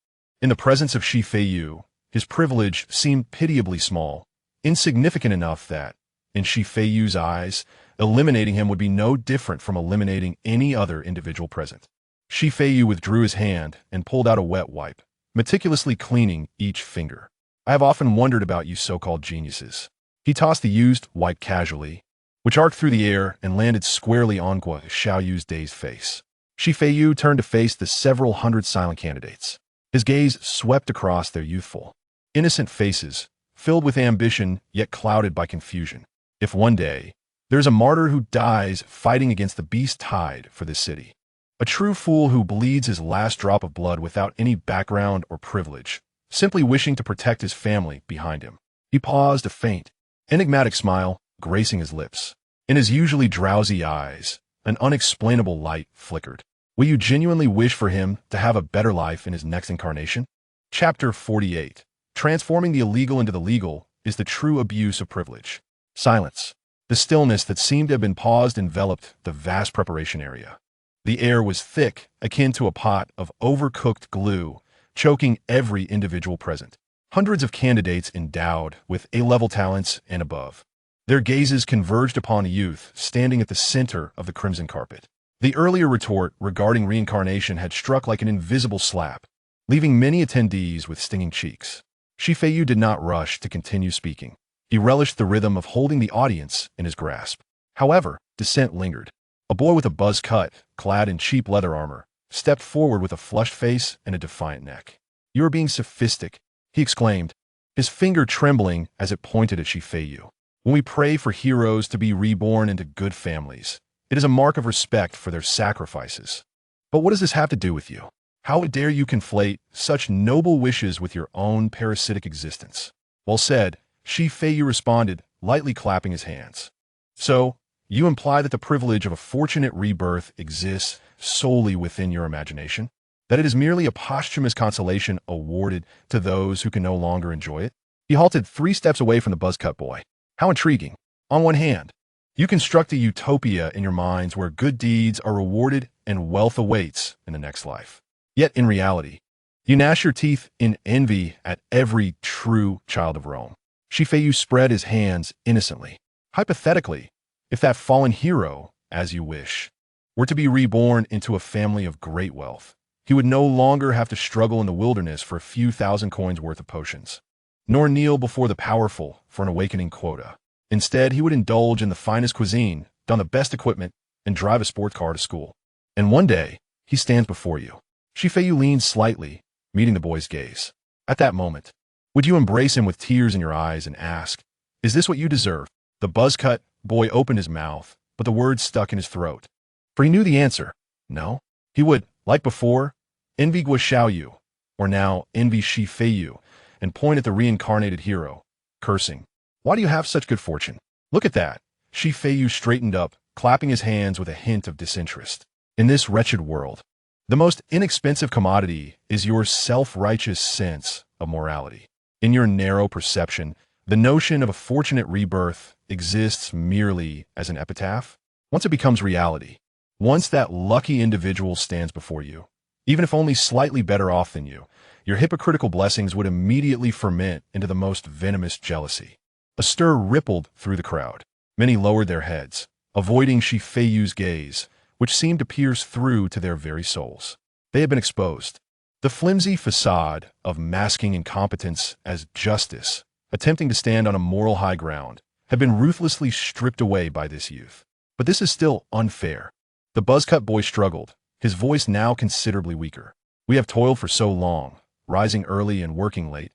in the presence of Feiyu, his privilege seemed pitiably small, insignificant enough that, in Feiyu's eyes, eliminating him would be no different from eliminating any other individual present. Feiyu withdrew his hand and pulled out a wet wipe, meticulously cleaning each finger. I have often wondered about you so-called geniuses. He tossed the used wipe casually, which arced through the air and landed squarely on Guo Xiaoyu's dazed face. Feiyu turned to face the several hundred silent candidates. His gaze swept across their youthful, innocent faces, filled with ambition yet clouded by confusion. If one day, there's a martyr who dies fighting against the beast tide for this city, a true fool who bleeds his last drop of blood without any background or privilege, simply wishing to protect his family behind him. He paused, a faint, enigmatic smile gracing his lips. In his usually drowsy eyes, an unexplainable light flickered. Will you genuinely wish for him to have a better life in his next incarnation? Chapter 48. Transforming the illegal into the legal is the true abuse of privilege. Silence. The stillness that seemed to have been paused enveloped the vast preparation area. The air was thick, akin to a pot of overcooked glue, choking every individual present. Hundreds of candidates endowed with A-level talents and above. Their gazes converged upon a youth standing at the center of the crimson carpet. The earlier retort regarding reincarnation had struck like an invisible slap, leaving many attendees with stinging cheeks. Feiyu did not rush to continue speaking. He relished the rhythm of holding the audience in his grasp. However, dissent lingered. A boy with a buzz cut, clad in cheap leather armor, stepped forward with a flushed face and a defiant neck. You are being sophistic, he exclaimed, his finger trembling as it pointed at Feiyu. When we pray for heroes to be reborn into good families, it is a mark of respect for their sacrifices. But what does this have to do with you? How dare you conflate such noble wishes with your own parasitic existence? Well said, Feiyu responded, lightly clapping his hands. So, you imply that the privilege of a fortunate rebirth exists solely within your imagination? That it is merely a posthumous consolation awarded to those who can no longer enjoy it? He halted 3 steps away from the buzzcut boy. How intriguing. On one hand, you construct a utopia in your minds where good deeds are rewarded and wealth awaits in the next life. Yet in reality, you gnash your teeth in envy at every true child of Rome. Feiyu spread his hands innocently. Hypothetically, if that fallen hero, as you wish, were to be reborn into a family of great wealth, he would no longer have to struggle in the wilderness for a few thousand coins worth of potions, nor kneel before the powerful for an awakening quota. Instead, he would indulge in the finest cuisine, don the best equipment, and drive a sports car to school. And one day, he stands before you. Feiyu leaned slightly, meeting the boy's gaze. At that moment, would you embrace him with tears in your eyes and ask, "Is this what you deserve?" The buzz-cut boy opened his mouth, but the words stuck in his throat. For he knew the answer. No. He would, like before, envy Guo Xiaoyu, or now envy Feiyu, and point at the reincarnated hero, cursing. Why do you have such good fortune? Look at that. Feiyu straightened up, clapping his hands with a hint of disinterest. In this wretched world, the most inexpensive commodity is your self-righteous sense of morality. In your narrow perception, the notion of a fortunate rebirth exists merely as an epitaph. Once it becomes reality, once that lucky individual stands before you, even if only slightly better off than you, your hypocritical blessings would immediately ferment into the most venomous jealousy. A stir rippled through the crowd. Many lowered their heads, avoiding Feiyu's gaze, which seemed to pierce through to their very souls. They had been exposed. The flimsy facade of masking incompetence as justice, attempting to stand on a moral high ground, had been ruthlessly stripped away by this youth. But this is still unfair. The buzzcut boy struggled, his voice now considerably weaker. We have toiled for so long, rising early and working late,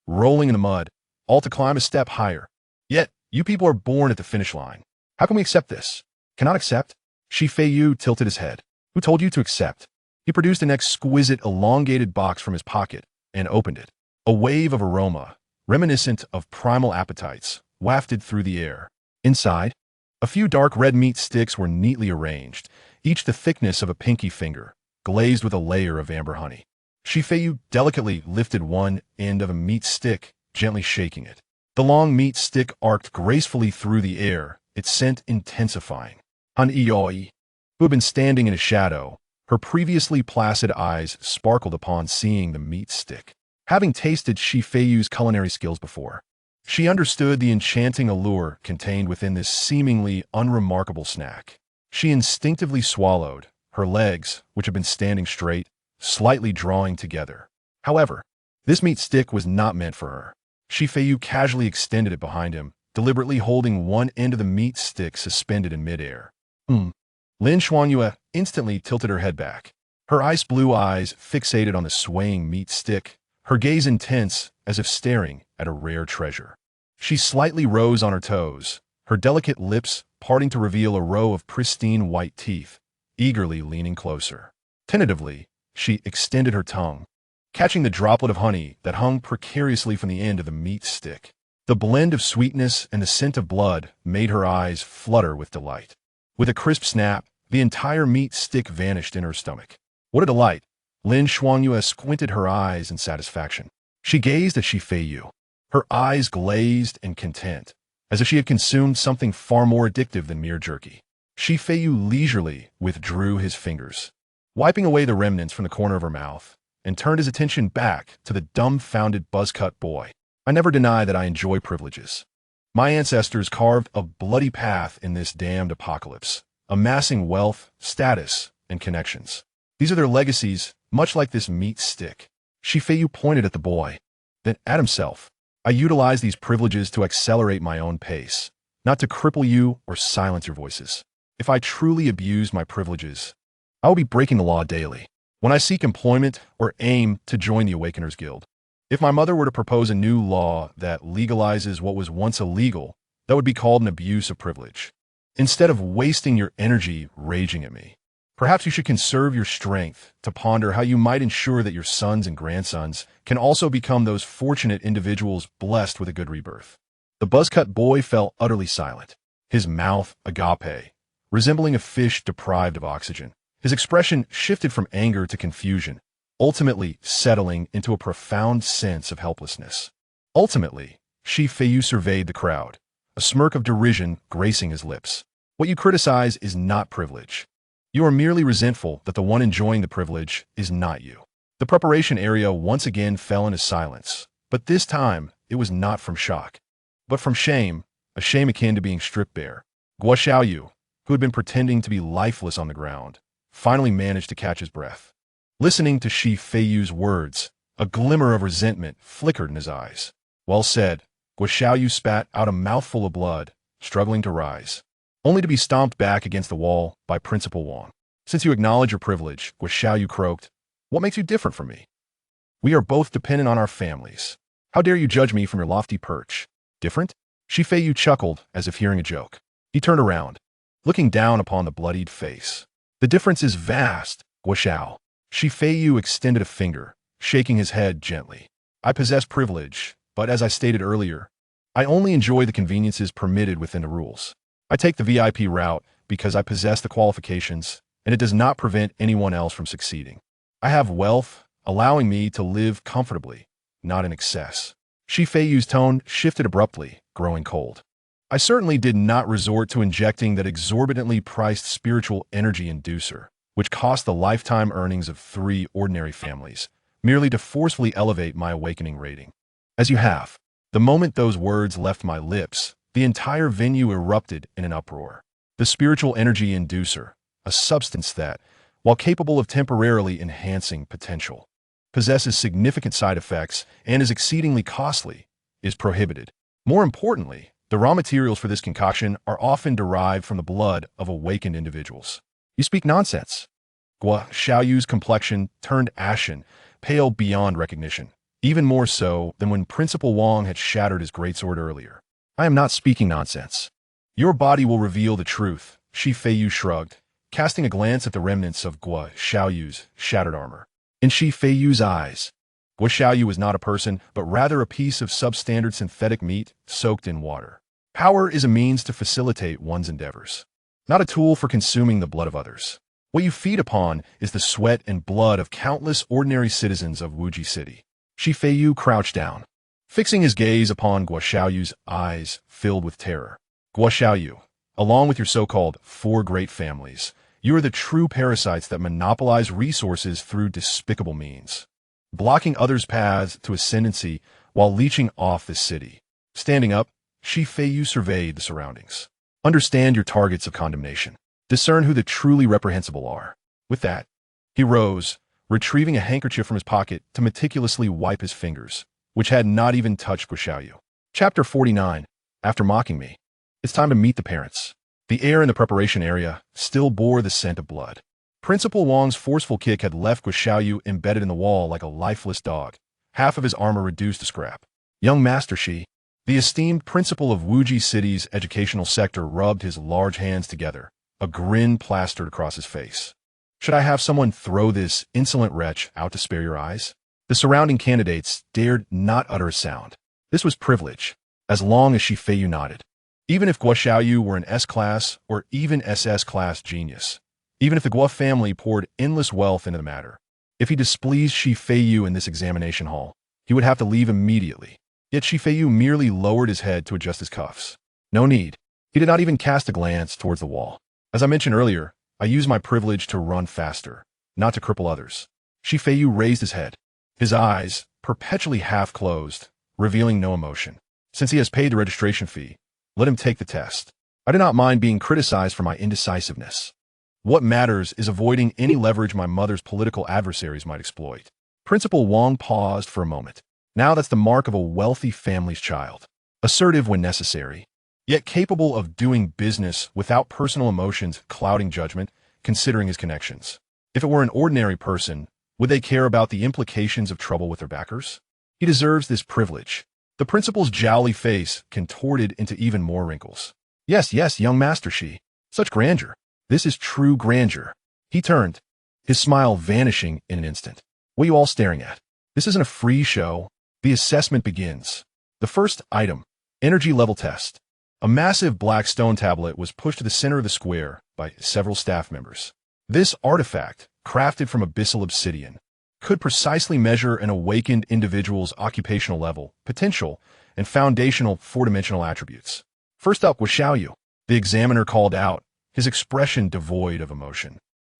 rolling in the mud, all to climb a step higher. Yet, you people are born at the finish line. How can we accept this? Cannot accept? Feiyu tilted his head. Who told you to accept? He produced an exquisite elongated box from his pocket and opened it. A wave of aroma, reminiscent of primal appetites, wafted through the air. Inside, a few dark red meat sticks were neatly arranged, each the thickness of a pinky finger, glazed with a layer of amber honey. Feiyu delicately lifted one end of a meat stick, gently shaking it. The long meat stick arced gracefully through the air, its scent intensifying. Han Iyoi, who had been standing in a shadow, her previously placid eyes sparkled upon seeing the meat stick. Having tasted Feiyu's culinary skills before, she understood the enchanting allure contained within this seemingly unremarkable snack. She instinctively swallowed, her legs, which had been standing straight, slightly drawing together. However, this meat stick was not meant for her. Feiyu casually extended it behind him, deliberately holding one end of the meat stick suspended in midair. Lin Xuanyue instantly tilted her head back. Her ice blue eyes fixated on the swaying meat stick, her gaze intense as if staring at a rare treasure. She slightly rose on her toes, her delicate lips parting to reveal a row of pristine white teeth, eagerly leaning closer. Tentatively, she extended her tongue, catching the droplet of honey that hung precariously from the end of the meat stick. The blend of sweetness and the scent of blood made her eyes flutter with delight. With a crisp snap, the entire meat stick vanished in her stomach. What a delight! Lin Xuanyue squinted her eyes in satisfaction. She gazed at Feiyu, her eyes glazed and content, as if she had consumed something far more addictive than mere jerky. Feiyu leisurely withdrew his fingers, wiping away the remnants from the corner of her mouth, and turned his attention back to the dumbfounded buzzcut boy. I never deny that I enjoy privileges. My ancestors carved a bloody path in this damned apocalypse, amassing wealth, status, and connections. These are their legacies, much like this meat stick. Feiyu pointed at the boy, then at himself. I utilize these privileges to accelerate my own pace, not to cripple you or silence your voices. If I truly abuse my privileges, I will be breaking the law daily. When I seek employment or aim to join the Awakeners Guild, if my mother were to propose a new law that legalizes what was once illegal, that would be called an abuse of privilege. Instead of wasting your energy raging at me, perhaps you should conserve your strength to ponder how you might ensure that your sons and grandsons can also become those fortunate individuals blessed with a good rebirth. The buzzcut boy fell utterly silent, his mouth agape, resembling a fish deprived of oxygen. His expression shifted from anger to confusion, ultimately settling into a profound sense of helplessness. Ultimately, Feiyu surveyed the crowd, a smirk of derision gracing his lips. What you criticize is not privilege. You are merely resentful that the one enjoying the privilege is not you. The preparation area once again fell into silence, but this time it was not from shock, but from shame, a shame akin to being stripped bare. Guo Xiaoyu, who had been pretending to be lifeless on the ground, finally managed to catch his breath. Listening to Feiyu's words, a glimmer of resentment flickered in his eyes. Well said, Guo Xiaoyu spat out a mouthful of blood, struggling to rise, only to be stomped back against the wall by Principal Wang. Since you acknowledge your privilege, Guo Xiaoyu croaked, what makes you different from me? We are both dependent on our families. How dare you judge me from your lofty perch? Different? Feiyu chuckled as if hearing a joke. He turned around, looking down upon the bloodied face. The difference is vast, Guo Xiao. Feiyu extended a finger, shaking his head gently. I possess privilege, but as I stated earlier, I only enjoy the conveniences permitted within the rules. I take the VIP route because I possess the qualifications, and it does not prevent anyone else from succeeding. I have wealth, allowing me to live comfortably, not in excess. Feiyu's tone shifted abruptly, growing cold. I certainly did not resort to injecting that exorbitantly priced spiritual energy inducer, which cost the lifetime earnings of 3 ordinary families, merely to forcefully elevate my awakening rating. As you have. The moment those words left my lips, the entire venue erupted in an uproar. The the spiritual energy inducer, a substance that, while capable of temporarily enhancing potential, possesses significant side effects and is exceedingly costly, is prohibited. More importantly, the raw materials for this concoction are often derived from the blood of awakened individuals. You speak nonsense. Guo Xiaoyu's complexion turned ashen, pale beyond recognition, even more so than when Principal Wang had shattered his greatsword earlier. I am not speaking nonsense. Your body will reveal the truth, Feiyu shrugged, casting a glance at the remnants of Guo Xiaoyu's shattered armor. In Feiyu's eyes, Guo Xiaoyu was not a person, but rather a piece of substandard synthetic meat soaked in water. Power is a means to facilitate one's endeavors, not a tool for consuming the blood of others. What you feed upon is the sweat and blood of countless ordinary citizens of Wuji City. Feiyu crouched down, fixing his gaze upon Guo Xiaoyu's eyes filled with terror. Guo Xiaoyu, along with your so-called four great families, you are the true parasites that monopolize resources through despicable means, blocking others' paths to ascendancy while leeching off the city. Standing up, Feiyu surveyed the surroundings. Understand your targets of condemnation. Discern who the truly reprehensible are. With that, he rose, retrieving a handkerchief from his pocket to meticulously wipe his fingers, which had not even touched Guo Xiaoyu. Chapter 49. After mocking me, it's time to meet the parents. The air in the preparation area still bore the scent of blood. Principal Wang's forceful kick had left Guo Xiaoyu embedded in the wall like a lifeless dog, half of his armor reduced to scrap. Young Master Shi, the esteemed principal of Wuji City's educational sector, rubbed his large hands together, a grin plastered across his face. Should I have someone throw this insolent wretch out to spare your eyes? The surrounding candidates dared not utter a sound. This was privilege, as long as Feiyu nodded. Even if Guo Xiaoyu were an S-class or even SS-class genius, even if the Guo family poured endless wealth into the matter, if he displeased Feiyu in this examination hall, he would have to leave immediately. Yet Feiyu merely lowered his head to adjust his cuffs. No need. He did not even cast a glance towards the wall. As I mentioned earlier, I use my privilege to run faster, not to cripple others. Feiyu raised his head, his eyes perpetually half-closed, revealing no emotion. Since he has paid the registration fee, let him take the test. I do not mind being criticized for my indecisiveness. What matters is avoiding any leverage my mother's political adversaries might exploit. Principal Wang paused for a moment. Now that's the mark of a wealthy family's child. Assertive when necessary, yet capable of doing business without personal emotions clouding judgment, considering his connections. If it were an ordinary person, would they care about the implications of trouble with their backers? He deserves this privilege. The principal's jowly face contorted into even more wrinkles. Yes, young Master Shi. Such grandeur. This is true grandeur. He turned, his smile vanishing in an instant. What are you all staring at? This isn't a free show. The assessment begins. The first item, energy level test. A massive black stone tablet was pushed to the center of the square by several staff members. This artifact, crafted from abyssal obsidian, could precisely measure an awakened individual's occupational level, potential, and foundational four-dimensional attributes. First up was Xiaoyu. The examiner called out, his expression devoid of emotion.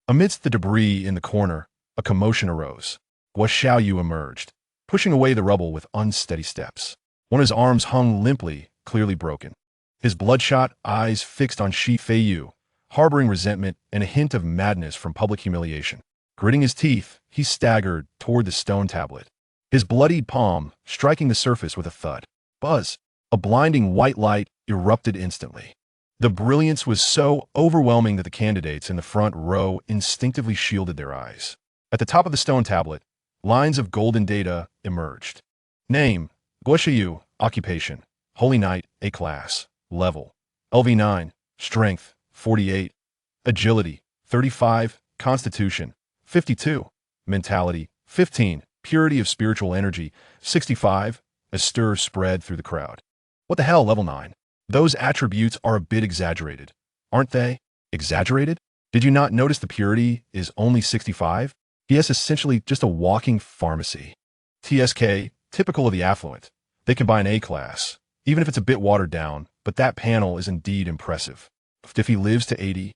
Amidst the debris in the corner, a commotion arose. Guo Xiaoyu emerged, pushing away the rubble with unsteady steps. One of his arms hung limply, clearly broken. His bloodshot eyes fixed on Feiyu, harboring resentment and a hint of madness from public humiliation. Gritting his teeth, he staggered toward the stone tablet, his bloodied palm striking the surface with a thud. Buzz! A blinding white light erupted instantly. The brilliance was so overwhelming that the candidates in the front row instinctively shielded their eyes. At the top of the stone tablet, lines of golden data emerged. Name, Guo Xiaoyu. Occupation, Holy Knight, A-class. Level, LV9. Strength, 48. Agility, 35. Constitution, 52. Mentality, 15. Purity of spiritual energy, 65. A stir spread through the crowd. What the hell, level 9? Those attributes are a bit exaggerated, aren't they? Exaggerated? Did you not notice the purity is only 65? He is essentially just a walking pharmacy. TSK, typical of the affluent. They combine A-class, even if it's a bit watered down, but that panel is indeed impressive. If he lives to 80,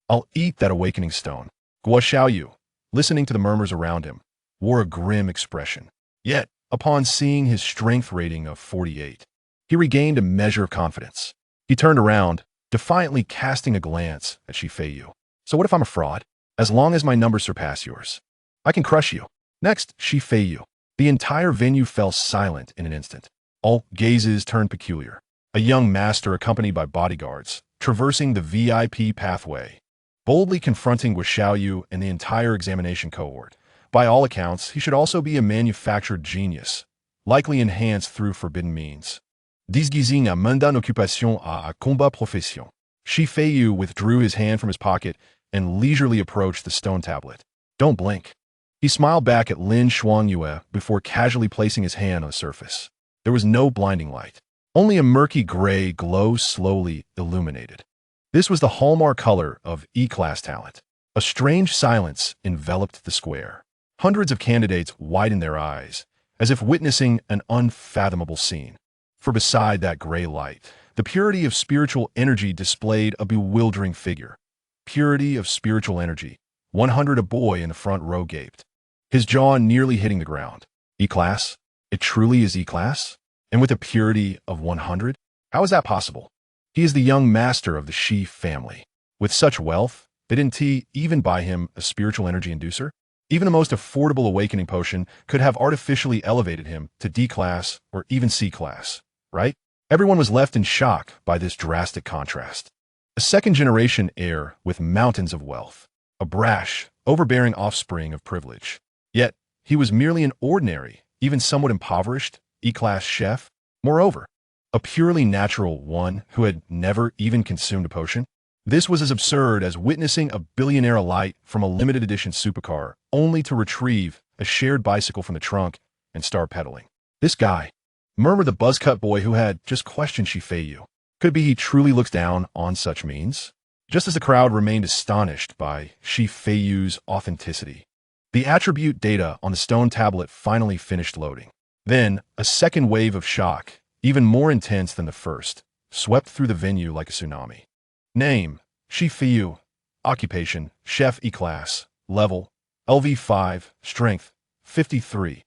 I'll eat that awakening stone. Guo Xiaoyu, listening to the murmurs around him, wore a grim expression. Yet, upon seeing his strength rating of 48, he regained a measure of confidence. He turned around, defiantly casting a glance at Feiyu. So what if I'm a fraud? As long as my numbers surpass yours, I can crush you. Next, Feiyu. The entire venue fell silent in an instant. All gazes turned peculiar. A young master accompanied by bodyguards, traversing the VIP pathway, boldly confronting Xiaoyu and the entire examination cohort. By all accounts, he should also be a manufactured genius, likely enhanced through forbidden means. Disguising a mundane occupation à combat profession. Feiyu withdrew his hand from his pocket and leisurely approached the stone tablet. Don't blink. He smiled back at Lin Shuangyue before casually placing his hand on the surface. There was no blinding light. Only a murky gray glow slowly illuminated. This was the hallmark color of E-class talent. A strange silence enveloped the square. Hundreds of candidates widened their eyes, as if witnessing an unfathomable scene. For beside that gray light, the purity of spiritual energy displayed a bewildering figure. Purity of spiritual energy. 100. A boy in the front row gaped, his jaw nearly hitting the ground. E-class? It truly is E-class? And with a purity of 100? How is that possible? He is the young master of the Shi family. With such wealth, they didn't even buy him a spiritual energy inducer? Even the most affordable awakening potion could have artificially elevated him to D-class or even C-class, right? Everyone was left in shock by this drastic contrast. A second-generation heir with mountains of wealth. A brash, overbearing offspring of privilege. Yet, he was merely an ordinary, even somewhat impoverished, E-class chef. Moreover, a purely natural one who had never even consumed a potion. This was as absurd as witnessing a billionaire alight from a limited edition supercar only to retrieve a shared bicycle from the trunk and start pedaling. This guy, murmured the buzzcut boy who had just questioned Feiyu. Could it be he truly looks down on such means? Just as the crowd remained astonished by Feiyu's authenticity, the attribute data on the stone tablet finally finished loading. Then, a second wave of shock, even more intense than the first, swept through the venue like a tsunami. Name, Feiyu. Occupation, Chef E-class. Level, LV5. Strength, 53.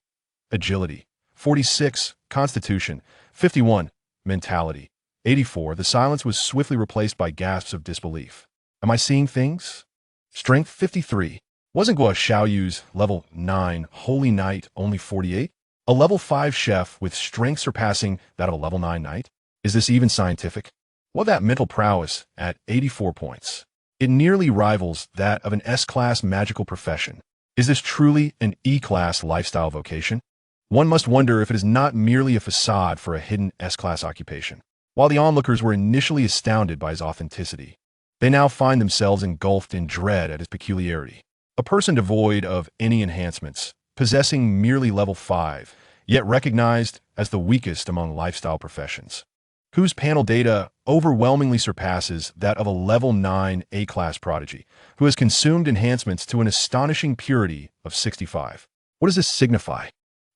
Agility, 46. Constitution, 51. Mentality, 84. The silence was swiftly replaced by gasps of disbelief. Am I seeing things? Strength, 53. Wasn't Guo Xiaoyu's level 9 Holy Knight only 48? A level 5 chef with strength surpassing that of a level 9 knight? Is this even scientific? What that mental prowess at 84 points? It nearly rivals that of an S-class magical profession. Is this truly an E-class lifestyle vocation? One must wonder if it is not merely a facade for a hidden S-class occupation. While the onlookers were initially astounded by his authenticity, they now find themselves engulfed in dread at his peculiarity. A person devoid of any enhancements, possessing merely level 5, yet recognized as the weakest among lifestyle professions, whose panel data overwhelmingly surpasses that of a level 9 A-class prodigy, who has consumed enhancements to an astonishing purity of 65. What does this signify?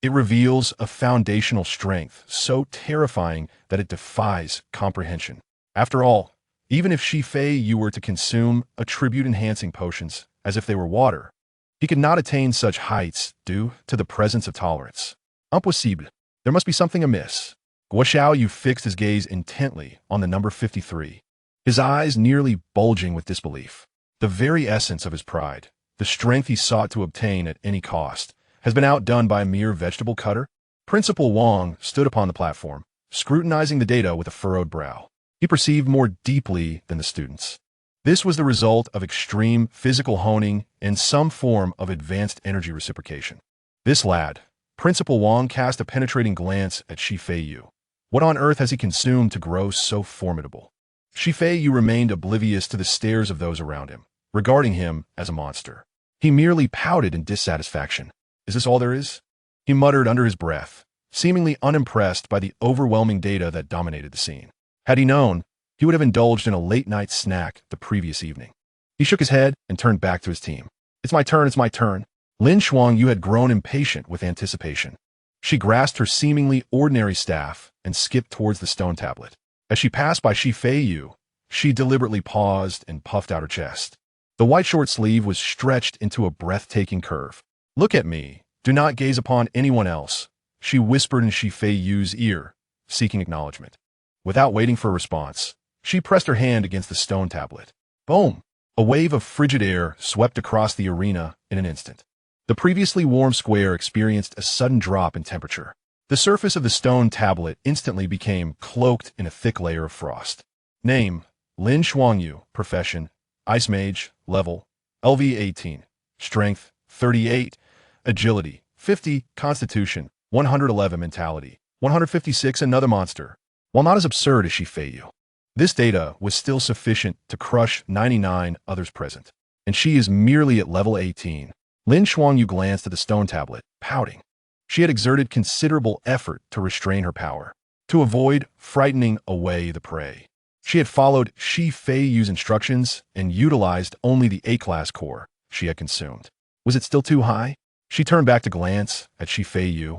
It reveals a foundational strength so terrifying that it defies comprehension. After all, even if Feiyu were to consume attribute-enhancing potions as if they were water, he could not attain such heights due to the presence of tolerance. Impossible. There must be something amiss. Guo Xiaoyu fixed his gaze intently on the number 53, his eyes nearly bulging with disbelief. The very essence of his pride, the strength he sought to obtain at any cost, has been outdone by a mere vegetable cutter? Principal Wang stood upon the platform, scrutinizing the data with a furrowed brow. He perceived more deeply than the students. This was the result of extreme physical honing and some form of advanced energy reciprocation. This lad, Principal Wang cast a penetrating glance at Feiyu. What on earth has he consumed to grow so formidable? Feiyu remained oblivious to the stares of those around him, regarding him as a monster. He merely pouted in dissatisfaction. Is this all there is? He muttered under his breath, seemingly unimpressed by the overwhelming data that dominated the scene. Had he known, he would have indulged in a late-night snack the previous evening. He shook his head and turned back to his team. It's my turn. Lin Shuangyu had grown impatient with anticipation. She grasped her seemingly ordinary staff and skipped towards the stone tablet. As she passed by Feiyu, she deliberately paused and puffed out her chest. The white short sleeve was stretched into a breathtaking curve. Look at me. Do not gaze upon anyone else, she whispered in Feiyu's ear, seeking acknowledgement. Without waiting for a response, She pressed her hand against the stone tablet. Boom! A wave of frigid air swept across the arena in an instant. The previously warm square experienced a sudden drop in temperature. The surface of the stone tablet instantly became cloaked in a thick layer of frost. Name: Lin Shuangyu. Profession: Ice Mage. Level: LV 18. Strength: 38. Agility: 50. Constitution: 111. Mentality: 156. Another monster. While not as absurd as Feiyu, this data was still sufficient to crush 99 others present. And she is merely at level 18. Lin Shuangyu glanced at the stone tablet, pouting. She had exerted considerable effort to restrain her power, to avoid frightening away the prey. She had followed Feiyu's instructions and utilized only the A-class core she had consumed. Was it still too high? She turned back to glance at Feiyu,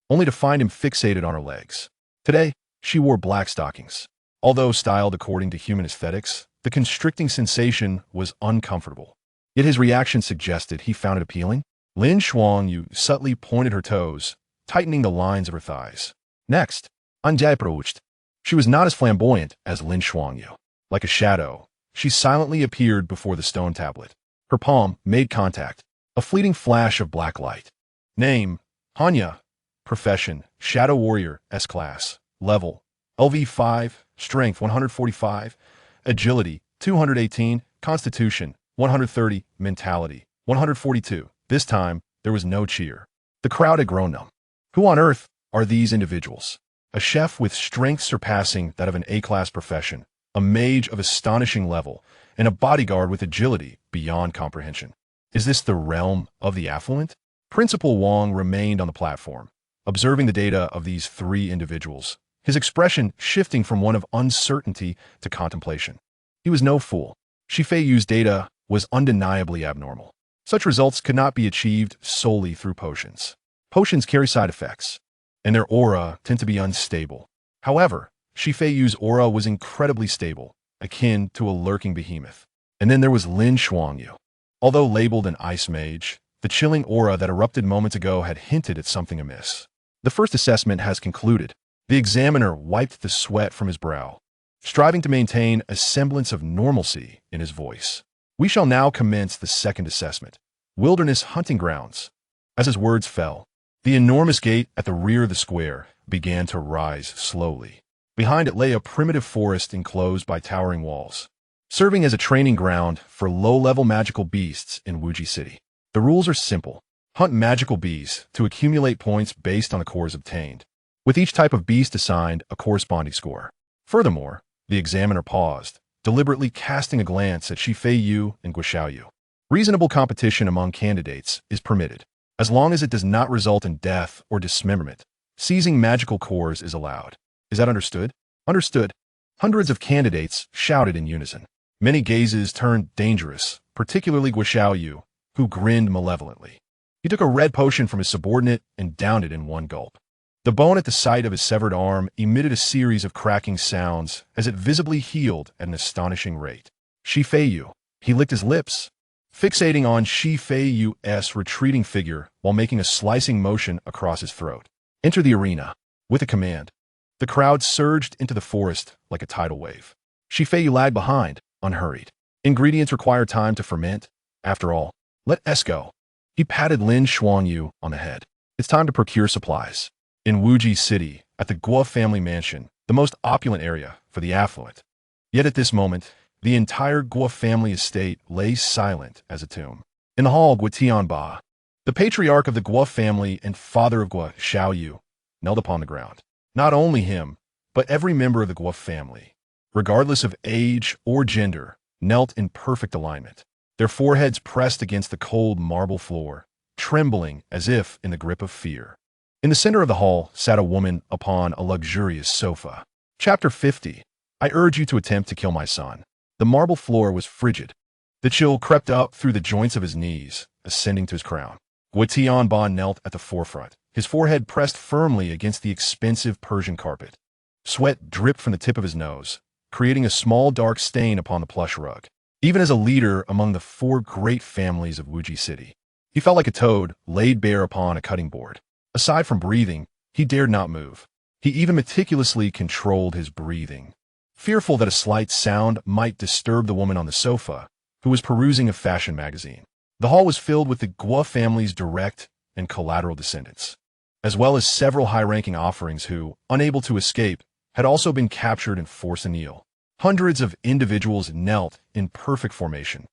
only to find him fixated on her legs. Today, she wore black stockings. Although styled according to human aesthetics, the constricting sensation was uncomfortable. Yet his reaction suggested he found it appealing. Lin Shuangyu subtly pointed her toes, tightening the lines of her thighs. Next, Anjai approached. She was not as flamboyant as Lin Shuangyu. Like a shadow, she silently appeared before the stone tablet. Her palm made contact, a fleeting flash of black light. Name: Hanya. Profession: Shadow Warrior. S-Class. Level: LV 5. Strength: 145. Agility: 218. Constitution: 130. Mentality: 142. This time, there was no cheer. The crowd had grown numb. Who on earth are these individuals? A chef with strength surpassing that of an A-class profession, a mage of astonishing level, and a bodyguard with agility beyond comprehension. Is this the realm of the affluent? Principal Wang remained on the platform, observing the data of these three individuals, his expression shifting from one of uncertainty to contemplation. He was no fool. Feiyu's data was undeniably abnormal. Such results could not be achieved solely through potions. Potions carry side effects, and their aura tend to be unstable. However, Feiyu's aura was incredibly stable, akin to a lurking behemoth. And then there was Lin Shuangyu. Although labeled an ice mage, the chilling aura that erupted moments ago had hinted at something amiss. The first assessment has concluded. The examiner wiped the sweat from his brow, striving to maintain a semblance of normalcy in his voice. We shall now commence the second assessment. Wilderness hunting grounds. As his words fell, the enormous gate at the rear of the square began to rise slowly. Behind it lay a primitive forest enclosed by towering walls, serving as a training ground for low-level magical beasts in Wuji City. The rules are simple. Hunt magical beasts to accumulate points based on the cores obtained, with each type of beast assigned a corresponding score. Furthermore, the examiner paused, deliberately casting a glance at Feiyu and Guoxiaoyu. Reasonable competition among candidates is permitted, as long as it does not result in death or dismemberment. Seizing magical cores is allowed. Is that understood? Understood. Hundreds of candidates shouted in unison. Many gazes turned dangerous, particularly Guoxiaoyu, who grinned malevolently. He took a red potion from his subordinate and downed it in one gulp. The bone at the site of his severed arm emitted a series of cracking sounds as it visibly healed at an astonishing rate. Feiyu. He licked his lips, fixating on Feiyu's retreating figure while making a slicing motion across his throat. Enter the arena. With a command, the crowd surged into the forest like a tidal wave. Feiyu lagged behind, unhurried. Ingredients require time to ferment. After all, let us go. He patted Lin Shuangyu on the head. It's time to procure supplies. In Wuji City, at the Guo family mansion, the most opulent area for the affluent. Yet at this moment, the entire Guo family estate lay silent as a tomb. In the hall, Guotianba, the patriarch of the Guo family and father of Guoxiaoyu, knelt upon the ground. Not only him, but every member of the Guo family, regardless of age or gender, knelt in perfect alignment, their foreheads pressed against the cold marble floor, trembling as if in the grip of fear. In the center of the hall sat a woman upon a luxurious sofa. Chapter 50. I urge you to attempt to kill my son. The marble floor was frigid. The chill crept up through the joints of his knees, ascending to his crown. Guotianba knelt at the forefront, his forehead pressed firmly against the expensive Persian carpet. Sweat dripped from the tip of his nose, creating a small dark stain upon the plush rug. Even as a leader among the four great families of Wuji City, he felt like a toad laid bare upon a cutting board. Aside from breathing, he dared not move. He even meticulously controlled his breathing, fearful that a slight sound might disturb the woman on the sofa, who was perusing a fashion magazine. The hall was filled with the Guo family's direct and collateral descendants, as well as several high-ranking offerings who, unable to escape, had also been captured and forced to kneel. Hundreds of individuals knelt in perfect formation,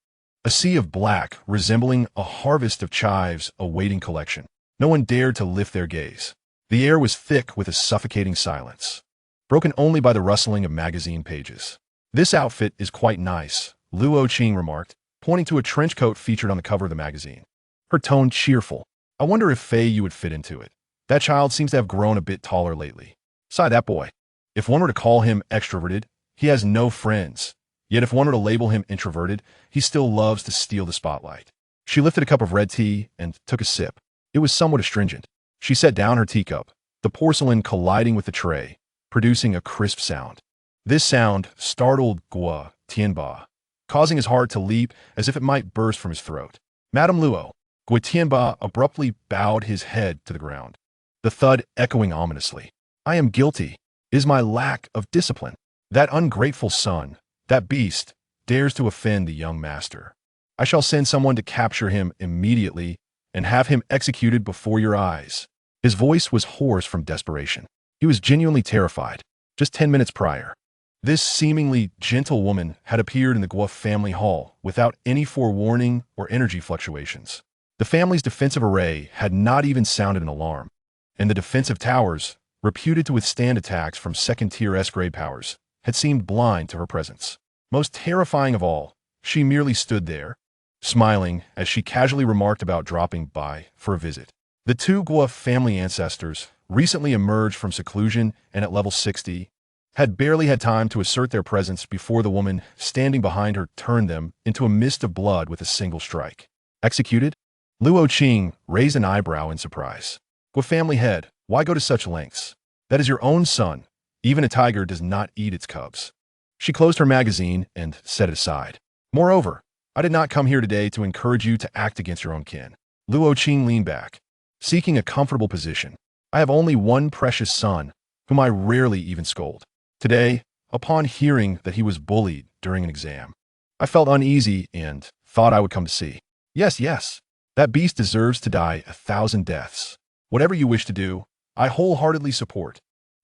a sea of black resembling a harvest of chives awaiting collection. No one dared to lift their gaze. The air was thick with a suffocating silence, broken only by the rustling of magazine pages. "This outfit is quite nice," Luo Qing remarked, pointing to a trench coat featured on the cover of the magazine. Her tone cheerful. "I wonder if Feiyu would fit into it. That child seems to have grown a bit taller lately. Sigh, that boy. If one were to call him extroverted, he has no friends. Yet if one were to label him introverted, he still loves to steal the spotlight." She lifted a cup of red tea and took a sip. It was somewhat astringent. She set down her teacup, the porcelain colliding with the tray, producing a crisp sound. This sound startled Guo Tianba, causing his heart to leap as if it might burst from his throat. "Madame Luo." Guo Tianba abruptly bowed his head to the ground, the thud echoing ominously. "I am guilty. It is my lack of discipline. That ungrateful son, that beast, dares to offend the young master. I shall send someone to capture him immediately and have him executed before your eyes." His voice was hoarse from desperation. He was genuinely terrified. Just 10 minutes prior, this seemingly gentle woman had appeared in the Guo family hall without any forewarning or energy fluctuations. The family's defensive array had not even sounded an alarm, and the defensive towers, reputed to withstand attacks from second-tier S-grade powers, had seemed blind to her presence. Most terrifying of all, she merely stood there, smiling as she casually remarked about dropping by for a visit. The two Guo family ancestors, recently emerged from seclusion and at level 60, had barely had time to assert their presence before the woman standing behind her turned them into a mist of blood with a single strike. "Executed?" Luo Qing raised an eyebrow in surprise. "Guo family head, why go to such lengths? That is your own son. Even a tiger does not eat its cubs." She closed her magazine and set it aside. "Moreover, I did not come here today to encourage you to act against your own kin." Luo Qing leaned back, seeking a comfortable position. "I have only one precious son, whom I rarely even scold. Today, upon hearing that he was bullied during an exam, I felt uneasy and thought I would come to see. Yes, that beast deserves to die 1,000 deaths. Whatever you wish to do, I wholeheartedly support."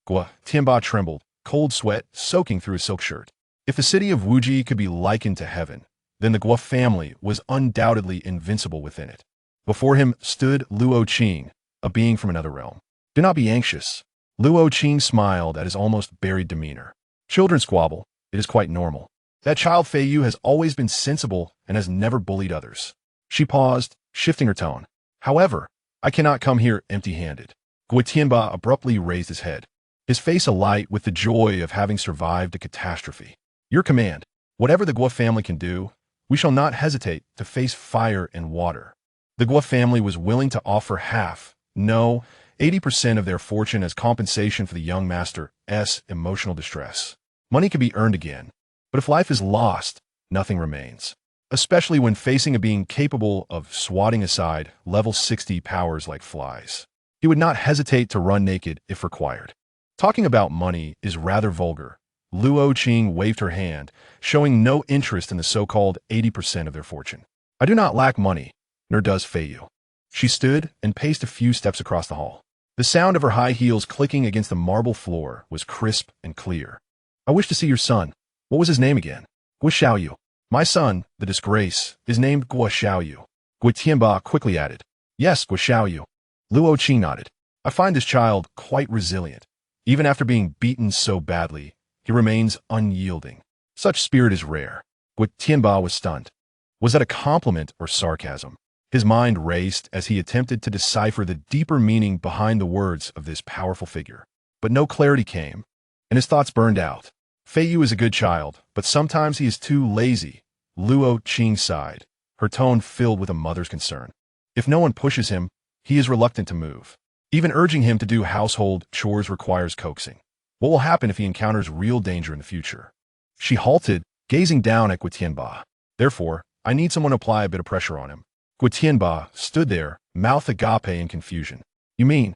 Guo Tianba trembled, cold sweat soaking through his silk shirt. If the city of Wuji could be likened to heaven, then the Guo family was undoubtedly invincible within it. Before him stood Luo Qing, a being from another realm. "Do not be anxious." Luo Qing smiled at his almost buried demeanor. "Children squabble. It is quite normal. That child Feiyu has always been sensible and has never bullied others." She paused, shifting her tone. "However, I cannot come here empty-handed." Guo Tianba abruptly raised his head, his face alight with the joy of having survived a catastrophe. "Your command. Whatever the Guo family can do, we shall not hesitate to face fire and water." The Guo family was willing to offer half, no, 80% of their fortune as compensation for the young master's emotional distress. Money can be earned again, but if life is lost, nothing remains, especially when facing a being capable of swatting aside level 60 powers like flies. He would not hesitate to run naked if required. Talking about money is rather vulgar. Luo Qing waved her hand, showing no interest in the so-called 80% of their fortune. "I do not lack money, nor does Feiyu." She stood and paced a few steps across the hall. The sound of her high heels clicking against the marble floor was crisp and clear. "I wish to see your son. What was his name again?" "Guo Xiaoyu." "My son, the disgrace, is named Guo Xiaoyu." Guo Tianba quickly added. "Yes, Guo Xiaoyu." Luo Qing nodded. "I find this child quite resilient. Even after being beaten so badly, he remains unyielding. Such spirit is rare." Guo Tianba was stunned. Was that a compliment or sarcasm? His mind raced as he attempted to decipher the deeper meaning behind the words of this powerful figure. But no clarity came, and his thoughts burned out. "Feiyu is a good child, but sometimes he is too lazy." Luo Qing sighed, her tone filled with a mother's concern. "If no one pushes him, he is reluctant to move. Even urging him to do household chores requires coaxing. What will happen if he encounters real danger in the future?" She halted, gazing down at Guo Tianba. "Therefore, I need someone to apply a bit of pressure on him." Guo Tianba stood there, mouth agape in confusion. "You mean,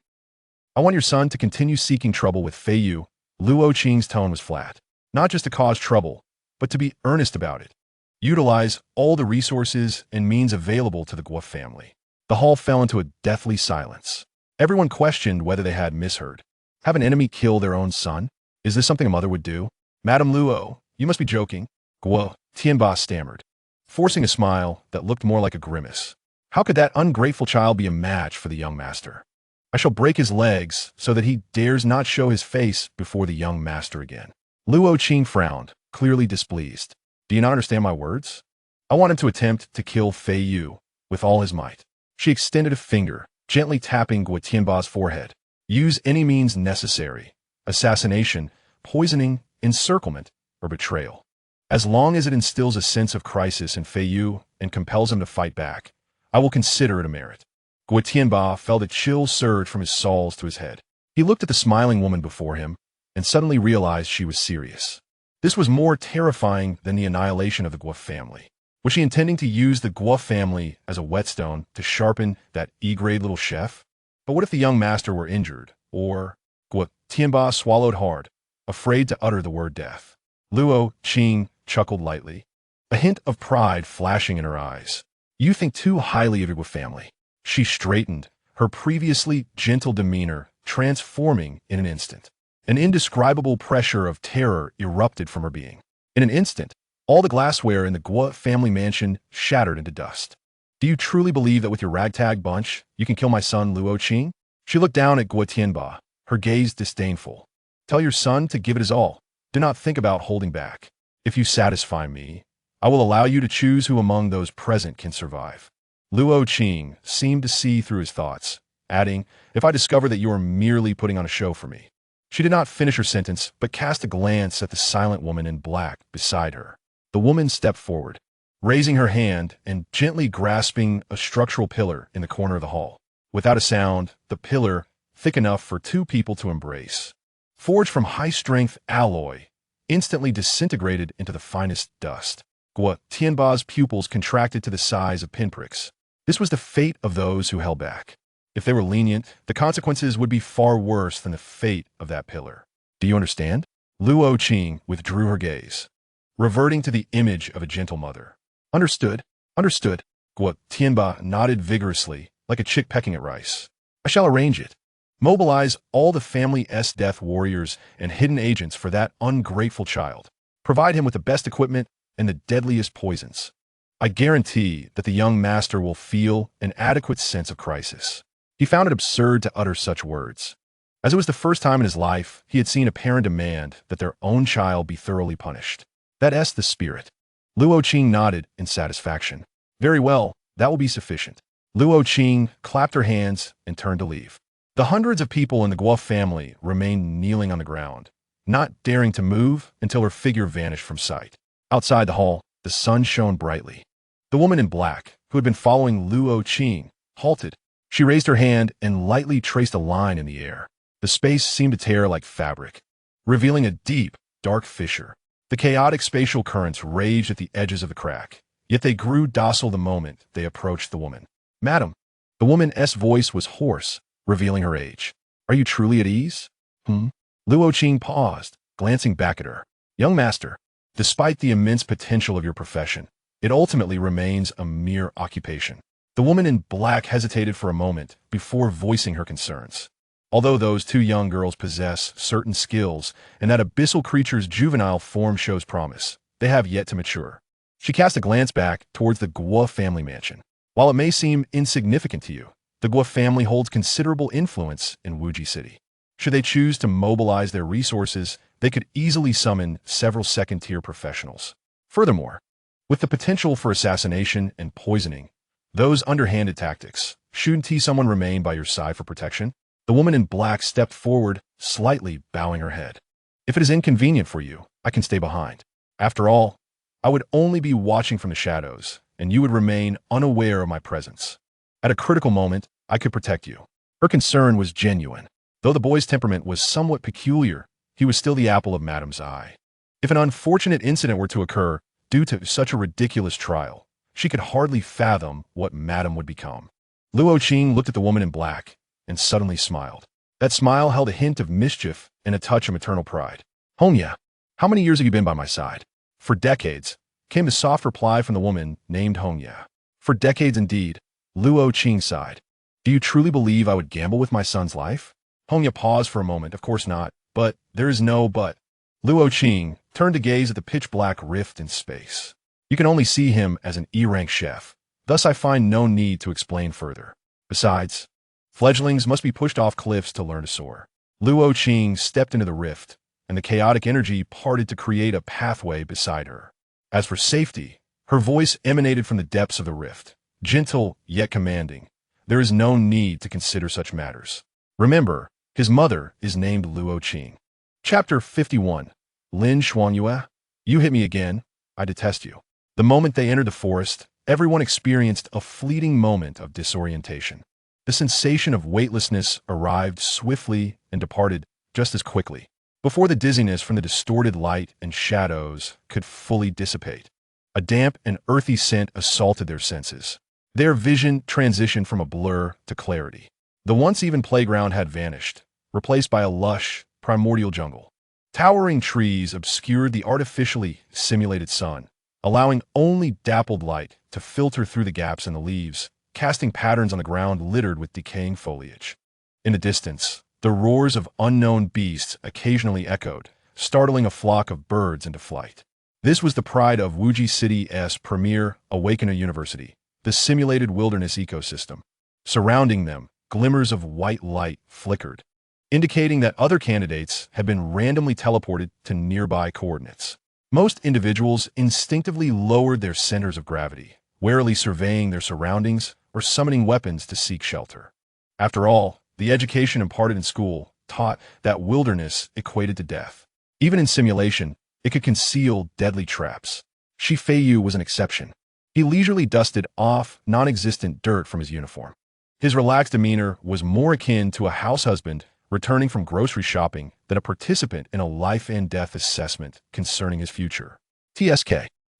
I want your son to continue seeking trouble with Feiyu?" Luo Qing's tone was flat. not just to cause trouble, but to be earnest about it. Utilize all the resources and means available to the Guo family. The hall fell into a deathly silence. Everyone questioned whether they had misheard. Have an enemy kill their own son? Is this something a mother would do? Madame Luo, you must be joking. Guo Tianba stammered, forcing a smile that looked more like a grimace. How could that ungrateful child be a match for the young master? I shall break his legs so that he dares not show his face before the young master again. Luo Qing frowned, clearly displeased. Do you not understand my words? I want him to attempt to kill Feiyu with all his might. She extended a finger, gently tapping Guo Tianba's forehead. Use any means necessary. Assassination, poisoning, encirclement, or betrayal. As long as it instills a sense of crisis in Feiyu and compels him to fight back, I will consider it a merit. Guo Tianba felt a chill surge from his soles to his head. He looked at the smiling woman before him and suddenly realized she was serious. This was more terrifying than the annihilation of the Guo family. Was she intending to use the Guo family as a whetstone to sharpen that E-grade little chef? But what if the young master were injured, or... Guo Tianba swallowed hard, afraid to utter the word death. Luo Qing chuckled lightly, a hint of pride flashing in her eyes. You think too highly of your Guo family. She straightened, her previously gentle demeanor transforming in an instant. An indescribable pressure of terror erupted from her being. In an instant, all the glassware in the Guo family mansion shattered into dust. Do you truly believe that with your ragtag bunch, you can kill my son Luo Qing? She looked down at Guo Tianba, her gaze disdainful. Tell your son to give it his all. Do not think about holding back. If you satisfy me, I will allow you to choose who among those present can survive. Luo Qing seemed to see through his thoughts, adding, if I discover that you are merely putting on a show for me. She did not finish her sentence, but cast a glance at the silent woman in black beside her. The woman stepped forward, raising her hand and gently grasping a structural pillar in the corner of the hall. Without a sound, the pillar, thick enough for two people to embrace, forged from high-strength alloy, instantly disintegrated into the finest dust. Guo Tianba's pupils contracted to the size of pinpricks. This was the fate of those who held back. If they were lenient, the consequences would be far worse than the fate of that pillar. Do you understand? Luo Qing withdrew her gaze, reverting to the image of a gentle mother. Understood. Understood. Guo Tianba nodded vigorously, like a chick pecking at rice. I shall arrange it. Mobilize all the family's death warriors and hidden agents for that ungrateful child. Provide him with the best equipment and the deadliest poisons. I guarantee that the young master will feel an adequate sense of crisis. He found it absurd to utter such words, as it was the first time in his life he had seen a parent demand that their own child be thoroughly punished. That's the spirit. Luo Qing nodded in satisfaction. Very well, that will be sufficient. Luo Qing clapped her hands and turned to leave. The hundreds of people in the Guo family remained kneeling on the ground, not daring to move until her figure vanished from sight. Outside the hall, the sun shone brightly. The woman in black, who had been following Luo Qing, halted. She raised her hand and lightly traced a line in the air. The space seemed to tear like fabric, revealing a deep, dark fissure. The chaotic spatial currents raged at the edges of the crack, yet they grew docile the moment they approached the woman. Madam, the woman's voice was hoarse, revealing her age. Are you truly at ease? Luo Qing paused, glancing back at her. Young master, despite the immense potential of your profession, it ultimately remains a mere occupation. The woman in black hesitated for a moment before voicing her concerns. Although those two young girls possess certain skills and that abyssal creature's juvenile form shows promise, they have yet to mature. She cast a glance back towards the Guo family mansion. While it may seem insignificant to you, the Guo family holds considerable influence in Wuji City. Should they choose to mobilize their resources, they could easily summon several second-tier professionals. Furthermore, with the potential for assassination and poisoning, those underhanded tactics, shouldn't someone remain by your side for protection? The woman in black stepped forward, slightly bowing her head. If it is inconvenient for you, I can stay behind. After all, I would only be watching from the shadows, and you would remain unaware of my presence. At a critical moment, I could protect you. Her concern was genuine. Though the boy's temperament was somewhat peculiar, he was still the apple of Madame's eye. If an unfortunate incident were to occur due to such a ridiculous trial, she could hardly fathom what Madame would become. Luo Qing looked at the woman in black and suddenly smiled. That smile held a hint of mischief and a touch of maternal pride. Hongya, How many years have you been by my side? For decades, came the soft reply from the woman named Hongya. For decades indeed, Luo Qing sighed. Do you truly believe I would gamble with my son's life? Hongya paused for a moment. Of course not. But there is no but. Luo Qing turned to gaze at the pitch-black rift in space. You can only see him as an E-rank chef. Thus I find no need to explain further. Besides, fledglings must be pushed off cliffs to learn to soar. Luo Qing stepped into the rift, and the chaotic energy parted to create a pathway beside her. As for safety, her voice emanated from the depths of the rift, gentle yet commanding. There is no need to consider such matters. Remember, his mother is named Luo Qing. Chapter 51. Lin Xuanyue. You hit me again. I detest you. The moment they entered the forest, everyone experienced a fleeting moment of disorientation. The sensation of weightlessness arrived swiftly and departed just as quickly, before the dizziness from the distorted light and shadows could fully dissipate. A damp and earthy scent assaulted their senses. Their vision transitioned from a blur to clarity. The once even playground had vanished, replaced by a lush, primordial jungle. Towering trees obscured the artificially simulated sun, allowing only dappled light to filter through the gaps in the leaves, casting patterns on the ground littered with decaying foliage. In the distance, the roars of unknown beasts occasionally echoed, startling a flock of birds into flight. This was the pride of Wuji City's premier Awakener University, the simulated wilderness ecosystem. Surrounding them, glimmers of white light flickered, indicating that other candidates had been randomly teleported to nearby coordinates. Most individuals instinctively lowered their centers of gravity, warily surveying their surroundings or summoning weapons to seek shelter. After all, the education imparted in school taught that wilderness equated to death. Even in simulation, it could conceal deadly traps. Feiyu was an exception. He leisurely dusted off non-existent dirt from his uniform. His relaxed demeanor was more akin to a house husband returning from grocery shopping than a participant in a life-and-death assessment concerning his future. TSK.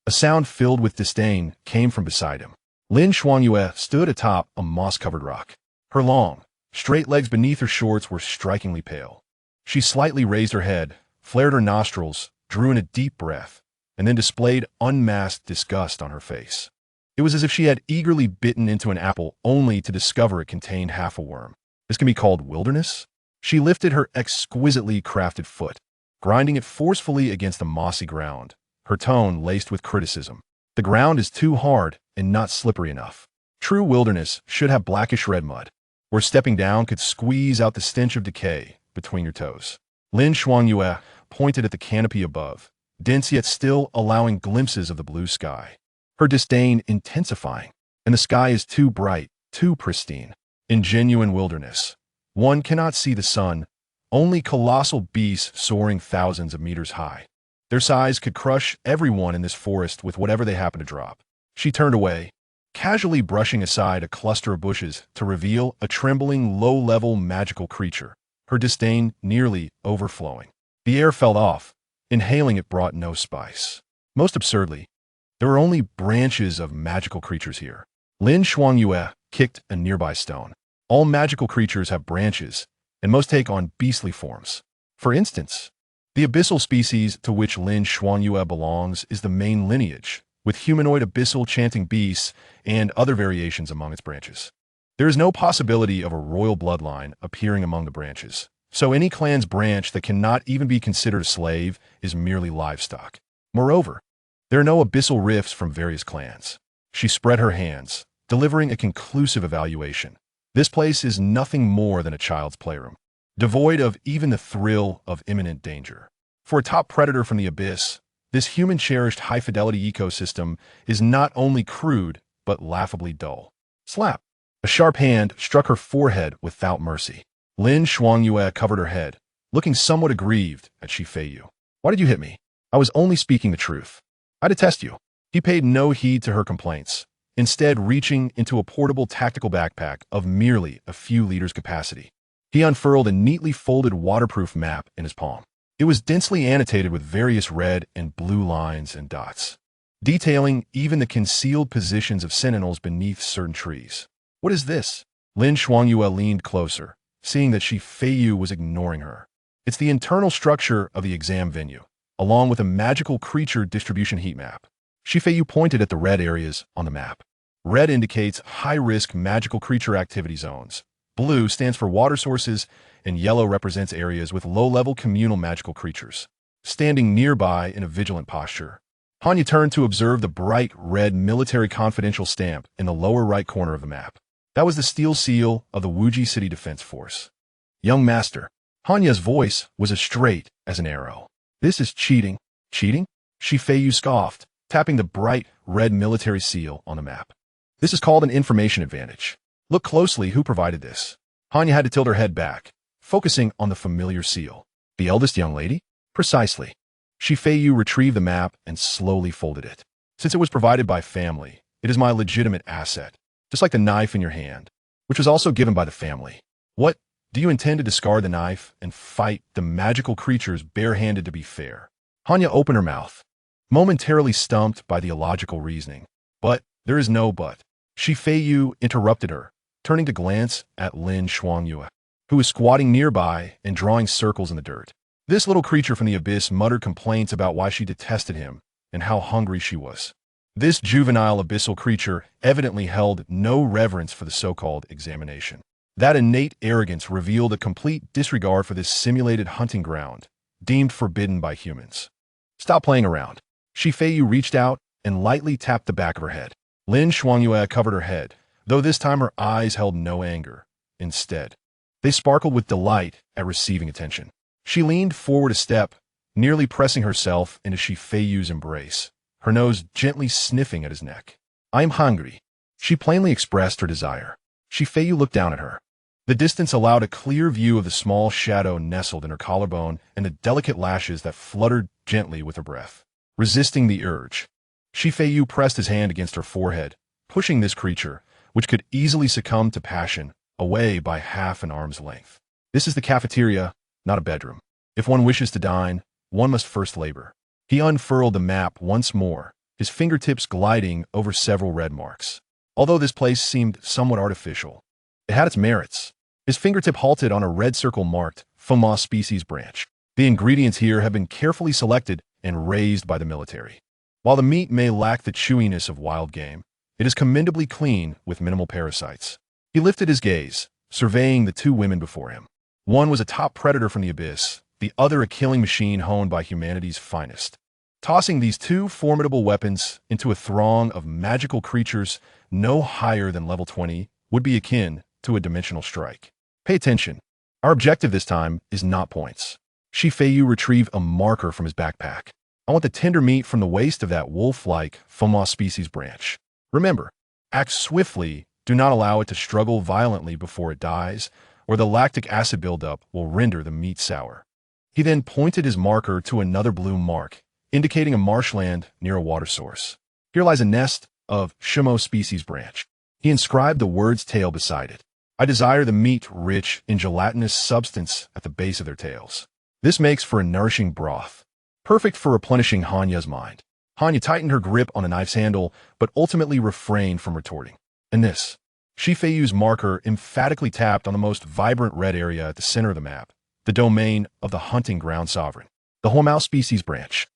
A sound filled with disdain came from beside him. Lin Xuanyue stood atop a moss-covered rock. Her long, straight legs beneath her shorts were strikingly pale. She slightly raised her head, flared her nostrils, drew in a deep breath, and then displayed unmasked disgust on her face. It was as if she had eagerly bitten into an apple only to discover it contained half a worm. This can be called wilderness? She lifted her exquisitely crafted foot, grinding it forcefully against the mossy ground, her tone laced with criticism. The ground is too hard and not slippery enough. True wilderness should have blackish red mud, where stepping down could squeeze out the stench of decay between your toes. Lin Xuanyue pointed at the canopy above, dense yet still allowing glimpses of the blue sky, her disdain intensifying. And the sky is too bright, too pristine. In genuine wilderness, one cannot see the sun, only colossal beasts soaring thousands of meters high. Their size could crush everyone in this forest with whatever they happen to drop. She turned away, casually brushing aside a cluster of bushes to reveal a trembling, low-level magical creature, her disdain nearly overflowing. The air fell off. Inhaling it brought no spice. Most absurdly, there were only branches of magical creatures here. Lin Xuanyue kicked a nearby stone. All magical creatures have branches, and most take on beastly forms. For instance, the abyssal species to which Lin Xuanyue belongs is the main lineage, with humanoid abyssal chanting beasts and other variations among its branches. There is no possibility of a royal bloodline appearing among the branches, so any clan's branch that cannot even be considered a slave is merely livestock. Moreover, there are no abyssal rifts from various clans. She spread her hands, delivering a conclusive evaluation. This place is nothing more than a child's playroom, devoid of even the thrill of imminent danger. For a top predator from the abyss, this human-cherished high-fidelity ecosystem is not only crude, but laughably dull. Slap! A sharp hand struck her forehead without mercy. Lin Xuanyue covered her head, looking somewhat aggrieved at Feiyu. Why did you hit me? I was only speaking the truth. I detest you. He paid no heed to her complaints, instead reaching into a portable tactical backpack of merely a few liters capacity. He unfurled a neatly folded waterproof map in his palm. It was densely annotated with various red and blue lines and dots, detailing even the concealed positions of sentinels beneath certain trees. What is this? Lin Xuanyue leaned closer, seeing that Feiyu was ignoring her. It's the internal structure of the exam venue. along with a magical creature distribution heat map. Feiyu pointed at the red areas on the map. Red indicates high-risk magical creature activity zones. Blue stands for water sources, and yellow represents areas with low-level communal magical creatures. Standing nearby in a vigilant posture, Hanya turned to observe the bright red military confidential stamp in the lower right corner of the map. That was the steel seal of the Wuji City Defense Force. Young master, Hanya's voice was as straight as an arrow. This is cheating. Cheating? Feiyu scoffed, tapping the bright red military seal on the map. This is called an information advantage. Look closely who provided this. Hanya had to tilt her head back, focusing on the familiar seal. The eldest young lady? Precisely. Feiyu retrieved the map and slowly folded it. Since it was provided by family, it is my legitimate asset, just like the knife in your hand, which was also given by the family. What? Do you intend to discard the knife and fight the magical creatures barehanded to be fair? Hanya opened her mouth, momentarily stumped by the illogical reasoning. But there is no but. Feiyu interrupted her, turning to glance at Lin Shuangyue, who was squatting nearby and drawing circles in the dirt. This little creature from the abyss muttered complaints about why she detested him and how hungry she was. This juvenile abyssal creature evidently held no reverence for the so-called examination. That innate arrogance revealed a complete disregard for this simulated hunting ground, deemed forbidden by humans. Stop playing around. Feiyu reached out and lightly tapped the back of her head. Lin Shuangyue covered her head, though this time her eyes held no anger. Instead, they sparkled with delight at receiving attention. She leaned forward a step, nearly pressing herself into Feiyu's embrace, her nose gently sniffing at his neck. I'm hungry. She plainly expressed her desire. Feiyu looked down at her. The distance allowed a clear view of the small shadow nestled in her collarbone and the delicate lashes that fluttered gently with her breath. Resisting the urge, Feiyu pressed his hand against her forehead, pushing this creature, which could easily succumb to passion, away by half an arm's length. This is the cafeteria, not a bedroom. If one wishes to dine, one must first labor. He unfurled the map once more, his fingertips gliding over several red marks. Although this place seemed somewhat artificial, it had its merits. His fingertip halted on a red circle marked Feiyu species branch. The ingredients here have been carefully selected and raised by the military. While the meat may lack the chewiness of wild game, it is commendably clean with minimal parasites. He lifted his gaze, surveying the two women before him. One was a top predator from the abyss, the other a killing machine honed by humanity's finest. Tossing these two formidable weapons into a throng of magical creatures no higher than level 20 would be akin to a dimensional strike. Pay attention. Our objective this time is not points. Feiyu retrieved a marker from his backpack. I want the tender meat from the waist of that wolf-like Feiyu species branch. Remember, act swiftly, do not allow it to struggle violently before it dies, or the lactic acid buildup will render the meat sour. He then pointed his marker to another blue mark, indicating a marshland near a water source. Here lies a nest of Feiyu species branch. He inscribed the word's tail beside it. I desire the meat rich in gelatinous substance at the base of their tails. This makes for a nourishing broth, perfect for replenishing Hanya's mind. Hanya tightened her grip on the knife's handle, but ultimately refrained from retorting. And this. Feiyu's marker emphatically tapped on the most vibrant red area at the center of the map, the domain of the hunting ground sovereign, the Feiyu species branch.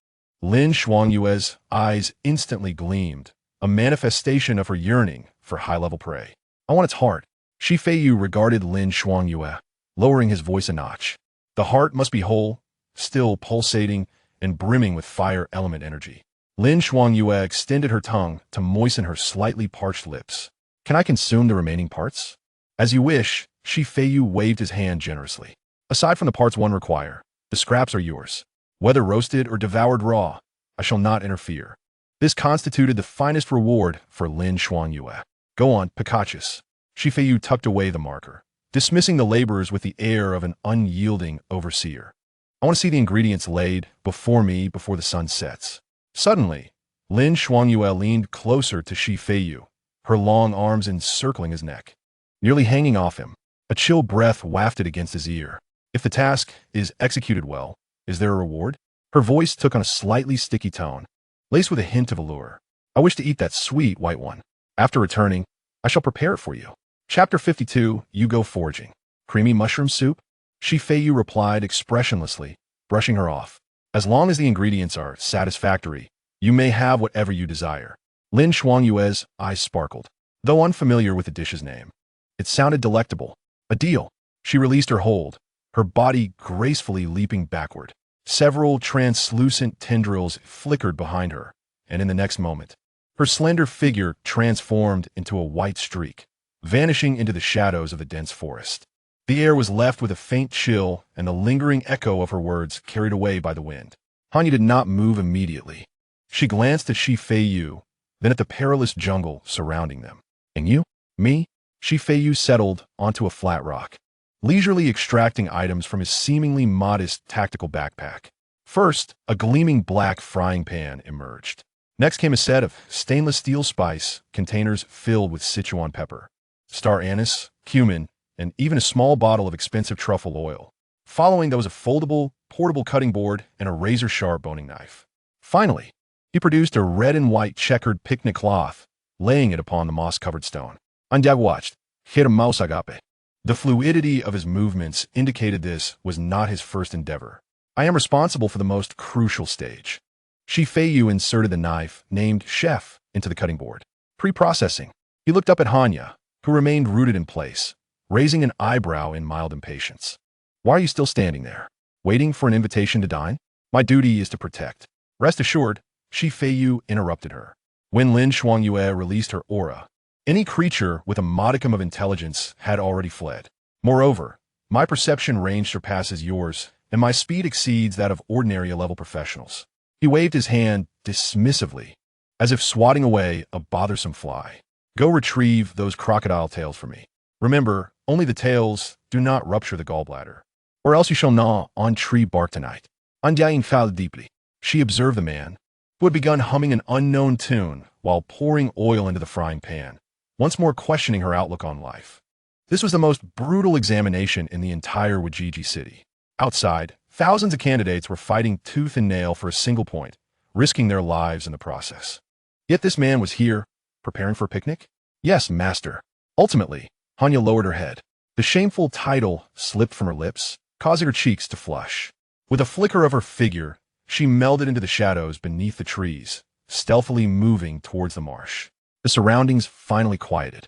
Lin Shuangyue's eyes instantly gleamed, a manifestation of her yearning for high-level prey. I want its heart. Feiyu regarded Lin Shuangyue, lowering his voice a notch. The heart must be whole, still pulsating, and brimming with fire element energy. Lin Shuangyue extended her tongue to moisten her slightly parched lips. Can I consume the remaining parts? As you wish, Feiyu waved his hand generously. Aside from the parts one require, the scraps are yours. Whether roasted or devoured raw, I shall not interfere. This constituted the finest reward for Lin Shuangyue. Go on, Picachus. Feiyu tucked away the marker, dismissing the laborers with the air of an unyielding overseer. I want to see the ingredients laid before me before the sun sets. Suddenly, Lin Shuangyue leaned closer to Feiyu, her long arms encircling his neck. Nearly hanging off him, a chill breath wafted against his ear. If the task is executed well, is there a reward? Her voice took on a slightly sticky tone, laced with a hint of allure. I wish to eat that sweet white one. After returning, I shall prepare it for you. Chapter 52, You Go Foraging. Creamy mushroom soup? Feiyu replied expressionlessly, brushing her off. As long as the ingredients are satisfactory, you may have whatever you desire. Lin Shuangyue's eyes sparkled. Though unfamiliar with the dish's name, it sounded delectable. A deal. She released her hold, her body gracefully leaping backward. Several translucent tendrils flickered behind her, and in the next moment, her slender figure transformed into a white streak, vanishing into the shadows of the dense forest. The air was left with a faint chill and the lingering echo of her words carried away by the wind. Hanya did not move immediately. She glanced at Feiyu, then at the perilous jungle surrounding them. And you? Me? Feiyu settled onto a flat rock, leisurely extracting items from his seemingly modest tactical backpack. First, a gleaming black frying pan emerged. Next came a set of stainless steel spice containers filled with Sichuan pepper, star anise, cumin, and even a small bottle of expensive truffle oil. Following, there was a foldable, portable cutting board and a razor-sharp boning knife. Finally, he produced a red and white checkered picnic cloth, laying it upon the moss-covered stone. Andiag watched. The fluidity of his movements indicated this was not his first endeavor. I am responsible for the most crucial stage. Feiyu inserted the knife, named Chef, into the cutting board. Pre-processing. He looked up at Hanya, who remained rooted in place, raising an eyebrow in mild impatience. Why are you still standing there? Waiting for an invitation to dine? My duty is to protect. Rest assured, Feiyu interrupted her. When Lin Shuangyue released her aura, any creature with a modicum of intelligence had already fled. Moreover, my perception range surpasses yours, and my speed exceeds that of ordinary level professionals. He waved his hand dismissively, as if swatting away a bothersome fly. Go retrieve those crocodile tails for me. Remember, only the tails, do not rupture the gallbladder, or else you shall gnaw on tree bark tonight. Andiayin fell deeply. She observed the man, who had begun humming an unknown tune while pouring oil into the frying pan, once more questioning her outlook on life. This was the most brutal examination in the entire Wajiji city. Outside, thousands of candidates were fighting tooth and nail for a single point, risking their lives in the process. Yet this man was here, preparing for a picnic? Yes, master. Ultimately, Hanya lowered her head. The shameful title slipped from her lips, causing her cheeks to flush. With a flicker of her figure, she melded into the shadows beneath the trees, stealthily moving towards the marsh. The surroundings finally quieted.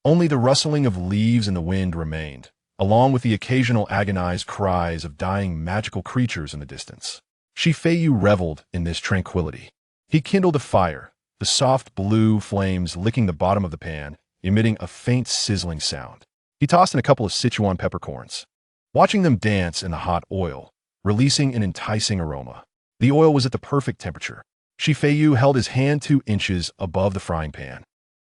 Only the rustling of leaves in the wind remained, along with the occasional agonized cries of dying magical creatures in the distance. Feiyu reveled in this tranquility. He kindled a fire, the soft blue flames licking the bottom of the pan, emitting a faint sizzling sound. He tossed in a couple of Sichuan peppercorns, watching them dance in the hot oil, releasing an enticing aroma. The oil was at the perfect temperature. Feiyu held his hand 2 inches above the frying pan,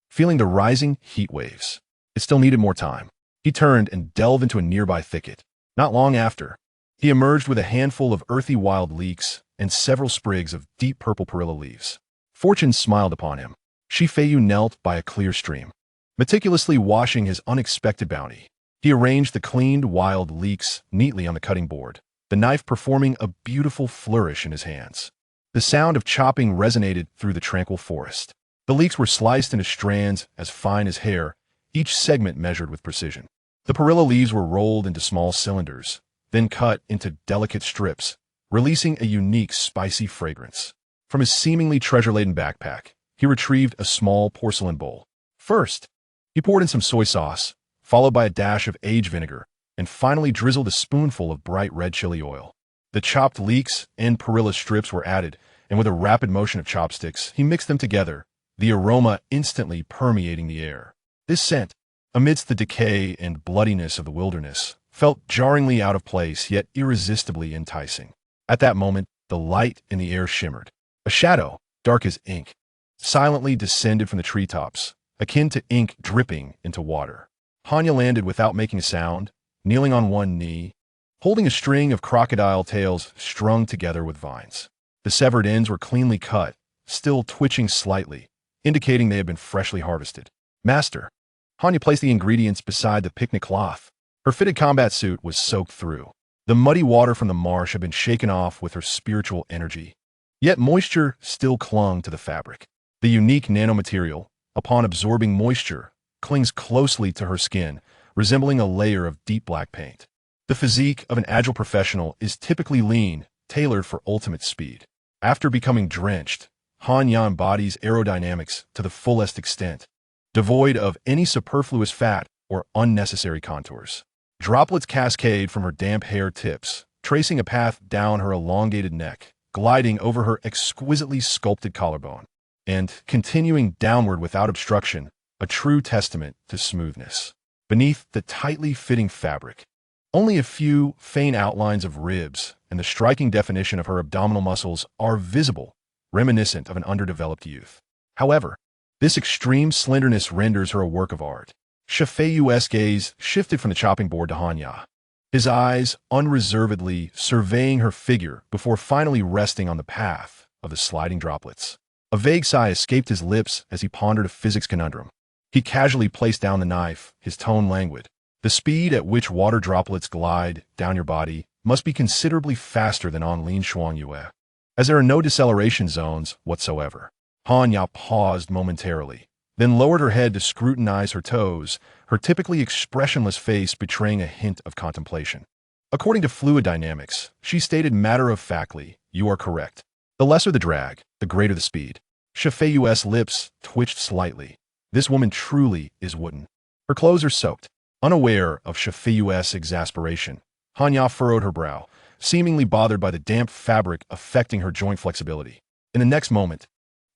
feeling the rising heat waves. It still needed more time. He turned and delved into a nearby thicket. Not long after, he emerged with a handful of earthy wild leeks and several sprigs of deep purple perilla leaves. Fortune smiled upon him. Feiyu knelt by a clear stream, meticulously washing his unexpected bounty. He arranged the cleaned wild leeks neatly on the cutting board, the knife performing a beautiful flourish in his hands. The sound of chopping resonated through the tranquil forest. The leeks were sliced into strands as fine as hair, each segment measured with precision. The perilla leaves were rolled into small cylinders, then cut into delicate strips, releasing a unique spicy fragrance. From his seemingly treasure-laden backpack, he retrieved a small porcelain bowl. First, he poured in some soy sauce, followed by a dash of aged vinegar, and finally drizzled a spoonful of bright red chili oil. The chopped leeks and perilla strips were added, and with a rapid motion of chopsticks, he mixed them together, the aroma instantly permeating the air. This scent, amidst the decay and bloodiness of the wilderness, felt jarringly out of place yet irresistibly enticing. At that moment, the light in the air shimmered. A shadow, dark as ink, silently descended from the treetops, akin to ink dripping into water. Hanya landed without making a sound, kneeling on one knee, holding a string of crocodile tails strung together with vines. The severed ends were cleanly cut, still twitching slightly, indicating they had been freshly harvested. Master, Hanya placed the ingredients beside the picnic cloth. Her fitted combat suit was soaked through. The muddy water from the marsh had been shaken off with her spiritual energy. Yet moisture still clung to the fabric. The unique nanomaterial, upon absorbing moisture, clings closely to her skin, resembling a layer of deep black paint. The physique of an agile professional is typically lean, tailored for ultimate speed. After becoming drenched, Hanya embodies aerodynamics to the fullest extent, devoid of any superfluous fat or unnecessary contours. Droplets cascade from her damp hair tips, tracing a path down her elongated neck, gliding over her exquisitely sculpted collarbone, and continuing downward without obstruction, a true testament to smoothness. Beneath the tightly fitting fabric, only a few faint outlines of ribs and the striking definition of her abdominal muscles are visible, reminiscent of an underdeveloped youth. However, this extreme slenderness renders her a work of art. Feiyu's gaze shifted from the chopping board to Hanya, his eyes unreservedly surveying her figure before finally resting on the path of the sliding droplets. A vague sigh escaped his lips as he pondered a physics conundrum. He casually placed down the knife, his tone languid. The speed at which water droplets glide down your body must be considerably faster than on Lin Shuangyue, as there are no deceleration zones whatsoever. Hanya paused momentarily, then lowered her head to scrutinize her toes, her typically expressionless face betraying a hint of contemplation. According to fluid dynamics, she stated matter-of-factly, "You are correct. The lesser the drag, the greater the speed." Feiyu's lips twitched slightly. This woman truly is wooden. Her clothes are soaked. Unaware of Feiyu's exasperation, Hanya furrowed her brow, seemingly bothered by the damp fabric affecting her joint flexibility. In the next moment,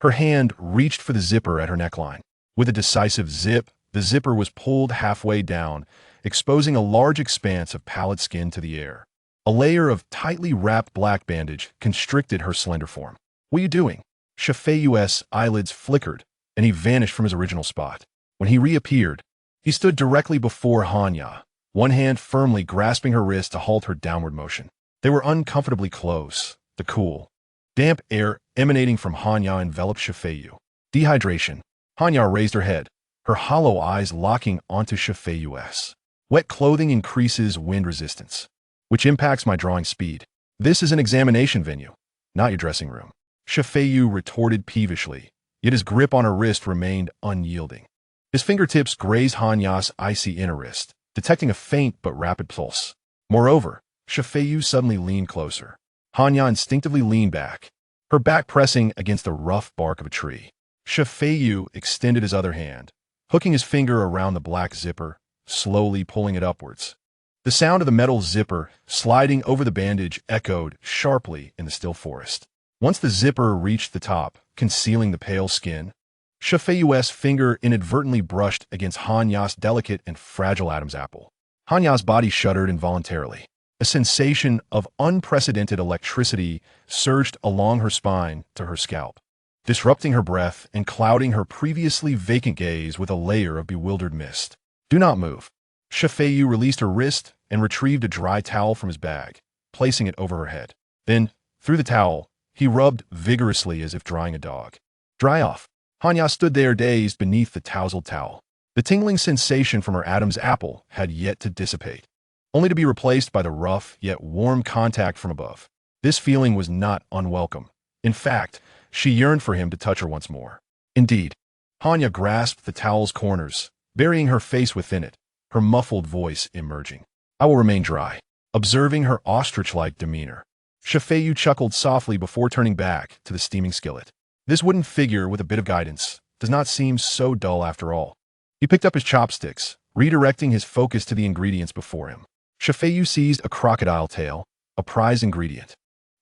her hand reached for the zipper at her neckline. With a decisive zip, the zipper was pulled halfway down, exposing a large expanse of pallid skin to the air. A layer of tightly wrapped black bandage constricted her slender form. "What are you doing?" Feiyu's eyelids flickered, and he vanished from his original spot. When he reappeared, he stood directly before Hanya, one hand firmly grasping her wrist to halt her downward motion. They were uncomfortably close. The cool, damp air emanating from Hanya enveloped Feiyu. Dehydration. Hanya raised her head, her hollow eyes locking onto Feiyu's. "Wet clothing increases wind resistance, which impacts my drawing speed. This is an examination venue, not your dressing room." Feiyu retorted peevishly, yet his grip on her wrist remained unyielding. His fingertips grazed Hanya's icy inner wrist, detecting a faint but rapid pulse. Moreover, Feiyu suddenly leaned closer. Hanya instinctively leaned back, her back pressing against the rough bark of a tree. Feiyu extended his other hand, hooking his finger around the black zipper, slowly pulling it upwards. The sound of the metal zipper sliding over the bandage echoed sharply in the still forest. Once the zipper reached the top, concealing the pale skin, Feiyu's finger inadvertently brushed against Hanya's delicate and fragile Adam's apple. Hanya's body shuddered involuntarily. A sensation of unprecedented electricity surged along her spine to her scalp, disrupting her breath and clouding her previously vacant gaze with a layer of bewildered mist. "Do not move." Feiyu released her wrist and retrieved a dry towel from his bag, placing it over her head. Then, through the towel, he rubbed vigorously as if drying a dog. "Dry off." Hanya stood there dazed beneath the tousled towel. The tingling sensation from her Adam's apple had yet to dissipate, only to be replaced by the rough yet warm contact from above. This feeling was not unwelcome. In fact, she yearned for him to touch her once more. Indeed, Hanya grasped the towel's corners, burying her face within it, her muffled voice emerging. "I will remain dry." Observing her ostrich-like demeanor, Feiyu chuckled softly before turning back to the steaming skillet. This wooden figure with a bit of guidance does not seem so dull after all. He picked up his chopsticks, redirecting his focus to the ingredients before him. Feiyu seized a crocodile tail, a prized ingredient.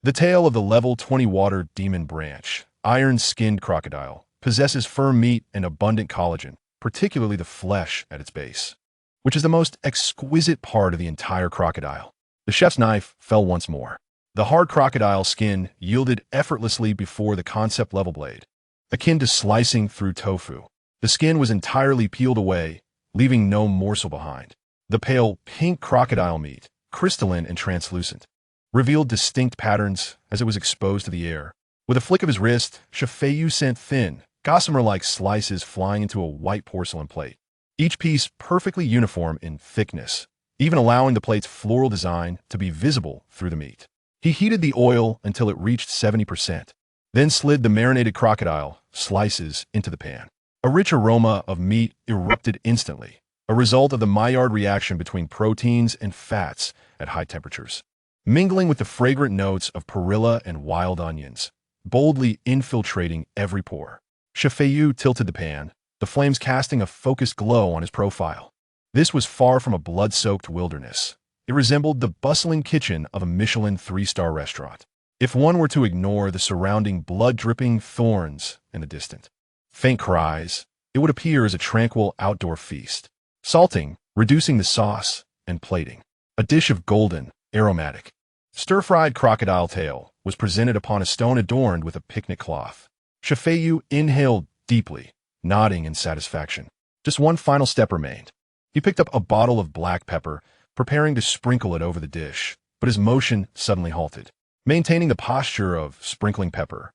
The tail of the level 20 water demon branch, iron-skinned crocodile, possesses firm meat and abundant collagen, particularly the flesh at its base, which is the most exquisite part of the entire crocodile. The chef's knife fell once more. The hard crocodile skin yielded effortlessly before the concept level blade, akin to slicing through tofu. The skin was entirely peeled away, leaving no morsel behind. The pale pink crocodile meat, crystalline and translucent, revealed distinct patterns as it was exposed to the air. With a flick of his wrist, Feiyu sent thin, gossamer-like slices flying into a white porcelain plate, each piece perfectly uniform in thickness, even allowing the plate's floral design to be visible through the meat. He heated the oil until it reached 70%, then slid the marinated crocodile slices into the pan. A rich aroma of meat erupted instantly, a result of the Maillard reaction between proteins and fats at high temperatures. mingling with the fragrant notes of perilla and wild onions, boldly infiltrating every pore. Feiyu tilted the pan, the flames casting a focused glow on his profile. This was far from a blood-soaked wilderness. It resembled the bustling kitchen of a Michelin three-star restaurant, if one were to ignore the surrounding blood-dripping thorns in the distant faint cries. It would appear as a tranquil outdoor feast. Salting, reducing the sauce, and plating. A dish of golden, aromatic, stir-fried crocodile tail was presented upon a stone adorned with a picnic cloth. Feiyu inhaled deeply, nodding in satisfaction. Just one final step remained. He picked up a bottle of black pepper, preparing to sprinkle it over the dish, but his motion suddenly halted. Maintaining the posture of sprinkling pepper,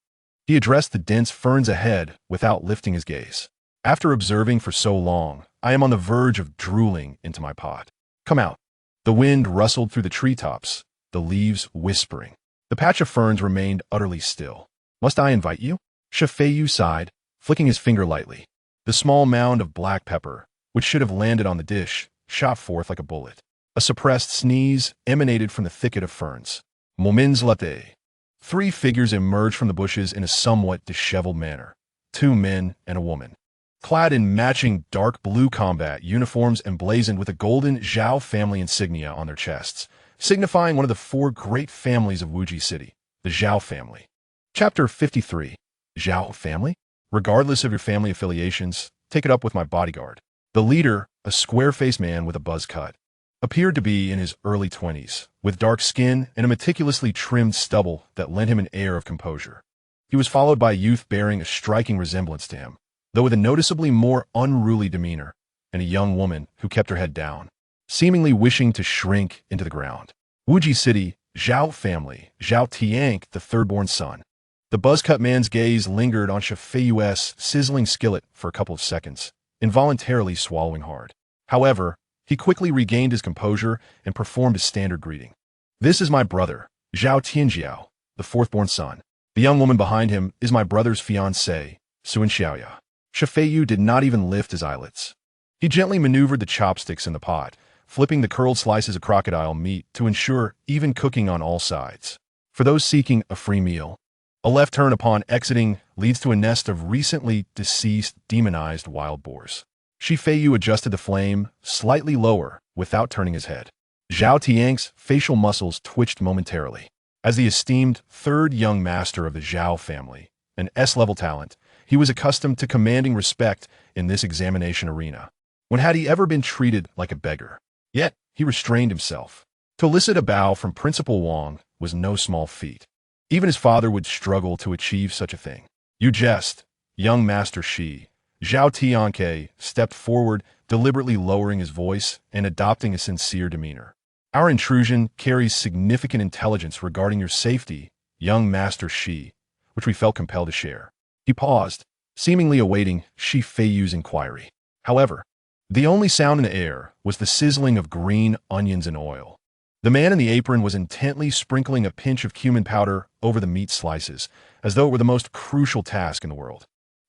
he addressed the dense ferns ahead without lifting his gaze. After observing for so long, I am on the verge of drooling into my pot. Come out. The wind rustled through the treetops, the leaves whispering. The patch of ferns remained utterly still. Must I invite you? Feiyu sighed, flicking his finger lightly. The small mound of black pepper, which should have landed on the dish, shot forth like a bullet. A suppressed sneeze emanated from the thicket of ferns. Moments latte. 3 figures emerged from the bushes in a somewhat disheveled manner. 2 men and a woman, clad in matching dark blue combat uniforms emblazoned with a golden Zhao family insignia on their chests, signifying one of the 4 great families of Wuji City, the Zhao family. Chapter 53. Zhao family? Regardless of your family affiliations, take it up with my bodyguard. The leader, a square-faced man with a buzz cut, appeared to be in his early 20s, with dark skin and a meticulously trimmed stubble that lent him an air of composure. He was followed by a youth bearing a striking resemblance to him, though with a noticeably more unruly demeanor, and a young woman who kept her head down, seemingly wishing to shrink into the ground. Wuji City, Zhao family, Zhao Tiank, the third-born son. The buzz-cut man's gaze lingered on Feiyu's sizzling skillet for a couple of seconds, involuntarily swallowing hard. However, he quickly regained his composure and performed his standard greeting. This is my brother, Zhao Tianjiao, the fourth-born son. The young woman behind him is my brother's fiancée, Sun Xiaoya. Feiyu did not even lift his eyelids. He gently maneuvered the chopsticks in the pot, flipping the curled slices of crocodile meat to ensure even cooking on all sides. For those seeking a free meal, a left turn upon exiting leads to a nest of recently deceased demonized wild boars. Feiyu adjusted the flame slightly lower without turning his head. Zhao Tiang's facial muscles twitched momentarily. As the esteemed third young master of the Zhao family, an S-level talent, he was accustomed to commanding respect in this examination arena. When had he ever been treated like a beggar? Yet, he restrained himself. To elicit a bow from Principal Wang was no small feat. Even his father would struggle to achieve such a thing. You jest, young Master Shi. Zhao Tianke stepped forward, deliberately lowering his voice and adopting a sincere demeanor. Our intrusion carries significant intelligence regarding your safety, young Master Shi, which we felt compelled to share. He paused, seemingly awaiting Feiyu's inquiry. However, the only sound in the air was the sizzling of green onions and oil. The man in the apron was intently sprinkling a pinch of cumin powder over the meat slices, as though it were the most crucial task in the world.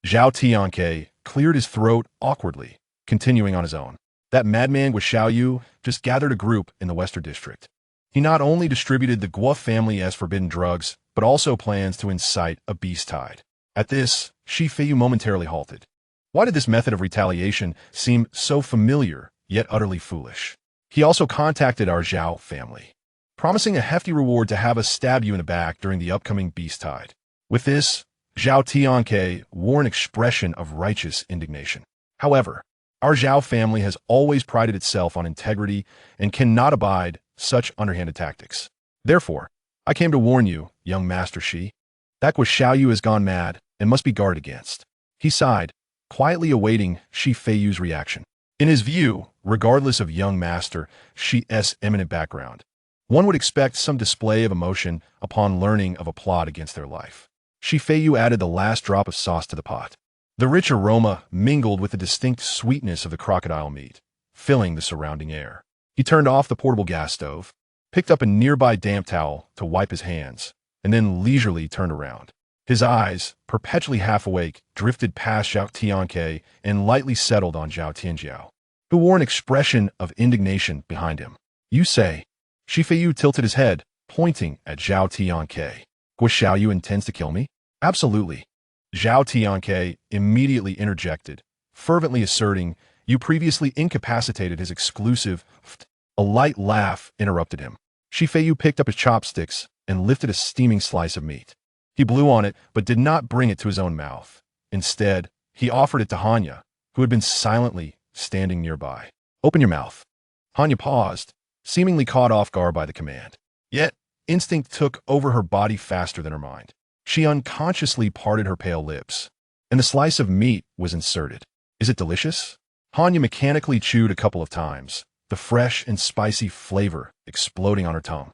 Zhao Tianke cleared his throat awkwardly, continuing on his own. That madman with Xiaoyu just gathered a group in the Western District. He not only distributed the Guo family as forbidden drugs, but also plans to incite a beast tide. At this, Feiyu momentarily halted. Why did this method of retaliation seem so familiar, yet utterly foolish? He also contacted our Zhao family, promising a hefty reward to have us stab you in the back during the upcoming beast tide. With this, Zhao Tianke wore an expression of righteous indignation. However, our Zhao family has always prided itself on integrity and cannot abide such underhanded tactics. Therefore, I came to warn you, young Master Shi. That Guo Xiaoyu has gone mad and must be guarded against. He sighed, quietly awaiting Feiyu's reaction. In his view, regardless of young Master Shi's eminent background, one would expect some display of emotion upon learning of a plot against their life. Feiyu added the last drop of sauce to the pot. The rich aroma mingled with the distinct sweetness of the crocodile meat, filling the surrounding air. He turned off the portable gas stove, picked up a nearby damp towel to wipe his hands, and then leisurely turned around. His eyes, perpetually half awake, drifted past Zhao Tianke and lightly settled on Zhao Tianjiao, who wore an expression of indignation behind him. You say? Feiyu tilted his head, pointing at Zhao Tianke. Guo Xiaoyu intends to kill me? Absolutely. Zhao Tianke immediately interjected, fervently asserting, you previously incapacitated his exclusive. A light laugh interrupted him. Feiyu picked up his chopsticks and lifted a steaming slice of meat. He blew on it, but did not bring it to his own mouth. Instead, he offered it to Hanya, who had been silently standing nearby. Open your mouth. Hanya paused, seemingly caught off guard by the command. Yet, instinct took over her body faster than her mind. She unconsciously parted her pale lips, and the slice of meat was inserted. Is it delicious? Hanya mechanically chewed a couple of times, the fresh and spicy flavor exploding on her tongue.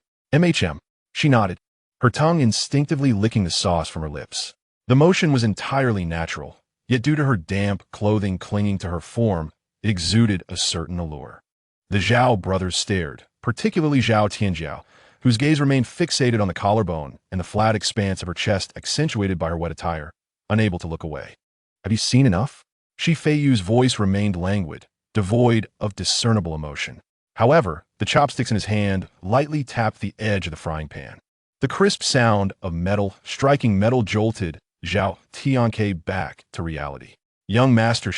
She nodded, her tongue instinctively licking the sauce from her lips. The motion was entirely natural, yet due to her damp clothing clinging to her form, it exuded a certain allure. The Zhao brothers stared, particularly Zhao Tianjiao, whose gaze remained fixated on the collarbone and the flat expanse of her chest accentuated by her wet attire, unable to look away. Have you seen enough? Feiyu's voice remained languid, devoid of discernible emotion. However, the chopsticks in his hand lightly tapped the edge of the frying pan. The crisp sound of metal striking metal jolted Zhao Tianke back to reality. Young Master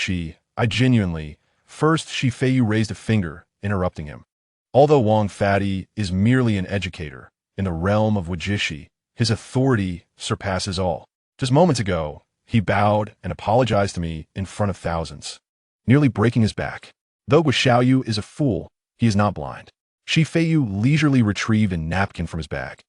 I genuinely. First, Feiyu raised a finger, interrupting him. Although Wang Fati is merely an educator, in the realm of Wujishi, his authority surpasses all. Just moments ago, he bowed and apologized to me in front of thousands, nearly breaking his back. Though Guo Xiaoyu is a fool, he is not blind. Feiyu leisurely retrieved a napkin from his bag,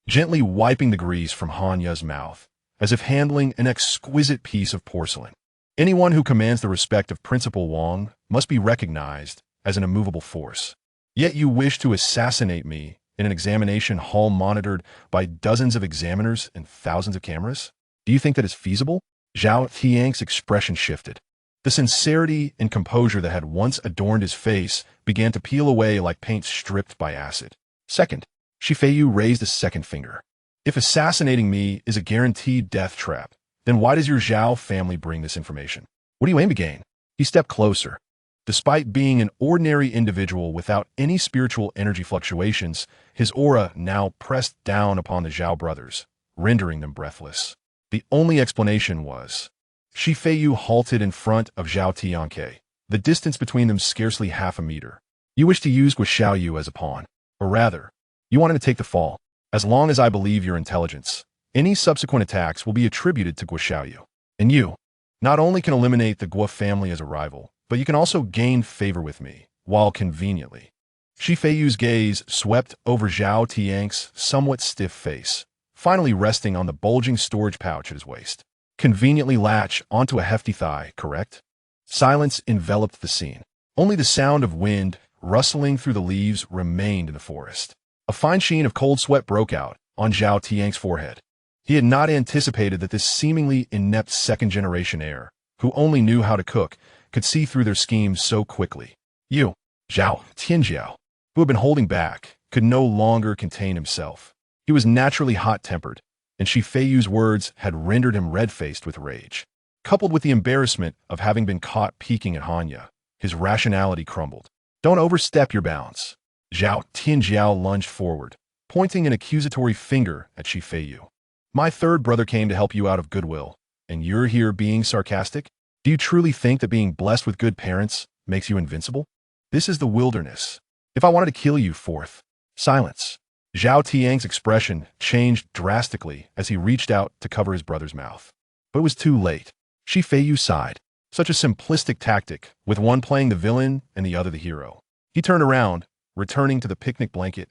gently wiping the grease from Hanya's mouth, as if handling an exquisite piece of porcelain. Anyone who commands the respect of Principal Wang must be recognized as an immovable force. Yet you wish to assassinate me in an examination hall monitored by dozens of examiners and thousands of cameras? Do you think that is feasible? Zhao Tianke's expression shifted. The sincerity and composure that had once adorned his face began to peel away like paint stripped by acid. Second, Feiyu raised a second finger. If assassinating me is a guaranteed death trap, then why does your Zhao family bring this information? What do you aim to gain? He stepped closer. Despite being an ordinary individual without any spiritual energy fluctuations, his aura now pressed down upon the Zhao brothers, rendering them breathless. The only explanation was, Feiyu halted in front of Zhao Tianke, the distance between them scarcely half a meter. You wish to use Guo Xiaoyu as a pawn, or rather, you want him to take the fall. As long as I believe your intelligence, any subsequent attacks will be attributed to Guo Xiaoyu. And you, not only can eliminate the Guo family as a rival, but you can also gain favor with me, while conveniently. Feiyu's gaze swept over Zhao Tianke's somewhat stiff face, finally resting on the bulging storage pouch at his waist. Conveniently latch onto a hefty thigh, correct? Silence enveloped the scene. Only the sound of wind rustling through the leaves remained in the forest. A fine sheen of cold sweat broke out on Zhao Tianke's forehead. He had not anticipated that this seemingly inept second-generation heir, who only knew how to cook, could see through their schemes so quickly. You, Zhao Tianjiao, who had been holding back, could no longer contain himself. He was naturally hot-tempered, and Feiyu's words had rendered him red-faced with rage. Coupled with the embarrassment of having been caught peeking at Hanya, his rationality crumbled. Don't overstep your bounds. Zhao Tianjiao lunged forward, pointing an accusatory finger at Feiyu. My third brother came to help you out of goodwill, and you're here being sarcastic? Do you truly think that being blessed with good parents makes you invincible? This is the wilderness. If I wanted to kill you, fourth. Silence. Zhao Tianke's expression changed drastically as he reached out to cover his brother's mouth. But it was too late. Feiyu sighed. Such a simplistic tactic, with one playing the villain and the other the hero. He turned around, returning to the picnic blanket,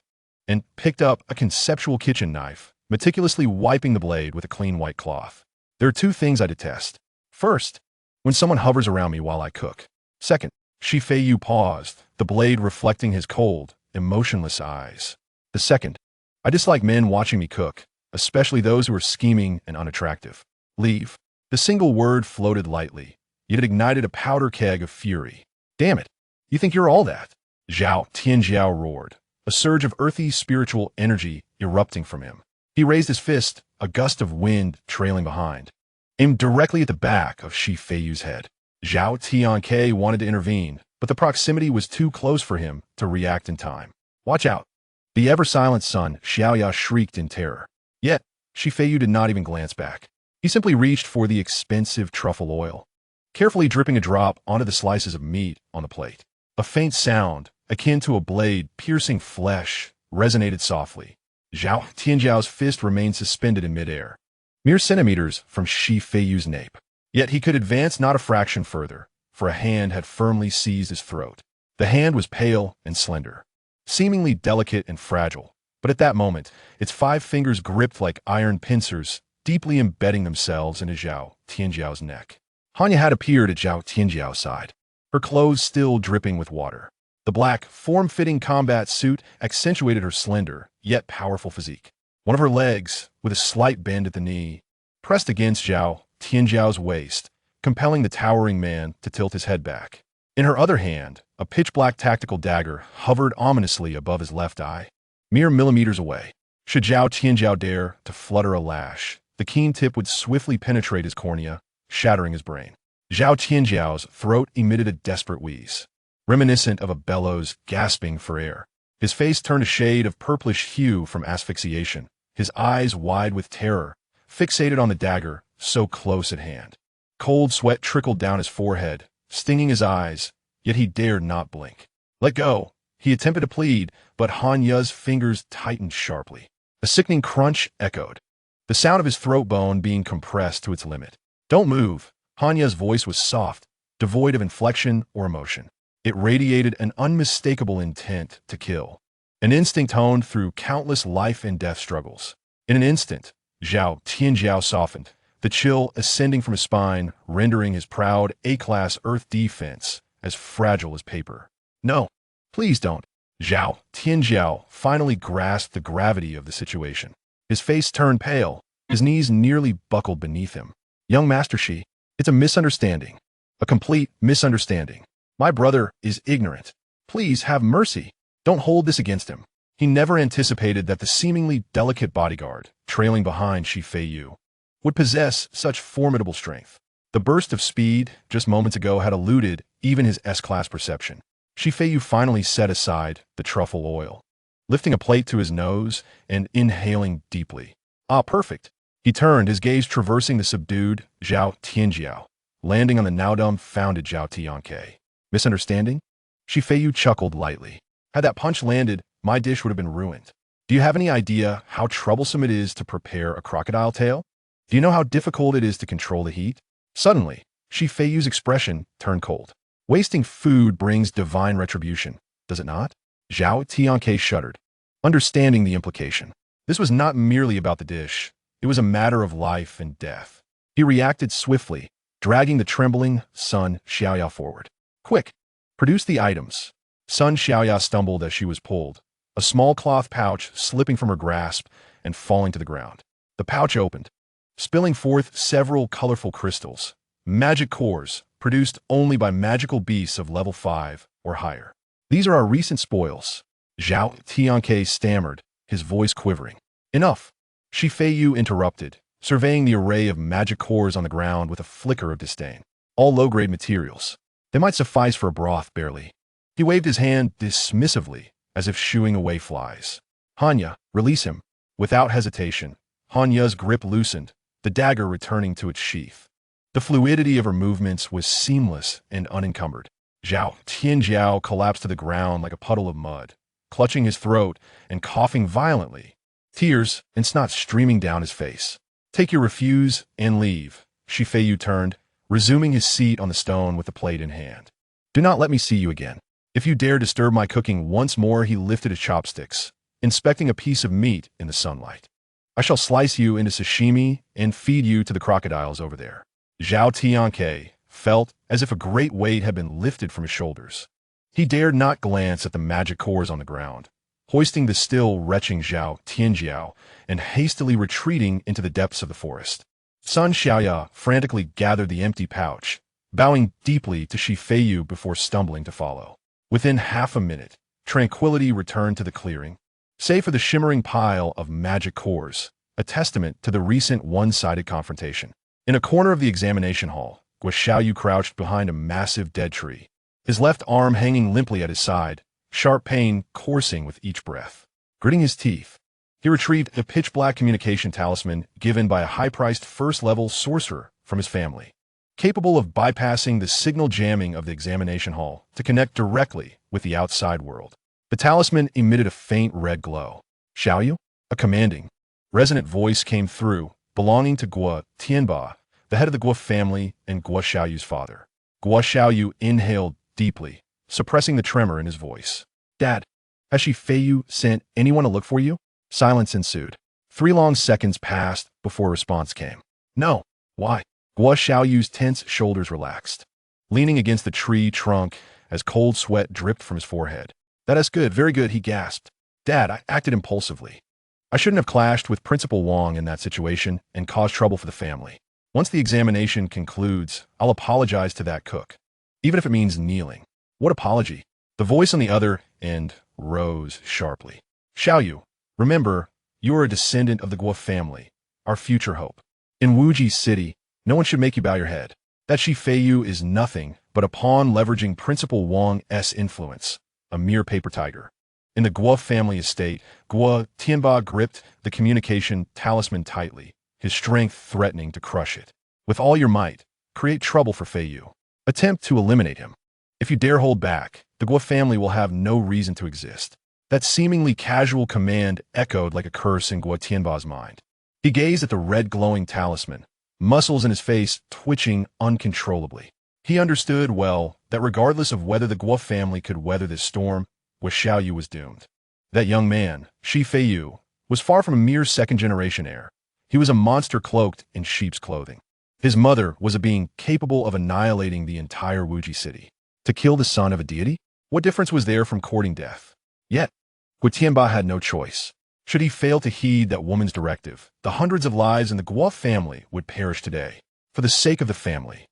and picked up a conceptual kitchen knife, meticulously wiping the blade with a clean white cloth. There are two things I detest. First, when someone hovers around me while I cook. Second, Feiyu paused, the blade reflecting his cold, emotionless eyes. The second, I dislike men watching me cook, especially those who are scheming and unattractive. Leave. The single word floated lightly, yet it ignited a powder keg of fury. Damn it. You think you're all that? Zhao Tianjiao roared, a surge of earthy spiritual energy erupting from him. He raised his fist, a gust of wind trailing behind, aimed directly at the back of Feiyu's head. Zhao Tianke wanted to intervene, but the proximity was too close for him to react in time. Watch out. The ever-silent Sun Xiaoya shrieked in terror. Yet, Feiyu did not even glance back. He simply reached for the expensive truffle oil, carefully dripping a drop onto the slices of meat on the plate. A faint sound, akin to a blade piercing flesh, resonated softly. Zhao Tianjiao's fist remained suspended in midair, mere centimeters from Feiyu's nape. Yet he could advance not a fraction further, for a hand had firmly seized his throat. The hand was pale and slender, seemingly delicate and fragile, but at that moment, its 5 fingers gripped like iron pincers, deeply embedding themselves into Zhao Tianjiao's neck. Hanya had appeared at Zhao Tianjiao's side, her clothes still dripping with water. The black, form-fitting combat suit accentuated her slender, yet powerful physique. One of her legs, with a slight bend at the knee, pressed against Zhao Tianjiao's waist, compelling the towering man to tilt his head back. In her other hand, a pitch-black tactical dagger hovered ominously above his left eye, mere millimeters away. Should Zhao Tianjiao dare to flutter a lash, the keen tip would swiftly penetrate his cornea, shattering his brain. Zhao Tianjiao's throat emitted a desperate wheeze, reminiscent of a bellows gasping for air. His face turned a shade of purplish hue from asphyxiation, his eyes wide with terror, fixated on the dagger so close at hand. Cold sweat trickled down his forehead, stinging his eyes, yet he dared not blink. "Let go!" He attempted to plead, but Hanya's fingers tightened sharply. A sickening crunch echoed, the sound of his throat bone being compressed to its limit. "Don't move." Hanya's voice was soft, devoid of inflection or emotion. It radiated an unmistakable intent to kill, an instinct honed through countless life and death struggles. In an instant, Zhao Tianjiao softened, the chill ascending from his spine, rendering his proud A-class Earth defense as fragile as paper. "No, please don't." Zhao Tianjiao finally grasped the gravity of the situation. His face turned pale, his knees nearly buckled beneath him. "Young Master Shi, it's a misunderstanding. A complete misunderstanding. My brother is ignorant. Please have mercy. Don't hold this against him." He never anticipated that the seemingly delicate bodyguard, trailing behind Feiyu, would possess such formidable strength. The burst of speed just moments ago had eluded even his S-class perception. Feiyu finally set aside the truffle oil, lifting a plate to his nose and inhaling deeply. "Ah, perfect." He turned, his gaze traversing the subdued Zhao Tianjiao, landing on the now dumbfounded Zhao Tianke. "Misunderstanding?" Feiyu chuckled lightly. "Had that punch landed, my dish would have been ruined. Do you have any idea how troublesome it is to prepare a crocodile tail? Do you know how difficult it is to control the heat?" Suddenly, Feiyu's expression turned cold. "Wasting food brings divine retribution, does it not?" Zhao Tianke shuddered, understanding the implication. This was not merely about the dish. It was a matter of life and death. He reacted swiftly, dragging the trembling Sun Xiaoya forward. "Quick, produce the items." Sun Xiaoya stumbled as she was pulled, a small cloth pouch slipping from her grasp and falling to the ground. The pouch opened, spilling forth several colorful crystals, magic cores produced only by magical beasts of level 5 or higher. "These are our recent spoils," Zhao Tianke stammered, his voice quivering. "Enough," Feiyu interrupted, surveying the array of magic cores on the ground with a flicker of disdain. "All low-grade materials. They might suffice for a broth, barely." He waved his hand dismissively, as if shooing away flies. "Hanya, release him." Without hesitation, Hanya's grip loosened, the dagger returning to its sheath. The fluidity of her movements was seamless and unencumbered. Zhao Tianjiao collapsed to the ground like a puddle of mud, clutching his throat and coughing violently, tears and snot streaming down his face. "Take your refuse and leave." Feiyu turned, resuming his seat on the stone with the plate in hand. "Do not let me see you again. If you dare disturb my cooking once more," he lifted his chopsticks, inspecting a piece of meat in the sunlight. "I shall slice you into sashimi and feed you to the crocodiles over there." Zhao Tianke felt as if a great weight had been lifted from his shoulders. He dared not glance at the magic cores on the ground, hoisting the still retching Zhao Tianjiao and hastily retreating into the depths of the forest. Sun Xiaoya frantically gathered the empty pouch, bowing deeply to Feiyu before stumbling to follow. Within half a minute, tranquility returned to the clearing, save for the shimmering pile of magic cores, a testament to the recent one-sided confrontation. In a corner of the examination hall, Xiaoyu crouched behind a massive dead tree, his left arm hanging limply at his side, sharp pain coursing with each breath. Gritting his teeth, he retrieved a pitch-black communication talisman given by a high-priced first-level sorcerer from his family, capable of bypassing the signal jamming of the examination hall to connect directly with the outside world. The talisman emitted a faint red glow. Xiaoyu? A commanding, resonant voice came through, belonging to Guo Tianba, the head of the Guo family and Guo Xiaoyu's father. Guo Xiaoyu inhaled deeply, suppressing the tremor in his voice. Dad, has she Feiyu sent anyone to look for you? Silence ensued. 3 long seconds passed before a response came. No. Why? Guo Xiaoyu's tense shoulders relaxed, leaning against the tree trunk as cold sweat dripped from his forehead. That is good, very good, he gasped. Dad, I acted impulsively. I shouldn't have clashed with Principal Wang in that situation and caused trouble for the family. Once the examination concludes, I'll apologize to that cook, even if it means kneeling. What apology? The voice on the other end rose sharply. Xiaoyu, remember, you are a descendant of the Guo family, our future hope. In Wuji City, no one should make you bow your head. That Shi Feiyu is nothing but a pawn leveraging Principal Wang's influence, a mere paper tiger. In the Guo family estate, Guo Tianba gripped the communication talisman tightly, his strength threatening to crush it. With all your might, create trouble for Feiyu. Attempt to eliminate him. If you dare hold back, the Guo family will have no reason to exist. That seemingly casual command echoed like a curse in Guo Tianba's mind. He gazed at the red glowing talisman, muscles in his face twitching uncontrollably. He understood well that regardless of whether the Guo family could weather this storm, Guo Xiaoyu was doomed. That young man, Shi Feiyu, was far from a mere second-generation heir. He was a monster cloaked in sheep's clothing. His mother was a being capable of annihilating the entire Wuji city. To kill the son of a deity? What difference was there from courting death? Yet, Guo Tianba had no choice. Should he fail to heed that woman's directive, the hundreds of lives in the Guo family would perish today. For the sake of the family,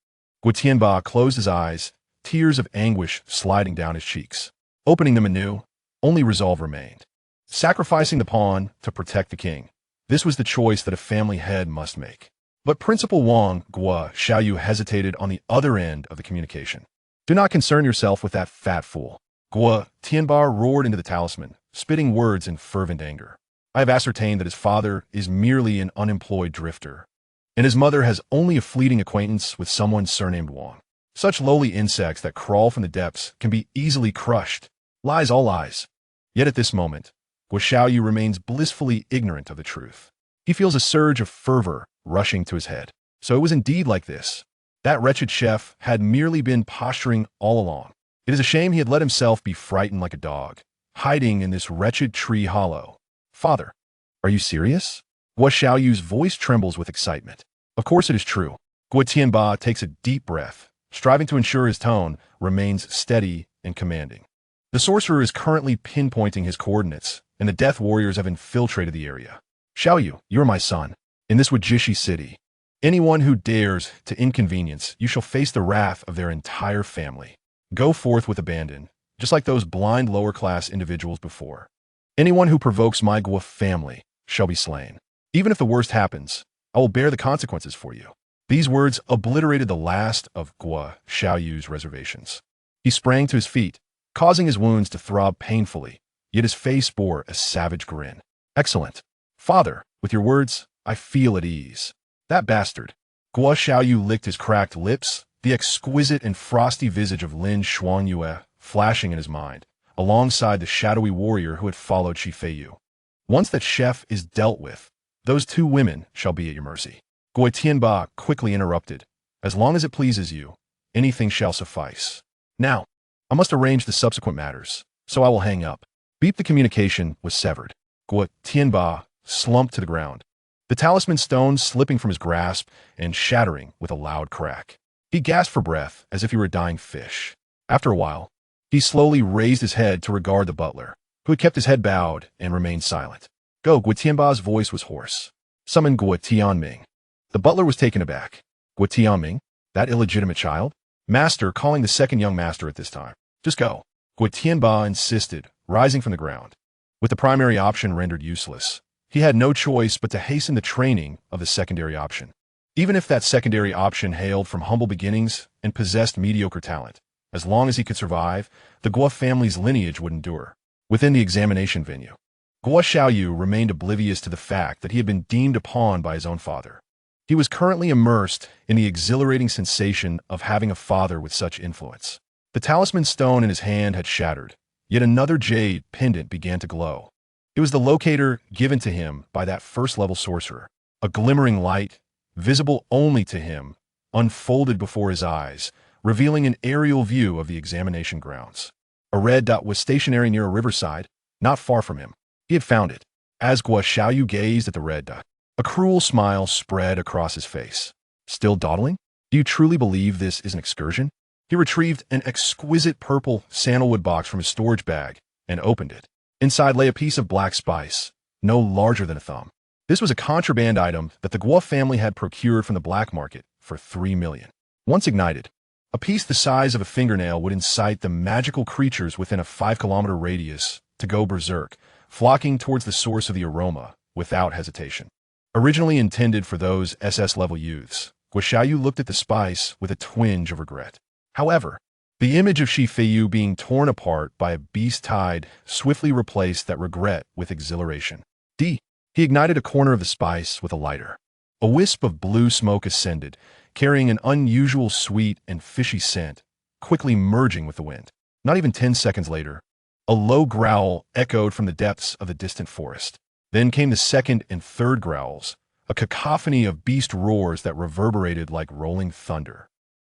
Guo Tianba closed his eyes, tears of anguish sliding down his cheeks. Opening them anew, only resolve remained. Sacrificing the pawn to protect the king. This was the choice that a family head must make. But Principal Wang, Guo Xiaoyu hesitated on the other end of the communication. Do not concern yourself with that fat fool. Guo Tianba roared into the talisman, spitting words in fervent anger. I have ascertained that his father is merely an unemployed drifter, and his mother has only a fleeting acquaintance with someone surnamed Wang. Such lowly insects that crawl from the depths can be easily crushed. Lies, all lies. Yet at this moment, Guo Xiaoyu remains blissfully ignorant of the truth. He feels a surge of fervor rushing to his head. So it was indeed like this. That wretched chef had merely been posturing all along. It is a shame he had let himself be frightened like a dog, hiding in this wretched tree hollow. Father, are you serious? Guo Xiaoyu's voice trembles with excitement. Of course it is true. Guo Tianba takes a deep breath, striving to ensure his tone remains steady and commanding. The sorcerer is currently pinpointing his coordinates, and the death warriors have infiltrated the area. Xiaoyu, you are my son. In this Wujishi city, anyone who dares to inconvenience, you shall face the wrath of their entire family. Go forth with abandon, just like those blind lower-class individuals before. Anyone who provokes my Guo family shall be slain. Even if the worst happens, I will bear the consequences for you. These words obliterated the last of Guo Xiaoyu's reservations. He sprang to his feet, causing his wounds to throb painfully, yet his face bore a savage grin. Excellent. Father, with your words, I feel at ease. That bastard. Guo Xiaoyu licked his cracked lips, the exquisite and frosty visage of Lin Xuanyue flashing in his mind, alongside the shadowy warrior who had followed Shi Feiyu. Once that chef is dealt with, those 2 women shall be at your mercy. Guo Tianba quickly interrupted. As long as it pleases you, anything shall suffice. Now, I must arrange the subsequent matters, so I will hang up. Beep, the communication was severed. Guo Tianba slumped to the ground, the talisman stone slipping from his grasp and shattering with a loud crack. He gasped for breath as if he were a dying fish. After a while, he slowly raised his head to regard the butler, who had kept his head bowed and remained silent. Go, Guo Tianba's voice was hoarse. Summon Guo Tianming. The butler was taken aback. Guo Tianming? That illegitimate child? Master calling the second young master at this time. Just go. Guo Tianba insisted, rising from the ground. With the primary option rendered useless, he had no choice but to hasten the training of the secondary option. Even if that secondary option hailed from humble beginnings and possessed mediocre talent, as long as he could survive, the Guo family's lineage would endure. Within the examination venue, Guo Xiaoyu remained oblivious to the fact that he had been deemed a pawn by his own father. He was currently immersed in the exhilarating sensation of having a father with such influence. The talisman stone in his hand had shattered, yet another jade pendant began to glow. It was the locator given to him by that first-level sorcerer. A glimmering light, visible only to him, unfolded before his eyes, revealing an aerial view of the examination grounds. A red dot was stationary near a riverside, not far from him. He had found it. As Guo Xiaoyu gazed at the red dot, a cruel smile spread across his face. Still dawdling? Do you truly believe this is an excursion? He retrieved an exquisite purple sandalwood box from his storage bag and opened it. Inside lay a piece of black spice, no larger than a thumb. This was a contraband item that the Guo family had procured from the black market for 3 million. Once ignited, a piece the size of a fingernail would incite the magical creatures within a 5-kilometer radius to go berserk, flocking towards the source of the aroma without hesitation. Originally intended for those SS-level youths, Guo Xiaoyu looked at the spice with a twinge of regret. However, the image of Feiyu being torn apart by a beast tide swiftly replaced that regret with exhilaration. He ignited a corner of the spice with a lighter. A wisp of blue smoke ascended, carrying an unusual sweet and fishy scent, quickly merging with the wind. Not even 10 seconds later, a low growl echoed from the depths of the distant forest. Then came the second and third growls, a cacophony of beast roars that reverberated like rolling thunder,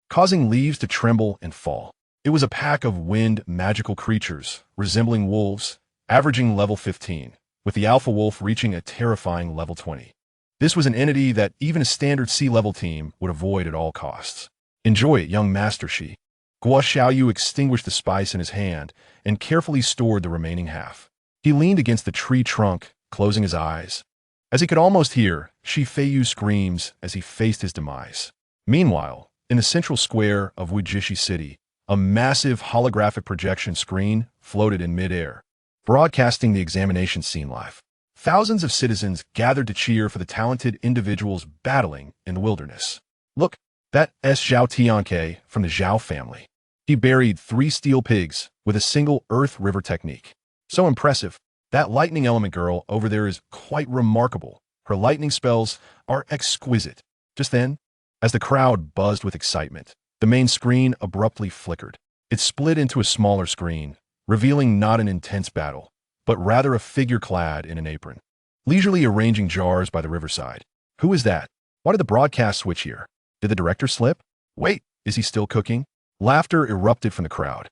causing leaves to tremble and fall. It was a pack of wind magical creatures, resembling wolves, averaging level 15, with the alpha wolf reaching a terrifying level 20. This was an entity that even a standard sea-level team would avoid at all costs. Enjoy it, young Master Shi. Guo Xiaoyu extinguished the spice in his hand and carefully stored the remaining half. He leaned against the tree trunk, closing his eyes. As he could almost hear, Shi Feiyu's screams as he faced his demise. Meanwhile, in the central square of Wujishi City, a massive holographic projection screen floated in midair, broadcasting the examination scene live. Thousands of citizens gathered to cheer for the talented individuals battling in the wilderness. Look, that is Zhao Tianke from the Zhao family. He buried 3 steel pigs with a single earth river technique. So impressive. That lightning element girl over there is quite remarkable. Her lightning spells are exquisite. Just then, as the crowd buzzed with excitement, the main screen abruptly flickered. It split into a smaller screen, revealing not an intense battle, but rather a figure clad in an apron, leisurely arranging jars by the riverside. Who is that? Why did the broadcast switch here? Did the director slip? Wait, is he still cooking? Laughter erupted from the crowd.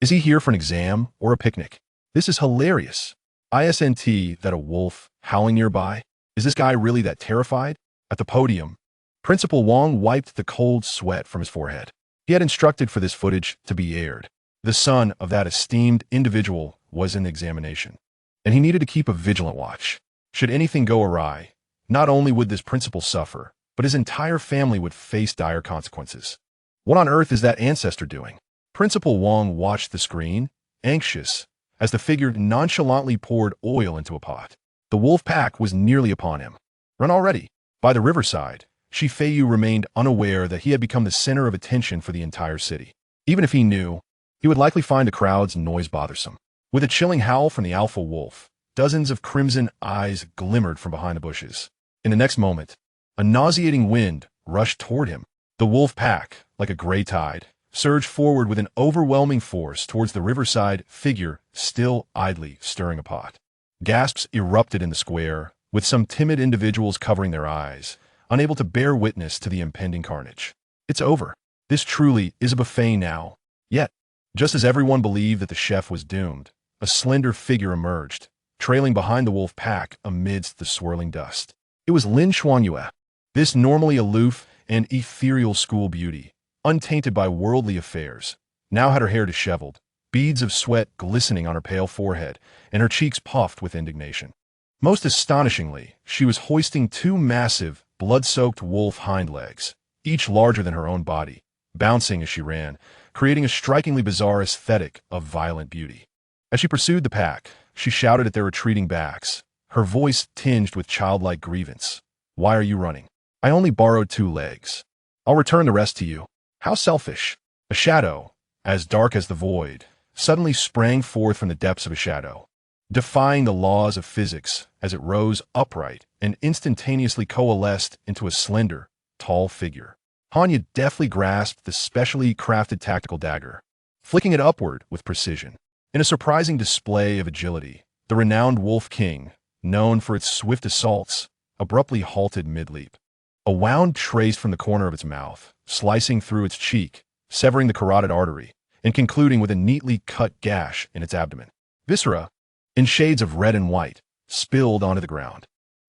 Is he here for an exam or a picnic? This is hilarious. ISNT that a wolf howling nearby? Is this guy really that terrified? At the podium, Principal Wang wiped the cold sweat from his forehead. He had instructed for this footage to be aired. The son of that esteemed individual was in the examination, and he needed to keep a vigilant watch. Should anything go awry, not only would this principal suffer, but his entire family would face dire consequences. What on earth is that ancestor doing? Principal Wang watched the screen, anxious, as the figure nonchalantly poured oil into a pot. The wolf pack was nearly upon him. Run already. By the riverside, Shi Feiyu remained unaware that he had become the center of attention for the entire city. Even if he knew, he would likely find the crowd's noise bothersome. With a chilling howl from the alpha wolf, dozens of crimson eyes glimmered from behind the bushes. In the next moment, a nauseating wind rushed toward him. The wolf pack, like a gray tide, surged forward with an overwhelming force towards the riverside figure still idly stirring a pot. Gasps erupted in the square, with some timid individuals covering their eyes, unable to bear witness to the impending carnage. It's over. This truly is a buffet now. Yet, just as everyone believed that the chef was doomed, a slender figure emerged, trailing behind the wolf pack amidst the swirling dust. It was Lin Xuanyue. This normally aloof and ethereal school beauty, untainted by worldly affairs, now had her hair disheveled, beads of sweat glistening on her pale forehead, and her cheeks puffed with indignation. Most astonishingly, she was hoisting 2 massive, blood-soaked wolf hind legs, each larger than her own body, bouncing as she ran, creating a strikingly bizarre aesthetic of violent beauty. As she pursued the pack, she shouted at their retreating backs, her voice tinged with childlike grievance. Why are you running? I only borrowed 2 legs. I'll return the rest to you. How selfish. A shadow, as dark as the void, suddenly sprang forth from the depths of a shadow. defying the laws of physics as it rose upright and instantaneously coalesced into a slender, tall figure. Hanya deftly grasped the specially crafted tactical dagger, flicking it upward with precision. In a surprising display of agility, the renowned Wolf King, known for its swift assaults, abruptly halted mid-leap. A wound traced from the corner of its mouth, slicing through its cheek, severing the carotid artery, and concluding with a neatly cut gash in its abdomen. Viscera, in shades of red and white, spilled onto the ground.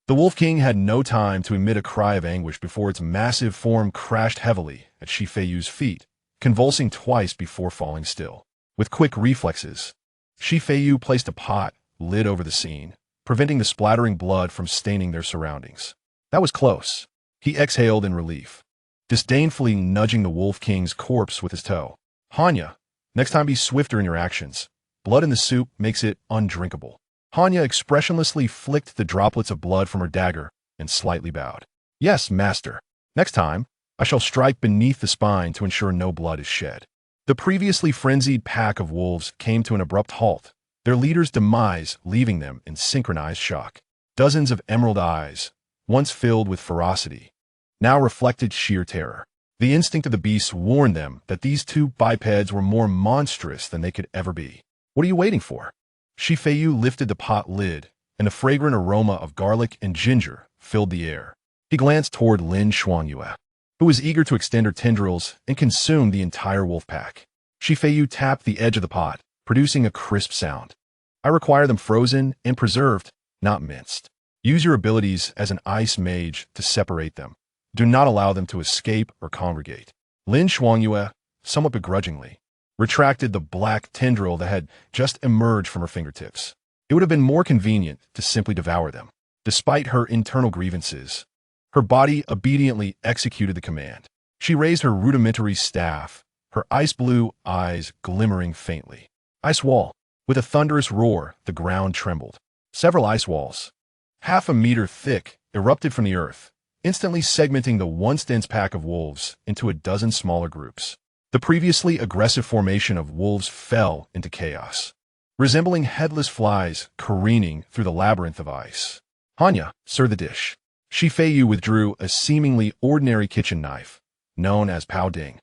The Wolf King had no time to emit a cry of anguish before its massive form crashed heavily at Feiyu's feet, convulsing twice before falling still. With quick reflexes, Feiyu placed a pot lid over the scene, preventing the splattering blood from staining their surroundings. That was close. He exhaled in relief, disdainfully nudging the Wolf King's corpse with his toe. Hanya, next time be swifter in your actions. Blood in the soup makes it undrinkable. Hanya expressionlessly flicked the droplets of blood from her dagger and slightly bowed. Yes, master. Next time, I shall strike beneath the spine to ensure no blood is shed. The previously frenzied pack of wolves came to an abrupt halt, their leader's demise leaving them in synchronized shock. Dozens of emerald eyes, once filled with ferocity, now reflected sheer terror. The instinct of the beasts warned them that these two bipeds were more monstrous than they could ever be. What are you waiting for? Feiyu lifted the pot lid, and the fragrant aroma of garlic and ginger filled the air. He glanced toward Lin Shuangyue, who was eager to extend her tendrils and consume the entire wolf pack. Feiyu tapped the edge of the pot, producing a crisp sound. I require them frozen and preserved, not minced. Use your abilities as an ice mage to separate them. Do not allow them to escape or congregate. Lin Shuangyue, somewhat begrudgingly, retracted the black tendril that had just emerged from her fingertips. It would have been more convenient to simply devour them. Despite her internal grievances, her body obediently executed the command. She raised her rudimentary staff, her ice blue eyes glimmering faintly. Ice wall. With a thunderous roar, the ground trembled. Several ice walls, half a meter thick, erupted from the earth, instantly segmenting the once dense pack of wolves into a dozen smaller groups. The previously aggressive formation of wolves fell into chaos, resembling headless flies careening through the labyrinth of ice. Hanya, serve the dish. Feiyu withdrew a seemingly ordinary kitchen knife, known as Pao Ding.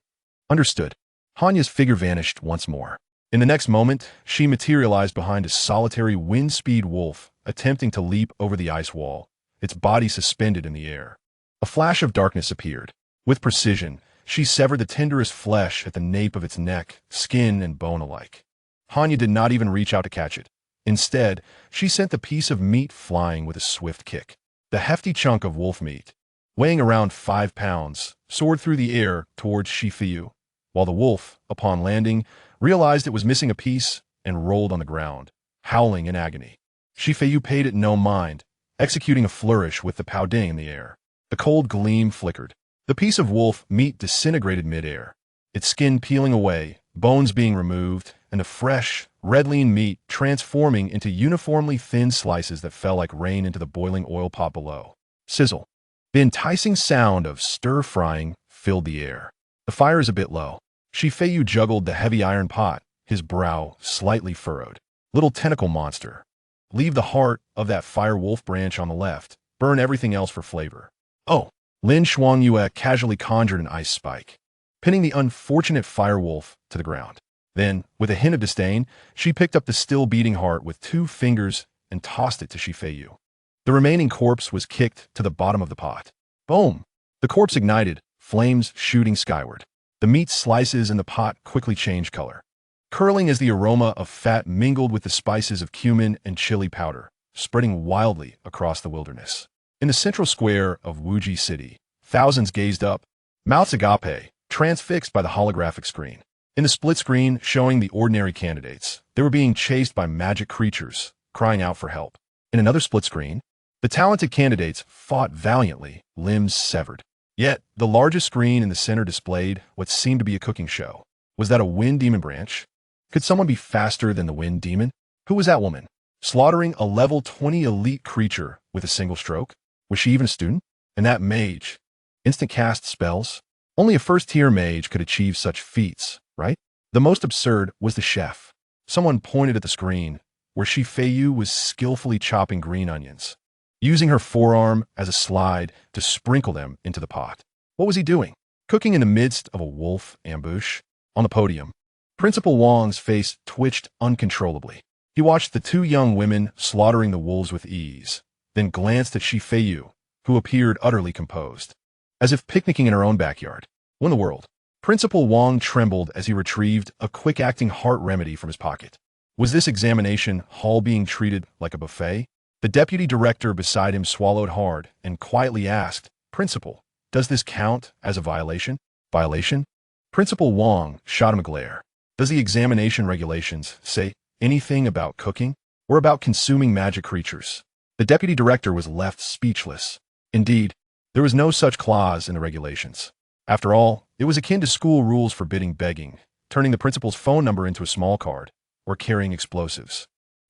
Understood. Hanya's figure vanished once more. In the next moment, she materialized behind a solitary wind-speed wolf, attempting to leap over the ice wall, its body suspended in the air. A flash of darkness appeared. With precision, she severed the tenderest flesh at the nape of its neck, skin and bone alike. Hanya did not even reach out to catch it. Instead, she sent the piece of meat flying with a swift kick. The hefty chunk of wolf meat, weighing around 5 pounds, soared through the air towards Feiyu, while the wolf, upon landing, realized it was missing a piece and rolled on the ground, howling in agony. Feiyu paid it no mind, executing a flourish with the Pao Ding in the air. The cold gleam flickered. The piece of wolf meat disintegrated mid-air, its skin peeling away, bones being removed, and the fresh, red lean meat transforming into uniformly thin slices that fell like rain into the boiling oil pot below. Sizzle. The enticing sound of stir-frying filled the air. The fire is a bit low. Feiyu juggled the heavy iron pot, his brow slightly furrowed. Little tentacle monster. Leave the heart of that fire wolf branch on the left. Burn everything else for flavor. Oh. Lin Shuangyue casually conjured an ice spike, pinning the unfortunate fire wolf to the ground. Then, with a hint of disdain, she picked up the still-beating heart with 2 fingers and tossed it to Feiyu. The remaining corpse was kicked to the bottom of the pot. Boom! The corpse ignited, flames shooting skyward. The meat slices in the pot quickly changed color, curling as the aroma of fat mingled with the spices of cumin and chili powder, spreading wildly across the wilderness. In the central square of Wuji City, thousands gazed up, mouths agape, transfixed by the holographic screen. In the split screen showing the ordinary candidates, they were being chased by magic creatures, crying out for help. In another split screen, the talented candidates fought valiantly, limbs severed. Yet, the largest screen in the center displayed what seemed to be a cooking show. Was that a wind demon branch? Could someone be faster than the wind demon? Who was that woman? Slaughtering a level 20 elite creature with a single stroke? Was she even a student? And that mage? Instant cast spells? Only a first-tier mage could achieve such feats, right? The most absurd was the chef. Someone pointed at the screen, where Feiyu was skillfully chopping green onions, using her forearm as a slide to sprinkle them into the pot. What was he doing? Cooking in the midst of a wolf ambush? On the podium, Principal Wang's face twitched uncontrollably. He watched the two young women slaughtering the wolves with ease, then glanced at Feiyu, who appeared utterly composed, as if picnicking in her own backyard. What in the world? Principal Wang trembled as he retrieved a quick-acting heart remedy from his pocket. Was this examination hall being treated like a buffet? The deputy director beside him swallowed hard and quietly asked, "Principal, does this count as a violation?" Violation? Principal Wang shot him a glare. Does the examination regulations say anything about cooking or about consuming magic creatures? The deputy director was left speechless. Indeed, there was no such clause in the regulations. After all, it was akin to school rules forbidding begging, turning the principal's phone number into a small card, or carrying explosives.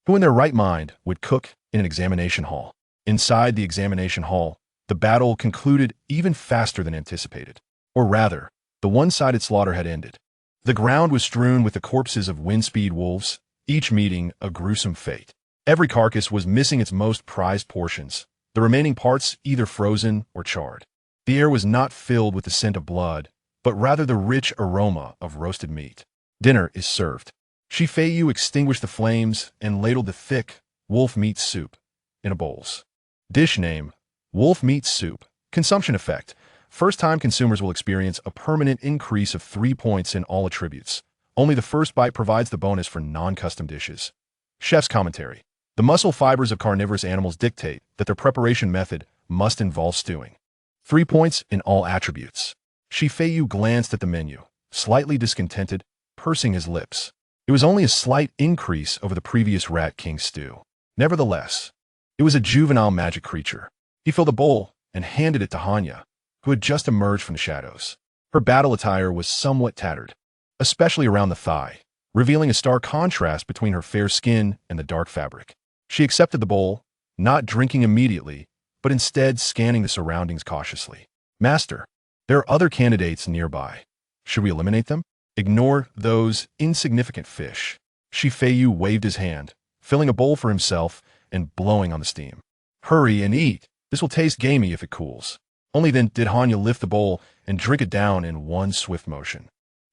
Who in their right mind would cook in an examination hall? Inside the examination hall, the battle concluded even faster than anticipated. Or rather, the one-sided slaughter had ended. The ground was strewn with the corpses of wind-speed wolves, each meeting a gruesome fate. Every carcass was missing its most prized portions, the remaining parts either frozen or charred. The air was not filled with the scent of blood, but rather the rich aroma of roasted meat. Dinner is served. Feiyu extinguished the flames and ladled the thick wolf meat soup in a bowls. Dish name: wolf meat soup. Consumption effect: first-time consumers will experience a permanent increase of 3 points in all attributes. Only the first bite provides the bonus for non-custom dishes. Chef's commentary: the muscle fibers of carnivorous animals dictate that their preparation method must involve stewing. 3 points in all attributes. Feiyu glanced at the menu, slightly discontented, pursing his lips. It was only a slight increase over the previous Rat King stew. Nevertheless, it was a juvenile magic creature. He filled a bowl and handed it to Hanya, who had just emerged from the shadows. Her battle attire was somewhat tattered, especially around the thigh, revealing a stark contrast between her fair skin and the dark fabric. She accepted the bowl, not drinking immediately, but instead scanning the surroundings cautiously. "Master, there are other candidates nearby. Should we eliminate them? Ignore those insignificant fish." Feiyu waved his hand, filling a bowl for himself and blowing on the steam. "Hurry and eat. This will taste gamey if it cools." Only then did Hanya lift the bowl and drink it down in one swift motion.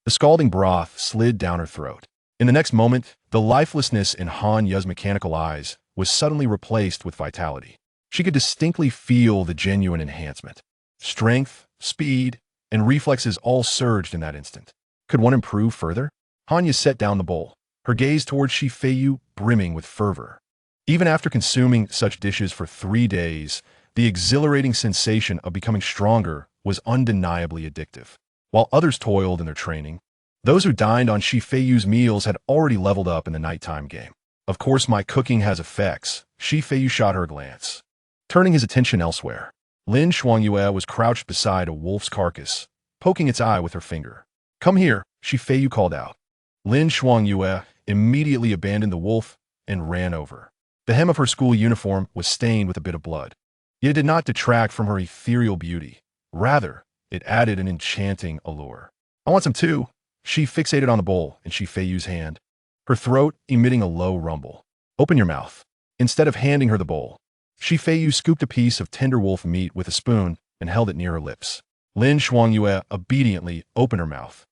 The scalding broth slid down her throat. In the next moment, the lifelessness in Hanya's mechanical eyes was suddenly replaced with vitality. She could distinctly feel the genuine enhancement. Strength, speed, and reflexes all surged in that instant. Could one improve further? Hanya set down the bowl, her gaze towards Feiyu brimming with fervor. Even after consuming such dishes for 3 days, the exhilarating sensation of becoming stronger was undeniably addictive. While others toiled in their training, those who dined on Feiyu's meals had already leveled up in the nighttime game. "Of course my cooking has effects." Feiyu shot her a glance. Turning his attention elsewhere, Lin Shuangyue was crouched beside a wolf's carcass, poking its eye with her finger. "Come here," Feiyu called out. Lin Shuangyue immediately abandoned the wolf and ran over. The hem of her school uniform was stained with a bit of blood. Yet it did not detract from her ethereal beauty. Rather, it added an enchanting allure. "I want some too." She fixated on the bowl in Feiyu's hand, her throat emitting a low rumble. "Open your mouth." Instead of handing her the bowl, Feiyu scooped a piece of tender wolf meat with a spoon and held it near her lips. Lin Shuangyue obediently opened her mouth,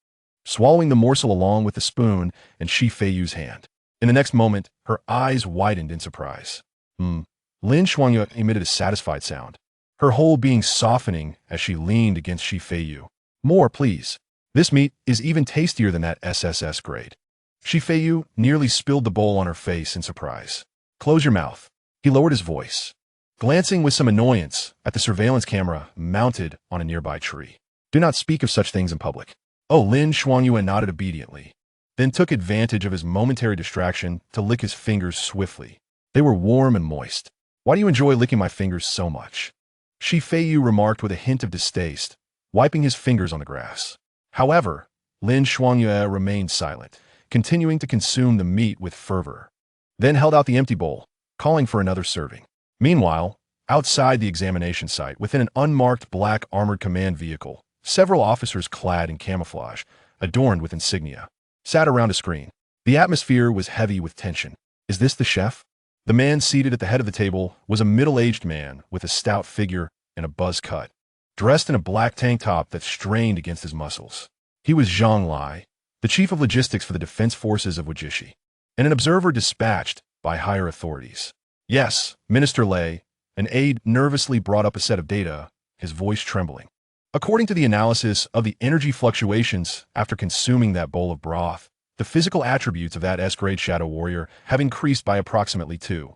swallowing the morsel along with the spoon in Feiyu's hand. In the next moment, her eyes widened in surprise. Lin Shuangyue emitted a satisfied sound, her whole being softening as she leaned against Feiyu. "More, please. This meat is even tastier than that SSS grade." Feiyu nearly spilled the bowl on her face in surprise. "Close your mouth." He lowered his voice, glancing with some annoyance at the surveillance camera mounted on a nearby tree. "Do not speak of such things in public." Oh, Lin Shuangyue nodded obediently, then took advantage of his momentary distraction to lick his fingers swiftly. They were warm and moist. "Why do you enjoy licking my fingers so much?" Feiyu remarked with a hint of distaste, wiping his fingers on the grass. However, Lin Shuangyue remained silent, continuing to consume the meat with fervor, then held out the empty bowl, calling for another serving. Meanwhile, outside the examination site, within an unmarked black armored command vehicle, several officers clad in camouflage, adorned with insignia, sat around a screen. The atmosphere was heavy with tension. Is this the chef? The man seated at the head of the table was a middle-aged man with a stout figure and a buzz cut, dressed in a black tank top that strained against his muscles. He was Zhang Lai, the chief of logistics for the defense forces of Wajishi, and an observer dispatched by higher authorities. Yes, Minister Lei, an aide nervously brought up a set of data, his voice trembling. According to the analysis of the energy fluctuations after consuming that bowl of broth, the physical attributes of that S-grade Shadow Warrior have increased by approximately 2.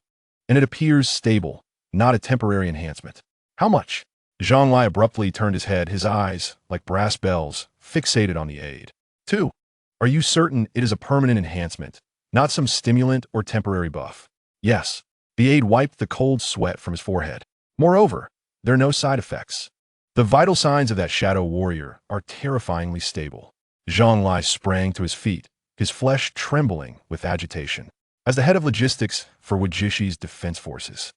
And it appears stable, not a temporary enhancement. How much? Zhang Lai abruptly turned his head, his eyes, like brass bells, fixated on the aide. 2. Are you certain it is a permanent enhancement, not some stimulant or temporary buff? Yes. The aide wiped the cold sweat from his forehead. Moreover, there are no side effects. The vital signs of that Shadow Warrior are terrifyingly stable. Zhang Lai sprang to his feet, his flesh trembling with agitation. As the head of logistics for Wajishi's defense forces,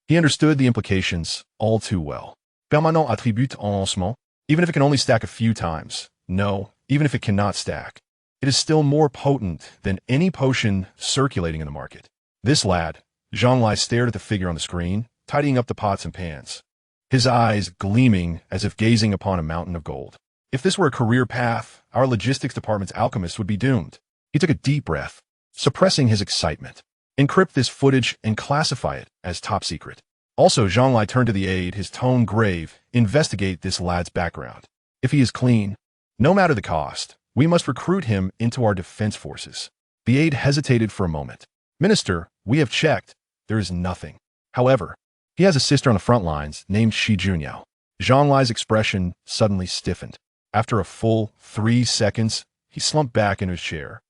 he understood the implications all too well. Permanent attribut en lancement, even if it can only stack a few times. No, even if it cannot stack. It is still more potent than any potion circulating in the market. This lad, Zhang Lai stared at the figure on the screen, tidying up the pots and pans, his eyes gleaming as if gazing upon a mountain of gold. If this were a career path, our logistics department's alchemist would be doomed. He took a deep breath, suppressing his excitement. Encrypt this footage and classify it as top secret. Also, Zhang Lai turned to the aide, his tone grave. Investigate this lad's background. If he is clean, no matter the cost, we must recruit him into our defense forces. The aide hesitated for a moment. Minister, we have checked. There is nothing. However, he has a sister on the front lines named Shi Junyao. Zhang Lai's expression suddenly stiffened. After a full 3 seconds, he slumped back into his chair,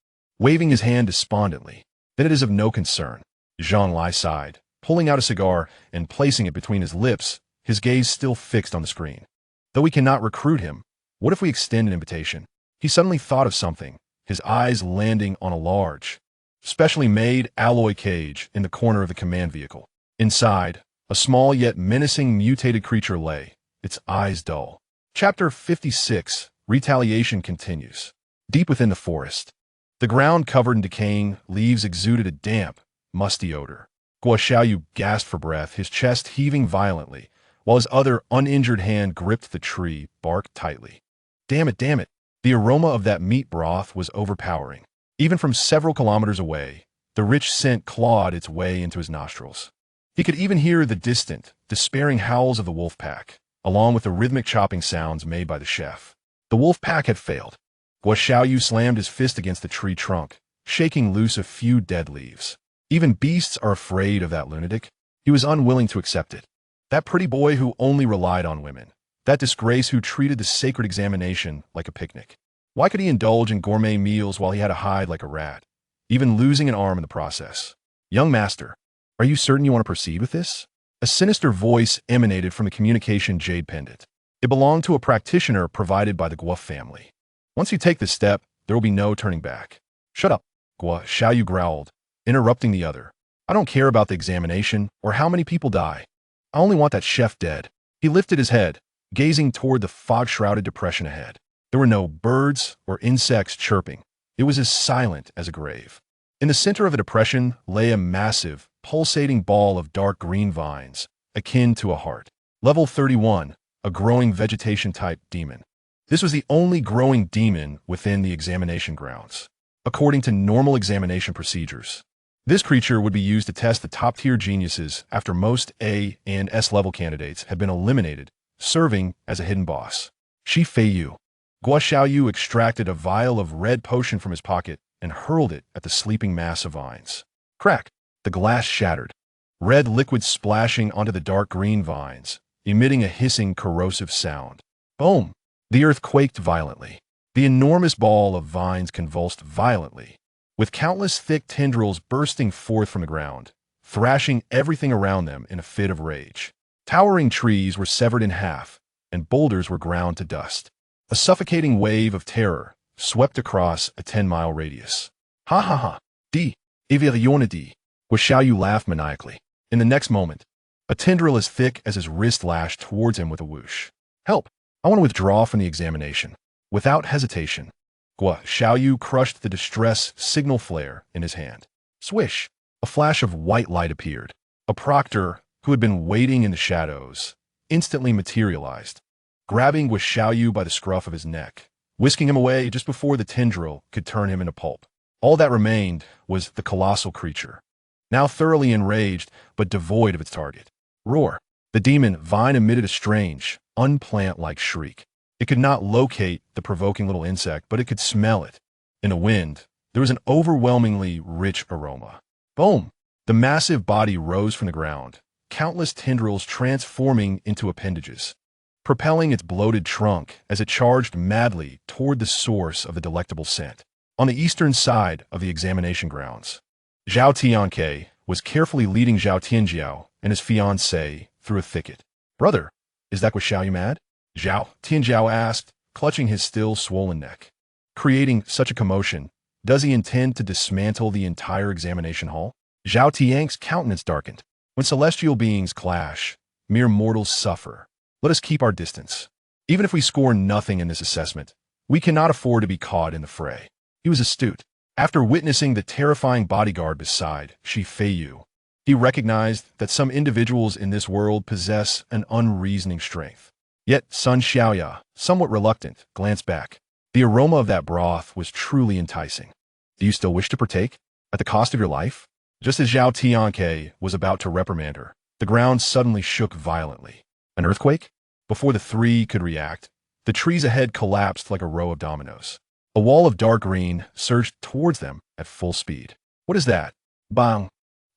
waving his hand despondently. Then it is of no concern. Zhang Lai sighed, pulling out a cigar and placing it between his lips, his gaze still fixed on the screen. Though we cannot recruit him, what if we extend an invitation? He suddenly thought of something, his eyes landing on a large, specially made alloy cage in the corner of the command vehicle. Inside, a small yet menacing mutated creature lay, its eyes dull. Chapter 56, Retaliation continues. Deep within the forest, the ground covered in decaying leaves exuded a damp, musty odor. Guo Xiaoyu gasped for breath, his chest heaving violently, while his other uninjured hand gripped the tree, bark tightly. Damn it, damn it. The aroma of that meat broth was overpowering. Even from several kilometers away, the rich scent clawed its way into his nostrils. He could even hear the distant, despairing howls of the wolf pack, along with the rhythmic chopping sounds made by the chef. The wolf pack had failed. Guo Xiaoyu slammed his fist against the tree trunk, shaking loose a few dead leaves. Even beasts are afraid of that lunatic. He was unwilling to accept it. That pretty boy who only relied on women. That disgrace who treated the sacred examination like a picnic. Why could he indulge in gourmet meals while he had to hide like a rat, even losing an arm in the process? Young master, are you certain you want to proceed with this? A sinister voice emanated from the communication jade pendant. It belonged to a practitioner provided by the Guo family. Once you take this step, there will be no turning back. Shut up, Guo Xiaoyu growled, interrupting the other. I don't care about the examination or how many people die. I only want that chef dead. He lifted his head, gazing toward the fog-shrouded depression ahead. There were no birds or insects chirping. It was as silent as a grave. In the center of the depression lay a massive, pulsating ball of dark green vines, akin to a heart. Level 31, a growing vegetation-type demon. This was the only growing demon within the examination grounds. According to normal examination procedures, this creature would be used to test the top-tier geniuses after most A and S level candidates had been eliminated, serving as a hidden boss. Feiyu. Guo Xiaoyu extracted a vial of red potion from his pocket and hurled it at the sleeping mass of vines. Crack! The glass shattered, red liquid splashing onto the dark green vines, emitting a hissing, corrosive sound. Boom! The earth quaked violently. The enormous ball of vines convulsed violently, with countless thick tendrils bursting forth from the ground, thrashing everything around them in a fit of rage. Towering trees were severed in half, and boulders were ground to dust. A suffocating wave of terror swept across a 10-mile radius. Ha ha ha! Di! Evilione. Guo Xiaoyu laughed maniacally. In the next moment, a tendril as thick as his wrist lashed towards him with a whoosh. Help! I want to withdraw from the examination. Without hesitation, Guo Xiaoyu crushed the distress signal flare in his hand. Swish! A flash of white light appeared. A proctor, who had been waiting in the shadows, instantly materialized, grabbing Feiyu by the scruff of his neck, whisking him away just before the tendril could turn him into pulp. All that remained was the colossal creature, now thoroughly enraged but devoid of its target. Roar! The demon vine emitted a strange, unplant-like shriek. It could not locate the provoking little insect, but it could smell it. In the wind, there was an overwhelmingly rich aroma. Boom! The massive body rose from the ground, countless tendrils transforming into appendages, propelling its bloated trunk as it charged madly toward the source of the delectable scent. On the eastern side of the examination grounds, Zhao Tianke was carefully leading Zhao Tianjiao and his fiancée through a thicket. "Brother, is that Feiyu mad?" Zhao Tianjiao asked, clutching his still swollen neck. "Creating such a commotion, does he intend to dismantle the entire examination hall?" Zhao Tian's countenance darkened. "When celestial beings clash, mere mortals suffer. Let us keep our distance. Even if we score nothing in this assessment, we cannot afford to be caught in the fray." He was astute. After witnessing the terrifying bodyguard beside Feiyu, he recognized that some individuals in this world possess an unreasoning strength. Yet Sun Xiaoya, somewhat reluctant, glanced back. The aroma of that broth was truly enticing. "Do you still wish to partake? At the cost of your life?" Just as Zhao Tianke was about to reprimand her, the ground suddenly shook violently. An earthquake? Before the three could react, the trees ahead collapsed like a row of dominoes. A wall of dark green surged towards them at full speed. "What is that?" Bang!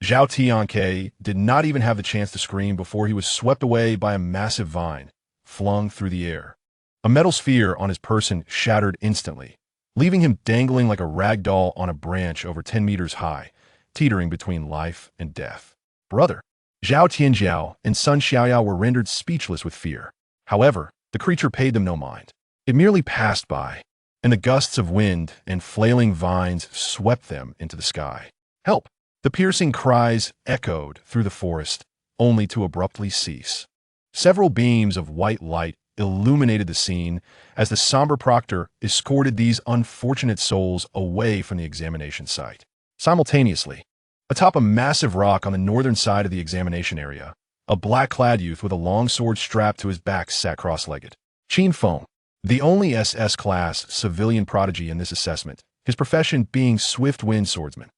Zhao Tianke did not even have the chance to scream before he was swept away by a massive vine, flung through the air. A metal sphere on his person shattered instantly, leaving him dangling like a rag doll on a branch over 10 meters high, teetering between life and death. "Brother!" Zhao Tianjiao and Sun Xiaoyao were rendered speechless with fear. However, the creature paid them no mind. It merely passed by, and the gusts of wind and flailing vines swept them into the sky. "Help!" The piercing cries echoed through the forest, only to abruptly cease. Several beams of white light illuminated the scene as the somber proctor escorted these unfortunate souls away from the examination site. Simultaneously, atop a massive rock on the northern side of the examination area, a black-clad youth with a long sword strapped to his back sat cross-legged. Qin Feng, the only SS-class civilian prodigy in this assessment, his profession being swift-wind swordsman.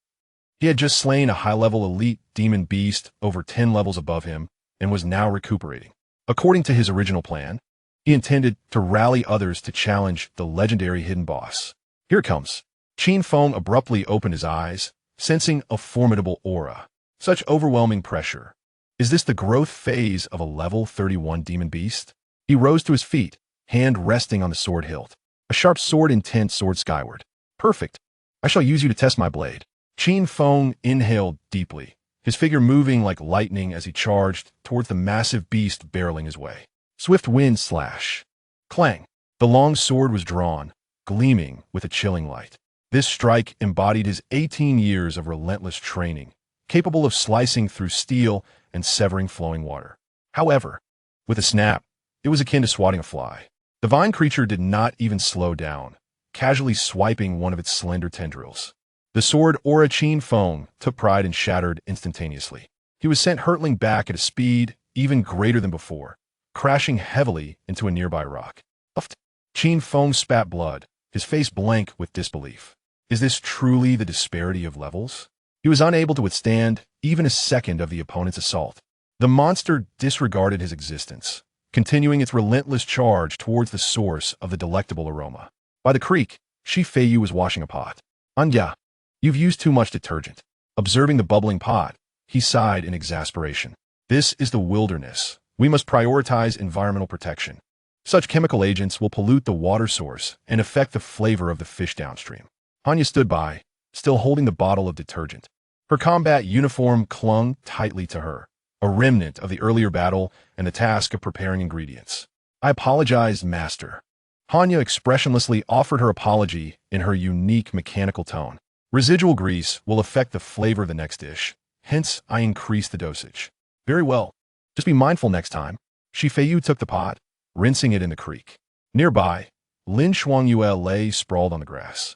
He had just slain a high-level elite demon beast over 10 levels above him and was now recuperating. According to his original plan, he intended to rally others to challenge the legendary hidden boss. "Here it comes." Qin Feng abruptly opened his eyes, sensing a formidable aura. Such overwhelming pressure. Is this the growth phase of a level 31 demon beast? He rose to his feet, hand resting on the sword hilt. A sharp sword intent soared skyward. "Perfect. I shall use you to test my blade." Qin Feng inhaled deeply, his figure moving like lightning as he charged towards the massive beast barreling his way. Swift wind slash. Clang. The long sword was drawn, gleaming with a chilling light. This strike embodied his 18 years of relentless training, capable of slicing through steel and severing flowing water. However, with a snap, it was akin to swatting a fly. The vine creature did not even slow down, casually swiping one of its slender tendrils. The sword aura Qin Feng took pride and shattered instantaneously. He was sent hurtling back at a speed even greater than before, crashing heavily into a nearby rock. Uft! Qin Feng spat blood, his face blank with disbelief. Is this truly the disparity of levels? He was unable to withstand even a second of the opponent's assault. The monster disregarded his existence, continuing its relentless charge towards the source of the delectable aroma. By the creek, Feiyu was washing a pot. "Anya, you've used too much detergent." Observing the bubbling pot, he sighed in exasperation. "This is the wilderness. We must prioritize environmental protection. Such chemical agents will pollute the water source and affect the flavor of the fish downstream." Anya stood by, still holding the bottle of detergent. Her combat uniform clung tightly to her, a remnant of the earlier battle and the task of preparing ingredients. "I apologize, Master." Hanya expressionlessly offered her apology in her unique mechanical tone. "Residual grease will affect the flavor of the next dish, hence I increased the dosage." "Very well. Just be mindful next time." Feiyu took the pot, rinsing it in the creek. Nearby, Lin Shuangyue lay sprawled on the grass.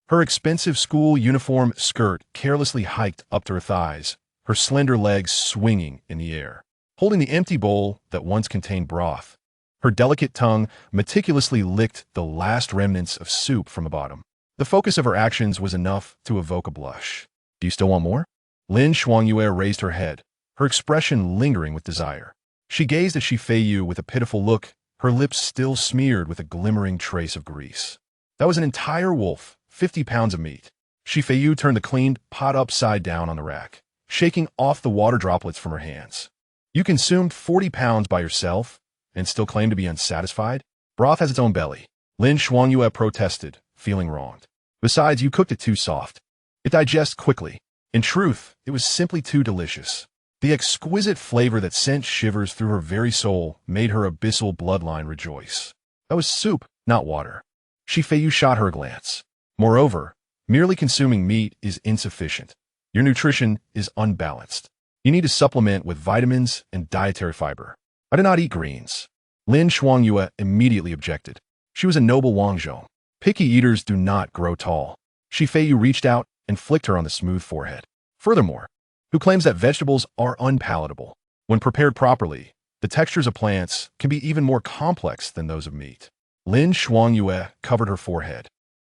Her expensive school uniform skirt carelessly hiked up to her thighs, her slender legs swinging in the air. Holding the empty bowl that once contained broth, her delicate tongue meticulously licked the last remnants of soup from the bottom. The focus of her actions was enough to evoke a blush. Do you still want more? Lin Shuangyue raised her head, her expression lingering with desire. She gazed at Feiyu with a pitiful look, her lips still smeared with a glimmering trace of grease. That was an entire wolf, 50 pounds of meat. Feiyu turned the cleaned pot upside down on the rack, shaking off the water droplets from her hands. You consumed 40 pounds by yourself and still claim to be unsatisfied? Broth has its own belly. Lin Shuangyue protested, feeling wronged. Besides, you cooked it too soft. It digests quickly. In truth, it was simply too delicious. The exquisite flavor that sent shivers through her very soul made her abyssal bloodline rejoice. That was soup, not water. Feiyu shot her a glance. Moreover, merely consuming meat is insufficient. Your nutrition is unbalanced. You need to supplement with vitamins and dietary fiber. I do not eat greens. Lin Shuangyue immediately objected. She was a noble Wangzhou. Picky eaters do not grow tall. Feiyu reached out and flicked her on the smooth forehead. Furthermore, who claims that vegetables are unpalatable? When prepared properly, the textures of plants can be even more complex than those of meat. Lin Shuangyue covered her forehead,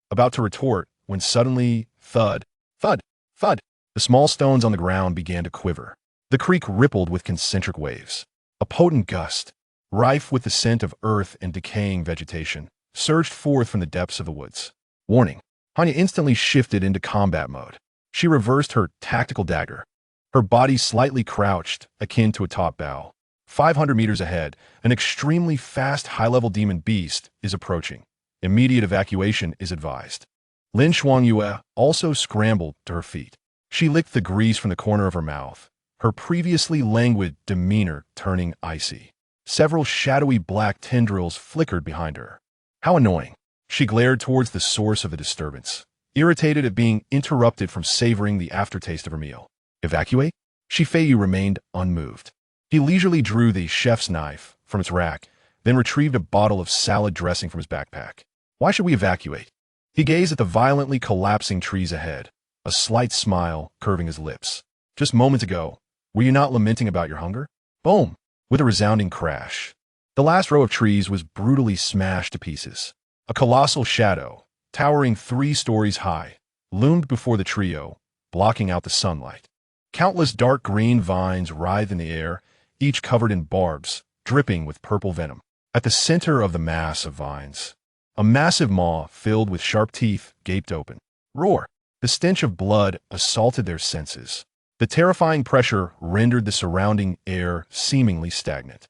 about to retort when suddenly, thud, thud, thud, the small stones on the ground began to quiver. The creek rippled with concentric waves. A potent gust, rife with the scent of earth and decaying vegetation, surged forth from the depths of the woods. Warning. Hanya instantly shifted into combat mode. She reversed her tactical dagger. Her body slightly crouched, akin to a top bow. 500 meters ahead, an extremely fast high-level demon beast is approaching. Immediate evacuation is advised. Lin Shuangyue also scrambled to her feet. She licked the grease from the corner of her mouth, her previously languid demeanor turning icy. Several shadowy black tendrils flickered behind her. How annoying. She glared towards the source of the disturbance, irritated at being interrupted from savoring the aftertaste of her meal. Evacuate? Feiyu remained unmoved. He leisurely drew the chef's knife from its rack, then retrieved a bottle of salad dressing from his backpack. Why should we evacuate? He gazed at the violently collapsing trees ahead, a slight smile curving his lips. Just moments ago, were you not lamenting about your hunger? Boom! With a resounding crash. The last row of trees was brutally smashed to pieces. A colossal shadow, towering 3 stories high, loomed before the trio, blocking out the sunlight. Countless dark green vines writhed in the air, each covered in barbs, dripping with purple venom. At the center of the mass of vines, a massive maw filled with sharp teeth gaped open. Roar! The stench of blood assaulted their senses. The terrifying pressure rendered the surrounding air seemingly stagnant.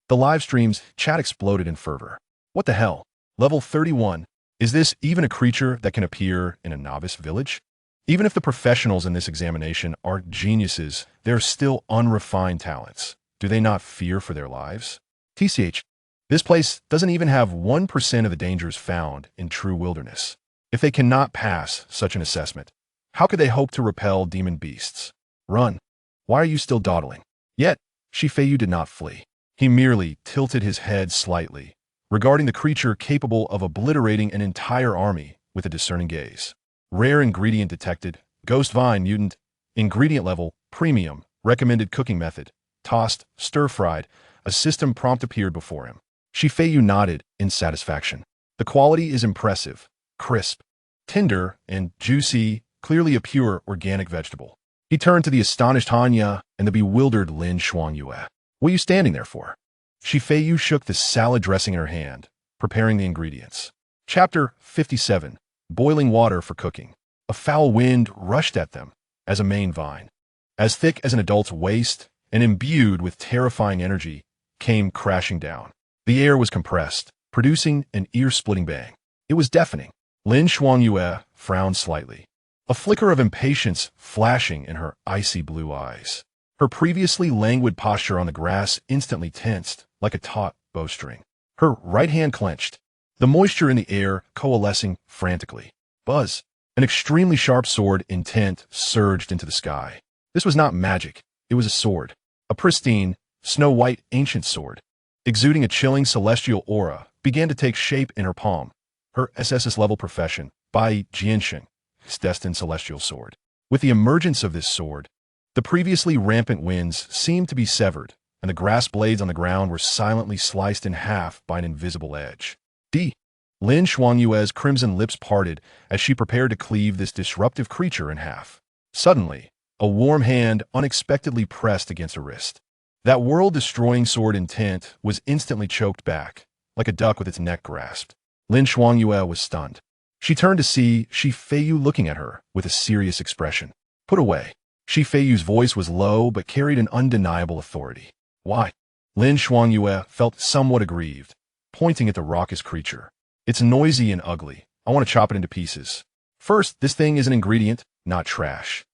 The live stream's chat exploded in fervor. What the hell? Level 31. Is this even a creature that can appear in a novice village? Even if the professionals in this examination are geniuses, they're still unrefined talents. Do they not fear for their lives? TCH, this place doesn't even have 1% of the dangers found in true wilderness. If they cannot pass such an assessment, how could they hope to repel demon beasts? Run. Why are you still dawdling? Yet, Feiyu did not flee. He merely tilted his head slightly, regarding the creature capable of obliterating an entire army with a discerning gaze. Rare ingredient detected, ghost vine mutant, ingredient level, premium, recommended cooking method, tossed, stir-fried, a system prompt appeared before him. Feiyu nodded in satisfaction. The quality is impressive, crisp, tender, and juicy, clearly a pure organic vegetable. He turned to the astonished Hanya and the bewildered Lin Shuangyue. What are you standing there for? Feiyu shook the salad dressing in her hand, preparing the ingredients. Chapter 57. Boiling water for cooking. A foul wind rushed at them as a main vine, as thick as an adult's waist and imbued with terrifying energy, came crashing down. The air was compressed, producing an ear-splitting bang. It was deafening. Lin Shuangyue frowned slightly, a flicker of impatience flashing in her icy blue eyes. Her previously languid posture on the grass instantly tensed like a taut bowstring. Her right hand clenched, the moisture in the air coalescing frantically. Buzz! An extremely sharp sword intent surged into the sky. This was not magic. It was a sword. A pristine, snow-white ancient sword, exuding a chilling celestial aura, began to take shape in her palm. Her SSS-level profession, Bai Jiansheng, his destined celestial sword. With the emergence of this sword, the previously rampant winds seemed to be severed, and the grass blades on the ground were silently sliced in half by an invisible edge. Lin Xuanyue's crimson lips parted as she prepared to cleave this disruptive creature in half. Suddenly, a warm hand unexpectedly pressed against her wrist. That world-destroying sword intent was instantly choked back, like a duck with its neck grasped. Lin Xuanyue was stunned. She turned to see Feiyu looking at her with a serious expression. Put away. Feiyu's voice was low but carried an undeniable authority. Why? Lin Xuanyue felt somewhat aggrieved, pointing at the raucous creature. It's noisy and ugly. I want to chop it into pieces. First, this thing is an ingredient, not trash.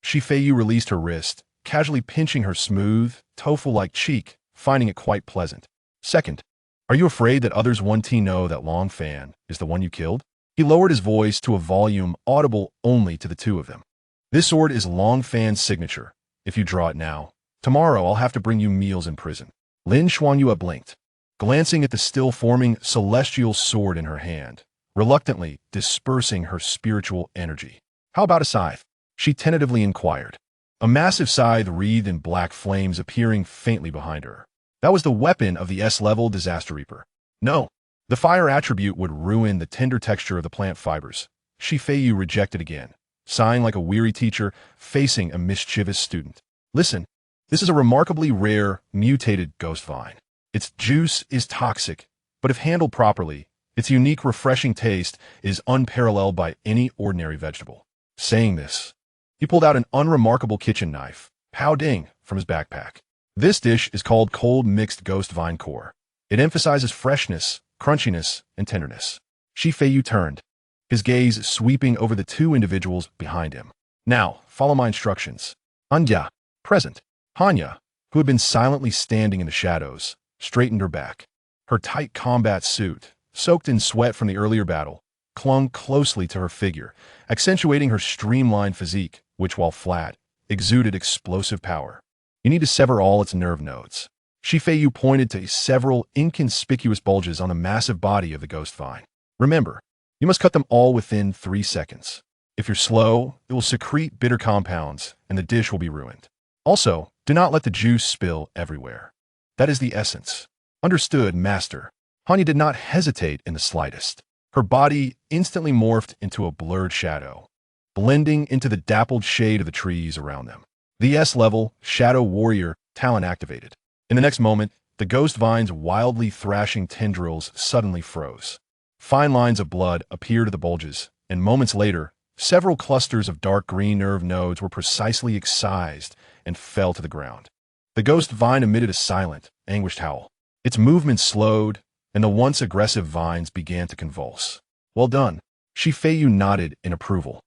Feiyu released her wrist, casually pinching her smooth, tofu-like cheek, finding it quite pleasant. Second, are you afraid that others want to know that Long Fan is the one you killed? He lowered his voice to a volume audible only to the two of them. This sword is Long Fan's signature. If you draw it now, tomorrow I'll have to bring you meals in prison. Lin Xuanyue blinked, glancing at the still-forming celestial sword in her hand, reluctantly dispersing her spiritual energy. How about a scythe? She tentatively inquired. A massive scythe wreathed in black flames appearing faintly behind her. That was the weapon of the S-level Disaster Reaper. No, the fire attribute would ruin the tender texture of the plant fibers. Feiyu rejected again, sighing like a weary teacher facing a mischievous student. Listen, this is a remarkably rare, mutated ghost vine. Its juice is toxic, but if handled properly, its unique, refreshing taste is unparalleled by any ordinary vegetable. Saying this, he pulled out an unremarkable kitchen knife, Pow Ding, from his backpack. This dish is called cold mixed ghost vine core. It emphasizes freshness, crunchiness, and tenderness. Feiyu turned, his gaze sweeping over the two individuals behind him. Now, follow my instructions. Anya, present. Hanya, who had been silently standing in the shadows, straightened her back. Her tight combat suit, soaked in sweat from the earlier battle, clung closely to her figure, accentuating her streamlined physique, which, while flat, exuded explosive power. You need to sever all its nerve nodes. Feiyu pointed to several inconspicuous bulges on the massive body of the ghost vine. Remember, you must cut them all within 3 seconds. If you're slow, it will secrete bitter compounds, and the dish will be ruined. Also, do not let the juice spill everywhere. That is the essence. Understood, Master. Hanya did not hesitate in the slightest. Her body instantly morphed into a blurred shadow, blending into the dappled shade of the trees around them. The S-level Shadow Warrior talent activated. In the next moment, the ghost vine's wildly thrashing tendrils suddenly froze. Fine lines of blood appeared at the bulges, and moments later, several clusters of dark green nerve nodes were precisely excised and fell to the ground. The ghost vine emitted a silent, anguished howl. Its movement slowed, and the once aggressive vines began to convulse. Well done. Feiyu nodded in approval,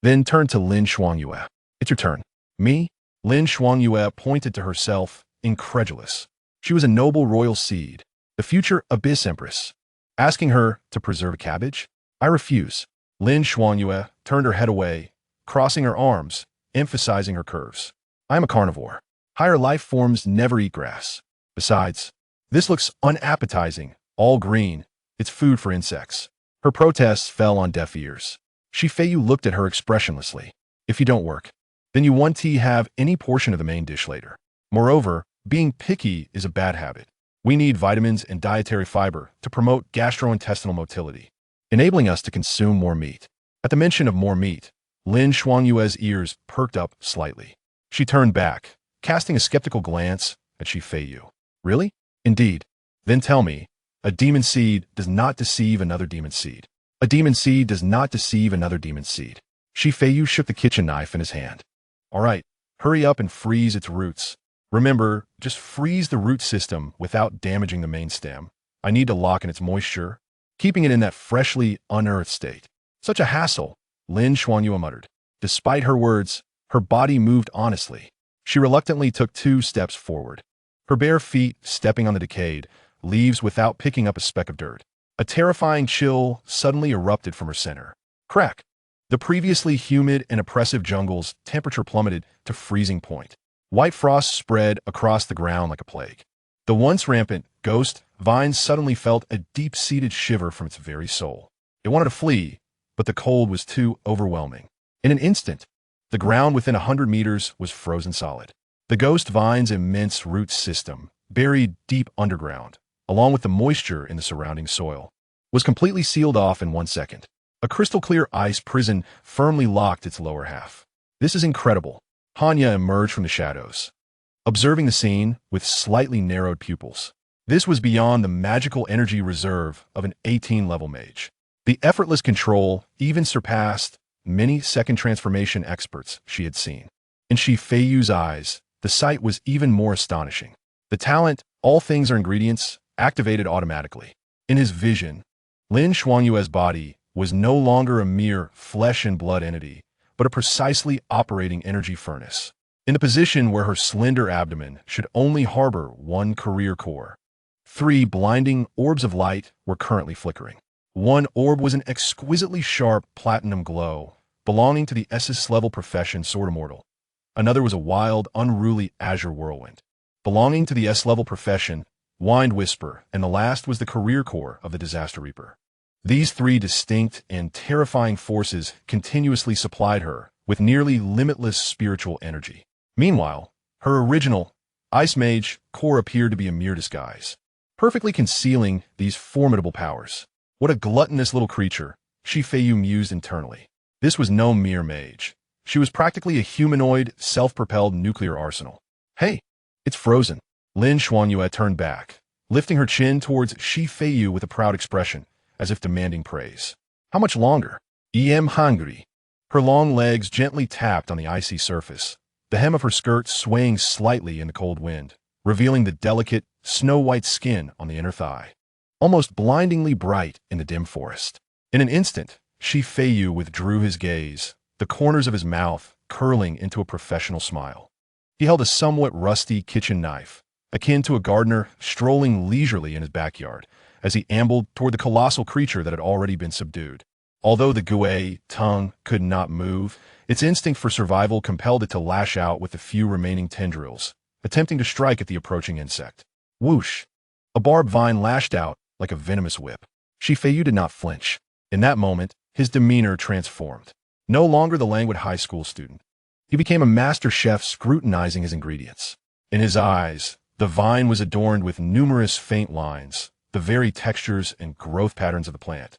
then turned to Lin Xuanyue. It's your turn. Me? Lin Xuanyue pointed to herself, incredulous. She was a noble royal seed, the future Abyss Empress. Asking her to preserve a cabbage? I refuse. Lin Xuanyue turned her head away, crossing her arms, emphasizing her curves. I am a carnivore. Higher life forms never eat grass. Besides, this looks unappetizing, all green. It's food for insects. Her protests fell on deaf ears. Feiyu looked at her expressionlessly. If you don't work, then you want to have any portion of the main dish later. Moreover, being picky is a bad habit. We need vitamins and dietary fiber to promote gastrointestinal motility, enabling us to consume more meat. At the mention of more meat, Lin Xuanyue's ears perked up slightly. She turned back, casting a skeptical glance at Feiyu. Really? Indeed. Then tell me, a demon seed does not deceive another demon seed. A demon seed does not deceive another demon seed. Feiyu shook the kitchen knife in his hand. All right, hurry up and freeze its roots. Remember, just freeze the root system without damaging the main stem. I need to lock in its moisture, keeping it in that freshly unearthed state. Such a hassle, Lin Xuanyue muttered. Despite her words, her body moved honestly. She reluctantly took 2 steps forward, her bare feet stepping on the decayed leaves without picking up a speck of dirt. A terrifying chill suddenly erupted from her center. Crack! The previously humid and oppressive jungle's temperature plummeted to freezing point. White frost spread across the ground like a plague. The once rampant ghost vine suddenly felt a deep-seated shiver from its very soul. It wanted to flee, but the cold was too overwhelming. In an instant, the ground within 100 meters was frozen solid. The ghost vine's immense root system, buried deep underground, along with the moisture in the surrounding soil, was completely sealed off in 1 second. A crystal-clear ice prison firmly locked its lower half. This is incredible. Hanya emerged from the shadows, observing the scene with slightly narrowed pupils. This was beyond the magical energy reserve of an 18-level mage. The effortless control even surpassed many second transformation experts she had seen. In Feiyu's eyes, the sight was even more astonishing. The talent, all things are ingredients, activated automatically. In his vision, Lin Xuanyue's body was no longer a mere flesh and blood entity, but a precisely operating energy furnace, in a position where her slender abdomen should only harbor one career core. 3 blinding orbs of light were currently flickering. One orb was an exquisitely sharp platinum glow, belonging to the SS-level profession Sword Immortal. Another was a wild, unruly azure whirlwind, belonging to the S-level profession Wind Whisper, and the last was the career core of the Disaster Reaper. These 3 distinct and terrifying forces continuously supplied her with nearly limitless spiritual energy. Meanwhile, her original, Ice Mage, core appeared to be a mere disguise, perfectly concealing these formidable powers. What a gluttonous little creature, Feiyu mused internally. This was no mere mage. She was practically a humanoid, self-propelled nuclear arsenal. Hey, it's frozen. Lin Xuanyue turned back, lifting her chin towards Feiyu with a proud expression, as if demanding praise. How much longer? I'm hungry. Her long legs gently tapped on the icy surface, the hem of her skirt swaying slightly in the cold wind, revealing the delicate, snow-white skin on the inner thigh, almost blindingly bright in the dim forest. In an instant, Feiyu withdrew his gaze, the corners of his mouth curling into a professional smile. He held a somewhat rusty kitchen knife, akin to a gardener strolling leisurely in his backyard, as he ambled toward the colossal creature that had already been subdued. Although the Gui tongue could not move, its instinct for survival compelled it to lash out with the few remaining tendrils, attempting to strike at the approaching insect. Whoosh! A barbed vine lashed out like a venomous whip. Feiyu did not flinch. In that moment, his demeanor transformed. No longer the languid high school student, he became a master chef scrutinizing his ingredients. In his eyes, the vine was adorned with numerous faint lines, the very textures and growth patterns of the plant,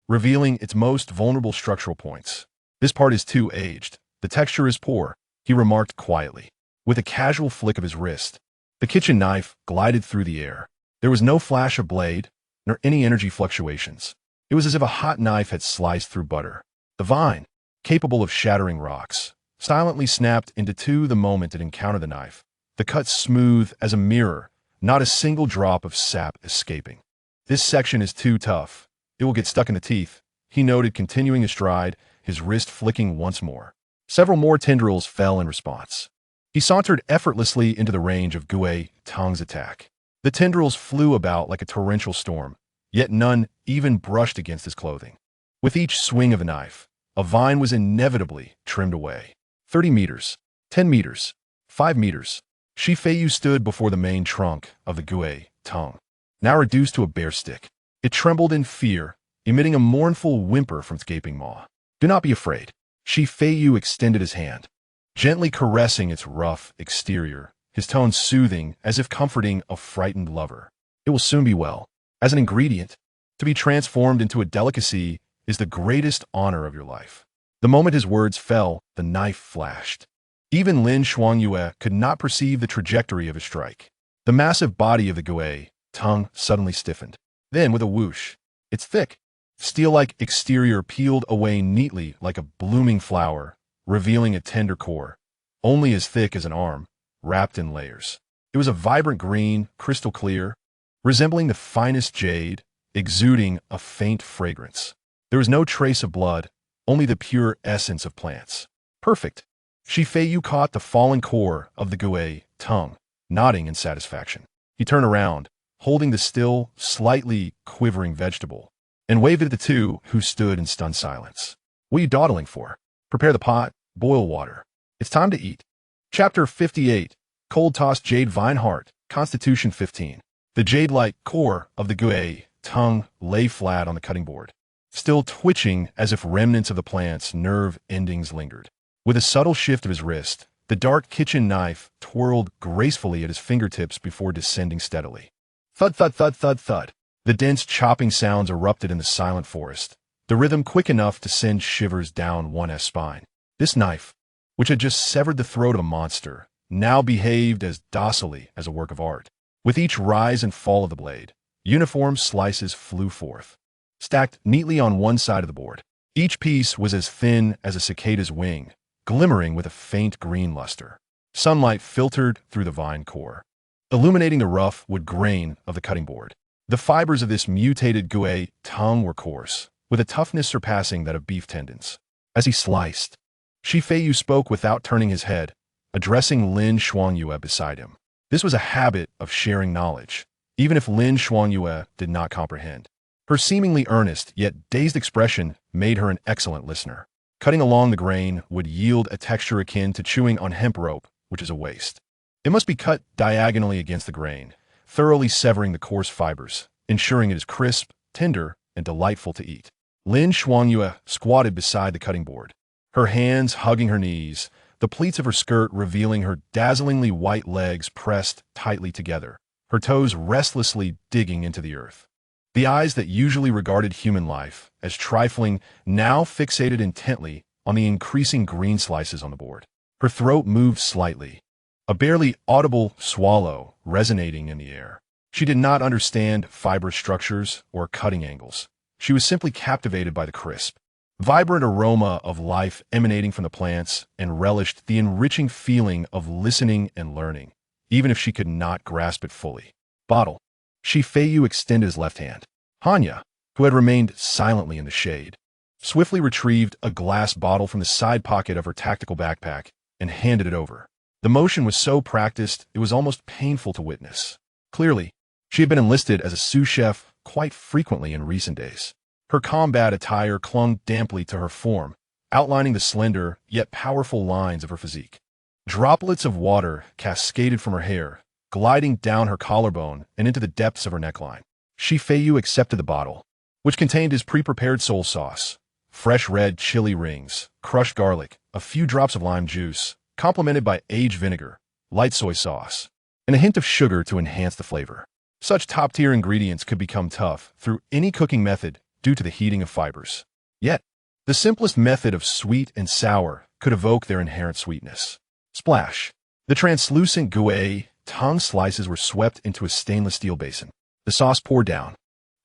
revealing its most vulnerable structural points. This part is too aged. The texture is poor, he remarked quietly. With a casual flick of his wrist, the kitchen knife glided through the air. There was no flash of blade, nor any energy fluctuations. It was as if a hot knife had sliced through butter. The vine, capable of shattering rocks, silently snapped into 2 the moment it encountered the knife, the cut smooth as a mirror, not a single drop of sap escaping. This section is too tough. It will get stuck in the teeth, he noted, continuing his stride, his wrist flicking once more. Several more tendrils fell in response. He sauntered effortlessly into the range of Gui Tong's attack. The tendrils flew about like a torrential storm, yet none even brushed against his clothing. With each swing of a knife, a vine was inevitably trimmed away. 30 meters, 10 meters, 5 meters. Feiyu stood before the main trunk of the Gui Tong, now reduced to a bare stick. It trembled in fear, emitting a mournful whimper from its gaping maw. Do not be afraid. Feiyu extended his hand, gently caressing its rough exterior, his tone soothing as if comforting a frightened lover. It will soon be well. As an ingredient, to be transformed into a delicacy is the greatest honor of your life. The moment his words fell, the knife flashed. Even Lin Xuanyue could not perceive the trajectory of his strike. The massive body of the Gui Tong suddenly stiffened. Then, with a whoosh, its thick, steel-like exterior peeled away neatly like a blooming flower, revealing a tender core, only as thick as an arm, wrapped in layers. It was a vibrant green, crystal clear, resembling the finest jade, exuding a faint fragrance. There was no trace of blood, only the pure essence of plants. Perfect. Feiyu caught the fallen core of the Gui Tong, nodding in satisfaction. He turned around, holding the still, slightly quivering vegetable, and waved at the 2 who stood in stunned silence. What are you dawdling for? Prepare the pot, boil water. It's time to eat. Chapter 58, Cold-Tossed Jade Vine Heart, Constitution 15. The jade-like core of the Gui Tong lay flat on the cutting board, still twitching as if remnants of the plant's nerve endings lingered. With a subtle shift of his wrist, the dark kitchen knife twirled gracefully at his fingertips before descending steadily. Thud, thud, thud, thud, thud. The dense chopping sounds erupted in the silent forest, the rhythm quick enough to send shivers down one's spine. This knife, which had just severed the throat of a monster, now behaved as docilely as a work of art. With each rise and fall of the blade, uniform slices flew forth, stacked neatly on one side of the board. Each piece was as thin as a cicada's wing, glimmering with a faint green luster. Sunlight filtered through the vine core, illuminating the rough wood grain of the cutting board. The fibers of this mutated guay tongue were coarse, with a toughness surpassing that of beef tendons. As he sliced, Feiyu spoke without turning his head, addressing Lin Xuanyue beside him. This was a habit of sharing knowledge, even if Lin Xuanyue did not comprehend. Her seemingly earnest yet dazed expression made her an excellent listener. Cutting along the grain would yield a texture akin to chewing on hemp rope, which is a waste. It must be cut diagonally against the grain, thoroughly severing the coarse fibers, ensuring it is crisp, tender, and delightful to eat. Lin Xuanyue squatted beside the cutting board, her hands hugging her knees, the pleats of her skirt revealing her dazzlingly white legs pressed tightly together, her toes restlessly digging into the earth. The eyes that usually regarded human life as trifling now fixated intently on the increasing green slices on the board. Her throat moved slightly, a barely audible swallow resonating in the air. She did not understand fiber structures or cutting angles. She was simply captivated by the crisp, vibrant aroma of life emanating from the plants and relished the enriching feeling of listening and learning, even if she could not grasp it fully. Bottle. Feiyu extended his left hand. Hanya, who had remained silently in the shade, swiftly retrieved a glass bottle from the side pocket of her tactical backpack and handed it over. The motion was so practiced it was almost painful to witness. Clearly, she had been enlisted as a sous chef quite frequently in recent days. Her combat attire clung damply to her form, outlining the slender yet powerful lines of her physique. Droplets of water cascaded from her hair, gliding down her collarbone and into the depths of her neckline. Feiyu accepted the bottle, which contained his pre-prepared soul sauce, fresh red chili rings, crushed garlic, a few drops of lime juice, complemented by aged vinegar, light soy sauce, and a hint of sugar to enhance the flavor. Such top-tier ingredients could become tough through any cooking method due to the heating of fibers. Yet, the simplest method of sweet and sour could evoke their inherent sweetness. Splash. The translucent guay tongue slices were swept into a stainless steel basin. The sauce poured down,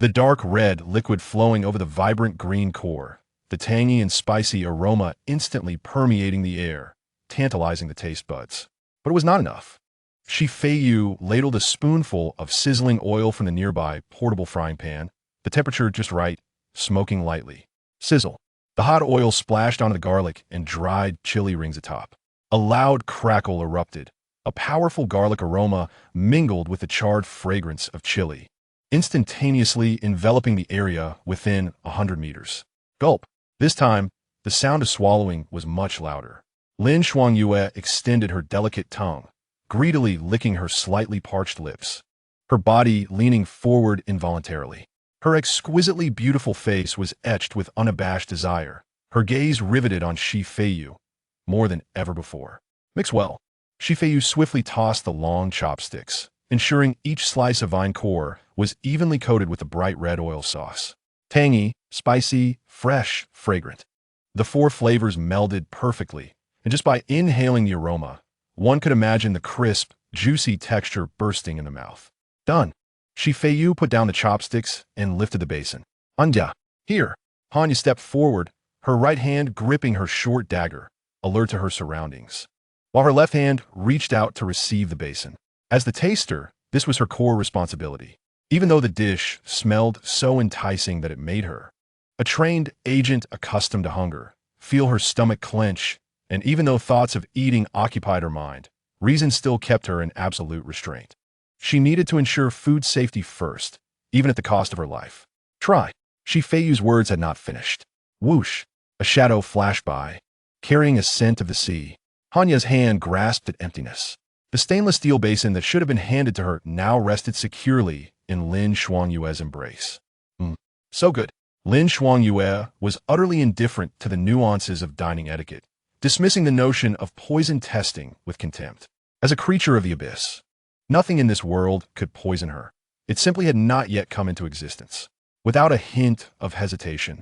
the dark red liquid flowing over the vibrant green core, the tangy and spicy aroma instantly permeating the air, tantalizing the taste buds. But it was not enough. Feiyu ladled a spoonful of sizzling oil from the nearby portable frying pan, the temperature just right, smoking lightly. Sizzle. The hot oil splashed onto the garlic and dried chili rings atop. A loud crackle erupted. A powerful garlic aroma mingled with the charred fragrance of chili, instantaneously enveloping the area within 100 meters. Gulp. This time, the sound of swallowing was much louder. Lin Xuanyue extended her delicate tongue, greedily licking her slightly parched lips, her body leaning forward involuntarily. Her exquisitely beautiful face was etched with unabashed desire, her gaze riveted on Feiyu, more than ever before. Mix well. Feiyu swiftly tossed the long chopsticks, ensuring each slice of vine core was evenly coated with the bright red oil sauce. Tangy, spicy, fresh, fragrant. The four flavors melded perfectly, and just by inhaling the aroma, one could imagine the crisp, juicy texture bursting in the mouth. Done. Feiyu put down the chopsticks and lifted the basin. Anja. Here. Hanya stepped forward, her right hand gripping her short dagger, alert to her surroundings, while her left hand reached out to receive the basin. As the taster, this was her core responsibility, even though the dish smelled so enticing that it made her, a trained agent accustomed to hunger, feel her stomach clench, and even though thoughts of eating occupied her mind, reason still kept her in absolute restraint. She needed to ensure food safety first, even at the cost of her life. Try. Feiyu's words had not finished. Whoosh! A shadow flashed by, carrying a scent of the sea. Hanya's hand grasped at emptiness. The stainless steel basin that should have been handed to her now rested securely in Lin Xuanyue's embrace. So good. Lin Shuangyue was utterly indifferent to the nuances of dining etiquette, dismissing the notion of poison testing with contempt. As a creature of the abyss, nothing in this world could poison her. It simply had not yet come into existence. Without a hint of hesitation,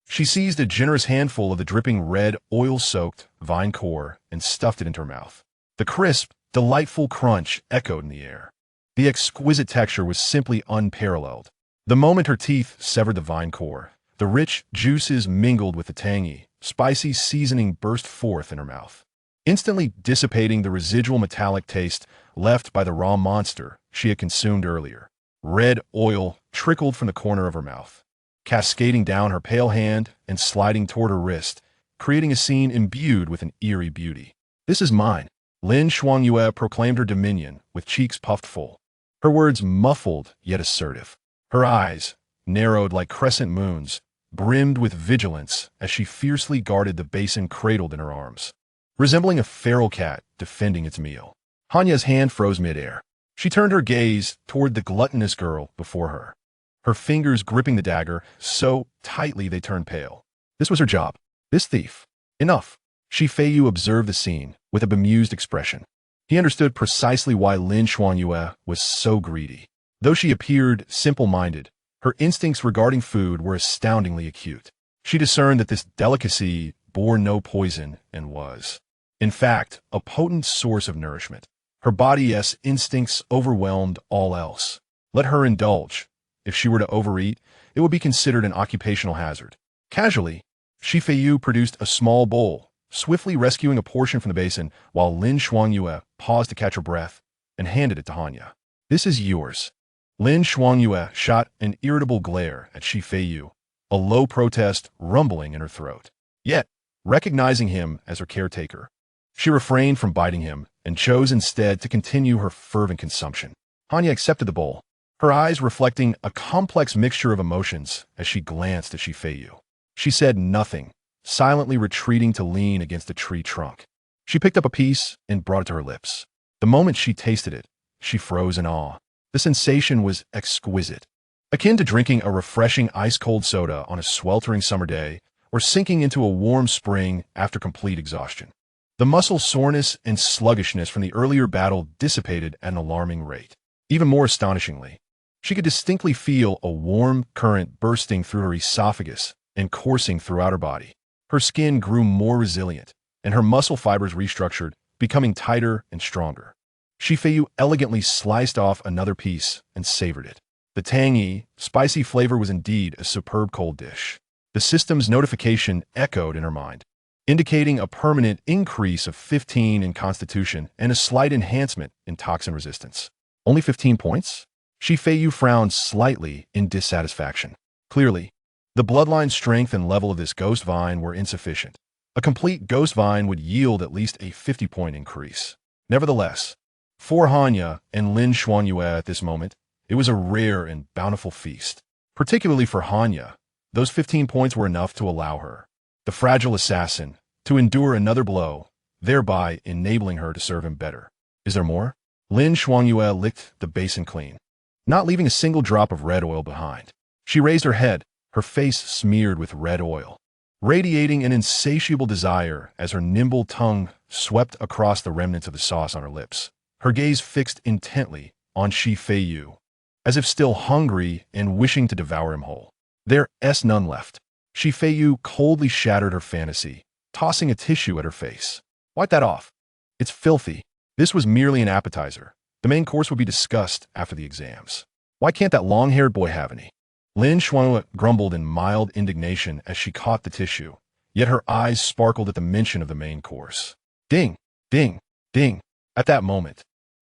she seized a generous handful of the dripping red, oil-soaked vine core and stuffed it into her mouth. The crisp, delightful crunch echoed in the air. The exquisite texture was simply unparalleled. The moment her teeth severed the vine core, the rich juices mingled with the tangy, spicy seasoning burst forth in her mouth, instantly dissipating the residual metallic taste left by the raw monster she had consumed earlier. Red oil trickled from the corner of her mouth, cascading down her pale hand and sliding toward her wrist, creating a scene imbued with an eerie beauty. "This is mine," Lin Shuangyue proclaimed her dominion with cheeks puffed full, her words muffled yet assertive. Her eyes, narrowed like crescent moons, brimmed with vigilance as she fiercely guarded the basin cradled in her arms, resembling a feral cat defending its meal. Hanya's hand froze midair. She turned her gaze toward the gluttonous girl before her, her fingers gripping the dagger so tightly they turned pale. This was her job. This thief. Enough. Feiyu observed the scene with a bemused expression. He understood precisely why Lin Shuangyue was so greedy. Though she appeared simple-minded, her instincts regarding food were astoundingly acute. She discerned that this delicacy bore no poison and was, in fact, a potent source of nourishment. Her body's instincts overwhelmed all else. Let her indulge. If she were to overeat, it would be considered an occupational hazard. Casually, Feiyu produced a small bowl, swiftly rescuing a portion from the basin while Lin Shuangyue paused to catch her breath and handed it to Hanya. "This is yours." Lin Shuangyue shot an irritable glare at Feiyu, a low protest rumbling in her throat. Yet, recognizing him as her caretaker, she refrained from biting him and chose instead to continue her fervent consumption. Hanya accepted the bowl, her eyes reflecting a complex mixture of emotions as she glanced at Feiyu. She said nothing, silently retreating to lean against a tree trunk. She picked up a piece and brought it to her lips. The moment she tasted it, she froze in awe. The sensation was exquisite, akin to drinking a refreshing ice-cold soda on a sweltering summer day or sinking into a warm spring after complete exhaustion. The muscle soreness and sluggishness from the earlier battle dissipated at an alarming rate. Even more astonishingly, she could distinctly feel a warm current bursting through her esophagus and coursing throughout her body. Her skin grew more resilient, and her muscle fibers restructured, becoming tighter and stronger. Feiyu elegantly sliced off another piece and savored it. The tangy, spicy flavor was indeed a superb cold dish. The system's notification echoed in her mind, indicating a permanent increase of 15 in constitution and a slight enhancement in toxin resistance. Only 15 points? Feiyu frowned slightly in dissatisfaction. Clearly, the bloodline strength and level of this ghost vine were insufficient. A complete ghost vine would yield at least a 50-point increase. Nevertheless, for Hanya and Lin Shuangyue at this moment, it was a rare and bountiful feast. Particularly for Hanya, those 15 points were enough to allow her, the fragile assassin, to endure another blow, thereby enabling her to serve him better. Is there more? Lin Shuangyue licked the basin clean, not leaving a single drop of red oil behind. She raised her head, her face smeared with red oil, radiating an insatiable desire as her nimble tongue swept across the remnants of the sauce on her lips. Her gaze fixed intently on Feiyu, as if still hungry and wishing to devour him whole. There's none left. Feiyu coldly shattered her fantasy, tossing a tissue at her face. Wipe that off. It's filthy. This was merely an appetizer. The main course would be discussed after the exams. Why can't that long-haired boy have any? Lin Shuangyue grumbled in mild indignation as she caught the tissue, yet her eyes sparkled at the mention of the main course. Ding, ding, ding. At that moment,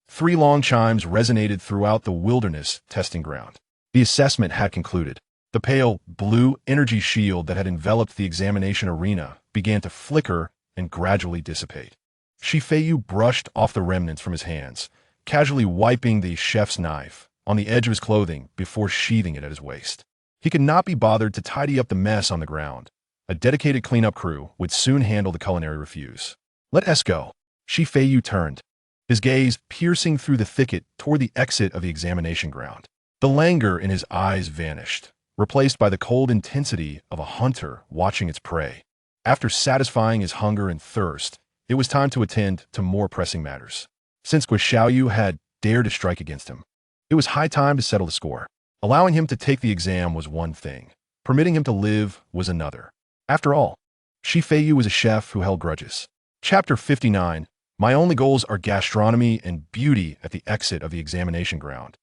3 long chimes resonated throughout the wilderness testing ground. The assessment had concluded. The pale, blue energy shield that had enveloped the examination arena began to flicker and gradually dissipate. Feiyu brushed off the remnants from his hands, casually wiping the chef's knife on the edge of his clothing before sheathing it at his waist. He could not be bothered to tidy up the mess on the ground. A dedicated cleanup crew would soon handle the culinary refuse. Let us go. Feiyu turned, his gaze piercing through the thicket toward the exit of the examination ground. The languor in his eyes vanished, replaced by the cold intensity of a hunter watching its prey. After satisfying his hunger and thirst, it was time to attend to more pressing matters. Since Feiyu had dared to strike against him, it was high time to settle the score. Allowing him to take the exam was one thing. Permitting him to live was another. After all, Feiyu was a chef who held grudges. Chapter 59. My only goals are gastronomy and beauty at the exit of the examination ground.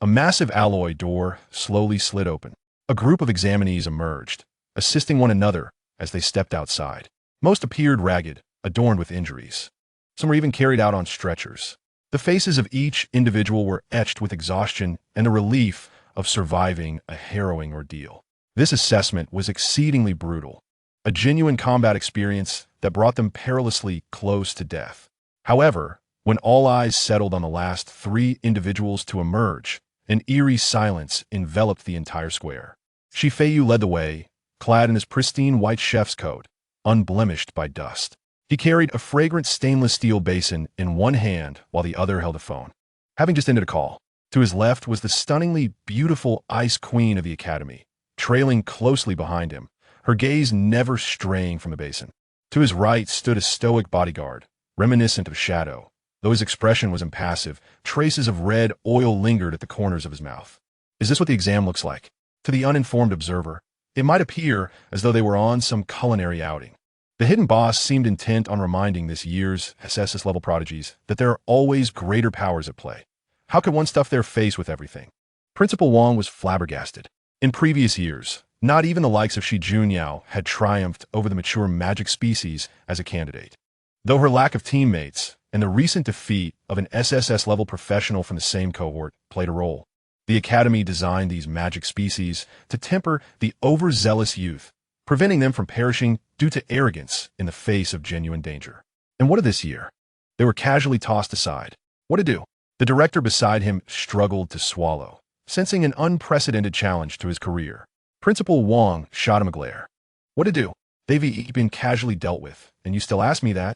A massive alloy door slowly slid open. A group of examinees emerged, assisting one another as they stepped outside. Most appeared ragged, adorned with injuries. Some were even carried out on stretchers. The faces of each individual were etched with exhaustion and the relief of surviving a harrowing ordeal. This assessment was exceedingly brutal, a genuine combat experience that brought them perilously close to death. However, when all eyes settled on the last 3 individuals to emerge, an eerie silence enveloped the entire square. Feiyu led the way, clad in his pristine white chef's coat, unblemished by dust. He carried a fragrant stainless steel basin in one hand while the other held a phone. Having just ended a call, to his left was the stunningly beautiful Ice Queen of the Academy, trailing closely behind him, her gaze never straying from the basin. To his right stood a stoic bodyguard, reminiscent of Shadow. Though his expression was impassive, traces of red oil lingered at the corners of his mouth. Is this what the exam looks like? To the uninformed observer, it might appear as though they were on some culinary outing. The hidden boss seemed intent on reminding this year's SS-level prodigies that there are always greater powers at play. How could one stuff their face with everything? Principal Wang was flabbergasted. In previous years, not even the likes of Shi Junyao had triumphed over the mature magic species as a candidate. Though her lack of teammates and the recent defeat of an SSS-level professional from the same cohort played a role, the Academy designed these magic species to temper the overzealous youth, preventing them from perishing due to arrogance in the face of genuine danger. And what of this year? They were casually tossed aside. What to do? The director beside him struggled to swallow, sensing an unprecedented challenge to his career. Principal Wang shot him a glare. What to do? They've been casually dealt with, and you still ask me that?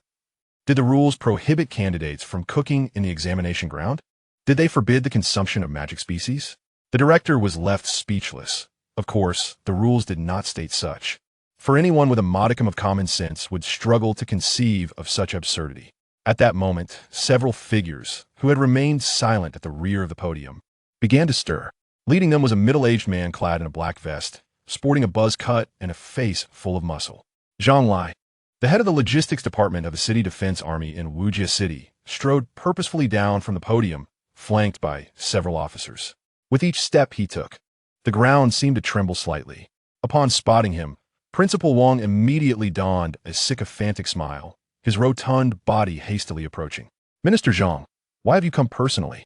Did the rules prohibit candidates from cooking in the examination ground? Did they forbid the consumption of magic species? The director was left speechless. Of course, the rules did not state such. For anyone with a modicum of common sense would struggle to conceive of such absurdity. At that moment, several figures, who had remained silent at the rear of the podium, began to stir. Leading them was a middle-aged man clad in a black vest, sporting a buzz cut and a face full of muscle. Zhang Lai, the head of the logistics department of the City Defense Army in Wujia City, strode purposefully down from the podium, flanked by several officers. With each step he took, the ground seemed to tremble slightly. Upon spotting him, Principal Wang immediately donned a sycophantic smile, his rotund body hastily approaching. Minister Zhang, why have you come personally?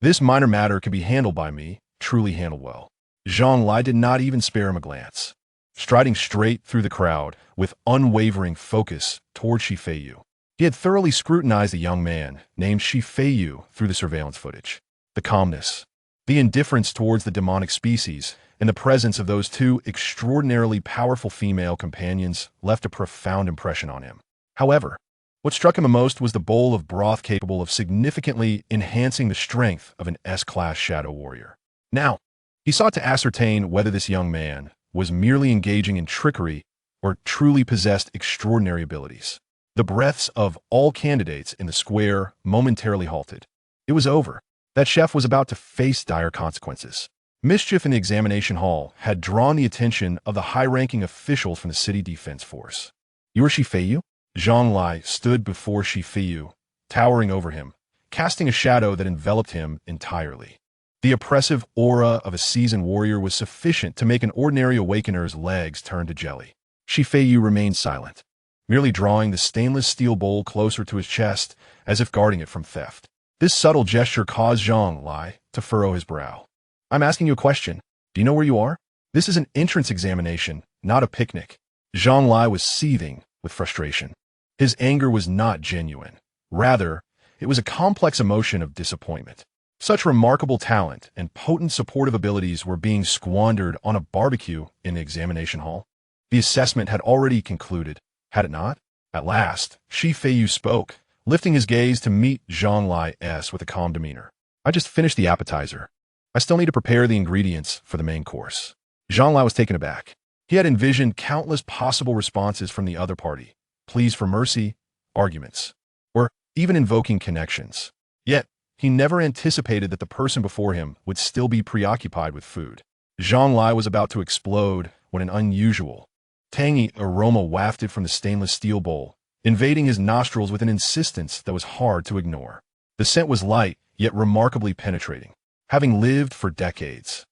This minor matter can be handled by me, truly handled well. Zhang Lai did not even spare him a glance, striding straight through the crowd with unwavering focus toward Feiyu. He had thoroughly scrutinized the young man named Feiyu through the surveillance footage. The calmness, the indifference towards the demonic species, and the presence of those 2 extraordinarily powerful female companions left a profound impression on him. However, what struck him the most was the bowl of broth capable of significantly enhancing the strength of an S-class shadow warrior. Now, he sought to ascertain whether this young man was merely engaging in trickery or truly possessed extraordinary abilities. The breaths of all candidates in the square momentarily halted. It was over. That chef was about to face dire consequences. Mischief in the examination hall had drawn the attention of the high-ranking officials from the city defense force. You are Feiyu? Zhang Lai stood before Feiyu, towering over him, casting a shadow that enveloped him entirely. The oppressive aura of a seasoned warrior was sufficient to make an ordinary awakener's legs turn to jelly. Feiyu remained silent, merely drawing the stainless steel bowl closer to his chest as if guarding it from theft. This subtle gesture caused Zhang Lai to furrow his brow. I'm asking you a question. Do you know where you are? This is an entrance examination, not a picnic. Zhang Lai was seething with frustration. His anger was not genuine. Rather, it was a complex emotion of disappointment. Such remarkable talent and potent supportive abilities were being squandered on a barbecue in the examination hall. The assessment had already concluded, had it not? At last, Feiyu spoke, lifting his gaze to meet Zhang Lai's with a calm demeanor. I just finished the appetizer. I still need to prepare the ingredients for the main course. Zhang was taken aback. He had envisioned countless possible responses from the other party, pleas for mercy, arguments, or even invoking connections. Yet, he never anticipated that the person before him would still be preoccupied with food. Zhang Lai was about to explode when an unusual, tangy aroma wafted from the stainless steel bowl, invading his nostrils with an insistence that was hard to ignore. The scent was light, yet remarkably penetrating. Having lived for decades,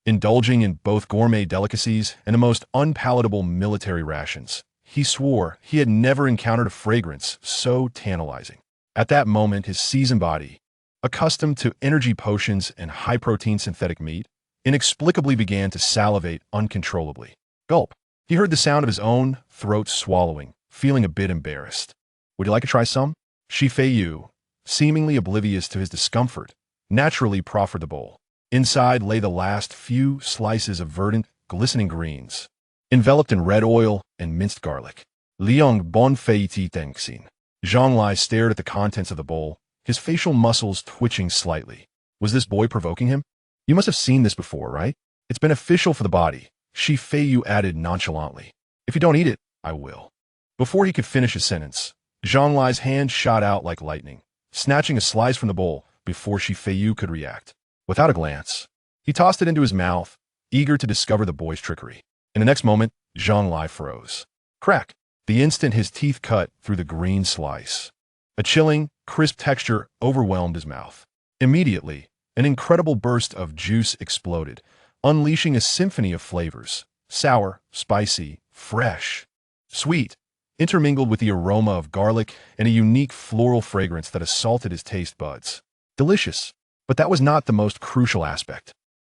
indulging in both gourmet delicacies and the most unpalatable military rations, he swore he had never encountered a fragrance so tantalizing. At that moment, his seasoned body, accustomed to energy potions and high-protein synthetic meat, inexplicably began to salivate uncontrollably. Gulp. He heard the sound of his own throat swallowing, feeling a bit embarrassed. Would you like to try some? Feiyu, seemingly oblivious to his discomfort, naturally proffered the bowl. Inside lay the last few slices of verdant, glistening greens, enveloped in red oil and minced garlic. Liang bon fei ti tengxin. Zhang Lai stared at the contents of the bowl, his facial muscles twitching slightly. Was this boy provoking him? You must have seen this before, right? It's beneficial for the body, Feiyu added nonchalantly. If you don't eat it, I will. Before he could finish his sentence, Zhang Lai's hand shot out like lightning, snatching a slice from the bowl before Feiyu could react. Without a glance, he tossed it into his mouth, eager to discover the boy's trickery. In the next moment, Zhang Lai froze. Crack! The instant his teeth cut through the green slice. A chilling, crisp texture overwhelmed his mouth. Immediately, an incredible burst of juice exploded, unleashing a symphony of flavors: sour, spicy, fresh, sweet, intermingled with the aroma of garlic and a unique floral fragrance that assaulted his taste buds. Delicious. But that was not the most crucial aspect.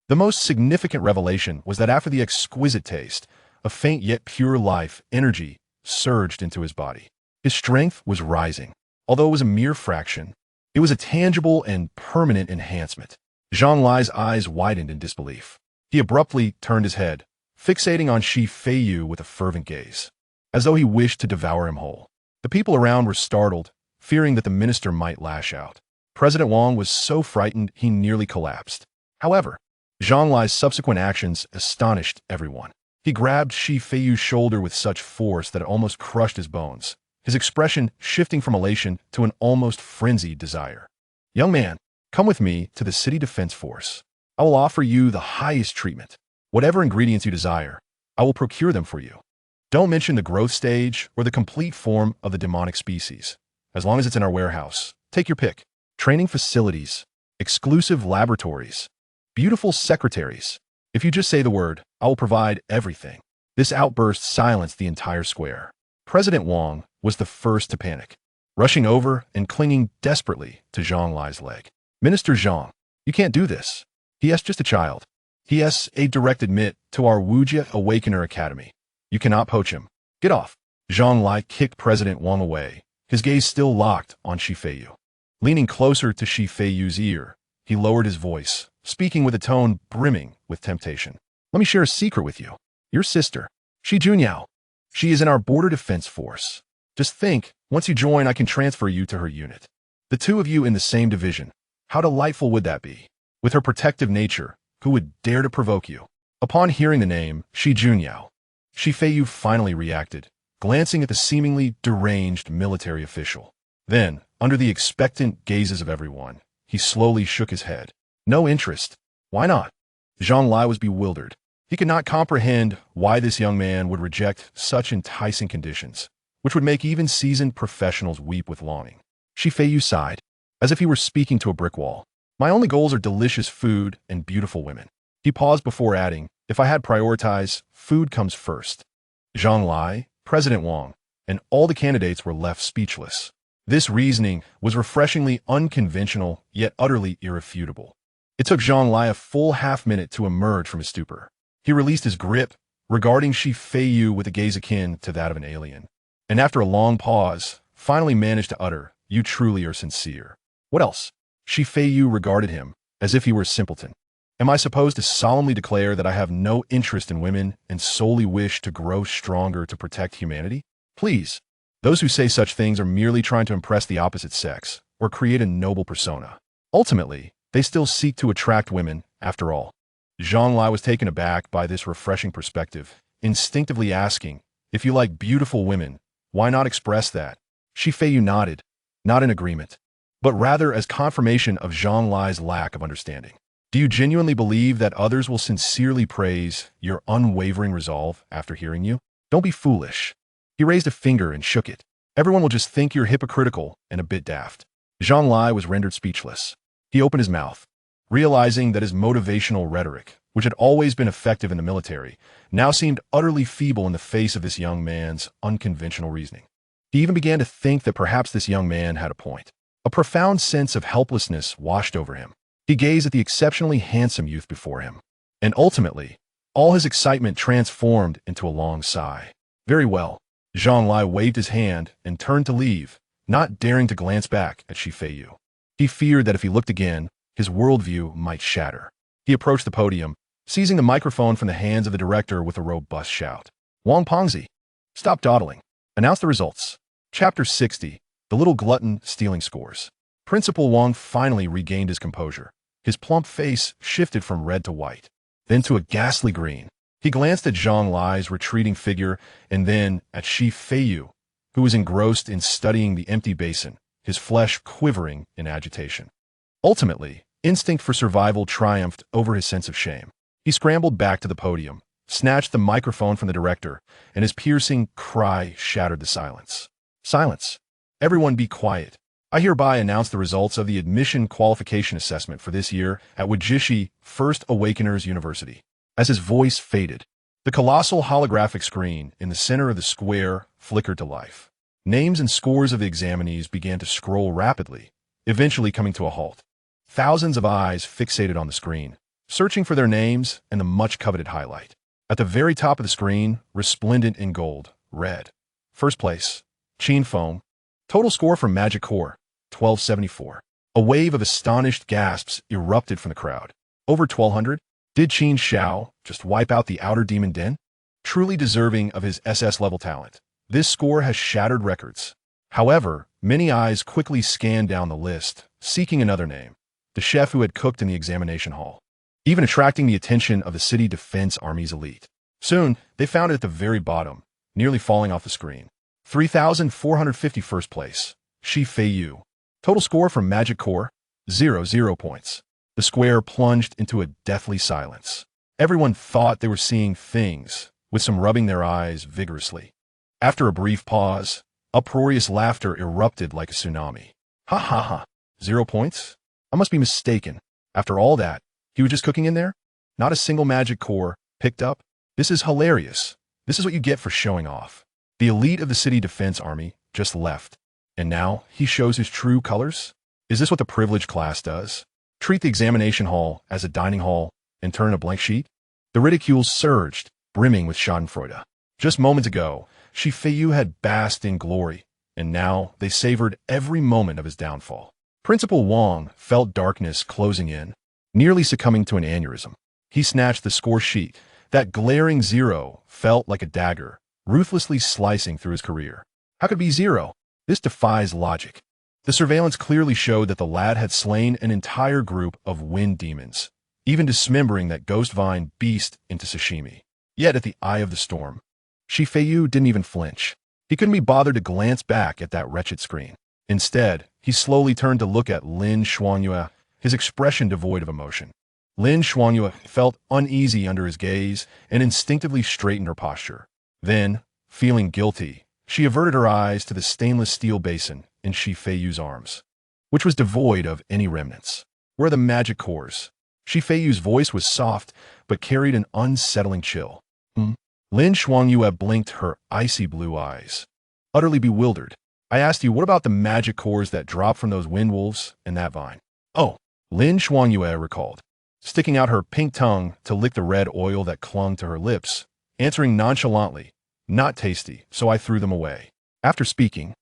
The most significant revelation was that after the exquisite taste, a faint yet pure life, energy, surged into his body. His strength was rising. Although it was a mere fraction, it was a tangible and permanent enhancement. Zhang Lai's eyes widened in disbelief. He abruptly turned his head, fixating on Feiyu with a fervent gaze, as though he wished to devour him whole. The people around were startled, fearing that the minister might lash out. President Wang was so frightened he nearly collapsed. However, Zhang Lai's subsequent actions astonished everyone. He grabbed Feiyu's shoulder with such force that it almost crushed his bones, his expression shifting from elation to an almost frenzied desire. Young man, come with me to the City Defense Force. I will offer you the highest treatment. Whatever ingredients you desire, I will procure them for you. Don't mention the growth stage or the complete form of the demonic species. As long as it's in our warehouse, take your pick. Training facilities, exclusive laboratories, beautiful secretaries. If you just say the word, I will provide everything. This outburst silenced the entire square. President Wang was the first to panic, rushing over and clinging desperately to Zhang Lai's leg. Minister Zhang, you can't do this. He is just a child. He has a direct admit to our Wujia Awakener Academy. You cannot poach him. Get off. Zhang Lai kicked President Wang away, his gaze still locked on Feiyu. Leaning closer to Feiyu's ear, he lowered his voice, speaking with a tone brimming with temptation. Let me share a secret with you. Your sister, Junyao. She is in our border defense force. Just think, once you join, I can transfer you to her unit. The two of you in the same division. How delightful would that be? With her protective nature, who would dare to provoke you? Upon hearing the name, Junyao, Feiyu finally reacted, glancing at the seemingly deranged military official. Then, under the expectant gazes of everyone, he slowly shook his head. No interest. Why not? Zhang Lai was bewildered. He could not comprehend why this young man would reject such enticing conditions, which would make even seasoned professionals weep with longing. Feiyu sighed, as if he were speaking to a brick wall. My only goals are delicious food and beautiful women. He paused before adding, if I had prioritized, food comes first. Zhang Lai, President Wang, and all the candidates were left speechless. This reasoning was refreshingly unconventional, yet utterly irrefutable. It took Zhang Lai a full half-minute to emerge from his stupor. He released his grip, regarding Feiyu with a gaze akin to that of an alien, and after a long pause, finally managed to utter, you truly are sincere. What else? Feiyu regarded him, as if he were a simpleton. Am I supposed to solemnly declare that I have no interest in women and solely wish to grow stronger to protect humanity? Please. Those who say such things are merely trying to impress the opposite sex or create a noble persona. Ultimately, they still seek to attract women, after all. Zhang was taken aback by this refreshing perspective, instinctively asking, if you like beautiful women, why not express that? Feiyu nodded, not in agreement, but rather as confirmation of Zhang lack of understanding. Do you genuinely believe that others will sincerely praise your unwavering resolve after hearing you? Don't be foolish. He raised a finger and shook it. Everyone will just think you're hypocritical and a bit daft. Zhang was rendered speechless. He opened his mouth, realizing that his motivational rhetoric, which had always been effective in the military, now seemed utterly feeble in the face of this young man's unconventional reasoning. He even began to think that perhaps this young man had a point. A profound sense of helplessness washed over him. He gazed at the exceptionally handsome youth before him, and ultimately, all his excitement transformed into a long sigh. Very well. Zhang waved his hand and turned to leave, not daring to glance back at Feiyu. He feared that if he looked again, his worldview might shatter. He approached the podium, seizing the microphone from the hands of the director with a robust shout. Wang Pengzi, stop dawdling. Announce the results. Chapter 60, The Little Glutton Stealing Scores. Principal Wang finally regained his composure. His plump face shifted from red to white, then to a ghastly green. He glanced at Zhang retreating figure and then at Feiyu, who was engrossed in studying the empty basin, his flesh quivering in agitation. Ultimately, instinct for survival triumphed over his sense of shame. He scrambled back to the podium, snatched the microphone from the director, and his piercing cry shattered the silence. Silence. Everyone be quiet. I hereby announce the results of the admission qualification assessment for this year at Wajishi First Awakeners University. As his voice faded, the colossal holographic screen in the center of the square flickered to life. Names and scores of the examinees began to scroll rapidly, eventually coming to a halt. Thousands of eyes fixated on the screen, searching for their names and the much-coveted highlight. At the very top of the screen, resplendent in gold, read, First place, Qin Foam. Total score from Magic Core, 1274. A wave of astonished gasps erupted from the crowd. Over 1200? Did Qin Xiao just wipe out the Outer Demon Den? Truly deserving of his SS-level talent, this score has shattered records. However, many eyes quickly scanned down the list, seeking another name, the chef who had cooked in the examination hall, even attracting the attention of the City Defense Army's elite. Soon, they found it at the very bottom, nearly falling off the screen. 3,451st place, Feiyu. Total score from Magic Core, 0 points. The square plunged into a deathly silence. Everyone thought they were seeing things, with some rubbing their eyes vigorously. After a brief pause, uproarious laughter erupted like a tsunami. Ha ha ha. 0 points? I must be mistaken. After all that, he was just cooking in there? Not a single Magic Core picked up? This is hilarious. This is what you get for showing off. The elite of the City Defense Army just left, and now he shows his true colors? Is this what the privileged class does? Treat the examination hall as a dining hall and turn a blank sheet? The ridicule surged, brimming with schadenfreude. Just moments ago, Feiyu had basked in glory, and now they savored every moment of his downfall. Principal Wang felt darkness closing in, nearly succumbing to an aneurysm. He snatched the score sheet. That glaring 0 felt like a dagger, ruthlessly slicing through his career. How could it be 0? This defies logic. The surveillance clearly showed that the lad had slain an entire group of wind demons, even dismembering that ghost vine beast into sashimi. Yet at the eye of the storm, Feiyu didn't even flinch. He couldn't be bothered to glance back at that wretched screen. Instead, he slowly turned to look at Lin Xuanyue, his expression devoid of emotion. Lin Xuanyue felt uneasy under his gaze and instinctively straightened her posture. Then, feeling guilty, she averted her eyes to the stainless steel basin in Feiyu's arms, which was devoid of any remnants. Where are the magic cores? Feiyu's voice was soft, but carried an unsettling chill. Lin Xuanyue blinked her icy blue eyes, utterly bewildered. I asked you, what about the magic cores that dropped from those wind wolves and that vine? Oh, Lin Xuanyue recalled, sticking out her pink tongue to lick the red oil that clung to her lips, answering nonchalantly, not tasty, so I threw them away. After speaking,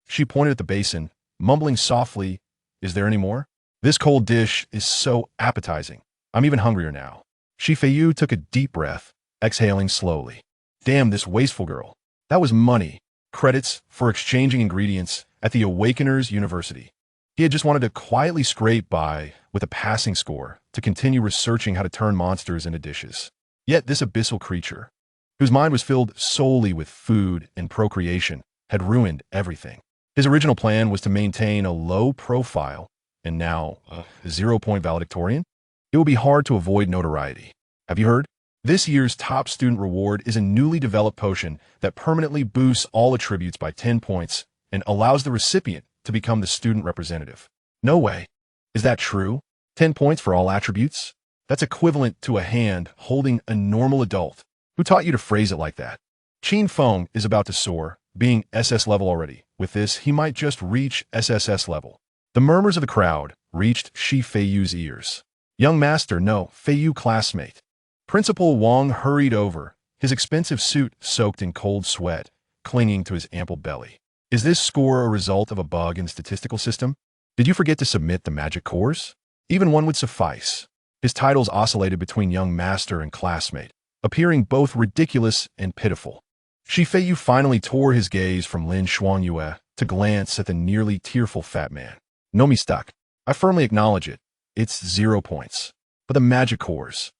she pointed at the basin, mumbling softly, is there any more? This cold dish is so appetizing. I'm even hungrier now. Feiyu took a deep breath, exhaling slowly. Damn this wasteful girl. That was money. Credits for exchanging ingredients at the Awakeners University. He had just wanted to quietly scrape by with a passing score to continue researching how to turn monsters into dishes. Yet this abyssal creature, whose mind was filled solely with food and procreation, had ruined everything. His original plan was to maintain a low profile, and now a 0-point valedictorian? It will be hard to avoid notoriety. Have you heard? This year's top student reward is a newly developed potion that permanently boosts all attributes by 10 points and allows the recipient to become the student representative. No way. Is that true? 10 points for all attributes? That's equivalent to a hand holding a normal adult. Who taught you to phrase it like that? Qin Feng is about to soar, being SS level already. With this, he might just reach SSS level. The murmurs of the crowd reached Shi Feiyu's ears. Young master, no, Feiyu classmate. Principal Wang hurried over, his expensive suit soaked in cold sweat, clinging to his ample belly. Is this score a result of a bug in the statistical system? Did you forget to submit the magic cores? Even one would suffice. His titles oscillated between young master and classmate, appearing both ridiculous and pitiful. Shi Feiyu finally tore his gaze from Lin Xuanyue to glance at the nearly tearful fat man. No me stuck. I firmly acknowledge it. It's 0 points. But the magic cores.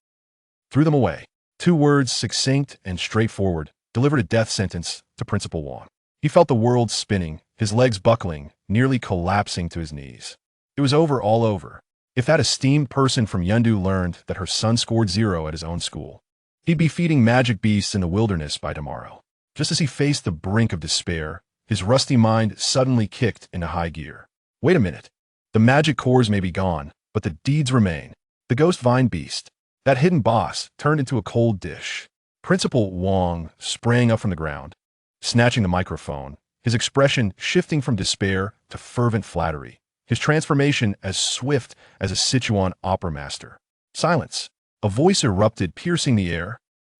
Threw them away. 2 words, succinct and straightforward, delivered a death sentence to Principal Wang. He felt the world spinning, his legs buckling, nearly collapsing to his knees. It was over, all over. If that esteemed person from Yundu learned that her son scored 0 at his own school, he'd be feeding magic beasts in the wilderness by tomorrow. Just as he faced the brink of despair, his rusty mind suddenly kicked into high gear. Wait a minute. The magic cores may be gone, but the deeds remain. The ghost vine beast, that hidden boss, turned into a cold dish. Principal Wang sprang up from the ground, snatching the microphone, his expression shifting from despair to fervent flattery, his transformation as swift as a Sichuan opera master. Silence. A voice erupted, piercing the air,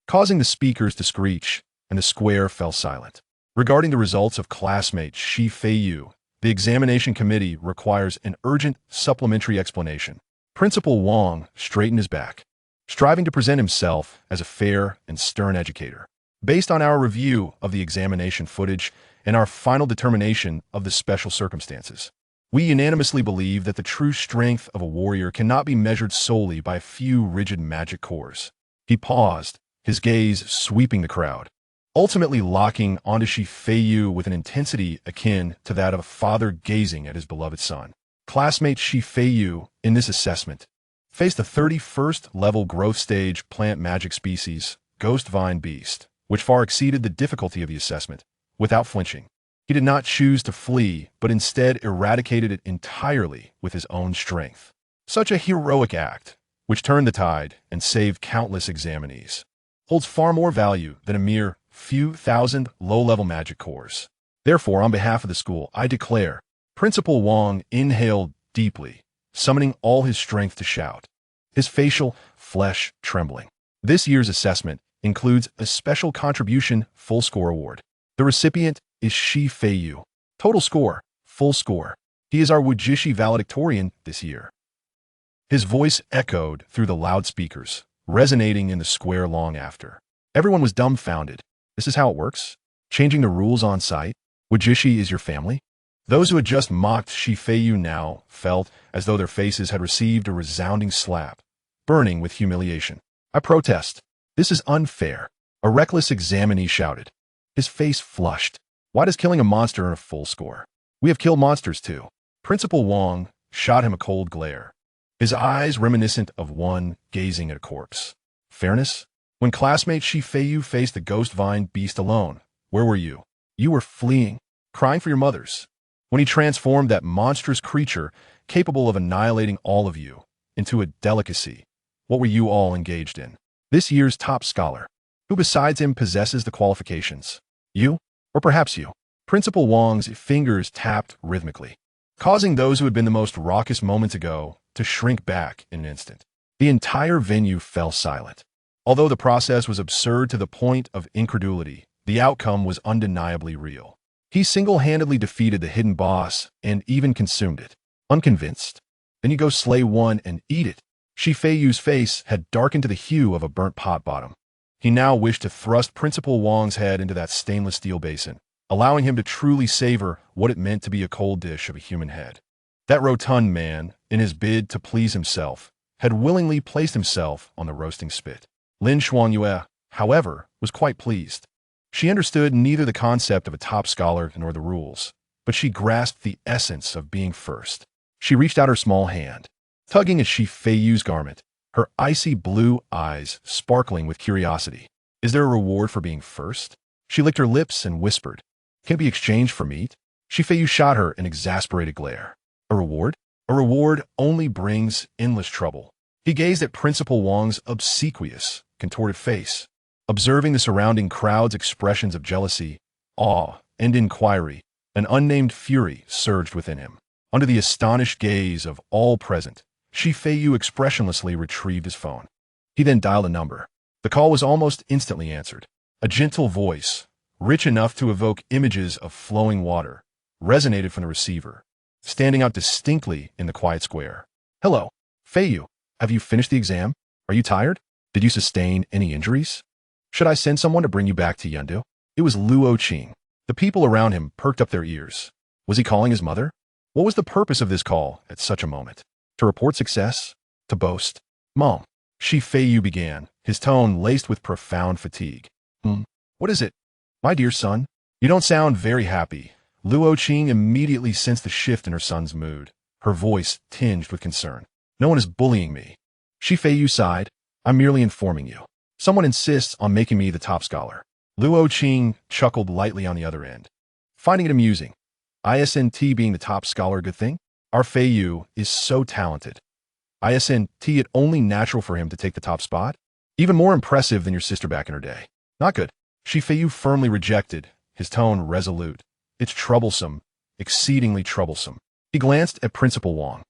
causing the speakers to screech, and the square fell silent. Regarding the results of classmate Shi Feiyu, the examination committee requires an urgent supplementary explanation. Principal Wang straightened his back, striving to present himself as a fair and stern educator. Based on our review of the examination footage and our final determination of the special circumstances, we unanimously believe that the true strength of a warrior cannot be measured solely by a few rigid magic cores. He paused, his gaze sweeping the crowd, ultimately locking onto Shi Feiyu with an intensity akin to that of a father gazing at his beloved son. Classmate Shi Feiyu, in this assessment, faced the 31st level growth stage plant magic species, Ghost Vine Beast, which far exceeded the difficulty of the assessment, without flinching. He did not choose to flee, but instead eradicated it entirely with his own strength. Such a heroic act, which turned the tide and saved countless examinees, holds far more value than a mere few thousand low-level magic cores. Therefore, on behalf of the school, I declare, Principal Wang inhaled deeply, summoning all his strength to shout, his facial flesh trembling. This year's assessment includes a special contribution full score award. The recipient is Shi Feiyu. Total score, full score. He is our Wujishi valedictorian this year. His voice echoed through the loudspeakers, resonating in the square long after. Everyone was dumbfounded. This is how it works? Changing the rules on site? Wujishi is your family? Those who had just mocked Shi Feiyu now felt as though their faces had received a resounding slap, burning with humiliation. I protest. This is unfair. A reckless examinee shouted. His face flushed. Why does killing a monster earn a full score? We have killed monsters too. Principal Wang shot him a cold glare, his eyes reminiscent of one gazing at a corpse. Fairness? When classmate Shi Feiyu faced the ghost vine beast alone, where were you? You were fleeing, crying for your mothers. When he transformed that monstrous creature capable of annihilating all of you into a delicacy, what were you all engaged in? This year's top scholar. Who besides him possesses the qualifications? You? Or perhaps you? Principal Wang's fingers tapped rhythmically, causing those who had been the most raucous moments ago to shrink back in an instant. The entire venue fell silent. Although the process was absurd to the point of incredulity, the outcome was undeniably real. He single-handedly defeated the hidden boss and even consumed it. Unconvinced? Then you go slay one and eat it. Shi Feiyu's face had darkened to the hue of a burnt pot bottom. He now wished to thrust Principal Wang's head into that stainless steel basin, allowing him to truly savor what it meant to be a cold dish of a human head. That rotund man, in his bid to please himself, had willingly placed himself on the roasting spit. Lin Xuanyue, however, was quite pleased. She understood neither the concept of a top scholar nor the rules, but she grasped the essence of being first. She reached out her small hand, tugging at Feiyu's garment, her icy blue eyes sparkling with curiosity. Is there a reward for being first? She licked her lips and whispered, Can it be exchanged for meat? Feiyu shot her an exasperated glare. A reward? A reward only brings endless trouble. He gazed at Principal Wang's obsequious, contorted face. Observing the surrounding crowd's expressions of jealousy, awe, and inquiry, an unnamed fury surged within him. Under the astonished gaze of all present, Feiyu expressionlessly retrieved his phone. He then dialed a number. The call was almost instantly answered. A gentle voice, rich enough to evoke images of flowing water, resonated from the receiver, standing out distinctly in the quiet square. Hello, Feiyu. Have you finished the exam? Are you tired? Did you sustain any injuries? Should I send someone to bring you back to Yundu? It was Luo Qing. The people around him perked up their ears. Was he calling his mother? What was the purpose of this call at such a moment? To report success? To boast? Mom, Feiyu began, his tone laced with profound fatigue. What is it? My dear son, you don't sound very happy. Luo Qing immediately sensed the shift in her son's mood, her voice tinged with concern. No one is bullying me. Feiyu sighed. I'm merely informing you. Someone insists on making me the top scholar. Luo Qing chuckled lightly on the other end, finding it amusing. ISNT being the top scholar a good thing? Our Feiyu is so talented. ISNT it only natural for him to take the top spot? Even more impressive than your sister back in her day. Not good. Feiyu firmly rejected, his tone resolute. It's troublesome, exceedingly troublesome. He glanced at Principal Wang,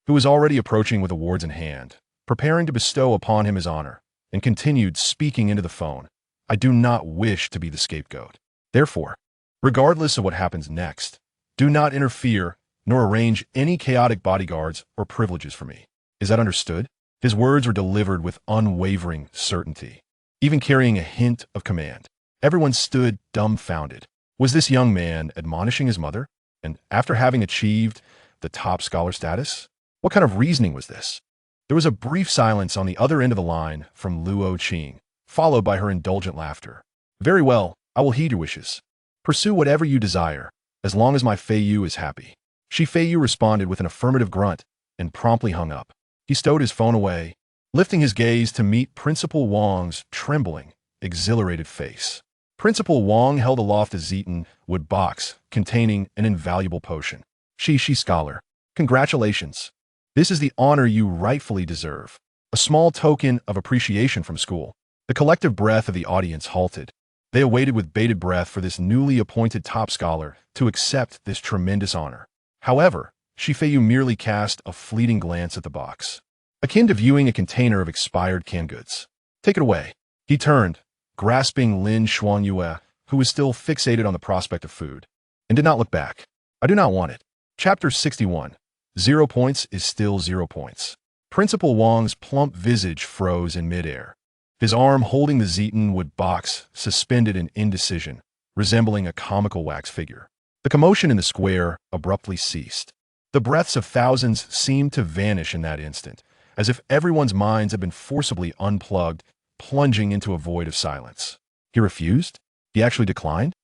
who was already approaching with awards in hand, preparing to bestow upon him his honor, and continued speaking into the phone. I do not wish to be the scapegoat. Therefore, regardless of what happens next, do not interfere nor arrange any chaotic bodyguards or privileges for me. Is that understood? His words were delivered with unwavering certainty, even carrying a hint of command. Everyone stood dumbfounded. Was this young man admonishing his mother? And after having achieved the top scholar status? What kind of reasoning was this? There was a brief silence on the other end of the line from Luo Qing, followed by her indulgent laughter. Very well, I will heed your wishes. Pursue whatever you desire, as long as my Feiyu is happy. Feiyu responded with an affirmative grunt and promptly hung up. He stowed his phone away, lifting his gaze to meet Principal Wang's trembling, exhilarated face. Principal Wang held aloft a Zeton wood box containing an invaluable potion. She scholar, congratulations. This is the honor you rightfully deserve. A small token of appreciation from school. The collective breath of the audience halted. They awaited with bated breath for this newly appointed top scholar to accept this tremendous honor. However, Feiyu merely cast a fleeting glance at the box, akin to viewing a container of expired canned goods. Take it away. He turned, grasping Lin Xuanyue, who was still fixated on the prospect of food, and did not look back. I do not want it. Chapter 61. 0 points is still 0 points. Principal Wang's plump visage froze in midair, his arm holding the Zeton wood box suspended in indecision, resembling a comical wax figure. The commotion in the square abruptly ceased. The breaths of thousands seemed to vanish in that instant, as if everyone's minds had been forcibly unplugged, plunging into a void of silence. He refused? He actually declined?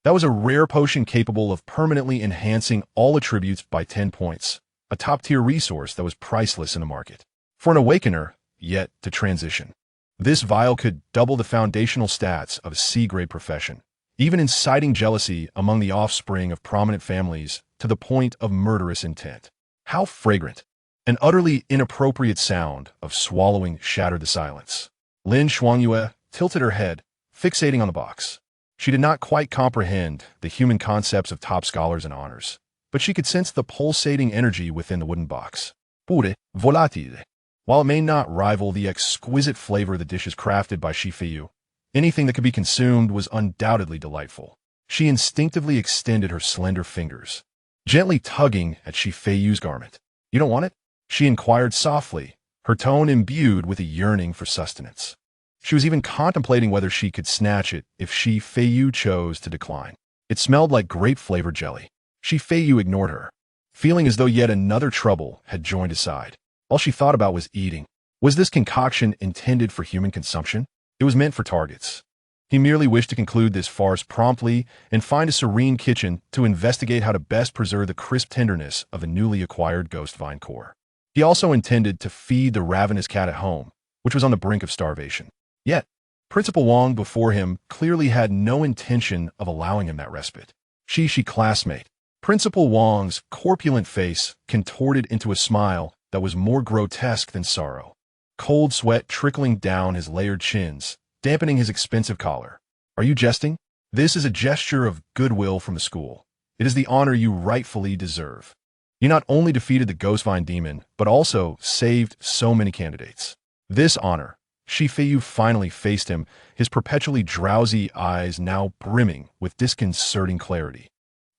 That was a rare potion capable of permanently enhancing all attributes by 10 points, a top-tier resource that was priceless in the market. For an awakener, yet to transition. This vial could double the foundational stats of a C-grade profession, even inciting jealousy among the offspring of prominent families to the point of murderous intent. How fragrant! An utterly inappropriate sound of swallowing shattered the silence. Lin Xuanyue tilted her head, fixating on the box. She did not quite comprehend the human concepts of top scholars and honors, but she could sense the pulsating energy within the wooden box. Pure, volatile. While it may not rival the exquisite flavor of the dishes crafted by Feiyu, anything that could be consumed was undoubtedly delightful. She instinctively extended her slender fingers, gently tugging at Feiyu's garment. You don't want it? She inquired softly, her tone imbued with a yearning for sustenance. She was even contemplating whether she could snatch it if Feiyu chose to decline. It smelled like grape-flavored jelly. Feiyu ignored her. feeling as though yet another trouble had joined his side. All she thought about was eating. Was this concoction intended for human consumption? It was meant for targets. He merely wished to conclude this farce promptly and find a serene kitchen to investigate how to best preserve the crisp tenderness of a newly acquired ghost vine core. He also intended to feed the ravenous cat at home, which was on the brink of starvation. Yet, Principal Wong before him clearly had no intention of allowing him that respite. She classmate. Principal Wong's corpulent face contorted into a smile that was more grotesque than sorrow. Cold sweat trickling down his layered chins, dampening his expensive collar. Are you jesting? This is a gesture of goodwill from the school. It is the honor you rightfully deserve. You not only defeated the Ghostvine demon, but also saved so many candidates. This honor, Feiyu finally faced him, his perpetually drowsy eyes now brimming with disconcerting clarity.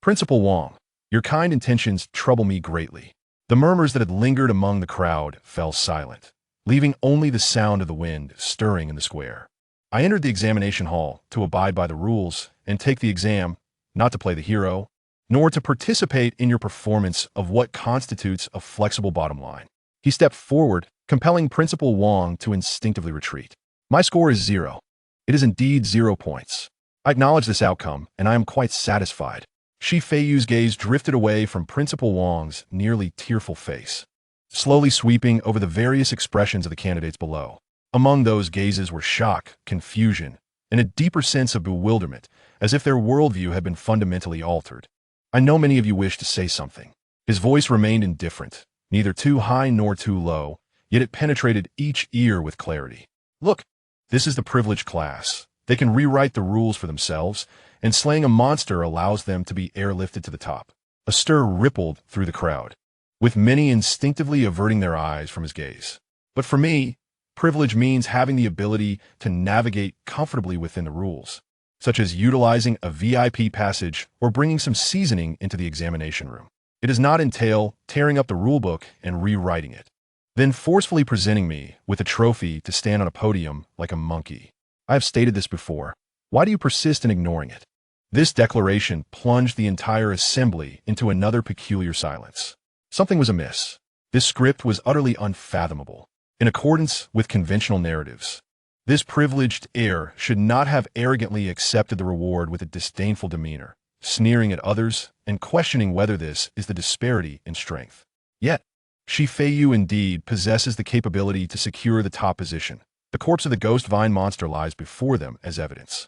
Principal Wong, your kind intentions trouble me greatly. The murmurs that had lingered among the crowd fell silent, leaving only the sound of the wind stirring in the square. I entered the examination hall to abide by the rules and take the exam, not to play the hero, nor to participate in your performance of what constitutes a flexible bottom line. He stepped forward, compelling Principal Wong to instinctively retreat. My score is 0. It is indeed 0 points. I acknowledge this outcome, and I am quite satisfied. Feiyu's gaze drifted away from Principal Wong's nearly tearful face, slowly sweeping over the various expressions of the candidates below. Among those gazes were shock, confusion, and a deeper sense of bewilderment, as if their worldview had been fundamentally altered. I know many of you wish to say something. His voice remained indifferent, neither too high nor too low, yet it penetrated each ear with clarity. Look, this is the privileged class. They can rewrite the rules for themselves, and slaying a monster allows them to be airlifted to the top. A stir rippled through the crowd, with many instinctively averting their eyes from his gaze. But for me, privilege means having the ability to navigate comfortably within the rules, such as utilizing a VIP passage or bringing some seasoning into the examination room. It does not entail tearing up the rulebook and rewriting it, then forcefully presenting me with a trophy to stand on a podium like a monkey. I have stated this before. Why do you persist in ignoring it? This declaration plunged the entire assembly into another peculiar silence. Something was amiss. This script was utterly unfathomable. In accordance with conventional narratives, this privileged heir should not have arrogantly accepted the reward with a disdainful demeanor, sneering at others and questioning whether this is the disparity in strength. Yet, Feiyu indeed possesses the capability to secure the top position. The corpse of the ghost vine monster lies before them as evidence.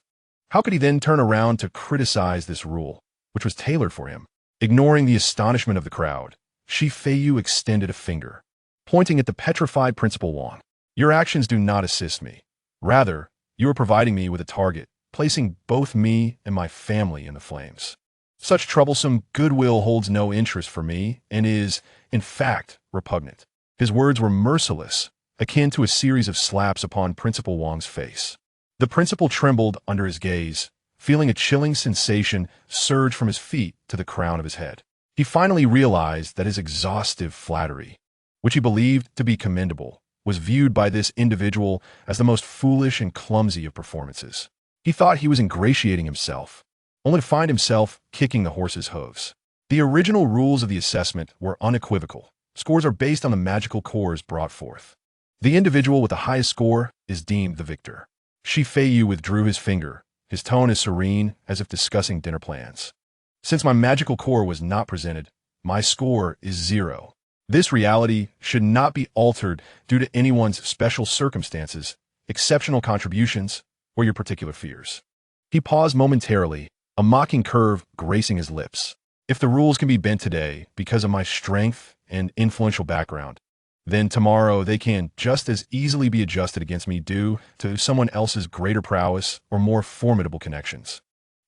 How could he then turn around to criticize this rule, which was tailored for him? Ignoring the astonishment of the crowd, Feiyu extended a finger, pointing at the petrified Principal Wong. Your actions do not assist me. Rather, you are providing me with a target, placing both me and my family in the flames. Such troublesome goodwill holds no interest for me and is, in fact, repugnant. His words were merciless, akin to a series of slaps upon Principal Wong's face. The principal trembled under his gaze, feeling a chilling sensation surge from his feet to the crown of his head. He finally realized that his exhaustive flattery, which he believed to be commendable, was viewed by this individual as the most foolish and clumsy of performances. He thought he was ingratiating himself, only to find himself kicking the horse's hooves. The original rules of the assessment were unequivocal. Scores are based on the magical cores brought forth. The individual with the highest score is deemed the victor. Feiyu withdrew his finger, his tone as serene as if discussing dinner plans. Since my magical core was not presented, my score is 0. This reality should not be altered due to anyone's special circumstances, exceptional contributions, or your particular fears. He paused momentarily, a mocking curve gracing his lips. If the rules can be bent today because of my strength and influential background, then tomorrow they can just as easily be adjusted against me due to someone else's greater prowess or more formidable connections.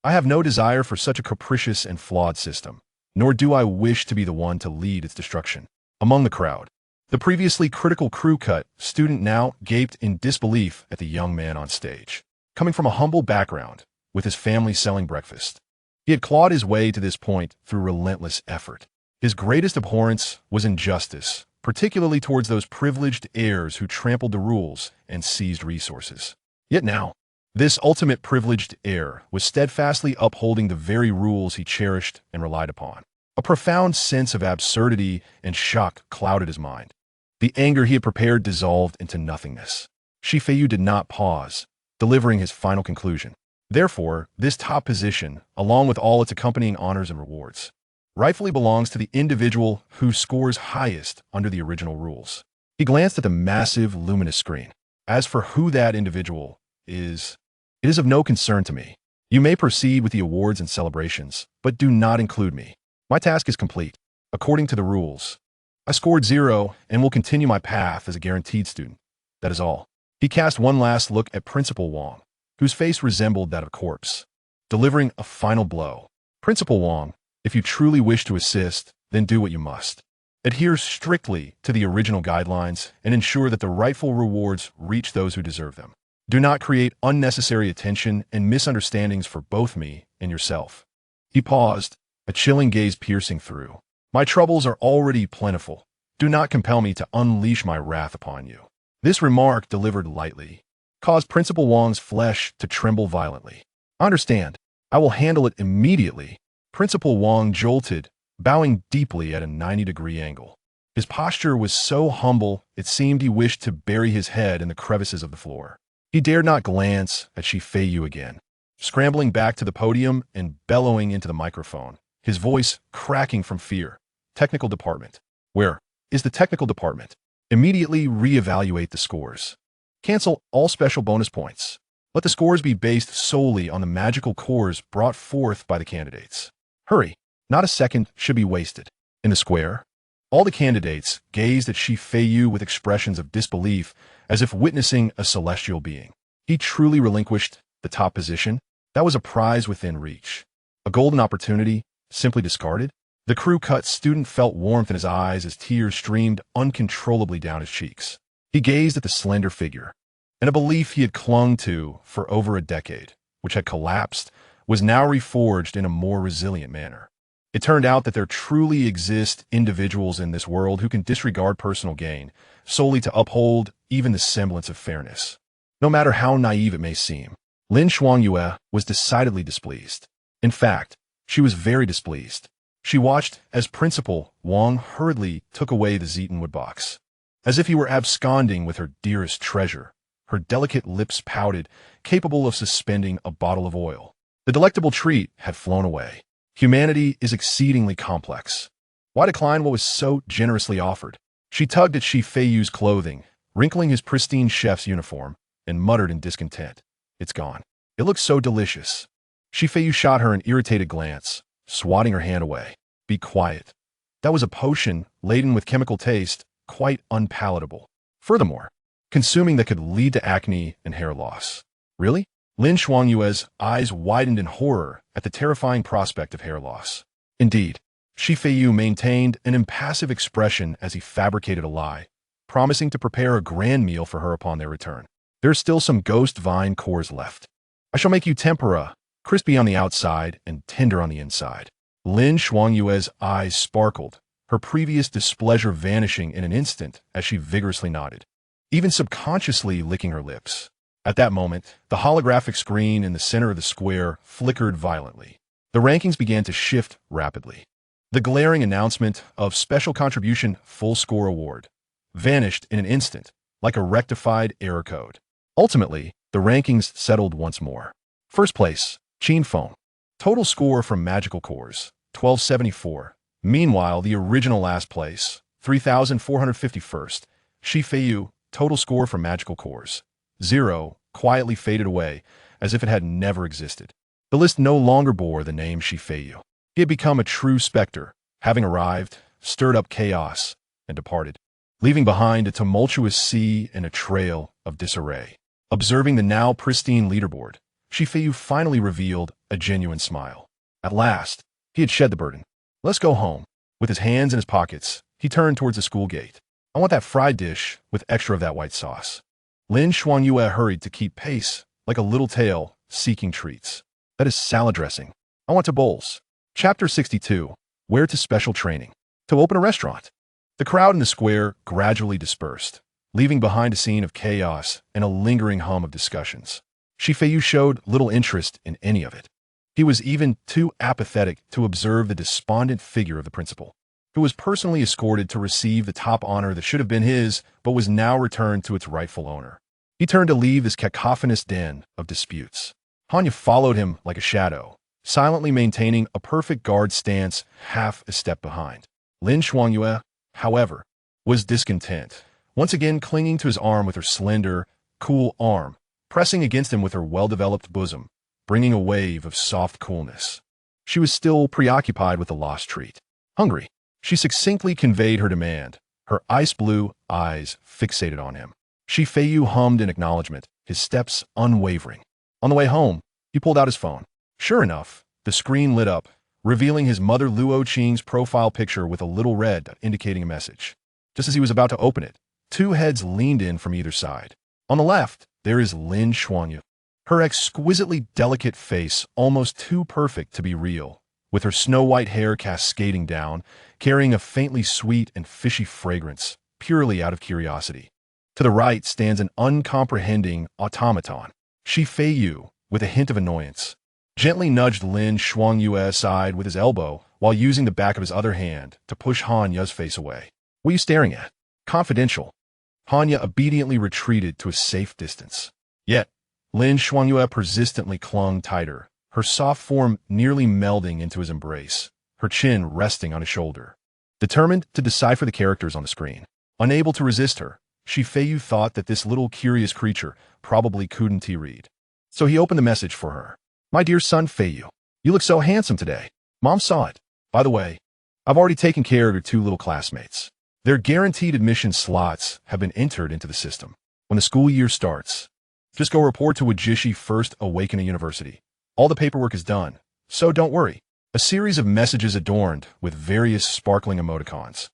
I have no desire for such a capricious and flawed system, nor do I wish to be the one to lead its destruction. Among the crowd, the previously critical crew cut student now gaped in disbelief at the young man on stage. Coming from a humble background, with his family selling breakfast, he had clawed his way to this point through relentless effort. His greatest abhorrence was injustice, particularly towards those privileged heirs who trampled the rules and seized resources. Yet now, this ultimate privileged heir was steadfastly upholding the very rules he cherished and relied upon. A profound sense of absurdity and shock clouded his mind. The anger he had prepared dissolved into nothingness. Feiyu did not pause, delivering his final conclusion. Therefore, this top position, along with all its accompanying honors and rewards, rightfully belongs to the individual who scores highest under the original rules. He glanced at the massive, luminous screen. As for who that individual is, it is of no concern to me. You may proceed with the awards and celebrations, but do not include me. My task is complete. According to the rules, I scored 0 and will continue my path as a guaranteed student. That is all. He cast one last look at Principal Wong, whose face resembled that of a corpse, delivering a final blow. Principal Wong, if you truly wish to assist, then do what you must. Adhere strictly to the original guidelines and ensure that the rightful rewards reach those who deserve them. Do not create unnecessary attention and misunderstandings for both me and yourself. He paused, a chilling gaze piercing through. My troubles are already plentiful. Do not compel me to unleash my wrath upon you. This remark, delivered lightly, caused Principal Wong's flesh to tremble violently. Understand, I will handle it immediately. Principal Wong jolted, bowing deeply at a 90-degree angle. His posture was so humble, it seemed he wished to bury his head in the crevices of the floor. He dared not glance at Feiyu again. Scrambling back to the podium and bellowing into the microphone, his voice cracking from fear. Technical department. Where is the technical department? Immediately reevaluate the scores. Cancel all special bonus points. Let the scores be based solely on the magical cores brought forth by the candidates. Hurry, not a second should be wasted. In the square, all the candidates gazed at Feiyu with expressions of disbelief, as if witnessing a celestial being. He truly relinquished the top position? That was a prize within reach. A golden opportunity, simply discarded? The crew-cut student felt warmth in his eyes as tears streamed uncontrollably down his cheeks. He gazed at the slender figure, and a belief he had clung to for over a decade, which had collapsed, was now reforged in a more resilient manner. It turned out that there truly exist individuals in this world who can disregard personal gain solely to uphold even the semblance of fairness. No matter how naive it may seem, Lin Shuangyue was decidedly displeased. In fact, she was very displeased. She watched as Principal Wong hurriedly took away the Zetonwood box. As if he were absconding with her dearest treasure, her delicate lips pouted, capable of suspending a bottle of oil. The delectable treat had flown away. Humanity is exceedingly complex. Why decline what was so generously offered? She tugged at Feiyu's clothing, wrinkling his pristine chef's uniform, and muttered in discontent. It's gone. It looks so delicious. Feiyu shot her an irritated glance, swatting her hand away. Be quiet. That was a potion laden with chemical taste, quite unpalatable. Furthermore, consuming that could lead to acne and hair loss. Really? Lin Shuangyue's eyes widened in horror at the terrifying prospect of hair loss. Indeed, Feiyu maintained an impassive expression as he fabricated a lie, promising to prepare a grand meal for her upon their return. There's still some ghost vine cores left. I shall make you tempura, crispy on the outside and tender on the inside. Lin Shuangyue's eyes sparkled, her previous displeasure vanishing in an instant as she vigorously nodded, even subconsciously licking her lips. At that moment, the holographic screen in the center of the square flickered violently. The rankings began to shift rapidly. The glaring announcement of Special Contribution Full Score Award vanished in an instant, like a rectified error code. Ultimately, the rankings settled once more. First place, Qin Feng. Total score from Magical Cores, 1274. Meanwhile, the original last place, 3,451st, Feiyu. Total score from Magical Cores, 0, quietly faded away as if it had never existed. The list no longer bore the name Feiyu. He had become a true specter, having arrived, stirred up chaos, and departed, leaving behind a tumultuous sea and a trail of disarray. Observing the now pristine leaderboard, Feiyu finally revealed a genuine smile. At last, he had shed the burden. Let's go home. With his hands in his pockets, he turned towards the school gate. I want that fried dish with extra of that white sauce. Lin Shuangyue hurried to keep pace, like a little tail, seeking treats. That is salad dressing. I want to bowls. Chapter 62. Where to Special Training. To open a restaurant. The crowd in the square gradually dispersed, leaving behind a scene of chaos and a lingering hum of discussions. Feiyu showed little interest in any of it. He was even too apathetic to observe the despondent figure of the principal, who was personally escorted to receive the top honor that should have been his, but was now returned to its rightful owner. He turned to leave this cacophonous den of disputes. Hanya followed him like a shadow, silently maintaining a perfect guard stance half a step behind. Lin Shuangyue, however, was discontent, once again clinging to his arm with her slender, cool arm, pressing against him with her well-developed bosom, bringing a wave of soft coolness. She was still preoccupied with the lost treat. Hungry, she succinctly conveyed her demand, her ice-blue eyes fixated on him. Feiyu hummed in acknowledgement, his steps unwavering. On the way home, he pulled out his phone. Sure enough, the screen lit up, revealing his mother Luo Qing's profile picture with a little red indicating a message. Just as he was about to open it, two heads leaned in from either side. On the left, there is Lin Shuanyu, her exquisitely delicate face almost too perfect to be real, with her snow-white hair cascading down, carrying a faintly sweet and fishy fragrance, purely out of curiosity. To the right stands an uncomprehending automaton, Feiyu, with a hint of annoyance, gently nudged Lin Shuangyu aside with his elbow while using the back of his other hand to push Hanya's face away. What are you staring at? Confidential. Hanya obediently retreated to a safe distance. Yet, Lin Shuangyu persistently clung tighter, her soft form nearly melding into his embrace, her chin resting on his shoulder. Determined to decipher the characters on the screen, unable to resist her, Feiyu thought that this little curious creature probably couldn't read. So he opened the message for her. My dear son Feiyu, you look so handsome today. Mom saw it. By the way, I've already taken care of your two little classmates. Their guaranteed admission slots have been entered into the system. When the school year starts, just go report to Wajishi First Awakening University. All the paperwork is done, so don't worry. A series of messages adorned with various sparkling emoticons,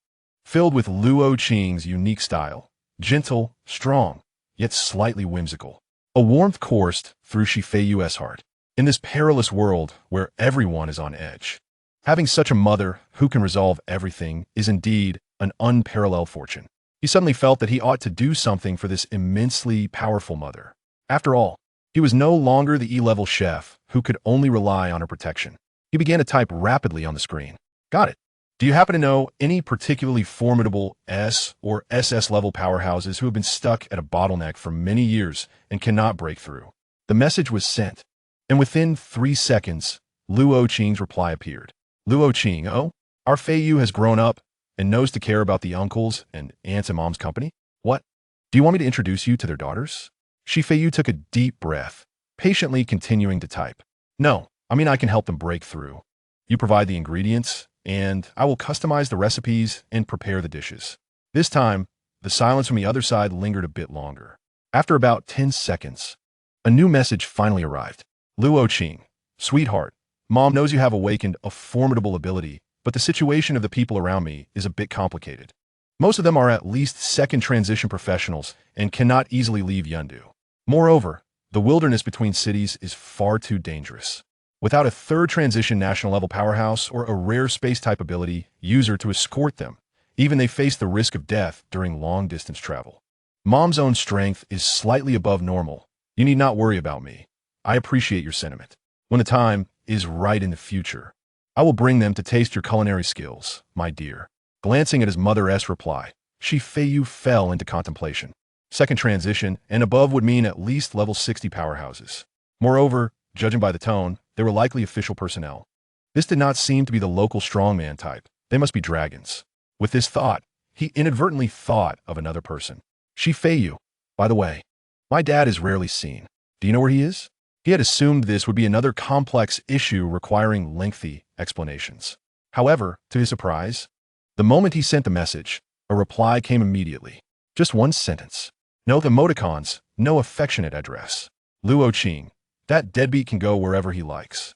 filled with Luo Qing's unique style, gentle, strong, yet slightly whimsical. A warmth coursed through Feiyu's heart. In this perilous world where everyone is on edge, having such a mother who can resolve everything is indeed an unparalleled fortune. He suddenly felt that he ought to do something for this immensely powerful mother. After all, he was no longer the E-level chef who could only rely on her protection. He began to type rapidly on the screen. Got it. Do you happen to know any particularly formidable S or SS level powerhouses who have been stuck at a bottleneck for many years and cannot break through? The message was sent, and within 3 seconds, Luo Qing's reply appeared. Luo Qing, oh, our Feiyu has grown up and knows to care about the uncles and aunts and mom's company? What? Do you want me to introduce you to their daughters? Feiyu took a deep breath, patiently continuing to type. No, I mean I can help them break through. You provide the ingredients, and I will customize the recipes and prepare the dishes. This time, the silence from the other side lingered a bit longer. After about 10 seconds, a new message finally arrived. Luo Qing, sweetheart, Mom knows you have awakened a formidable ability, but the situation of the people around me is a bit complicated. Most of them are at least second transition professionals and cannot easily leave Yundu. Moreover, the wilderness between cities is far too dangerous. Without a third transition national level powerhouse or a rare space-type ability user to escort them, even they face the risk of death during long-distance travel. Mom's own strength is slightly above normal. You need not worry about me. I appreciate your sentiment. When the time is right in the future, I will bring them to taste your culinary skills, my dear. Glancing at his mother's reply, Feiyu fell into contemplation. Second transition and above would mean at least level 60 powerhouses. Moreover, judging by the tone, they were likely official personnel. This did not seem to be the local strongman type. They must be dragons. With this thought, he inadvertently thought of another person. Feiyu. By the way, my dad is rarely seen. Do you know where he is? He had assumed this would be another complex issue requiring lengthy explanations. However, to his surprise, the moment he sent the message, a reply came immediately. Just one sentence. No emoticons, no affectionate address. Luo Qing, that deadbeat can go wherever he likes.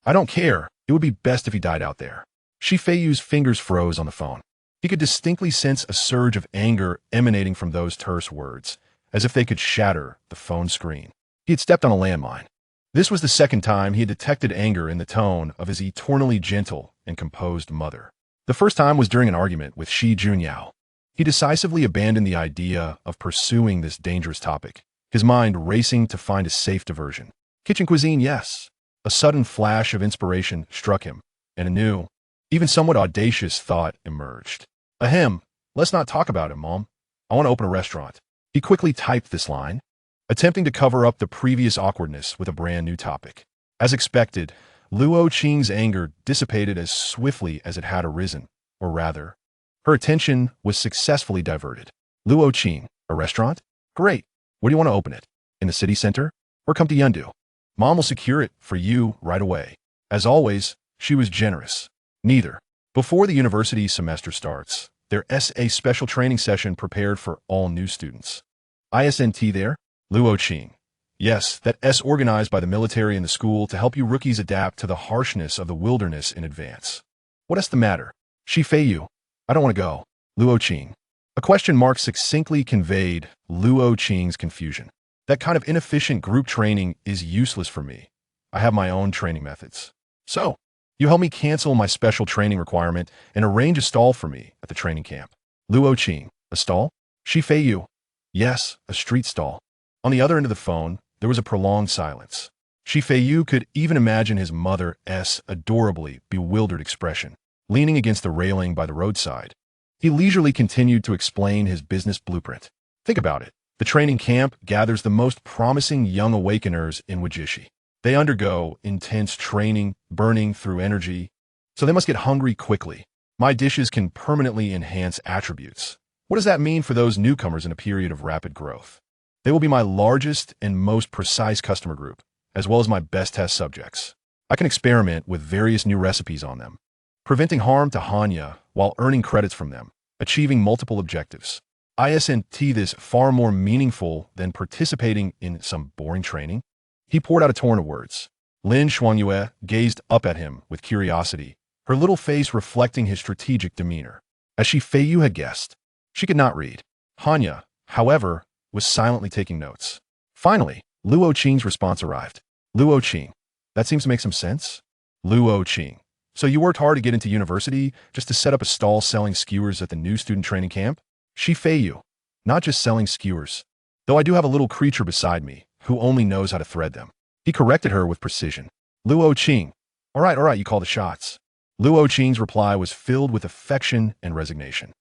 I don't care. It would be best if he died out there. Feiyu's fingers froze on the phone. He could distinctly sense a surge of anger emanating from those terse words, as if they could shatter the phone screen. He had stepped on a landmine. This was the second time he had detected anger in the tone of his eternally gentle and composed mother. The first time was during an argument with Shi Junyao. He decisively abandoned the idea of pursuing this dangerous topic, his mind racing to find a safe diversion. Kitchen cuisine, yes. A sudden flash of inspiration struck him, and a new, even somewhat audacious thought emerged. Ahem, let's not talk about it, Mom. I want to open a restaurant. He quickly typed this line, attempting to cover up the previous awkwardness with a brand new topic. As expected, Luo Qing's anger dissipated as swiftly as it had arisen, or rather, her attention was successfully diverted. Luo Qing, a restaurant? Great. Where do you want to open it? In the city center? Or come to Yundu? Mom will secure it for you right away. As always, she was generous. Neither. Before the university semester starts, there is a special training session prepared for all new students. ISNT there? Luo Qing. Yes, that is organized by the military and the school to help you rookies adapt to the harshness of the wilderness in advance. What is the matter? Feiyu. I don't want to go. Luo Qing. A question mark succinctly conveyed Luo Qing's confusion. That kind of inefficient group training is useless for me. I have my own training methods. So, you help me cancel my special training requirement and arrange a stall for me at the training camp. Luo Qing. A stall? Feiyu. Yes, a street stall. On the other end of the phone, there was a prolonged silence. Feiyu could even imagine his mother's adorably bewildered expression, leaning against the railing by the roadside. He leisurely continued to explain his business blueprint. Think about it. The training camp gathers the most promising young awakeners in Wajishi. They undergo intense training, burning through energy, so they must get hungry quickly. My dishes can permanently enhance attributes. What does that mean for those newcomers in a period of rapid growth? They will be my largest and most precise customer group, as well as my best test subjects. I can experiment with various new recipes on them, preventing harm to Hanya while earning credits from them, achieving multiple objectives. ISNT this far more meaningful than participating in some boring training. He poured out a torrent of words. Lin Xuanyue gazed up at him with curiosity, her little face reflecting his strategic demeanor. As Feiyu had guessed, she could not read. Hanya, however, was silently taking notes. Finally, Luo Qing's response arrived. Luo Qing. That seems to make some sense. Luo Qing. So you worked hard to get into university just to set up a stall selling skewers at the new student training camp? Feiyu. Not just selling skewers. Though I do have a little creature beside me who only knows how to thread them. He corrected her with precision. Luo Qing. All right, you call the shots. Luo Qing's reply was filled with affection and resignation.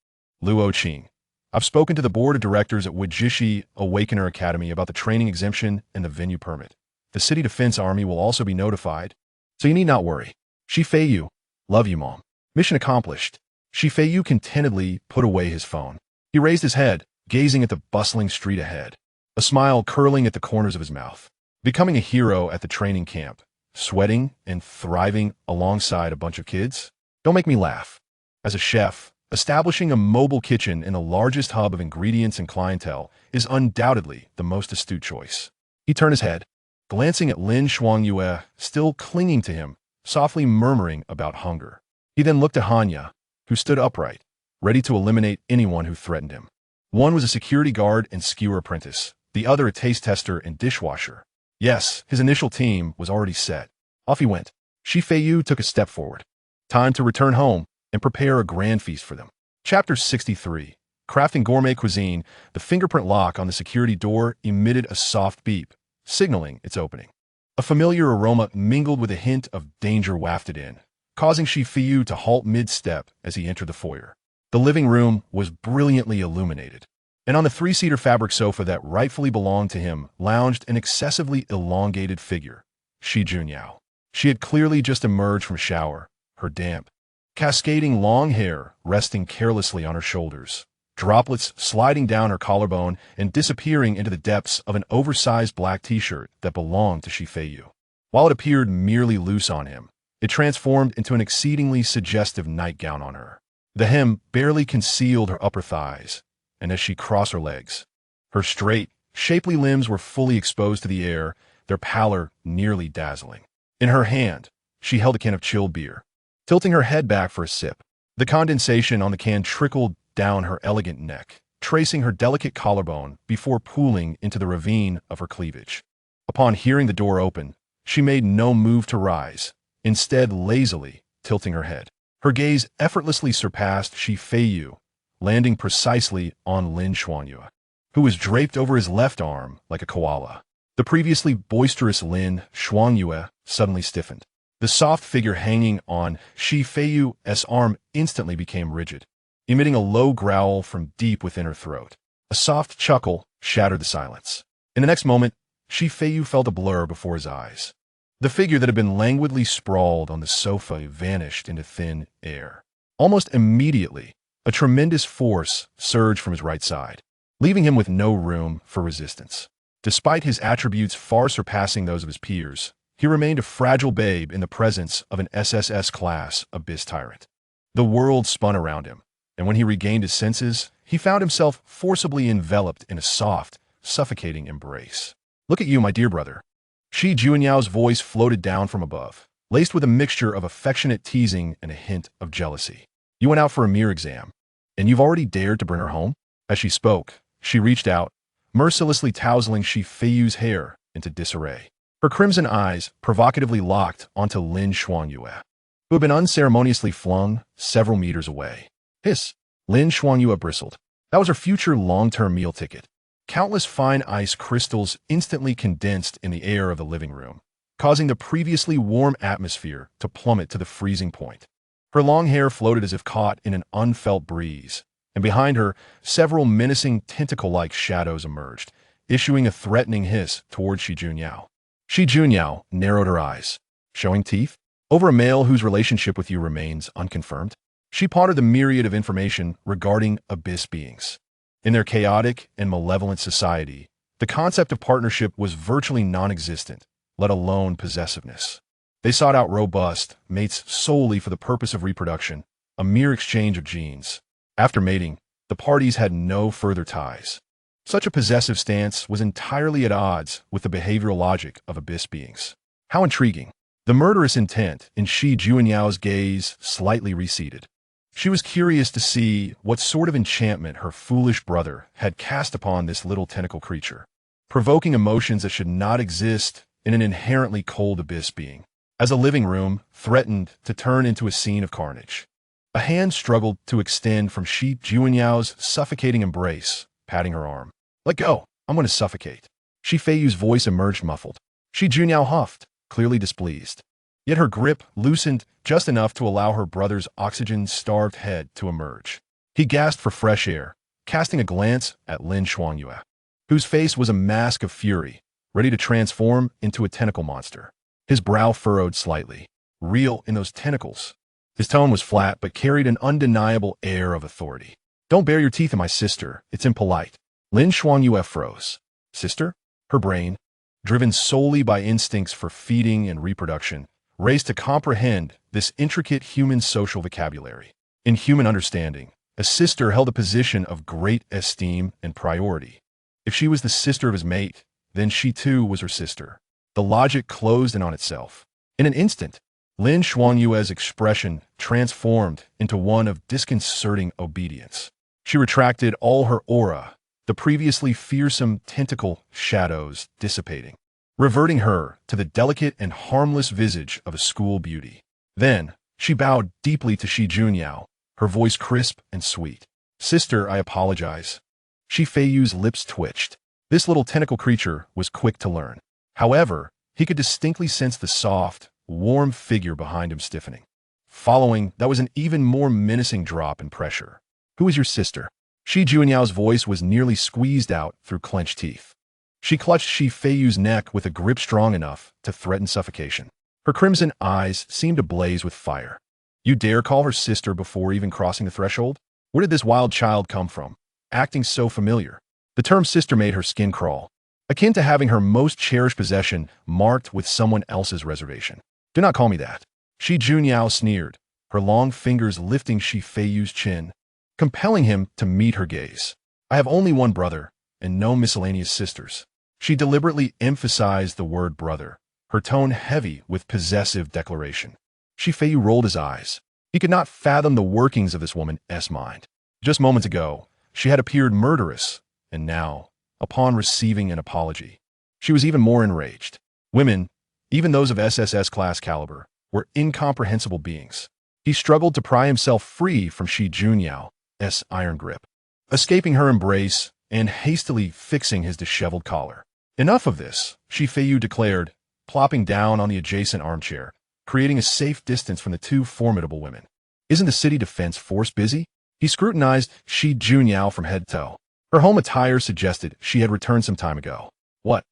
Luo Qing. I've spoken to the board of directors at Wajishi Awakener Academy about the training exemption and the venue permit. The City Defense Army will also be notified, so you need not worry. Feiyu. Love you, Mom. Mission accomplished. Feiyu contentedly put away his phone. He raised his head, gazing at the bustling street ahead, a smile curling at the corners of his mouth. Becoming a hero at the training camp, sweating and thriving alongside a bunch of kids? Don't make me laugh. As a chef, establishing a mobile kitchen in the largest hub of ingredients and clientele is undoubtedly the most astute choice. He turned his head, glancing at Lin Xuanyue, still clinging to him, softly murmuring about hunger. He then looked at Hanya, who stood upright, ready to eliminate anyone who threatened him. One was a security guard and skewer apprentice, the other a taste tester and dishwasher. Yes, his initial team was already set. Off he went. Feiyu took a step forward. Time to return home and prepare a grand feast for them. Chapter 63. Crafting gourmet cuisine. The fingerprint lock on the security door emitted a soft beep, signaling its opening. A familiar aroma mingled with a hint of danger wafted in, causing Feiyu to halt mid-step as he entered the foyer. The living room was brilliantly illuminated, and on the three-seater fabric sofa that rightfully belonged to him lounged an excessively elongated figure, Shi Junyao. She had clearly just emerged from a shower, her damp, cascading long hair resting carelessly on her shoulders, droplets sliding down her collarbone and disappearing into the depths of an oversized black t-shirt that belonged to Feiyu. While it appeared merely loose on him, it transformed into an exceedingly suggestive nightgown on her. The hem barely concealed her upper thighs, and as she crossed her legs, her straight, shapely limbs were fully exposed to the air, their pallor nearly dazzling. In her hand, she held a can of chilled beer, tilting her head back for a sip. The condensation on the can trickled down her elegant neck, tracing her delicate collarbone before pooling into the ravine of her cleavage. Upon hearing the door open, she made no move to rise, instead lazily tilting her head. Her gaze effortlessly surpassed Feiyu, landing precisely on Lin Xuanyue, who was draped over his left arm like a koala. The previously boisterous Lin Xuanyue suddenly stiffened. The soft figure hanging on Feiyu's arm instantly became rigid, emitting a low growl from deep within her throat. A soft chuckle shattered the silence. In the next moment, Feiyu felt a blur before his eyes. The figure that had been languidly sprawled on the sofa vanished into thin air. Almost immediately, a tremendous force surged from his right side, leaving him with no room for resistance. Despite his attributes far surpassing those of his peers, he remained a fragile babe in the presence of an SSS-class abyss tyrant. The world spun around him, and when he regained his senses, he found himself forcibly enveloped in a soft, suffocating embrace. "Look at you, my dear brother." Shi Junyu's voice floated down from above, laced with a mixture of affectionate teasing and a hint of jealousy. "You went out for a mirror exam, and you've already dared to bring her home?" As she spoke, she reached out, mercilessly tousling Feiyu's hair into disarray. Her crimson eyes provocatively locked onto Lin Xuanyue, who had been unceremoniously flung several meters away. "Hiss!" Lin Xuanyue bristled. That was her future long-term meal ticket. Countless fine ice crystals instantly condensed in the air of the living room, causing the previously warm atmosphere to plummet to the freezing point. Her long hair floated as if caught in an unfelt breeze, and behind her, several menacing tentacle-like shadows emerged, issuing a threatening hiss towards Shi Junyao. Shi Junyao narrowed her eyes. "Showing teeth? Over a male whose relationship with you remains unconfirmed?" She pondered the myriad of information regarding abyss beings. In their chaotic and malevolent society, the concept of partnership was virtually non-existent, let alone possessiveness. They sought out robust mates solely for the purpose of reproduction, a mere exchange of genes. After mating, the parties had no further ties. Such a possessive stance was entirely at odds with the behavioral logic of abyss beings. How intriguing. The murderous intent in Shi Junyu's gaze slightly receded. She was curious to see what sort of enchantment her foolish brother had cast upon this little tentacle creature, provoking emotions that should not exist in an inherently cold abyss being. As a living room threatened to turn into a scene of carnage, a hand struggled to extend from Shi Junyu's suffocating embrace, patting her arm. "Let go, I'm going to suffocate." Shi Feiyu's voice emerged muffled. Shi Junyao huffed, clearly displeased. Yet her grip loosened just enough to allow her brother's oxygen-starved head to emerge. He gasped for fresh air, casting a glance at Lin Xuanyue, whose face was a mask of fury, ready to transform into a tentacle monster. His brow furrowed slightly. "Real in those tentacles." His tone was flat but carried an undeniable air of authority. "Don't bare your teeth at my sister. It's impolite." Lin Xuanyue froze. Sister? Her brain, driven solely by instincts for feeding and reproduction, raced to comprehend this intricate human social vocabulary. In human understanding, a sister held a position of great esteem and priority. If she was the sister of his mate, then she too was her sister. The logic closed in on itself. In an instant, Lin Xuanyue's expression transformed into one of disconcerting obedience. She retracted all her aura, the previously fearsome tentacle shadows dissipating, reverting her to the delicate and harmless visage of a school beauty. Then, she bowed deeply to Shi Junyao, her voice crisp and sweet. "Sister, I apologize." Shi Feiyu's lips twitched. This little tentacle creature was quick to learn. However, he could distinctly sense the soft, warm figure behind him stiffening. Following, that was an even more menacing drop in pressure. "Who is your sister?" Shi Junyu's voice was nearly squeezed out through clenched teeth. She clutched Shi Feiyu's neck with a grip strong enough to threaten suffocation. Her crimson eyes seemed to blaze with fire. "You dare call her sister before even crossing the threshold? Where did this wild child come from, acting so familiar?" The term sister made her skin crawl, akin to having her most cherished possession marked with someone else's reservation. "Do not call me that." Shi Junyao sneered, her long fingers lifting Shi Feiyu's chin, compelling him to meet her gaze. "I have only one brother, and no miscellaneous sisters." She deliberately emphasized the word brother, her tone heavy with possessive declaration. Shi Feiyu rolled his eyes. He could not fathom the workings of this woman's mind. Just moments ago, she had appeared murderous, and now, upon receiving an apology, she was even more enraged. Women, even those of SSS class caliber, were incomprehensible beings. He struggled to pry himself free from Shi Junyu's iron grip, escaping her embrace and hastily fixing his disheveled collar. "Enough of this," Feiyu declared, plopping down on the adjacent armchair, creating a safe distance from the two formidable women. Isn't the city defense force busy? He scrutinized Shi Junyao from head to toe. Her home attire suggested she had returned some time ago. What?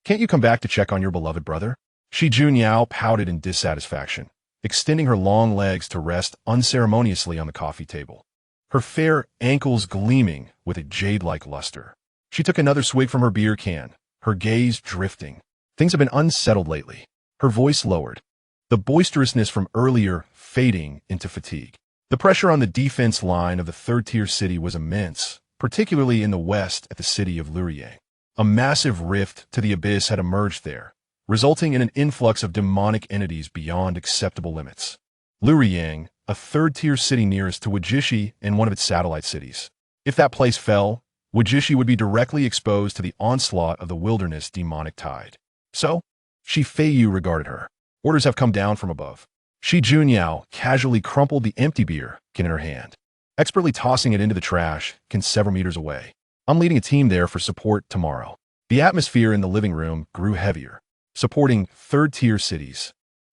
Can't you come back to check on your beloved brother? Shi Junyao pouted in dissatisfaction, extending her long legs to rest unceremoniously on the coffee table, her fair ankles gleaming with a jade-like luster. She took another swig from her beer can, her gaze drifting. Things have been unsettled lately. Her voice lowered, the boisterousness from earlier fading into fatigue. The pressure on the defense line of the third-tier city was immense, particularly in the west at the city of Luoyang. A massive rift to the abyss had emerged there, resulting in an influx of demonic entities beyond acceptable limits. Luoyang, a third-tier city nearest to Wajishi and one of its satellite cities. If that place fell, Wajishi would be directly exposed to the onslaught of the wilderness demonic tide. So, Shi Feiyu regarded her. Orders have come down from above. Shi Junyao casually crumpled the empty beer can in her hand, expertly tossing it into the trash can several meters away. I'm leading a team there for support tomorrow. The atmosphere in the living room grew heavier. Supporting third-tier cities,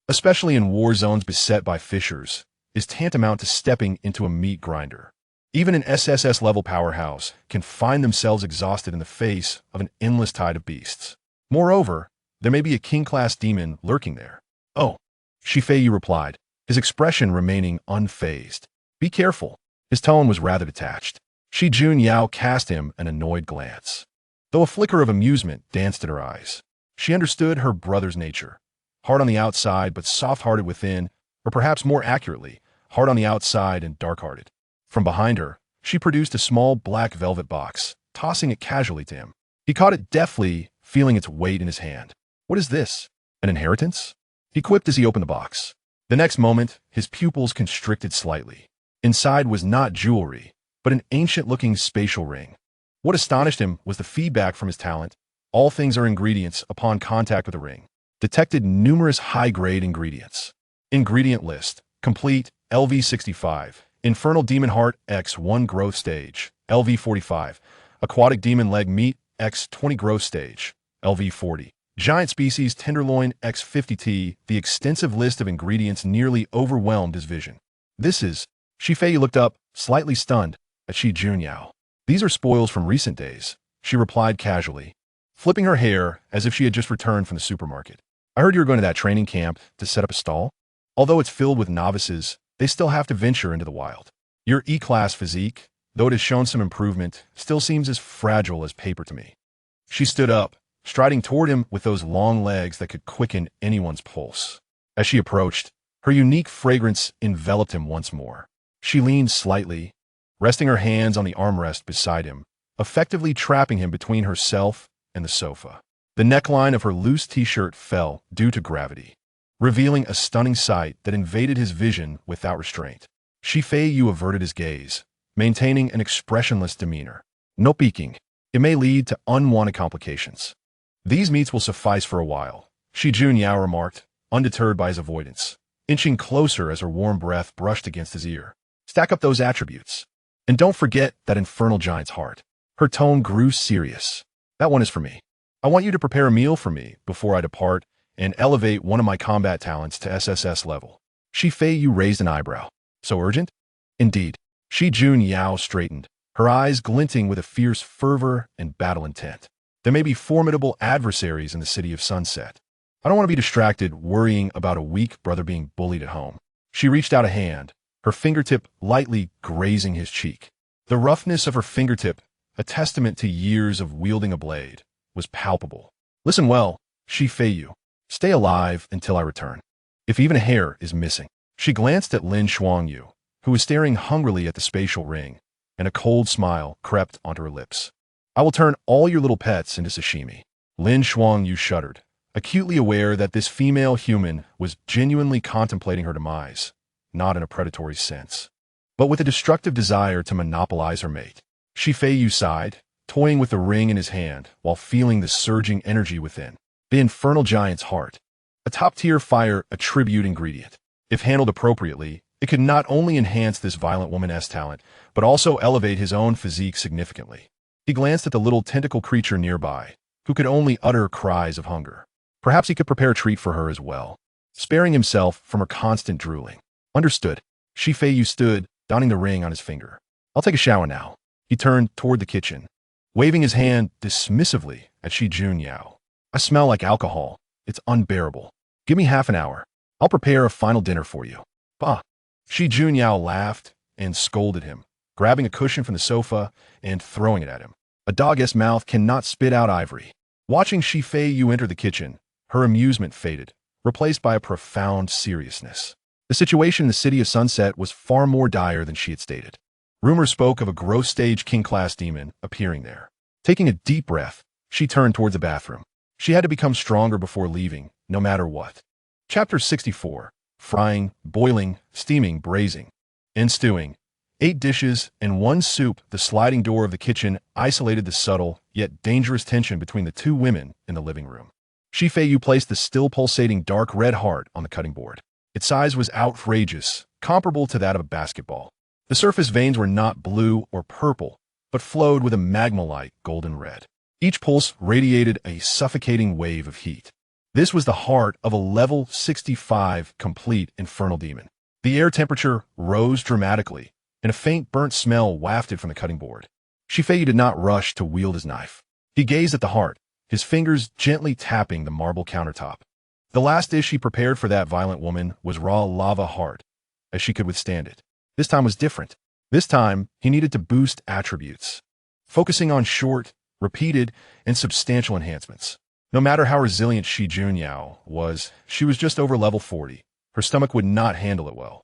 especially in war zones beset by fissures, is tantamount to stepping into a meat grinder. Even an SSS-level powerhouse can find themselves exhausted in the face of an endless tide of beasts. Moreover, there may be a king-class demon lurking there. Oh, Shi Feiyu replied, his expression remaining unfazed. Be careful. His tone was rather detached. Shi Junyao cast him an annoyed glance, though a flicker of amusement danced in her eyes. She understood her brother's nature. Hard on the outside, but soft-hearted within, or perhaps more accurately, hard on the outside and dark-hearted. From behind her, she produced a small black velvet box, tossing it casually to him. He caught it deftly, feeling its weight in his hand. What is this? An inheritance? He quipped as he opened the box. The next moment, his pupils constricted slightly. Inside was not jewelry, but an ancient-looking spatial ring. What astonished him was the feedback from his talent. All things are ingredients upon contact with the ring. Detected numerous high-grade ingredients. Ingredient list. Complete. LV65. Infernal Demon Heart X1 Growth Stage. LV45. Aquatic Demon Leg Meat X20 Growth Stage. LV40. Giant Species Tenderloin X50T. The extensive list of ingredients nearly overwhelmed his vision. This is... Shi Feiyu looked up, slightly stunned, at Shi Junyao. These are spoils from recent days, she replied casually, flipping her hair as if she had just returned from the supermarket. I heard you were going to that training camp to set up a stall. Although it's filled with novices, they still have to venture into the wild. Your E-class physique, though it has shown some improvement, still seems as fragile as paper to me. She stood up, striding toward him with those long legs that could quicken anyone's pulse. As she approached, her unique fragrance enveloped him once more. She leaned slightly, resting her hands on the armrest beside him, effectively trapping him between herself and the sofa. The neckline of her loose t-shirt fell due to gravity, revealing a stunning sight that invaded his vision without restraint. Shi Feiyu averted his gaze, maintaining an expressionless demeanor. No peeking. It may lead to unwanted complications. These meats will suffice for a while, Shi Junyao remarked, undeterred by his avoidance, inching closer as her warm breath brushed against his ear. Stack up those attributes. And don't forget that infernal giant's heart. Her tone grew serious. That one is for me. I want you to prepare a meal for me before I depart and elevate one of my combat talents to SSS level. Shi Feiyu raised an eyebrow. So urgent? Indeed. Shi Junyao straightened, her eyes glinting with a fierce fervor and battle intent. There may be formidable adversaries in the city of Sunset. I don't want to be distracted worrying about a weak brother being bullied at home. She reached out a hand, her fingertip lightly grazing his cheek. The roughness of her fingertip, a testament to years of wielding a blade, was palpable. Listen well, Shi Feiyu. Stay alive until I return. If even a hair is missing. She glanced at Lin Shuangyu, who was staring hungrily at the spatial ring, and a cold smile crept onto her lips. I will turn all your little pets into sashimi. Lin Shuangyu shuddered, acutely aware that this female human was genuinely contemplating her demise, not in a predatory sense, but with a destructive desire to monopolize her mate. Shi Feiyu sighed, toying with the ring in his hand while feeling the surging energy within. The infernal giant's heart. A top-tier fire attribute ingredient. If handled appropriately, it could not only enhance this violent woman's talent, but also elevate his own physique significantly. He glanced at the little tentacle creature nearby, who could only utter cries of hunger. Perhaps he could prepare a treat for her as well, sparing himself from her constant drooling. Understood. Feiyu stood, donning the ring on his finger. I'll take a shower now. He turned toward the kitchen, waving his hand dismissively at Shi Junyao. I smell like alcohol. It's unbearable. Give me half an hour. I'll prepare a final dinner for you. Bah. Shi Junyao laughed and scolded him, grabbing a cushion from the sofa and throwing it at him. A dog's mouth cannot spit out ivory. Watching Feiyu enter the kitchen, her amusement faded, replaced by a profound seriousness. The situation in the city of Sunset was far more dire than she had stated. Rumors spoke of a gross stage king-class demon appearing there. Taking a deep breath, she turned towards the bathroom. She had to become stronger before leaving, no matter what. Chapter 64. Frying, boiling, steaming, braising, and stewing. 8 dishes and 1 soup. The sliding door of the kitchen isolated the subtle, yet dangerous tension between the 2 women in the living room. Feiyu placed the still pulsating dark red heart on the cutting board. Its size was outrageous, comparable to that of a basketball. The surface veins were not blue or purple, but flowed with a magma-like golden red. Each pulse radiated a suffocating wave of heat. This was the heart of a level 65 complete infernal demon. The air temperature rose dramatically, and a faint burnt smell wafted from the cutting board. Feiyu did not rush to wield his knife. He gazed at the heart, his fingers gently tapping the marble countertop. The last dish he prepared for that violent woman was raw lava heart, as she could withstand it. This time was different. This time, he needed to boost attributes, focusing on short, repeated, and substantial enhancements. No matter how resilient Shi Junyao was, she was just over level 40. Her stomach would not handle it well.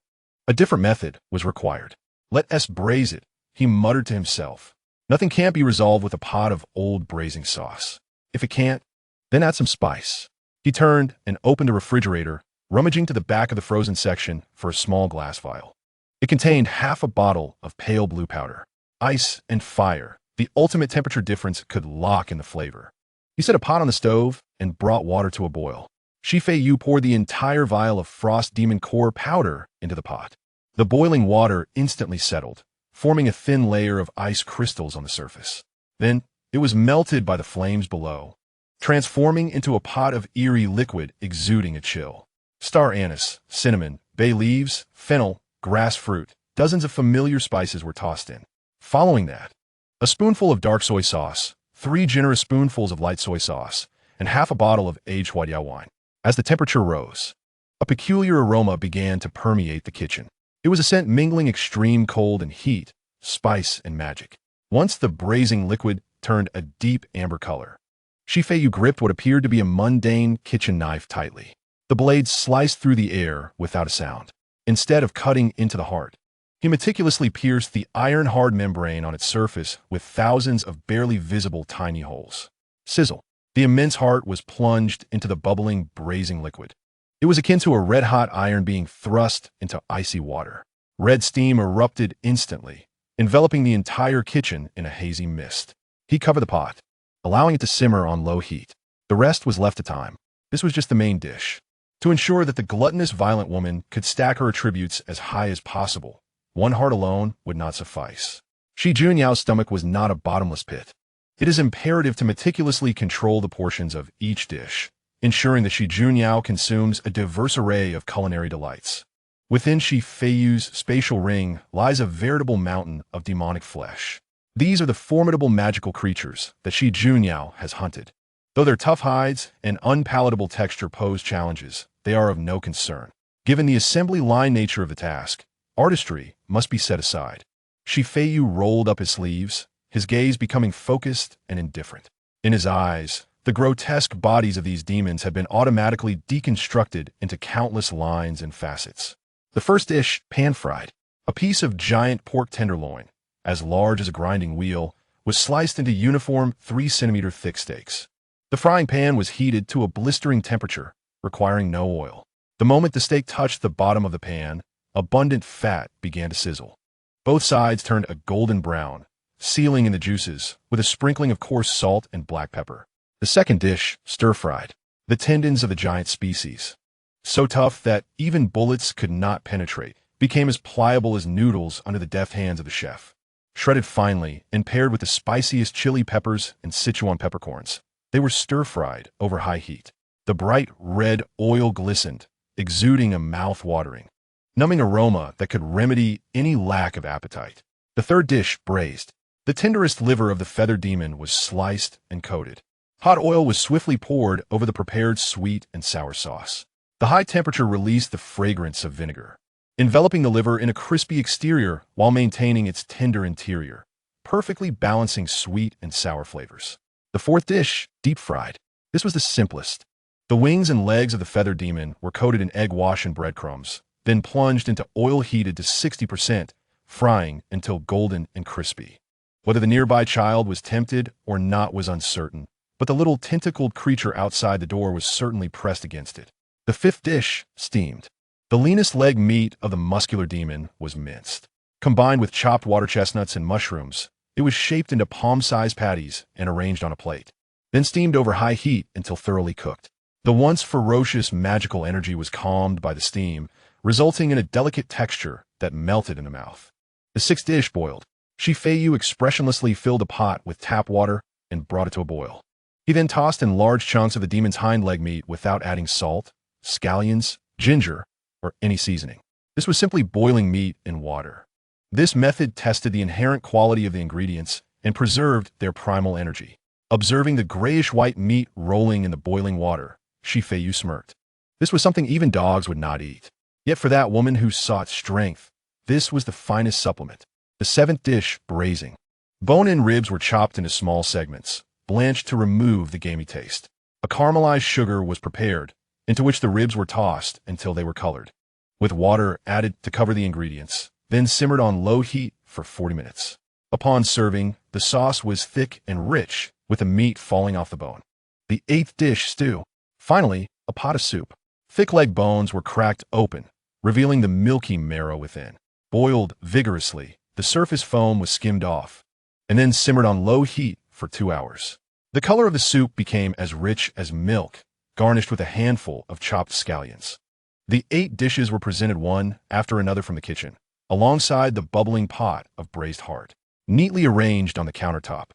A different method was required. Let us braise it, he muttered to himself. Nothing can't be resolved with a pot of old braising sauce. If it can't, then add some spice. He turned and opened the refrigerator, rummaging to the back of the frozen section for a small glass vial. It contained half a bottle of pale blue powder. Ice and fire, the ultimate temperature difference, could lock in the flavor. He set a pot on the stove and brought water to a boil. Feiyu poured the entire vial of frost demon core powder into the pot. The boiling water instantly settled, forming a thin layer of ice crystals on the surface. Then, it was melted by the flames below, transforming into a pot of eerie liquid exuding a chill. Star anise, cinnamon, bay leaves, fennel, grass fruit, dozens of familiar spices were tossed in. Following that, a spoonful of dark soy sauce, 3 generous spoonfuls of light soy sauce, and half a bottle of aged Huaiyao wine. As the temperature rose, a peculiar aroma began to permeate the kitchen. It was a scent mingling extreme cold and heat, spice and magic. Once the braising liquid turned a deep amber color, Feiyu gripped what appeared to be a mundane kitchen knife tightly. The blade sliced through the air without a sound. Instead of cutting into the heart, he meticulously pierced the iron-hard membrane on its surface with thousands of barely visible tiny holes. Sizzle. The immense heart was plunged into the bubbling, braising liquid. It was akin to a red-hot iron being thrust into icy water. Red steam erupted instantly, enveloping the entire kitchen in a hazy mist. He covered the pot, allowing it to simmer on low heat. The rest was left to time. This was just the main dish. To ensure that the gluttonous violent woman could stack her attributes as high as possible, 1 heart alone would not suffice. Shi Junyao's stomach was not a bottomless pit. It is imperative to meticulously control the portions of each dish, ensuring that Shi Junyao consumes a diverse array of culinary delights. Within Feiyu's spatial ring lies a veritable mountain of demonic flesh. These are the formidable magical creatures that Shi Junyao has hunted. Though their tough hides and unpalatable texture pose challenges, they are of no concern. Given the assembly line nature of the task, artistry must be set aside. Feiyu rolled up his sleeves, his gaze becoming focused and indifferent. In his eyes, the grotesque bodies of these demons had been automatically deconstructed into countless lines and facets. The first dish, pan-fried, a piece of giant pork tenderloin, as large as a grinding wheel, was sliced into uniform 3-centimeter thick steaks. The frying pan was heated to a blistering temperature, requiring no oil. The moment the steak touched the bottom of the pan, abundant fat began to sizzle. Both sides turned a golden brown, sealing in the juices, with a sprinkling of coarse salt and black pepper. The second dish, stir-fried, the tendons of the giant species, so tough that even bullets could not penetrate, became as pliable as noodles under the deft hands of the chef. Shredded finely and paired with the spiciest chili peppers and Sichuan peppercorns, They were stir-fried over high heat. The bright red oil glistened, exuding a mouth-watering, numbing aroma that could remedy any lack of appetite. The third dish, braised. The tenderest liver of the feathered demon was sliced and coated. Hot oil was swiftly poured over the prepared sweet and sour sauce. The high temperature released the fragrance of vinegar, enveloping the liver in a crispy exterior while maintaining its tender interior, perfectly balancing sweet and sour flavors. The fourth dish, deep-fried. This was the simplest. The wings and legs of the feathered demon were coated in egg wash and breadcrumbs, then plunged into oil heated to 60%, frying until golden and crispy. Whether the nearby child was tempted or not was uncertain, but the little tentacled creature outside the door was certainly pressed against it. The fifth dish, steamed. The leanest leg meat of the muscular demon was minced. Combined with chopped water chestnuts and mushrooms, it was shaped into palm-sized patties and arranged on a plate, then steamed over high heat until thoroughly cooked. The once ferocious magical energy was calmed by the steam, resulting in a delicate texture that melted in the mouth. The sixth dish, boiled. Feiyu expressionlessly filled a pot with tap water and brought it to a boil. He then tossed in large chunks of the demon's hind leg meat without adding salt, scallions, ginger, or any seasoning. This was simply boiling meat in water. This method tested the inherent quality of the ingredients and preserved their primal energy. Observing the grayish-white meat rolling in the boiling water, Feiyu smirked. This was something even dogs would not eat. Yet for that woman who sought strength, this was the finest supplement. The seventh dish, braising. Bone-in ribs were chopped into small segments, blanched to remove the gamey taste. A caramelized sugar was prepared, into which the ribs were tossed until they were colored, with water added to cover the ingredients, then simmered on low heat for 40 minutes. Upon serving, the sauce was thick and rich, with the meat falling off the bone. The eighth dish, stew. Finally, a pot of soup. Thick leg bones were cracked open, revealing the milky marrow within. Boiled vigorously, the surface foam was skimmed off, and then simmered on low heat for 2 hours. The color of the soup became as rich as milk, garnished with a handful of chopped scallions. The 8 dishes were presented one after another from the kitchen, alongside the bubbling pot of braised heart, neatly arranged on the countertop.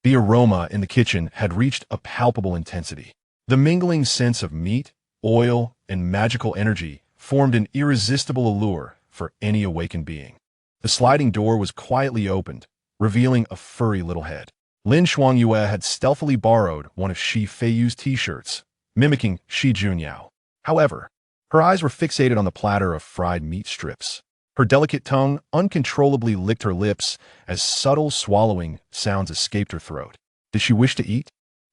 The aroma in the kitchen had reached a palpable intensity. The mingling sense of meat, oil, and magical energy formed an irresistible allure for any awakened being. The sliding door was quietly opened, revealing a furry little head. Lin Shuangyue had stealthily borrowed one of Feiyu's t-shirts, mimicking Shi Junyao. However, her eyes were fixated on the platter of fried meat strips. Her delicate tongue uncontrollably licked her lips as subtle swallowing sounds escaped her throat. Did she wish to eat?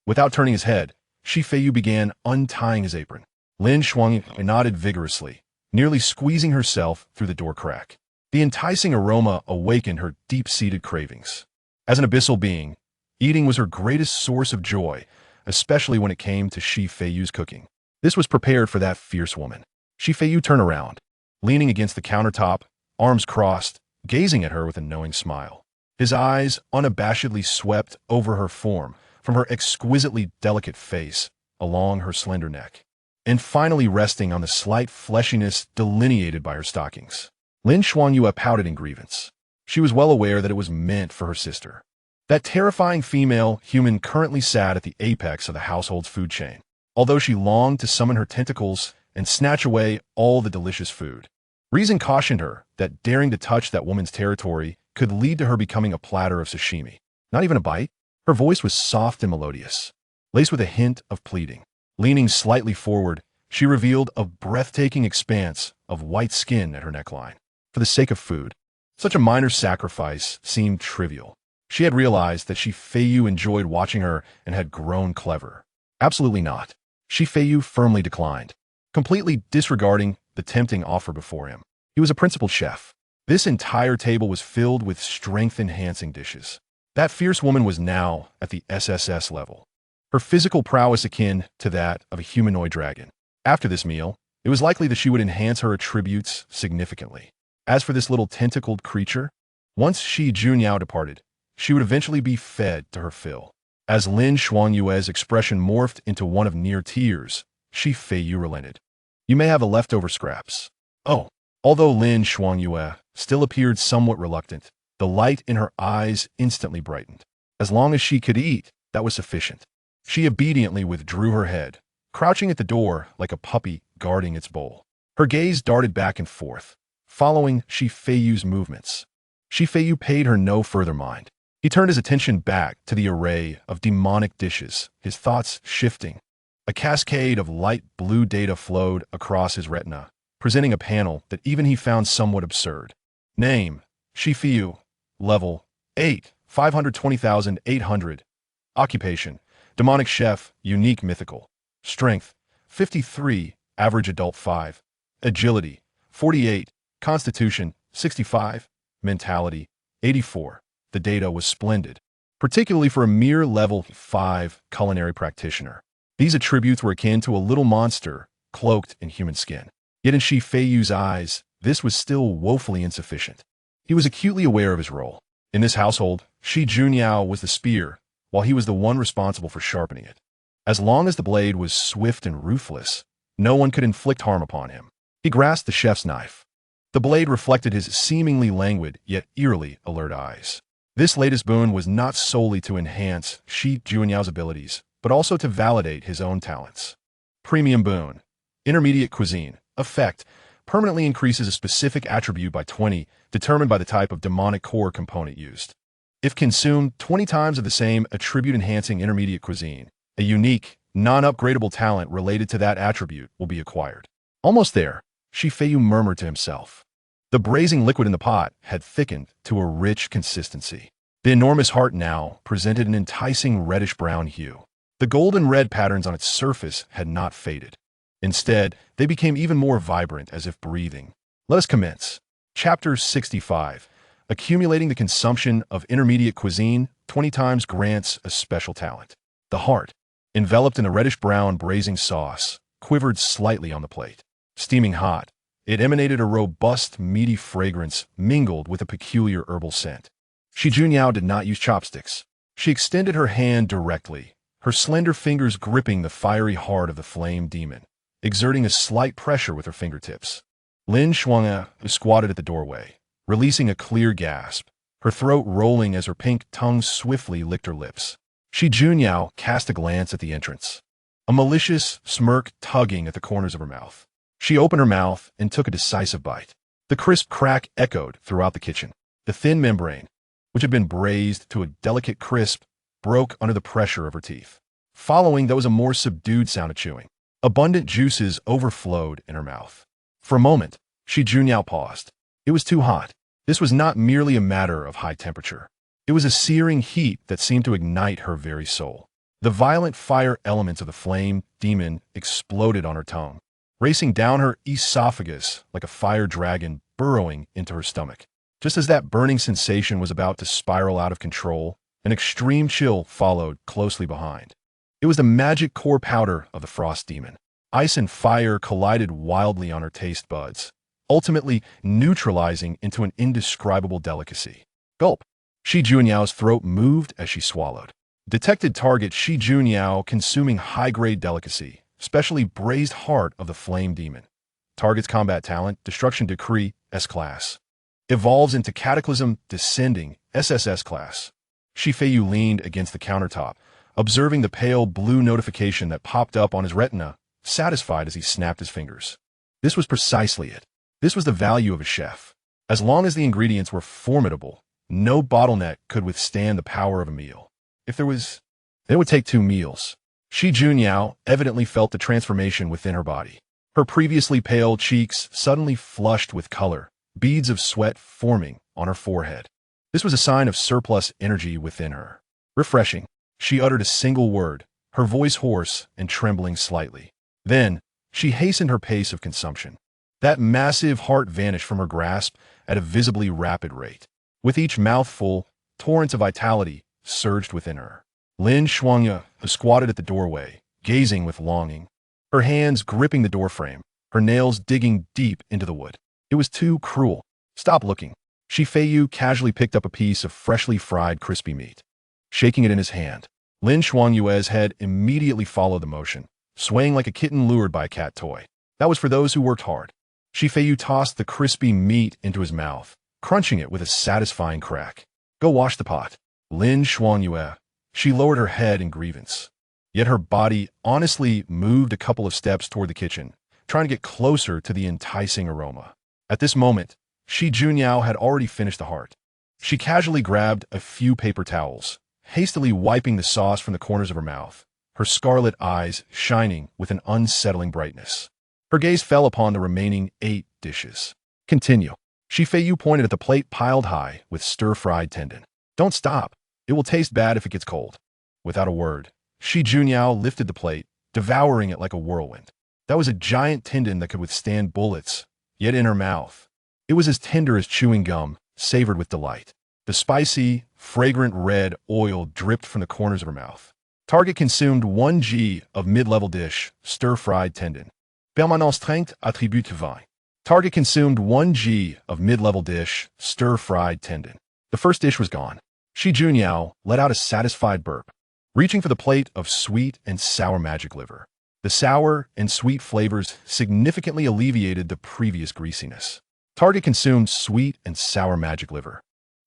Without turning his head, Feiyu began untying his apron. Lin Shuangyue nodded vigorously, nearly squeezing herself through the door crack. The enticing aroma awakened her deep-seated cravings. As an abyssal being, eating was her greatest source of joy, especially when it came to Feiyu's cooking. This was prepared for that fierce woman. Feiyu turned around, leaning against the countertop, arms crossed, gazing at her with a knowing smile. His eyes unabashedly swept over her form, from her exquisitely delicate face, along her slender neck, and finally resting on the slight fleshiness delineated by her stockings. Lin Shuangyue pouted in grievance. She was well aware that it was meant for her sister. That terrifying female human currently sat at the apex of the household's food chain, although she longed to summon her tentacles and snatch away all the delicious food. Reason cautioned her that daring to touch that woman's territory could lead to her becoming a platter of sashimi. Not even a bite. Her voice was soft and melodious, laced with a hint of pleading. Leaning slightly forward, she revealed a breathtaking expanse of white skin at her neckline. For the sake of food, such a minor sacrifice seemed trivial. She had realized that Feiyu enjoyed watching her and had grown clever. Absolutely not. Feiyu firmly declined, completely disregarding the tempting offer before him. He was a principled chef. This entire table was filled with strength-enhancing dishes. That fierce woman was now at the SSS level, her physical prowess akin to that of a humanoid dragon. After this meal, it was likely that she would enhance her attributes significantly. As for this little tentacled creature, once Shi Junyao departed, she would eventually be fed to her fill. As Lin Shuangyue's expression morphed into one of near tears, Feiyu relented. You may have a leftover scraps. Oh. Although Lin Shuangyue still appeared somewhat reluctant, the light in her eyes instantly brightened. As long as she could eat, that was sufficient. She obediently withdrew her head, crouching at the door like a puppy guarding its bowl. Her gaze darted back and forth, following Feiyu's movements. Feiyu paid her no further mind. He turned his attention back to the array of demonic dishes, his thoughts shifting. A cascade of light blue data flowed across his retina, presenting a panel that even he found somewhat absurd. Name: Feiyu. Level: 8, 520,800. Occupation: demonic chef, unique mythical. Strength: 53, average adult 5. Agility: 48. Constitution: 65. Mentality: 84. The data was splendid, particularly for a mere level 5 culinary practitioner. These attributes were akin to a little monster cloaked in human skin. Yet in Feiyu's eyes, this was still woefully insufficient. He was acutely aware of his role. In this household, Shi Junyao was the spear, while he was the one responsible for sharpening it. As long as the blade was swift and ruthless, no one could inflict harm upon him. He grasped the chef's knife. The blade reflected his seemingly languid yet eerily alert eyes. This latest boon was not solely to enhance Shi Junyao's abilities, but also to validate his own talents. Premium boon. Intermediate cuisine. Effect: permanently increases a specific attribute by 20, determined by the type of demonic core component used. If consumed, 20 times of the same attribute-enhancing intermediate cuisine, a unique, non-upgradable talent related to that attribute will be acquired. Almost there, Feiyu murmured to himself. The braising liquid in the pot had thickened to a rich consistency. The enormous heart now presented an enticing reddish-brown hue. The golden-red patterns on its surface had not faded. Instead, they became even more vibrant, as if breathing. Let us commence. Chapter 65. Accumulating the consumption of intermediate cuisine 20 times grants a special talent. The heart, enveloped in a reddish-brown braising sauce, quivered slightly on the plate. Steaming hot, it emanated a robust, meaty fragrance mingled with a peculiar herbal scent. Shi Junyao did not use chopsticks. She extended her hand directly, her slender fingers gripping the fiery heart of the flame demon, exerting a slight pressure with her fingertips. Lin Shuang'e squatted at the doorway, releasing a clear gasp, her throat rolling as her pink tongue swiftly licked her lips. Shi Junyao cast a glance at the entrance, a malicious smirk tugging at the corners of her mouth. She opened her mouth and took a decisive bite. The crisp crack echoed throughout the kitchen. The thin membrane, which had been braised to a delicate crisp, broke under the pressure of her teeth. Following, there was a more subdued sound of chewing. Abundant juices overflowed in her mouth. For a moment, Shi Junyao paused. It was too hot. This was not merely a matter of high temperature. It was a searing heat that seemed to ignite her very soul. The violent fire elements of the flame demon exploded on her tongue, racing down her esophagus like a fire dragon burrowing into her stomach. Just as that burning sensation was about to spiral out of control, an extreme chill followed closely behind. It was the magic core powder of the frost demon. Ice and fire collided wildly on her taste buds, ultimately neutralizing into an indescribable delicacy. Gulp. Shi Junyao's throat moved as she swallowed. Detected target: Shi Junyao consuming high-grade delicacy, specially braised heart of the flame demon. Target's combat talent: Destruction Decree, S-Class. Evolves into Cataclysm Descending, SSS class. Feiyu leaned against the countertop, observing the pale blue notification that popped up on his retina, satisfied as he snapped his fingers. This was precisely it. This was the value of a chef. As long as the ingredients were formidable, no bottleneck could withstand the power of a meal. If there was, it would take 2 meals. Shi Junyao evidently felt the transformation within her body. Her previously pale cheeks suddenly flushed with color, beads of sweat forming on her forehead. This was a sign of surplus energy within her. Refreshing. She uttered a single word, her voice hoarse and trembling slightly. Then, she hastened her pace of consumption. That massive heart vanished from her grasp at a visibly rapid rate. With each mouthful, torrents of vitality surged within her. Lin Shuang'e squatted at the doorway, gazing with longing, her hands gripping the doorframe, her nails digging deep into the wood. It was too cruel. Stop looking. Feiyu casually picked up a piece of freshly fried crispy meat. Shaking it in his hand, Lin Shuang'e's head immediately followed the motion, swaying like a kitten lured by a cat toy. That was for those who worked hard. Feiyu tossed the crispy meat into his mouth, crunching it with a satisfying crack. Go wash the pot. Lin Shuang'e. She lowered her head in grievance. Yet her body honestly moved a couple of steps toward the kitchen, trying to get closer to the enticing aroma. At this moment, Shi Junyao had already finished the heart. She casually grabbed a few paper towels, hastily wiping the sauce from the corners of her mouth, her scarlet eyes shining with an unsettling brightness. Her gaze fell upon the remaining 8 dishes. Continue. Feiyu pointed at the plate piled high with stir-fried tendon. Don't stop. It will taste bad if it gets cold. Without a word, Shi Junyao lifted the plate, devouring it like a whirlwind. That was a giant tendon that could withstand bullets, yet in her mouth, it was as tender as chewing gum, savored with delight. The spicy, fragrant red oil dripped from the corners of her mouth. Target consumed 1 g of mid-level dish, stir-fried tendon. Permanence strength attribut 20. Target consumed 1 g of mid-level dish, stir-fried tendon. The first dish was gone. Shi Junyao let out a satisfied burp, reaching for the plate of sweet and sour magic liver. The sour and sweet flavors significantly alleviated the previous greasiness. Target consumed sweet and sour magic liver.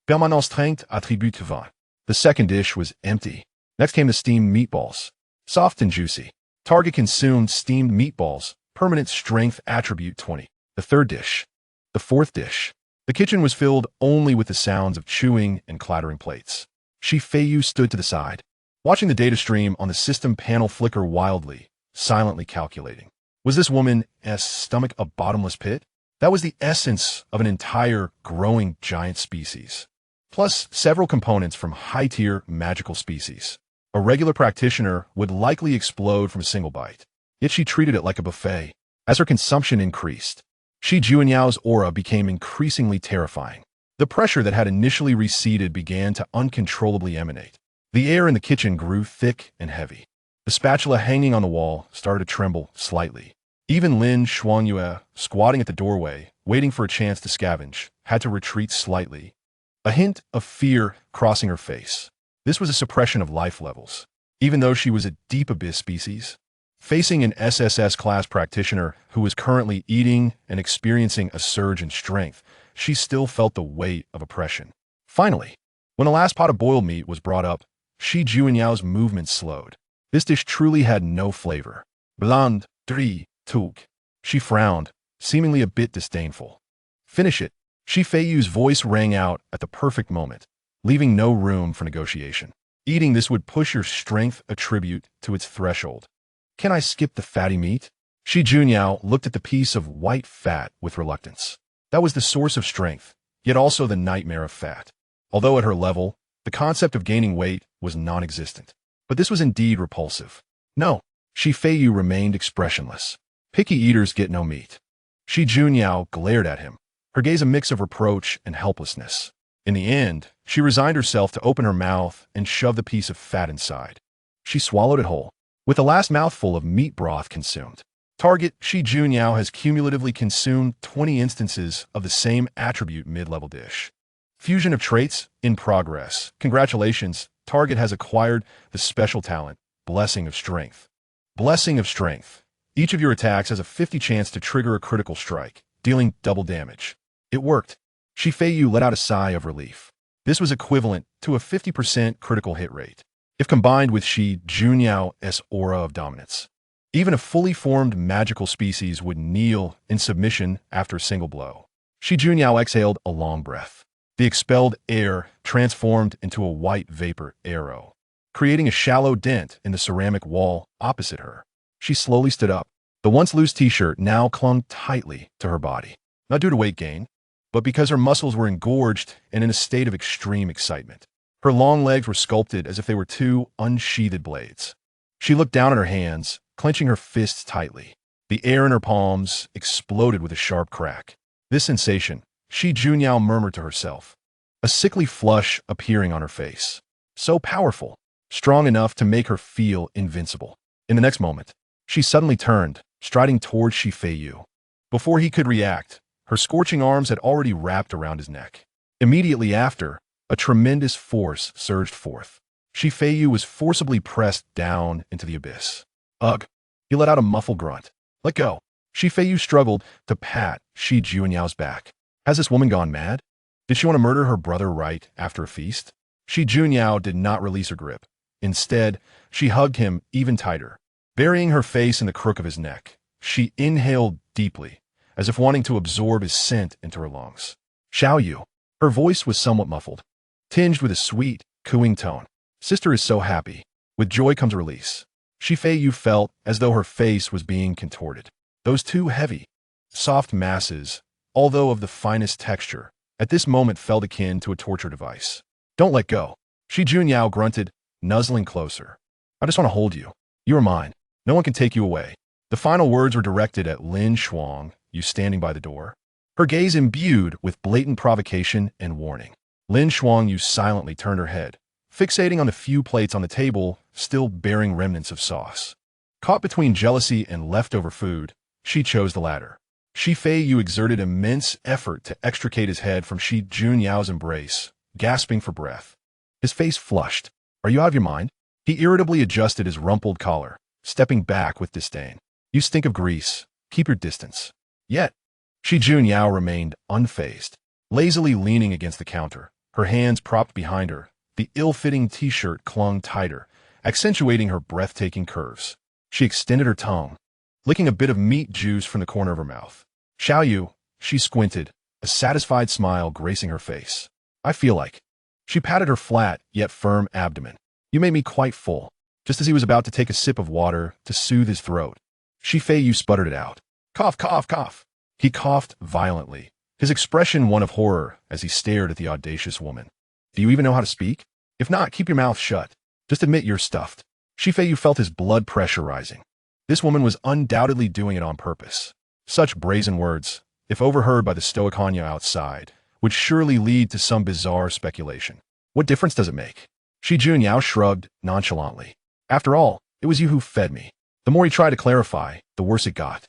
Permanence strength attribut 20. The second dish was empty. Next came the steamed meatballs, soft and juicy. Target consumed steamed meatballs, permanent strength attribute 20. The third dish. The fourth dish. The kitchen was filled only with the sounds of chewing and clattering plates. Feiyu stood to the side, watching the data stream on the system panel flicker wildly, silently calculating. Was this woman's stomach a bottomless pit? That was the essence of an entire growing giant species, plus several components from high-tier magical species. A regular practitioner would likely explode from a single bite, yet she treated it like a buffet. As her consumption increased, Shi Junyao's aura became increasingly terrifying. The pressure that had initially receded began to uncontrollably emanate. The air in the kitchen grew thick and heavy. The spatula hanging on the wall started to tremble slightly. Even Lin Xuanyue, squatting at the doorway, waiting for a chance to scavenge, had to retreat slightly, a hint of fear crossing her face. This was a suppression of life levels, even though she was a deep abyss species. Facing an SSS-class practitioner who was currently eating and experiencing a surge in strength, she still felt the weight of oppression. Finally, when the last pot of boiled meat was brought up, Shi Juanyao's movement slowed. This dish truly had no flavor. Bland, dri, tuk. She frowned, seemingly a bit disdainful. Finish it. Shi Feiyu's voice rang out at the perfect moment, leaving no room for negotiation. Eating this would push your strength attribute to its threshold. Can I skip the fatty meat? Shi Junyao looked at the piece of white fat with reluctance. That was the source of strength, yet also the nightmare of fat. Although at her level, the concept of gaining weight was non-existent. But this was indeed repulsive. No, Shi Feiyu remained expressionless. Picky eaters get no meat. Shi Junyao glared at him, her gaze a mix of reproach and helplessness. In the end, she resigned herself to open her mouth and shove the piece of fat inside. She swallowed it whole, with the last mouthful of meat broth consumed. Target Shi Junyao has cumulatively consumed 20 instances of the same attribute mid-level dish. Fusion of traits in progress. Congratulations, Target has acquired the special talent, Blessing of Strength. Blessing of Strength. Each of your attacks has a 50 chance to trigger a critical strike, dealing double damage. It worked. Shi Feiyu let out a sigh of relief. This was equivalent to a 50% critical hit rate, if combined with Shi Junyao's aura of dominance. Even a fully formed magical species would kneel in submission after a single blow. Shi Junyao exhaled a long breath. The expelled air transformed into a white vapor arrow, creating a shallow dent in the ceramic wall opposite her. She slowly stood up. The once loose t-shirt now clung tightly to her body, not due to weight gain, but because her muscles were engorged and in a state of extreme excitement. Her long legs were sculpted as if they were two unsheathed blades. She looked down at her hands, clenching her fists tightly. The air in her palms exploded with a sharp crack. This sensation, Shi Junyao murmured to herself, a sickly flush appearing on her face. So powerful, strong enough to make her feel invincible. In the next moment, she suddenly turned, striding towards Shi Feiyu. Before he could react, her scorching arms had already wrapped around his neck. Immediately after, a tremendous force surged forth. Shi Feiyu was forcibly pressed down into the abyss. Ugh! He let out a muffled grunt. Let go. Shi Feiyu struggled to pat Shi Junyao's back. Has this woman gone mad? Did she want to murder her brother right after a feast? Shi Junyao did not release her grip, Instead, she hugged him even tighter. Burying her face in the crook of his neck, she inhaled deeply, as if wanting to absorb his scent into her lungs. Feiyu. Her voice was somewhat muffled, tinged with a sweet, cooing tone. Sister is so happy. With joy comes release. Feiyu felt as though her face was being contorted. Those two heavy, soft masses, although of the finest texture, at this moment felt akin to a torture device. Don't let go. Shi Junyao grunted, nuzzling closer. I just want to hold you. You are mine. No one can take you away. The final words were directed at Lin Shuang, you standing by the door. Her gaze imbued with blatant provocation and warning. Lin Shuang you silently turned her head, fixating on the few plates on the table, still bearing remnants of sauce. Caught between jealousy and leftover food, she chose the latter. Feiyu exerted immense effort to extricate his head from Shi Junyao's embrace, gasping for breath. His face flushed. Are you out of your mind? He irritably adjusted his rumpled collar, stepping back with disdain. You stink of grease. Keep your distance. Yet, Shi Junyao remained unfazed, lazily leaning against the counter, her hands propped behind her. The ill-fitting t-shirt clung tighter, accentuating her breathtaking curves. She extended her tongue, licking a bit of meat juice from the corner of her mouth. Feiyu, she squinted, a satisfied smile gracing her face. I feel like. She patted her flat, yet firm abdomen. You made me quite full. Just as he was about to take a sip of water to soothe his throat, Feiyu sputtered it out. Cough, cough, cough. He coughed violently, his expression one of horror as he stared at the audacious woman. Do you even know how to speak? If not, keep your mouth shut. Just admit you're stuffed. Feiyu felt his blood pressure rising. This woman was undoubtedly doing it on purpose. Such brazen words, if overheard by the stoic Hanya outside, would surely lead to some bizarre speculation. What difference does it make? Shi Junyao shrugged nonchalantly. After all, it was you who fed me. The more he tried to clarify, the worse it got.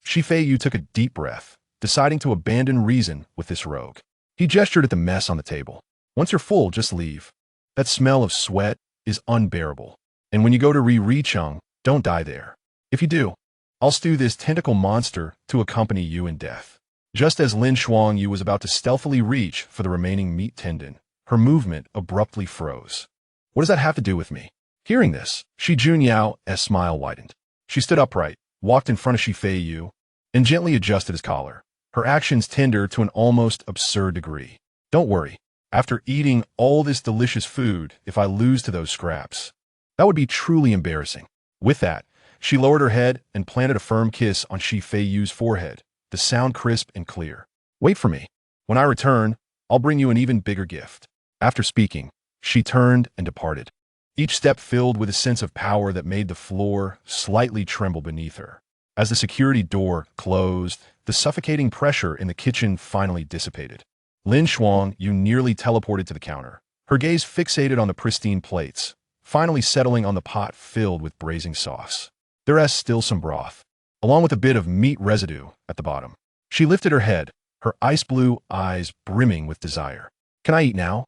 Feiyu took a deep breath, deciding to abandon reason with this rogue. He gestured at the mess on the table. Once you're full, just leave. That smell of sweat is unbearable. And when you go to Ri-Chung, don't die there. If you do, I'll stew this tentacle monster to accompany you in death. Just as Lin Shuang Yu was about to stealthily reach for the remaining meat tendon, her movement abruptly froze. What does that have to do with me? Hearing this, Shi Junyao's smile widened. She stood upright, walked in front of Feiyu, and gently adjusted his collar, her actions tender to an almost absurd degree. Don't worry. After eating all this delicious food, if I lose to those scraps, that would be truly embarrassing. With that, she lowered her head and planted a firm kiss on Feiyu's forehead, the sound crisp and clear. Wait for me. When I return, I'll bring you an even bigger gift. After speaking, she turned and departed, each step filled with a sense of power that made the floor slightly tremble beneath her. As the security door closed, the suffocating pressure in the kitchen finally dissipated. Lin Shuang Yu nearly teleported to the counter, her gaze fixated on the pristine plates, finally settling on the pot filled with braising sauce. There's still some broth, along with a bit of meat residue at the bottom. She lifted her head, her ice-blue eyes brimming with desire. Can I eat now?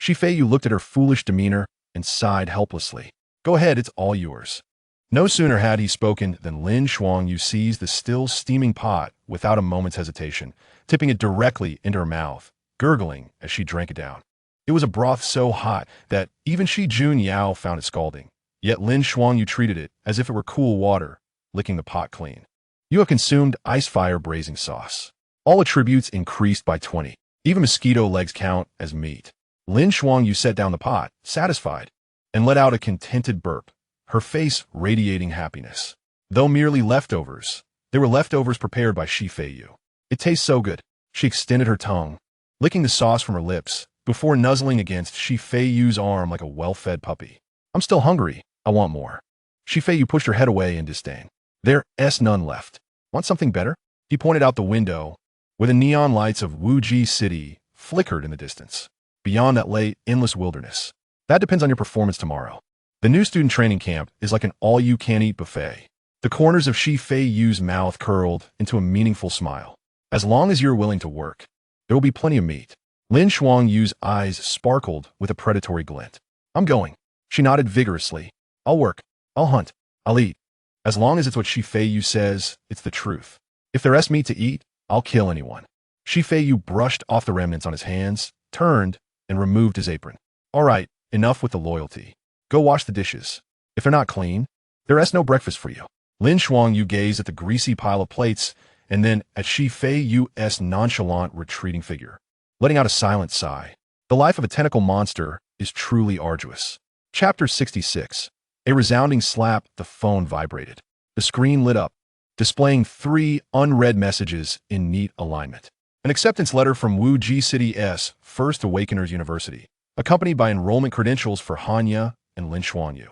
Feiyu looked at her foolish demeanor and sighed helplessly. Go ahead, it's all yours. No sooner had he spoken than Lin Shuang Yu seized the still steaming pot without a moment's hesitation, tipping it directly into her mouth, gurgling as she drank it down. It was a broth so hot that even Shi Junyao found it scalding, yet Lin Shuang Yu treated it as if it were cool water, licking the pot clean. You have consumed ice fire braising sauce. All attributes increased by 20. Even mosquito legs count as meat. Lin Shuang Yu set down the pot, satisfied, and let out a contented burp, her face radiating happiness. Though merely leftovers, they were leftovers prepared by Feiyu. It tastes so good. She extended her tongue, licking the sauce from her lips, before nuzzling against Feiyu's arm like a well-fed puppy. I'm still hungry. I want more. Feiyu pushed her head away in disdain. There's none left. Want something better? He pointed out the window, where the neon lights of Wuji City flickered in the distance. Beyond that lay endless wilderness. That depends on your performance tomorrow. The new student training camp is like an all-you-can-eat buffet. The corners of Feiyu's mouth curled into a meaningful smile. As long as you're willing to work, there will be plenty of meat. Lin Shuang Yu's eyes sparkled with a predatory glint. I'm going. She nodded vigorously. I'll work. I'll hunt. I'll eat. As long as it's what Feiyu says, it's the truth. If there's meat to eat, I'll kill anyone. Feiyu brushed off the remnants on his hands, turned, and removed his apron. All right, enough with the loyalty. Go wash the dishes. If they're not clean, there's no breakfast for you. Lin Shuangyu gazed at the greasy pile of plates and then at Feiyu's nonchalant retreating figure, letting out a silent sigh. The life of a tentacle monster is truly arduous. Chapter 66. A resounding slap, the phone vibrated. The screen lit up, displaying 3 unread messages in neat alignment. An acceptance letter from Wuji City's First Awakeners University, accompanied by enrollment credentials for Hanya and Lin Shuangyu.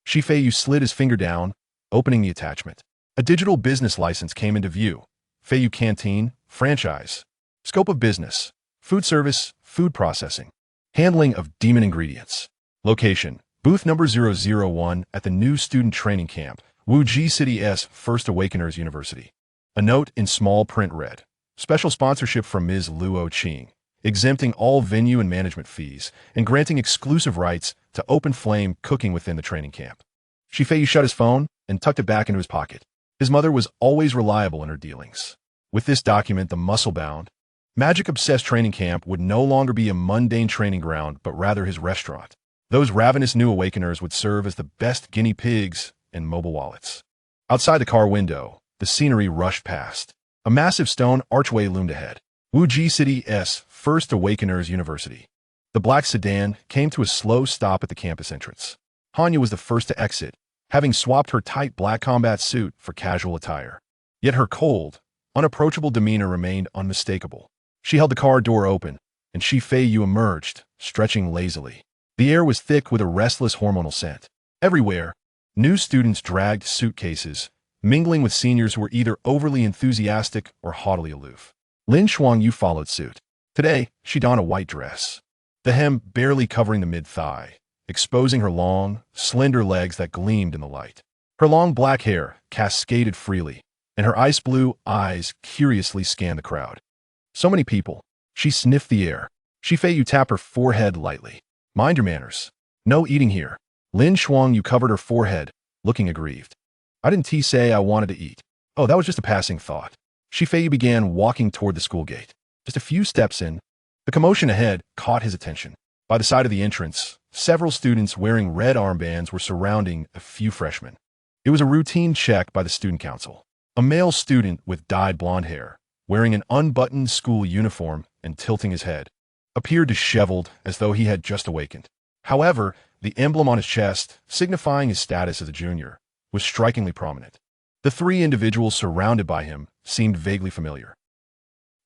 Feiyu slid his finger down, opening the attachment. A digital business license came into view. Feiyu Canteen, franchise. Scope of business: food service, food processing. Handling of demon ingredients. Location: booth number 001 at the new student training camp, Wuji City's First Awakeners University. A note in small print read: special sponsorship from Ms. Luo Qing, exempting all venue and management fees and granting exclusive rights to open flame cooking within the training camp. Feiyu shut his phone and tucked it back into his pocket. His mother was always reliable in her dealings. With this document, the muscle-bound, magic-obsessed training camp would no longer be a mundane training ground, but rather his restaurant. Those ravenous new awakeners would serve as the best guinea pigs and mobile wallets. Outside the car window, the scenery rushed past. A massive stone archway loomed ahead. Wuji City's First Awakeners University. The black sedan came to a slow stop at the campus entrance. Hanya was the first to exit, having swapped her tight black combat suit for casual attire. Yet her cold, unapproachable demeanor remained unmistakable. She held the car door open, and Feiyu emerged, stretching lazily. The air was thick with a restless hormonal scent. Everywhere, new students dragged suitcases, mingling with seniors who were either overly enthusiastic or haughtily aloof. Lin Shuangyu followed suit. Today, she donned a white dress, the hem barely covering the mid-thigh, exposing her long, slender legs that gleamed in the light. Her long black hair cascaded freely, and her ice blue eyes curiously scanned the crowd. So many people. She sniffed the air. Feiyu tapped her forehead lightly. Mind your manners. No eating here. Lin Shuangyu covered her forehead, looking aggrieved. I didn't say I wanted to eat. Oh, that was just a passing thought. Feiyu began walking toward the school gate. Just a few steps in, the commotion ahead caught his attention. By the side of the entrance, several students wearing red armbands were surrounding a few freshmen. It was a routine check by the student council. A male student with dyed blonde hair, wearing an unbuttoned school uniform and tilting his head, appeared disheveled as though he had just awakened. However, the emblem on his chest, signifying his status as a junior, was strikingly prominent. The 3 individuals surrounded by him seemed vaguely familiar.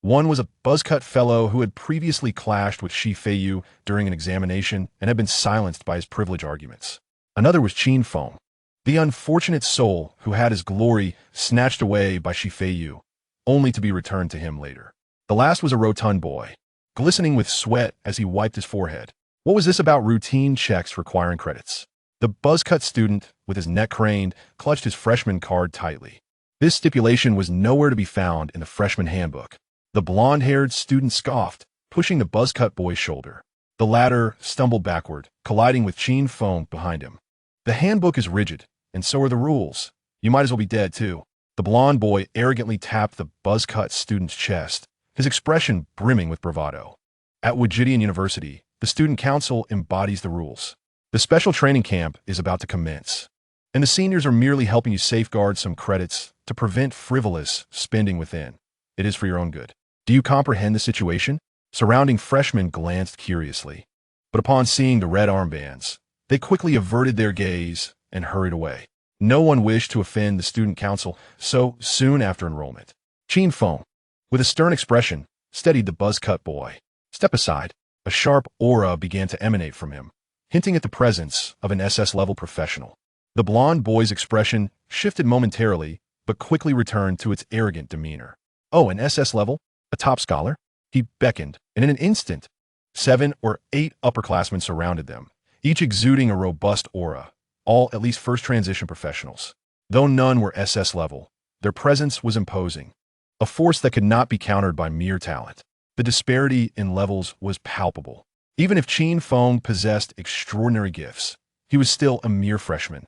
One was a buzzcut fellow who had previously clashed with Feiyu during an examination and had been silenced by his privilege arguments. Another was Qin Feng, the unfortunate soul who had his glory snatched away by Feiyu, only to be returned to him later. The last was a rotund boy, glistening with sweat as he wiped his forehead. What was this about routine checks requiring credits? The buzzcut student, with his neck craned, clutched his freshman card tightly. This stipulation was nowhere to be found in the freshman handbook. The blonde-haired student scoffed, pushing the buzzcut boy's shoulder. The latter stumbled backward, colliding with Qin Feng behind him. The handbook is rigid, and so are the rules. You might as well be dead, too. The blonde boy arrogantly tapped the buzzcut student's chest, his expression brimming with bravado. At Wujidian University, the student council embodies the rules. The special training camp is about to commence, and the seniors are merely helping you safeguard some credits to prevent frivolous spending within. It is for your own good. Do you comprehend the situation? Surrounding freshmen glanced curiously, but upon seeing the red armbands, they quickly averted their gaze and hurried away. No one wished to offend the student council so soon after enrollment. Qin Feng, with a stern expression, steadied the buzzcut boy. Step aside. A sharp aura began to emanate from him, hinting at the presence of an SS-level professional. The blonde boy's expression shifted momentarily, but quickly returned to its arrogant demeanor. Oh, an SS level? A top scholar? He beckoned, and in an instant, 7 or 8 upperclassmen surrounded them, each exuding a robust aura, all at least first transition professionals. Though none were SS level, their presence was imposing, a force that could not be countered by mere talent. The disparity in levels was palpable. Even if Qin Feng possessed extraordinary gifts, he was still a mere freshman,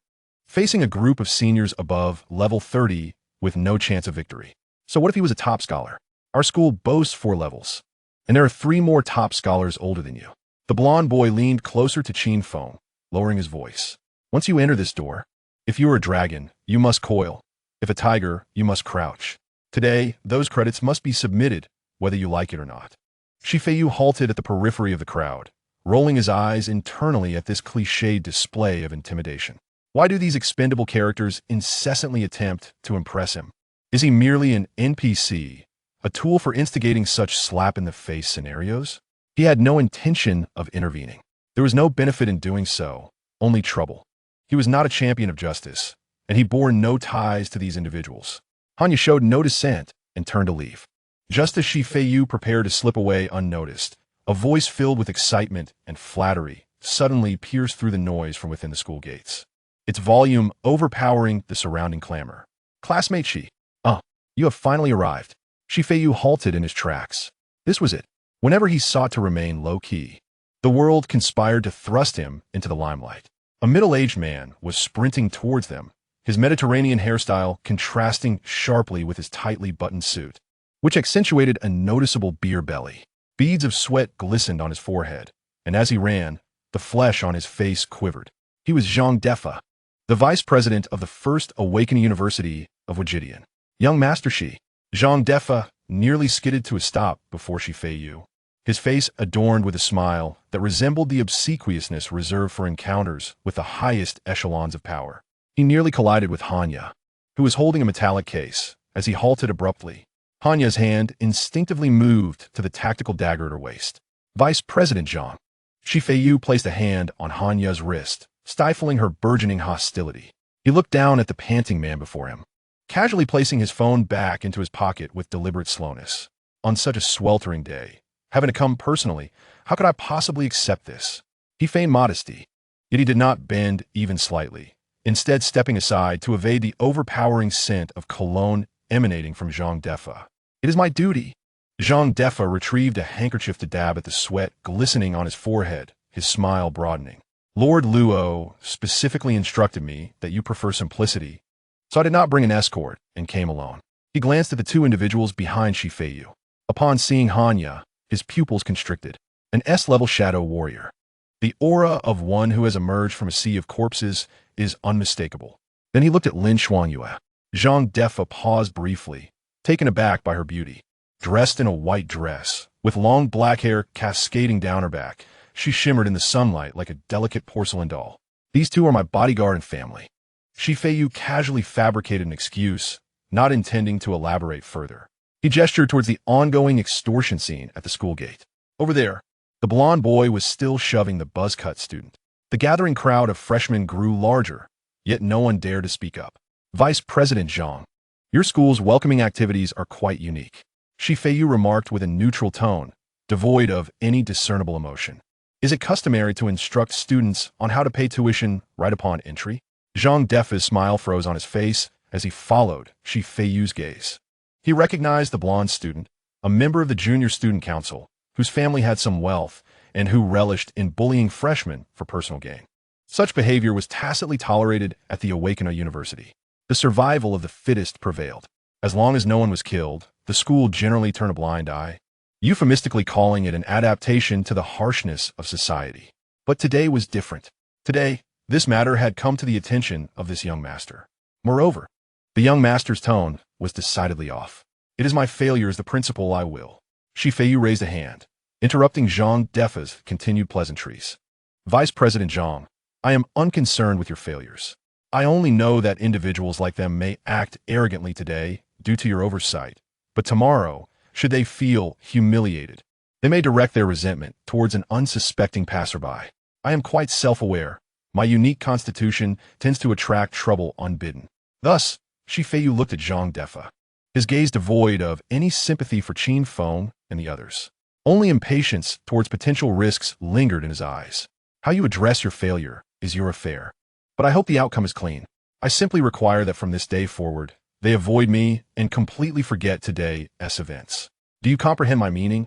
facing a group of seniors above level 30 with no chance of victory. So what if he was a top scholar? Our school boasts 4 levels, and there are 3 more top scholars older than you. The blonde boy leaned closer to Qin Feng, lowering his voice. Once you enter this door, if you are a dragon, you must coil. If a tiger, you must crouch. Today, those credits must be submitted, whether you like it or not. Feiyu halted at the periphery of the crowd, rolling his eyes internally at this cliched display of intimidation. Why do these expendable characters incessantly attempt to impress him? Is he merely an NPC, a tool for instigating such slap-in-the-face scenarios? He had no intention of intervening. There was no benefit in doing so, only trouble. He was not a champion of justice, and he bore no ties to these individuals. Hanya showed no dissent and turned to leave. Just as Feiyu prepared to slip away unnoticed, a voice filled with excitement and flattery suddenly pierced through the noise from within the school gates, its volume overpowering the surrounding clamor. "Classmate you have finally arrived." Feiyu halted in his tracks. This was it. Whenever he sought to remain low-key, the world conspired to thrust him into the limelight. A middle-aged man was sprinting towards them, his Mediterranean hairstyle contrasting sharply with his tightly buttoned suit, which accentuated a noticeable beer belly. Beads of sweat glistened on his forehead, and as he ran, the flesh on his face quivered. He was Zhang Defa, the vice president of the First Awakening University of Wajidian. "Young Master Zhang Defa nearly skidded to a stop before Feiyu, his face adorned with a smile that resembled the obsequiousness reserved for encounters with the highest echelons of power. He nearly collided with Hanya, who was holding a metallic case. As he halted abruptly, Hanya's hand instinctively moved to the tactical dagger at her waist. "Vice President Zhang." Feiyu placed a hand on Hanya's wrist, stifling her burgeoning hostility. He looked down at the panting man before him, casually placing his phone back into his pocket with deliberate slowness. On such a sweltering day, having to come personally, how could I possibly accept this? He feigned modesty, yet he did not bend even slightly, instead stepping aside to evade the overpowering scent of cologne emanating from Zhang Defa. "It is my duty." Zhang Defa retrieved a handkerchief to dab at the sweat glistening on his forehead, his smile broadening. "Lord Luo specifically instructed me that you prefer simplicity, so I did not bring an escort and came alone." He glanced at the two individuals behind Feiyu. Upon seeing Hanya, his pupils constricted. An S-level shadow warrior. The aura of one who has emerged from a sea of corpses is unmistakable. Then he looked at Lin Xuanyue. Zhang Defa paused briefly, taken aback by her beauty. Dressed in a white dress, with long black hair cascading down her back, she shimmered in the sunlight like a delicate porcelain doll. "These two are my bodyguard and family." Feiyu casually fabricated an excuse, not intending to elaborate further. He gestured towards the ongoing extortion scene at the school gate. Over there, the blonde boy was still shoving the buzz-cut student. The gathering crowd of freshmen grew larger, yet no one dared to speak up. "Vice President Zhang, your school's welcoming activities are quite unique," Feiyu remarked with a neutral tone, devoid of any discernible emotion. "Is it customary to instruct students on how to pay tuition right upon entry?" Zhang Defa's smile froze on his face as he followed Feiyu's gaze. He recognized the blonde student, a member of the junior student council, whose family had some wealth and who relished in bullying freshmen for personal gain. Such behavior was tacitly tolerated at the Awakener University. The survival of the fittest prevailed. As long as no one was killed, the school generally turned a blind eye, euphemistically calling it an adaptation to the harshness of society. But today was different. Today, this matter had come to the attention of this young master. Moreover, the young master's tone was decidedly off. "It is my failure as the principal I will." Feiyu raised a hand, interrupting Zhang Defa's continued pleasantries. "Vice President Zhang, I am unconcerned with your failures. I only know that individuals like them may act arrogantly today due to your oversight, but tomorrow, should they feel humiliated, they may direct their resentment towards an unsuspecting passerby. I am quite self-aware. My unique constitution tends to attract trouble unbidden." Thus, Feiyu looked at Zhang Defa, his gaze devoid of any sympathy for Qin Feng and the others. Only impatience towards potential risks lingered in his eyes. "How you address your failure is your affair, but I hope the outcome is clean. I simply require that from this day forward, they avoid me and completely forget today's events. Do you comprehend my meaning,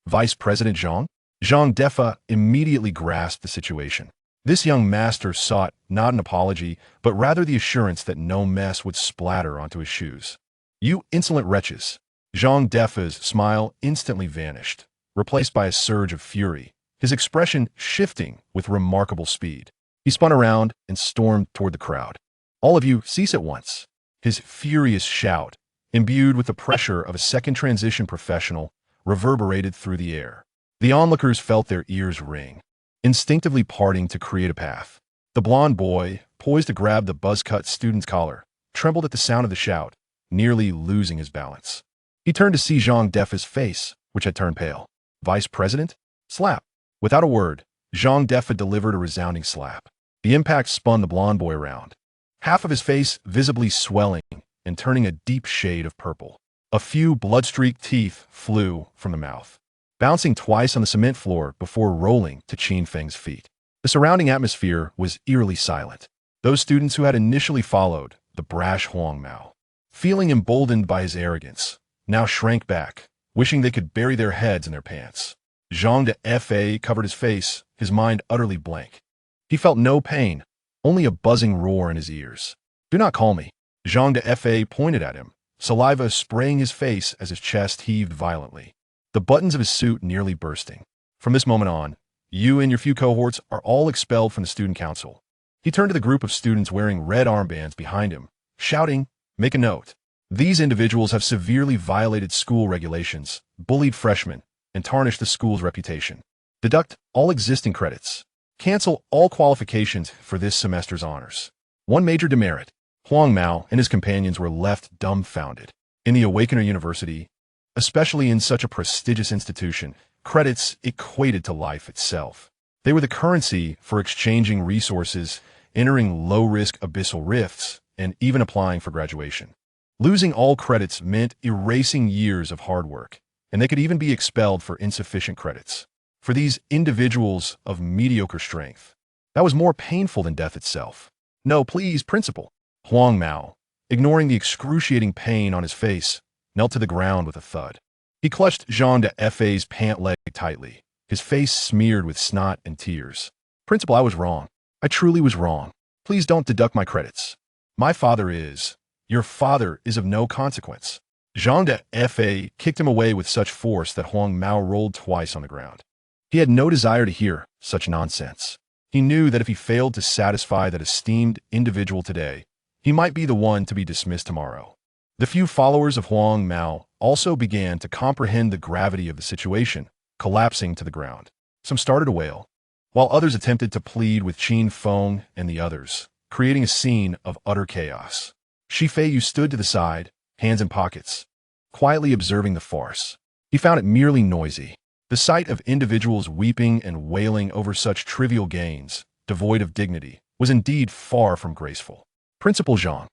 Vice President Zhang?" Zhang Defa immediately grasped the situation. This young master sought not an apology, but rather the assurance that no mess would splatter onto his shoes. "You insolent wretches." Zhang Defa's smile instantly vanished, replaced by a surge of fury, his expression shifting with remarkable speed. He spun around and stormed toward the crowd. "All of you, cease at once." His furious shout, imbued with the pressure of a second transition professional, reverberated through the air. The onlookers felt their ears ring, instinctively parting to create a path. The blond boy, poised to grab the buzz-cut student's collar, trembled at the sound of the shout, nearly losing his balance. He turned to see Zhang Defa's face, which had turned pale. "Vice President?" Slap. Without a word, Zhang Defa delivered a resounding slap. The impact spun the blond boy around, half of his face visibly swelling and turning a deep shade of purple. A few blood-streaked teeth flew from the mouth, bouncing twice on the cement floor before rolling to Qin Feng's feet. The surrounding atmosphere was eerily silent. Those students who had initially followed the brash Huang Mao, feeling emboldened by his arrogance, now shrank back, wishing they could bury their heads in their pants. Zhang Defa covered his face, his mind utterly blank. He felt no pain, only a buzzing roar in his ears. "Do not call me." Zhang Defa pointed at him, saliva spraying his face as his chest heaved violently, the buttons of his suit nearly bursting. "From this moment on, you and your few cohorts are all expelled from the student council." He turned to the group of students wearing red armbands behind him, shouting, "Make a note. These individuals have severely violated school regulations, bullied freshmen, and tarnished the school's reputation. Deduct all existing credits. Cancel all qualifications for this semester's honors." One major demerit. Huang Mao and his companions were left dumbfounded. In the Awakener University, especially in such a prestigious institution, credits equated to life itself. They were the currency for exchanging resources, entering low-risk abyssal rifts, and even applying for graduation. Losing all credits meant erasing years of hard work, and they could even be expelled for insufficient credits. For these individuals of mediocre strength, that was more painful than death itself. "No, please, principal." Huang Mao, ignoring the excruciating pain on his face, knelt to the ground with a thud. He clutched Zhang Defa's pant leg tightly, his face smeared with snot and tears. "Principal, I was wrong. I truly was wrong. Please don't deduct my credits. My father is... Your father is of no consequence." Zhang Defa kicked him away with such force that Huang Mao rolled twice on the ground. He had no desire to hear such nonsense. He knew that if he failed to satisfy that esteemed individual today, he might be the one to be dismissed tomorrow. The few followers of Huang Mao also began to comprehend the gravity of the situation, collapsing to the ground. Some started to wail, while others attempted to plead with Qin Feng and the others, creating a scene of utter chaos. Feiyu stood to the side, hands in pockets, quietly observing the farce. He found it merely noisy. The sight of individuals weeping and wailing over such trivial gains, devoid of dignity, was indeed far from graceful. "Principal Zhang."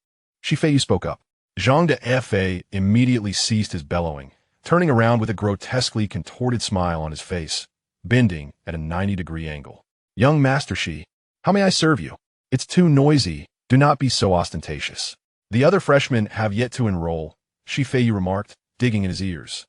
Feiyu spoke up. Zhang Defa immediately ceased his bellowing, turning around with a grotesquely contorted smile on his face, bending at a 90-degree angle. "Young Master Shi, how may I serve you? It's too noisy. Do not be so ostentatious." "The other freshmen have yet to enroll," Feiyu remarked, digging in his ears.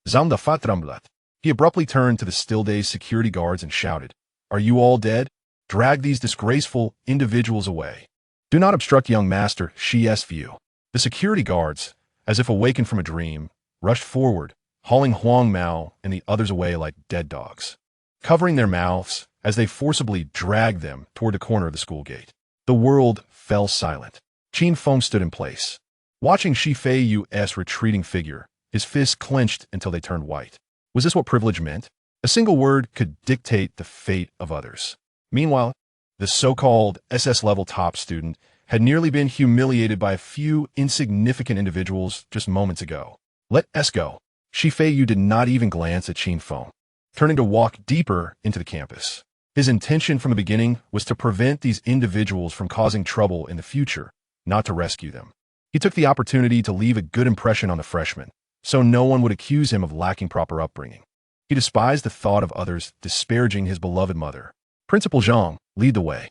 "Zam da fatramblat." He abruptly turned to the still-dazed security guards and shouted, "Are you all dead? Drag these disgraceful individuals away. Do not obstruct young Master Shi's view." The security guards, as if awakened from a dream, rushed forward, hauling Huang Mao and the others away like dead dogs, covering their mouths as they forcibly dragged them toward the corner of the school gate. The world fell silent. Qin Feng stood in place, watching Feiyu's retreating figure, his fists clenched until they turned white. Was this what privilege meant? A single word could dictate the fate of others. Meanwhile, the so-called SS-level top student had nearly been humiliated by a few insignificant individuals just moments ago. "Let us go." Feiyu did not even glance at Qin Feng, turning to walk deeper into the campus. His intention from the beginning was to prevent these individuals from causing trouble in the future, not to rescue them. He took the opportunity to leave a good impression on the freshmen, so no one would accuse him of lacking proper upbringing. He despised the thought of others disparaging his beloved mother. "Principal Zhang, lead the way."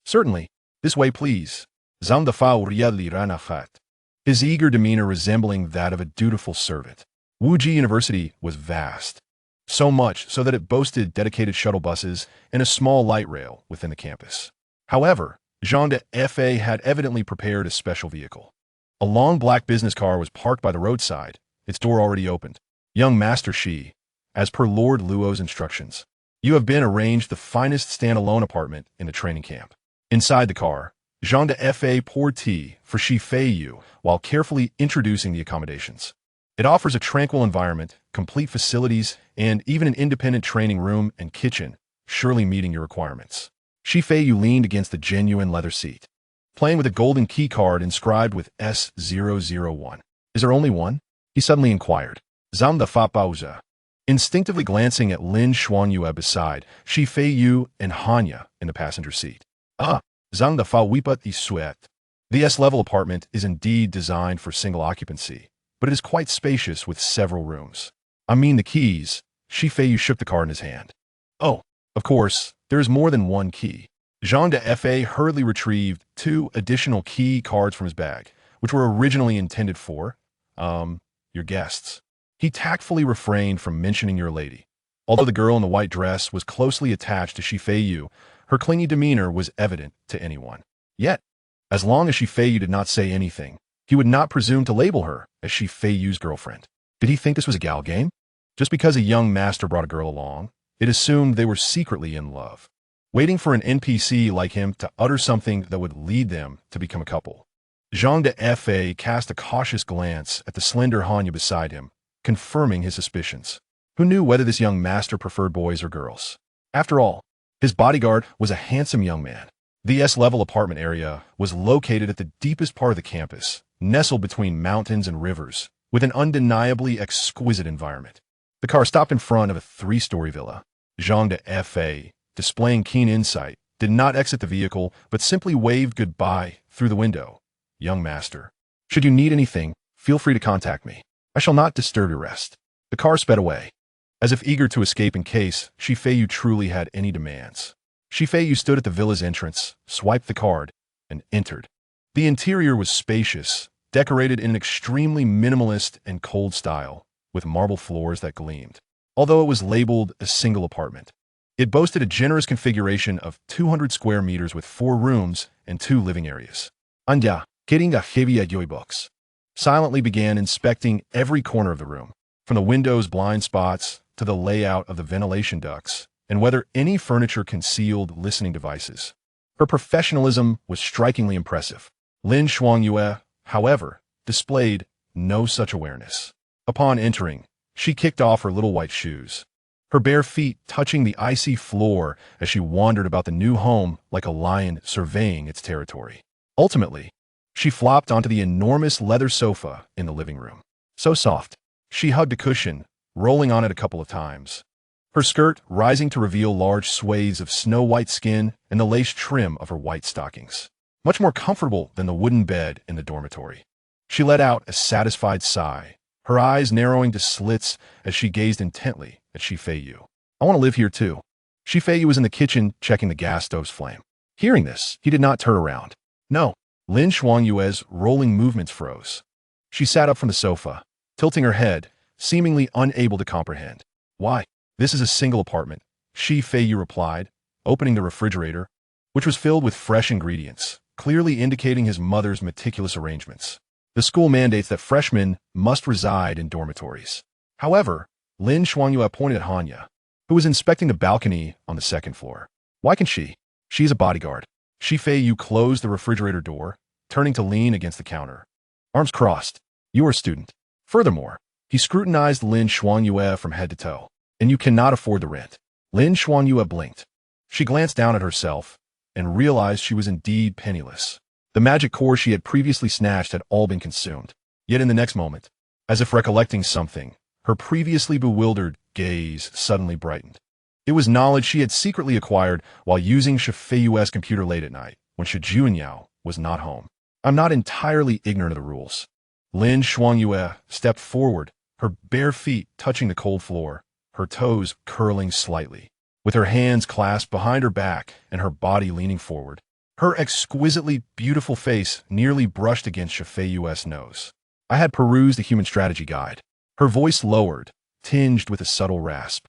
Certainly. This way, please." Zhang Defa Riyadli Ranachat, his eager demeanor resembling that of a dutiful servant. Wuji University was vast, so much so that it boasted dedicated shuttle buses and a small light rail within the campus. However, Zhang Defa had evidently prepared a special vehicle. A long black business car was parked by the roadside, its door already opened. "Young Master Shi, as per Lord Luo's instructions." You have been arranged the finest standalone apartment in the training camp. Inside the car, Jean de Fa poured tea for Feiyu while carefully introducing the accommodations. It offers a tranquil environment, complete facilities, and even an independent training room and kitchen, surely meeting your requirements. Feiyu leaned against the genuine leather seat, playing with a golden key card inscribed with S001. Is there only one? He suddenly inquired. Zam the fa pausa. Instinctively glancing at Lin Xuanyue beside, Feiyu and Hanya in the passenger seat. Ah, Zang the fa wipat is sweat. The S-level apartment is indeed designed for single occupancy, but it is quite spacious with several rooms. I mean the keys. Feiyu shook the card in his hand. Oh, of course, there is more than one key. Jean de Fa hurriedly retrieved 2 additional key cards from his bag, which were originally intended for, your guests. He tactfully refrained from mentioning your lady. Although the girl in the white dress was closely attached to Feiyu, her clingy demeanor was evident to anyone. Yet, as long as Feiyu did not say anything, he would not presume to label her as Feiyu's girlfriend. Did he think this was a galgame? Just because a young master brought a girl along, it assumed they were secretly in love, waiting for an NPC like him to utter something that would lead them to become a couple. Jean de Fa cast a cautious glance at the slender Hanya beside him, confirming his suspicions. Who knew whether this young master preferred boys or girls? After all, his bodyguard was a handsome young man. The S-level apartment area was located at the deepest part of the campus, nestled between mountains and rivers, with an undeniably exquisite environment. The car stopped in front of a 3-story villa. Jean de Fa, displaying keen insight, did not exit the vehicle, but simply waved goodbye through the window. Young master, should you need anything, feel free to contact me. I shall not disturb your rest. The car sped away, as if eager to escape in case Feiyu truly had any demands. Feiyu stood at the villa's entrance, swiped the card, and entered. The interior was spacious, decorated in an extremely minimalist and cold style, with marble floors that gleamed. Although it was labeled a single apartment, it boasted a generous configuration of 200 square meters with 4 rooms and 2 living areas. Anya, getting a heavy books. Silently began inspecting every corner of the room, from the windows' blind spots to the layout of the ventilation ducts, and whether any furniture concealed listening devices. Her professionalism was strikingly impressive. Lin Xuanyue, however, displayed no such awareness. Upon entering, she kicked off her little white shoes, her bare feet touching the icy floor as she wandered about the new home like a lion surveying its territory. Ultimately, she flopped onto the enormous leather sofa in the living room. So soft, she hugged a cushion, rolling on it a couple of times, her skirt rising to reveal large swathes of snow-white skin and the lace trim of her white stockings. Much more comfortable than the wooden bed in the dormitory. She let out a satisfied sigh, her eyes narrowing to slits as she gazed intently at Feiyu. I want to live here too. Feiyu was in the kitchen checking the gas stove's flame. Hearing this, he did not turn around. No. Lin Xuanyue's rolling movements froze. She sat up from the sofa, tilting her head, seemingly unable to comprehend. Why? This is a single apartment, Feiyu replied, opening the refrigerator, which was filled with fresh ingredients, clearly indicating his mother's meticulous arrangements. The school mandates that freshmen must reside in dormitories. However, Lin Xuanyue pointed at Hanya, who was inspecting the balcony on the 2nd floor. Why can she? She's a bodyguard. Feiyu closed the refrigerator door, turning to lean against the counter. Arms crossed. You are a student. Furthermore, he scrutinized Lin Xuanyue from head to toe. And you cannot afford the rent. Lin Xuanyue blinked. She glanced down at herself and realized she was indeed penniless. The magic core she had previously snatched had all been consumed. Yet in the next moment, as if recollecting something, her previously bewildered gaze suddenly brightened. It was knowledge she had secretly acquired while using Feiyu's computer late at night, when Junyao was not home. I'm not entirely ignorant of the rules. Lin Xuanyue stepped forward, her bare feet touching the cold floor, her toes curling slightly. With her hands clasped behind her back and her body leaning forward, her exquisitely beautiful face nearly brushed against Feiyu's nose. I had perused the human strategy guide. Her voice lowered, tinged with a subtle rasp,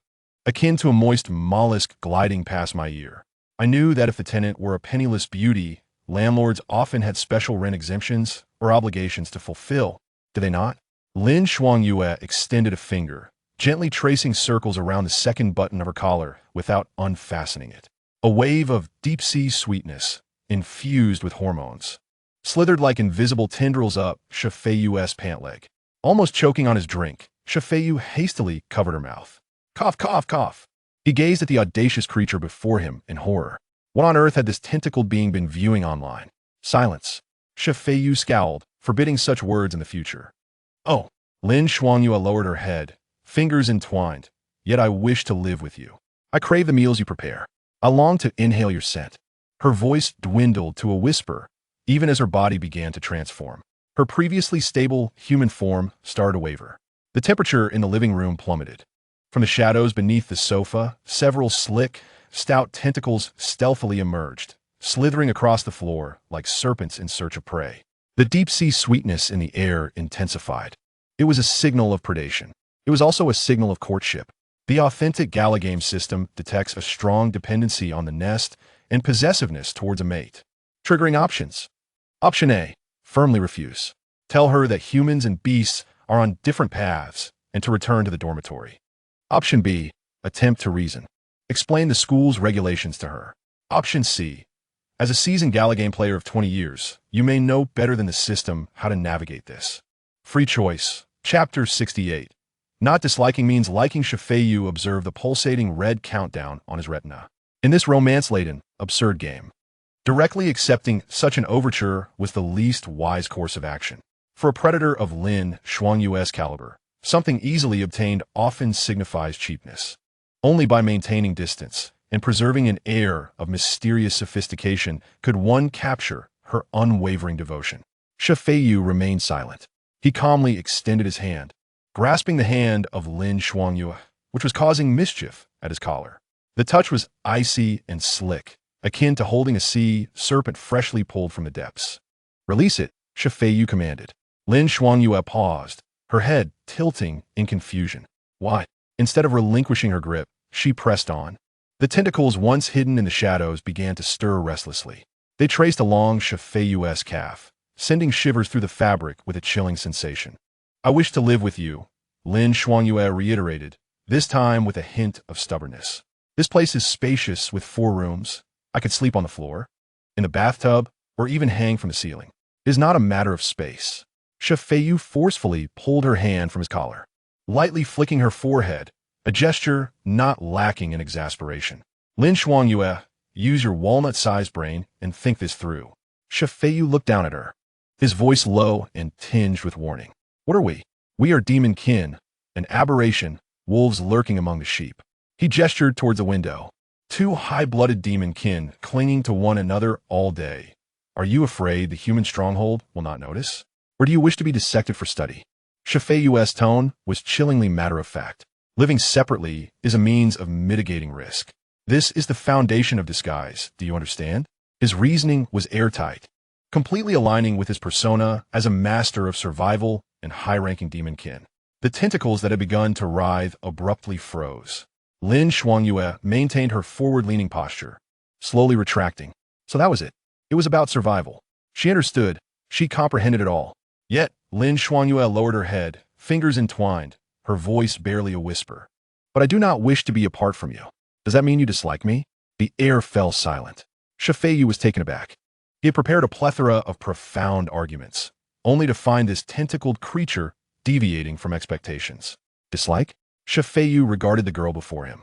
akin to a moist mollusk gliding past my ear. I knew that if the tenant were a penniless beauty, landlords often had special rent exemptions or obligations to fulfill. Did they not? Lin Xuanyue extended a finger, gently tracing circles around the second button of her collar without unfastening it. A wave of deep-sea sweetness, infused with hormones, slithered like invisible tendrils up Feiyu's pant leg. Almost choking on his drink, Feiyu hastily covered her mouth. Cough, cough, cough. He gazed at the audacious creature before him in horror. What on earth had this tentacled being been viewing online? Silence. Feiyu scowled, forbidding such words in the future. Oh. Lin Xuangyue lowered her head, fingers entwined. Yet I wish to live with you. I crave the meals you prepare. I long to inhale your scent. Her voice dwindled to a whisper, even as her body began to transform. Her previously stable human form started to waver. The temperature in the living room plummeted. From the shadows beneath the sofa, several slick, stout tentacles stealthily emerged, slithering across the floor like serpents in search of prey. The deep-sea sweetness in the air intensified. It was a signal of predation. It was also a signal of courtship. The authentic galgame system detects a strong dependency on the nest and possessiveness towards a mate. Triggering options. Option A. Firmly refuse. Tell her that humans and beasts are on different paths and to return to the dormitory. Option B. Attempt to reason. Explain the school's regulations to her. Option C. As a seasoned galgame player of 20 years, you may know better than the system how to navigate this. Free choice. Chapter 68. Not disliking means liking. Feiyu observed the pulsating red countdown on his retina. In this romance-laden, absurd game, directly accepting such an overture was the least wise course of action. For a predator of Lin Xuangyue's caliber, something easily obtained often signifies cheapness. Only by maintaining distance and preserving an air of mysterious sophistication could one capture her unwavering devotion. Feiyu remained silent. He calmly extended his hand, grasping the hand of Lin Xuangyue, which was causing mischief at his collar. The touch was icy and slick, akin to holding a sea serpent freshly pulled from the depths. Release it, Feiyu commanded. Lin Xuangyue paused, her head tilting in confusion. Why? Instead of relinquishing her grip, she pressed on. The tentacles once hidden in the shadows began to stir restlessly. They traced along Feiyu's calf, sending shivers through the fabric with a chilling sensation. I wish to live with you, Lin Xuangyue reiterated, this time with a hint of stubbornness. This place is spacious with 4 rooms. I could sleep on the floor, in the bathtub, or even hang from the ceiling. It is not a matter of space. Feiyu forcefully pulled her hand from his collar, lightly flicking her forehead, a gesture not lacking in exasperation. Lin Xuangyue, use your walnut-sized brain and think this through. Feiyu looked down at her, his voice low and tinged with warning. What are we? We are demon kin, an aberration, wolves lurking among the sheep. He gestured towards the window. 2 high-blooded demon kin clinging to one another all day. Are you afraid the human stronghold will not notice? Or do you wish to be dissected for study? Feiyu's tone was chillingly matter-of-fact. Living separately is a means of mitigating risk. This is the foundation of disguise, do you understand? His reasoning was airtight, completely aligning with his persona as a master of survival and high-ranking demon kin. The tentacles that had begun to writhe abruptly froze. Lin Xuangyue maintained her forward-leaning posture, slowly retracting. So that was it. It was about survival. She understood. She comprehended it all. Yet, Lin Xuangyue lowered her head, fingers entwined, her voice barely a whisper. But I do not wish to be apart from you. Does that mean you dislike me? The air fell silent. Feiyu was taken aback. He had prepared a plethora of profound arguments, only to find this tentacled creature deviating from expectations. Dislike? Feiyu regarded the girl before him,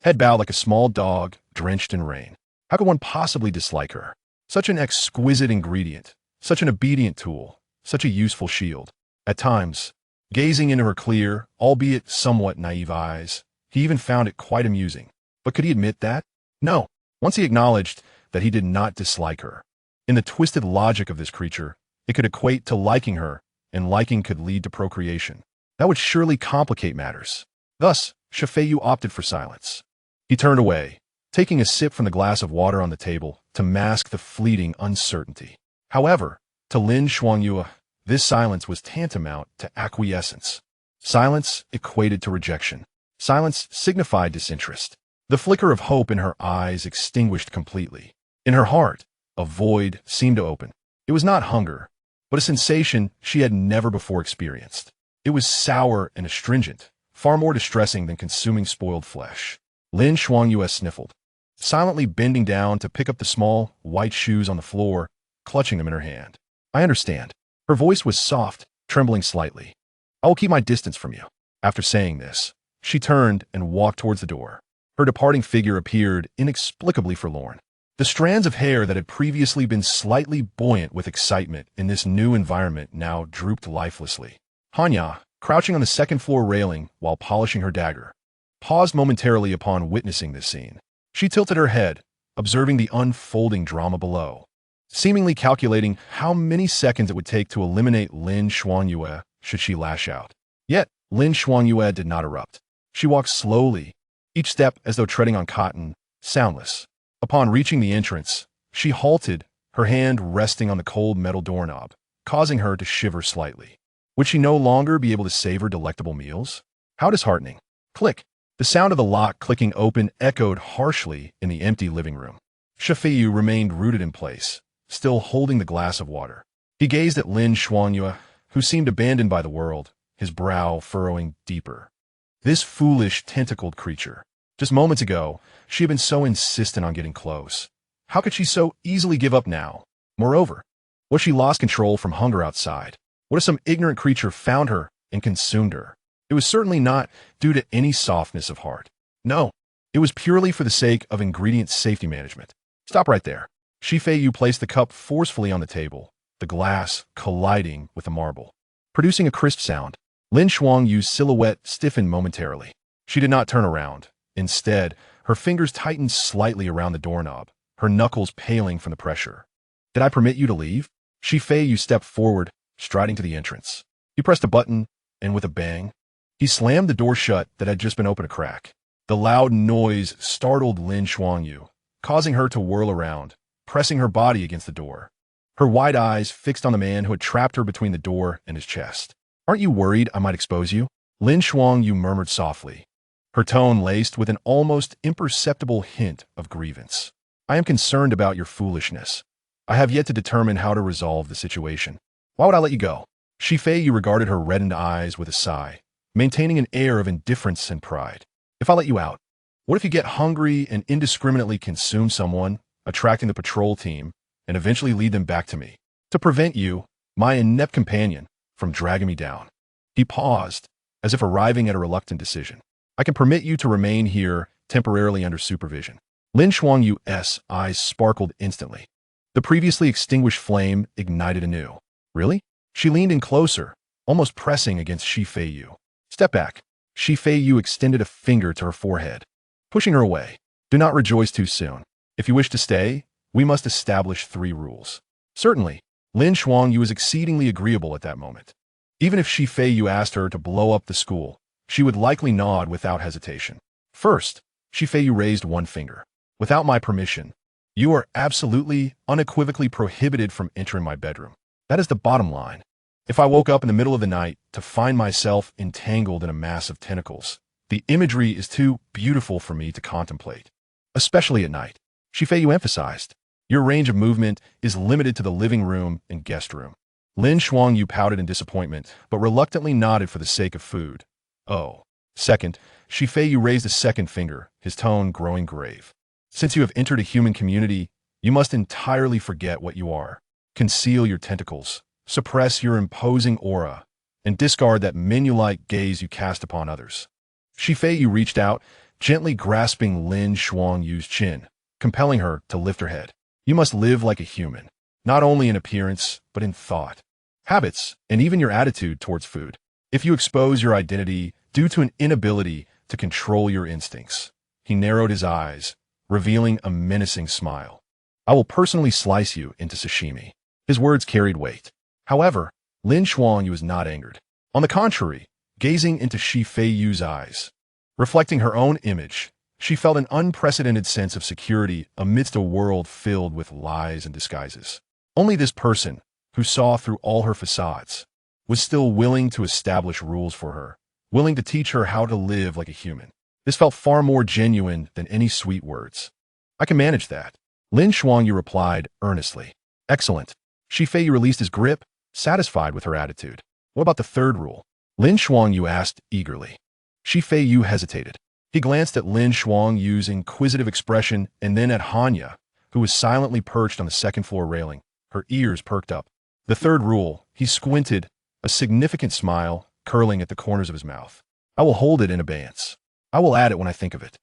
head bowed like a small dog drenched in rain. How could one possibly dislike her? Such an exquisite ingredient, such an obedient tool, such a useful shield. At times, gazing into her clear, albeit somewhat naive eyes, he even found it quite amusing. But could he admit that? No. Once he acknowledged that he did not dislike her. In the twisted logic of this creature, it could equate to liking her, and liking could lead to procreation. That would surely complicate matters. Thus, Feiyu opted for silence. He turned away, taking a sip from the glass of water on the table to mask the fleeting uncertainty. However, to Lin Xuangyue, this silence was tantamount to acquiescence. Silence equated to rejection. Silence signified disinterest. The flicker of hope in her eyes extinguished completely. In her heart, a void seemed to open. It was not hunger, but a sensation she had never before experienced. It was sour and astringent, far more distressing than consuming spoiled flesh. Lin Xuangyue sniffled, silently bending down to pick up the small, white shoes on the floor, clutching them in her hand. I understand. Her voice was soft, trembling slightly. I will keep my distance from you. After saying this, she turned and walked towards the door. Her departing figure appeared inexplicably forlorn. The strands of hair that had previously been slightly buoyant with excitement in this new environment now drooped lifelessly. Hanya, crouching on the second-floor railing while polishing her dagger, paused momentarily upon witnessing this scene. She tilted her head, observing the unfolding drama below, seemingly calculating how many seconds it would take to eliminate Lin Xuangyue should she lash out. Yet, Lin Xuangyue did not erupt. She walked slowly, each step as though treading on cotton, soundless. Upon reaching the entrance, she halted, her hand resting on the cold metal doorknob, causing her to shiver slightly. Would she no longer be able to savor delectable meals? How disheartening. Click. The sound of the lock clicking open echoed harshly in the empty living room. Feiyu remained rooted in place, still holding the glass of water. He gazed at Lin Xuangyue, who seemed abandoned by the world, his brow furrowing deeper. This foolish, tentacled creature. Just moments ago, she had been so insistent on getting close. How could she so easily give up now? Moreover, was she lost control from hunger outside? What if some ignorant creature found her and consumed her? It was certainly not due to any softness of heart. No, it was purely for the sake of ingredient safety management. Stop right there. Feiyu placed the cup forcefully on the table, the glass colliding with the marble, producing a crisp sound. Lin Xuangyue's silhouette stiffened momentarily. She did not turn around. Instead, her fingers tightened slightly around the doorknob, her knuckles paling from the pressure. Did I permit you to leave? Feiyu stepped forward, striding to the entrance. He pressed a button, and with a bang, he slammed the door shut that had just been opened a crack. The loud noise startled Lin Xuangyue, causing her to whirl around, pressing her body against the door. Her wide eyes fixed on the man who had trapped her between the door and his chest. Aren't you worried I might expose you? Lin Xuangyue murmured softly, her tone laced with an almost imperceptible hint of grievance. I am concerned about your foolishness. I have yet to determine how to resolve the situation. Why would I let you go? Feiyu regarded her reddened eyes with a sigh, maintaining an air of indifference and pride. If I let you out, what if you get hungry and indiscriminately consume someone, attracting the patrol team, and eventually lead them back to me, to prevent you, my inept companion, from dragging me down? He paused, as if arriving at a reluctant decision. I can permit you to remain here temporarily under supervision. Lin Xuangyue's eyes sparkled instantly. The previously extinguished flame ignited anew. Really? She leaned in closer, almost pressing against Feiyu. Step back. Feiyu extended a finger to her forehead, pushing her away. Do not rejoice too soon. If you wish to stay, we must establish 3 rules. Certainly, Lin Xuangyue was exceedingly agreeable at that moment. Even if Feiyu asked her to blow up the school, she would likely nod without hesitation. First, Feiyu raised one finger. Without my permission, you are absolutely, unequivocally prohibited from entering my bedroom. That is the bottom line. If I woke up in the middle of the night to find myself entangled in a mass of tentacles, the imagery is too beautiful for me to contemplate. Especially at night. Feiyu emphasized, your range of movement is limited to the living room and guest room. Lin Xuangyue pouted in disappointment, but reluctantly nodded for the sake of food. Oh. Second, Feiyu raised a second finger, his tone growing grave. Since you have entered a human community, you must entirely forget what you are. Conceal your tentacles, suppress your imposing aura, and discard that menu-like gaze you cast upon others. Feiyu reached out, gently grasping Lin Xuangyue's chin, compelling her to lift her head. You must live like a human, not only in appearance, but in thought, habits, and even your attitude towards food. If you expose your identity due to an inability to control your instincts, he narrowed his eyes, revealing a menacing smile. I will personally slice you into sashimi. His words carried weight. However, Lin Xuangyue was not angered. On the contrary, gazing into Feiyu's eyes, reflecting her own image, she felt an unprecedented sense of security amidst a world filled with lies and disguises. Only this person, who saw through all her facades, was still willing to establish rules for her, willing to teach her how to live like a human. This felt far more genuine than any sweet words. I can manage that, Lin Xuangyue replied earnestly. Excellent. Feiyu released his grip, satisfied with her attitude. What about the third rule? Lin Xuangyue asked eagerly. Shi Feiyu hesitated. He glanced at Lin Shuangyu's inquisitive expression and then at Hanya, who was silently perched on the second-floor railing, her ears perked up. The third rule, he squinted, a significant smile curling at the corners of his mouth. I will hold it in abeyance. I will add it when I think of it.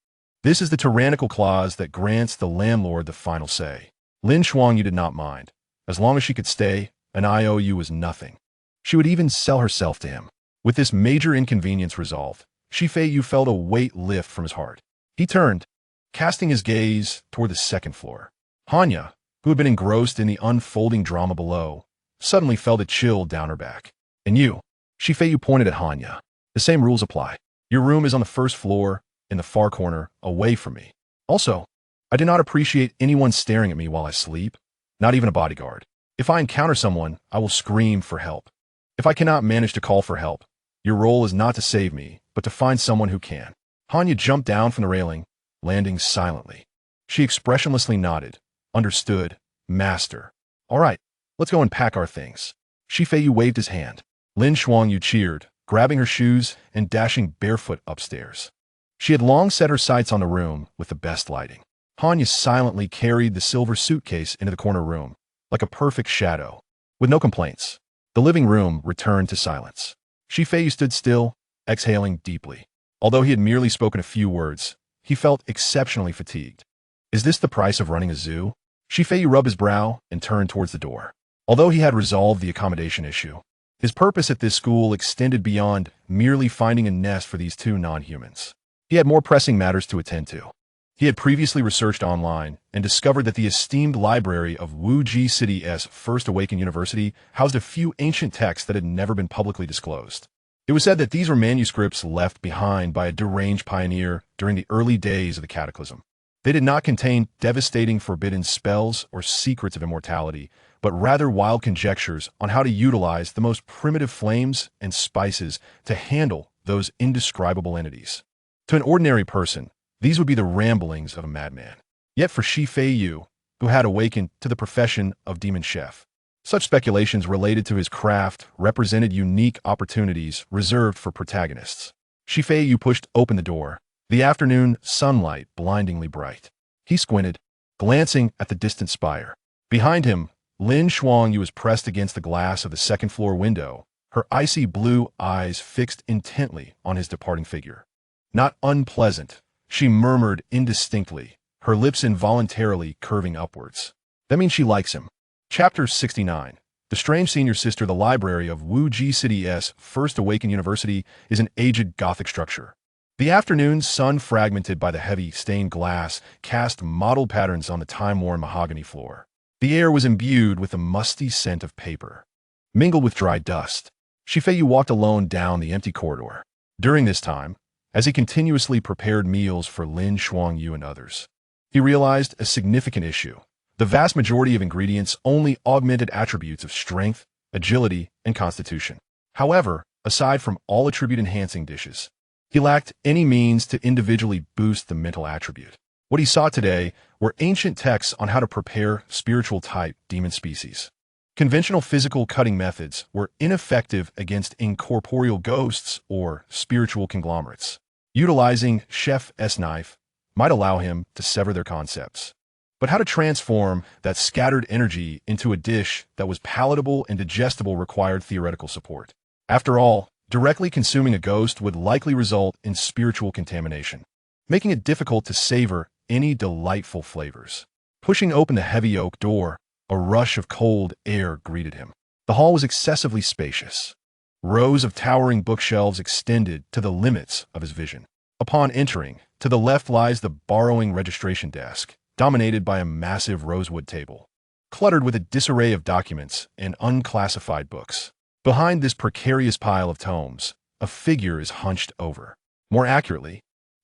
This is the tyrannical clause that grants the landlord the final say. Lin Shuangyu did not mind. As long as she could stay, an IOU was nothing. She would even sell herself to him. With this major inconvenience resolved, Shi Feiyu felt a weight lift from his heart. He turned, casting his gaze toward the second floor. Hanya, who had been engrossed in the unfolding drama below, suddenly felt a chill down her back. And you? Shi Feiyu pointed at Hanya. The same rules apply. Your room is on the first floor, in the far corner, away from me. Also, I do not appreciate anyone staring at me while I sleep, not even a bodyguard. If I encounter someone, I will scream for help. If I cannot manage to call for help, your role is not to save me, but to find someone who can. Hanya jumped down from the railing, landing silently. She expressionlessly nodded. Understood, master. All right, let's go and pack our things. Shi Feiyu waved his hand. Lin Shuangyu cheered, grabbing her shoes and dashing barefoot upstairs. She had long set her sights on the room with the best lighting. Hanya silently carried the silver suitcase into the corner room, like a perfect shadow. With no complaints, the living room returned to silence. Shi Feiyu stood still, exhaling deeply. Although he had merely spoken a few words, he felt exceptionally fatigued. Is this the price of running a zoo? Shi Feiyu rubbed his brow and turned towards the door. Although he had resolved the accommodation issue, his purpose at this school extended beyond merely finding a nest for these two non-humans. He had more pressing matters to attend to. He had previously researched online and discovered that the esteemed library of Wuji City's First Awakened University housed a few ancient texts that had never been publicly disclosed. It was said that these were manuscripts left behind by a deranged pioneer during the early days of the Cataclysm. They did not contain devastating forbidden spells or secrets of immortality, but rather wild conjectures on how to utilize the most primitive flames and spices to handle those indescribable entities. To an ordinary person, these would be the ramblings of a madman. Yet for Shi Feiyu, who had awakened to the profession of demon chef, such speculations related to his craft represented unique opportunities reserved for protagonists. Shi Feiyu pushed open the door, the afternoon sunlight blindingly bright. He squinted, glancing at the distant spire. Behind him, Lin Shuangyu was pressed against the glass of the second-floor window, her icy blue eyes fixed intently on his departing figure. Not unpleasant, she murmured indistinctly, her lips involuntarily curving upwards. That means she likes him. Chapter 69. The strange senior sister. The library of Wuji City's First Awakened University is an aged Gothic structure. The afternoon sun, fragmented by the heavy stained glass, cast mottled patterns on the time-worn mahogany floor. The air was imbued with a musty scent of paper, mingled with dry dust. Shi Feiyu walked alone down the empty corridor. During this time, as he continuously prepared meals for Lin Shuangyu and others, he realized a significant issue. The vast majority of ingredients only augmented attributes of strength, agility, and constitution. However, aside from all attribute-enhancing dishes, he lacked any means to individually boost the mental attribute. What he saw today were ancient texts on how to prepare spiritual-type demon species. Conventional physical cutting methods were ineffective against incorporeal ghosts or spiritual conglomerates. Utilizing Chef's knife might allow him to sever their concepts. But how to transform that scattered energy into a dish that was palatable and digestible required theoretical support. After all, directly consuming a ghost would likely result in spiritual contamination, making it difficult to savor any delightful flavors. Pushing open the heavy oak door, a rush of cold air greeted him. The hall was excessively spacious. Rows of towering bookshelves extended to the limits of his vision. Upon entering, to the left lies the borrowing registration desk, dominated by a massive rosewood table, cluttered with a disarray of documents and unclassified books. Behind this precarious pile of tomes, a figure is hunched over. More accurately,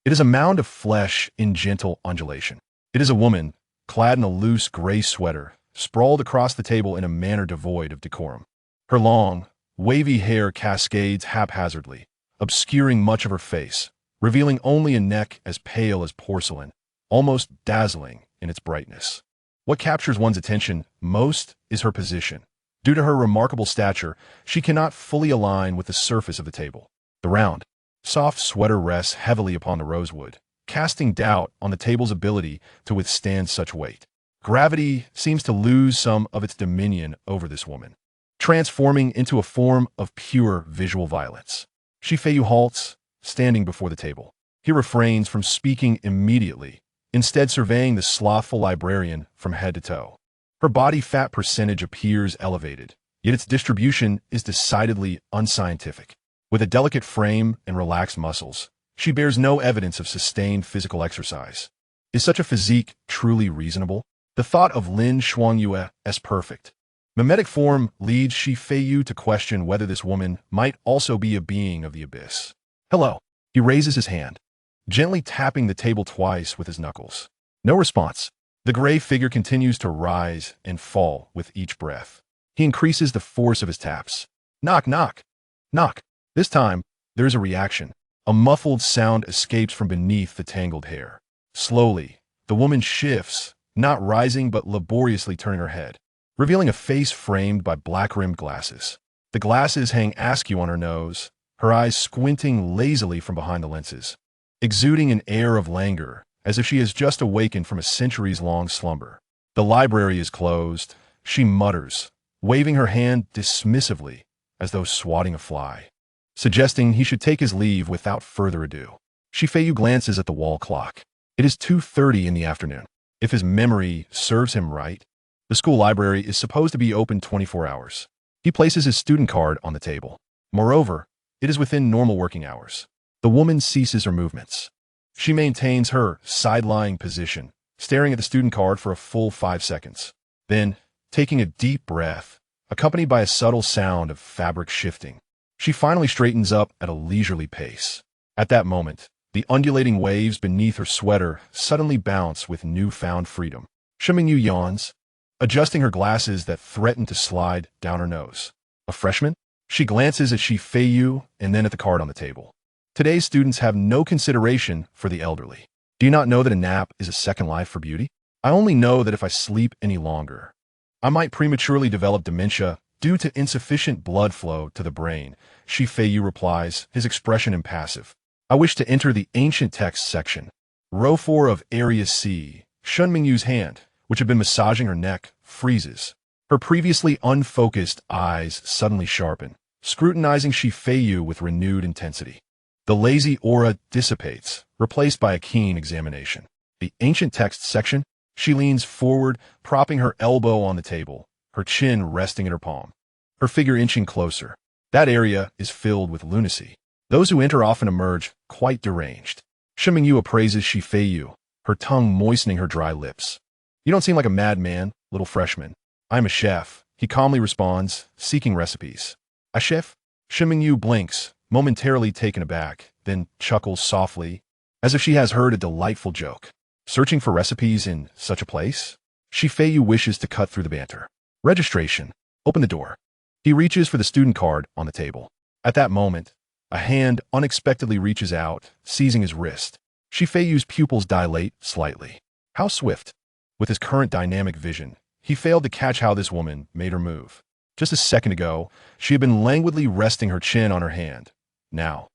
it is a mound of flesh in gentle undulation. It is a woman, clad in a loose gray sweater, sprawled across the table in a manner devoid of decorum. Her long, wavy hair cascades haphazardly, obscuring much of her face, revealing only a neck as pale as porcelain, almost dazzling in its brightness. What captures one's attention most is her position. Due to her remarkable stature, she cannot fully align with the surface of the table. The round, soft sweater rests heavily upon the rosewood, casting doubt on the table's ability to withstand such weight. Gravity seems to lose some of its dominion over this woman, transforming into a form of pure visual violence. Feiyu halts, standing before the table. He refrains from speaking immediately, instead surveying the slothful librarian from head to toe. Her body fat percentage appears elevated, yet its distribution is decidedly unscientific. With a delicate frame and relaxed muscles, she bears no evidence of sustained physical exercise. Is such a physique truly reasonable? The thought of Lin Shuangyue as perfect. Mimetic form leads Feiyu to question whether this woman might also be a being of the abyss. Hello. He raises his hand, gently tapping the table twice with his knuckles. No response. The gray figure continues to rise and fall with each breath. He increases the force of his taps. Knock, knock, knock. This time, there is a reaction. A muffled sound escapes from beneath the tangled hair. Slowly, the woman shifts, not rising but laboriously turning her head, revealing a face framed by black-rimmed glasses. The glasses hang askew on her nose, her eyes squinting lazily from behind the lenses, exuding an air of languor, as if she has just awakened from a centuries-long slumber. The library is closed, she mutters, waving her hand dismissively, as though swatting a fly, suggesting he should take his leave without further ado. Feiyu glances at the wall clock. It is 2:30 in the afternoon. If his memory serves him right, the school library is supposed to be open 24 hours. He places his student card on the table. Moreover, it is within normal working hours. The woman ceases her movements. She maintains her side-lying position, staring at the student card for a full 5 seconds. Then, taking a deep breath, accompanied by a subtle sound of fabric shifting, she finally straightens up at a leisurely pace. At that moment, the undulating waves beneath her sweater suddenly bounce with newfound freedom. Mingyu yawns, adjusting her glasses that threaten to slide down her nose. A freshman? She glances at Feiyu and then at the card on the table. Today's students have no consideration for the elderly. Do you not know that a nap is a second life for beauty? I only know that if I sleep any longer, I might prematurely develop dementia due to insufficient blood flow to the brain. Feiyu replies, his expression impassive. I wish to enter the ancient text section. Row 4 of Area C. Mingyu's hand, which had been massaging her neck, freezes. Her previously unfocused eyes suddenly sharpen, scrutinizing Feiyu with renewed intensity. The lazy aura dissipates, replaced by a keen examination. The ancient text section? She leans forward, propping her elbow on the table, her chin resting in her palm, her figure inching closer. That area is filled with lunacy. Those who enter often emerge quite deranged. Mingyu appraises Feiyu, her tongue moistening her dry lips. You don't seem like a madman, little freshman. I'm a chef, he calmly responds, seeking recipes. A chef? Mingyu blinks, momentarily taken aback, then chuckles softly, as if she has heard a delightful joke. Searching for recipes in such a place? Feiyu wishes to cut through the banter. Registration. Open the door. He reaches for the student card on the table. At that moment, a hand unexpectedly reaches out, seizing his wrist. Feiyu's pupils dilate slightly. How swift! With his current dynamic vision, he failed to catch how this woman made her move. Just a second ago, she had been languidly resting her chin on her hand. Now,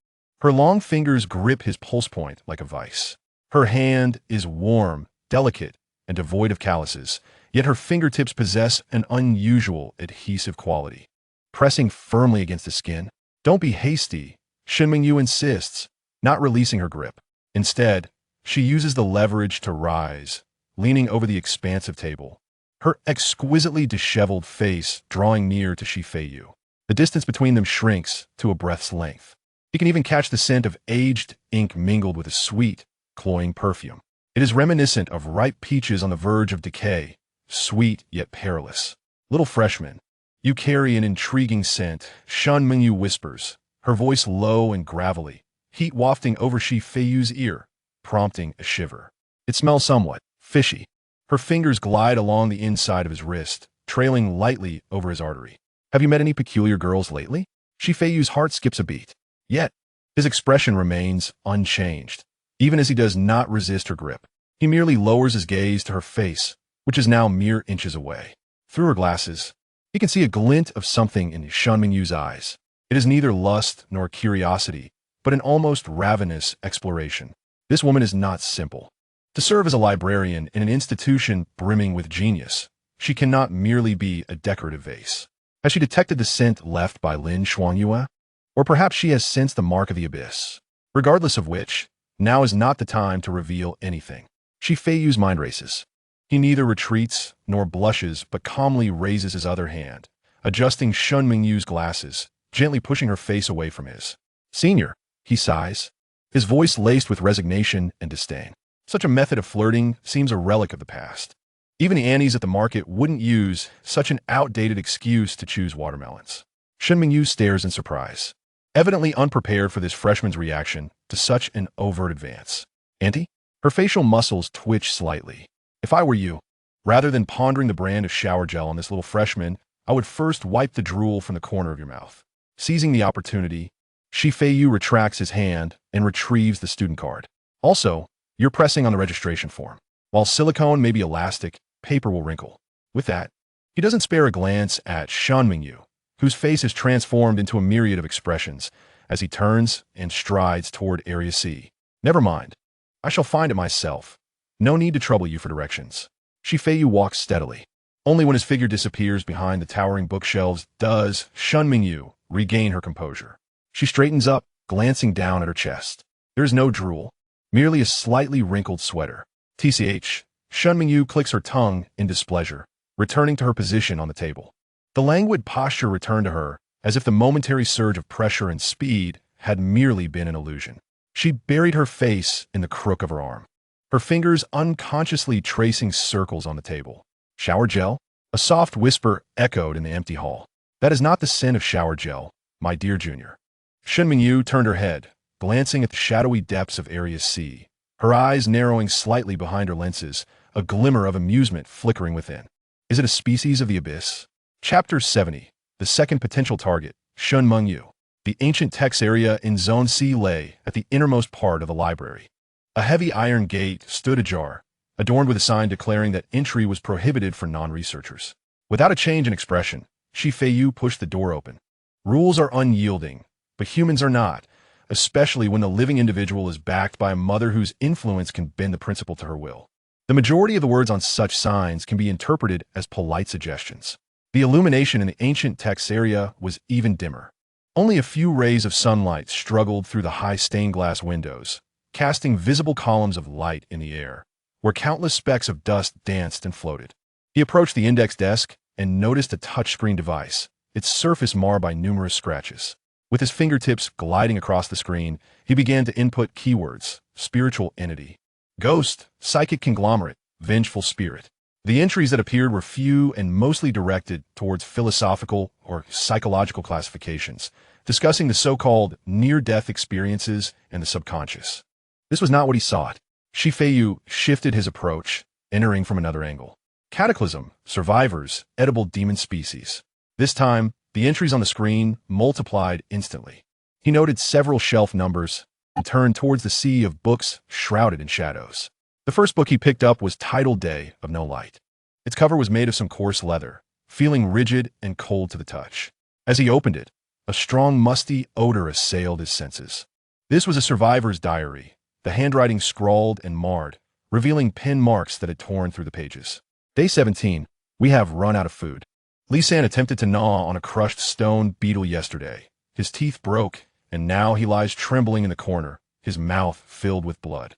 her long fingers grip his pulse point like a vice. Her hand is warm, delicate, and devoid of calluses, yet her fingertips possess an unusual adhesive quality. Pressing firmly against the skin, don't be hasty, Mingyu insists, not releasing her grip. Instead, she uses the leverage to rise, leaning over the expansive table, her exquisitely disheveled face drawing near to Feiyu. The distance between them shrinks to a breath's length. He can even catch the scent of aged ink mingled with a sweet, cloying perfume. It is reminiscent of ripe peaches on the verge of decay, sweet yet perilous. Little freshman, you carry an intriguing scent, Mingyu whispers, her voice low and gravelly, heat wafting over Feiyu's ear, prompting a shiver. It smells somewhat fishy. Her fingers glide along the inside of his wrist, trailing lightly over his artery. Have you met any peculiar girls lately? Feiyu's heart skips a beat. Yet, his expression remains unchanged. Even as he does not resist her grip, he merely lowers his gaze to her face, which is now mere inches away. Through her glasses, he can see a glint of something in Mingyu's eyes. It is neither lust nor curiosity, but an almost ravenous exploration. This woman is not simple. To serve as a librarian in an institution brimming with genius, she cannot merely be a decorative vase. Has she detected the scent left by Lin Shuangyue? Or perhaps she has sensed the mark of the abyss. Regardless of which, now is not the time to reveal anything. Feiyu's mind races. He neither retreats nor blushes, but calmly raises his other hand, adjusting Shun Mingyu's glasses, gently pushing her face away from his. Senior, he sighs, his voice laced with resignation and disdain. Such a method of flirting seems a relic of the past. Even the Annies at the market wouldn't use such an outdated excuse to choose watermelons. Shun Mingyu stares in surprise, evidently unprepared for this freshman's reaction to such an overt advance. Auntie? Her facial muscles twitch slightly. If I were you, rather than pondering the brand of shower gel on this little freshman, I would first wipe the drool from the corner of your mouth. Seizing the opportunity, Feiyu retracts his hand and retrieves the student card. Also, you're pressing on the registration form. While silicone may be elastic, paper will wrinkle. With that, he doesn't spare a glance at Shun Mingyu, whose face is transformed into a myriad of expressions as he turns and strides toward Area C. Never mind. I shall find it myself. No need to trouble you for directions. Feiyu walks steadily. Only when his figure disappears behind the towering bookshelves does Shun Mingyu regain her composure. She straightens up, glancing down at her chest. There is no drool, merely a slightly wrinkled sweater. TCH, Shun Mingyu clicks her tongue in displeasure, returning to her position on the table. The languid posture returned to her, as if the momentary surge of pressure and speed had merely been an illusion. She buried her face in the crook of her arm, her fingers unconsciously tracing circles on the table. Shower gel? A soft whisper echoed in the empty hall. That is not the scent of shower gel, my dear junior. Shun Mingyu turned her head, glancing at the shadowy depths of Area C, her eyes narrowing slightly behind her lenses, a glimmer of amusement flickering within. Is it a species of the abyss? Chapter 70. The second potential target, Shun Mingyu. The ancient text area in Zone C lay at the innermost part of the library. A heavy iron gate stood ajar, adorned with a sign declaring that entry was prohibited for non-researchers. Without a change in expression, Feiyu pushed the door open. Rules are unyielding, but humans are not, especially when the living individual is backed by a mother whose influence can bend the principal to her will. The majority of the words on such signs can be interpreted as polite suggestions. The illumination in the ancient text area was even dimmer. Only a few rays of sunlight struggled through the high stained glass windows, casting visible columns of light in the air, where countless specks of dust danced and floated. He approached the index desk and noticed a touchscreen device, its surface marred by numerous scratches. With his fingertips gliding across the screen, he began to input keywords: spiritual entity, ghost, psychic conglomerate, vengeful spirit. The entries that appeared were few and mostly directed towards philosophical or psychological classifications, discussing the so-called near-death experiences and the subconscious. This was not what he sought. Feiyu shifted his approach, entering from another angle. Cataclysm, survivors, edible demon species. This time, the entries on the screen multiplied instantly. He noted several shelf numbers and turned towards the sea of books shrouded in shadows. The first book he picked up was titled Day of No Light. Its cover was made of some coarse leather, feeling rigid and cold to the touch. As he opened it, a strong musty odor assailed his senses. This was a survivor's diary, the handwriting scrawled and marred, revealing pen marks that had torn through the pages. Day 17. We have run out of food. Lisan attempted to gnaw on a crushed stone beetle yesterday. His teeth broke, and now he lies trembling in the corner, his mouth filled with blood.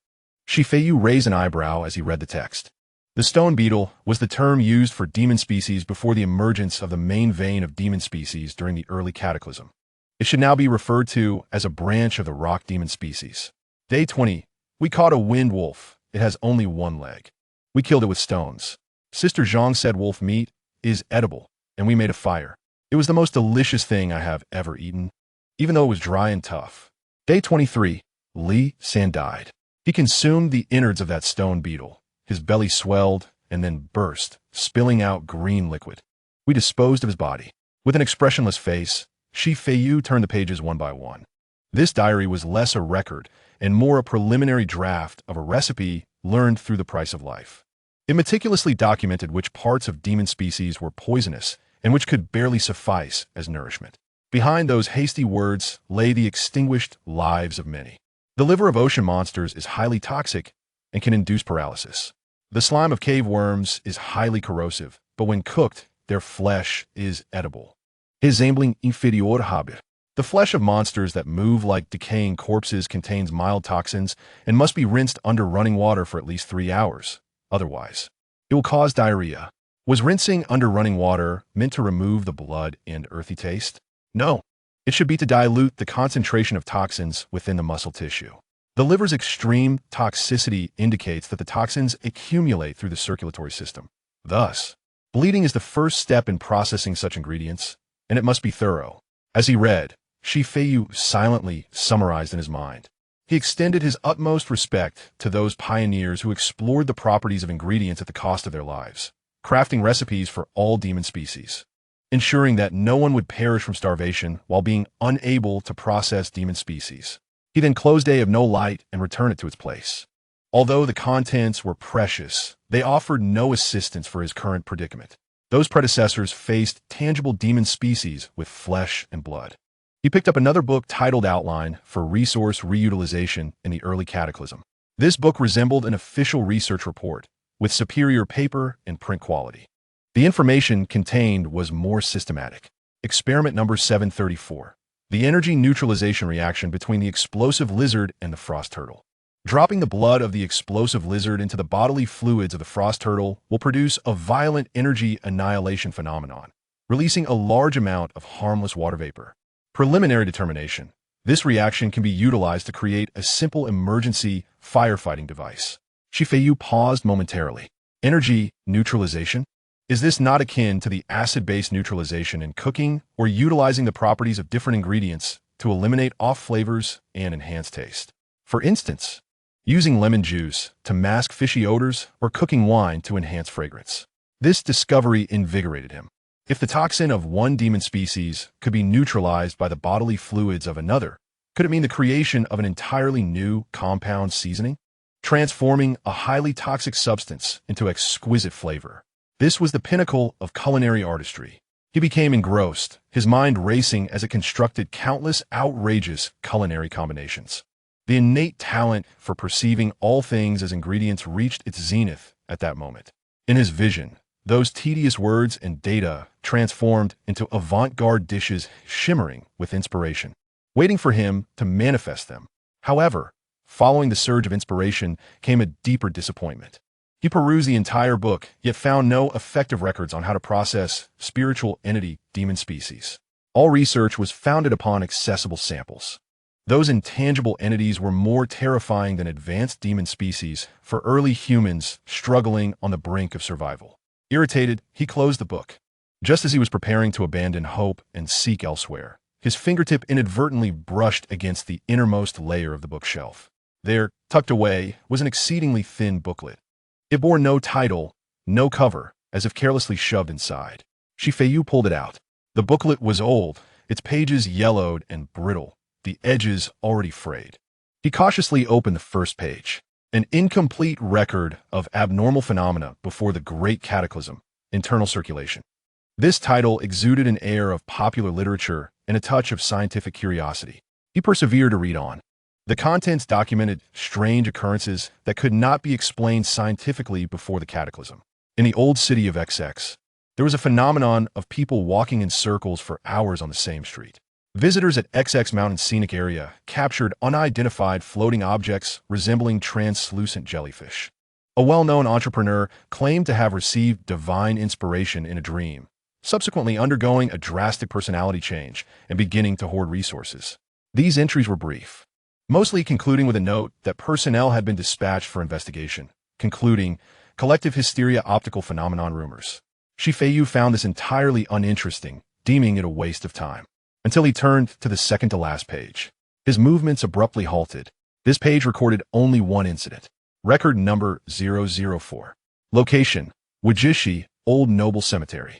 Feiyu raised an eyebrow as he read the text. The stone beetle was the term used for demon species before the emergence of the main vein of demon species during the early cataclysm. It should now be referred to as a branch of the rock demon species. Day 20. We caught a wind wolf. It has only one leg. We killed it with stones. Sister Zhang said wolf meat is edible, and we made a fire. It was the most delicious thing I have ever eaten, even though it was dry and tough. Day 23. Li San died. He consumed the innards of that stone beetle. His belly swelled and then burst, spilling out green liquid. We disposed of his body. With an expressionless face, Feiyu turned the pages one by one. This diary was less a record and more a preliminary draft of a recipe learned through the price of life. It meticulously documented which parts of demon species were poisonous and which could barely suffice as nourishment. Behind those hasty words lay the extinguished lives of many. The liver of ocean monsters is highly toxic and can induce paralysis. The slime of cave worms is highly corrosive, but when cooked, their flesh is edible. Exempling inferior haber. The flesh of monsters that move like decaying corpses contains mild toxins and must be rinsed under running water for at least 3 hours. Otherwise, it will cause diarrhea. Was rinsing under running water meant to remove the blood and earthy taste? No. It should be to dilute the concentration of toxins within the muscle tissue. The liver's extreme toxicity indicates that the toxins accumulate through the circulatory system. Thus, bleeding is the first step in processing such ingredients, and it must be thorough. As he read, Feiyu silently summarized in his mind. He extended his utmost respect to those pioneers who explored the properties of ingredients at the cost of their lives, crafting recipes for all demon species, ensuring that no one would perish from starvation while being unable to process demon species. He then closed Day of No Light and returned it to its place. Although the contents were precious, they offered no assistance for his current predicament. Those predecessors faced tangible demon species with flesh and blood. He picked up another book titled Outline for Resource Reutilization in the Early Cataclysm. This book resembled an official research report, with superior paper and print quality. The information contained was more systematic. Experiment number 734. The energy neutralization reaction between the explosive lizard and the frost turtle. Dropping the blood of the explosive lizard into the bodily fluids of the frost turtle will produce a violent energy annihilation phenomenon, releasing a large amount of harmless water vapor. Preliminary determination. This reaction can be utilized to create a simple emergency firefighting device. Feiyu paused momentarily. Energy neutralization? Is this not akin to the acid-base neutralization in cooking or utilizing the properties of different ingredients to eliminate off flavors and enhance taste? For instance, using lemon juice to mask fishy odors or cooking wine to enhance fragrance. This discovery invigorated him. If the toxin of one demon species could be neutralized by the bodily fluids of another, could it mean the creation of an entirely new compound seasoning, transforming a highly toxic substance into exquisite flavor? This was the pinnacle of culinary artistry. He became engrossed, his mind racing as it constructed countless outrageous culinary combinations. The innate talent for perceiving all things as ingredients reached its zenith at that moment. In his vision, those tedious words and data transformed into avant-garde dishes shimmering with inspiration, waiting for him to manifest them. However, following the surge of inspiration came a deeper disappointment. He perused the entire book, yet found no effective records on how to process spiritual entity demon species. All research was founded upon accessible samples. Those intangible entities were more terrifying than advanced demon species for early humans struggling on the brink of survival. Irritated, he closed the book. Just as he was preparing to abandon hope and seek elsewhere, his fingertip inadvertently brushed against the innermost layer of the bookshelf. There, tucked away, was an exceedingly thin booklet. It bore no title, no cover, as if carelessly shoved inside. Feiyu pulled it out. The booklet was old, its pages yellowed and brittle, the edges already frayed. He cautiously opened the first page. An incomplete record of abnormal phenomena before the Great Cataclysm, internal circulation. This title exuded an air of popular literature and a touch of scientific curiosity. He persevered to read on. The contents documented strange occurrences that could not be explained scientifically before the cataclysm. In the old city of XX, there was a phenomenon of people walking in circles for hours on the same street. Visitors at XX Mountain Scenic Area captured unidentified floating objects resembling translucent jellyfish. A well-known entrepreneur claimed to have received divine inspiration in a dream, subsequently undergoing a drastic personality change and beginning to hoard resources. These entries were brief, mostly concluding with a note that personnel had been dispatched for investigation, concluding, collective hysteria optical phenomenon rumors. Feiyu found this entirely uninteresting, deeming it a waste of time, until he turned to the second-to-last page. His movements abruptly halted. This page recorded only one incident. Record number 004. Location: Wajishi, Old Noble Cemetery.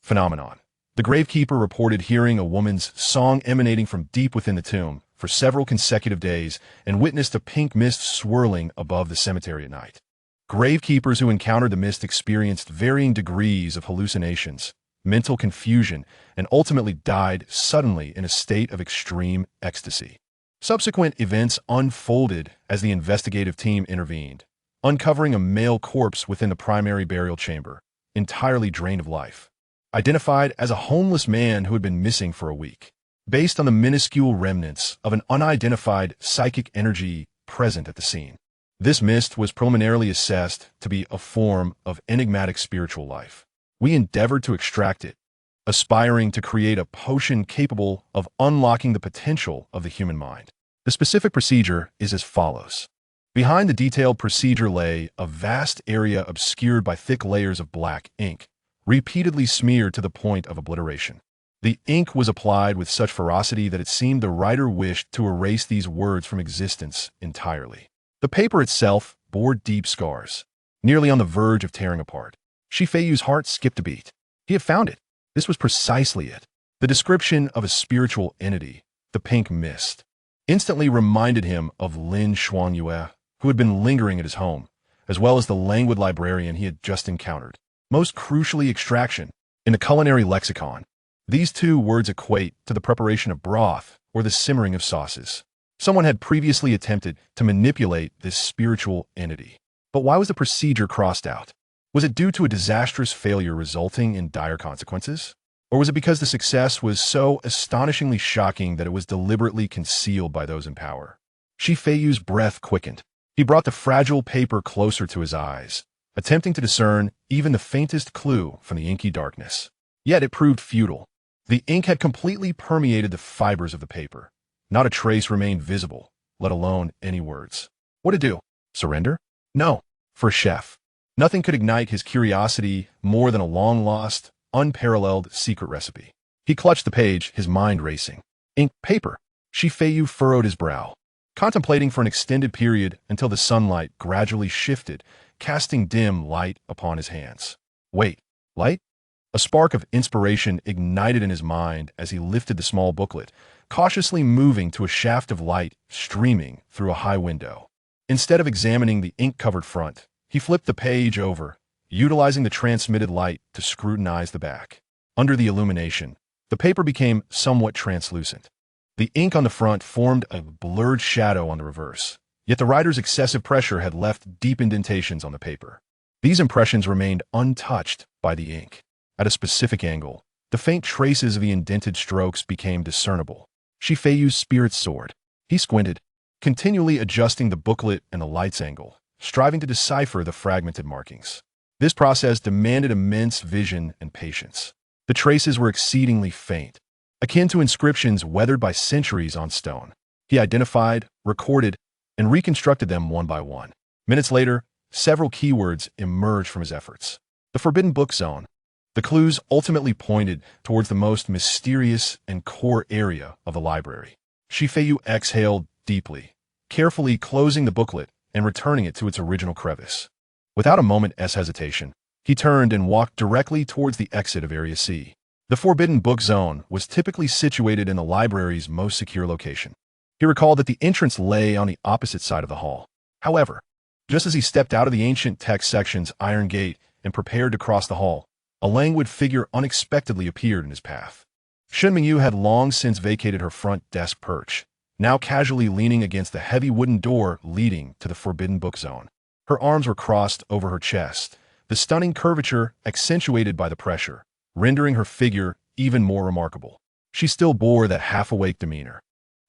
Phenomenon: the gravekeeper reported hearing a woman's song emanating from deep within the tomb for several consecutive days and witnessed a pink mist swirling above the cemetery at night. Gravekeepers who encountered the mist experienced varying degrees of hallucinations, mental confusion, and ultimately died suddenly in a state of extreme ecstasy. Subsequent events unfolded as the investigative team intervened, uncovering a male corpse within the primary burial chamber, entirely drained of life, identified as a homeless man who had been missing for a week, based on the minuscule remnants of an unidentified psychic energy present at the scene. This mist was preliminarily assessed to be a form of enigmatic spiritual life. We endeavored to extract it, aspiring to create a potion capable of unlocking the potential of the human mind. The specific procedure is as follows. Behind the detailed procedure lay a vast area obscured by thick layers of black ink, repeatedly smeared to the point of obliteration. The ink was applied with such ferocity that it seemed the writer wished to erase these words from existence entirely. The paper itself bore deep scars, nearly on the verge of tearing apart. Feiyu's heart skipped a beat. He had found it. This was precisely it. The description of a spiritual entity, the pink mist, instantly reminded him of Lin Xuanyue, who had been lingering at his home, as well as the languid librarian he had just encountered. Most crucially, extraction. In the culinary lexicon, these two words equate to the preparation of broth or the simmering of sauces. Someone had previously attempted to manipulate this spiritual entity. But why was the procedure crossed out? Was it due to a disastrous failure resulting in dire consequences? Or was it because the success was so astonishingly shocking that it was deliberately concealed by those in power? Feiyu's breath quickened. He brought the fragile paper closer to his eyes, attempting to discern even the faintest clue from the inky darkness. Yet it proved futile. The ink had completely permeated the fibers of the paper. Not a trace remained visible, let alone any words. What to do? Surrender? No. For a chef, nothing could ignite his curiosity more than a long-lost, unparalleled secret recipe. He clutched the page, his mind racing. Ink, paper. Feiyu furrowed his brow, contemplating for an extended period until the sunlight gradually shifted, casting dim light upon his hands. Wait, light? A spark of inspiration ignited in his mind as he lifted the small booklet, cautiously moving to a shaft of light streaming through a high window. Instead of examining the ink-covered front, he flipped the page over, utilizing the transmitted light to scrutinize the back. Under the illumination, the paper became somewhat translucent. The ink on the front formed a blurred shadow on the reverse, yet the writer's excessive pressure had left deep indentations on the paper. These impressions remained untouched by the ink. At a specific angle, the faint traces of the indented strokes became discernible. Feiyu's spirits soared. He squinted, continually adjusting the booklet and the light's angle, striving to decipher the fragmented markings. This process demanded immense vision and patience. The traces were exceedingly faint, akin to inscriptions weathered by centuries on stone. He identified, recorded, and reconstructed them one by one. Minutes later, several keywords emerged from his efforts. The Forbidden Book Zone. The clues ultimately pointed towards the most mysterious and core area of the library. Feiyu exhaled deeply, carefully closing the booklet and returning it to its original crevice. Without a moment's hesitation, he turned and walked directly towards the exit of Area C. The Forbidden Book Zone was typically situated in the library's most secure location. He recalled that the entrance lay on the opposite side of the hall. However, just as he stepped out of the ancient text section's iron gate and prepared to cross the hall, a languid figure unexpectedly appeared in his path. Feiyu had long since vacated her front desk perch, now casually leaning against the heavy wooden door leading to the Forbidden Book Zone. Her arms were crossed over her chest, the stunning curvature accentuated by the pressure, rendering her figure even more remarkable. She still bore that half-awake demeanor,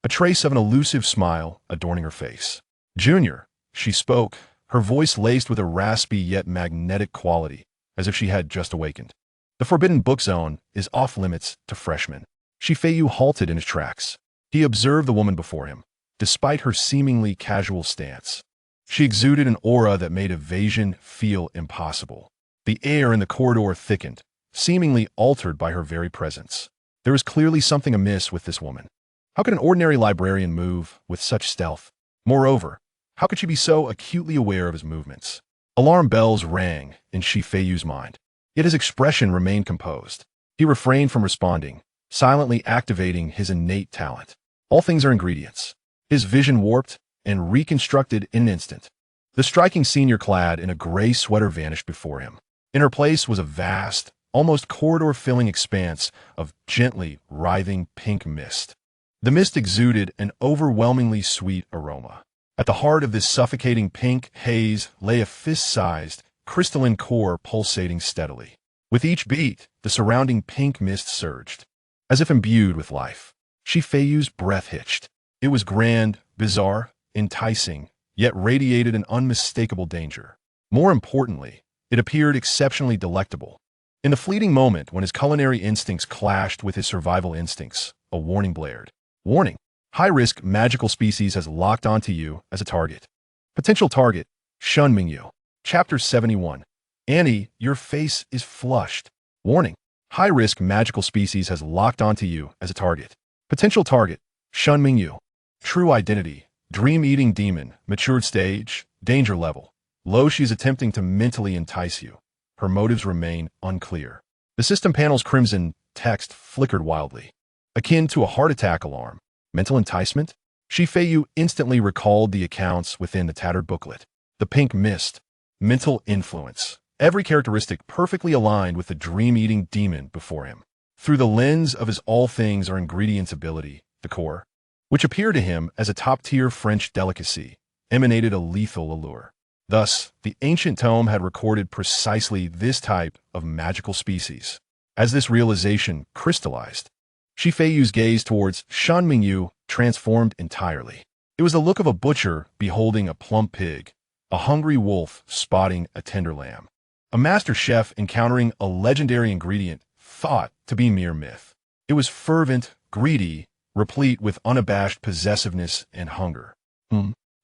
a trace of an elusive smile adorning her face. "Junior," she spoke, her voice laced with a raspy yet magnetic quality, as if she had just awakened. "The Forbidden Book Zone is off-limits to freshmen." Feiyu halted in his tracks. He observed the woman before him, despite her seemingly casual stance. She exuded an aura that made evasion feel impossible. The air in the corridor thickened, seemingly altered by her very presence. There was clearly something amiss with this woman. How could an ordinary librarian move with such stealth? Moreover, how could she be so acutely aware of his movements? Alarm bells rang in Feiyu's mind, yet his expression remained composed. He refrained from responding, silently activating his innate talent. All things are ingredients. His vision warped and reconstructed in an instant. The striking senior clad in a gray sweater vanished before him. In her place was a vast, almost corridor-filling expanse of gently writhing pink mist. The mist exuded an overwhelmingly sweet aroma. At the heart of this suffocating pink haze lay a fist-sized, crystalline core pulsating steadily. With each beat, the surrounding pink mist surged, as if imbued with life. Feiyu's breath hitched. It was grand, bizarre, enticing, yet radiated an unmistakable danger. More importantly, it appeared exceptionally delectable. In the fleeting moment when his culinary instincts clashed with his survival instincts, a warning blared. Warning: high-risk magical species has locked onto you as a target. Potential target: Shun Mingyu. Chapter 71. Annie, your face is flushed. Warning: high-risk magical species has locked onto you as a target. Potential target: Shun Mingyu. True identity: dream-eating demon, matured stage, danger level. Low, she's attempting to mentally entice you. Her motives remain unclear. The system panel's crimson text flickered wildly. Akin to a heart attack alarm. Mental enticement? Feiyu instantly recalled the accounts within the tattered booklet. The pink mist. Mental influence. Every characteristic perfectly aligned with the dream-eating demon before him. Through the lens of his all things are ingredients ability, the core, which appeared to him as a top-tier French delicacy, emanated a lethal allure. Thus, the ancient tome had recorded precisely this type of magical species. As this realization crystallized, Feiyu's gaze towards Shun Mingyu transformed entirely. It was the look of a butcher beholding a plump pig, a hungry wolf spotting a tender lamb, a master chef encountering a legendary ingredient thought to be mere myth. It was fervent, greedy, replete with unabashed possessiveness and hunger.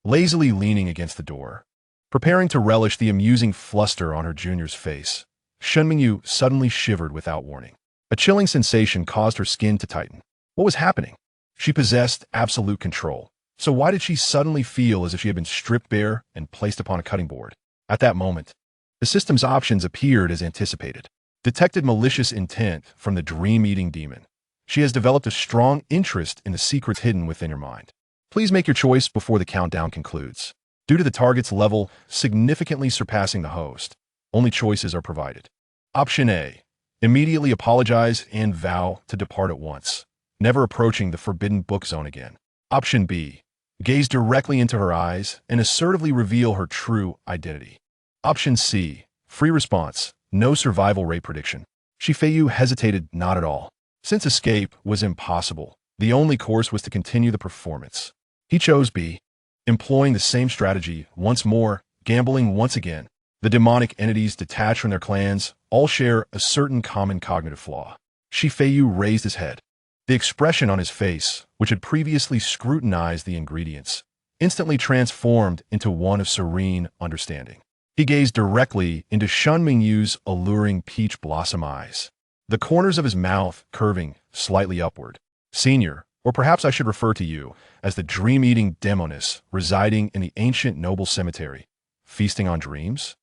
Lazily leaning against the door, preparing to relish the amusing fluster on her junior's face, Shun Mingyu suddenly shivered without warning. A chilling sensation caused her skin to tighten. What was happening? She possessed absolute control. So why did she suddenly feel as if she had been stripped bare and placed upon a cutting board? At that moment, the system's options appeared as anticipated. Detected malicious intent from the dream-eating demon. She has developed a strong interest in the secrets hidden within your mind. Please make your choice before the countdown concludes. Due to the target's level significantly surpassing the host, only choices are provided. Option A. Immediately apologize and vow to depart at once, never approaching the forbidden book zone again. Option B. Gaze directly into her eyes and assertively reveal her true identity. Option C. Free response, no survival rate prediction. Feiyu hesitated not at all. Since escape was impossible, the only course was to continue the performance. He chose B. Employing the same strategy once more, gambling once again. The demonic entities detached from their clans all share a certain common cognitive flaw. Feiyu raised his head. The expression on his face, which had previously scrutinized the ingredients, instantly transformed into one of serene understanding. He gazed directly into Shun Mingyu's alluring peach blossom eyes, the corners of his mouth curving slightly upward. Senior, or perhaps I should refer to you as the dream-eating demoness residing in the ancient noble cemetery, feasting on dreams?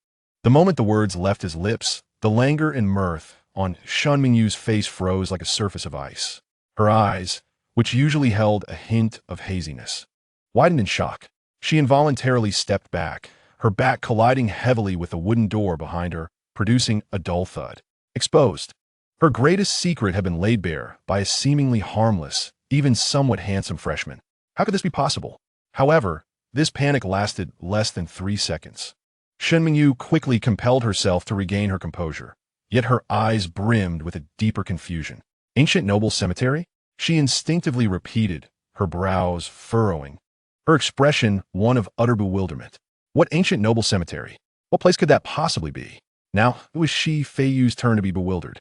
The moment the words left his lips, the languor and mirth on Shun Mingyu's face froze like a surface of ice. Her eyes, which usually held a hint of haziness, widened in shock. She involuntarily stepped back, her back colliding heavily with the wooden door behind her, producing a dull thud. Exposed. Her greatest secret had been laid bare by a seemingly harmless, even somewhat handsome freshman. How could this be possible? However, this panic lasted less than 3 seconds. Shun Mingyu quickly compelled herself to regain her composure, yet her eyes brimmed with a deeper confusion. Ancient noble cemetery? She instinctively repeated, her brows furrowing, her expression one of utter bewilderment. What ancient noble cemetery? What place could that possibly be? Now, it was Feiyu's turn to be bewildered.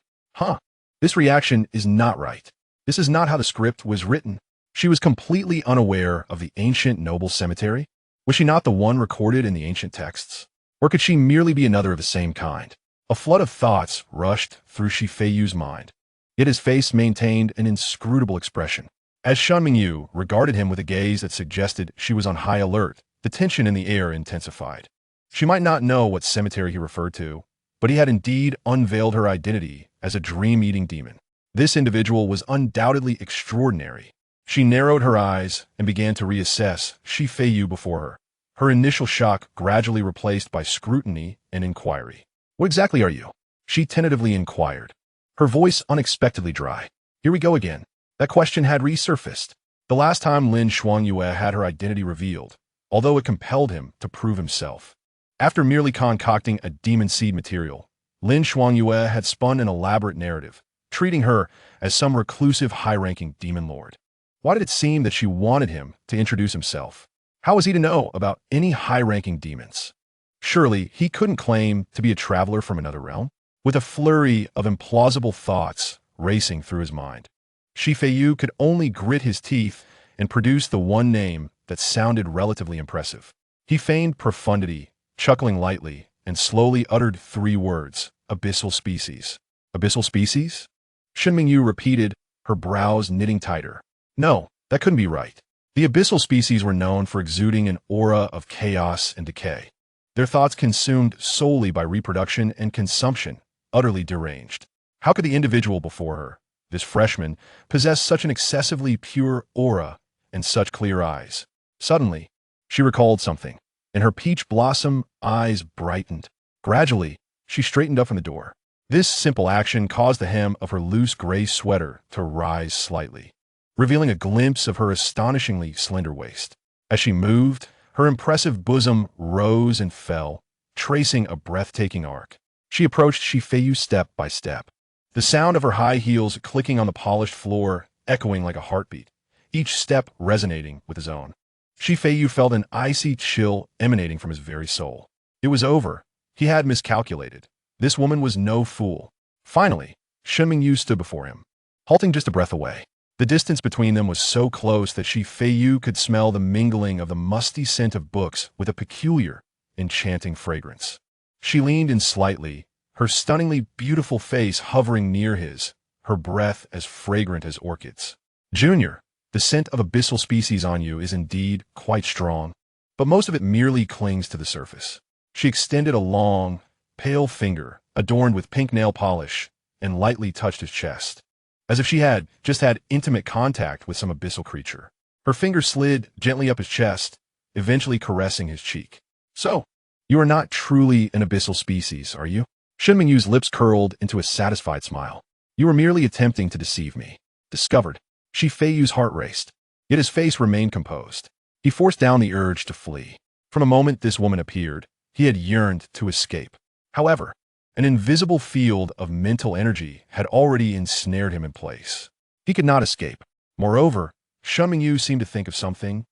This reaction is not right. This is not how the script was written. She was completely unaware of the ancient noble cemetery. Was she not the one recorded in the ancient texts? Or could she merely be another of the same kind? A flood of thoughts rushed through Feiyu's mind. Yet his face maintained an inscrutable expression. As Shun Mingyu regarded him with a gaze that suggested she was on high alert, the tension in the air intensified. She might not know what cemetery he referred to, but he had indeed unveiled her identity as a dream-eating demon. This individual was undoubtedly extraordinary. She narrowed her eyes and began to reassess Feiyu before her, her initial shock gradually replaced by scrutiny and inquiry. What exactly are you? She tentatively inquired, her voice unexpectedly dry. Here we go again. That question had resurfaced. The last time Lin Shuangyue had her identity revealed, although it compelled him to prove himself. After merely concocting a demon seed material, Lin Shuangyue had spun an elaborate narrative, treating her as some reclusive high-ranking demon lord. Why did it seem that she wanted him to introduce himself? How was he to know about any high-ranking demons? Surely he couldn't claim to be a traveler from another realm? With a flurry of implausible thoughts racing through his mind, Feiyu could only grit his teeth and produce the one name that sounded relatively impressive. He feigned profundity, chuckling lightly, and slowly uttered 3 words, abyssal species. Abyssal species? Shen Mingyu repeated, her brows knitting tighter. No, that couldn't be right. The abyssal species were known for exuding an aura of chaos and decay. Their thoughts consumed solely by reproduction and consumption, utterly deranged. How could the individual before her, this freshman, possess such an excessively pure aura and such clear eyes? Suddenly, she recalled something, and her peach blossom eyes brightened. Gradually, she straightened up from the door. This simple action caused the hem of her loose gray sweater to rise slightly, revealing a glimpse of her astonishingly slender waist. As she moved, her impressive bosom rose and fell, tracing a breathtaking arc. She approached Feiyu step by step, the sound of her high heels clicking on the polished floor echoing like a heartbeat, each step resonating with his own. Feiyu felt an icy chill emanating from his very soul. It was over. He had miscalculated. This woman was no fool. Finally, Shen Mingyu stood before him, halting just a breath away. The distance between them was so close that Feiyu could smell the mingling of the musty scent of books with a peculiar, enchanting fragrance. She leaned in slightly, her stunningly beautiful face hovering near his, her breath as fragrant as orchids. Junior, the scent of abyssal species on you is indeed quite strong, but most of it merely clings to the surface. She extended a long, pale finger, adorned with pink nail polish, and lightly touched his chest, as if she had just had intimate contact with some abyssal creature. Her finger slid gently up his chest, eventually caressing his cheek. So, you are not truly an abyssal species, are you? Shen Mingyu's lips curled into a satisfied smile. You were merely attempting to deceive me. Discovered. Feiyu's heart raced, yet his face remained composed. He forced down the urge to flee. From the moment this woman appeared, he had yearned to escape. However, an invisible field of mental energy had already ensnared him in place. He could not escape. Moreover, Shen Mingyu seemed to think of something.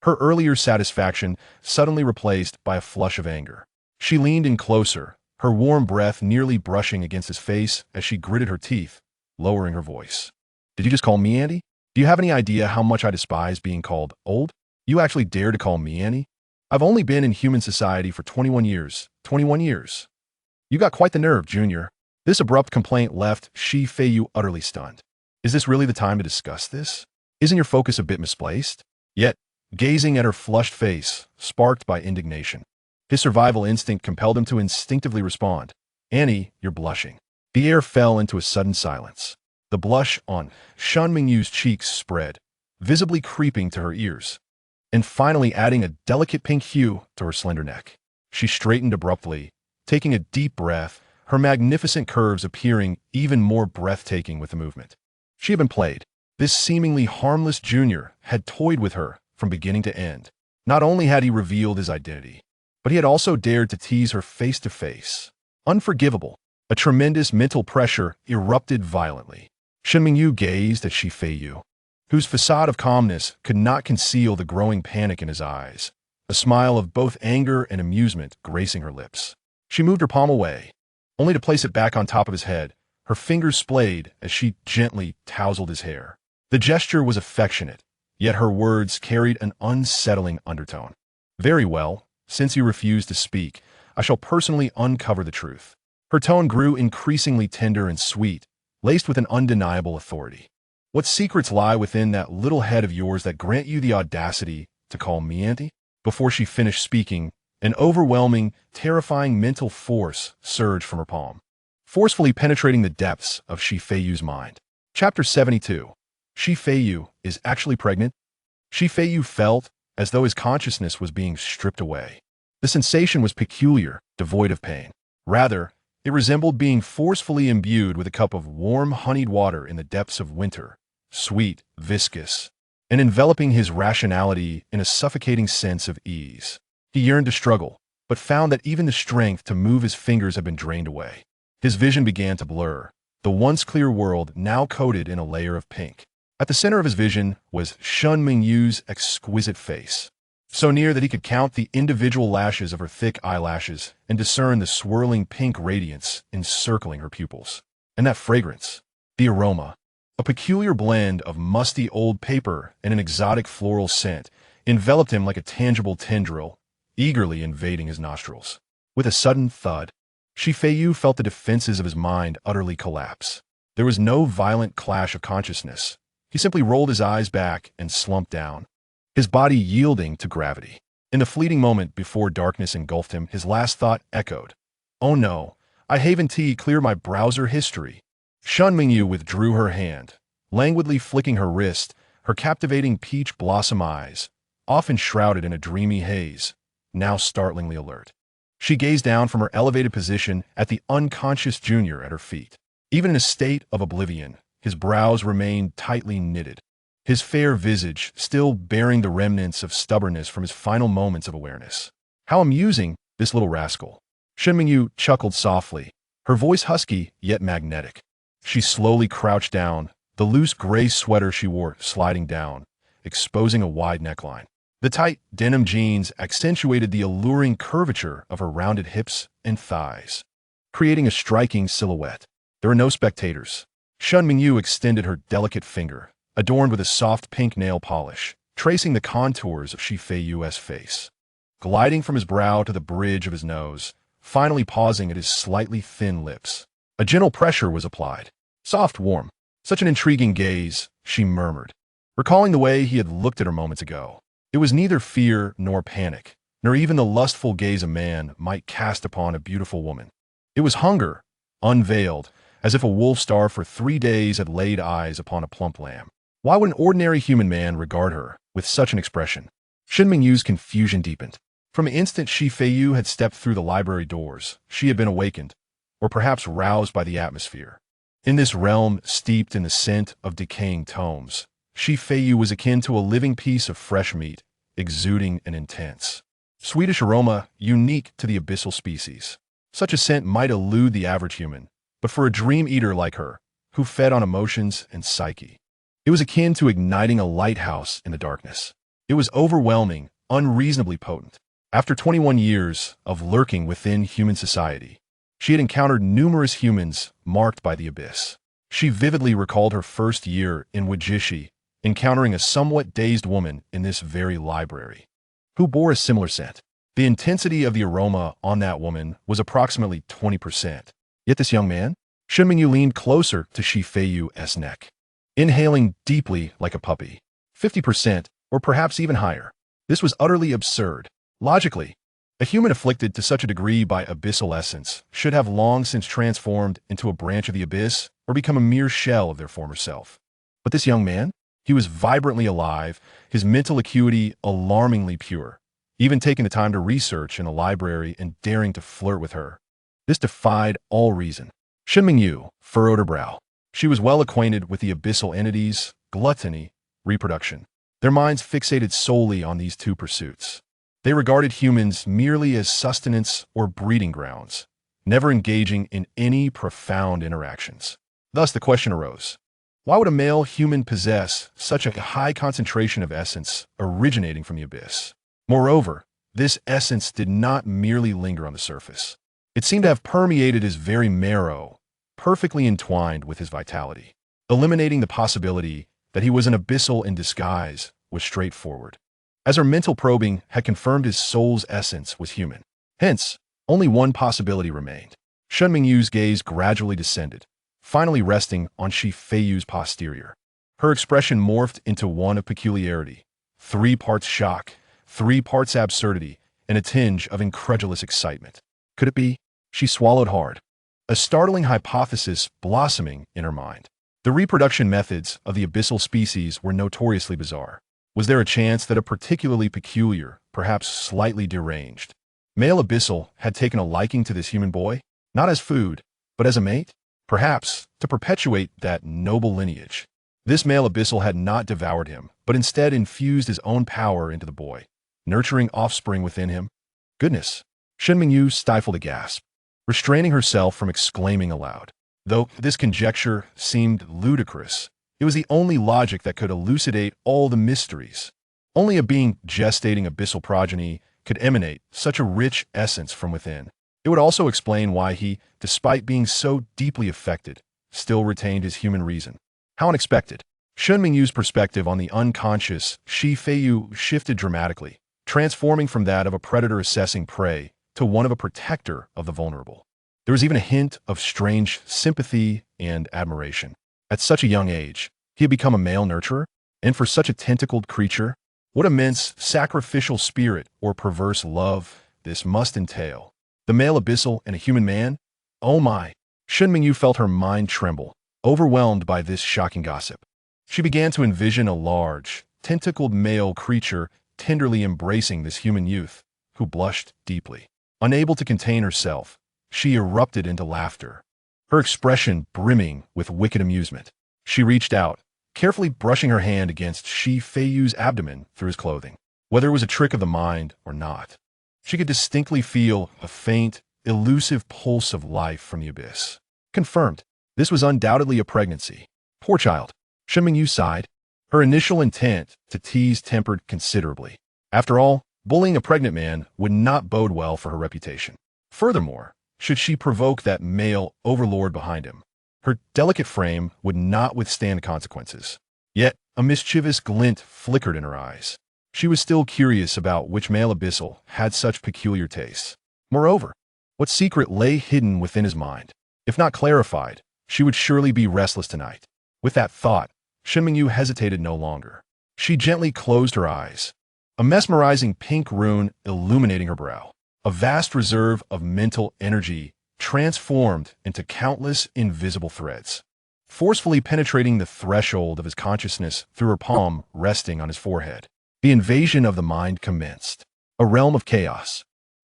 Her earlier satisfaction suddenly replaced by a flush of anger. She leaned in closer, her warm breath nearly brushing against his face as she gritted her teeth, lowering her voice. Did you just call me Andy? Do you have any idea how much I despise being called old? You actually dare to call me Andy? I've only been in human society for 21 years. 21 years. You got quite the nerve, Junior. This abrupt complaint left Feiyu utterly stunned. Is this really the time to discuss this? Isn't your focus a bit misplaced? Yet, gazing at her flushed face, sparked by indignation, his survival instinct compelled him to instinctively respond. Annie, you're blushing. The air fell into a sudden silence. The blush on Shen Mingyu's cheeks spread, visibly creeping to her ears, and finally adding a delicate pink hue to her slender neck. She straightened abruptly, taking a deep breath, her magnificent curves appearing even more breathtaking with the movement. She had been played. This seemingly harmless junior had toyed with her from beginning to end. Not only had he revealed his identity, but he had also dared to tease her face to face. Unforgivable. A tremendous mental pressure erupted violently. Shen Mingyu gazed at Feiyu, whose facade of calmness could not conceal the growing panic in his eyes, a smile of both anger and amusement gracing her lips. She moved her palm away, only to place it back on top of his head, her fingers splayed as she gently tousled his hair. The gesture was affectionate, yet her words carried an unsettling undertone. Very well, since you refuse to speak, I shall personally uncover the truth. Her tone grew increasingly tender and sweet, laced with an undeniable authority. What secrets lie within that little head of yours that grant you the audacity to call me Auntie? Before she finished speaking, an overwhelming, terrifying mental force surged from her palm, forcefully penetrating the depths of Feiyu's mind. Chapter 72. Feiyu is actually pregnant? Feiyu felt as though his consciousness was being stripped away. The sensation was peculiar, devoid of pain. Rather, It resembled being forcefully imbued with a cup of warm, honeyed water in the depths of winter, sweet, viscous, and enveloping his rationality in a suffocating sense of ease. He yearned to struggle, but found that even the strength to move his fingers had been drained away. His vision began to blur, the once clear world now coated in a layer of pink. At the center of his vision was Shun Mingyu's exquisite face, so near that he could count the individual lashes of her thick eyelashes and discern the swirling pink radiance encircling her pupils. And that fragrance, the aroma, a peculiar blend of musty old paper and an exotic floral scent, enveloped him like a tangible tendril, eagerly invading his nostrils. With a sudden thud, Feiyu felt the defenses of his mind utterly collapse. There was no violent clash of consciousness. He simply rolled his eyes back and slumped down, his body yielding to gravity. In the fleeting moment before darkness engulfed him, his last thought echoed, "Oh no, I haven't cleared my browser history." Shun Mingyu withdrew her hand, languidly flicking her wrist, her captivating peach blossom eyes, often shrouded in a dreamy haze, now startlingly alert. She gazed down from her elevated position at the unconscious junior at her feet. Even in a state of oblivion, his brows remained tightly knitted, his fair visage still bearing the remnants of stubbornness from his final moments of awareness. "How amusing, this little rascal." Shun Mingyu chuckled softly, her voice husky yet magnetic. She slowly crouched down, the loose gray sweater she wore sliding down, exposing a wide neckline. The tight denim jeans accentuated the alluring curvature of her rounded hips and thighs, creating a striking silhouette. There were no spectators. Shun Mingyu extended her delicate finger, adorned with a soft pink nail polish, tracing the contours of Feiyu's face, gliding from his brow to the bridge of his nose, finally pausing at his slightly thin lips. A gentle pressure was applied. Soft, warm. Such an intriguing gaze, she murmured, recalling the way he had looked at her moments ago. It was neither fear nor panic, nor even the lustful gaze a man might cast upon a beautiful woman. It was hunger, unveiled, as if a wolf starved for 3 days had laid eyes upon a plump lamb. Why would an ordinary human man regard her with such an expression? Shun Mingyu's confusion deepened. From the instant Feiyu had stepped through the library doors, she had been awakened, or perhaps roused by the atmosphere. In this realm steeped in the scent of decaying tomes, Feiyu was akin to a living piece of fresh meat, exuding an intense, sweetish aroma unique to the abyssal species. Such a scent might elude the average human, but for a dream eater like her, who fed on emotions and psyche, it was akin to igniting a lighthouse in the darkness. It was overwhelming, unreasonably potent. After 21 years of lurking within human society, she had encountered numerous humans marked by the abyss. She vividly recalled her first year in Wajishi, encountering a somewhat dazed woman in this very library, who bore a similar scent. The intensity of the aroma on that woman was approximately 20%. Yet this young man? Shun Mingyu leaned closer to Feiyu's neck, inhaling deeply like a puppy. 50%, or perhaps even higher. This was utterly absurd. Logically, a human afflicted to such a degree by abyssal essence should have long since transformed into a branch of the abyss or become a mere shell of their former self. But this young man? He was vibrantly alive, his mental acuity alarmingly pure, even taking the time to research in a library and daring to flirt with her. This defied all reason. Shun Mingyu furrowed her brow. She was well acquainted with the abyssal entities, gluttony, reproduction. Their minds fixated solely on these two pursuits. They regarded humans merely as sustenance or breeding grounds, never engaging in any profound interactions. Thus the question arose, why would a male human possess such a high concentration of essence originating from the abyss? Moreover, this essence did not merely linger on the surface. It seemed to have permeated his very marrow, perfectly entwined with his vitality. Eliminating the possibility that he was an abyssal in disguise was straightforward, as her mental probing had confirmed his soul's essence was human. Hence, only one possibility remained. Shun Mingyu's gaze gradually descended, finally resting on Feiyu's posterior. Her expression morphed into one of peculiarity, 3 parts shock, 3 parts absurdity, and a tinge of incredulous excitement. Could it be? She swallowed hard, a startling hypothesis blossoming in her mind. The reproduction methods of the abyssal species were notoriously bizarre. Was there a chance that a particularly peculiar, perhaps slightly deranged, male abyssal had taken a liking to this human boy? Not as food, but as a mate? Perhaps to perpetuate that noble lineage. This male abyssal had not devoured him, but instead infused his own power into the boy, nurturing offspring within him. Goodness! Shen Mingyu stifled a gasp, restraining herself from exclaiming aloud. Though this conjecture seemed ludicrous, it was the only logic that could elucidate all the mysteries. Only a being gestating abyssal progeny could emanate such a rich essence from within. It would also explain why he, despite being so deeply affected, still retained his human reason. How unexpected. Shen Mingyu's perspective on the unconscious Feiyu shifted dramatically, transforming from that of a predator assessing prey to one of a protector of the vulnerable. There was even a hint of strange sympathy and admiration. At such a young age, he had become a male nurturer, and for such a tentacled creature, what immense sacrificial spirit or perverse love this must entail. The male abyssal and a human man? Oh my! Shen Mingyu felt her mind tremble, overwhelmed by this shocking gossip. She began to envision a large, tentacled male creature tenderly embracing this human youth, who blushed deeply. Unable to contain herself, she erupted into laughter, her expression brimming with wicked amusement. She reached out, carefully brushing her hand against Feiyu's abdomen through his clothing. Whether it was a trick of the mind or not, she could distinctly feel a faint, elusive pulse of life from the abyss. Confirmed, this was undoubtedly a pregnancy. Poor child. Shen Mingyu sighed, her initial intent to tease tempered considerably. After all, bullying a pregnant man would not bode well for her reputation. Furthermore, should she provoke that male overlord behind him, her delicate frame would not withstand the consequences. Yet, a mischievous glint flickered in her eyes. She was still curious about which male abyssal had such peculiar tastes. Moreover, what secret lay hidden within his mind? If not clarified, she would surely be restless tonight. With that thought, Shen Mingyu hesitated no longer. She gently closed her eyes, a mesmerizing pink rune illuminating her brow. A vast reserve of mental energy transformed into countless invisible threads, forcefully penetrating the threshold of his consciousness through her palm resting on his forehead. The invasion of the mind commenced, a realm of chaos.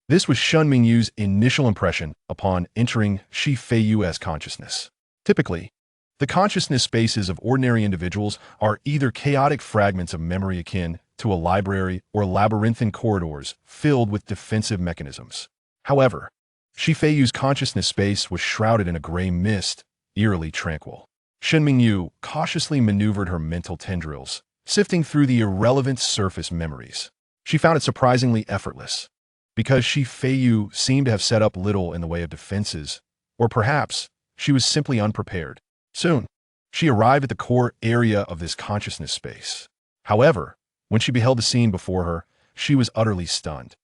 This was Shen Mingyu's initial impression upon entering Feiyu's consciousness. Typically, the consciousness spaces of ordinary individuals are either chaotic fragments of memory akin to a library or labyrinthine corridors filled with defensive mechanisms. However, Feiyu's consciousness space was shrouded in a gray mist, eerily tranquil. Shen Mingyu cautiously maneuvered her mental tendrils, sifting through the irrelevant surface memories. She found it surprisingly effortless, because Feiyu seemed to have set up little in the way of defenses, or perhaps she was simply unprepared. Soon, she arrived at the core area of this consciousness space. However, when she beheld the scene before her, she was utterly stunned.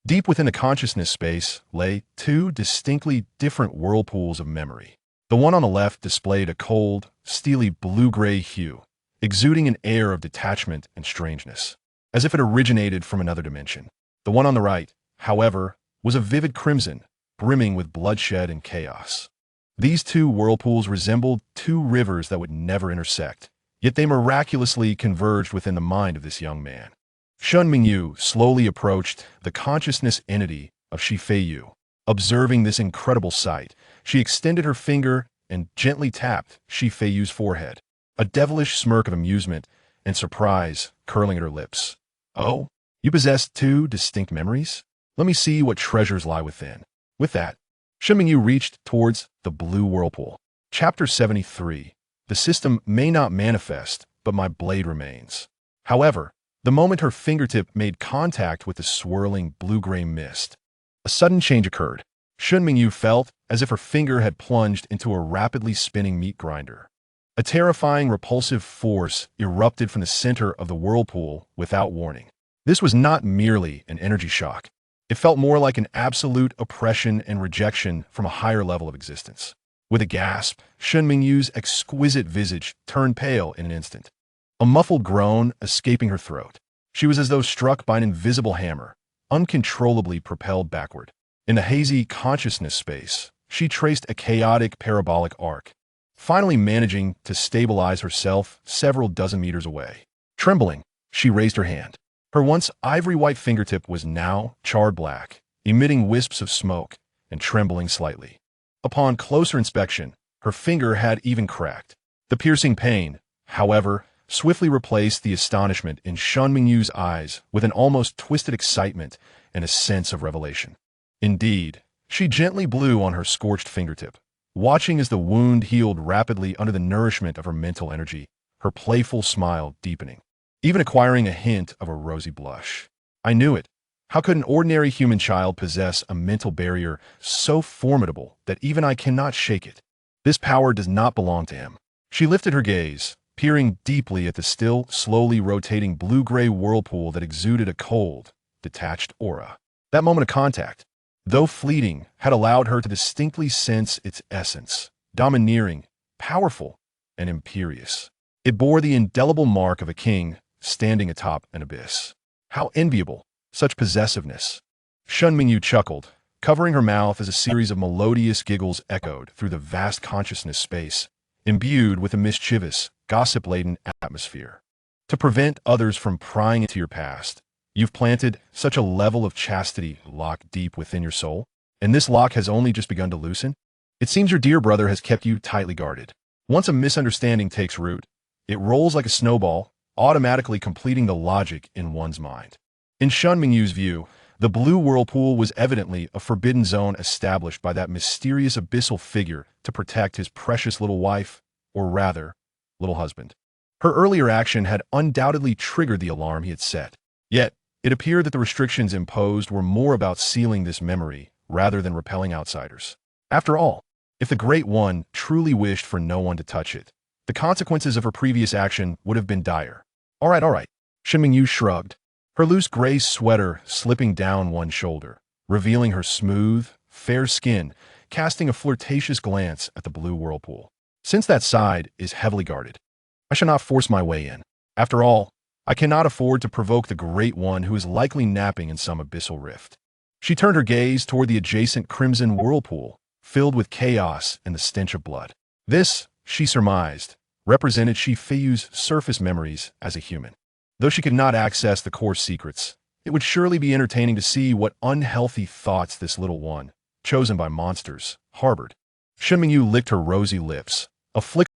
Deep within the consciousness space lay two distinctly different whirlpools of memory. The one on the left displayed a cold, steely blue-gray hue, exuding an air of detachment and strangeness, as if it originated from another dimension. The one on the right, however, was a vivid crimson, brimming with bloodshed and chaos. These two whirlpools resembled two rivers that would never intersect, yet they miraculously converged within the mind of this young man. Shen Mingyu slowly approached the consciousness entity of Feiyu. Observing this incredible sight, she extended her finger and gently tapped Feiyu's forehead, a devilish smirk of amusement and surprise curling at her lips. Oh, you possess two distinct memories? Let me see what treasures lie within. With that, Shen Mingyu reached towards the blue whirlpool. Chapter 73. The system may not manifest, but my blade remains. However, the moment her fingertip made contact with the swirling blue-gray mist, a sudden change occurred. Shen Mingyu felt as if her finger had plunged into a rapidly spinning meat grinder. A terrifying, repulsive force erupted from the center of the whirlpool without warning. This was not merely an energy shock. It felt more like an absolute oppression and rejection from a higher level of existence. With a gasp, Shen Mingyu's exquisite visage turned pale in an instant, a muffled groan escaping her throat. She was as though struck by an invisible hammer, uncontrollably propelled backward. In the hazy consciousness space, she traced a chaotic parabolic arc, finally managing to stabilize herself several dozen meters away. Trembling, she raised her hand. Her once ivory-white fingertip was now charred black, emitting wisps of smoke and trembling slightly. Upon closer inspection, her finger had even cracked. The piercing pain, however, swiftly replaced the astonishment in Shen Mingyu's eyes with an almost twisted excitement and a sense of revelation. Indeed, she gently blew on her scorched fingertip, watching as the wound healed rapidly under the nourishment of her mental energy, her playful smile deepening, even acquiring a hint of a rosy blush. I knew it. How could an ordinary human child possess a mental barrier so formidable that even I cannot shake it? This power does not belong to him. She lifted her gaze, peering deeply at the still, slowly rotating blue-gray whirlpool that exuded a cold, detached aura. That moment of contact, though fleeting, had allowed her to distinctly sense its essence, domineering, powerful, and imperious. It bore the indelible mark of a king standing atop an abyss. How enviable, such possessiveness! Shen Mingyu chuckled, covering her mouth as a series of melodious giggles echoed through the vast consciousness space, imbued with a mischievous, gossip-laden atmosphere. To prevent others from prying into your past, you've planted such a level of chastity locked deep within your soul, and this lock has only just begun to loosen? It seems your dear brother has kept you tightly guarded. Once a misunderstanding takes root, it rolls like a snowball, automatically completing the logic in one's mind. In Shen Mingyu's view, the blue whirlpool was evidently a forbidden zone established by that mysterious abyssal figure to protect his precious little wife, or rather, little husband. Her earlier action had undoubtedly triggered the alarm he had set. Yet, it appeared that the restrictions imposed were more about sealing this memory rather than repelling outsiders. After all, if the Great One truly wished for no one to touch it, the consequences of her previous action would have been dire. All right. Shen Mingyu shrugged, her loose gray sweater slipping down one shoulder, revealing her smooth, fair skin, casting a flirtatious glance at the blue whirlpool. Since that side is heavily guarded, I shall not force my way in. After all, I cannot afford to provoke the Great One who is likely napping in some abyssal rift. She turned her gaze toward the adjacent crimson whirlpool, filled with chaos and the stench of blood. This, she surmised, represented Feiyu's surface memories as a human. Though she could not access the core secrets, it would surely be entertaining to see what unhealthy thoughts this little one, chosen by monsters, harbored. Shen Mingyu licked her rosy lips, a flicker